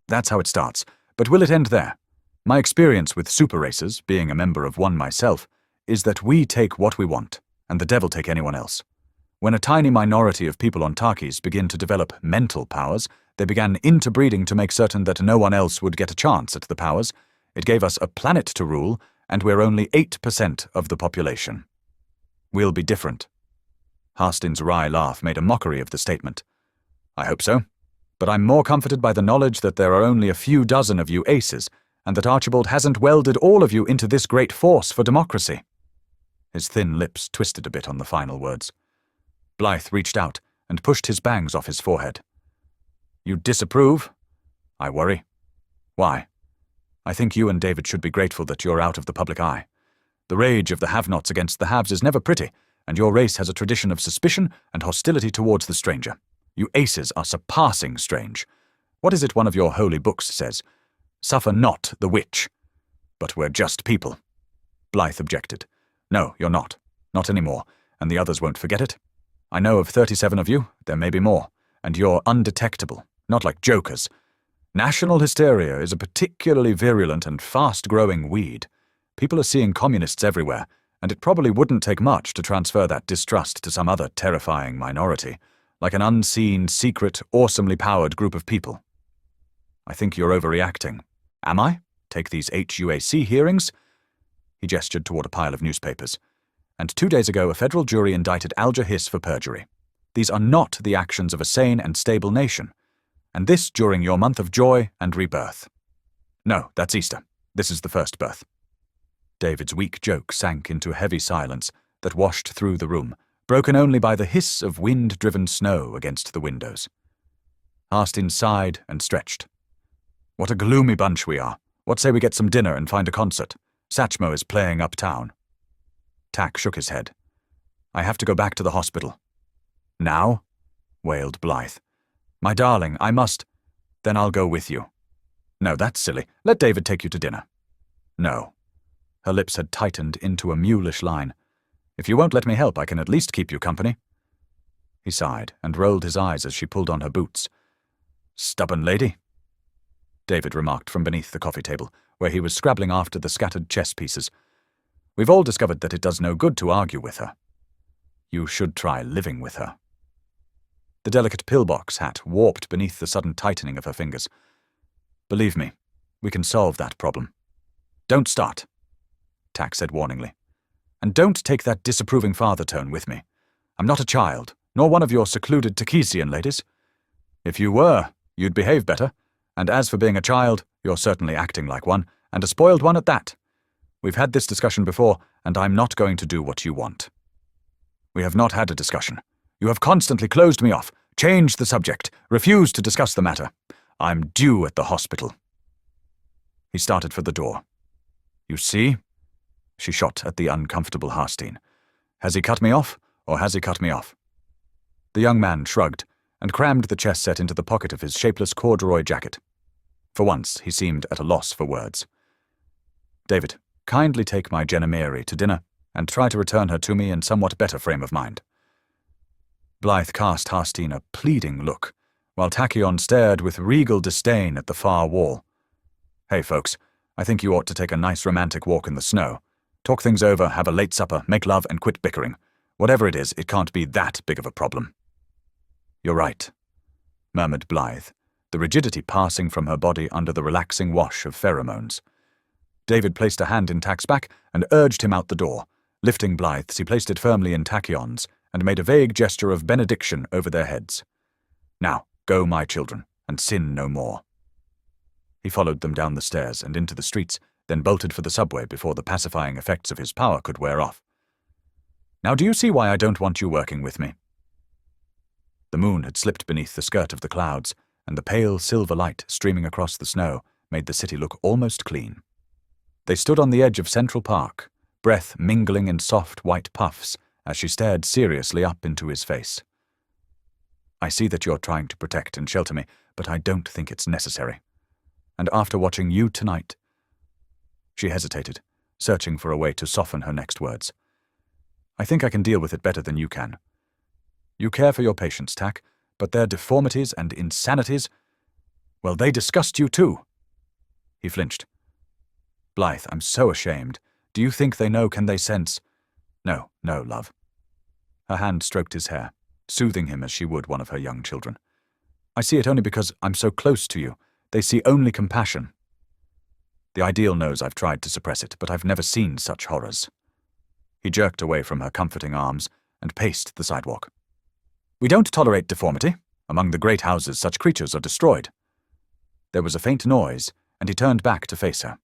That's how it starts, but will it end there? My experience with super racers, being a member of one myself, is that we take what we want, and the devil take anyone else. When a tiny minority of people on Takis begin to develop mental powers, they began interbreeding to make certain that no one else would get a chance at the powers. It gave us a planet to rule, and we're only 8% of the population. We'll be different. Harstein's wry laugh made a mockery of the statement. I hope so, but I'm more comforted by the knowledge that there are only a few dozen of you aces, and that Archibald hasn't welded all of you into this great force for democracy. His thin lips twisted a bit on the final words. Blythe reached out and pushed his bangs off his forehead. You disapprove? I worry. Why? I think you and David should be grateful that you're out of the public eye. The rage of the have-nots against the haves is never pretty, and your race has a tradition of suspicion and hostility towards the stranger. You aces are surpassing strange. What is it one of your holy books says? Suffer not the witch. But we're just people. Blythe objected. No, you're not. Not anymore, and the others won't forget it. I know of 37 of you, there may be more, and you're undetectable, not like jokers. National hysteria is a particularly virulent and fast-growing weed. People are seeing communists everywhere, and it probably wouldn't take much to transfer that distrust to some other terrifying minority, like an unseen, secret, awesomely powered group of people. I think you're overreacting. Am I? Take these HUAC hearings? He gestured toward a pile of newspapers. And 2 days ago, a federal jury indicted Alger Hiss for perjury. These are not the actions of a sane and stable nation. And this during your month of joy and rebirth. No, that's Easter. This is the first birth. David's weak joke sank into a heavy silence that washed through the room, broken only by the hiss of wind-driven snow against the windows. Harstin sighed and stretched. What a gloomy bunch we are. What say we get some dinner and find a concert? Satchmo is playing uptown. Tack shook his head. I have to go back to the hospital. Now? Wailed Blythe. My darling, I must. Then I'll go with you. No, that's silly. Let David take you to dinner. No. Her lips had tightened into a mulish line. If you won't let me help, I can at least keep you company. He sighed and rolled his eyes as she pulled on her boots. Stubborn lady, David remarked from beneath the coffee table, where he was scrabbling after the scattered chess pieces. We've all discovered that it does no good to argue with her. You should try living with her. The delicate pillbox hat warped beneath the sudden tightening of her fingers. Believe me, we can solve that problem. Don't start, Tack said warningly. And don't take that disapproving father tone with me. I'm not a child, nor one of your secluded Takesian ladies. If you were, you'd behave better, and as for being a child, you're certainly acting like one, and a spoiled one at that. We've had this discussion before, and I'm not going to do what you want. We have not had a discussion. You have constantly closed me off, changed the subject, refused to discuss the matter. I'm due at the hospital. He started for the door. You see? She shot at the uncomfortable Harstin. Has he cut me off, or has he cut me off? The young man shrugged, and crammed the chess set into the pocket of his shapeless corduroy jacket. For once, he seemed at a loss for words. David, kindly take my Jenna Mary to dinner, and try to return her to me in somewhat better frame of mind. Blythe cast Harstin a pleading look, while Tachyon stared with regal disdain at the far wall. Hey, folks, I think you ought to take a nice romantic walk in the snow. Talk things over, have a late supper, make love, and quit bickering. Whatever it is, it can't be that big of a problem. You're right, murmured Blythe, the rigidity passing from her body under the relaxing wash of pheromones. David placed a hand in Tack's back and urged him out the door. Lifting Blythe's, he placed it firmly in Tachyon's and made a vague gesture of benediction over their heads. Now, go, my children, and sin no more. He followed them down the stairs and into the streets, then bolted for the subway before the pacifying effects of his power could wear off. Now do you see why I don't want you working with me? The moon had slipped beneath the skirt of the clouds, and the pale silver light streaming across the snow made the city look almost clean. They stood on the edge of Central Park, breath mingling in soft white puffs as she stared seriously up into his face. I see that you're trying to protect and shelter me, but I don't think it's necessary. And after watching you tonight... She hesitated, searching for a way to soften her next words. I think I can deal with it better than you can. You care for your patients, Tack, but their deformities and insanities, well, they disgust you too. He flinched. Blythe, I'm so ashamed. Do you think they know, can they sense? No, no, love. Her hand stroked his hair, soothing him as she would one of her young children. I see it only because I'm so close to you. They see only compassion. The ideal knows I've tried to suppress it, but I've never seen such horrors. He jerked away from her comforting arms and paced the sidewalk. We don't tolerate deformity. Among the great houses, such creatures are destroyed. There was a faint noise, and he turned back to face her.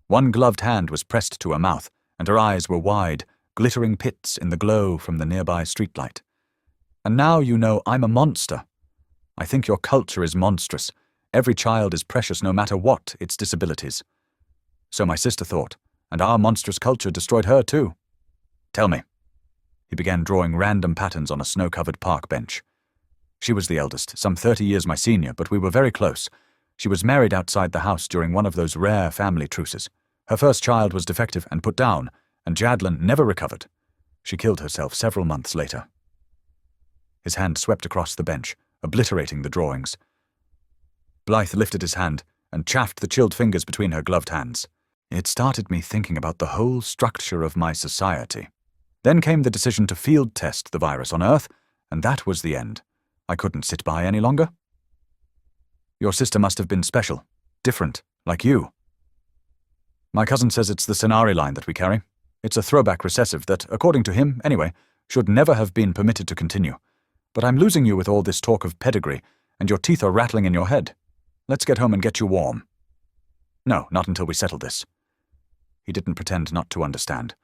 One gloved hand was pressed to her mouth, and her eyes were wide, glittering pits in the glow from the nearby streetlight. And now you know I'm a monster. I think your culture is monstrous. Every child is precious no matter what its disabilities. So my sister thought, and our monstrous culture destroyed her too. Tell me. He began drawing random patterns on a snow-covered park bench. She was the eldest, some 30 years my senior, but we were very close. She was married outside the house during one of those rare family truces. Her first child was defective and put down, and Jadlin never recovered. She killed herself several months later. His hand swept across the bench, obliterating the drawings. Blythe lifted his hand and chaffed the chilled fingers between her gloved hands. It started me thinking about the whole structure of my society. Then came the decision to field test the virus on Earth, and that was the end. I couldn't sit by any longer. Your sister must have been special, different, like you. My cousin says it's the Cenari line that we carry. It's a throwback recessive that, according to him, anyway, should never have been permitted to continue. But I'm losing you with all this talk of pedigree, and your teeth are rattling in your head. Let's get home and get you warm. No, not until we settle this. He didn't pretend not to understand.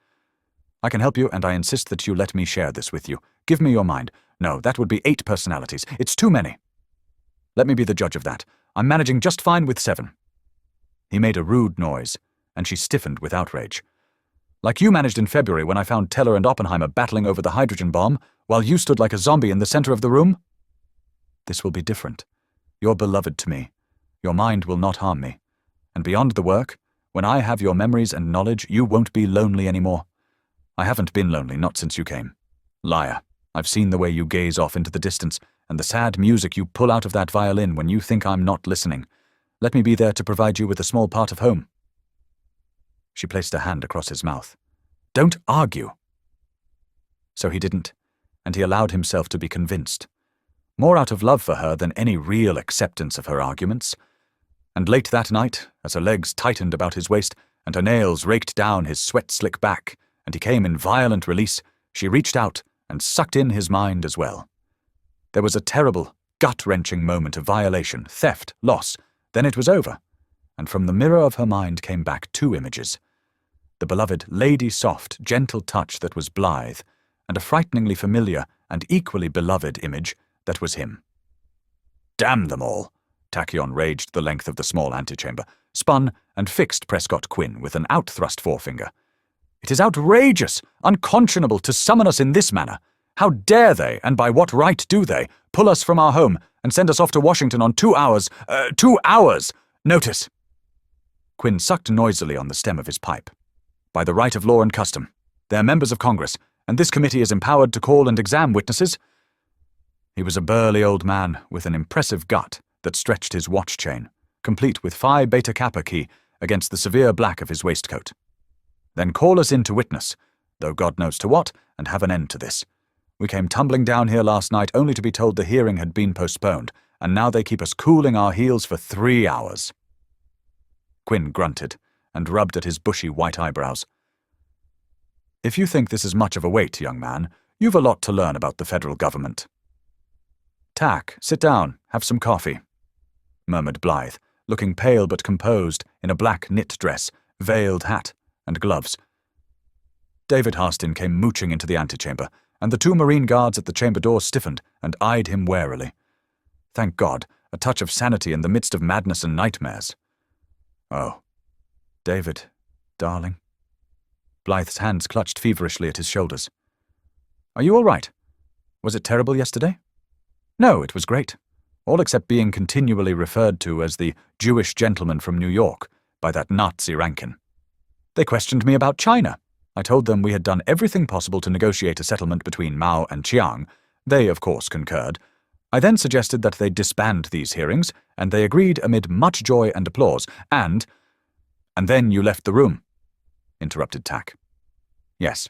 I can help you, and I insist that you let me share this with you. Give me your mind. No, that would be 8 personalities. It's too many. Let me be the judge of that. I'm managing just fine with 7. He made a rude noise, and she stiffened with outrage. Like you managed in February when I found Teller and Oppenheimer battling over the hydrogen bomb, while you stood like a zombie in the center of the room? This will be different. You're beloved to me. Your mind will not harm me. And beyond the work, when I have your memories and knowledge, you won't be lonely anymore. I haven't been lonely, not since you came. Liar. I've seen the way you gaze off into the distance, and the sad music you pull out of that violin when you think I'm not listening. Let me be there to provide you with a small part of home. She placed a hand across his mouth. Don't argue. So he didn't, and he allowed himself to be convinced. More out of love for her than any real acceptance of her arguments. And late that night, as her legs tightened about his waist and her nails raked down his sweat-slick back, and he came in violent release, she reached out and sucked in his mind as well. There was a terrible, gut-wrenching moment of violation, theft, loss. Then it was over, and from the mirror of her mind came back 2 images. The beloved, lady-soft, gentle touch that was Blythe, and a frighteningly familiar and equally beloved image that was him. Damn them all! Tachyon raged the length of the small antechamber, spun and fixed Prescott Quinn with an outthrust forefinger. It is outrageous, unconscionable to summon us in this manner. How dare they, and by what right do they, pull us from our home and send us off to Washington on 2 hours, 2 hours, notice? Quinn sucked noisily on the stem of his pipe. By the right of law and custom. They are members of Congress, and this committee is empowered to call and examine witnesses. He was a burly old man with an impressive gut that stretched his watch chain, complete with Phi Beta Kappa key against the severe black of his waistcoat. Then call us in to witness, though God knows to what, and have an end to this. We came tumbling down here last night only to be told the hearing had been postponed, and now they keep us cooling our heels for 3 hours. Quinn grunted and rubbed at his bushy white eyebrows. If you think this is much of a wait, young man, you've a lot to learn about the federal government. Tack, sit down, have some coffee, murmured Blythe, looking pale but composed in a black knit dress, veiled hat, and gloves. David Harston came mooching into the antechamber, and the 2 Marine guards at the chamber door stiffened and eyed him warily. Thank God, a touch of sanity in the midst of madness and nightmares. Oh, David, darling. Blythe's hands clutched feverishly at his shoulders. Are you all right? Was it terrible yesterday? No, it was great. All except being continually referred to as the Jewish gentleman from New York by that Nazi Rankin. They questioned me about China. I told them we had done everything possible to negotiate a settlement between Mao and Chiang. They, of course, concurred. I then suggested that they disband these hearings, and they agreed amid much joy and applause, and then you left the room, interrupted Tack. Yes.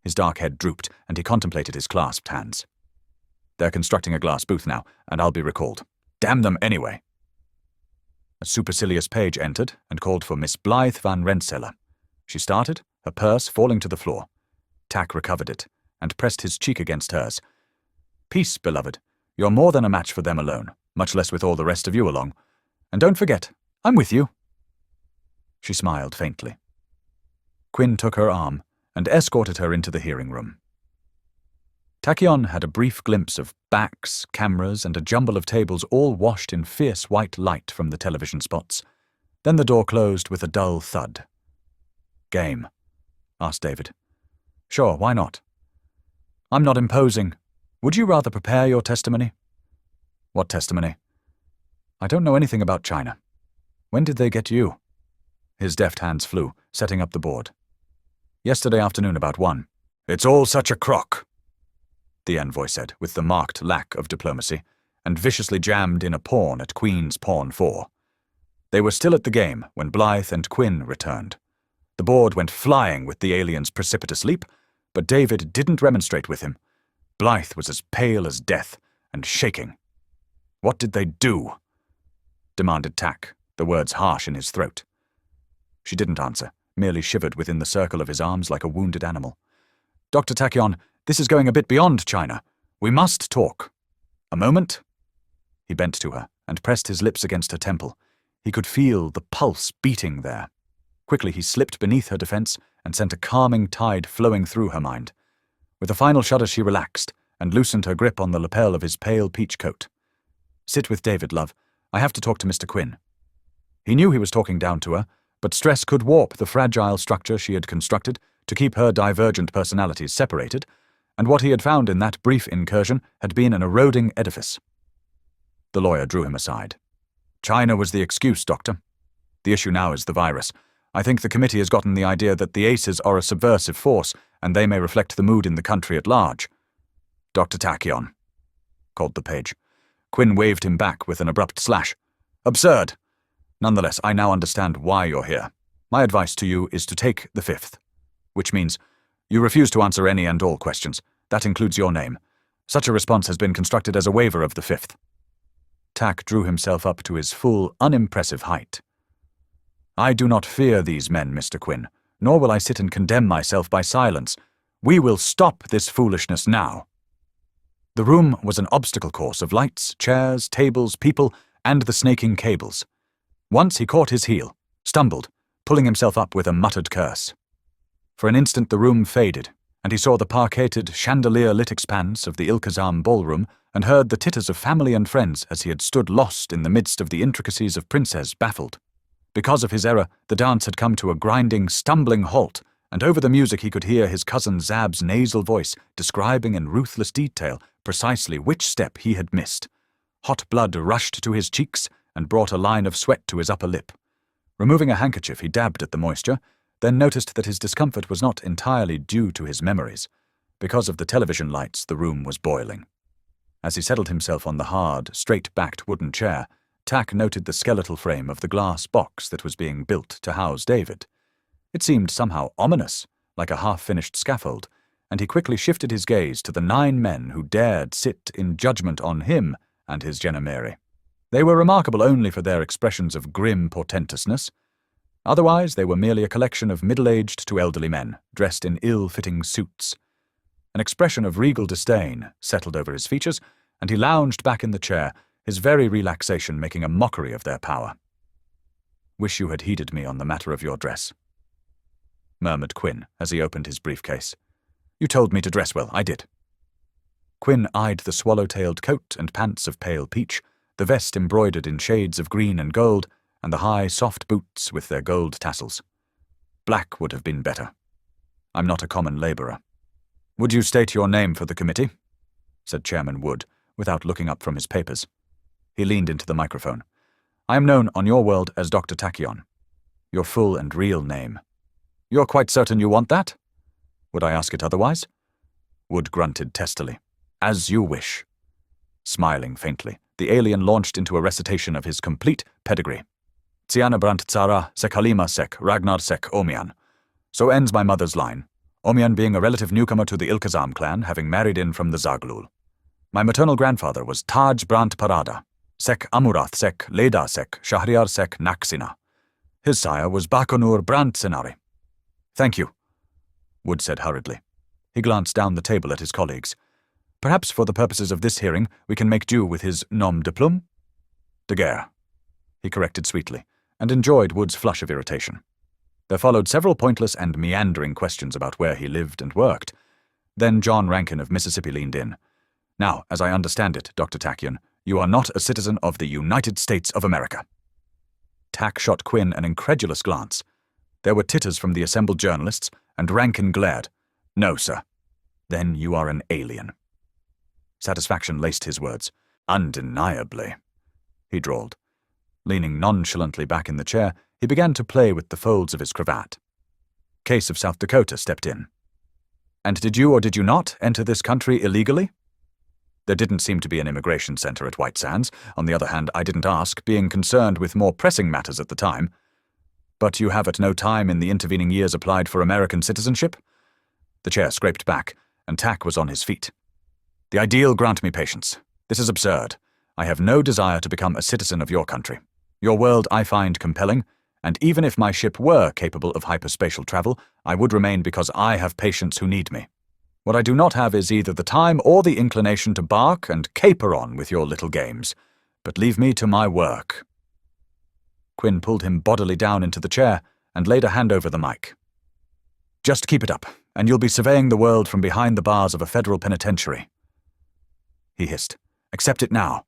His dark head drooped, and he contemplated his clasped hands. They're constructing a glass booth now, and I'll be recalled. Damn them anyway. A supercilious page entered and called for Miss Blythe van Rensselaer. She started, her purse falling to the floor. Tack recovered it, and pressed his cheek against hers. Peace, beloved. You're more than a match for them alone, much less with all the rest of you along. And don't forget, I'm with you. She smiled faintly. Quinn took her arm and escorted her into the hearing room. Tachyon had a brief glimpse of backs, cameras, and a jumble of tables all washed in fierce white light from the television spots. Then the door closed with a dull thud. Game? Asked David. Sure, why not? I'm not imposing. Would you rather prepare your testimony? What testimony? I don't know anything about China. When did they get you? His deft hands flew, setting up the board. Yesterday afternoon about 1. It's all such a crock, the envoy said, with the marked lack of diplomacy, and viciously jammed in a pawn at Queen's pawn 4. They were still at the game when Blythe and Quinn returned. The board went flying with the alien's precipitous leap, but David didn't remonstrate with him. Blythe was as pale as death, and shaking. What did they do? Demanded Tack, the words harsh in his throat. She didn't answer, merely shivered within the circle of his arms like a wounded animal. Dr. Tachyon, this is going a bit beyond China. We must talk. A moment. He bent to her and pressed his lips against her temple. He could feel the pulse beating there. Quickly he slipped beneath her defense and sent a calming tide flowing through her mind. With a final shudder she relaxed and loosened her grip on the lapel of his pale peach coat. "Sit with David, love. I have to talk to Mr. Quinn." He knew he was talking down to her, but stress could warp the fragile structure she had constructed to keep her divergent personalities separated, and what he had found in that brief incursion had been an eroding edifice. The lawyer drew him aside. "China was the excuse, Doctor. The issue now is the virus. I think the committee has gotten the idea that the aces are a subversive force, and they may reflect the mood in the country at large." "Dr. Tachyon," called the page. Quinn waved him back with an abrupt slash. "Absurd! Nonetheless, I now understand why you're here. My advice to you is to take the fifth. Which means you refuse to answer any and all questions. That includes your name. Such a response has been constructed as a waiver of the fifth." Tack drew himself up to his full, unimpressive height. "I do not fear these men, Mr. Quinn, nor will I sit and condemn myself by silence. We will stop this foolishness now." The room was an obstacle course of lights, chairs, tables, people, and the snaking cables. Once he caught his heel, stumbled, pulling himself up with a muttered curse. For an instant the room faded, and he saw the parqueted, chandelier-lit expanse of the Ilkazam ballroom and heard the titters of family and friends as he had stood lost in the midst of the intricacies of Princess baffled. Because of his error, the dance had come to a grinding, stumbling halt, and over the music he could hear his cousin Zab's nasal voice describing in ruthless detail precisely which step he had missed. Hot blood rushed to his cheeks and brought a line of sweat to his upper lip. Removing a handkerchief, he dabbed at the moisture, then noticed that his discomfort was not entirely due to his memories. Because of the television lights, the room was boiling. As he settled himself on the hard, straight-backed wooden chair, Tack noted the skeletal frame of the glass box that was being built to house David. It seemed somehow ominous, like a half-finished scaffold, and he quickly shifted his gaze to the 9 men who dared sit in judgment on him and his Jenna Mary. They were remarkable only for their expressions of grim portentousness. Otherwise, they were merely a collection of middle-aged to elderly men, dressed in ill-fitting suits. An expression of regal disdain settled over his features, and he lounged back in the chair, his very relaxation making a mockery of their power. "Wish you had heeded me on the matter of your dress," murmured Quinn as he opened his briefcase. "You told me to dress well, I did." Quinn eyed the swallow-tailed coat and pants of pale peach, the vest embroidered in shades of green and gold, and the high, soft boots with their gold tassels. Black would have been better. I'm not a common labourer. "Would you state your name for the committee?" said Chairman Wood, without looking up from his papers. He leaned into the microphone. "I am known on your world as Dr. Tachyon. Your full and real name. You're quite certain you want that? Would I ask it otherwise?" Wood grunted testily. "As you wish." Smiling faintly, the alien launched into a recitation of his complete pedigree. "Tsiana Brant Tsara Sekalima Sek Ragnar Sek Omian. So ends my mother's line, Omian being a relative newcomer to the Ilkazam clan, having married in from the Zaglul. My maternal grandfather was Taj Brant Parada, Sek Amurath Sek Leda Sek Shahriar Sek Naksina. His sire was Bakonur Brant Senari." "Thank you," Wood said hurriedly. He glanced down the table at his colleagues. "Perhaps for the purposes of this hearing we can make do with his nom de plume?" "De guerre," he corrected sweetly, and enjoyed Wood's flush of irritation. There followed several pointless and meandering questions about where he lived and worked. Then John Rankin of Mississippi leaned in. "Now, as I understand it, Dr. Tachyon, you are not a citizen of the United States of America." Tack shot Quinn an incredulous glance. There were titters from the assembled journalists, and Rankin glared. "No, sir." "Then you are an alien." Satisfaction laced his words. "Undeniably," he drawled. Leaning nonchalantly back in the chair, he began to play with the folds of his cravat. Case of South Dakota stepped in. "And did you or did you not enter this country illegally?" There didn't seem to be an immigration center at White Sands. On the other hand, I didn't ask, being concerned with more pressing matters at the time. "But you have at no time in the intervening years applied for American citizenship?" The chair scraped back, and Tack was on his feet. "The ideal grant me patience. This is absurd. I have no desire to become a citizen of your country. Your world I find compelling, and even if my ship were capable of hyperspatial travel, I would remain because I have patients who need me. What I do not have is either the time or the inclination to bark and caper on with your little games. But leave me to my work." Quinn pulled him bodily down into the chair and laid a hand over the mic. Just keep it up, and you'll be surveying the world from behind the bars of a federal penitentiary. He hissed. Accept it now.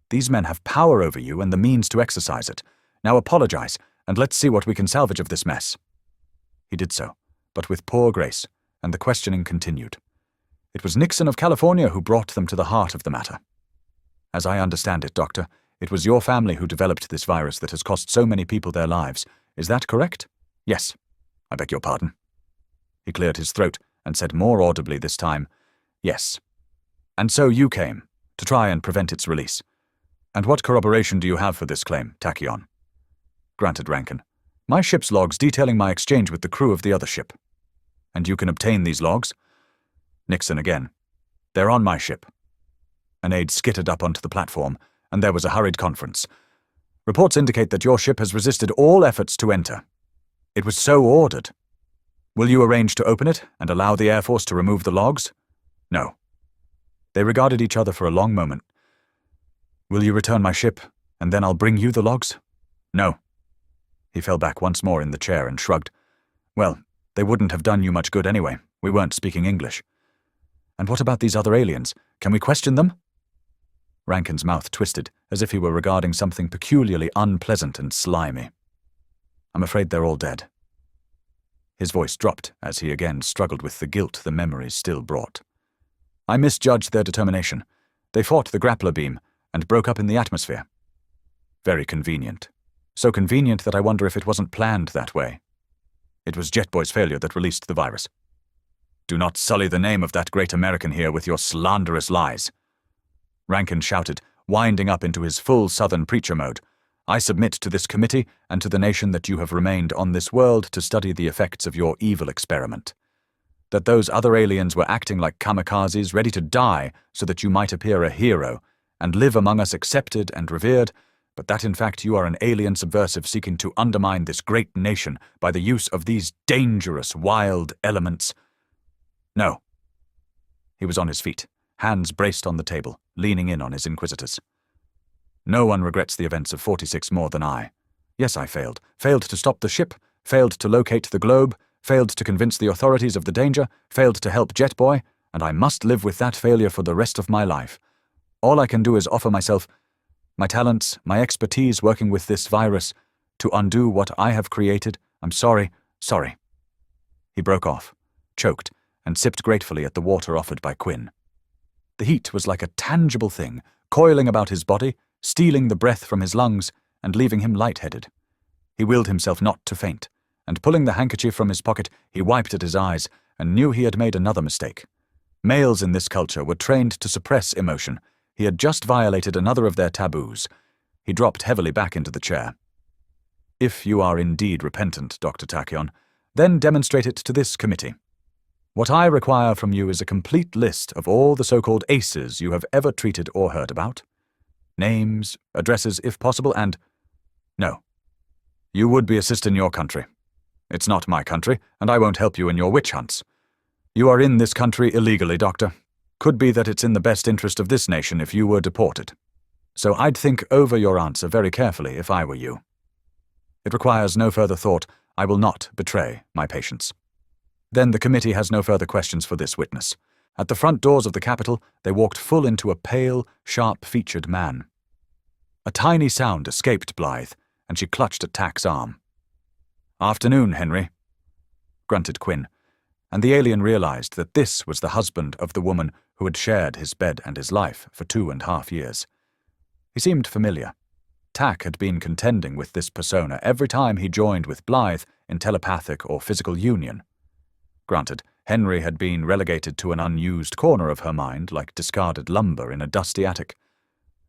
These men have power over you and the means to exercise it. Now apologize, and let's see what we can salvage of this mess. He did so, but with poor grace, and the questioning continued. It was Nixon of California who brought them to the heart of the matter. As I understand it, Doctor, it was your family who developed this virus that has cost so many people their lives. Is that correct? Yes. I beg your pardon. He cleared his throat and said more audibly this time, Yes. And so you came, to try and prevent its release. And what corroboration do you have for this claim, Tachyon? Granted, Rankin. My ship's logs detailing my exchange with the crew of the other ship. And you can obtain these logs? Nixon again. They're on my ship. An aide skittered up onto the platform, and there was a hurried conference. Reports indicate that your ship has resisted all efforts to enter. It was so ordered. Will you arrange to open it and allow the Air Force to remove the logs? No. They regarded each other for a long moment. Will you return my ship, and then I'll bring you the logs? No. He fell back once more in the chair and shrugged. Well, they wouldn't have done you much good anyway. We weren't speaking English. And what about these other aliens? Can we question them? Rankin's mouth twisted, as if he were regarding something peculiarly unpleasant and slimy. I'm afraid they're all dead. His voice dropped as he again struggled with the guilt the memories still brought. I misjudged their determination. They fought the grappler beam and broke up in the atmosphere. Very convenient. So convenient that I wonder if it wasn't planned that way. It was Jetboy's failure that released the virus. Do not sully the name of that great American here with your slanderous lies. Rankin shouted, winding up into his full Southern preacher mode. I submit to this committee and to the nation that you have remained on this world to study the effects of your evil experiment. That those other aliens were acting like kamikazes ready to die so that you might appear a hero and live among us accepted and revered, but that in fact you are an alien subversive seeking to undermine this great nation by the use of these dangerous, wild elements. No. He was on his feet, hands braced on the table, leaning in on his inquisitors. No one regrets the events of 46 more than I. Yes, I failed. Failed to stop the ship, failed to locate the globe, failed to convince the authorities of the danger, failed to help Jetboy, and I must live with that failure for the rest of my life. All I can do is offer myself, my talents, my expertise working with this virus, to undo what I have created. I'm sorry. He broke off, choked, and sipped gratefully at the water offered by Quinn. The heat was like a tangible thing, coiling about his body, stealing the breath from his lungs, and leaving him lightheaded. He willed himself not to faint, and pulling the handkerchief from his pocket, he wiped at his eyes, and knew he had made another mistake. Males in this culture were trained to suppress emotion. He had just violated another of their taboos. He dropped heavily back into the chair. If you are indeed repentant, Dr. Tachyon, then demonstrate it to this committee. What I require from you is a complete list of all the so-called aces you have ever treated or heard about. Names, addresses if possible, and... No. You would be assist in your country. It's not my country, and I won't help you in your witch hunts. You are in this country illegally, Doctor. Could be that it's in the best interest of this nation if you were deported. So I'd think over your answer very carefully if I were you. It requires no further thought. I will not betray my patients. Then the committee has no further questions for this witness. At the front doors of the Capitol, they walked full into a pale, sharp-featured man. A tiny sound escaped Blythe, and she clutched at Tack's arm. Afternoon, Henry, grunted Quinn, and the alien realized that this was the husband of the woman who had shared his bed and his life for 2.5 years. He seemed familiar. Tack had been contending with this persona every time he joined with Blythe in telepathic or physical union. Granted, Henry had been relegated to an unused corner of her mind like discarded lumber in a dusty attic.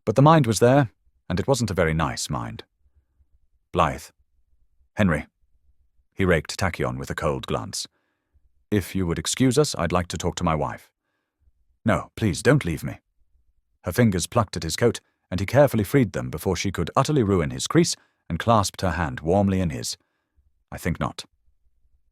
But the mind was there, and it wasn't a very nice mind. Blythe. Henry. He raked Tachyon with a cold glance. If you would excuse us, I'd like to talk to my wife. No, please, don't leave me. Her fingers plucked at his coat, and he carefully freed them before she could utterly ruin his crease and clasped her hand warmly in his. I think not.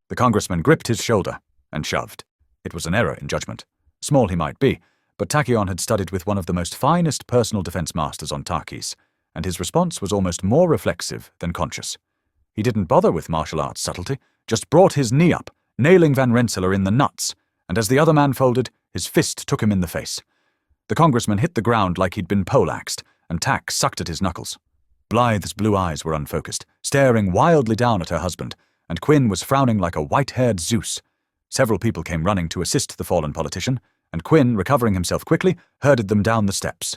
The congressman gripped his shoulder and shoved. It was an error in judgment. Small he might be, but Tachyon had studied with one of the most finest personal defense masters on Tarkis, and his response was almost more reflexive than conscious. He didn't bother with martial arts subtlety, just brought his knee up, nailing Van Rensselaer in the nuts, and as the other man folded, his fist took him in the face. The congressman hit the ground like he'd been poleaxed, and Tack sucked at his knuckles. Blythe's blue eyes were unfocused, staring wildly down at her husband, and Quinn was frowning like a white-haired Zeus. Several people came running to assist the fallen politician, and Quinn, recovering himself quickly, herded them down the steps.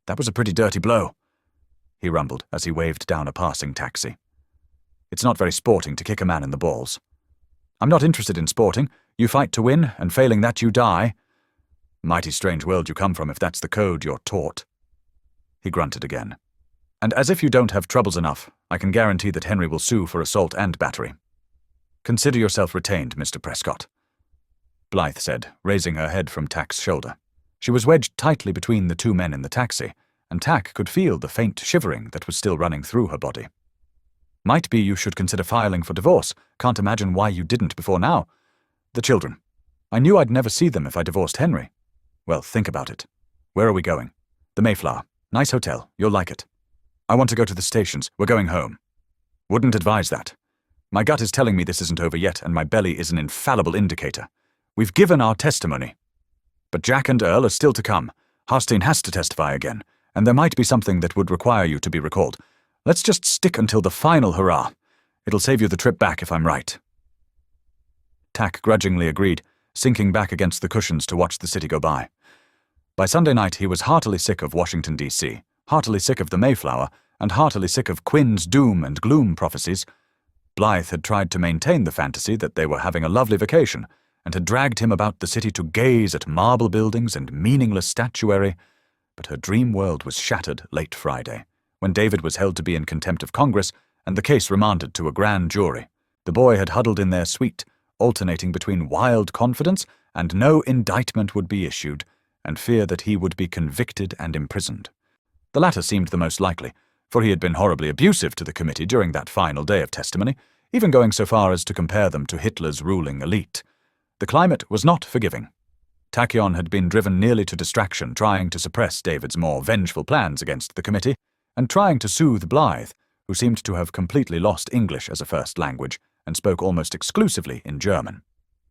"That was a pretty dirty blow," he rumbled as he waved down a passing taxi. "It's not very sporting to kick a man in the balls." "I'm not interested in sporting. You fight to win, and failing that you die." "Mighty strange world you come from if that's the code you're taught." He grunted again. "And as if you don't have troubles enough, I can guarantee that Henry will sue for assault and battery. Consider yourself retained, Mr. Prescott," Blythe said, raising her head from Tack's shoulder. She was wedged tightly between the two men in the taxi, and Tack could feel the faint shivering that was still running through her body. "Might be you should consider filing for divorce. Can't imagine why you didn't before now. The children. I knew I'd never see them if I divorced Henry. Well, think about it. Where are we going? The Mayflower. Nice hotel. You'll like it. I want to go to the stations. We're going home. Wouldn't advise that. My gut is telling me this isn't over yet, and my belly is an infallible indicator. We've given our testimony. But Jack and Earl are still to come. Harstein has to testify again, and there might be something that would require you to be recalled. Let's just stick until the final hurrah. It'll save you the trip back if I'm right." Tack grudgingly agreed, sinking back against the cushions to watch the city go by. By Sunday night he was heartily sick of Washington, D.C., heartily sick of the Mayflower, and heartily sick of Quinn's doom and gloom prophecies. Blythe had tried to maintain the fantasy that they were having a lovely vacation, and had dragged him about the city to gaze at marble buildings and meaningless statuary, but her dream world was shattered late Friday, when David was held to be in contempt of Congress and the case remanded to a grand jury. The boy had huddled in their suite, alternating between wild confidence and no indictment would be issued, and fear that he would be convicted and imprisoned. The latter seemed the most likely, for he had been horribly abusive to the committee during that final day of testimony, even going so far as to compare them to Hitler's ruling elite. The climate was not forgiving. Tachyon had been driven nearly to distraction trying to suppress David's more vengeful plans against the committee, and trying to soothe Blythe, who seemed to have completely lost English as a first language and spoke almost exclusively in German.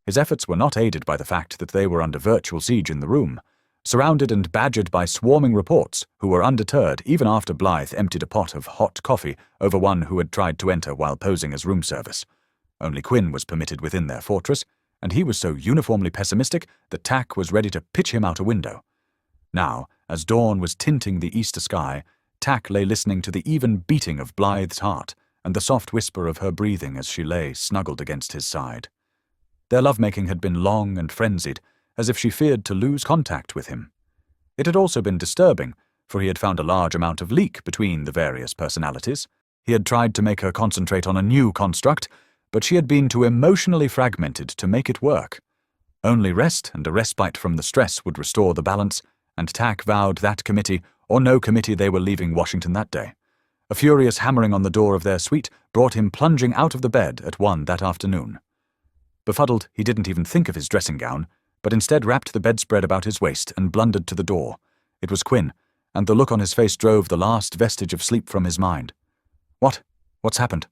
His efforts were not aided by the fact that they were under virtual siege in the room, surrounded and badgered by swarming reports who were undeterred even after Blythe emptied a pot of hot coffee over one who had tried to enter while posing as room service. Only Quinn was permitted within their fortress, and he was so uniformly pessimistic that Tack was ready to pitch him out a window. Now, as dawn was tinting the easter sky, Tack lay listening to the even beating of Blythe's heart and the soft whisper of her breathing as she lay snuggled against his side. Their lovemaking had been long and frenzied, as if she feared to lose contact with him. It had also been disturbing, for he had found a large amount of leak between the various personalities. He had tried to make her concentrate on a new construct, but she had been too emotionally fragmented to make it work. Only rest and a respite from the stress would restore the balance, and Tack vowed that committee, or no committee, they were leaving Washington that day. A furious hammering on the door of their suite brought him plunging out of the bed at 1 that afternoon. Befuddled, he didn't even think of his dressing gown, but instead wrapped the bedspread about his waist and blundered to the door. It was Quinn, and the look on his face drove the last vestige of sleep from his mind. "What? What's happened?"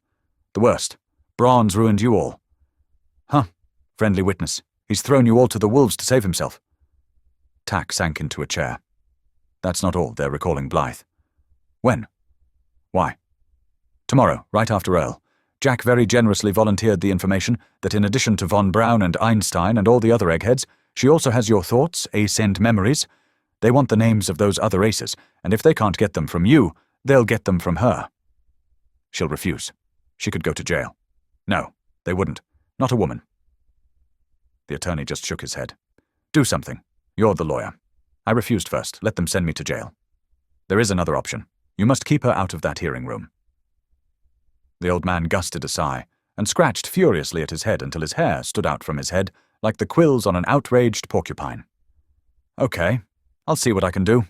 "The worst. Braun's ruined you all." "Huh. Friendly witness. He's thrown you all to the wolves to save himself." Tack sank into a chair. "That's not all. They're recalling Blythe." "When?" "Why?" "Tomorrow, right after Earl. Jack very generously volunteered the information that in addition to von Braun and Einstein and all the other eggheads, she also has your thoughts, ace and memories. They want the names of those other aces, and if they can't get them from you, they'll get them from her." "She'll refuse. She could go to jail." "No, they wouldn't. Not a woman." The attorney just shook his head. "Do something. You're the lawyer. I refused first. Let them send me to jail. There is another option. You must keep her out of that hearing room." The old man gusted a sigh and scratched furiously at his head until his hair stood out from his head like the quills on an outraged porcupine. "Okay, I'll see what I can do."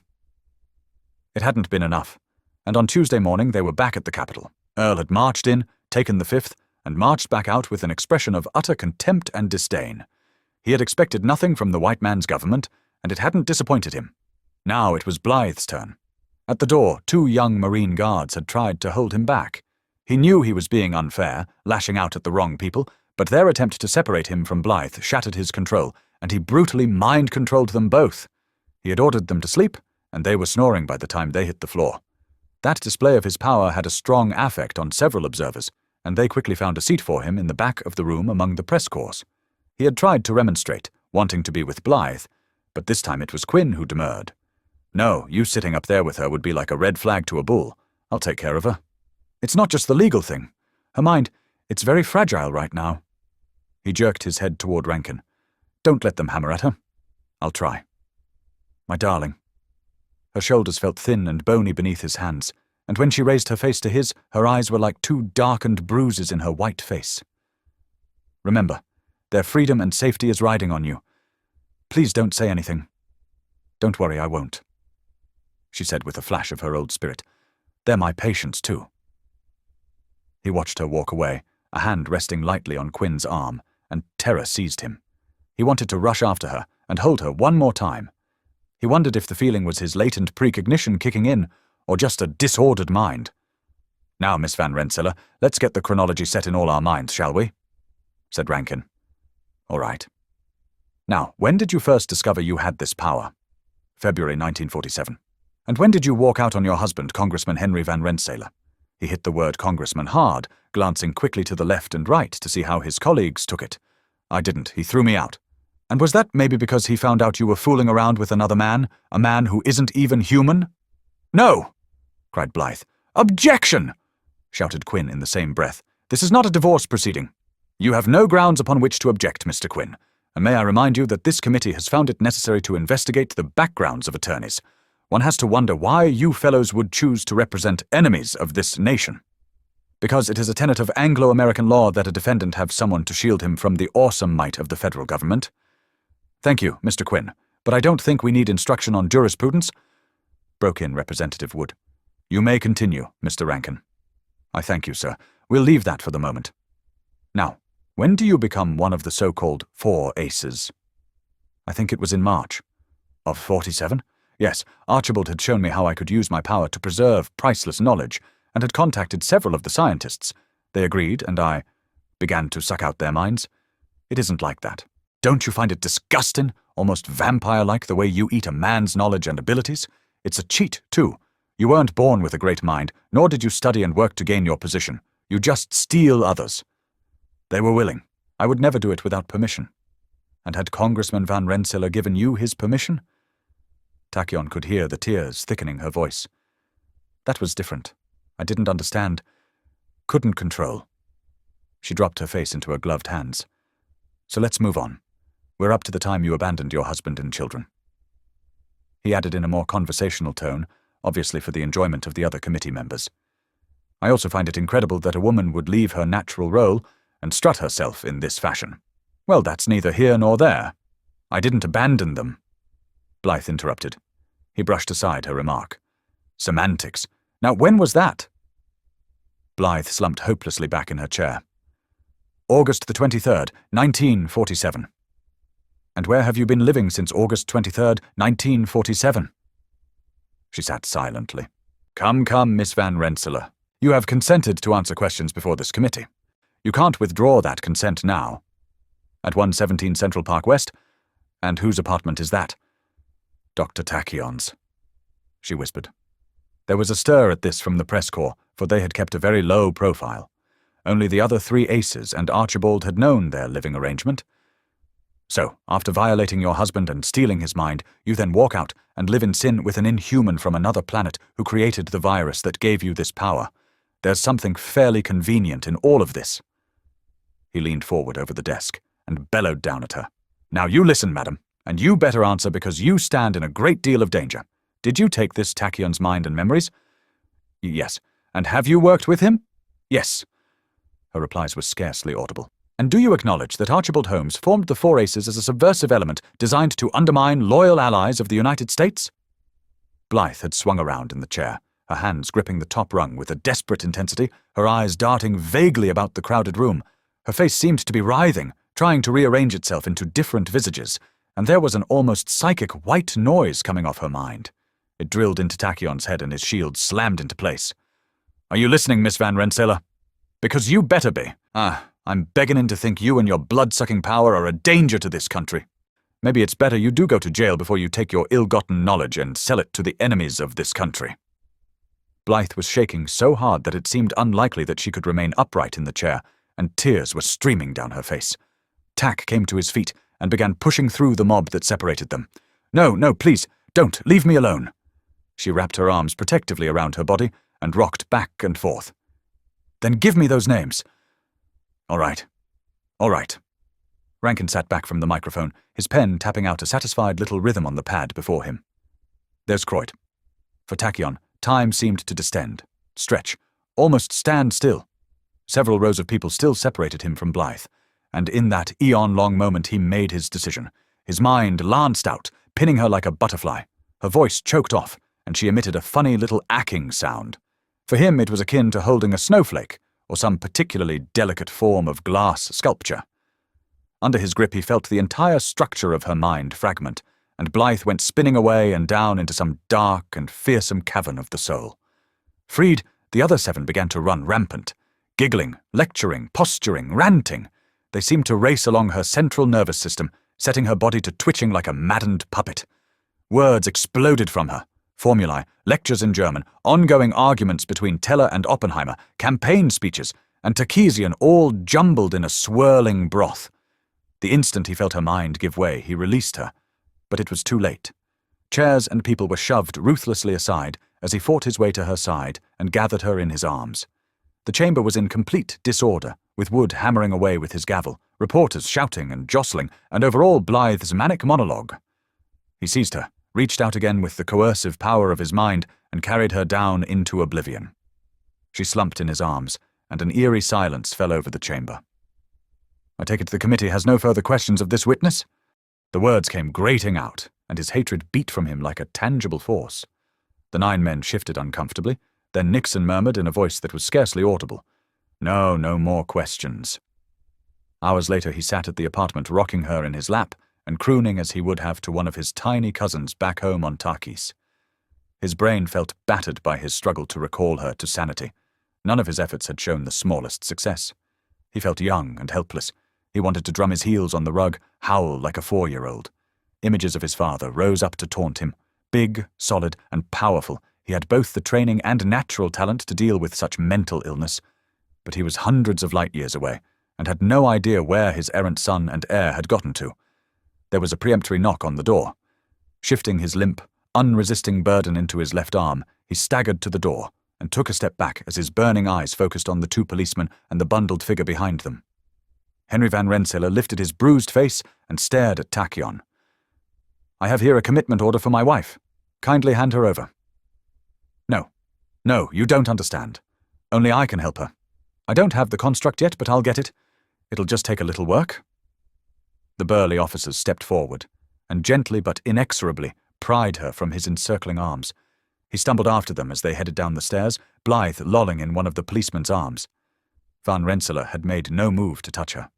It hadn't been enough, and on Tuesday morning they were back at the Capitol. Earl had marched in, taken the Fifth, and marched back out with an expression of utter contempt and disdain. He had expected nothing from the white man's government, and it hadn't disappointed him. Now it was Blythe's turn. At the door, 2 young Marine guards had tried to hold him back. He knew he was being unfair, lashing out at the wrong people, but their attempt to separate him from Blythe shattered his control, and he brutally mind-controlled them both. He had ordered them to sleep, and they were snoring by the time they hit the floor. That display of his power had a strong affect on several observers, and they quickly found a seat for him in the back of the room among the press corps. He had tried to remonstrate, wanting to be with Blythe, but this time it was Quinn who demurred. "No, you sitting up there with her would be like a red flag to a bull. I'll take care of her. It's not just the legal thing. Her mind, it's very fragile right now." He jerked his head toward Rankin. "Don't let them hammer at her. I'll try. My darling." Her shoulders felt thin and bony beneath his hands, and when she raised her face to his, her eyes were like 2 darkened bruises in her white face. "Remember, their freedom and safety is riding on you. Please don't say anything." "Don't worry, I won't," she said with a flash of her old spirit. "They're my patients, too." He watched her walk away, a hand resting lightly on Quinn's arm, and terror seized him. He wanted to rush after her and hold her one more time. He wondered if the feeling was his latent precognition kicking in, or just a disordered mind. "Now, Miss Van Rensselaer, let's get the chronology set in all our minds, shall we?" said Rankin. "All right. Now, when did you first discover you had this power?" "February 1947. "And when did you walk out on your husband, Congressman Henry Van Rensselaer?" He hit the word congressman hard, glancing quickly to the left and right to see how his colleagues took it. "I didn't. He threw me out." "And was that maybe because he found out you were fooling around with another man, a man who isn't even human?" "No!" cried Blythe. "Objection!" shouted Quinn in the same breath. "This is not a divorce proceeding. You have no grounds upon which to object, Mr. Quinn, and may I remind you that this committee has found it necessary to investigate the backgrounds of attorneys. One has to wonder why you fellows would choose to represent enemies of this nation. Because it is a tenet of Anglo-American law that a defendant have someone to shield him from the awesome might of the federal government." "Thank you, Mr. Quinn, but I don't think we need instruction on jurisprudence," broke in Representative Wood. "You may continue, Mr. Rankin." "I thank you, sir. We'll leave that for the moment. Now, when do you become one of the so-called 4 aces?" "I think it was in March." "Of 47? Yes, Archibald had shown me how I could use my power to preserve priceless knowledge, and had contacted several of the scientists. They agreed, and I began to suck out their minds. It isn't like that. Don't you find it disgusting, almost vampire-like, the way you eat a man's knowledge and abilities? It's a cheat, too. You weren't born with a great mind, nor did you study and work to gain your position. You just steal others. They were willing. I would never do it without permission. And had Congressman Van Rensselaer given you his permission?" Tachyon could hear the tears thickening her voice. "That was different. I didn't understand. Couldn't control." She dropped her face into her gloved hands. "So let's move on. We're up to the time you abandoned your husband and children." He added in a more conversational tone, obviously for the enjoyment of the other committee members. "I also find it incredible that a woman would leave her natural role and strut herself in this fashion." "Well, that's neither here nor there. I didn't abandon them," Blythe interrupted. He brushed aside her remark. "Semantics. Now, when was that?" Blythe slumped hopelessly back in her chair. "August the 23rd, 1947. "And where have you been living since August 23rd, 1947? She sat silently. Come, Miss Van Rensselaer. You have consented to answer questions before this committee. You can't withdraw that consent now. At 117 Central Park West? And whose apartment is that?" "Dr. Tachyon's," she whispered. There was a stir at this from the press corps, for they had kept a very low profile. Only the other 3 aces and Archibald had known their living arrangement. "So, after violating your husband and stealing his mind, you then walk out and live in sin with an inhuman from another planet who created the virus that gave you this power. There's something fairly convenient in all of this." He leaned forward over the desk and bellowed down at her. "Now you listen, madam, and you better answer because you stand in a great deal of danger. Did you take this Tachyon's mind and memories?" "Yes. And have you worked with him?" "Yes." Her replies were scarcely audible. "And do you acknowledge that Archibald Holmes formed the 4 aces as a subversive element designed to undermine loyal allies of the United States?" Blythe had swung around in the chair, her hands gripping the top rung with a desperate intensity, her eyes darting vaguely about the crowded room. Her face seemed to be writhing, trying to rearrange itself into different visages, and there was an almost psychic white noise coming off her mind. It drilled into Tachyon's head and his shield slammed into place. "Are you listening, Miss Van Rensselaer? Because you better be. I'm beginning to think you and your blood-sucking power are a danger to this country. Maybe it's better you do go to jail before you take your ill-gotten knowledge and sell it to the enemies of this country." Blythe was shaking so hard that it seemed unlikely that she could remain upright in the chair, and tears were streaming down her face. Tack came to his feet and began pushing through the mob that separated them. No, please, don't, leave me alone." She wrapped her arms protectively around her body and rocked back and forth. "Then give me those names." All right. Rankin sat back from the microphone, his pen tapping out a satisfied little rhythm on the pad before him. "There's Croyd." For Tachyon, time seemed to distend, stretch, almost stand still. Several rows of people still separated him from Blythe, and in that eon-long moment he made his decision. His mind lanced out, pinning her like a butterfly. Her voice choked off, and she emitted a funny little acking sound. For him it was akin to holding a snowflake, or some particularly delicate form of glass sculpture. Under his grip he felt the entire structure of her mind fragment, and Blythe went spinning away and down into some dark and fearsome cavern of the soul. Freed, the other 7 began to run rampant, giggling, lecturing, posturing, ranting. They seemed to race along her central nervous system, setting her body to twitching like a maddened puppet. Words exploded from her. Formulae, lectures in German, ongoing arguments between Teller and Oppenheimer, campaign speeches, and Tarkisian all jumbled in a swirling broth. The instant he felt her mind give way, he released her. But it was too late. Chairs and people were shoved ruthlessly aside as he fought his way to her side and gathered her in his arms. The chamber was in complete disorder, with Wood hammering away with his gavel, reporters shouting and jostling, and over all Blythe's manic monologue. He seized her, reached out again with the coercive power of his mind, and carried her down into oblivion. She slumped in his arms, and an eerie silence fell over the chamber. "I take it the committee has no further questions of this witness?" The words came grating out, and his hatred beat from him like a tangible force. The 9 men shifted uncomfortably, then Nixon murmured in a voice that was scarcely audible, "No more questions." Hours later he sat at the apartment rocking her in his lap and crooning as he would have to one of his tiny cousins back home on Tarkis. His brain felt battered by his struggle to recall her to sanity. None of his efforts had shown the smallest success. He felt young and helpless. He wanted to drum his heels on the rug, howl like a 4-year-old. Images of his father rose up to taunt him. Big, solid, and powerful, he had both the training and natural talent to deal with such mental illness. But he was hundreds of light years away, and had no idea where his errant son and heir had gotten to. There was a peremptory knock on the door. Shifting his limp, unresisting burden into his left arm, he staggered to the door and took a step back as his burning eyes focused on the 2 policemen and the bundled figure behind them. Henry Van Rensselaer lifted his bruised face and stared at Tachyon. "I have here a commitment order for my wife. Kindly hand her over." No, you don't understand. Only I can help her. I don't have the construct yet, but I'll get it. It'll just take a little work." The burly officers stepped forward, and gently but inexorably pried her from his encircling arms. He stumbled after them as they headed down the stairs, Blythe lolling in one of the policeman's arms. Van Rensselaer had made no move to touch her.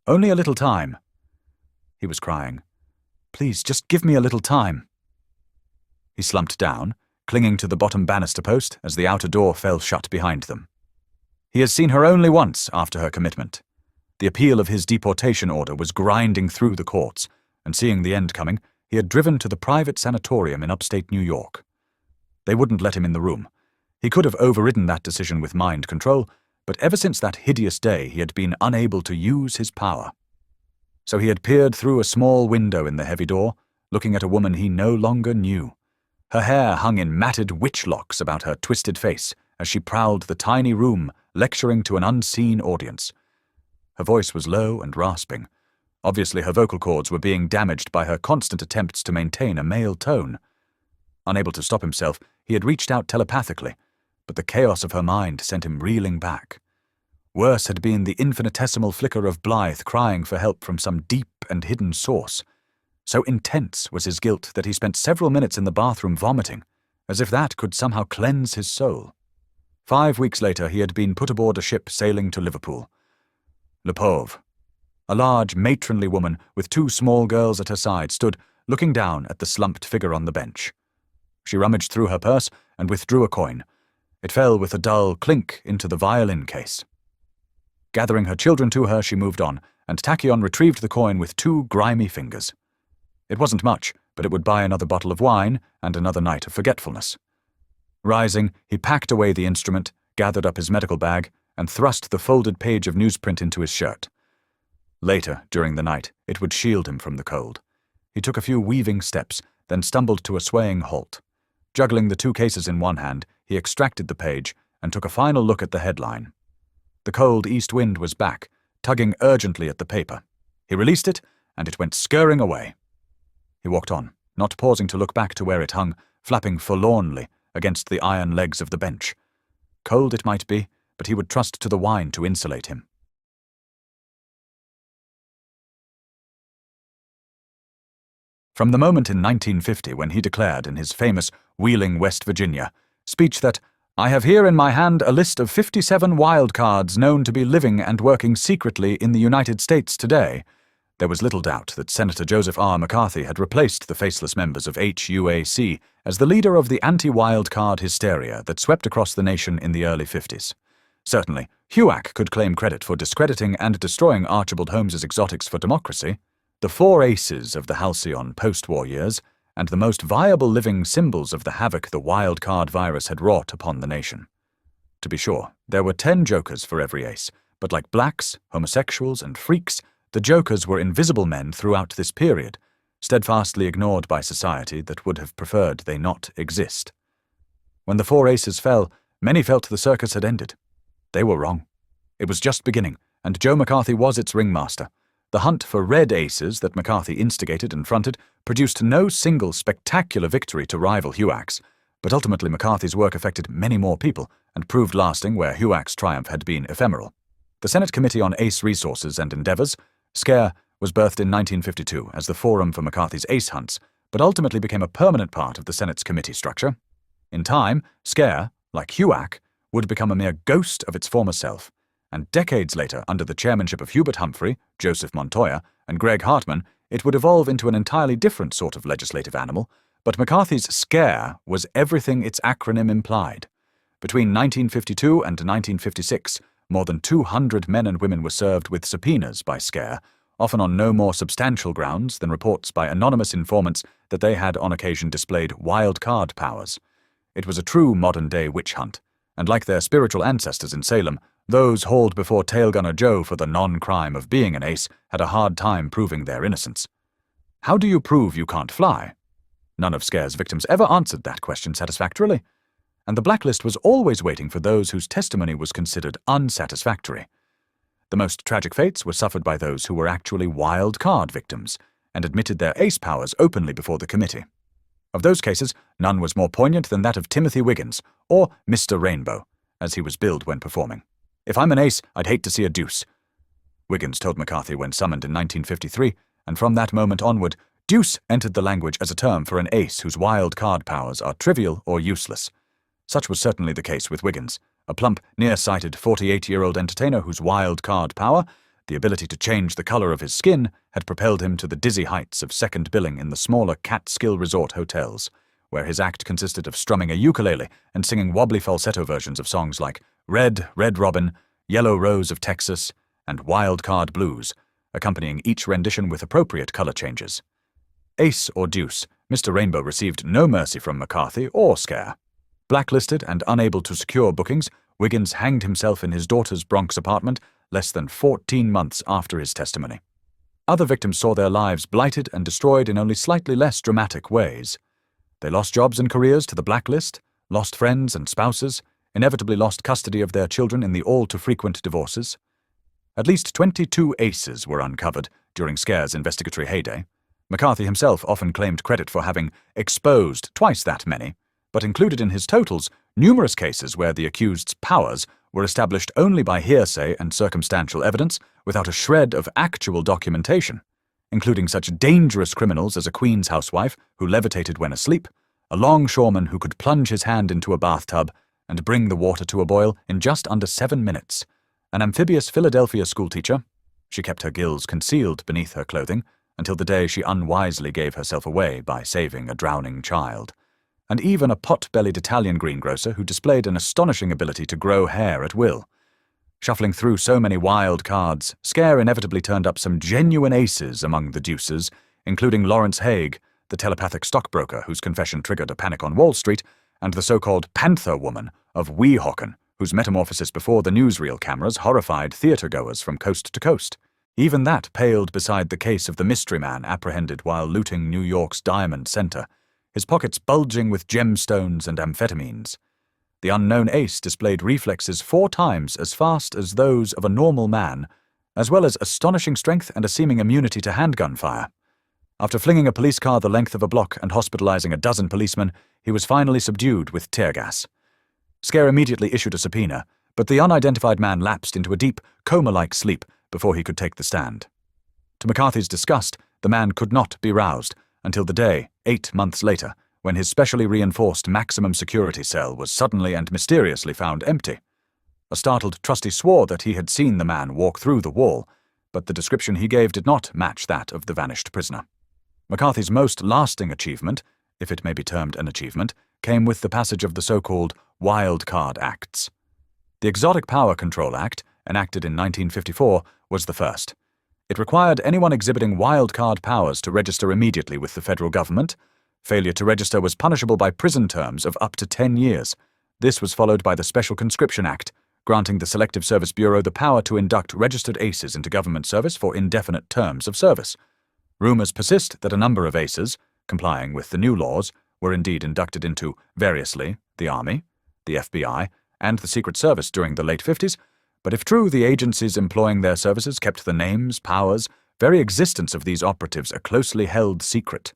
"Only a little time." He was crying. "Please, just give me a little time." He slumped down, clinging to the bottom banister post as the outer door fell shut behind them. He had seen her only once after her commitment. The appeal of his deportation order was grinding through the courts, and seeing the end coming, he had driven to the private sanatorium in upstate New York. They wouldn't let him in the room. He could have overridden that decision with mind control, but ever since that hideous day he had been unable to use his power. So he had peered through a small window in the heavy door, looking at a woman he no longer knew. Her hair hung in matted witch locks about her twisted face as she prowled the tiny room, lecturing to an unseen audience. Her voice was low and rasping. Obviously her vocal cords were being damaged by her constant attempts to maintain a male tone. Unable to stop himself, he had reached out telepathically, but the chaos of her mind sent him reeling back. Worse had been the infinitesimal flicker of Blythe crying for help from some deep and hidden source. So intense was his guilt that he spent several minutes in the bathroom vomiting, as if that could somehow cleanse his soul. 5 weeks later he had been put aboard a ship sailing to Liverpool. Le Pauvre. A large, matronly woman with 2 small girls at her side stood looking down at the slumped figure on the bench. She rummaged through her purse and withdrew a coin. It fell with a dull clink into the violin case. Gathering her children to her, she moved on, and Tachyon retrieved the coin with 2 grimy fingers. It wasn't much, but it would buy another bottle of wine and another night of forgetfulness. Rising, he packed away the instrument, gathered up his medical bag, and thrust the folded page of newsprint into his shirt. Later, during the night, it would shield him from the cold. He took a few weaving steps, then stumbled to a swaying halt. Juggling the 2 cases in one hand, he extracted the page and took a final look at the headline. The cold east wind was back, tugging urgently at the paper. He released it, and it went scurrying away. He walked on, not pausing to look back to where it hung, flapping forlornly against the iron legs of the bench. Cold it might be, but he would trust to the wine to insulate him. From the moment in 1950 when he declared in his famous Wheeling, West Virginia, speech that, "I have here in my hand a list of 57 wildcards known to be living and working secretly in the United States today," there was little doubt that Senator Joseph R. McCarthy had replaced the faceless members of HUAC as the leader of the anti-wildcard hysteria that swept across the nation in the early 50s. Certainly, HUAC could claim credit for discrediting and destroying Archibald Holmes's Exotics for Democracy, the 4 aces of the halcyon post-war years, and the most viable living symbols of the havoc the wildcard virus had wrought upon the nation. To be sure, there were 10 jokers for every ace, but like blacks, homosexuals, and freaks, the jokers were invisible men throughout this period, steadfastly ignored by society that would have preferred they not exist. When the 4 aces fell, many felt the circus had ended. They were wrong. It was just beginning, and Joe McCarthy was its ringmaster. The hunt for red aces that McCarthy instigated and fronted produced no single spectacular victory to rival HUAC's, but ultimately McCarthy's work affected many more people and proved lasting where HUAC's triumph had been ephemeral. The Senate Committee on Ace Resources and Endeavors, SCARE, was birthed in 1952 as the forum for McCarthy's ace hunts, but ultimately became a permanent part of the Senate's committee structure. In time, SCARE, like HUAC, would become a mere ghost of its former self, and decades later, under the chairmanship of Hubert Humphrey, Joseph Montoya, and Greg Hartman, it would evolve into an entirely different sort of legislative animal, but McCarthy's SCARE was everything its acronym implied. Between 1952 and 1956, more than 200 men and women were served with subpoenas by SCARE, often on no more substantial grounds than reports by anonymous informants that they had on occasion displayed wild card powers. It was a true modern-day witch hunt, and like their spiritual ancestors in Salem, those hauled before Tailgunner Joe for the non-crime of being an ace had a hard time proving their innocence. How do you prove you can't fly? None of SCARE's victims ever answered that question satisfactorily, and the blacklist was always waiting for those whose testimony was considered unsatisfactory. The most tragic fates were suffered by those who were actually wild card victims and admitted their ace powers openly before the committee. Of those cases, none was more poignant than that of Timothy Wiggins, or Mr. Rainbow, as he was billed when performing. "If I'm an ace, I'd hate to see a deuce," Wiggins told McCarthy when summoned in 1953, and from that moment onward, deuce entered the language as a term for an ace whose wild card powers are trivial or useless. Such was certainly the case with Wiggins, a plump, nearsighted 48-year-old entertainer whose wild card power, the ability to change the color of his skin, had propelled him to the dizzy heights of second billing in the smaller Catskill Resort hotels, where his act consisted of strumming a ukulele and singing wobbly falsetto versions of songs like Red, Red Robin, Yellow Rose of Texas, and Wild Card Blues, accompanying each rendition with appropriate color changes. Ace or deuce, Mr. Rainbow received no mercy from McCarthy or SCARE. Blacklisted and unable to secure bookings, Wiggins hanged himself in his daughter's Bronx apartment less than 14 months after his testimony. Other victims saw their lives blighted and destroyed in only slightly less dramatic ways. They lost jobs and careers to the blacklist, lost friends and spouses, inevitably lost custody of their children in the all-too-frequent divorces. At least 22 aces were uncovered during SCARE's investigatory heyday. McCarthy himself often claimed credit for having exposed twice that many, but included in his totals numerous cases where the accused's powers were established only by hearsay and circumstantial evidence without a shred of actual documentation, including such dangerous criminals as a Queens housewife who levitated when asleep, a longshoreman who could plunge his hand into a bathtub and bring the water to a boil in just under 7 minutes, an amphibious Philadelphia schoolteacher — she kept her gills concealed beneath her clothing until the day she unwisely gave herself away by saving a drowning child — and even a pot-bellied Italian greengrocer who displayed an astonishing ability to grow hair at will. Shuffling through so many wild cards, Scare inevitably turned up some genuine aces among the deuces, including Lawrence Haig, the telepathic stockbroker whose confession triggered a panic on Wall Street, and the so-called Panther Woman of Weehawken, whose metamorphosis before the newsreel cameras horrified theatre-goers from coast to coast. Even that paled beside the case of the mystery man apprehended while looting New York's Diamond Center, his pockets bulging with gemstones and amphetamines. The unknown ace displayed reflexes 4 times as fast as those of a normal man, as well as astonishing strength and a seeming immunity to handgun fire. After flinging a police car the length of a block and hospitalizing a dozen policemen, he was finally subdued with tear gas. Scare immediately issued a subpoena, but the unidentified man lapsed into a deep, coma-like sleep before he could take the stand. To McCarthy's disgust, the man could not be roused until the day, 8 months later, when his specially reinforced maximum security cell was suddenly and mysteriously found empty. A startled trustee swore that he had seen the man walk through the wall, but the description he gave did not match that of the vanished prisoner. McCarthy's most lasting achievement, if it may be termed an achievement, came with the passage of the so-called Wild Card Acts. The Exotic Power Control Act, enacted in 1954, was the first. It required anyone exhibiting wild card powers to register immediately with the federal government. Failure to register was punishable by prison terms of up to 10 years. This was followed by the Special Conscription Act, granting the Selective Service Bureau the power to induct registered aces into government service for indefinite terms of service. Rumors persist that a number of aces, complying with the new laws, were indeed inducted into, variously, the Army, the FBI, and the Secret Service during the late 50s, but if true, the agencies employing their services kept the names, powers, very existence of these operatives a closely held secret.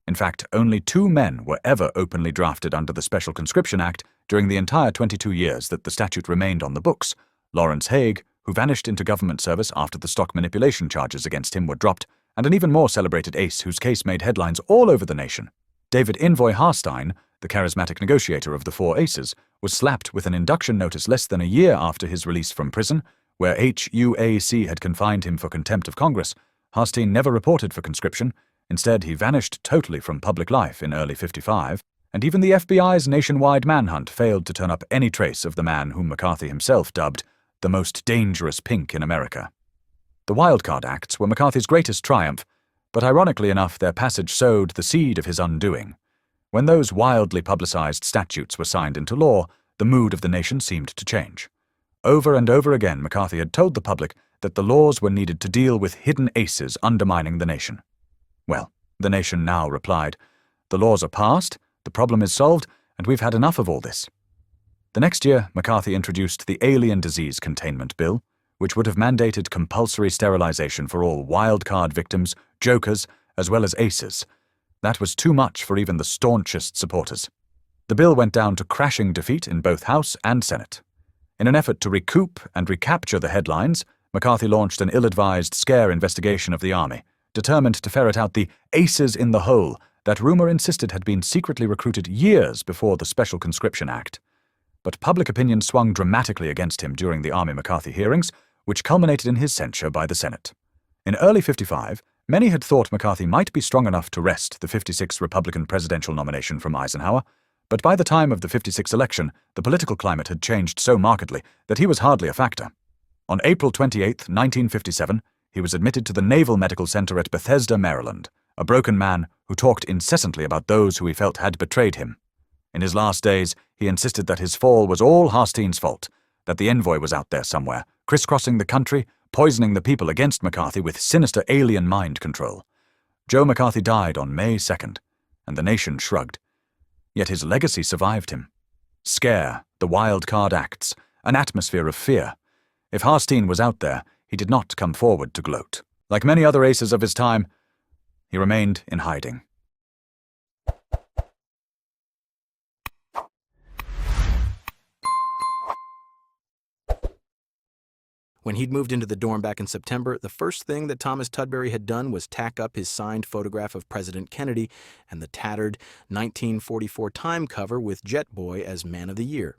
In fact, only 2 men were ever openly drafted under the Special Conscription Act during the entire 22 years that the statute remained on the books: Lawrence Haig, who vanished into government service after the stock manipulation charges against him were dropped, and an even more celebrated ace whose case made headlines all over the nation. David Invoy Harstein, the charismatic negotiator of the 4 aces, was slapped with an induction notice less than a year after his release from prison, where HUAC had confined him for contempt of Congress. Harstein never reported for conscription. Instead, he vanished totally from public life in early '55, and even the FBI's nationwide manhunt failed to turn up any trace of the man whom McCarthy himself dubbed the most dangerous pink in America. The Wildcard Acts were McCarthy's greatest triumph, but ironically enough, their passage sowed the seed of his undoing. When those wildly publicized statutes were signed into law, the mood of the nation seemed to change. Over and over again, McCarthy had told the public that the laws were needed to deal with hidden aces undermining the nation. Well, the nation now replied, "The laws are passed, the problem is solved, and we've had enough of all this." The next year, McCarthy introduced the Alien Disease Containment Bill, which would have mandated compulsory sterilization for all wildcard victims, jokers, as well as aces. That was too much for even the staunchest supporters. The bill went down to crashing defeat in both House and Senate. In an effort to recoup and recapture the headlines, McCarthy launched an ill-advised scare investigation of the Army, determined to ferret out the aces in the hole that rumor insisted had been secretly recruited years before the Special Conscription Act. But public opinion swung dramatically against him during the Army-McCarthy hearings, which culminated in his censure by the Senate. In early '55, many had thought McCarthy might be strong enough to wrest the '56 Republican presidential nomination from Eisenhower, but by the time of the '56 election, the political climate had changed so markedly that he was hardly a factor. On April 28, 1957, he was admitted to the Naval Medical Center at Bethesda, Maryland, a broken man who talked incessantly about those who he felt had betrayed him. In his last days, he insisted that his fall was all Harstein's fault, that the envoy was out there somewhere, crisscrossing the country, poisoning the people against McCarthy with sinister alien mind control. Joe McCarthy died on May 2nd, and the nation shrugged. Yet his legacy survived him. Scare, the wild card acts, an atmosphere of fear. If Harstein was out there, he did not come forward to gloat. Like many other aces of his time, he remained in hiding. When he'd moved into the dorm back in September, the first thing that Thomas Tudbury had done was tack up his signed photograph of President Kennedy and the tattered 1944 Time cover with Jet Boy as Man of the Year.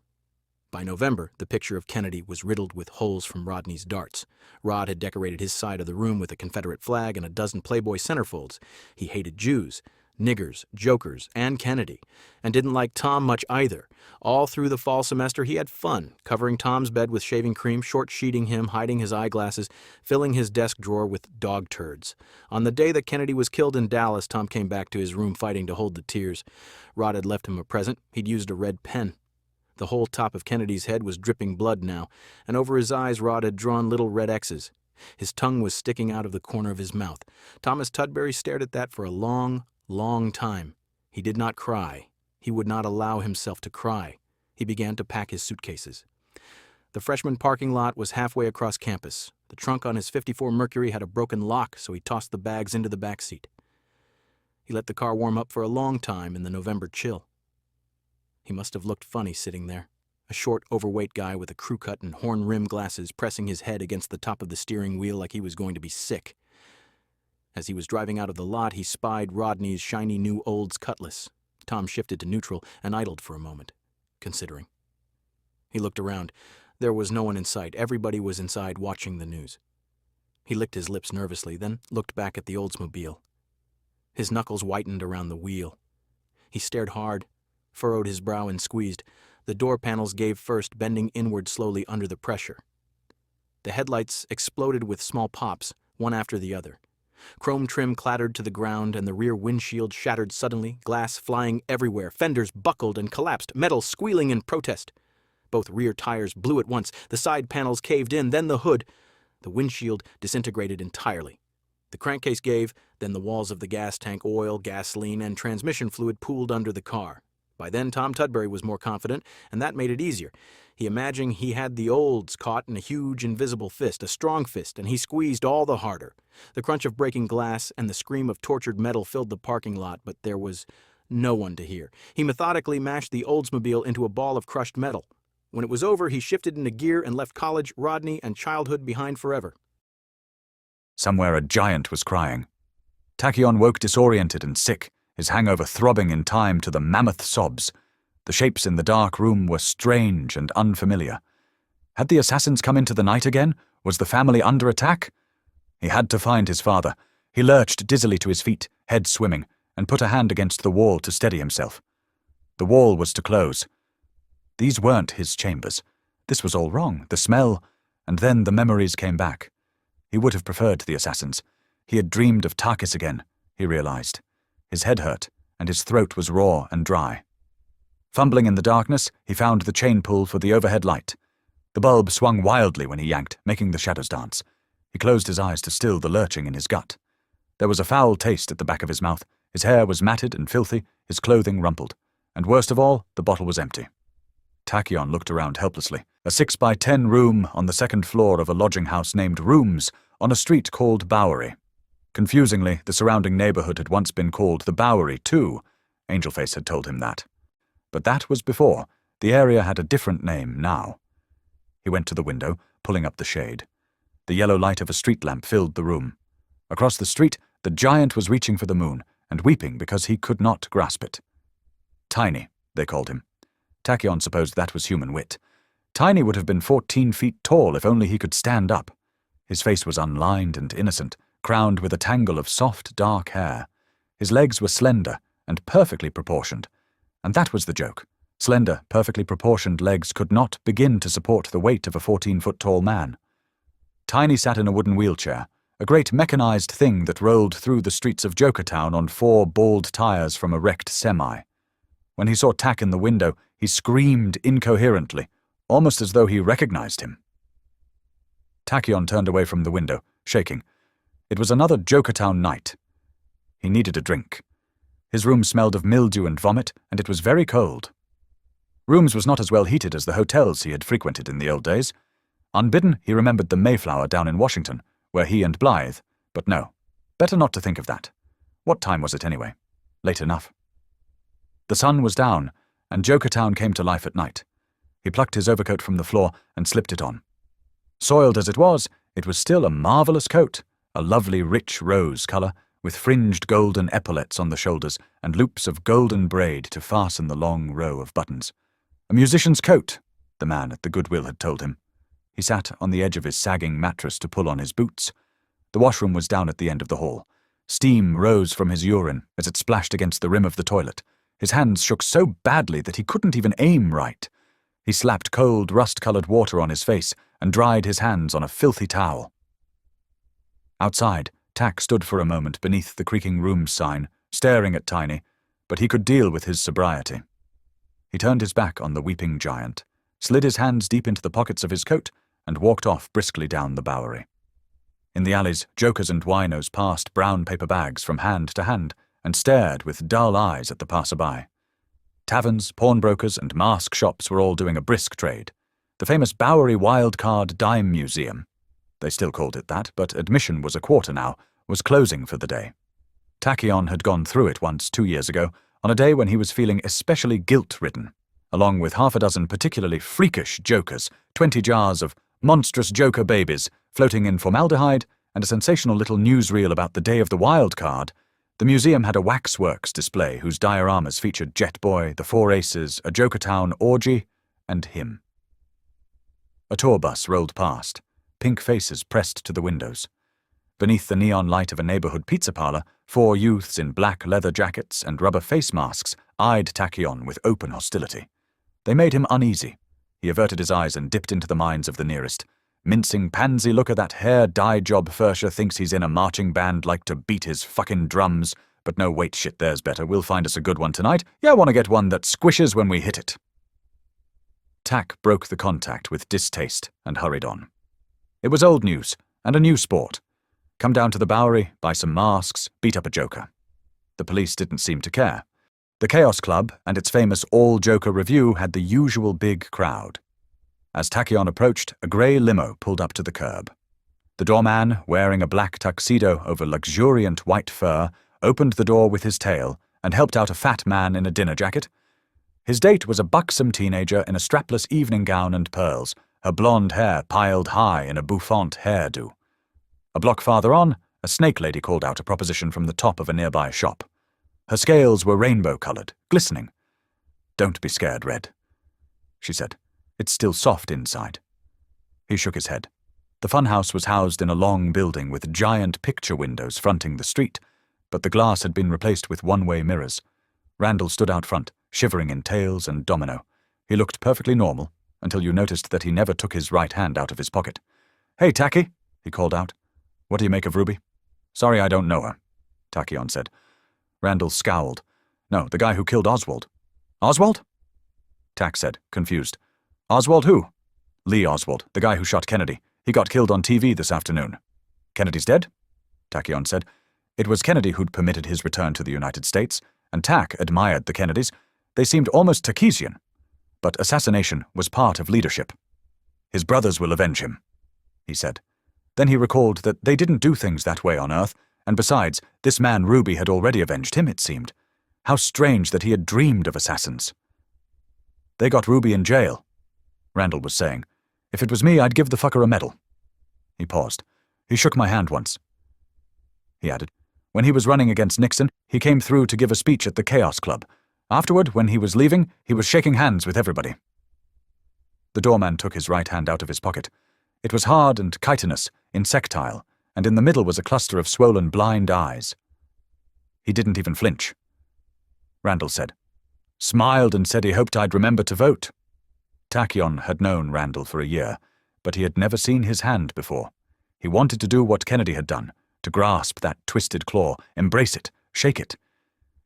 By November, the picture of Kennedy was riddled with holes from Rodney's darts. Rod had decorated his side of the room with a Confederate flag and a dozen Playboy centerfolds. He hated Jews, niggers, jokers, and Kennedy, and didn't like Tom much either. All through the fall semester, he had fun, covering Tom's bed with shaving cream, short-sheeting him, hiding his eyeglasses, filling his desk drawer with dog turds. On the day that Kennedy was killed in Dallas, Tom came back to his room fighting to hold the tears. Rod had left him a present. He'd used a red pen. The whole top of Kennedy's head was dripping blood now, and over his eyes Rod had drawn little red X's. His tongue was sticking out of the corner of his mouth. Thomas Tudbury stared at that for a long, long time. He did not cry. He would not allow himself to cry. He began to pack his suitcases. The freshman parking lot was halfway across campus. The trunk on his '54 Mercury had a broken lock, so he tossed the bags into the back seat. He let the car warm up for a long time in the November chill. He must have looked funny sitting there, a short, overweight guy with a crew cut and horn-rimmed glasses pressing his head against the top of the steering wheel like he was going to be sick. As he was driving out of the lot, he spied Rodney's shiny new Olds Cutlass. Tom shifted to neutral and idled for a moment, considering. He looked around. There was no one in sight. Everybody was inside watching the news. He licked his lips nervously, then looked back at the Oldsmobile. His knuckles whitened around the wheel. He stared hard, furrowed his brow and squeezed. The door panels gave first, bending inward slowly under the pressure. The headlights exploded with small pops, one after the other. Chrome trim clattered to the ground, and the rear windshield shattered suddenly, glass flying everywhere, fenders buckled and collapsed, metal squealing in protest. Both rear tires blew at once, the side panels caved in, then the hood. The windshield disintegrated entirely. The crankcase gave, then the walls of the gas tank, oil, gasoline, and transmission fluid pooled under the car. By then, Tom Tudbury was more confident, and that made it easier. He imagined he had the Olds caught in a huge invisible fist, a strong fist, and he squeezed all the harder. The crunch of breaking glass and the scream of tortured metal filled the parking lot, but there was no one to hear. He methodically mashed the Oldsmobile into a ball of crushed metal. When it was over, he shifted into gear and left college, Rodney, and childhood behind forever. Somewhere a giant was crying. Tachyon woke disoriented and sick, his hangover throbbing in time to the mammoth sobs. The shapes in the dark room were strange and unfamiliar. Had the assassins come into the night again? Was the family under attack? He had to find his father. He lurched dizzily to his feet, head swimming, and put a hand against the wall to steady himself. The wall was to close. These weren't his chambers. This was all wrong. The smell, and then the memories came back. He would have preferred the assassins. He had dreamed of Takis again, he realized. His head hurt, and his throat was raw and dry. Fumbling in the darkness, he found the chain pull for the overhead light. The bulb swung wildly when he yanked, making the shadows dance. He closed his eyes to still the lurching in his gut. There was a foul taste at the back of his mouth. His hair was matted and filthy, his clothing rumpled. And worst of all, the bottle was empty. Tachyon looked around helplessly. A 6x10 room on the second floor of a lodging house named Rooms on a street called Bowery. Confusingly, the surrounding neighborhood had once been called the Bowery, too. Angelface had told him that. But that was before. The area had a different name now. He went to the window, pulling up the shade. The yellow light of a street lamp filled the room. Across the street, the giant was reaching for the moon, and weeping because he could not grasp it. Tiny, they called him. Tachyon supposed that was human wit. Tiny would have been 14 feet tall if only he could stand up. His face was unlined and innocent, crowned with a tangle of soft, dark hair. His legs were slender and perfectly proportioned. And that was the joke. Slender, perfectly proportioned legs could not begin to support the weight of a 14-foot-tall man. Tiny sat in a wooden wheelchair, a great mechanized thing that rolled through the streets of Jokertown on 4 bald tires from a wrecked semi. When he saw Tak in the window, he screamed incoherently, almost as though he recognized him. Tachyon turned away from the window, shaking. It was another Jokertown night. He needed a drink. His room smelled of mildew and vomit, and it was very cold. Rooms was not as well heated as the hotels he had frequented in the old days. Unbidden, he remembered the Mayflower down in Washington, where he and Blythe, but no, better not to think of that. What time was it anyway? Late enough. The sun was down, and Jokertown came to life at night. He plucked his overcoat from the floor and slipped it on. Soiled as it was still a marvelous coat, a lovely rich rose color, with fringed golden epaulets on the shoulders and loops of golden braid to fasten the long row of buttons. A musician's coat, the man at the Goodwill had told him. He sat on the edge of his sagging mattress to pull on his boots. The washroom was down at the end of the hall. Steam rose from his urine as it splashed against the rim of the toilet. His hands shook so badly that he couldn't even aim right. He slapped cold, rust-colored water on his face and dried his hands on a filthy towel. Outside, Tack stood for a moment beneath the creaking rooms sign, staring at Tiny, but he could deal with his sobriety. He turned his back on the weeping giant, slid his hands deep into the pockets of his coat, and walked off briskly down the Bowery. In the alleys, jokers and winos passed brown paper bags from hand to hand and stared with dull eyes at the passer-by. Taverns, pawnbrokers, and mask shops were all doing a brisk trade. The famous Bowery Wildcard Dime Museum, they still called it that, but admission was a quarter now, was closing for the day. Tachyon had gone through it once 2 years ago, on a day when he was feeling especially guilt-ridden, along with half a dozen particularly freakish jokers, 20 jars of monstrous joker babies floating in formaldehyde, and a sensational little newsreel about the day of the wild card. The museum had a waxworks display whose dioramas featured Jet Boy, the Four Aces, a Jokertown orgy, and him. A tour bus rolled past, pink faces pressed to the windows. Beneath the neon light of a neighborhood pizza parlor, 4 youths in black leather jackets and rubber face masks eyed Tachyon with open hostility. They made him uneasy. He averted his eyes and dipped into the minds of the nearest. Mincing pansy, look at that hair dye job Fersher thinks he's in a marching band like to beat his fucking drums. But no, wait, shit, there's better. We'll find us a good one tonight. Yeah, wanna get one that squishes when we hit it. Tack broke the contact with distaste and hurried on. It was old news, and a new sport. Come down to the Bowery, buy some masks, beat up a joker. The police didn't seem to care. The Chaos Club and its famous all-joker review had the usual big crowd. As Tachyon approached, a grey limo pulled up to the curb. The doorman, wearing a black tuxedo over luxuriant white fur, opened the door with his tail and helped out a fat man in a dinner jacket. His date was a buxom teenager in a strapless evening gown and pearls, her blonde hair piled high in a bouffant hairdo. A block farther on, a snake lady called out a proposition from the top of a nearby shop. Her scales were rainbow-coloured, glistening. "Don't be scared, Red," she said. "It's still soft inside." He shook his head. The funhouse was housed in a long building with giant picture windows fronting the street, but the glass had been replaced with one-way mirrors. Randall stood out front, shivering in tails and domino. He looked perfectly normal, until you noticed that he never took his right hand out of his pocket. "Hey, Tacky," he called out. "What do you make of Ruby?" "Sorry, I don't know her," Tachyon said. Randall scowled. "No, the guy who killed Oswald." "Oswald?" Tack said, confused. "Oswald who?" "Lee Oswald, the guy who shot Kennedy. He got killed on TV this afternoon." "Kennedy's dead?" Tachyon said. It was Kennedy who'd permitted his return to the United States, and Tack admired the Kennedys. They seemed almost Takesian. But assassination was part of leadership. "His brothers will avenge him," he said. Then he recalled that they didn't do things that way on Earth, and besides, this man Ruby had already avenged him, it seemed. How strange that he had dreamed of assassins. "They got Ruby in jail," Randall was saying. "If it was me, I'd give the fucker a medal." He paused. "He shook my hand once," he added. "When he was running against Nixon, he came through to give a speech at the Chaos Club. Afterward, when he was leaving, he was shaking hands with everybody." The doorman took his right hand out of his pocket. It was hard and chitinous, insectile, and in the middle was a cluster of swollen blind eyes. He didn't even flinch. Randall said. Smiled and said he hoped I'd remember to vote. Tachyon had known Randall for a year, but he had never seen his hand before. He wanted to do what Kennedy had done, to grasp that twisted claw, embrace it, shake it.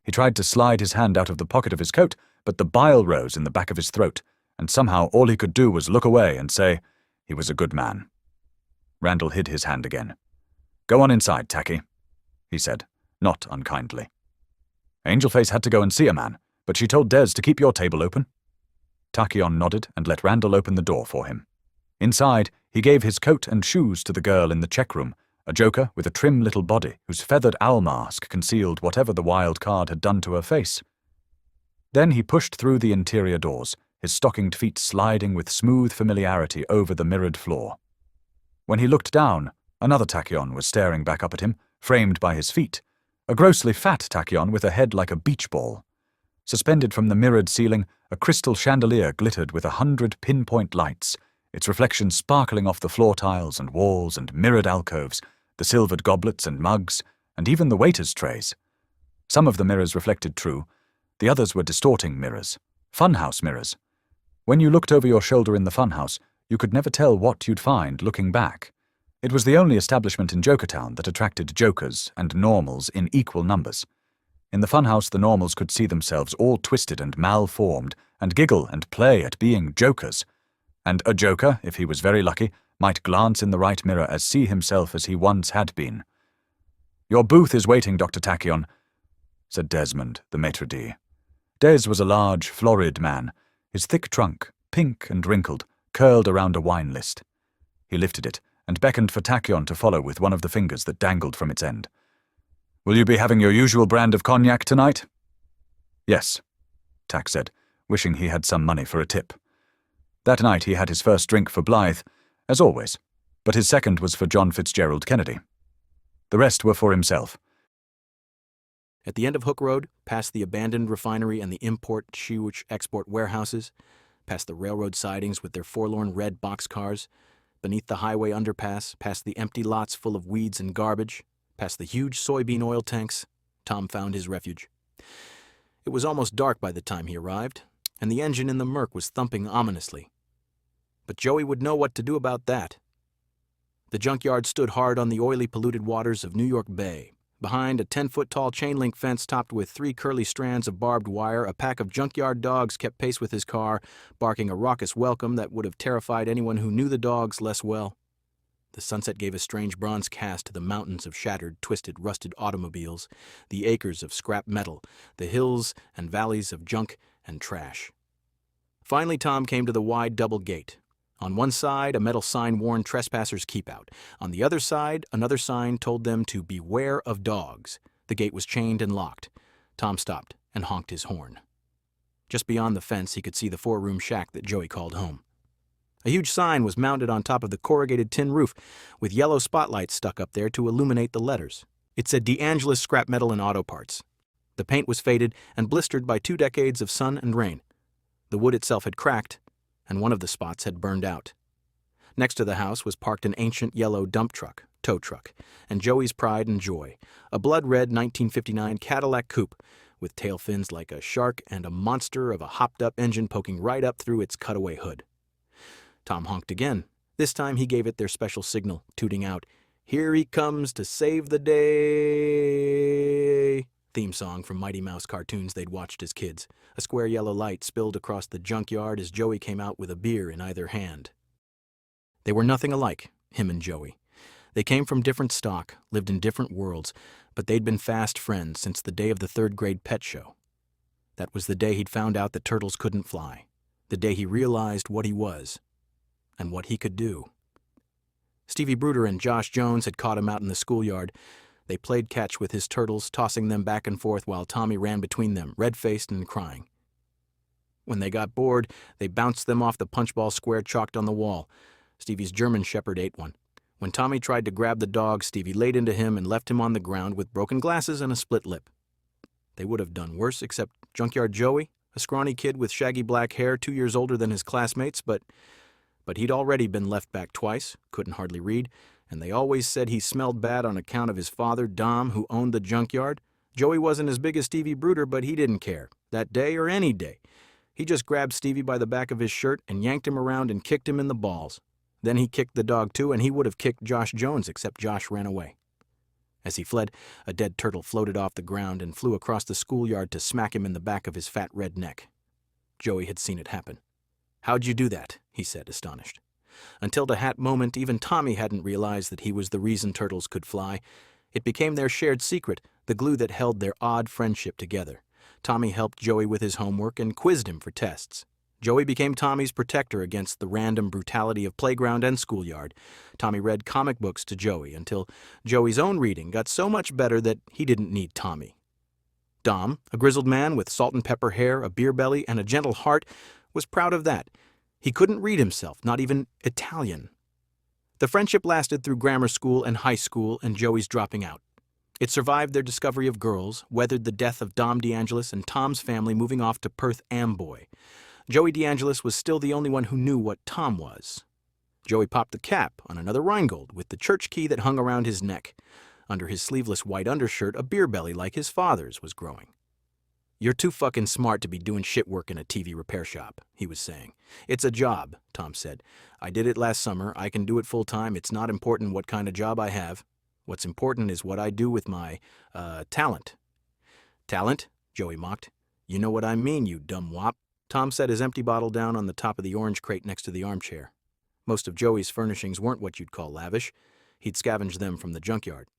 He tried to slide his hand out of the pocket of his coat, but the bile rose in the back of his throat, and somehow all he could do was look away and say, he was a good man. Randall hid his hand again. "Go on inside, Tacky," he said, not unkindly. "Angelface had to go and see a man, but she told Des to keep your table open." Tachyon nodded and let Randall open the door for him. Inside, he gave his coat and shoes to the girl in the check room, a joker with a trim little body whose feathered owl mask concealed whatever the wild card had done to her face. Then he pushed through the interior doors, his stockinged feet sliding with smooth familiarity over the mirrored floor. When he looked down, another Tachyon was staring back up at him, framed by his feet, a grossly fat Tachyon with a head like a beach ball. Suspended from the mirrored ceiling, a crystal chandelier glittered with 100 pinpoint lights, its reflection sparkling off the floor tiles and walls and mirrored alcoves, the silvered goblets and mugs, and even the waiters' trays. Some of the mirrors reflected true, the others were distorting mirrors, funhouse mirrors. When you looked over your shoulder in the funhouse, you could never tell what you'd find looking back. It was the only establishment in Jokertown that attracted jokers and normals in equal numbers. In the funhouse, the normals could see themselves all twisted and malformed, and giggle and play at being jokers. And a joker, if he was very lucky, might glance in the right mirror and see himself as he once had been. "Your booth is waiting, Dr. Tachyon," said Desmond, the maitre d'. Des was a large, florid man, his thick trunk, pink and wrinkled, curled around a wine list. He lifted it and beckoned for Tachyon to follow with one of the fingers that dangled from its end. "Will you be having your usual brand of cognac tonight?" "Yes," Tack said, wishing he had some money for a tip. That night he had his first drink for Blythe, as always, but his second was for John Fitzgerald Kennedy. The rest were for himself. At the end of Hook Road, past the abandoned refinery and the import-export warehouses, past the railroad sidings with their forlorn red boxcars, beneath the highway underpass, past the empty lots full of weeds and garbage, past the huge soybean oil tanks, Tom found his refuge. It was almost dark by the time he arrived, and the engine in the murk was thumping ominously. But Joey would know what to do about that. The junkyard stood hard on the oily, polluted waters of New York Bay. Behind a 10-foot-tall chain-link fence topped with 3 curly strands of barbed wire, a pack of junkyard dogs kept pace with his car, barking a raucous welcome that would have terrified anyone who knew the dogs less well. The sunset gave a strange bronze cast to the mountains of shattered, twisted, rusted automobiles, the acres of scrap metal, the hills and valleys of junk and trash. Finally, Tom came to the wide double gate. On one side, a metal sign warned trespassers keep out. On the other side, another sign told them to beware of dogs. The gate was chained and locked. Tom stopped and honked his horn. Just beyond the fence, he could see the 4-room shack that Joey called home. A huge sign was mounted on top of the corrugated tin roof, with yellow spotlights stuck up there to illuminate the letters. It said DeAngelis Scrap Metal and Auto Parts. The paint was faded and blistered by 2 decades of sun and rain. The wood itself had cracked, and one of the spots had burned out. Next to the house was parked an ancient yellow dump truck, tow truck, and Joey's pride and joy, a blood-red 1959 Cadillac coupe with tail fins like a shark and a monster of a hopped-up engine poking right up through its cutaway hood. Tom honked again. This time he gave it their special signal, tooting out, "Here he comes to save the day," theme song from Mighty Mouse cartoons they'd watched as kids. A square yellow light spilled across the junkyard as Joey came out with a beer in either hand. They were nothing alike, him and Joey. They came from different stock, lived in different worlds, but they'd been fast friends since the day of the 3rd-grade pet show. That was the day he'd found out that turtles couldn't fly, the day he realized what he was and what he could do. Stevie Bruder and Josh Jones had caught him out in the schoolyard. They played catch with his turtles, tossing them back and forth while Tommy ran between them, red-faced and crying. When they got bored, they bounced them off the punchball square chalked on the wall. Stevie's German Shepherd ate one. When Tommy tried to grab the dog, Stevie laid into him and left him on the ground with broken glasses and a split lip. They would have done worse, except Junkyard Joey, a scrawny kid with shaggy black hair, 2 years older than his classmates, but he'd already been left back twice, couldn't hardly read, and they always said he smelled bad on account of his father, Dom, who owned the junkyard. Joey wasn't as big as Stevie Bruder, but he didn't care, that day or any day. He just grabbed Stevie by the back of his shirt and yanked him around and kicked him in the balls. Then he kicked the dog too, and he would have kicked Josh Jones, except Josh ran away. As he fled, a dead turtle floated off the ground and flew across the schoolyard to smack him in the back of his fat red neck. Joey had seen it happen. "How'd you do that?" he said, astonished. Until that moment, even Tommy hadn't realized that he was the reason turtles could fly. It became their shared secret, the glue that held their odd friendship together. Tommy helped Joey with his homework and quizzed him for tests. Joey became Tommy's protector against the random brutality of playground and schoolyard. Tommy read comic books to Joey until Joey's own reading got so much better that he didn't need Tommy. Dom, a grizzled man with salt and pepper hair, a beer belly, and a gentle heart, was proud of that. He couldn't read himself, not even Italian. The friendship lasted through grammar school and high school and Joey's dropping out. It survived their discovery of girls, weathered the death of Dom DeAngelis and Tom's family moving off to Perth Amboy. Joey DeAngelis was still the only one who knew what Tom was. Joey popped the cap on another Rheingold with the church key that hung around his neck. Under his sleeveless white undershirt, a beer belly like his father's was growing. "You're too fucking smart to be doing shit work in a TV repair shop," he was saying. "It's a job," Tom said. "I did it last summer. I can do it full time. It's not important what kind of job I have. What's important is what I do with my, talent." "Talent?" Joey mocked. "You know what I mean, you dumb wop." Tom set his empty bottle down on the top of the orange crate next to the armchair. Most of Joey's furnishings weren't what you'd call lavish. He'd scavenged them from the junkyard.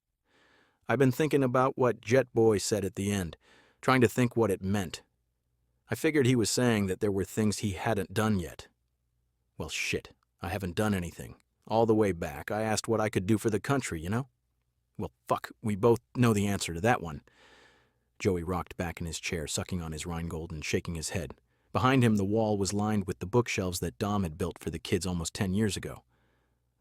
"I've been thinking about what Jet Boy said at the end, trying to think what it meant. I figured he was saying that there were things he hadn't done yet. Well, shit, I haven't done anything. All the way back, I asked what I could do for the country, you know? Well, fuck, we both know the answer to that one." Joey rocked back in his chair, sucking on his Rheingold and shaking his head. Behind him, the wall was lined with the bookshelves that Dom had built for the kids almost 10 years ago.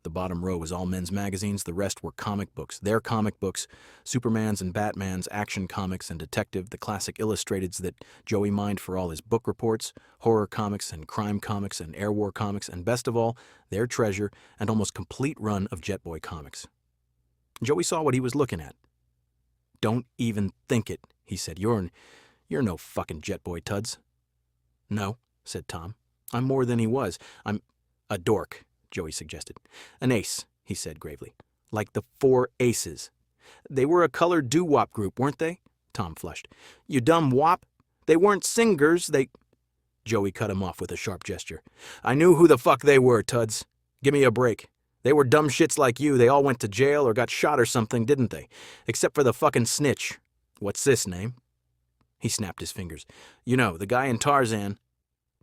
The bottom row was all men's magazines, the rest were comic books. Their comic books, Superman's and Batman's, Action Comics and Detective, the classic illustrateds that Joey mined for all his book reports, horror comics and crime comics and air war comics, and best of all, their treasure and almost complete run of Jet Boy comics. Joey saw what he was looking at. "Don't even think it," he said. You're no fucking Jet Boy, Tuds." "No," said Tom. "I'm more than he was. I'm a dork," Joey suggested. "An ace," he said gravely. "Like the Four Aces." "They were a colored doo-wop group, weren't they?" Tom flushed. "You dumb wop. They weren't singers, they—" Joey cut him off with a sharp gesture. "I knew who the fuck they were, Tuds. Give me a break. They were dumb shits like you. They all went to jail or got shot or something, didn't they? Except for the fucking snitch. What's this name?" He snapped his fingers. "You know, the guy in Tarzan."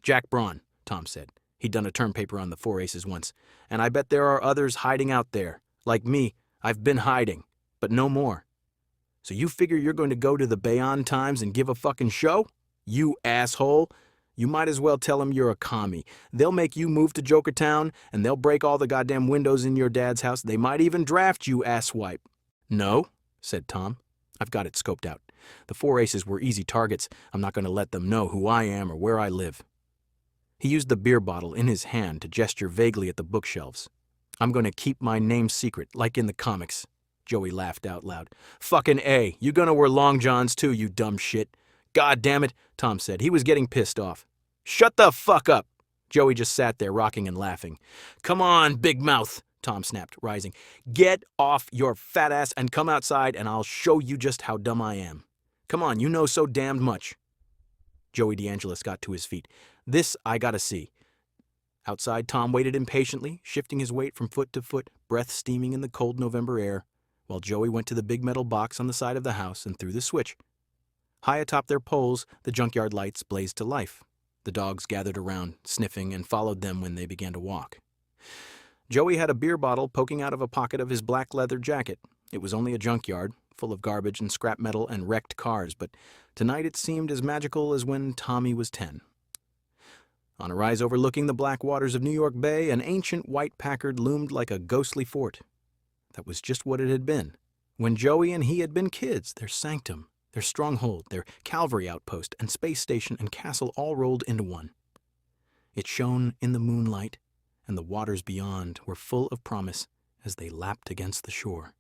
"Jack Braun," Tom said. He'd done a term paper on the Four Aces once. "And I bet there are others hiding out there. Like me, I've been hiding, but no more. So you figure you're going to go to the Bayonne Times and give a fucking show? You asshole. You might as well tell them you're a commie. They'll make you move to Jokertown, and they'll break all the goddamn windows in your dad's house. They might even draft you, asswipe." "No," said Tom. "I've got it scoped out. The Four Aces were easy targets. I'm not going to let them know who I am or where I live." He used the beer bottle in his hand to gesture vaguely at the bookshelves. "I'm going to keep my name secret, like in the comics." Joey laughed out loud. "Fucking A. You gonna wear long johns too, you dumb shit." "God damn it," Tom said. He was getting pissed off. "Shut the fuck up." Joey just sat there rocking and laughing. "Come on, big mouth," Tom snapped, rising. "Get off your fat ass and come outside and I'll show you just how dumb I am. Come on, you know so damned much." Joey DeAngelis got to his feet. "This I gotta see." Outside, Tom waited impatiently, shifting his weight from foot to foot, breath steaming in the cold November air, while Joey went to the big metal box on the side of the house and threw the switch. High atop their poles, the junkyard lights blazed to life. The dogs gathered around, sniffing, and followed them when they began to walk. Joey had a beer bottle poking out of a pocket of his black leather jacket. It was only a junkyard, full of garbage and scrap metal and wrecked cars, but tonight it seemed as magical as when Tommy was 10. On a rise overlooking the black waters of New York Bay, an ancient white Packard loomed like a ghostly fort. That was just what it had been. When Joey and he had been kids, their sanctum, their stronghold, their cavalry outpost, and space station and castle all rolled into one. It shone in the moonlight, and the waters beyond were full of promise as they lapped against the shore.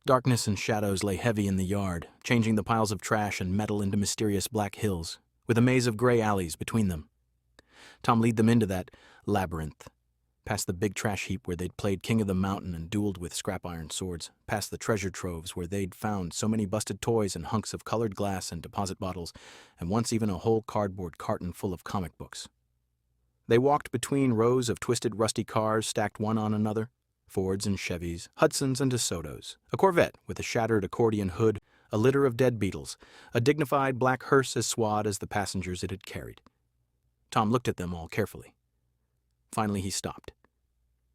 Darkness and shadows lay heavy in the yard, changing the piles of trash and metal into mysterious black hills, with a maze of gray alleys between them. Tom led them into that labyrinth, past the big trash heap where they'd played King of the Mountain and dueled with scrap iron swords, past the treasure troves where they'd found so many busted toys and hunks of colored glass and deposit bottles, and once even a whole cardboard carton full of comic books. They walked between rows of twisted rusty cars stacked one on another, Fords and Chevys, Hudsons and DeSotos, a Corvette with a shattered accordion hood, a litter of dead beetles, a dignified black hearse as suave as the passengers it had carried. Tom looked at them all carefully. Finally he stopped.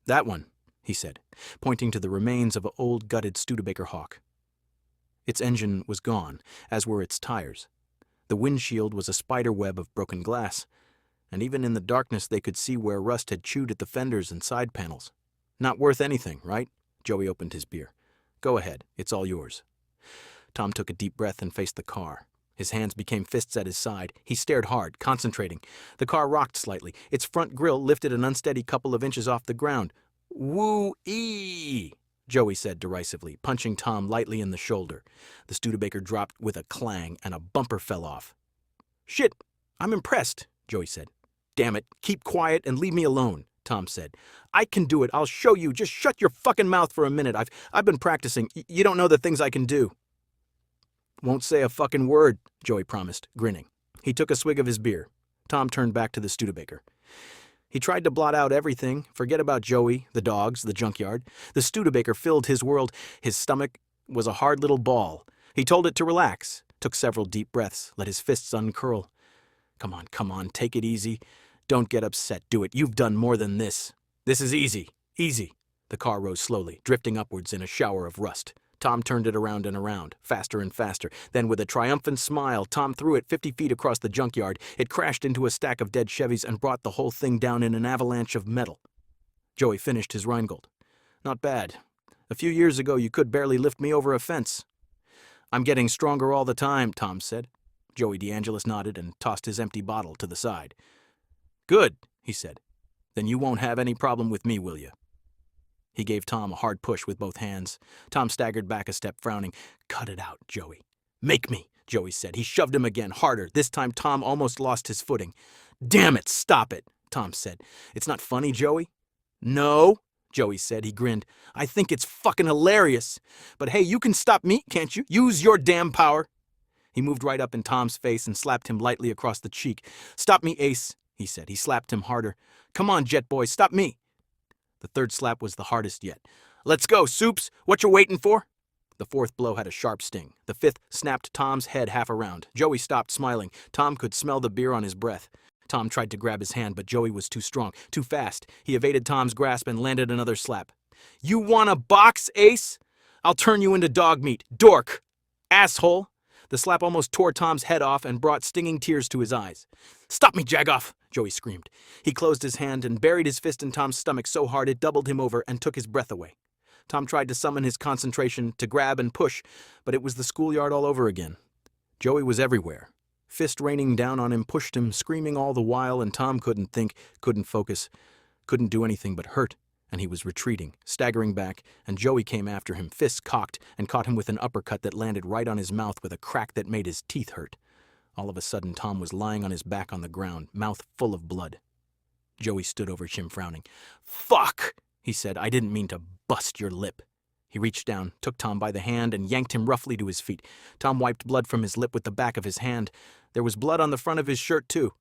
"That one," he said, pointing to the remains of an old gutted Studebaker Hawk. Its engine was gone, as were its tires. The windshield was a spider web of broken glass, and even in the darkness they could see where rust had chewed at the fenders and side panels. "Not worth anything, right?" Joey opened his beer. "Go ahead, it's all yours." Tom took a deep breath and faced the car. His hands became fists at his side. He stared hard, concentrating. The car rocked slightly. Its front grille lifted an unsteady couple of inches off the ground. "Woo-ee!" Joey said derisively, punching Tom lightly in the shoulder. The Studebaker dropped with a clang, and a bumper fell off. "Shit, I'm impressed," Joey said. "Damn it, keep quiet and leave me alone," Tom said. "I can do it. I'll show you. Just shut your fucking mouth for a minute. I've been practicing. You don't know the things I can do." "Won't say a fucking word," Joey promised, grinning. He took a swig of his beer. Tom turned back to the Studebaker. He tried to blot out everything, forget about Joey, the dogs, the junkyard. The Studebaker filled his world. His stomach was a hard little ball. He told it to relax, took several deep breaths, let his fists uncurl. Come on, take it easy. Don't get upset, do it. You've done more than this. This is easy, easy. The car rose slowly, drifting upwards in a shower of rust. Tom turned it around and around, faster and faster. Then, with a triumphant smile, Tom threw it 50 feet across the junkyard. It crashed into a stack of dead Chevys and brought the whole thing down in an avalanche of metal. Joey finished his Rheingold. "Not bad. A few years ago, you could barely lift me over a fence." "I'm getting stronger all the time," Tom said. Joey DeAngelis nodded and tossed his empty bottle to the side. "Good," he said. "Then you won't have any problem with me, will you?" He gave Tom a hard push with both hands. Tom staggered back a step, frowning. "Cut it out, Joey." "Make me," Joey said. He shoved him again, harder. This time Tom almost lost his footing. "Damn it, stop it," Tom said. "It's not funny, Joey?" "No," Joey said. He grinned. "I think it's fucking hilarious. But hey, you can stop me, can't you? Use your damn power." He moved right up in Tom's face and slapped him lightly across the cheek. "Stop me, Ace," he said. He slapped him harder. "Come on, Jet Boy, stop me." The third slap was the hardest yet. "Let's go, Soups. What you waiting for?" The fourth blow had a sharp sting. The fifth snapped Tom's head half around. Joey stopped smiling. Tom could smell the beer on his breath. Tom tried to grab his hand, but Joey was too strong, too fast. He evaded Tom's grasp and landed another slap. "You want a box, Ace? I'll turn you into dog meat. Dork! Asshole!" The slap almost tore Tom's head off and brought stinging tears to his eyes. "Stop me, Jagoff!" Joey screamed. He closed his hand and buried his fist in Tom's stomach so hard it doubled him over and took his breath away. Tom tried to summon his concentration to grab and push, but it was the schoolyard all over again. Joey was everywhere. Fist raining down on him pushed him, screaming all the while, and Tom couldn't think, couldn't focus, couldn't do anything but hurt, and he was retreating, staggering back, and Joey came after him, fists cocked, and caught him with an uppercut that landed right on his mouth with a crack that made his teeth hurt. All of a sudden, Tom was lying on his back on the ground, mouth full of blood. Joey stood over him, frowning. "Fuck!" he said. "I didn't mean to bust your lip." He reached down, took Tom by the hand, and yanked him roughly to his feet. Tom wiped blood from his lip with the back of his hand. There was blood on the front of his shirt, too.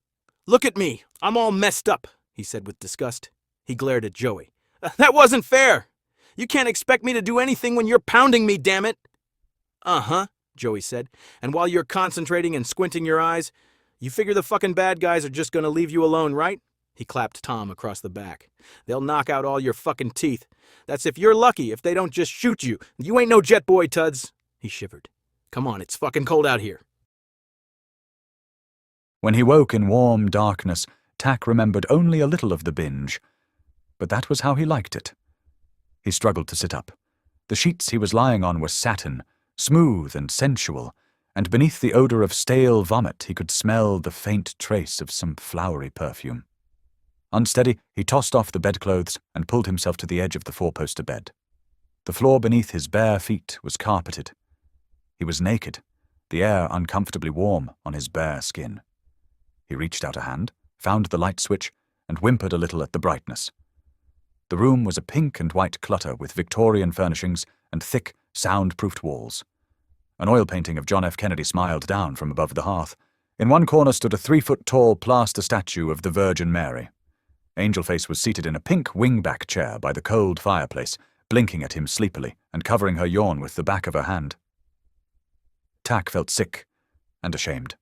"Look at me! I'm all messed up," he said with disgust. He glared at Joey. "That wasn't fair! You can't expect me to do anything when you're pounding me, damn it!" "Uh-huh," Joey said. "And while you're concentrating and squinting your eyes, you figure the fucking bad guys are just gonna leave you alone, right?" He clapped Tom across the back. "They'll knock out all your fucking teeth. That's if you're lucky, if they don't just shoot you. You ain't no jet boy, Tuds." He shivered. "Come on, it's fucking cold out here." When he woke in warm darkness, Tack remembered only a little of the binge. But that was how he liked it. He struggled to sit up. The sheets he was lying on were satin, smooth and sensual, and beneath the odor of stale vomit he could smell the faint trace of some flowery perfume. Unsteady, he tossed off the bedclothes and pulled himself to the edge of the four-poster bed. The floor beneath his bare feet was carpeted. He was naked, the air uncomfortably warm on his bare skin. He reached out a hand, found the light switch, and whimpered a little at the brightness. The room was a pink and white clutter with Victorian furnishings and thick, sound-proofed walls. An oil painting of John F. Kennedy smiled down from above the hearth. In one corner stood a 3-foot-tall plaster statue of the Virgin Mary. Angelface was seated in a pink wingback chair by the cold fireplace, blinking at him sleepily and covering her yawn with the back of her hand. Tack felt sick and ashamed.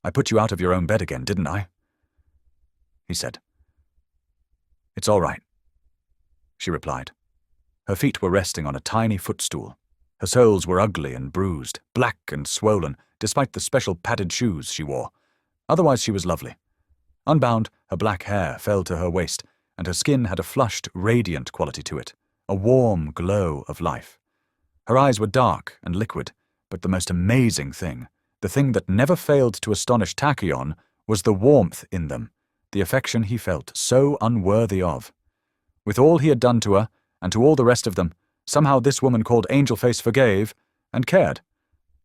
"I put you out of your own bed again, didn't I?" he said. "It's all right," she replied. Her feet were resting on a tiny footstool. Her soles were ugly and bruised, black and swollen, despite the special padded shoes she wore. Otherwise she was lovely. Unbound, her black hair fell to her waist, and her skin had a flushed, radiant quality to it, a warm glow of life. Her eyes were dark and liquid, but the most amazing thing, the thing that never failed to astonish Tachyon, was the warmth in them, the affection he felt so unworthy of. With all he had done to her, and to all the rest of them, somehow this woman called Angelface forgave and cared.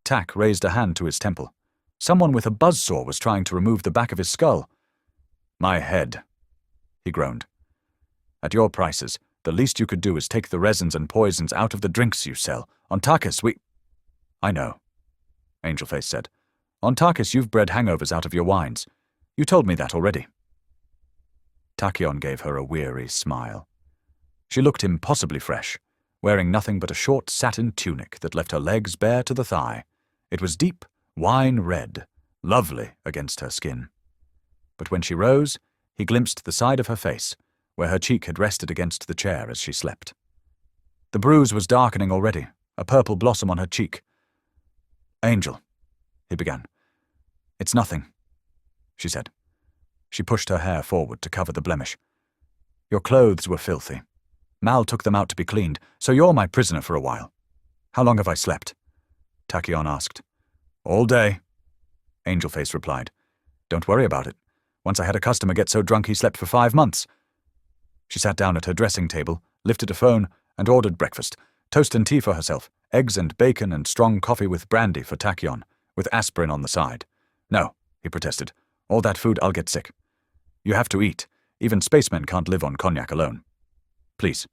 Tack raised a hand to his temple. Someone with a buzzsaw was trying to remove the back of his skull. "My head," he groaned. "At your prices, the least you could do is take the resins and poisons out of the drinks you sell. On Takis, we—" "I know," Angelface said. "On Takis, you've bred hangovers out of your wines. You told me that already." Tachyon gave her a weary smile. She looked impossibly fresh, wearing nothing but a short satin tunic that left her legs bare to the thigh. It was deep, wine red, lovely against her skin. But when she rose, he glimpsed the side of her face, where her cheek had rested against the chair as she slept. The bruise was darkening already, a purple blossom on her cheek. "Angel," he began. "It's nothing," she said. She pushed her hair forward to cover the blemish. "Your clothes were filthy. Mal took them out to be cleaned, so you're my prisoner for a while. How long have I slept?" Tachyon asked. "All day," Angelface replied. "Don't worry about it. Once I had a customer get so drunk he slept for 5 months. She sat down at her dressing table, lifted a phone, and ordered breakfast. Toast and tea for herself, eggs and bacon and strong coffee with brandy for Tachyon, with aspirin on the side. "No," he protested. "All that food, I'll get sick. You have to eat. Even spacemen can't live on cognac alone. Please.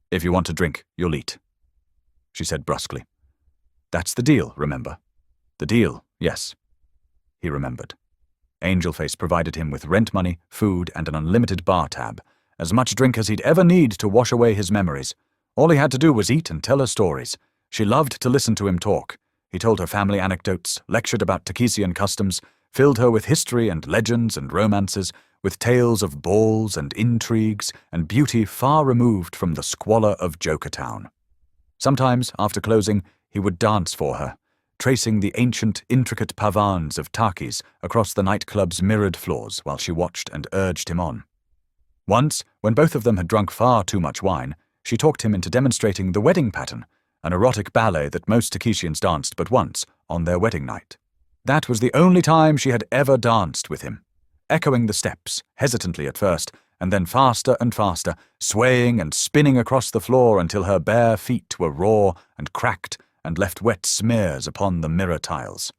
If you want to drink, you'll eat," she said brusquely. "That's the deal, remember? The deal, yes." He remembered. Angelface provided him with rent money, food, and an unlimited bar tab, as much drink as he'd ever need to wash away his memories. All he had to do was eat and tell her stories. She loved to listen to him talk. He told her family anecdotes, lectured about Takisian customs, filled her with history and legends and romances, with tales of balls and intrigues and beauty far removed from the squalor of Jokertown. Sometimes, after closing, he would dance for her, tracing the ancient, intricate pavans of Takis across the nightclub's mirrored floors while she watched and urged him on. Once, when both of them had drunk far too much wine, she talked him into demonstrating the wedding pattern, an erotic ballet that most Takisians danced but once, on their wedding night. That was the only time she had ever danced with him, echoing the steps, hesitantly at first, and then faster and faster, swaying and spinning across the floor until her bare feet were raw and cracked and left wet smears upon the mirror tiles.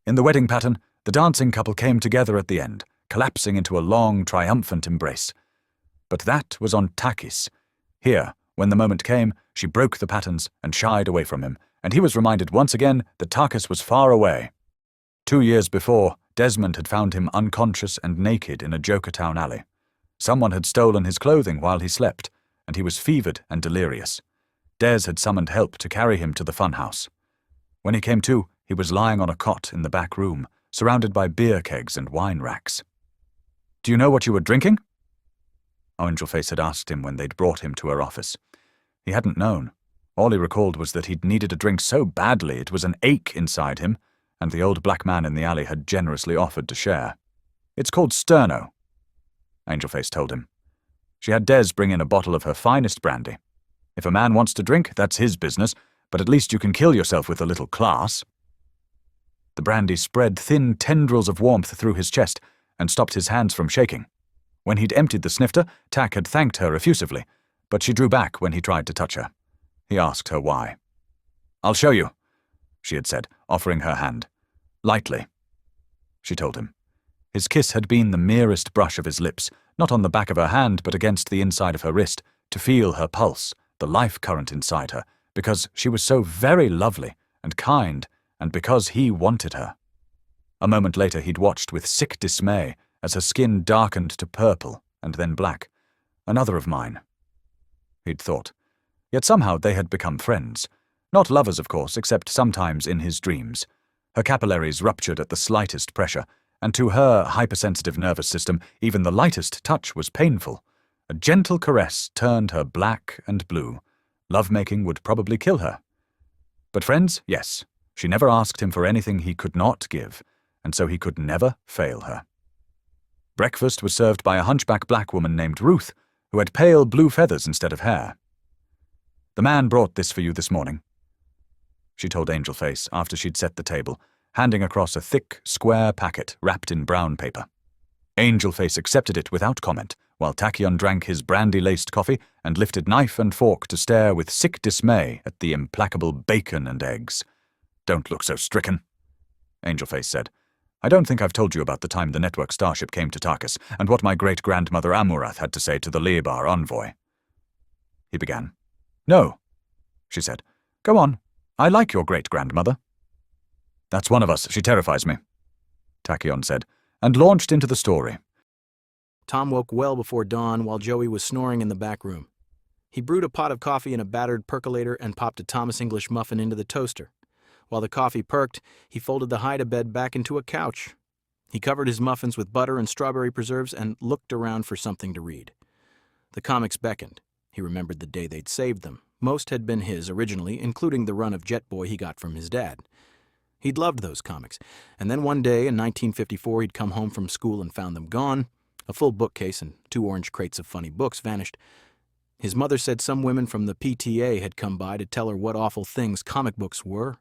In the wedding pattern, the dancing couple came together at the end, collapsing into a long, triumphant embrace. But that was on Takis. Here, when the moment came, she broke the patterns and shied away from him, and he was reminded once again that Takis was far away. 2 years before, Desmond had found him unconscious and naked in a Jokertown alley. Someone had stolen his clothing while he slept, and he was fevered and delirious. Des had summoned help to carry him to the funhouse. When he came to, he was lying on a cot in the back room, surrounded by beer kegs and wine racks. "Do you know what you were drinking?" Angelface had asked him when they'd brought him to her office. He hadn't known. All he recalled was that he'd needed a drink so badly it was an ache inside him, and the old black man in the alley had generously offered to share. "It's called Sterno," Angelface told him. She had Des bring in a bottle of her finest brandy. If a man wants to drink, that's his business, but at least you can kill yourself with a little class. The brandy spread thin tendrils of warmth through his chest and stopped his hands from shaking. When he'd emptied the snifter, Tack had thanked her effusively, but she drew back when he tried to touch her. He asked her why. "I'll show you," she had said, offering her hand. "Lightly," she told him. His kiss had been the merest brush of his lips, not on the back of her hand but against the inside of her wrist, to feel her pulse, the life current inside her, because she was so very lovely and kind, and because he wanted her. A moment later he'd watched with sick dismay as her skin darkened to purple and then black. Another of mine, he'd thought. Yet somehow they had become friends. Not lovers, of course, except sometimes in his dreams. Her capillaries ruptured at the slightest pressure, and to her hypersensitive nervous system, even the lightest touch was painful. A gentle caress turned her black and blue. Lovemaking would probably kill her. But friends, yes. She never asked him for anything he could not give, and so he could never fail her. Breakfast was served by a hunchback black woman named Ruth, who had pale blue feathers instead of hair. "The man brought this for you this morning," she told Angelface after she'd set the table, handing across a thick, square packet wrapped in brown paper. Angelface accepted it without comment, while Tachyon drank his brandy-laced coffee and lifted knife and fork to stare with sick dismay at the implacable bacon and eggs. "Don't look so stricken," Angelface said. "I don't think I've told you about the time the network starship came to Tarkus, and what my great-grandmother Amurath had to say to the Lebar envoy." He began. "No," she said. "Go on. I like your great-grandmother." "That's one of us. She terrifies me," Tachyon said, and launched into the story. Tom woke well before dawn while Joey was snoring in the back room. He brewed a pot of coffee in a battered percolator and popped a Thomas English muffin into the toaster. While the coffee perked, he folded the hide-a-bed back into a couch. He covered his muffins with butter and strawberry preserves and looked around for something to read. The comics beckoned. He remembered the day they'd saved them. Most had been his originally, including the run of Jet Boy he got from his dad. He'd loved those comics, and then one day in 1954 he'd come home from school and found them gone. A full bookcase and 2 orange crates of funny books vanished. His mother said some women from the PTA had come by to tell her what awful things comic books were.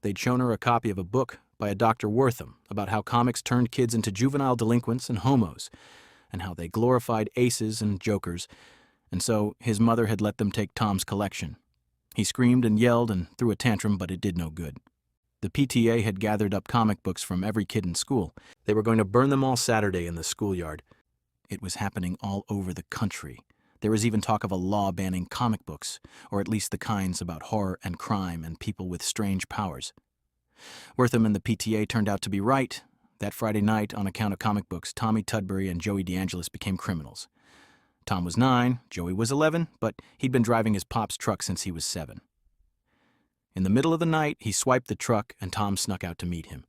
They'd shown her a copy of a book by a Dr. Wortham about how comics turned kids into juvenile delinquents and homos, and how they glorified aces and jokers, and so his mother had let them take Tom's collection. He screamed and yelled and threw a tantrum, but it did no good. The PTA had gathered up comic books from every kid in school. They were going to burn them all Saturday in the schoolyard. It was happening all over the country. There was even talk of a law banning comic books, or at least the kinds about horror and crime and people with strange powers. Wortham and the PTA turned out to be right. That Friday night, on account of comic books, Tommy Tudbury and Joey DeAngelis became criminals. Tom was 9, Joey was 11, but he'd been driving his pop's truck since he was 7. In the middle of the night, he swiped the truck, and Tom snuck out to meet him.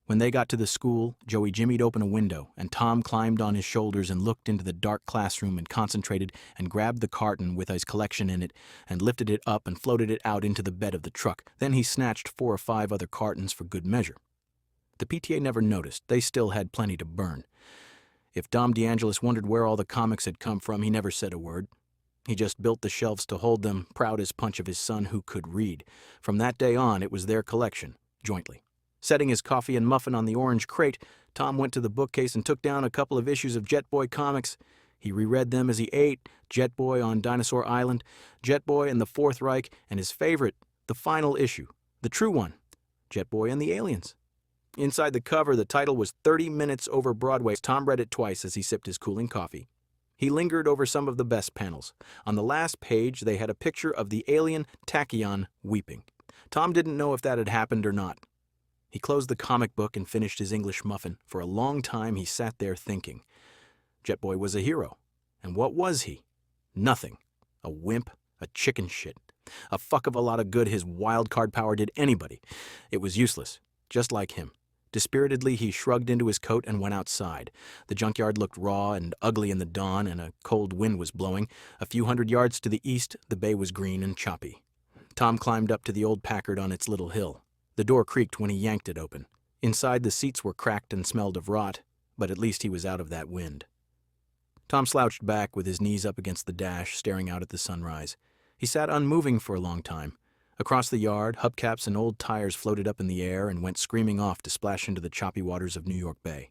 When they got to the school, Joey jimmied open a window, and Tom climbed on his shoulders and looked into the dark classroom and concentrated and grabbed the carton with his collection in it and lifted it up and floated it out into the bed of the truck. Then he snatched 4 or 5 other cartons for good measure. The PTA never noticed. They still had plenty to burn. If Dom DeAngelis wondered where all the comics had come from, he never said a word. He just built the shelves to hold them, proud as punch of his son who could read. From that day on, it was their collection, jointly. Setting his coffee and muffin on the orange crate, Tom went to the bookcase and took down a couple of issues of Jet Boy comics. He reread them as he ate: Jet Boy on Dinosaur Island, Jet Boy and the Fourth Reich, and his favorite, the final issue, the true one, Jet Boy and the Aliens. Inside the cover, the title was 30 Minutes Over Broadway. Tom read it twice as he sipped his cooling coffee. He lingered over some of the best panels. On the last page, they had a picture of the alien Tachyon weeping. Tom didn't know if that had happened or not. He closed the comic book and finished his English muffin. For a long time, he sat there thinking. Jet Boy was a hero. And what was he? Nothing. A wimp, a chicken shit. A fuck of a lot of good his wild card power did anybody. It was useless, just like him. Dispiritedly, he shrugged into his coat and went outside. The junkyard looked raw and ugly in the dawn, and a cold wind was blowing. A few hundred yards to the east, the bay was green and choppy. Tom climbed up to the old Packard on its little hill. The door creaked when he yanked it open. Inside, the seats were cracked and smelled of rot, but at least he was out of that wind. Tom slouched back with his knees up against the dash, staring out at the sunrise. He sat unmoving for a long time. Across the yard, hubcaps and old tires floated up in the air and went screaming off to splash into the choppy waters of New York Bay.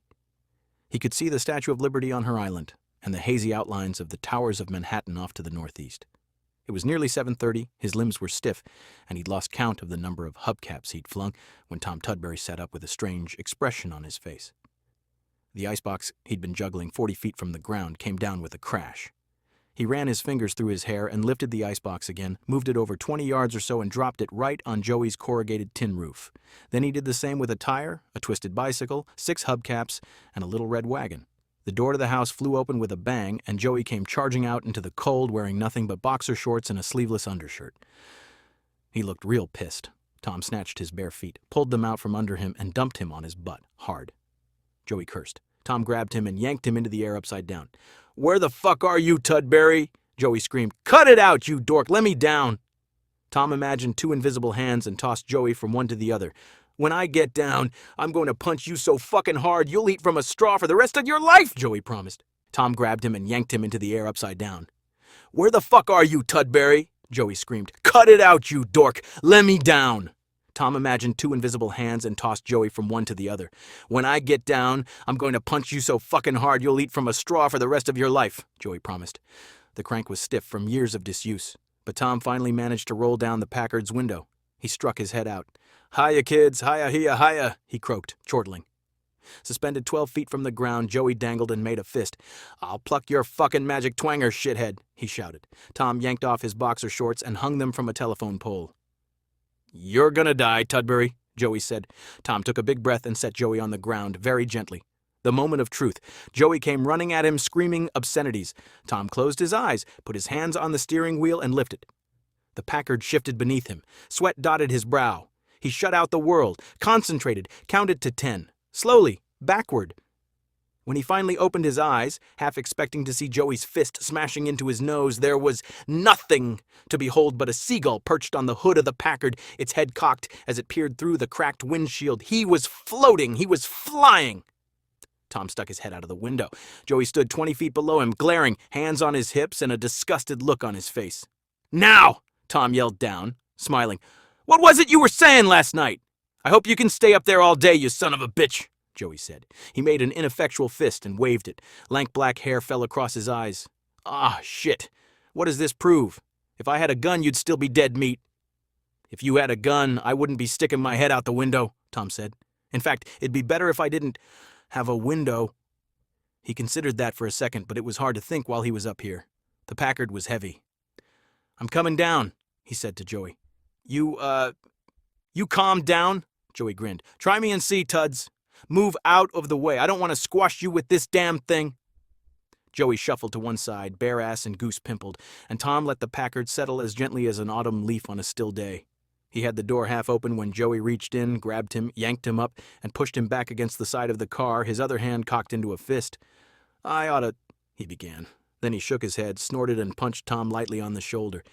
He could see the Statue of Liberty on her island and the hazy outlines of the towers of Manhattan off to the northeast. It was nearly 7:30, his limbs were stiff, and he'd lost count of the number of hubcaps he'd flung when Tom Tudbury sat up with a strange expression on his face. The icebox he'd been juggling 40 feet from the ground came down with a crash. He ran his fingers through his hair and lifted the icebox again, moved it over 20 yards or so and dropped it right on Joey's corrugated tin roof. Then he did the same with a tire, a twisted bicycle, 6 hubcaps, and a little red wagon. The door to the house flew open with a bang, and Joey came charging out into the cold wearing nothing but boxer shorts and a sleeveless undershirt. He looked real pissed. Tom snatched his bare feet, pulled them out from under him, and dumped him on his butt, hard. Joey cursed. Tom grabbed him and yanked him into the air upside down. "Where the fuck are you, Tudbury?" Joey screamed. "Cut it out, you dork! Let me down!" Tom imagined 2 invisible hands and tossed Joey from one to the other. "When I get down, I'm going to punch you so fucking hard you'll eat from a straw for the rest of your life," Joey promised. Tom grabbed him and yanked him into the air upside down. "Where the fuck are you, Tudbury?" Joey screamed. "Cut it out, you dork! Let me down!" Tom imagined two invisible hands and tossed Joey from one to the other. "When I get down, I'm going to punch you so fucking hard you'll eat from a straw for the rest of your life," Joey promised. The crank was stiff from years of disuse, but Tom finally managed to roll down the Packard's window. He struck his head out. "Hiya, kids, hiya, hiya," he croaked, chortling. Suspended 12 feet from the ground, Joey dangled and made a fist. "I'll pluck your fucking magic twanger, shithead," he shouted. Tom yanked off his boxer shorts and hung them from a telephone pole. "You're gonna die, Tudbury," Joey said. Tom took a big breath and set Joey on the ground, very gently. The moment of truth. Joey came running at him, screaming obscenities. Tom closed his eyes, put his hands on the steering wheel, and lifted. The Packard shifted beneath him. Sweat dotted his brow. He shut out the world, concentrated, counted to 10. Slowly, backward. When he finally opened his eyes, half expecting to see Joey's fist smashing into his nose, there was nothing to behold but a seagull perched on the hood of the Packard, its head cocked as it peered through the cracked windshield. He was floating. He was flying. Tom stuck his head out of the window. Joey stood 20 feet below him, glaring, hands on his hips and a disgusted look on his face. "Now!" Tom yelled down, smiling. "What was it you were saying last night? I hope you can stay up there all day, you son of a bitch," Joey said. He made an ineffectual fist and waved it. Lank black hair fell across his eyes. "Ah, shit. What does this prove? If I had a gun, you'd still be dead meat." "If you had a gun, I wouldn't be sticking my head out the window," Tom said. "In fact, it'd be better if I didn't have a window." He considered that for a second, but it was hard to think while he was up here. The Packard was heavy. "I'm coming down," he said to Joey. You calm down?" Joey grinned. "Try me and see, Tuds. Move out of the way. I don't want to squash you with this damn thing." Joey shuffled to one side, bare ass and goose pimpled, and Tom let the Packard settle as gently as an autumn leaf on a still day. He had the door half open when Joey reached in, grabbed him, yanked him up, and pushed him back against the side of the car, his other hand cocked into a fist. "I oughta," he began. Then he shook his head, snorted, and punched Tom lightly on the shoulder.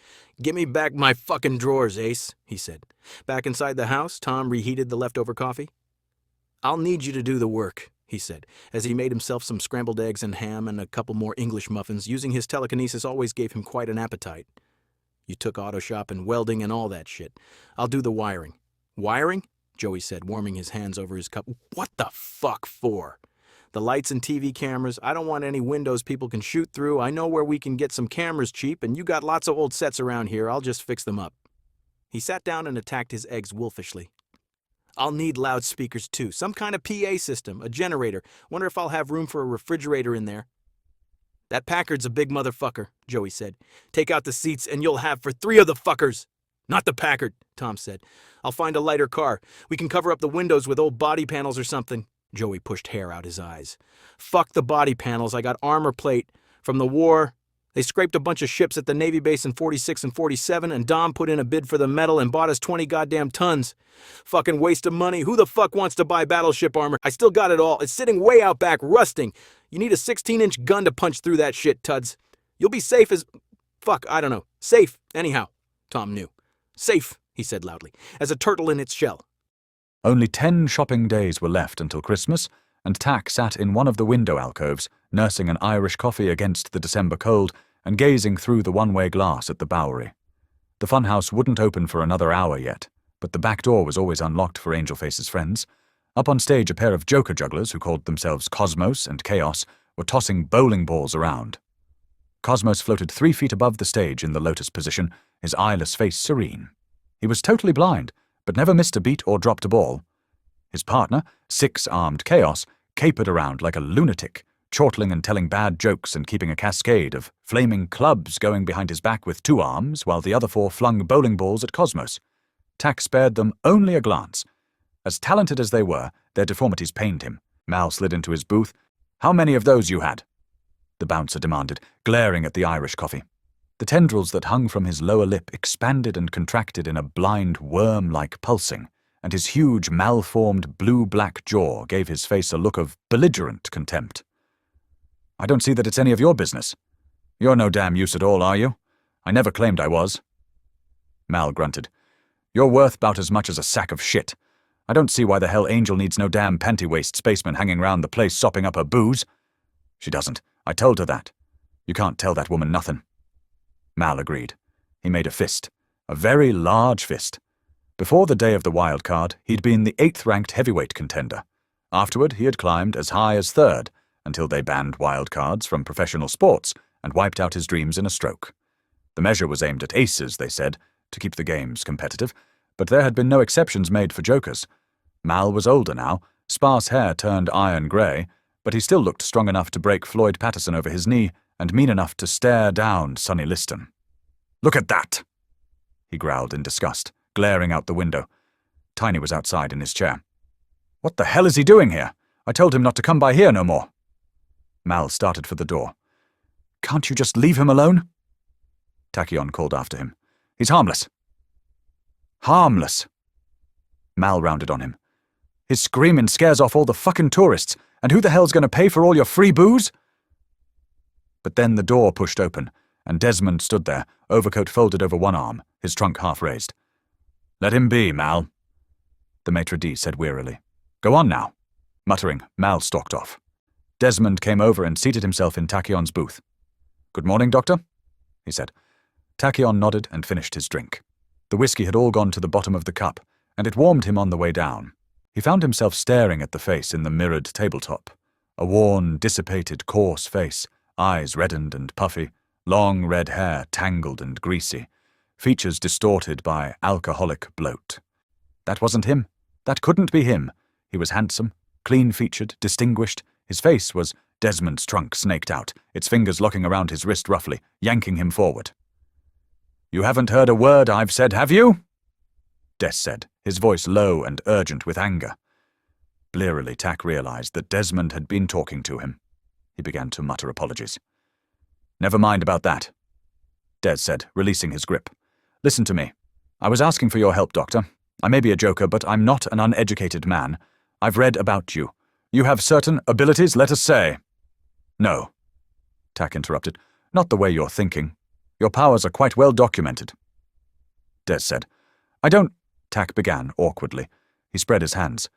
"Give me back my fucking drawers, Ace," he said. Back inside the house, Tom reheated the leftover coffee. "I'll need you to do the work," he said, as he made himself some scrambled eggs and ham and a couple more English muffins. Using his telekinesis always gave him quite an appetite. "You took auto shop and welding and all that shit. I'll do the wiring." "Wiring?" Joey said, warming his hands over his cup. "What the fuck for?" "The lights and TV cameras. I don't want any windows people can shoot through. I know where we can get some cameras cheap, and you got lots of old sets around here. I'll just fix them up." He sat down and attacked his eggs wolfishly. "I'll need loudspeakers, too. Some kind of PA system, a generator. Wonder if I'll have room for a refrigerator in there." "That Packard's a big motherfucker," Joey said. "Take out the seats, and you'll have for 3 of the fuckers." "Not the Packard," Tom said. "I'll find a lighter car. We can cover up the windows with old body panels or something." Joey pushed hair out his eyes. "Fuck the body panels. I got armor plate. From the war, they scraped a bunch of ships at the Navy base in 46 and 47, and Dom put in a bid for the metal and bought us 20 goddamn tons. Fucking waste of money. Who the fuck wants to buy battleship armor? I still got it all. It's sitting way out back, rusting. You need a 16-inch gun to punch through that shit, Tuds. You'll be safe as... Fuck, I don't know. Safe, anyhow." Tom knew. "Safe," he said loudly, "as a turtle in its shell." Only 10 shopping days were left until Christmas, and Tack sat in one of the window alcoves, nursing an Irish coffee against the December cold and gazing through the one-way glass at the Bowery. The funhouse wouldn't open for another hour yet, but the back door was always unlocked for Angelface's friends. Up on stage, a pair of joker jugglers who called themselves Cosmos and Chaos were tossing bowling balls around. Cosmos floated 3 feet above the stage in the lotus position, his eyeless face serene. He was totally blind, but never missed a beat or dropped a ball. His partner, 6-armed Chaos, capered around like a lunatic, chortling and telling bad jokes and keeping a cascade of flaming clubs going behind his back with 2 arms, while the other 4 flung bowling balls at Cosmos. Tack spared them only a glance. As talented as they were, their deformities pained him. Mal slid into his booth. "How many of those you had?" the bouncer demanded, glaring at the Irish coffee. The tendrils that hung from his lower lip expanded and contracted in a blind, worm-like pulsing, and his huge, malformed, blue-black jaw gave his face a look of belligerent contempt. "I don't see that it's any of your business. You're no damn use at all, are you? I never claimed I was." Mal grunted. "You're worth about as much as a sack of shit. I don't see why the hell Angel needs no damn panty-waist spaceman hanging round the place sopping up her booze." "She doesn't. I told her that. You can't tell that woman nothing." Mal agreed. He made a fist. A very large fist. Before the day of the wild card, he'd been the 8th-ranked heavyweight contender. Afterward, he had climbed as high as 3rd, until they banned wild cards from professional sports and wiped out his dreams in a stroke. The measure was aimed at aces, they said, to keep the games competitive, but there had been no exceptions made for jokers. Mal was older now, sparse hair turned iron grey, but he still looked strong enough to break Floyd Patterson over his knee and mean enough to stare down Sonny Liston. "Look at that!" he growled in disgust, glaring out the window. Tiny was outside in his chair. "What the hell is he doing here? I told him not to come by here no more." Mal started for the door. "Can't you just leave him alone?" Tachyon called after him. "He's harmless." "Harmless?" Mal rounded on him. "His screaming scares off all the fucking tourists, and who the hell's going to pay for all your free booze?" But then the door pushed open, and Desmond stood there, overcoat folded over one arm, his trunk half raised. "Let him be, Mal," the maitre d' said wearily. "Go on now." Muttering, Mal stalked off. Desmond came over and seated himself in Tachyon's booth. "Good morning, Doctor," he said. Tachyon nodded and finished his drink. The whiskey had all gone to the bottom of the cup, and it warmed him on the way down. He found himself staring at the face in the mirrored tabletop. A worn, dissipated, coarse face, eyes reddened and puffy, long red hair tangled and greasy, features distorted by alcoholic bloat. That wasn't him. That couldn't be him. He was handsome, clean-featured, distinguished. His face was Desmond's trunk snaked out, its fingers locking around his wrist roughly, yanking him forward. "You haven't heard a word I've said, have you?" Des said, his voice low and urgent with anger. Blearily, Tack realized that Desmond had been talking to him. He began to mutter apologies. "Never mind about that," Des said, releasing his grip. "Listen to me. I was asking for your help, Doctor. I may be a joker, but I'm not an uneducated man. I've read about you. You have certain abilities, let us say." "No," Tack interrupted. "Not the way you're thinking. Your powers are quite well documented." Des said. "I don't—" Tack began awkwardly. He spread his hands.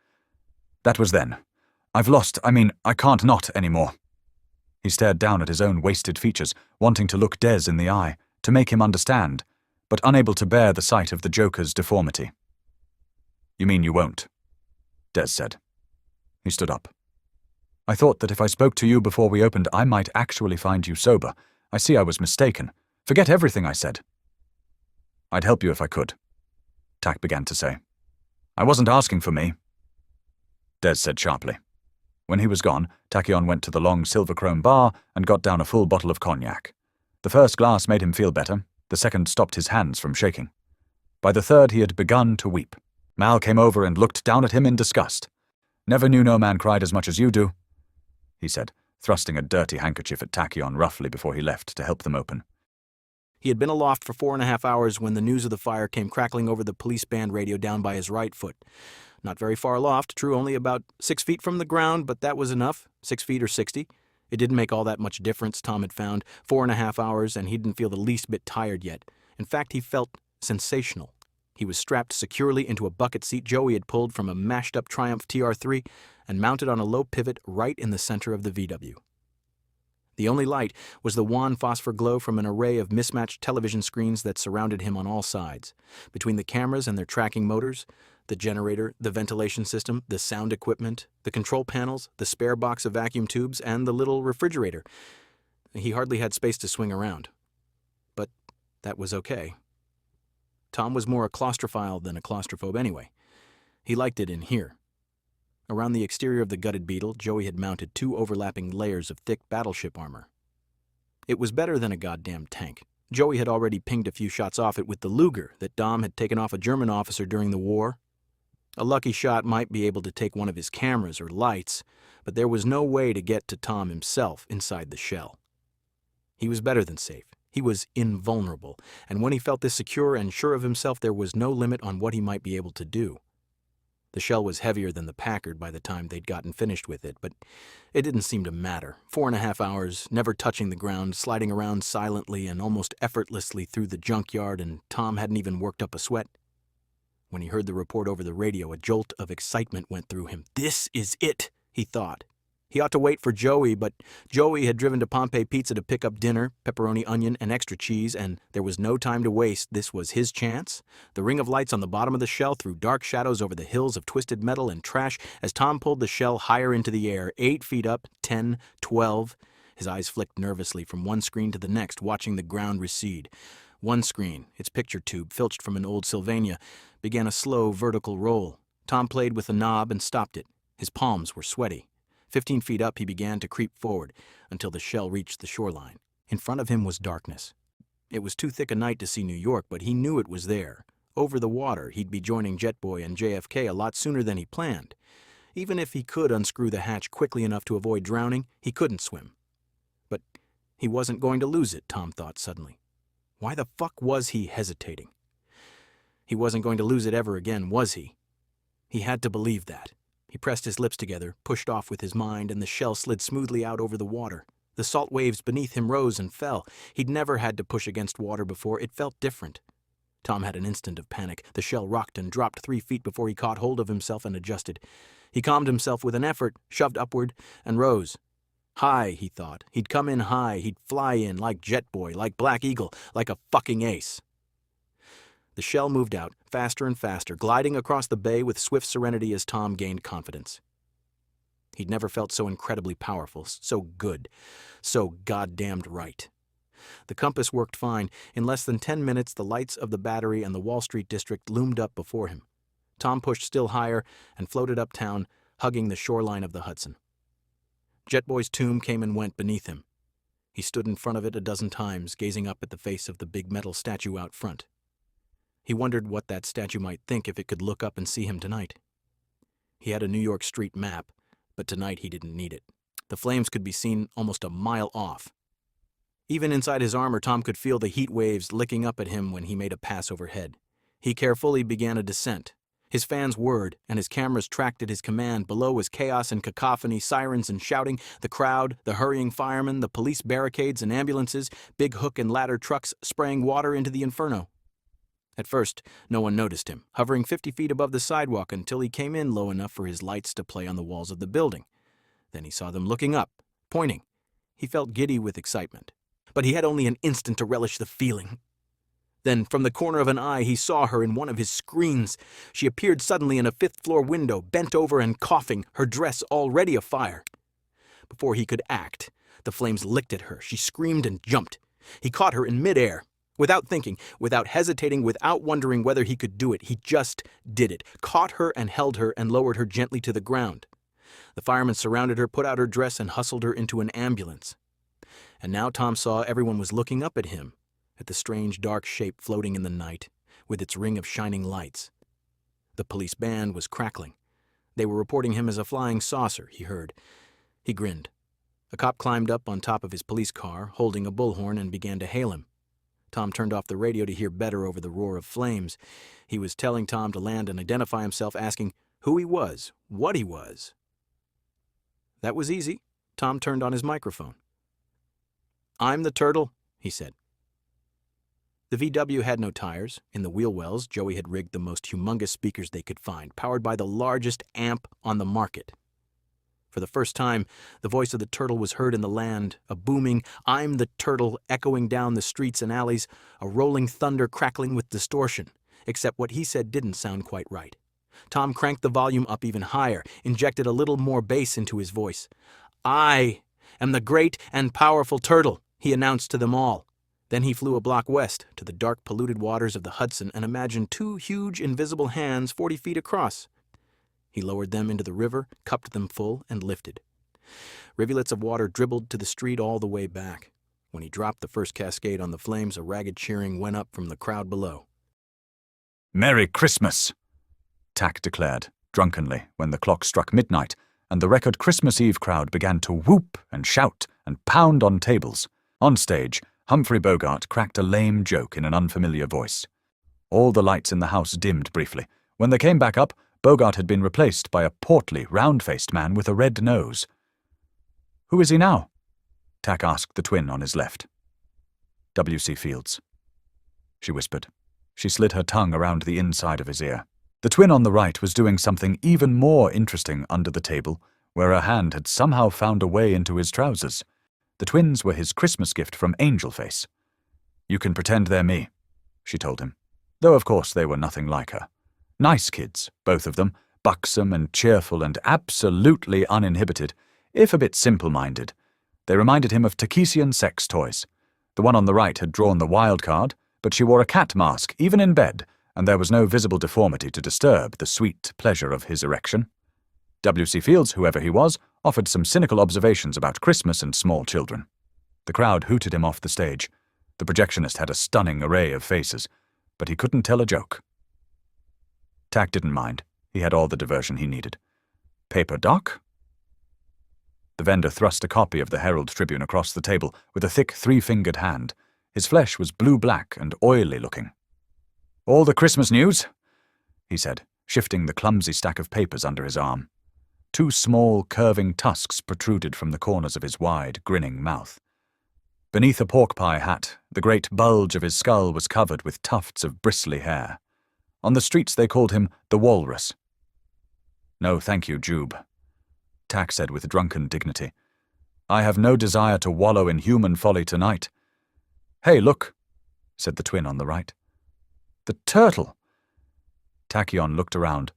"That was then. I've lost, I can't not anymore." He stared down at his own wasted features, wanting to look Des in the eye, to make him understand, but unable to bear the sight of the Joker's deformity. "You mean you won't?" Des said. He stood up. "I thought that if I spoke to you before we opened, I might actually find you sober. I see I was mistaken. Forget everything I said." "I'd help you if I could," Tack began to say. "I wasn't asking for me," Des said sharply. When he was gone, Tachyon went to the long silver-chrome bar and got down a full bottle of cognac. The first glass made him feel better, the second stopped his hands from shaking. By the third he had begun to weep. Mal came over and looked down at him in disgust. "Never knew no man cried as much as you do," he said, thrusting a dirty handkerchief at Tachyon roughly before he left to help them open. He had been aloft for 4.5 hours when the news of the fire came crackling over the police band radio down by his right foot. Not very far aloft, true, only about 6 feet from the ground, but that was enough, 6 feet or 60. It didn't make all that much difference, Tom had found. 4.5 hours, and he didn't feel the least bit tired yet. In fact, he felt sensational. He was strapped securely into a bucket seat Joey had pulled from a mashed-up Triumph TR3 and mounted on a low pivot right in the center of the VW. The only light was the wan phosphor glow from an array of mismatched television screens that surrounded him on all sides. Between the cameras and their tracking motors, the generator, the ventilation system, the sound equipment, the control panels, the spare box of vacuum tubes, and the little refrigerator. He hardly had space to swing around. But that was okay. Tom was more a claustrophile than a claustrophobe anyway. He liked it in here. Around the exterior of the gutted Beetle, Joey had mounted 2 overlapping layers of thick battleship armor. It was better than a goddamn tank. Joey had already pinged a few shots off it with the Luger that Dom had taken off a German officer during the war. A lucky shot might be able to take one of his cameras or lights, but there was no way to get to Tom himself inside the shell. He was better than safe. He was invulnerable, and when he felt this secure and sure of himself, there was no limit on what he might be able to do. The shell was heavier than the Packard by the time they'd gotten finished with it, but it didn't seem to matter. 4.5 hours, never touching the ground, sliding around silently and almost effortlessly through the junkyard, and Tom hadn't even worked up a sweat. When he heard the report over the radio, a jolt of excitement went through him. This is it, he thought. He ought to wait for Joey, but Joey had driven to Pompeii Pizza to pick up dinner, pepperoni, onion, and extra cheese, and there was no time to waste. This was his chance. The ring of lights on the bottom of the shell threw dark shadows over the hills of twisted metal and trash as Tom pulled the shell higher into the air, 8 feet up, 10, 12. His eyes flicked nervously from one screen to the next, watching the ground recede. One screen, its picture tube filched from an old Sylvania, began a slow vertical roll. Tom played with the knob and stopped it. His palms were sweaty. 15 feet up, he began to creep forward until the shell reached the shoreline. In front of him was darkness. It was too thick a night to see New York, but he knew it was there. Over the water, he'd be joining Jetboy and JFK a lot sooner than he planned. Even if he could unscrew the hatch quickly enough to avoid drowning, he couldn't swim. But he wasn't going to lose it, Tom thought suddenly. Why the fuck was he hesitating? He wasn't going to lose it ever again, was he? He had to believe that. He pressed his lips together, pushed off with his mind, and the shell slid smoothly out over the water. The salt waves beneath him rose and fell. He'd never had to push against water before. It felt different. Tom had an instant of panic. The shell rocked and dropped 3 feet before he caught hold of himself and adjusted. He calmed himself with an effort, shoved upward, and rose. High, he thought. He'd come in high. He'd fly in like Jetboy, like Black Eagle, like a fucking ace. The shell moved out, faster and faster, gliding across the bay with swift serenity as Tom gained confidence. He'd never felt so incredibly powerful, so good, so goddamned right. The compass worked fine. In less than 10 minutes, the lights of the Battery and the Wall Street district loomed up before him. Tom pushed still higher and floated uptown, hugging the shoreline of the Hudson. Jetboy's tomb came and went beneath him. He stood in front of it a dozen times, gazing up at the face of the big metal statue out front. He wondered what that statue might think if it could look up and see him tonight. He had a New York street map, but tonight he didn't need it. The flames could be seen almost a mile off. Even inside his armor, Tom could feel the heat waves licking up at him when he made a pass overhead. He carefully began a descent. His fans whirred, and his cameras tracked at his command. Below was chaos and cacophony, sirens and shouting, the crowd, the hurrying firemen, the police barricades and ambulances, big hook and ladder trucks spraying water into the inferno. At first, no one noticed him, hovering 50 feet above the sidewalk until he came in low enough for his lights to play on the walls of the building. Then he saw them looking up, pointing. He felt giddy with excitement. But he had only an instant to relish the feeling. Then, from the corner of an eye, he saw her in one of his screens. She appeared suddenly in a fifth-floor window, bent over and coughing, her dress already afire. Before he could act, the flames licked at her. She screamed and jumped. He caught her in midair. Without thinking, without hesitating, without wondering whether he could do it, he just did it, caught her and held her and lowered her gently to the ground. The firemen surrounded her, put out her dress, and hustled her into an ambulance. And now Tom saw everyone was looking up at him, at the strange dark shape floating in the night, with its ring of shining lights. The police band was crackling. They were reporting him as a flying saucer, he heard. He grinned. A cop climbed up on top of his police car, holding a bullhorn, and began to hail him. Tom turned off the radio to hear better over the roar of flames. He was telling Tom to land and identify himself, asking who he was, what he was. That was easy. Tom turned on his microphone. "I'm the Turtle," he said. The VW had no tires. In the wheel wells, Joey had rigged the most humongous speakers they could find, powered by the largest amp on the market. For the first time, the voice of the Turtle was heard in the land, a booming, "I'm the Turtle," echoing down the streets and alleys, a rolling thunder crackling with distortion, except what he said didn't sound quite right. Tom cranked the volume up even higher, injected a little more bass into his voice. "I am the great and powerful Turtle," he announced to them all. Then he flew a block west to the dark, polluted waters of the Hudson and imagined 2 huge, invisible hands 40 feet across. He lowered them into the river, cupped them full, and lifted. Rivulets of water dribbled to the street all the way back. When he dropped the first cascade on the flames, a ragged cheering went up from the crowd below. "Merry Christmas," Tack declared, drunkenly, when the clock struck midnight, and the record Christmas Eve crowd began to whoop and shout and pound on tables. On stage, Humphrey Bogart cracked a lame joke in an unfamiliar voice. All the lights in the house dimmed briefly. When they came back up, Bogart had been replaced by a portly, round-faced man with a red nose. "Who is he now?" Tack asked the twin on his left. "W.C. Fields," she whispered. She slid her tongue around the inside of his ear. The twin on the right was doing something even more interesting under the table where her hand had somehow found a way into his trousers. The twins were his Christmas gift from Angel Face. "You can pretend they're me," she told him, though of course they were nothing like her. Nice kids, both of them, buxom and cheerful and absolutely uninhibited, if a bit simple-minded. They reminded him of Takesian sex toys. The one on the right had drawn the wild card, but she wore a cat mask even in bed, and there was no visible deformity to disturb the sweet pleasure of his erection. W.C. Fields, whoever he was, offered some cynical observations about Christmas and small children. The crowd hooted him off the stage. The projectionist had a stunning array of faces, but he couldn't tell a joke. Tack didn't mind. He had all the diversion he needed. "Paper, Doc?" The vendor thrust a copy of the Herald Tribune across the table with a thick three-fingered hand. His flesh was blue-black and oily-looking. "All the Christmas news?" he said, shifting the clumsy stack of papers under his arm. Two small, curving tusks protruded from the corners of his wide, grinning mouth. Beneath a pork-pie hat, the great bulge of his skull was covered with tufts of bristly hair. On the streets they called him the Walrus. "No, thank you, Jube," Tack said with drunken dignity. "I have no desire to wallow in human folly tonight." "Hey, look," said the twin on the right. "The turtle!" Tachyon looked around,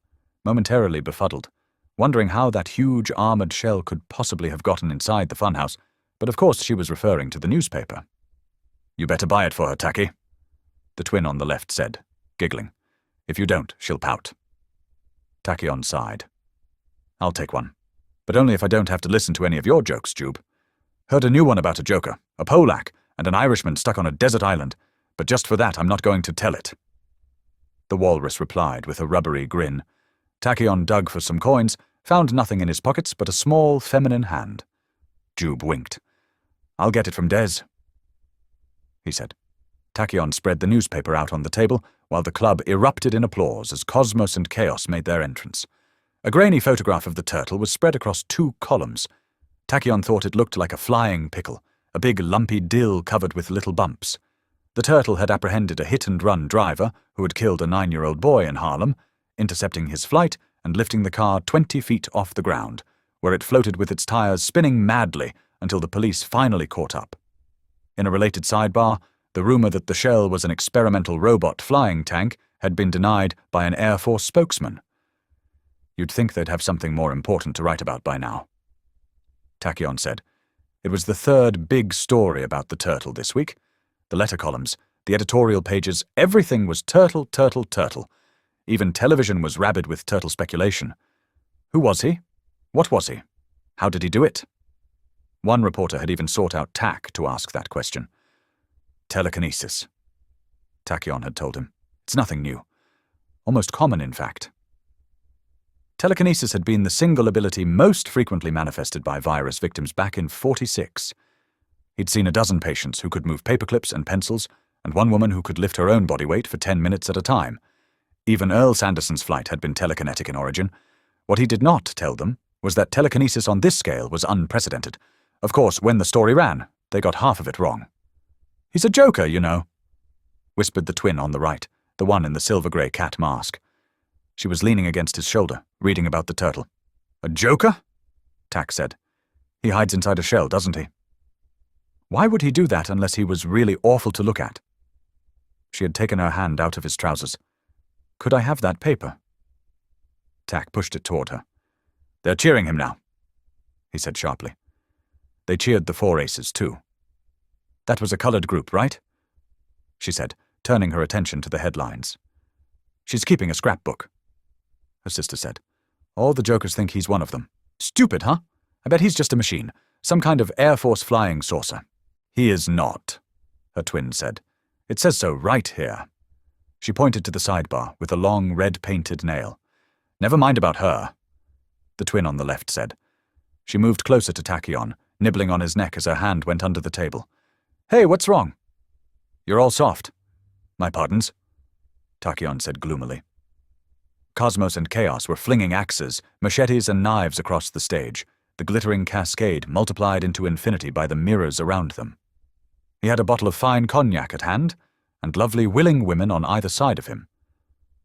momentarily befuddled, wondering how that huge armored shell could possibly have gotten inside the funhouse, but of course she was referring to the newspaper. "You better buy it for her, Tacky," the twin on the left said, giggling. "If you don't, she'll pout." Tachyon sighed. "I'll take one, but only if I don't have to listen to any of your jokes, Jube. Heard a new one about a joker, a Polak, and an Irishman stuck on a desert island, but just for that I'm not going to tell it." The Walrus replied with a rubbery grin. Tachyon dug for some coins, found nothing in his pockets but a small feminine hand. Jube winked. "I'll get it from Des," he said. Tachyon spread the newspaper out on the table, while the club erupted in applause as Cosmos and Chaos made their entrance. A grainy photograph of the turtle was spread across 2 columns. Tachyon thought it looked like a flying pickle, a big lumpy dill covered with little bumps. The turtle had apprehended a hit-and-run driver who had killed a 9-year-old boy in Harlem, intercepting his flight and lifting the car 20 feet off the ground, where it floated with its tires spinning madly until the police finally caught up. In a related sidebar, the rumor that the shell was an experimental robot flying tank had been denied by an Air Force spokesman. You'd think they'd have something more important to write about by now. Tachyon said. It was the 3rd big story about the turtle this week. The letter columns, the editorial pages, everything was turtle, turtle, turtle. Even television was rabid with turtle speculation. Who was he? What was he? How did he do it? One reporter had even sought out Tack to ask that question. Telekinesis, Tachyon had told him. It's nothing new. Almost common, in fact. Telekinesis had been the single ability most frequently manifested by virus victims back in '46. He'd seen a dozen patients who could move paperclips and pencils, and one woman who could lift her own body weight for 10 minutes at a time. Even Earl Sanderson's flight had been telekinetic in origin. What he did not tell them was that telekinesis on this scale was unprecedented. Of course, when the story ran, they got half of it wrong. "He's a joker, you know," whispered the twin on the right, the one in the silver-grey cat mask. She was leaning against his shoulder, reading about the turtle. "A joker?" Tack said. "He hides inside a shell, doesn't he?" Why would he do that unless he was really awful to look at? She had taken her hand out of his trousers. "Could I have that paper?" Tack pushed it toward her. "They're cheering him now," he said sharply. They cheered the 4 aces, too. "That was a colored group, right?" she said, turning her attention to the headlines. "She's keeping a scrapbook," her sister said. "All the jokers think he's one of them. Stupid, huh? I bet he's just a machine, some kind of Air Force flying saucer." "He is not," her twin said. "It says so right here." She pointed to the sidebar with a long red-painted nail. "Never mind about her," the twin on the left said. She moved closer to Tachyon, nibbling on his neck as her hand went under the table. "Hey, what's wrong?" "You're all soft." "My pardons," Tachyon said gloomily. Cosmos and Chaos were flinging axes, machetes and knives across the stage, the glittering cascade multiplied into infinity by the mirrors around them. He had a bottle of fine cognac at hand, and lovely willing women on either side of him.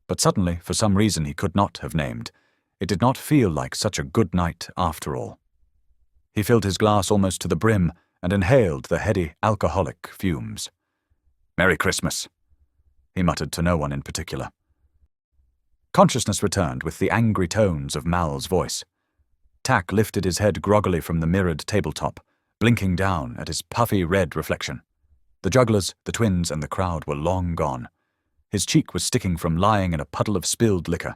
But suddenly, for some reason he could not have named, It did not feel like such a good night after all. He filled his glass almost to the brim and inhaled the heady alcoholic fumes. "Merry Christmas," he muttered to no one in particular. Consciousness returned with the angry tones of Mal's voice. Tack lifted his head groggily from the mirrored tabletop, blinking down at his puffy red reflection. The jugglers, the twins, and the crowd were long gone. His cheek was sticking from lying in a puddle of spilled liquor.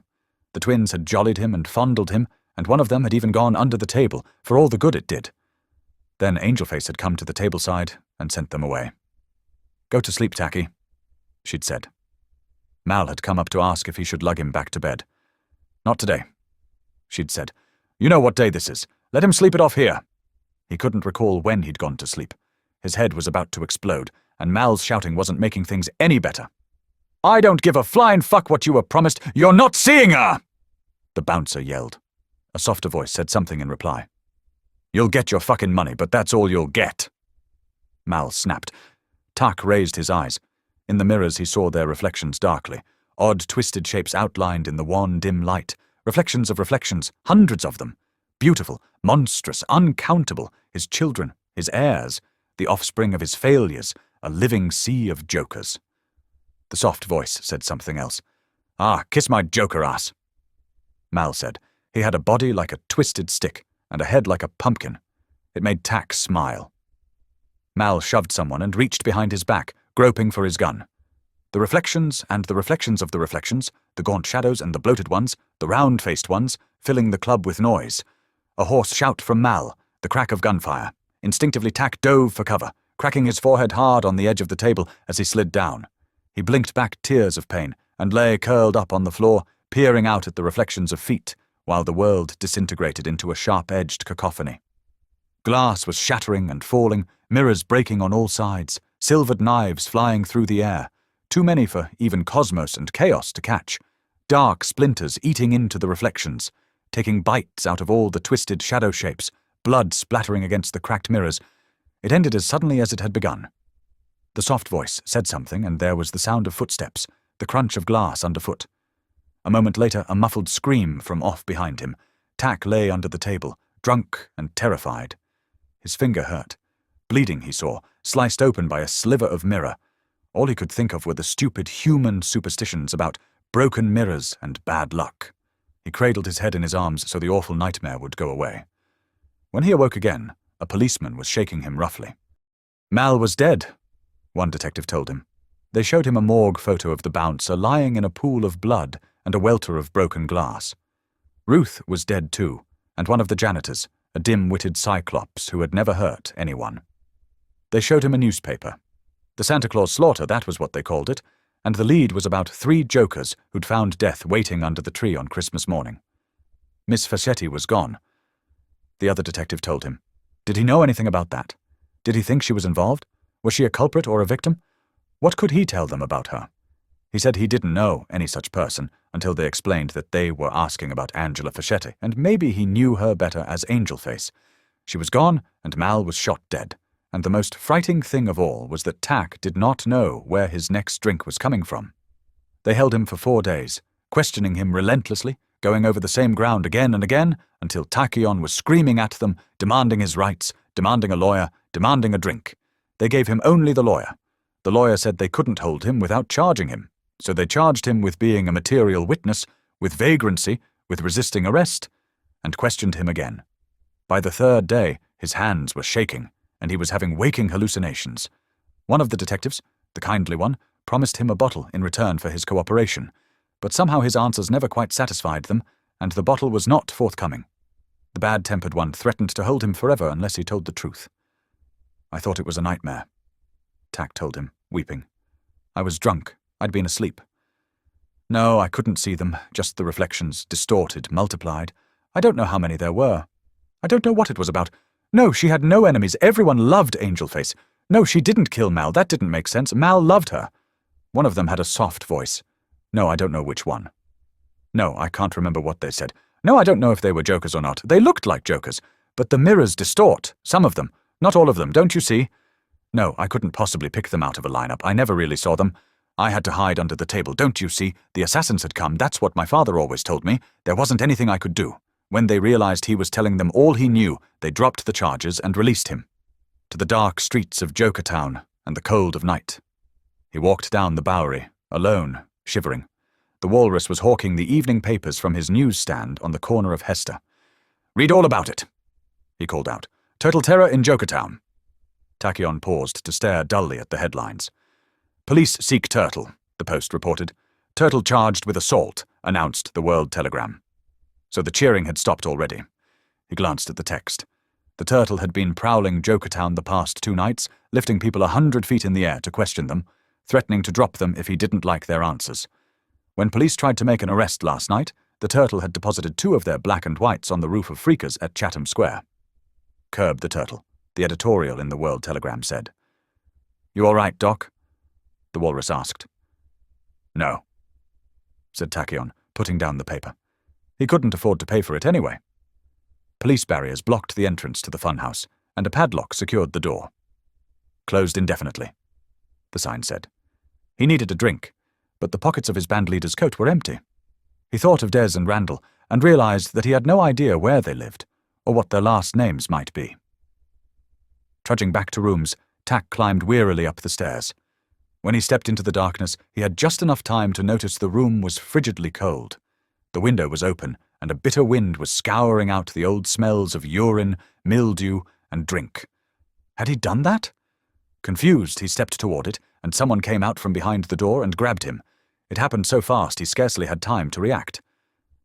The twins had jollied him and fondled him, and one of them had even gone under the table, for all the good it did. Then Angelface had come to the tableside and sent them away. "Go to sleep, Tacky," she'd said. Mal had come up to ask if he should lug him back to bed. "Not today," she'd said. "You know what day this is. Let him sleep it off here." He couldn't recall when he'd gone to sleep. His head was about to explode, and Mal's shouting wasn't making things any better. "I don't give a flying fuck what you were promised. You're not seeing her!" The bouncer yelled. A softer voice said something in reply. "You'll get your fucking money, but that's all you'll get." Mal snapped. Tack raised his eyes. In the mirrors he saw their reflections darkly, odd twisted shapes outlined in the wan dim light, reflections of reflections, hundreds of them. Beautiful, monstrous, uncountable, his children, his heirs, the offspring of his failures, a living sea of jokers. The soft voice said something else. "Ah, kiss my joker ass," Mal said. He had a body like a twisted stick, and a head like a pumpkin. It made Tack smile. Mal shoved someone and reached behind his back, groping for his gun. The reflections and the reflections of the reflections, the gaunt shadows and the bloated ones, the round-faced ones, filling the club with noise. A hoarse shout from Mal, the crack of gunfire. Instinctively Tack dove for cover, cracking his forehead hard on the edge of the table as he slid down. He blinked back tears of pain and lay curled up on the floor, peering out at the reflections of feet, while the world disintegrated into a sharp-edged cacophony. Glass was shattering and falling, mirrors breaking on all sides, silvered knives flying through the air, too many for even Cosmos and Chaos to catch, dark splinters eating into the reflections, taking bites out of all the twisted shadow shapes, blood splattering against the cracked mirrors. It ended as suddenly as it had begun. The soft voice said something, and there was the sound of footsteps, the crunch of glass underfoot. A moment later, a muffled scream from off behind him. Tack lay under the table, drunk and terrified. His finger hurt. Bleeding, he saw, sliced open by a sliver of mirror. All he could think of were the stupid human superstitions about broken mirrors and bad luck. He cradled his head in his arms so the awful nightmare would go away. When he awoke again, a policeman was shaking him roughly. Mal was dead, one detective told him. They showed him a morgue photo of the bouncer lying in a pool of blood and a welter of broken glass. Ruth was dead too, and one of the janitors, a dim-witted cyclops who had never hurt anyone. They showed him a newspaper. The Santa Claus slaughter, that was what they called it, and the lead was about 3 jokers who'd found death waiting under the tree on Christmas morning. Miss Fascetti was gone. The other detective told him. Did he know anything about that? Did he think she was involved? Was she a culprit or a victim? What could he tell them about her? He said he didn't know any such person until they explained that they were asking about Angela Fascetti, and maybe he knew her better as Angelface. She was gone, and Mal was shot dead. And the most frightening thing of all was that Tack did not know where his next drink was coming from. They held him for 4 days, questioning him relentlessly, going over the same ground again and again, until Tachyon was screaming at them, demanding his rights, demanding a lawyer, demanding a drink. They gave him only the lawyer. The lawyer said they couldn't hold him without charging him, so they charged him with being a material witness, with vagrancy, with resisting arrest, and questioned him again. By the 3rd day, his hands were shaking, and he was having waking hallucinations. One of the detectives, the kindly one, promised him a bottle in return for his cooperation, but somehow his answers never quite satisfied them, and the bottle was not forthcoming. The bad-tempered one threatened to hold him forever unless he told the truth. I thought it was a nightmare, Tack told him, weeping. I was drunk. I'd been asleep. No, I couldn't see them, just the reflections, distorted, multiplied. I don't know how many there were. I don't know what it was about. No, she had no enemies. Everyone loved Angelface. No, she didn't kill Mal. That didn't make sense. Mal loved her. One of them had a soft voice. No, I don't know which one. No, I can't remember what they said. No, I don't know if they were jokers or not. They looked like jokers. But the mirrors distort. Some of them. Not all of them, don't you see? No, I couldn't possibly pick them out of a lineup. I never really saw them. I had to hide under the table, don't you see? The assassins had come, that's what my father always told me. There wasn't anything I could do. When they realized he was telling them all he knew, they dropped the charges and released him. To the dark streets of Jokertown and the cold of night. He walked down the Bowery, alone, shivering. The Walrus was hawking the evening papers from his newsstand on the corner of Hester. "Read all about it," he called out. "Turtle terror in Jokertown." Tachyon paused to stare dully at the headlines. "Police seek Turtle," the Post reported. "Turtle charged with assault," announced the World Telegram. So the cheering had stopped already. He glanced at the text. The Turtle had been prowling Jokertown the past 2 nights, lifting people 100 feet in the air to question them, threatening to drop them if he didn't like their answers. When police tried to make an arrest last night, the Turtle had deposited 2 of their black and whites on the roof of Freakers at Chatham Square. "Curb the Turtle," the editorial in the World Telegram said. "You all right, Doc?" the Walrus asked. "No," said Tachyon, putting down the paper. He couldn't afford to pay for it anyway. Police barriers blocked the entrance to the funhouse, and a padlock secured the door. "Closed indefinitely," the sign said. He needed a drink, but the pockets of his bandleader's coat were empty. He thought of Des and Randall, and realized that he had no idea where they lived, or what their last names might be. Trudging back to rooms, Tack climbed wearily up the stairs. When he stepped into the darkness, he had just enough time to notice the room was frigidly cold. The window was open, and a bitter wind was scouring out the old smells of urine, mildew, and drink. Had he done that? Confused, he stepped toward it, and someone came out from behind the door and grabbed him. It happened so fast he scarcely had time to react.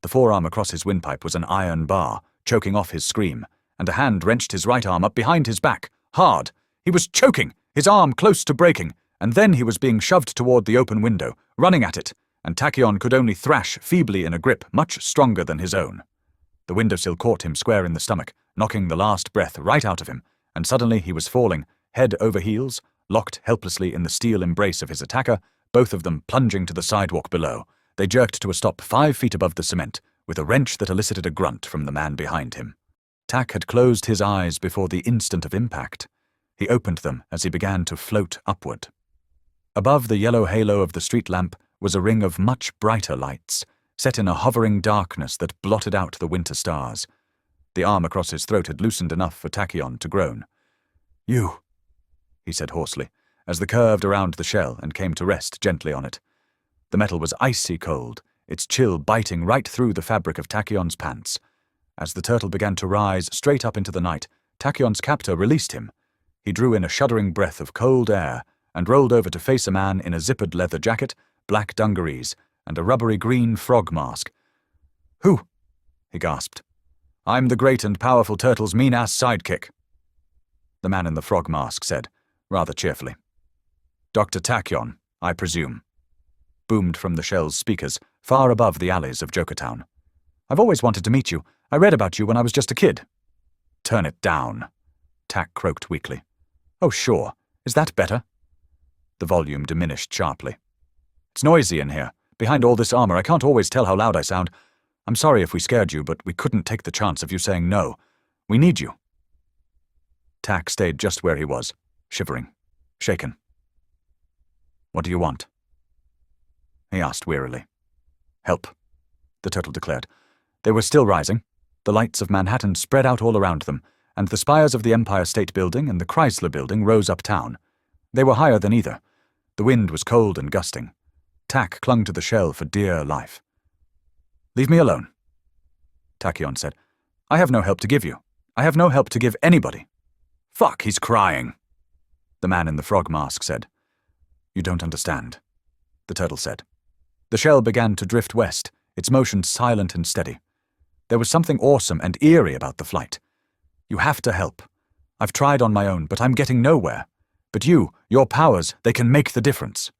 The forearm across his windpipe was an iron bar, choking off his scream, and a hand wrenched his right arm up behind his back, hard. He was choking, his arm close to breaking, and then he was being shoved toward the open window, running at it, and Tachyon could only thrash feebly in a grip much stronger than his own. The windowsill caught him square in the stomach, knocking the last breath right out of him, and suddenly he was falling, head over heels, locked helplessly in the steel embrace of his attacker, both of them plunging to the sidewalk below. They jerked to a stop 5 feet above the cement, with a wrench that elicited a grunt from the man behind him. Tack had closed his eyes before the instant of impact. He opened them as he began to float upward. Above the yellow halo of the street lamp was a ring of much brighter lights, set in a hovering darkness that blotted out the winter stars. The arm across his throat had loosened enough for Tachyon to groan. "You," he said hoarsely, as the curved around the shell and came to rest gently on it. The metal was icy cold, its chill biting right through the fabric of Tachyon's pants. As the turtle began to rise straight up into the night, Tachyon's captor released him. He drew in a shuddering breath of cold air and rolled over to face a man in a zippered leather jacket, black dungarees, and a rubbery green frog mask. "Who?" he gasped. "I'm the great and powerful turtle's mean-ass sidekick," the man in the frog mask said, rather cheerfully. "Dr. Tachyon, I presume," boomed from the shell's speakers, far above the alleys of Jokertown. "I've always wanted to meet you. I read about you when I was just a kid." "Turn it down," Tack croaked weakly. "Oh, sure. Is that better?" The volume diminished sharply. "It's noisy in here. Behind all this armor, I can't always tell how loud I sound. I'm sorry if we scared you, but we couldn't take the chance of you saying no. We need you." Tack stayed just where he was, shivering, shaken. "What do you want?" he asked wearily. "Help," the turtle declared. They were still rising. The lights of Manhattan spread out all around them, and the spires of the Empire State Building and the Chrysler Building rose uptown. They were higher than either. The wind was cold and gusting. Tack clung to the shell for dear life. "Leave me alone," Tachyon said. "I have no help to give you. I have no help to give anybody." "Fuck, he's crying," the man in the frog mask said. "You don't understand," the turtle said. The shell began to drift west, its motion silent and steady. There was something awesome and eerie about the flight. "You have to help. I've tried on my own, but I'm getting nowhere. But you, your powers, they can make the difference."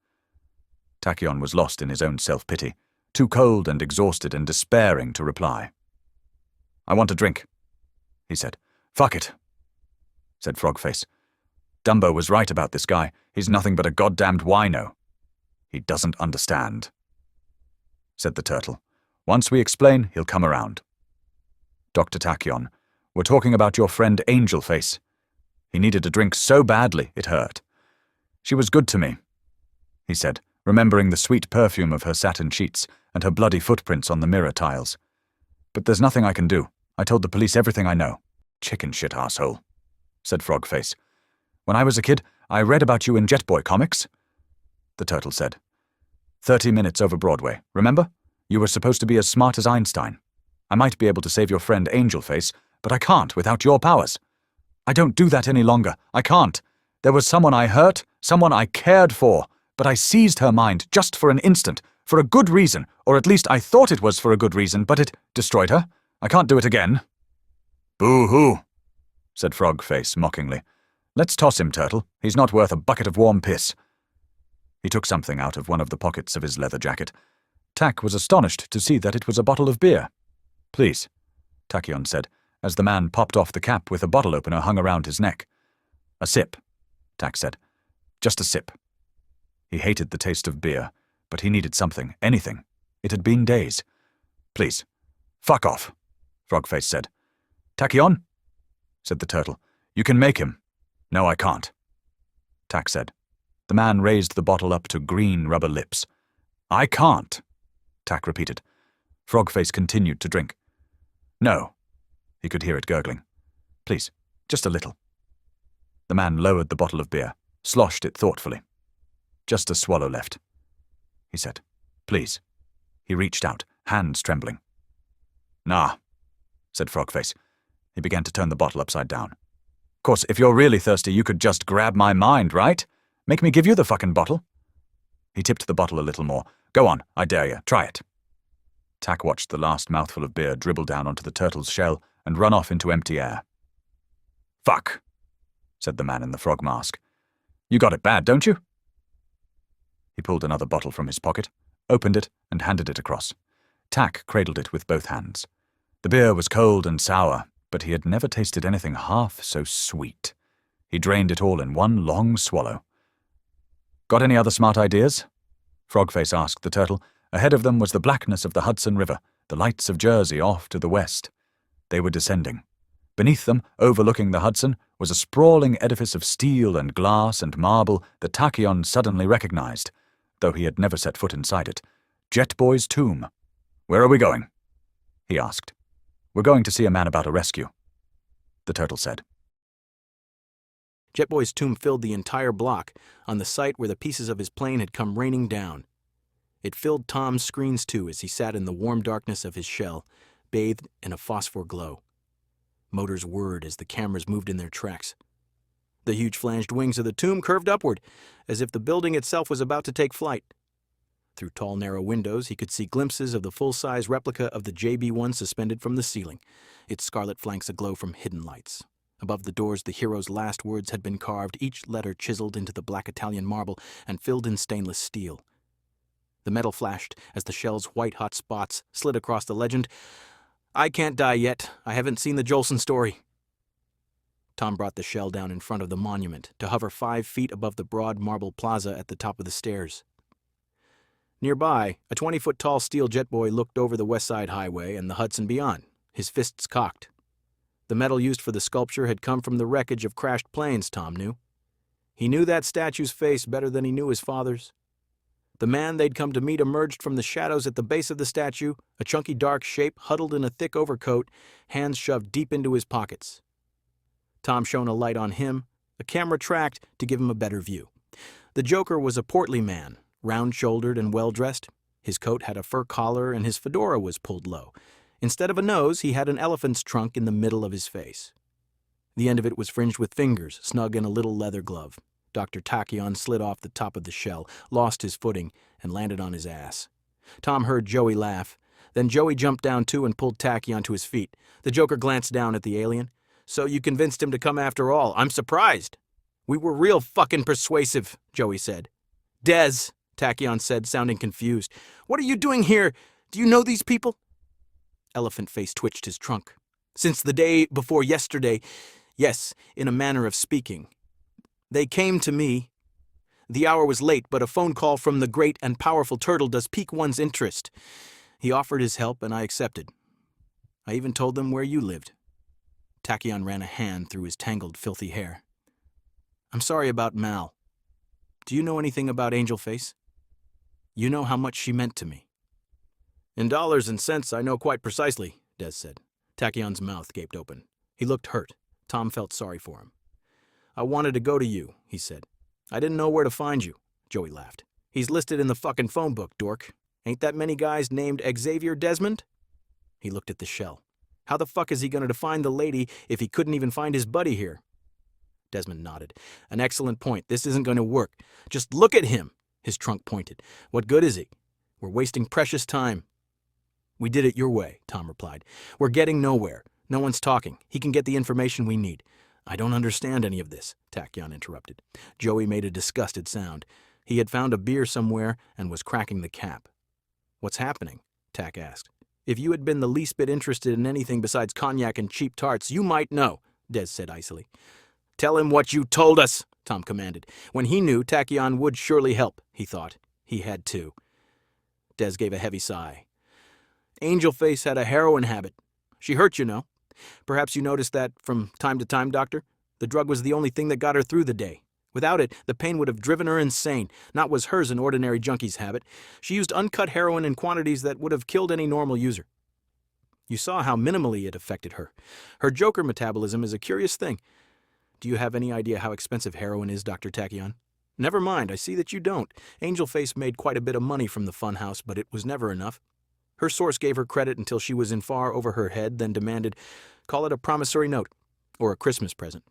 Tachyon was lost in his own self-pity, too cold and exhausted and despairing to reply. "I want a drink," he said. "Fuck it," said Frogface. "Dumbo was right about this guy. He's nothing but a goddamned wino." "He doesn't understand," said the turtle. "Once we explain, he'll come around." "Dr. Tachyon, we're talking about your friend Angelface. He needed a drink so badly it hurt. She was good to me," he said, remembering the sweet perfume of her satin sheets and her bloody footprints on the mirror tiles. But there's nothing I can do. I told the police everything I know. Chicken shit asshole, said Frogface. When I was a kid, I read about you in Jetboy comics. The turtle said. 30 minutes over Broadway, remember? You were supposed to be as smart as Einstein. I might be able to save your friend Angelface, but I can't without your powers. I don't do that any longer. I can't. There was someone I hurt, someone I cared for, but I seized her mind just for an instant, for a good reason, or at least I thought it was for a good reason, but it destroyed her. I can't do it again. Boo-hoo, said Frogface mockingly. Let's toss him, Turtle. He's not worth a bucket of warm piss. He took something out of one of the pockets of his leather jacket. Tack was astonished to see that it was a bottle of beer. Please, Tachyon said, as the man popped off the cap with a bottle opener hung around his neck. A sip, Tack said. Just a sip. He hated the taste of beer, but he needed something, anything. It had been days. Please, fuck off, Frogface said. Tachyon, said the turtle. You can make him. No, I can't, Tack said. The man raised the bottle up to green rubber lips. I can't, Tack repeated. Frogface continued to drink. No, he could hear it gurgling. Please, just a little. The man lowered the bottle of beer, sloshed it thoughtfully. Just a swallow left, he said. Please. He reached out, hands trembling. Nah, said Frogface. He began to turn the bottle upside down. Of course, if you're really thirsty, you could just grab my mind, right? Make me give you the fucking bottle. He tipped the bottle a little more. Go on, I dare you. Try it. Tack watched the last mouthful of beer dribble down onto the turtle's shell and run off into empty air. Fuck, said the man in the frog mask. You got it bad, don't you? He pulled another bottle from his pocket, opened it, and handed it across. Tack cradled it with both hands. The beer was cold and sour, but he had never tasted anything half so sweet. He drained it all in one long swallow. Got any other smart ideas? Frogface asked the turtle. Ahead of them was the blackness of the Hudson River, the lights of Jersey off to the west. They were descending. Beneath them, overlooking the Hudson, was a sprawling edifice of steel and glass and marble that Tachyon suddenly recognized, though he had never set foot inside it. Jetboy's tomb. Where are we going? He asked. We're going to see a man about a rescue, the turtle said. Jetboy's tomb filled the entire block, on the site where the pieces of his plane had come raining down. It filled Tom's screens too as he sat in the warm darkness of his shell, bathed in a phosphor glow. Motors whirred as the cameras moved in their tracks. The huge flanged wings of the tomb curved upward, as if the building itself was about to take flight. Through tall, narrow windows, he could see glimpses of the full-size replica of the JB-1 suspended from the ceiling, its scarlet flanks aglow from hidden lights. Above the doors, the hero's last words had been carved, each letter chiseled into the black Italian marble and filled in stainless steel. The metal flashed as the shell's white-hot spots slid across the legend, "I can't die yet. I haven't seen the Jolson story." Tom brought the shell down in front of the monument to hover 5 feet above the broad marble plaza at the top of the stairs. Nearby, a 20-foot-tall steel jetboy looked over the West Side Highway and the Hudson beyond, his fists cocked. The metal used for the sculpture had come from the wreckage of crashed planes, Tom knew. He knew that statue's face better than he knew his father's. The man they'd come to meet emerged from the shadows at the base of the statue, a chunky dark shape huddled in a thick overcoat, hands shoved deep into his pockets. Tom shone a light on him, a camera tracked to give him a better view. The Joker was a portly man, round-shouldered and well-dressed. His coat had a fur collar and his fedora was pulled low. Instead of a nose, he had an elephant's trunk in the middle of his face. The end of it was fringed with fingers, snug in a little leather glove. Dr. Tachyon slid off the top of the shell, lost his footing, and landed on his ass. Tom heard Joey laugh. Then Joey jumped down too and pulled Tachyon to his feet. The Joker glanced down at the alien. "So you convinced him to come after all. I'm surprised." "We were real fucking persuasive," Joey said. "Dez," Tachyon said, sounding confused. "What are you doing here? Do you know these people?" Elephant Face twitched his trunk. "Since the day before yesterday, yes, in a manner of speaking. They came to me. The hour was late, but a phone call from the great and powerful turtle does pique one's interest. He offered his help, and I accepted. I even told them where you lived." Tachyon ran a hand through his tangled, filthy hair. "I'm sorry about Mal. Do you know anything about Angel Face?" You know how much she meant to me." "In dollars and cents, I know quite precisely," Des said. Tachyon's mouth gaped open. He looked hurt. Tom felt sorry for him. "I wanted to go to you," he said. "I didn't know where to find you." Joey laughed. "He's listed in the fucking phone book, dork. Ain't that many guys named Xavier Desmond?" He looked at the shell. "How the fuck is he going to find the lady if he couldn't even find his buddy here?" Desmond nodded. "An excellent point. This isn't going to work. Just look at him." His trunk pointed. "What good is he? We're wasting precious time." "We did it your way," Tom replied. "We're getting nowhere. No one's talking. He can get the information we need." "I don't understand any of this," Tachyon interrupted. Joey made a disgusted sound. He had found a beer somewhere and was cracking the cap. "What's happening?" Tack asked. "If you had been the least bit interested in anything besides cognac and cheap tarts, you might know," Des said icily. "Tell him what you told us," Tom commanded. When he knew, Tachyon would surely help, he thought. He had too. Des gave a heavy sigh. "Angel Face had a heroin habit. She hurt, you know. Perhaps you noticed that from time to time, Doctor? The drug was the only thing that got her through the day. Without it, the pain would have driven her insane. Not was hers an ordinary junkie's habit. She used uncut heroin in quantities that would have killed any normal user. You saw how minimally it affected her. Her Joker metabolism is a curious thing. Do you have any idea how expensive heroin is, Dr. Tachyon?" "Never mind, I see that you don't. Angel Face made quite a bit of money from the funhouse, but it was never enough. Her source gave her credit until she was in far over her head, then demanded, call it a promissory note, or a Christmas present.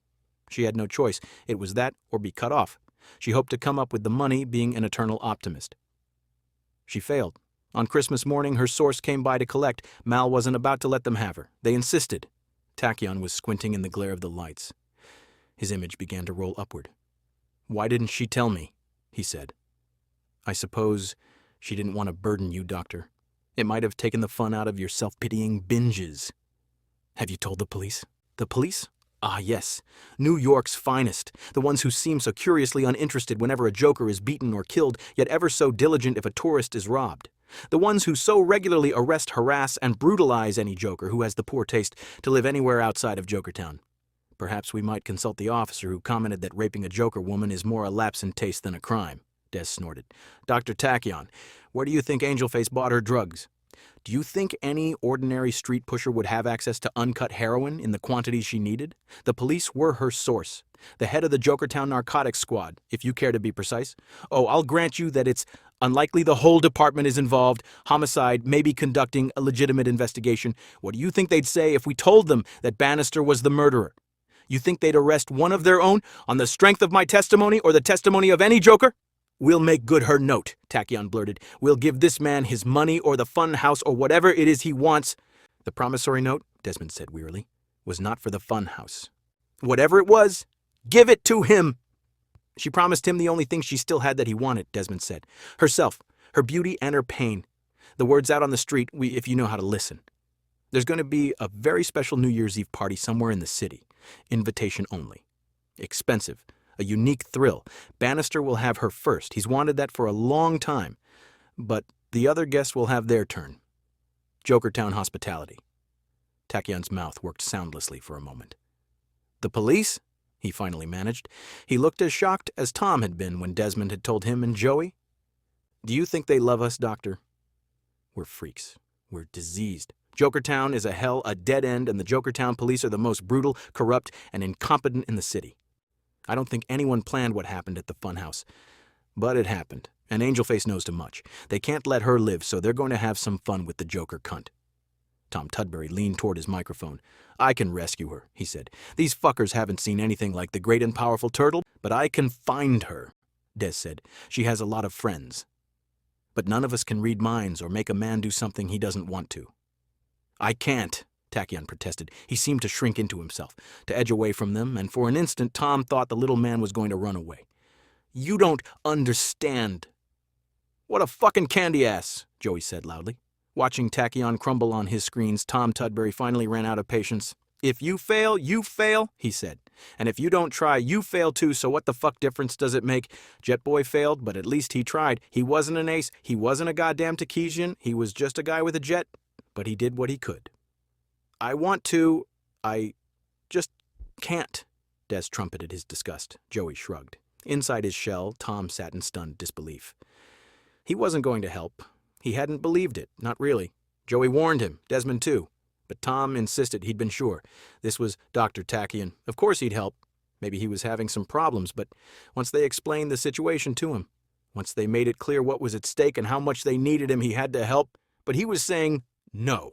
She had no choice. It was that or be cut off. She hoped to come up with the money, being an eternal optimist. She failed. On Christmas morning, her source came by to collect. Mal wasn't about to let them have her. They insisted." Tachyon was squinting in the glare of the lights. His image began to roll upward. "Why didn't she tell me?" he said. "I suppose she didn't want to burden you, Doctor. It might have taken the fun out of your self-pitying binges." "Have you told the police?" "The police? Ah, yes. New York's finest. The ones who seem so curiously uninterested whenever a joker is beaten or killed, yet ever so diligent if a tourist is robbed. The ones who so regularly arrest, harass, and brutalize any joker who has the poor taste to live anywhere outside of Jokertown. Perhaps we might consult the officer who commented that raping a joker woman is more a lapse in taste than a crime," Des snorted. "Dr. Tachyon, where do you think Angel Face bought her drugs? Do you think any ordinary street pusher would have access to uncut heroin in the quantities she needed? The police were her source. The head of the Jokertown Narcotics Squad, if you care to be precise. Oh, I'll grant you that it's unlikely the whole department is involved. Homicide, maybe conducting a legitimate investigation. What do you think they'd say if we told them that Bannister was the murderer? You think they'd arrest one of their own on the strength of my testimony or the testimony of any joker?" "We'll make good her note," Tachyon blurted. "We'll give this man his money or the fun house or whatever it is he wants." "The promissory note," Desmond said wearily, "was not for the fun house. Whatever it was, give it to him." "She promised him the only thing she still had that he wanted," Desmond said. "Herself, her beauty and her pain. The word's out on the street, if you know how to listen. There's going to be a very special New Year's Eve party somewhere in the city. Invitation only. Expensive. A unique thrill. Bannister will have her first. He's wanted that for a long time. But the other guests will have their turn. Jokertown hospitality." Tachyon's mouth worked soundlessly for a moment. "The police?" he finally managed. He looked as shocked as Tom had been when Desmond had told him and Joey. "Do you think they love us, Doctor? We're freaks. We're diseased. Jokertown is a hell, a dead end, and the Jokertown police are the most brutal, corrupt, and incompetent in the city. I don't think anyone planned what happened at the funhouse. But it happened, and Angel Face knows too much. They can't let her live, so they're going to have some fun with the Joker cunt." Tom Tudbury leaned toward his microphone. "I can rescue her," he said. "These fuckers haven't seen anything like the great and powerful turtle, but I can find her," Des said. "She has a lot of friends. But none of us can read minds or make a man do something he doesn't want to." "I can't," Tachyon protested. He seemed to shrink into himself, to edge away from them, and for an instant Tom thought the little man was going to run away. "You don't understand." "What a fucking candy ass," Joey said loudly. Watching Tachyon crumble on his screens, Tom Tudbury finally ran out of patience. "If you fail, he said. "And if you don't try, you fail too, so what the fuck difference does it make? Jetboy failed, but at least he tried. He wasn't an ace. He wasn't a goddamn Takesian. He was just a guy with a jet. But he did what he could." "I want to. I just can't," Des trumpeted his disgust. Joey shrugged. Inside his shell, Tom sat in stunned disbelief. He wasn't going to help. He hadn't believed it, not really. Joey warned him, Desmond too. But Tom insisted he'd been sure. This was Dr. Tachyon. Of course he'd help. Maybe he was having some problems, but once they explained the situation to him, once they made it clear what was at stake and how much they needed him, he had to help. But he was saying no.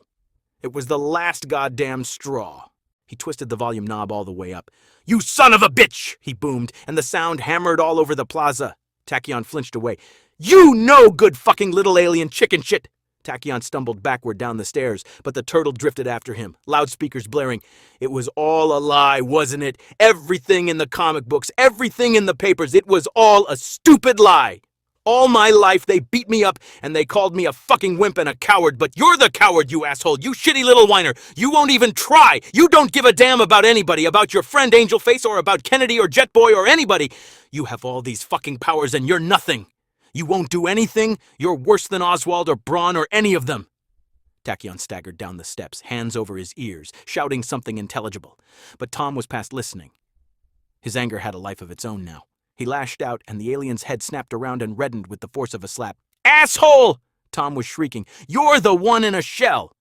It was the last goddamn straw. He twisted the volume knob all the way up. "You son of a bitch!" he boomed, and the sound hammered all over the plaza. Tachyon flinched away. "You no good fucking little alien chicken shit!" Tachyon stumbled backward down the stairs, but the turtle drifted after him, loudspeakers blaring. It was all a lie, wasn't it? Everything in the comic books, everything in the papers, it was all a stupid lie. All my life they beat me up and they called me a fucking wimp and a coward, but you're the coward, you asshole, you shitty little whiner. You won't even try. You don't give a damn about anybody, about your friend Angel Face or about Kennedy or Jet Boy or anybody. You have all these fucking powers and you're nothing. You won't do anything. You're worse than Oswald or Braun or any of them. Tachyon staggered down the steps, hands over his ears, shouting something intelligible. But Tom was past listening. His anger had a life of its own now. He lashed out, and the alien's head snapped around and reddened with the force of a slap. "Asshole!" Tom was shrieking. "You're the one in a shell!"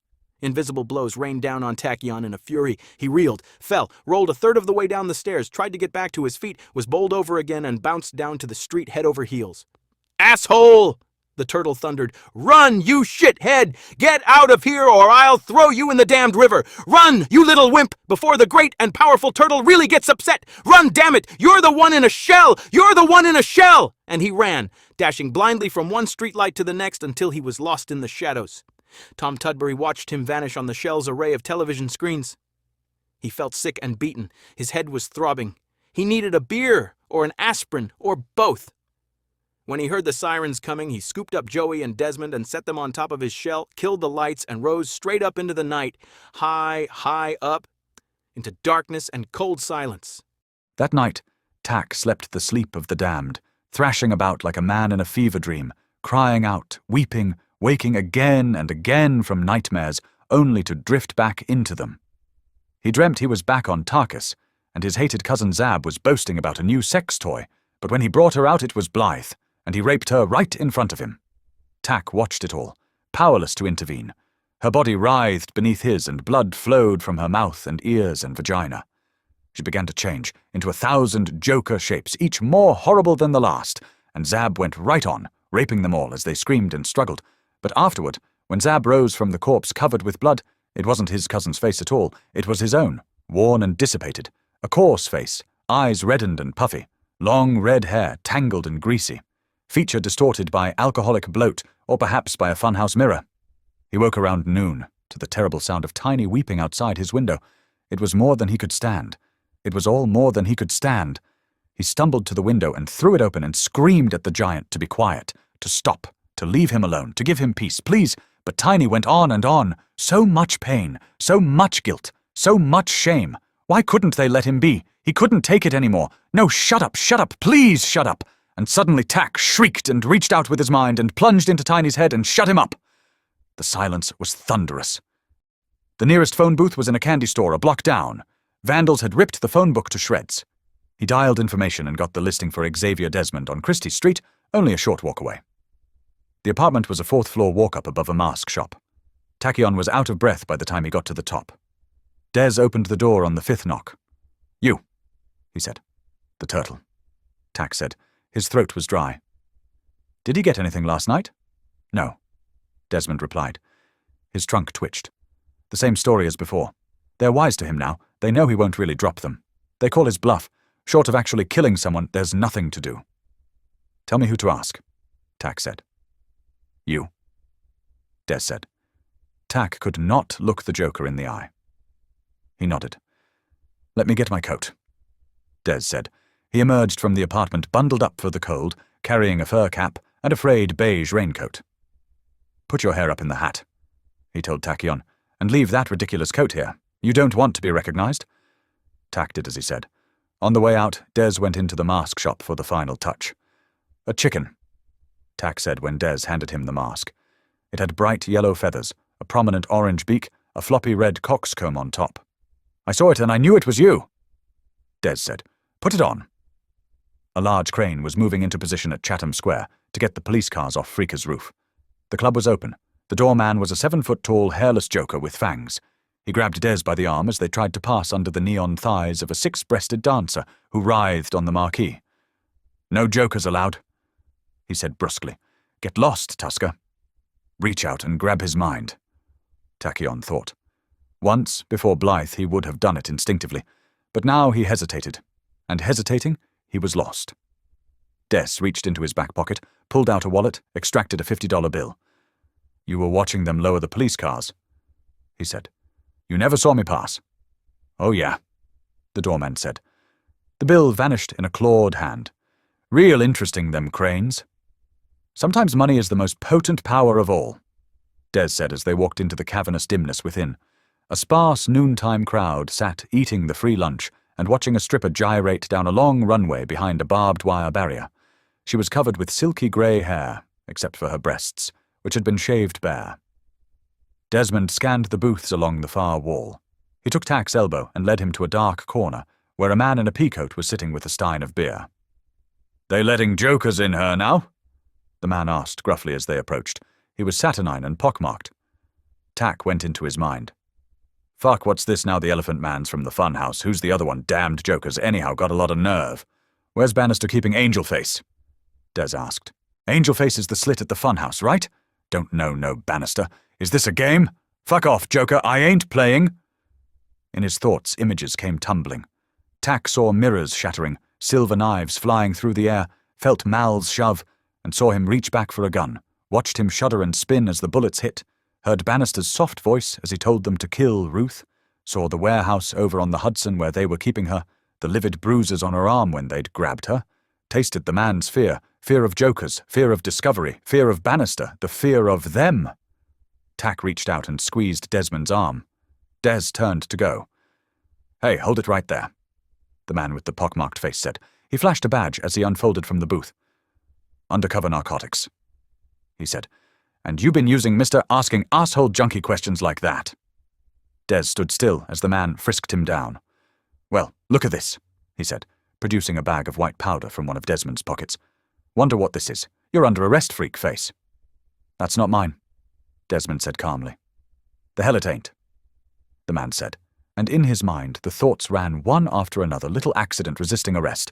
Invisible blows rained down on Tachyon in a fury. He reeled, fell, rolled a third of the way down the stairs, tried to get back to his feet, was bowled over again, and bounced down to the street head over heels. "Asshole!" the turtle thundered. "Run, you shithead! Get out of here or I'll throw you in the damned river! Run, you little wimp, before the great and powerful turtle really gets upset! Run, damn it! You're the one in a shell! You're the one in a shell!" And he ran, dashing blindly from one streetlight to the next until he was lost in the shadows. Tom Tudbury watched him vanish on the shell's array of television screens. He felt sick and beaten. His head was throbbing. He needed a beer or an aspirin or both. When he heard the sirens coming, he scooped up Joey and Desmond and set them on top of his shell, killed the lights, and rose straight up into the night, high, high up, into darkness and cold silence. That night, Tack slept the sleep of the damned, thrashing about like a man in a fever dream, crying out, weeping, waking again and again from nightmares, only to drift back into them. He dreamt he was back on Tarkus, and his hated cousin Zab was boasting about a new sex toy, but when he brought her out it was Blythe, and he raped her right in front of him. Tack watched it all, powerless to intervene. Her body writhed beneath his, and blood flowed from her mouth and ears and vagina. She began to change into 1,000 Joker shapes, each more horrible than the last, and Zab went right on, raping them all as they screamed and struggled. But afterward, when Zab rose from the corpse covered with blood, it wasn't his cousin's face at all. It was his own, worn and dissipated, a coarse face, eyes reddened and puffy, long red hair tangled and greasy, feature distorted by alcoholic bloat or perhaps by a funhouse mirror. He woke around noon to the terrible sound of Tiny weeping outside his window. It was more than he could stand. It was all more than he could stand. He stumbled to the window and threw it open and screamed at the giant to be quiet, to stop, to leave him alone, to give him peace, please. But Tiny went on and on. So much pain, so much guilt, so much shame. Why couldn't they let him be? He couldn't take it anymore. No, shut up, please shut up. And suddenly Tack shrieked and reached out with his mind and plunged into Tiny's head and shut him up. The silence was thunderous. The nearest phone booth was in a candy store a block down. Vandals had ripped the phone book to shreds. He dialed information and got the listing for Xavier Desmond on Christie Street, only a short walk away. The apartment was a fourth-floor walk-up above a mask shop. Tachyon was out of breath by the time he got to the top. Des opened the door on the 5th knock. "You," he said. "The turtle," Tack said. His throat was dry. "Did he get anything last night?" "No," Desmond replied. His trunk twitched. "The same story as before. They're wise to him now. They know he won't really drop them. They call his bluff. Short of actually killing someone, there's nothing to do." "Tell me who to ask," Tack said. "You," Des said. Tack could not look the Joker in the eye. He nodded. "Let me get my coat," Des said. He emerged from the apartment bundled up for the cold, carrying a fur cap and a frayed beige raincoat. "Put your hair up in the hat," he told Tachyon, "and leave that ridiculous coat here. You don't want to be recognized." Tack did as he said. On the way out, Des went into the mask shop for the final touch. "A chicken," Tack said when Des handed him the mask. It had bright yellow feathers, a prominent orange beak, a floppy red coxcomb on top. "I saw it and I knew it was you," Des said. "Put it on." A large crane was moving into position at Chatham Square, to get the police cars off Freaker's roof. The club was open. The doorman was a 7-foot-tall, hairless joker with fangs. He grabbed Des by the arm as they tried to pass under the neon thighs of a 6-breasted dancer who writhed on the marquee. "No jokers allowed," he said brusquely. "Get lost, Tusker." Reach out and grab his mind, Tachyon thought. Once, before Blythe, he would have done it instinctively, but now he hesitated, and hesitating, he was lost. Des reached into his back pocket, pulled out a wallet, extracted a $50 bill. "You were watching them lower the police cars," he said. "You never saw me pass." "Oh yeah," the doorman said. The bill vanished in a clawed hand. "Real interesting, them cranes." "Sometimes money is the most potent power of all," Des said as they walked into the cavernous dimness within. A sparse noontime crowd sat eating the free lunch and watching a stripper gyrate down a long runway behind a barbed wire barrier. She was covered with silky grey hair, except for her breasts, which had been shaved bare. Desmond scanned the booths along the far wall. He took Tack's elbow and led him to a dark corner, where a man in a peacoat was sitting with a stein of beer. "They letting jokers in her now?" the man asked gruffly as they approached. He was saturnine and pockmarked. Tack went into his mind. "Fuck, what's this now? The Elephant Man's from the fun house. Who's the other one? Damned jokers. Anyhow, got a lot of nerve. Where's Bannister keeping Angel Face?" Des asked. "Angel Face is the slit at the fun house, right? Don't know no Bannister. Is this a game? Fuck off, Joker. I ain't playing." In his thoughts, images came tumbling. Tack saw mirrors shattering, silver knives flying through the air, felt mouths shove, and saw him reach back for a gun, watched him shudder and spin as the bullets hit, heard Bannister's soft voice as he told them to kill Ruth, saw the warehouse over on the Hudson where they were keeping her, the livid bruises on her arm when they'd grabbed her, tasted the man's fear, fear of jokers, fear of discovery, fear of Bannister, the fear of them. Tack reached out and squeezed Desmond's arm. Des turned to go. "Hey, hold it right there," the man with the pockmarked face said. He flashed a badge as he unfolded from the booth. "Undercover narcotics," he said. "And you been using Mr. asking asshole junkie questions like that." Des stood still as the man frisked him down. "Well, look at this," he said, producing a bag of white powder from one of Desmond's pockets. "Wonder what this is. You're under arrest, freak face." "That's not mine," Desmond said calmly. "The hell it ain't," the man said, and in his mind the thoughts ran one after another, little accident resisting arrest.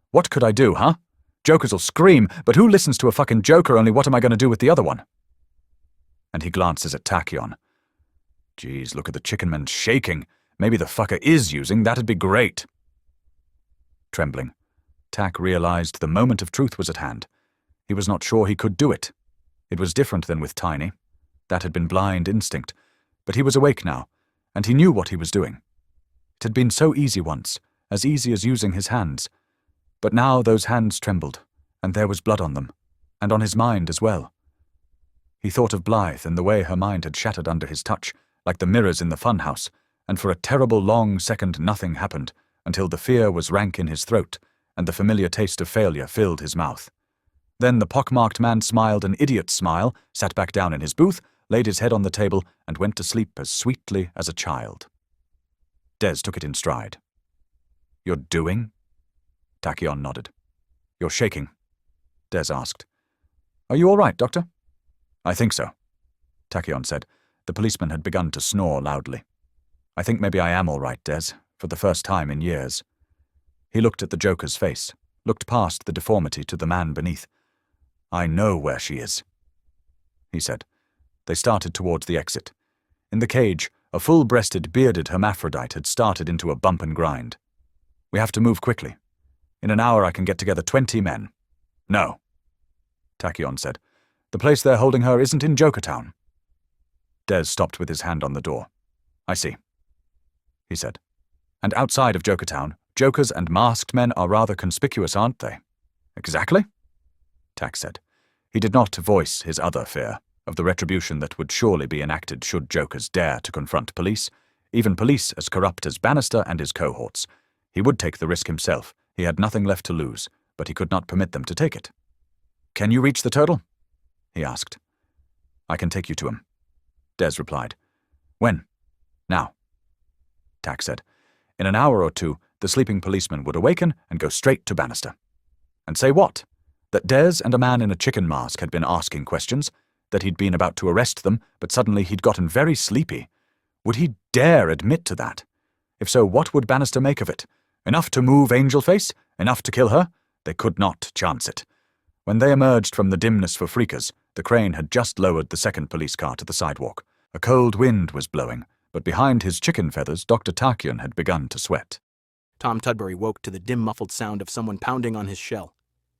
"What could I do, huh? Jokers'll scream, but who listens to a fucking joker? Only what am I going to do with the other one?" And he glances at Tachyon. "Geez, look at the chicken man shaking. Maybe the fucker is using. That'd be great." Trembling, Tack realized the moment of truth was at hand. He was not sure he could do it. It was different than with Tiny. That had been blind instinct. But he was awake now, and he knew what he was doing. It had been so easy once, as easy as using his hands. But now those hands trembled, and there was blood on them, and on his mind as well. He thought of Blythe and the way her mind had shattered under his touch, like the mirrors in the funhouse, and for a terrible long second nothing happened, until the fear was rank in his throat, and the familiar taste of failure filled his mouth. Then the pockmarked man smiled an idiot's smile, sat back down in his booth, laid his head on the table, and went to sleep as sweetly as a child. Des took it in stride. "You're doing?" Tachyon nodded. "You're shaking," Des asked. "Are you all right, Doctor?" "I think so," Tachyon said. The policeman had begun to snore loudly. "I think maybe I am all right, Des, for the first time in years." He looked at the Joker's face, looked past the deformity to the man beneath. "I know where she is," he said. They started towards the exit. In the cage, a full-breasted, bearded hermaphrodite had started into a bump and grind. "We have to move quickly. In an hour I can get together 20 men. "No," Tachyon said. "The place they're holding her isn't in Jokertown." Des stopped with his hand on the door. "I see," he said. "And outside of Jokertown, jokers and masked men are rather conspicuous, aren't they?" "Exactly," Tack said. He did not voice his other fear, of the retribution that would surely be enacted should jokers dare to confront police, even police as corrupt as Bannister and his cohorts. He would take the risk himself. He had nothing left to lose, but he could not permit them to take it. "Can you reach the turtle?" he asked. "I can take you to him," Des replied. "When?" "Now," Tack said. In an hour or two, the sleeping policeman would awaken and go straight to Bannister. "And say what?" that Des and a man in a chicken mask had been asking questions, that he'd been about to arrest them, but suddenly he'd gotten very sleepy. Would he dare admit to that? If so, what would Bannister make of it? Enough to move Angelface? Enough to kill her? They could not chance it. When they emerged from the dimness for Freakers, the crane had just lowered the second police car to the sidewalk. A cold wind was blowing, but behind his chicken feathers, Dr. Tachyon had begun to sweat. Tom Tudbury woke to the dim muffled sound of someone pounding on his shell.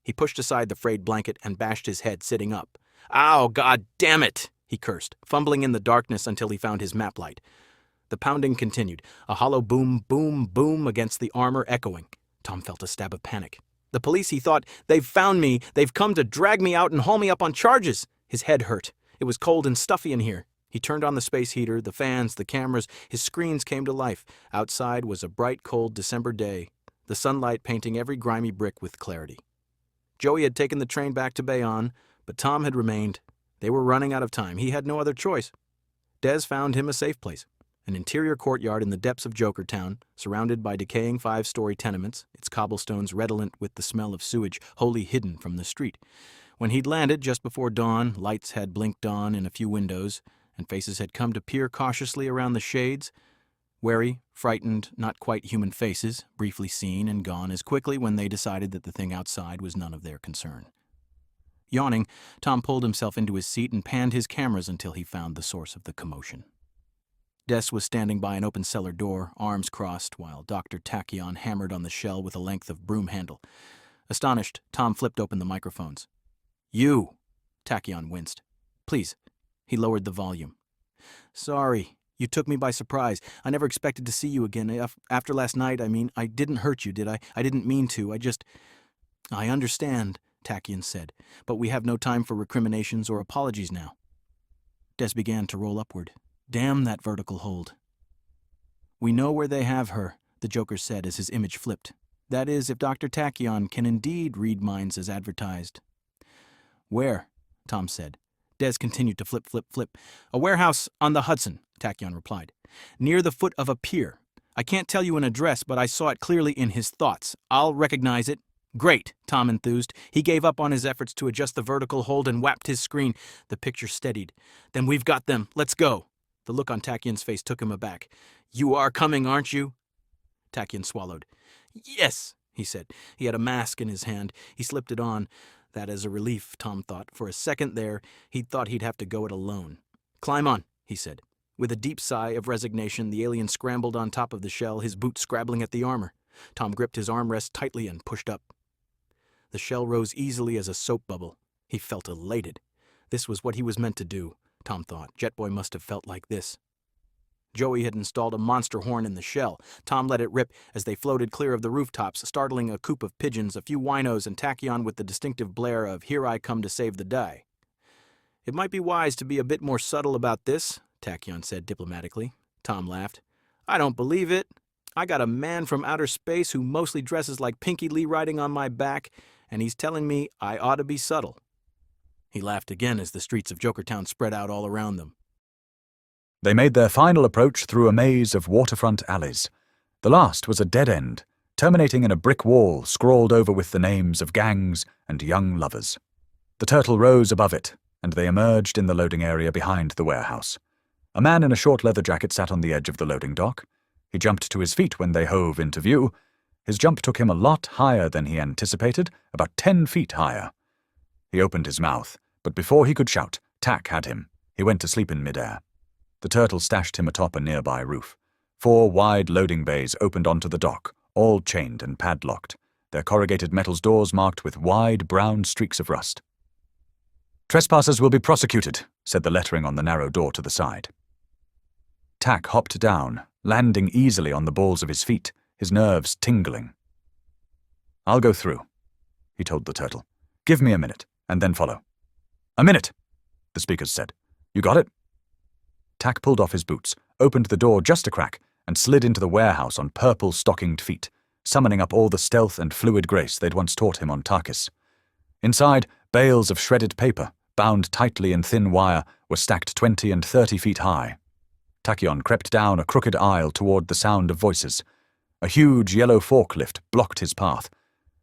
He pushed aside the frayed blanket and bashed his head, sitting up. "Ow, God damn it!" he cursed, fumbling in the darkness until he found his map light. The pounding continued, a hollow boom, boom, boom against the armor echoing. Tom felt a stab of panic. The police, he thought. They've found me. They've come to drag me out and haul me up on charges. His head hurt. It was cold and stuffy in here. He turned on the space heater, the fans, the cameras. His screens came to life. Outside was a bright, cold December day, the sunlight painting every grimy brick with clarity. Joey had taken the train back to Bayonne, but Tom had remained. They were running out of time. He had no other choice. Des found him a safe place, an interior courtyard in the depths of Jokertown, surrounded by decaying 5-story tenements, its cobblestones redolent with the smell of sewage, wholly hidden from the street. When he'd landed just before dawn, lights had blinked on in a few windows, and faces had come to peer cautiously around the shades. Wary, frightened, not quite human faces, briefly seen and gone as quickly when they decided that the thing outside was none of their concern. Yawning, Tom pulled himself into his seat and panned his cameras until he found the source of the commotion. Des was standing by an open cellar door, arms crossed, while Dr. Tachyon hammered on the shell with a length of broom handle. Astonished, Tom flipped open the microphones. "You!" Tachyon winced. "Please." He lowered the volume. "Sorry. You took me by surprise. I never expected to see you again. After last night, I didn't hurt you, did I? I didn't mean to. I understand," Tachyon said, "but we have no time for recriminations or apologies now." Des began to roll upward. "Damn that vertical hold." "We know where they have her," the Joker said as his image flipped. "That is, if Dr. Tachyon can indeed read minds as advertised." "Where?" Tom said. Des continued to flip. "A warehouse on the Hudson," Tachyon replied. "Near the foot of a pier. I can't tell you an address, but I saw it clearly in his thoughts. I'll recognize it." "Great," Tom enthused. He gave up on his efforts to adjust the vertical hold and whapped his screen. The picture steadied. "Then we've got them. Let's go." The look on Tachyon's face took him aback. "You are coming, aren't you?" Tachyon swallowed. "Yes," he said. He had a mask in his hand. He slipped it on. That as a relief, Tom thought. For a second there, he'd thought he'd have to go it alone. "Climb on," he said. With a deep sigh of resignation, the alien scrambled on top of the shell, his boots scrabbling at the armor. Tom gripped his armrest tightly and pushed up. The shell rose easily as a soap bubble. He felt elated. This was what he was meant to do, Tom thought. Jetboy must have felt like this. Joey had installed a monster horn in the shell. Tom let it rip as they floated clear of the rooftops, startling a coop of pigeons, a few winos, and Tachyon with the distinctive blare of "Here I come to save the day." "It might be wise to be a bit more subtle about this," Tachyon said diplomatically. Tom laughed. "I don't believe it. I got a man from outer space who mostly dresses like Pinky Lee riding on my back, and he's telling me I ought to be subtle." He laughed again as the streets of Jokertown spread out all around them. They made their final approach through a maze of waterfront alleys. The last was a dead end, terminating in a brick wall scrawled over with the names of gangs and young lovers. The turtle rose above it, and they emerged in the loading area behind the warehouse. A man in a short leather jacket sat on the edge of the loading dock. He jumped to his feet when they hove into view. His jump took him a lot higher than he anticipated, about 10 feet higher. He opened his mouth, but before he could shout, Tack had him. He went to sleep in midair. The turtle stashed him atop a nearby roof. 4 wide loading bays opened onto the dock, all chained and padlocked, their corrugated metals doors marked with wide brown streaks of rust. "Trespassers will be prosecuted," said the lettering on the narrow door to the side. Tack hopped down, landing easily on the balls of his feet, his nerves tingling. "I'll go through," he told the turtle. "Give me a minute, and then follow." "A minute," the speakers said. "You got it?" Tack pulled off his boots, opened the door just a crack, and slid into the warehouse on purple-stockinged feet, summoning up all the stealth and fluid grace they'd once taught him on Tarkus. Inside, bales of shredded paper, bound tightly in thin wire, were stacked 20 and 30 feet high. Tachyon crept down a crooked aisle toward the sound of voices. A huge yellow forklift blocked his path.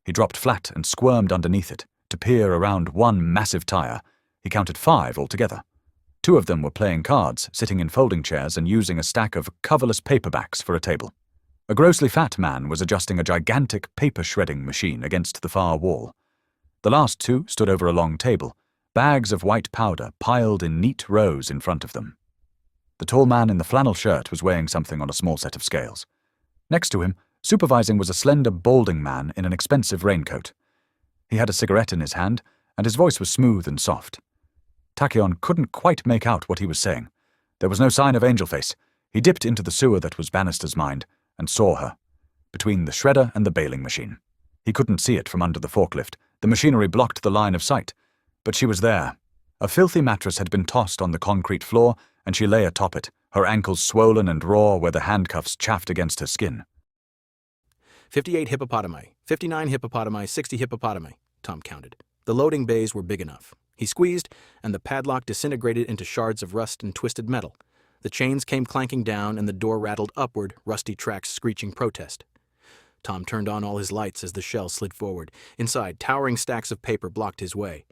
He dropped flat and squirmed underneath it, to peer around one massive tire. He counted 5 altogether. 2 of them were playing cards, sitting in folding chairs and using a stack of coverless paperbacks for a table. A grossly fat man was adjusting a gigantic paper-shredding machine against the far wall. The last 2 stood over a long table, bags of white powder piled in neat rows in front of them. The tall man in the flannel shirt was weighing something on a small set of scales. Next to him, supervising, was a slender, balding man in an expensive raincoat. He had a cigarette in his hand, and his voice was smooth and soft. Tachyon couldn't quite make out what he was saying. There was no sign of Angelface. He dipped into the sewer that was Bannister's mind and saw her, between the shredder and the baling machine. He couldn't see it from under the forklift. The machinery blocked the line of sight. But she was there. A filthy mattress had been tossed on the concrete floor, and she lay atop it, her ankles swollen and raw where the handcuffs chaffed against her skin. 58 hippopotami, 59 hippopotami, 60 hippopotami, Tom counted. The loading bays were big enough. He squeezed, and the padlock disintegrated into shards of rust and twisted metal. The chains came clanking down, and the door rattled upward, rusty tracks screeching protest. Tom turned on all his lights as the shell slid forward. Inside, towering stacks of paper blocked his way.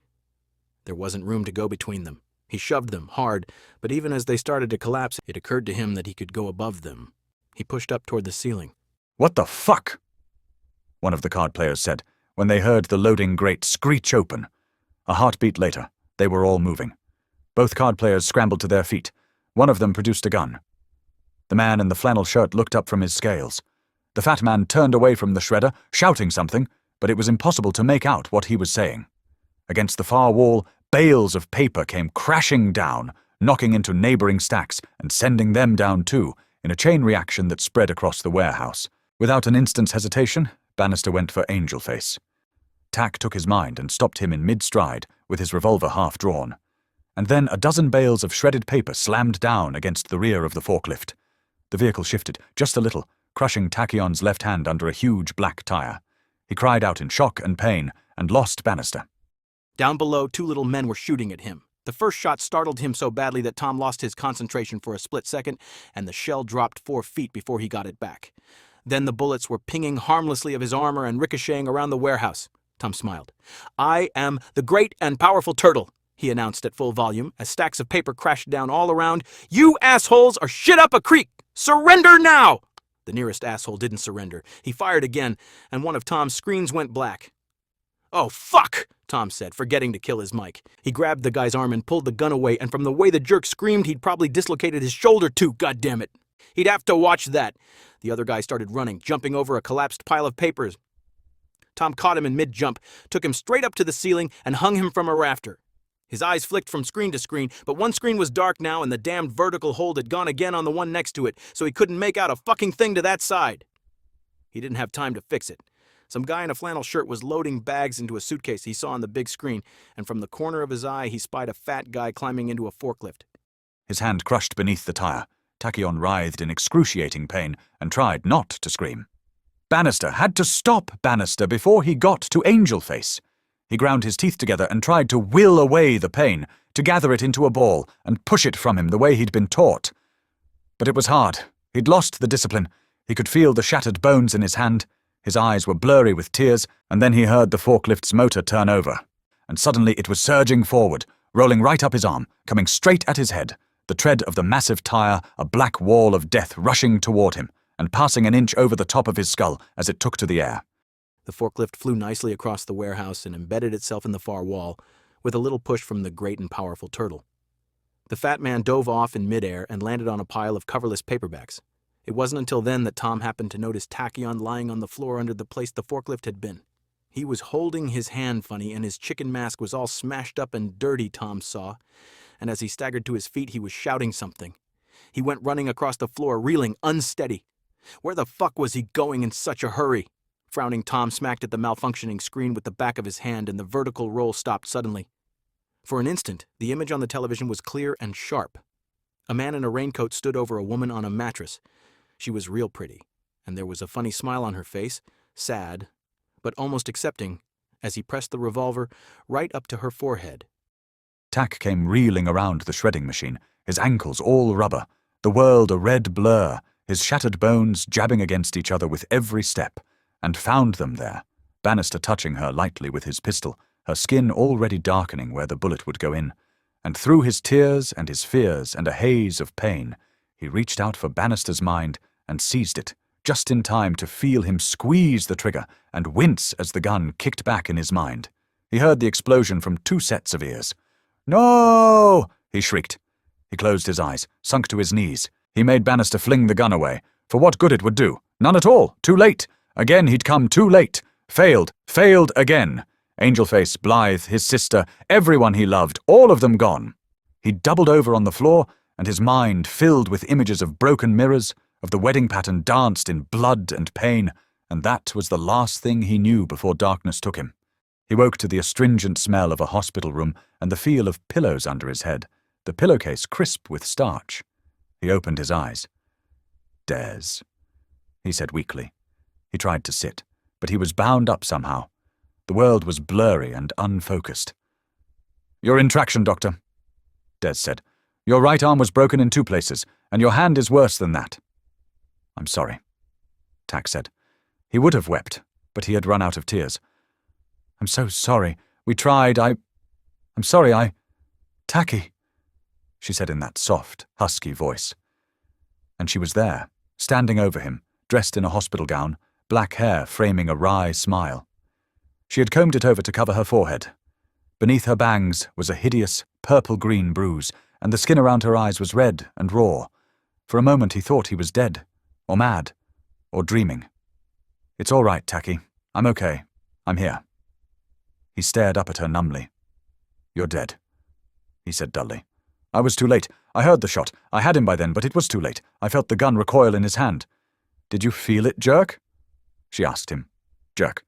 There wasn't room to go between them. He shoved them hard, but even as they started to collapse, it occurred to him that he could go above them. He pushed up toward the ceiling. "What the fuck?" one of the card players said, when they heard the loading grate screech open. A heartbeat later, they were all moving. Both card players scrambled to their feet. One of them produced a gun. The man in the flannel shirt looked up from his scales. The fat man turned away from the shredder, shouting something, but it was impossible to make out what he was saying. Against the far wall, bales of paper came crashing down, knocking into neighboring stacks and sending them down too, in a chain reaction that spread across the warehouse. Without an instant's hesitation, Bannister went for Angelface. Tack took his mind and stopped him in mid-stride, with his revolver half-drawn. And then a dozen bales of shredded paper slammed down against the rear of the forklift. The vehicle shifted, just a little, crushing Tachyon's left hand under a huge black tire. He cried out in shock and pain, and lost Bannister. Down below, 2 little men were shooting at him. The first shot startled him so badly that Tom lost his concentration for a split second, and the shell dropped 4 feet before he got it back. Then the bullets were pinging harmlessly of his armor and ricocheting around the warehouse. Tom smiled. "I am the great and powerful turtle," he announced at full volume as stacks of paper crashed down all around. "You assholes are shit up a creek! Surrender now!" The nearest asshole didn't surrender. He fired again, and one of Tom's screens went black. "Oh, fuck!" Tom said, forgetting to kill his mic. He grabbed the guy's arm and pulled the gun away, and from the way the jerk screamed, he'd probably dislocated his shoulder too, goddammit. He'd have to watch that. The other guy started running, jumping over a collapsed pile of papers. Tom caught him in mid-jump, took him straight up to the ceiling, and hung him from a rafter. His eyes flicked from screen to screen, but one screen was dark now, and the damned vertical hold had gone again on the one next to it, so he couldn't make out a fucking thing to that side. He didn't have time to fix it. Some guy in a flannel shirt was loading bags into a suitcase he saw on the big screen, and from the corner of his eye he spied a fat guy climbing into a forklift. His hand crushed beneath the tire. Tachyon writhed in excruciating pain and tried not to scream. Bannister had to stop Bannister before he got to Angelface. He ground his teeth together and tried to will away the pain, to gather it into a ball and push it from him the way he'd been taught. But it was hard. He'd lost the discipline. He could feel the shattered bones in his hand. His eyes were blurry with tears, and then he heard the forklift's motor turn over. And suddenly it was surging forward, rolling right up his arm, coming straight at his head, the tread of the massive tire, a black wall of death rushing toward him, and passing an inch over the top of his skull as it took to the air. The forklift flew nicely across the warehouse and embedded itself in the far wall, with a little push from the great and powerful turtle. The fat man dove off in midair and landed on a pile of coverless paperbacks. It wasn't until then that Tom happened to notice Tachyon lying on the floor under the place the forklift had been. He was holding his hand funny, and his chicken mask was all smashed up and dirty, Tom saw. And as he staggered to his feet, he was shouting something. He went running across the floor, reeling, unsteady. Where the fuck was he going in such a hurry? Frowning, Tom smacked at the malfunctioning screen with the back of his hand, and the vertical roll stopped suddenly. For an instant, the image on the television was clear and sharp. A man in a raincoat stood over a woman on a mattress. She was real pretty, and there was a funny smile on her face, sad, but almost accepting, as he pressed the revolver right up to her forehead. Tack came reeling around the shredding machine, his ankles all rubber, the world a red blur, his shattered bones jabbing against each other with every step, and found them there, Bannister touching her lightly with his pistol, her skin already darkening where the bullet would go in, and through his tears and his fears and a haze of pain, he reached out for Bannister's mind and seized it, just in time to feel him squeeze the trigger and wince as the gun kicked back in his mind. He heard the explosion from 2 sets of ears. "No!" he shrieked. He closed his eyes, sunk to his knees. He made Bannister fling the gun away. For what good it would do? None at all. Too late. Again he'd come too late. Failed again. Angelface, Blythe, his sister, everyone he loved, all of them gone. He doubled over on the floor, and his mind filled with images of broken mirrors, of the wedding pattern danced in blood and pain, and that was the last thing he knew before darkness took him. He woke to the astringent smell of a hospital room and the feel of pillows under his head, the pillowcase crisp with starch. He opened his eyes. "Des," he said weakly. He tried to sit, but he was bound up somehow. The world was blurry and unfocused. "You're in traction, Doctor," Des said. "Your right arm was broken in 2 places, and your hand is worse than that." "I'm sorry," Tack said. He would have wept, but he had run out of tears. "I'm so sorry. We tried. I'm sorry, Tacky," she said in that soft, husky voice. And she was there, standing over him, dressed in a hospital gown, black hair framing a wry smile. She had combed it over to cover her forehead. Beneath her bangs was a hideous, purple-green bruise, and the skin around her eyes was red and raw. For a moment he thought he was dead, or mad, or dreaming. "It's all right, Tacky. I'm okay. I'm here." He stared up at her numbly. "You're dead," he said dully. "I was too late. I heard the shot. I had him by then, but it was too late. I felt the gun recoil in his hand." "Did you feel it jerk?" she asked him. "Jerk.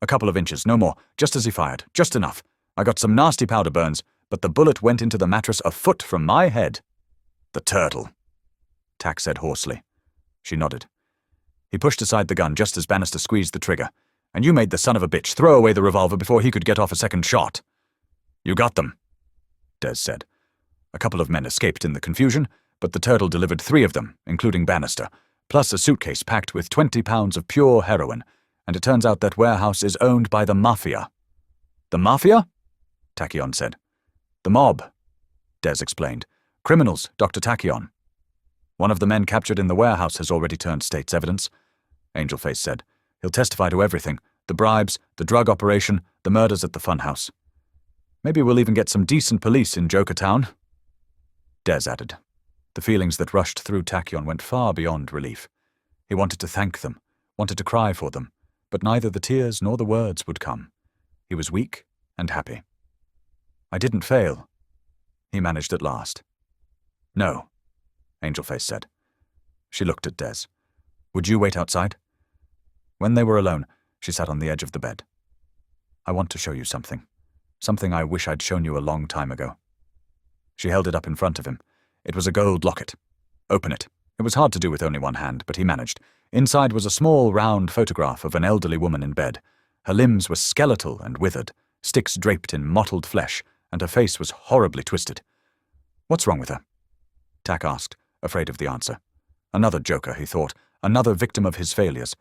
A couple of inches, no more, just as he fired, just enough. I got some nasty powder burns, but the bullet went into the mattress a foot from my head." "The turtle," Tack said hoarsely. She nodded. He pushed aside the gun just as Bannister squeezed the trigger. "And you made the son of a bitch throw away the revolver before he could get off a second shot." "You got them," Des said. "A couple of men escaped in the confusion, but the turtle delivered 3 of them, including Bannister, plus a suitcase packed with 20 pounds of pure heroin, and it turns out that warehouse is owned by the Mafia." "The Mafia?" Tachyon said. "The mob," Des explained. "Criminals, Dr. Tachyon. One of the men captured in the warehouse has already turned state's evidence," Angelface said. "He'll testify to everything, the bribes, the drug operation, the murders at the funhouse. Maybe we'll even get some decent police in Jokertown," Des added. The feelings that rushed through Tachyon went far beyond relief. He wanted to thank them, wanted to cry for them, but neither the tears nor the words would come. He was weak and happy. "I didn't fail," he managed at last. "No," Angelface said. She looked at Des. "Would you wait outside?" When they were alone, she sat on the edge of the bed. "I want to show you something. Something I wish I'd shown you a long time ago." She held it up in front of him. It was a gold locket. "Open it." It was hard to do with only one hand, but he managed. Inside was a small, round photograph of an elderly woman in bed. Her limbs were skeletal and withered, sticks draped in mottled flesh, and her face was horribly twisted. "What's wrong with her?" Tack asked, afraid of the answer. Another joker, he thought, another victim of his failures.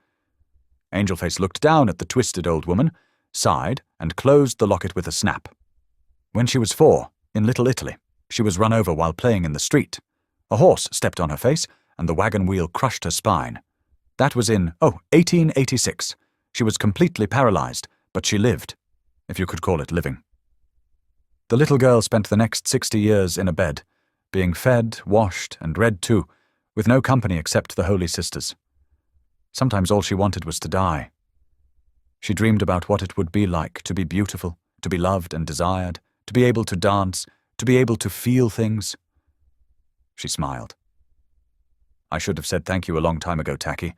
Angelface looked down at the twisted old woman, sighed, and closed the locket with a snap. When she was 4, in Little Italy, she was run over while playing in the street. A horse stepped on her face, and the wagon wheel crushed her spine. That was in, 1886. She was completely paralyzed, but she lived, if you could call it living. The little girl spent the next 60 years in a bed, being fed, washed, and read to, with no company except the Holy Sisters. Sometimes all she wanted was to die. She dreamed about what it would be like to be beautiful, to be loved and desired, to be able to dance, to be able to feel things. She smiled. "I should have said thank you a long time ago, Tacky,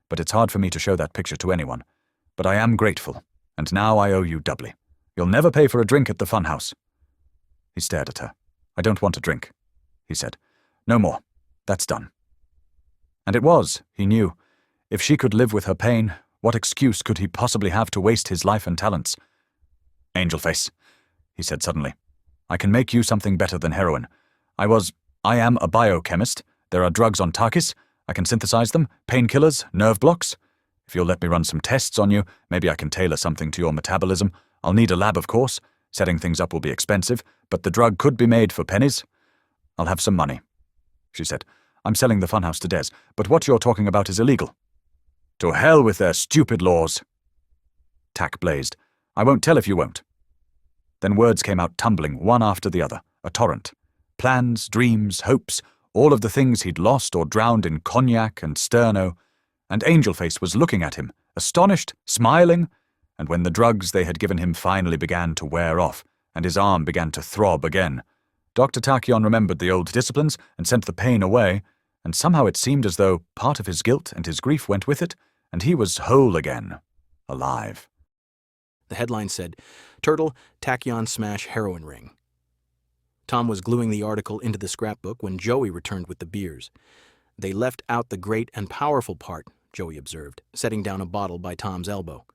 but it's hard for me to show that picture to anyone. But I am grateful, and now I owe you doubly. You'll never pay for a drink at the funhouse." He stared at her. "I don't want a drink," he said. "No more. That's done." And it was, he knew. If she could live with her pain, what excuse could he possibly have to waste his life and talents? "Angelface," he said suddenly, "I can make you something better than heroin. I am a biochemist. There are drugs on Tarkis. I can synthesize them, painkillers, nerve blocks. If you'll let me run some tests on you, maybe I can tailor something to your metabolism. I'll need a lab, of course. Setting things up will be expensive, but the drug could be made for pennies. I'll have some money, she said. I'm selling the funhouse to Des, but what you're talking about is illegal. To hell with their stupid laws. Tack blazed. I won't tell if you won't. Then words came out tumbling, one after the other, a torrent. Plans, dreams, hopes, all of the things he'd lost or drowned in cognac and sterno, and Angelface was looking at him, astonished, smiling, and when the drugs they had given him finally began to wear off, and his arm began to throb again, Dr. Tachyon remembered the old disciplines and sent the pain away, and somehow it seemed as though part of his guilt and his grief went with it, and he was whole again, alive. The headline said, Turtle, Tachyon Smash Heroin Ring. Tom was gluing the article into the scrapbook when Joey returned with the beers. They left out the great and powerful part, Joey observed, setting down a bottle by Tom's elbow.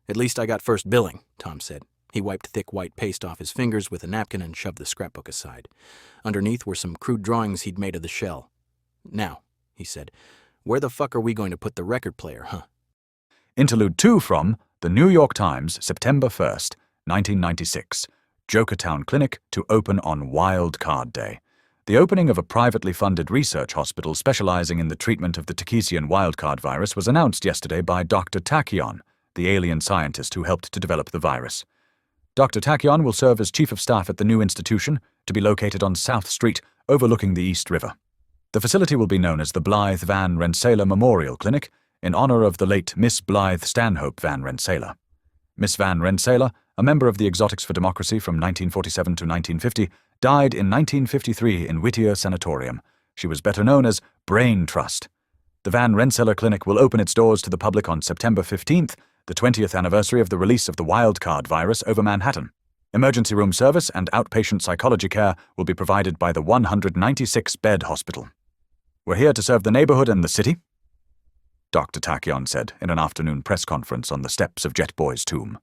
At least I got first billing, Tom said. He wiped thick white paste off his fingers with a napkin and shoved the scrapbook aside. Underneath were some crude drawings he'd made of the shell. Now, he said, where the fuck are we going to put the record player, huh? Interlude 2 from The New York Times, September 1st, 1996. Jokertown Clinic to open on Wild Card Day. The opening of a privately funded research hospital specializing in the treatment of the Takesian wildcard virus was announced yesterday by Dr. Tachyon, the alien scientist who helped to develop the virus. Dr. Tachyon will serve as chief of staff at the new institution, to be located on South Street, overlooking the East River. The facility will be known as the Blythe Van Rensselaer Memorial Clinic, in honor of the late Miss Blythe Stanhope Van Rensselaer. Miss Van Rensselaer, a member of the Exotics for Democracy from 1947 to 1950, died in 1953 in Whittier Sanatorium. She was better known as Brain Trust. The Van Rensselaer Clinic will open its doors to the public on September 15th, the 20th anniversary of the release of the wildcard virus over Manhattan. Emergency room service and outpatient psychology care will be provided by the 196-bed hospital. We're here to serve the neighborhood and the city, Dr. Tachyon said in an afternoon press conference on the steps of Jet Boy's tomb.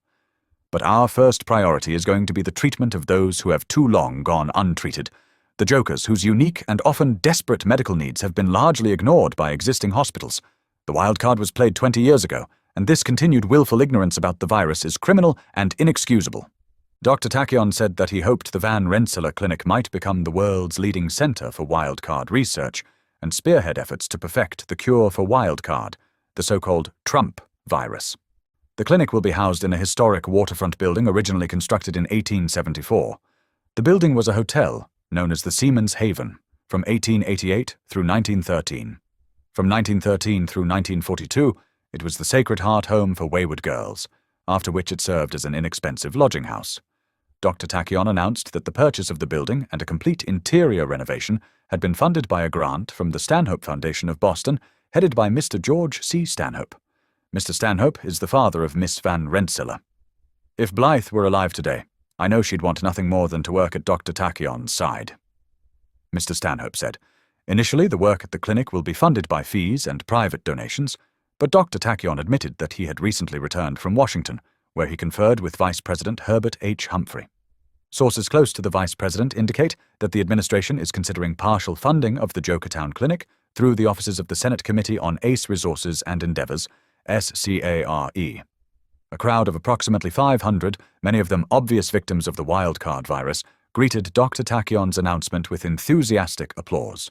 But our first priority is going to be the treatment of those who have too long gone untreated, the jokers whose unique and often desperate medical needs have been largely ignored by existing hospitals. The wildcard was played 20 years ago, and this continued willful ignorance about the virus is criminal and inexcusable. Dr. Tachyon said that he hoped the Van Rensselaer Clinic might become the world's leading center for wildcard research and spearhead efforts to perfect the cure for wildcard, the so-called Trump virus. The clinic will be housed in a historic waterfront building originally constructed in 1874. The building was a hotel known as the Seaman's Haven from 1888 through 1913. From 1913 through 1942, it was the Sacred Heart home for wayward girls, after which it served as an inexpensive lodging house. Dr. Tachyon announced that the purchase of the building and a complete interior renovation had been funded by a grant from the Stanhope Foundation of Boston, headed by Mr. George C. Stanhope. Mr. Stanhope is the father of Miss Van Rensselaer. If Blythe were alive today, I know she'd want nothing more than to work at Dr. Tachyon's side, Mr. Stanhope said. Initially, the work at the clinic will be funded by fees and private donations, but Dr. Tachyon admitted that he had recently returned from Washington, where he conferred with Vice President Herbert H. Humphrey. Sources close to the Vice President indicate that the administration is considering partial funding of the Jokertown Clinic through the offices of the Senate Committee on Ace Resources and Endeavors, SCARE. A crowd of approximately 500, many of them obvious victims of the wildcard virus, greeted Dr. Tachyon's announcement with enthusiastic applause.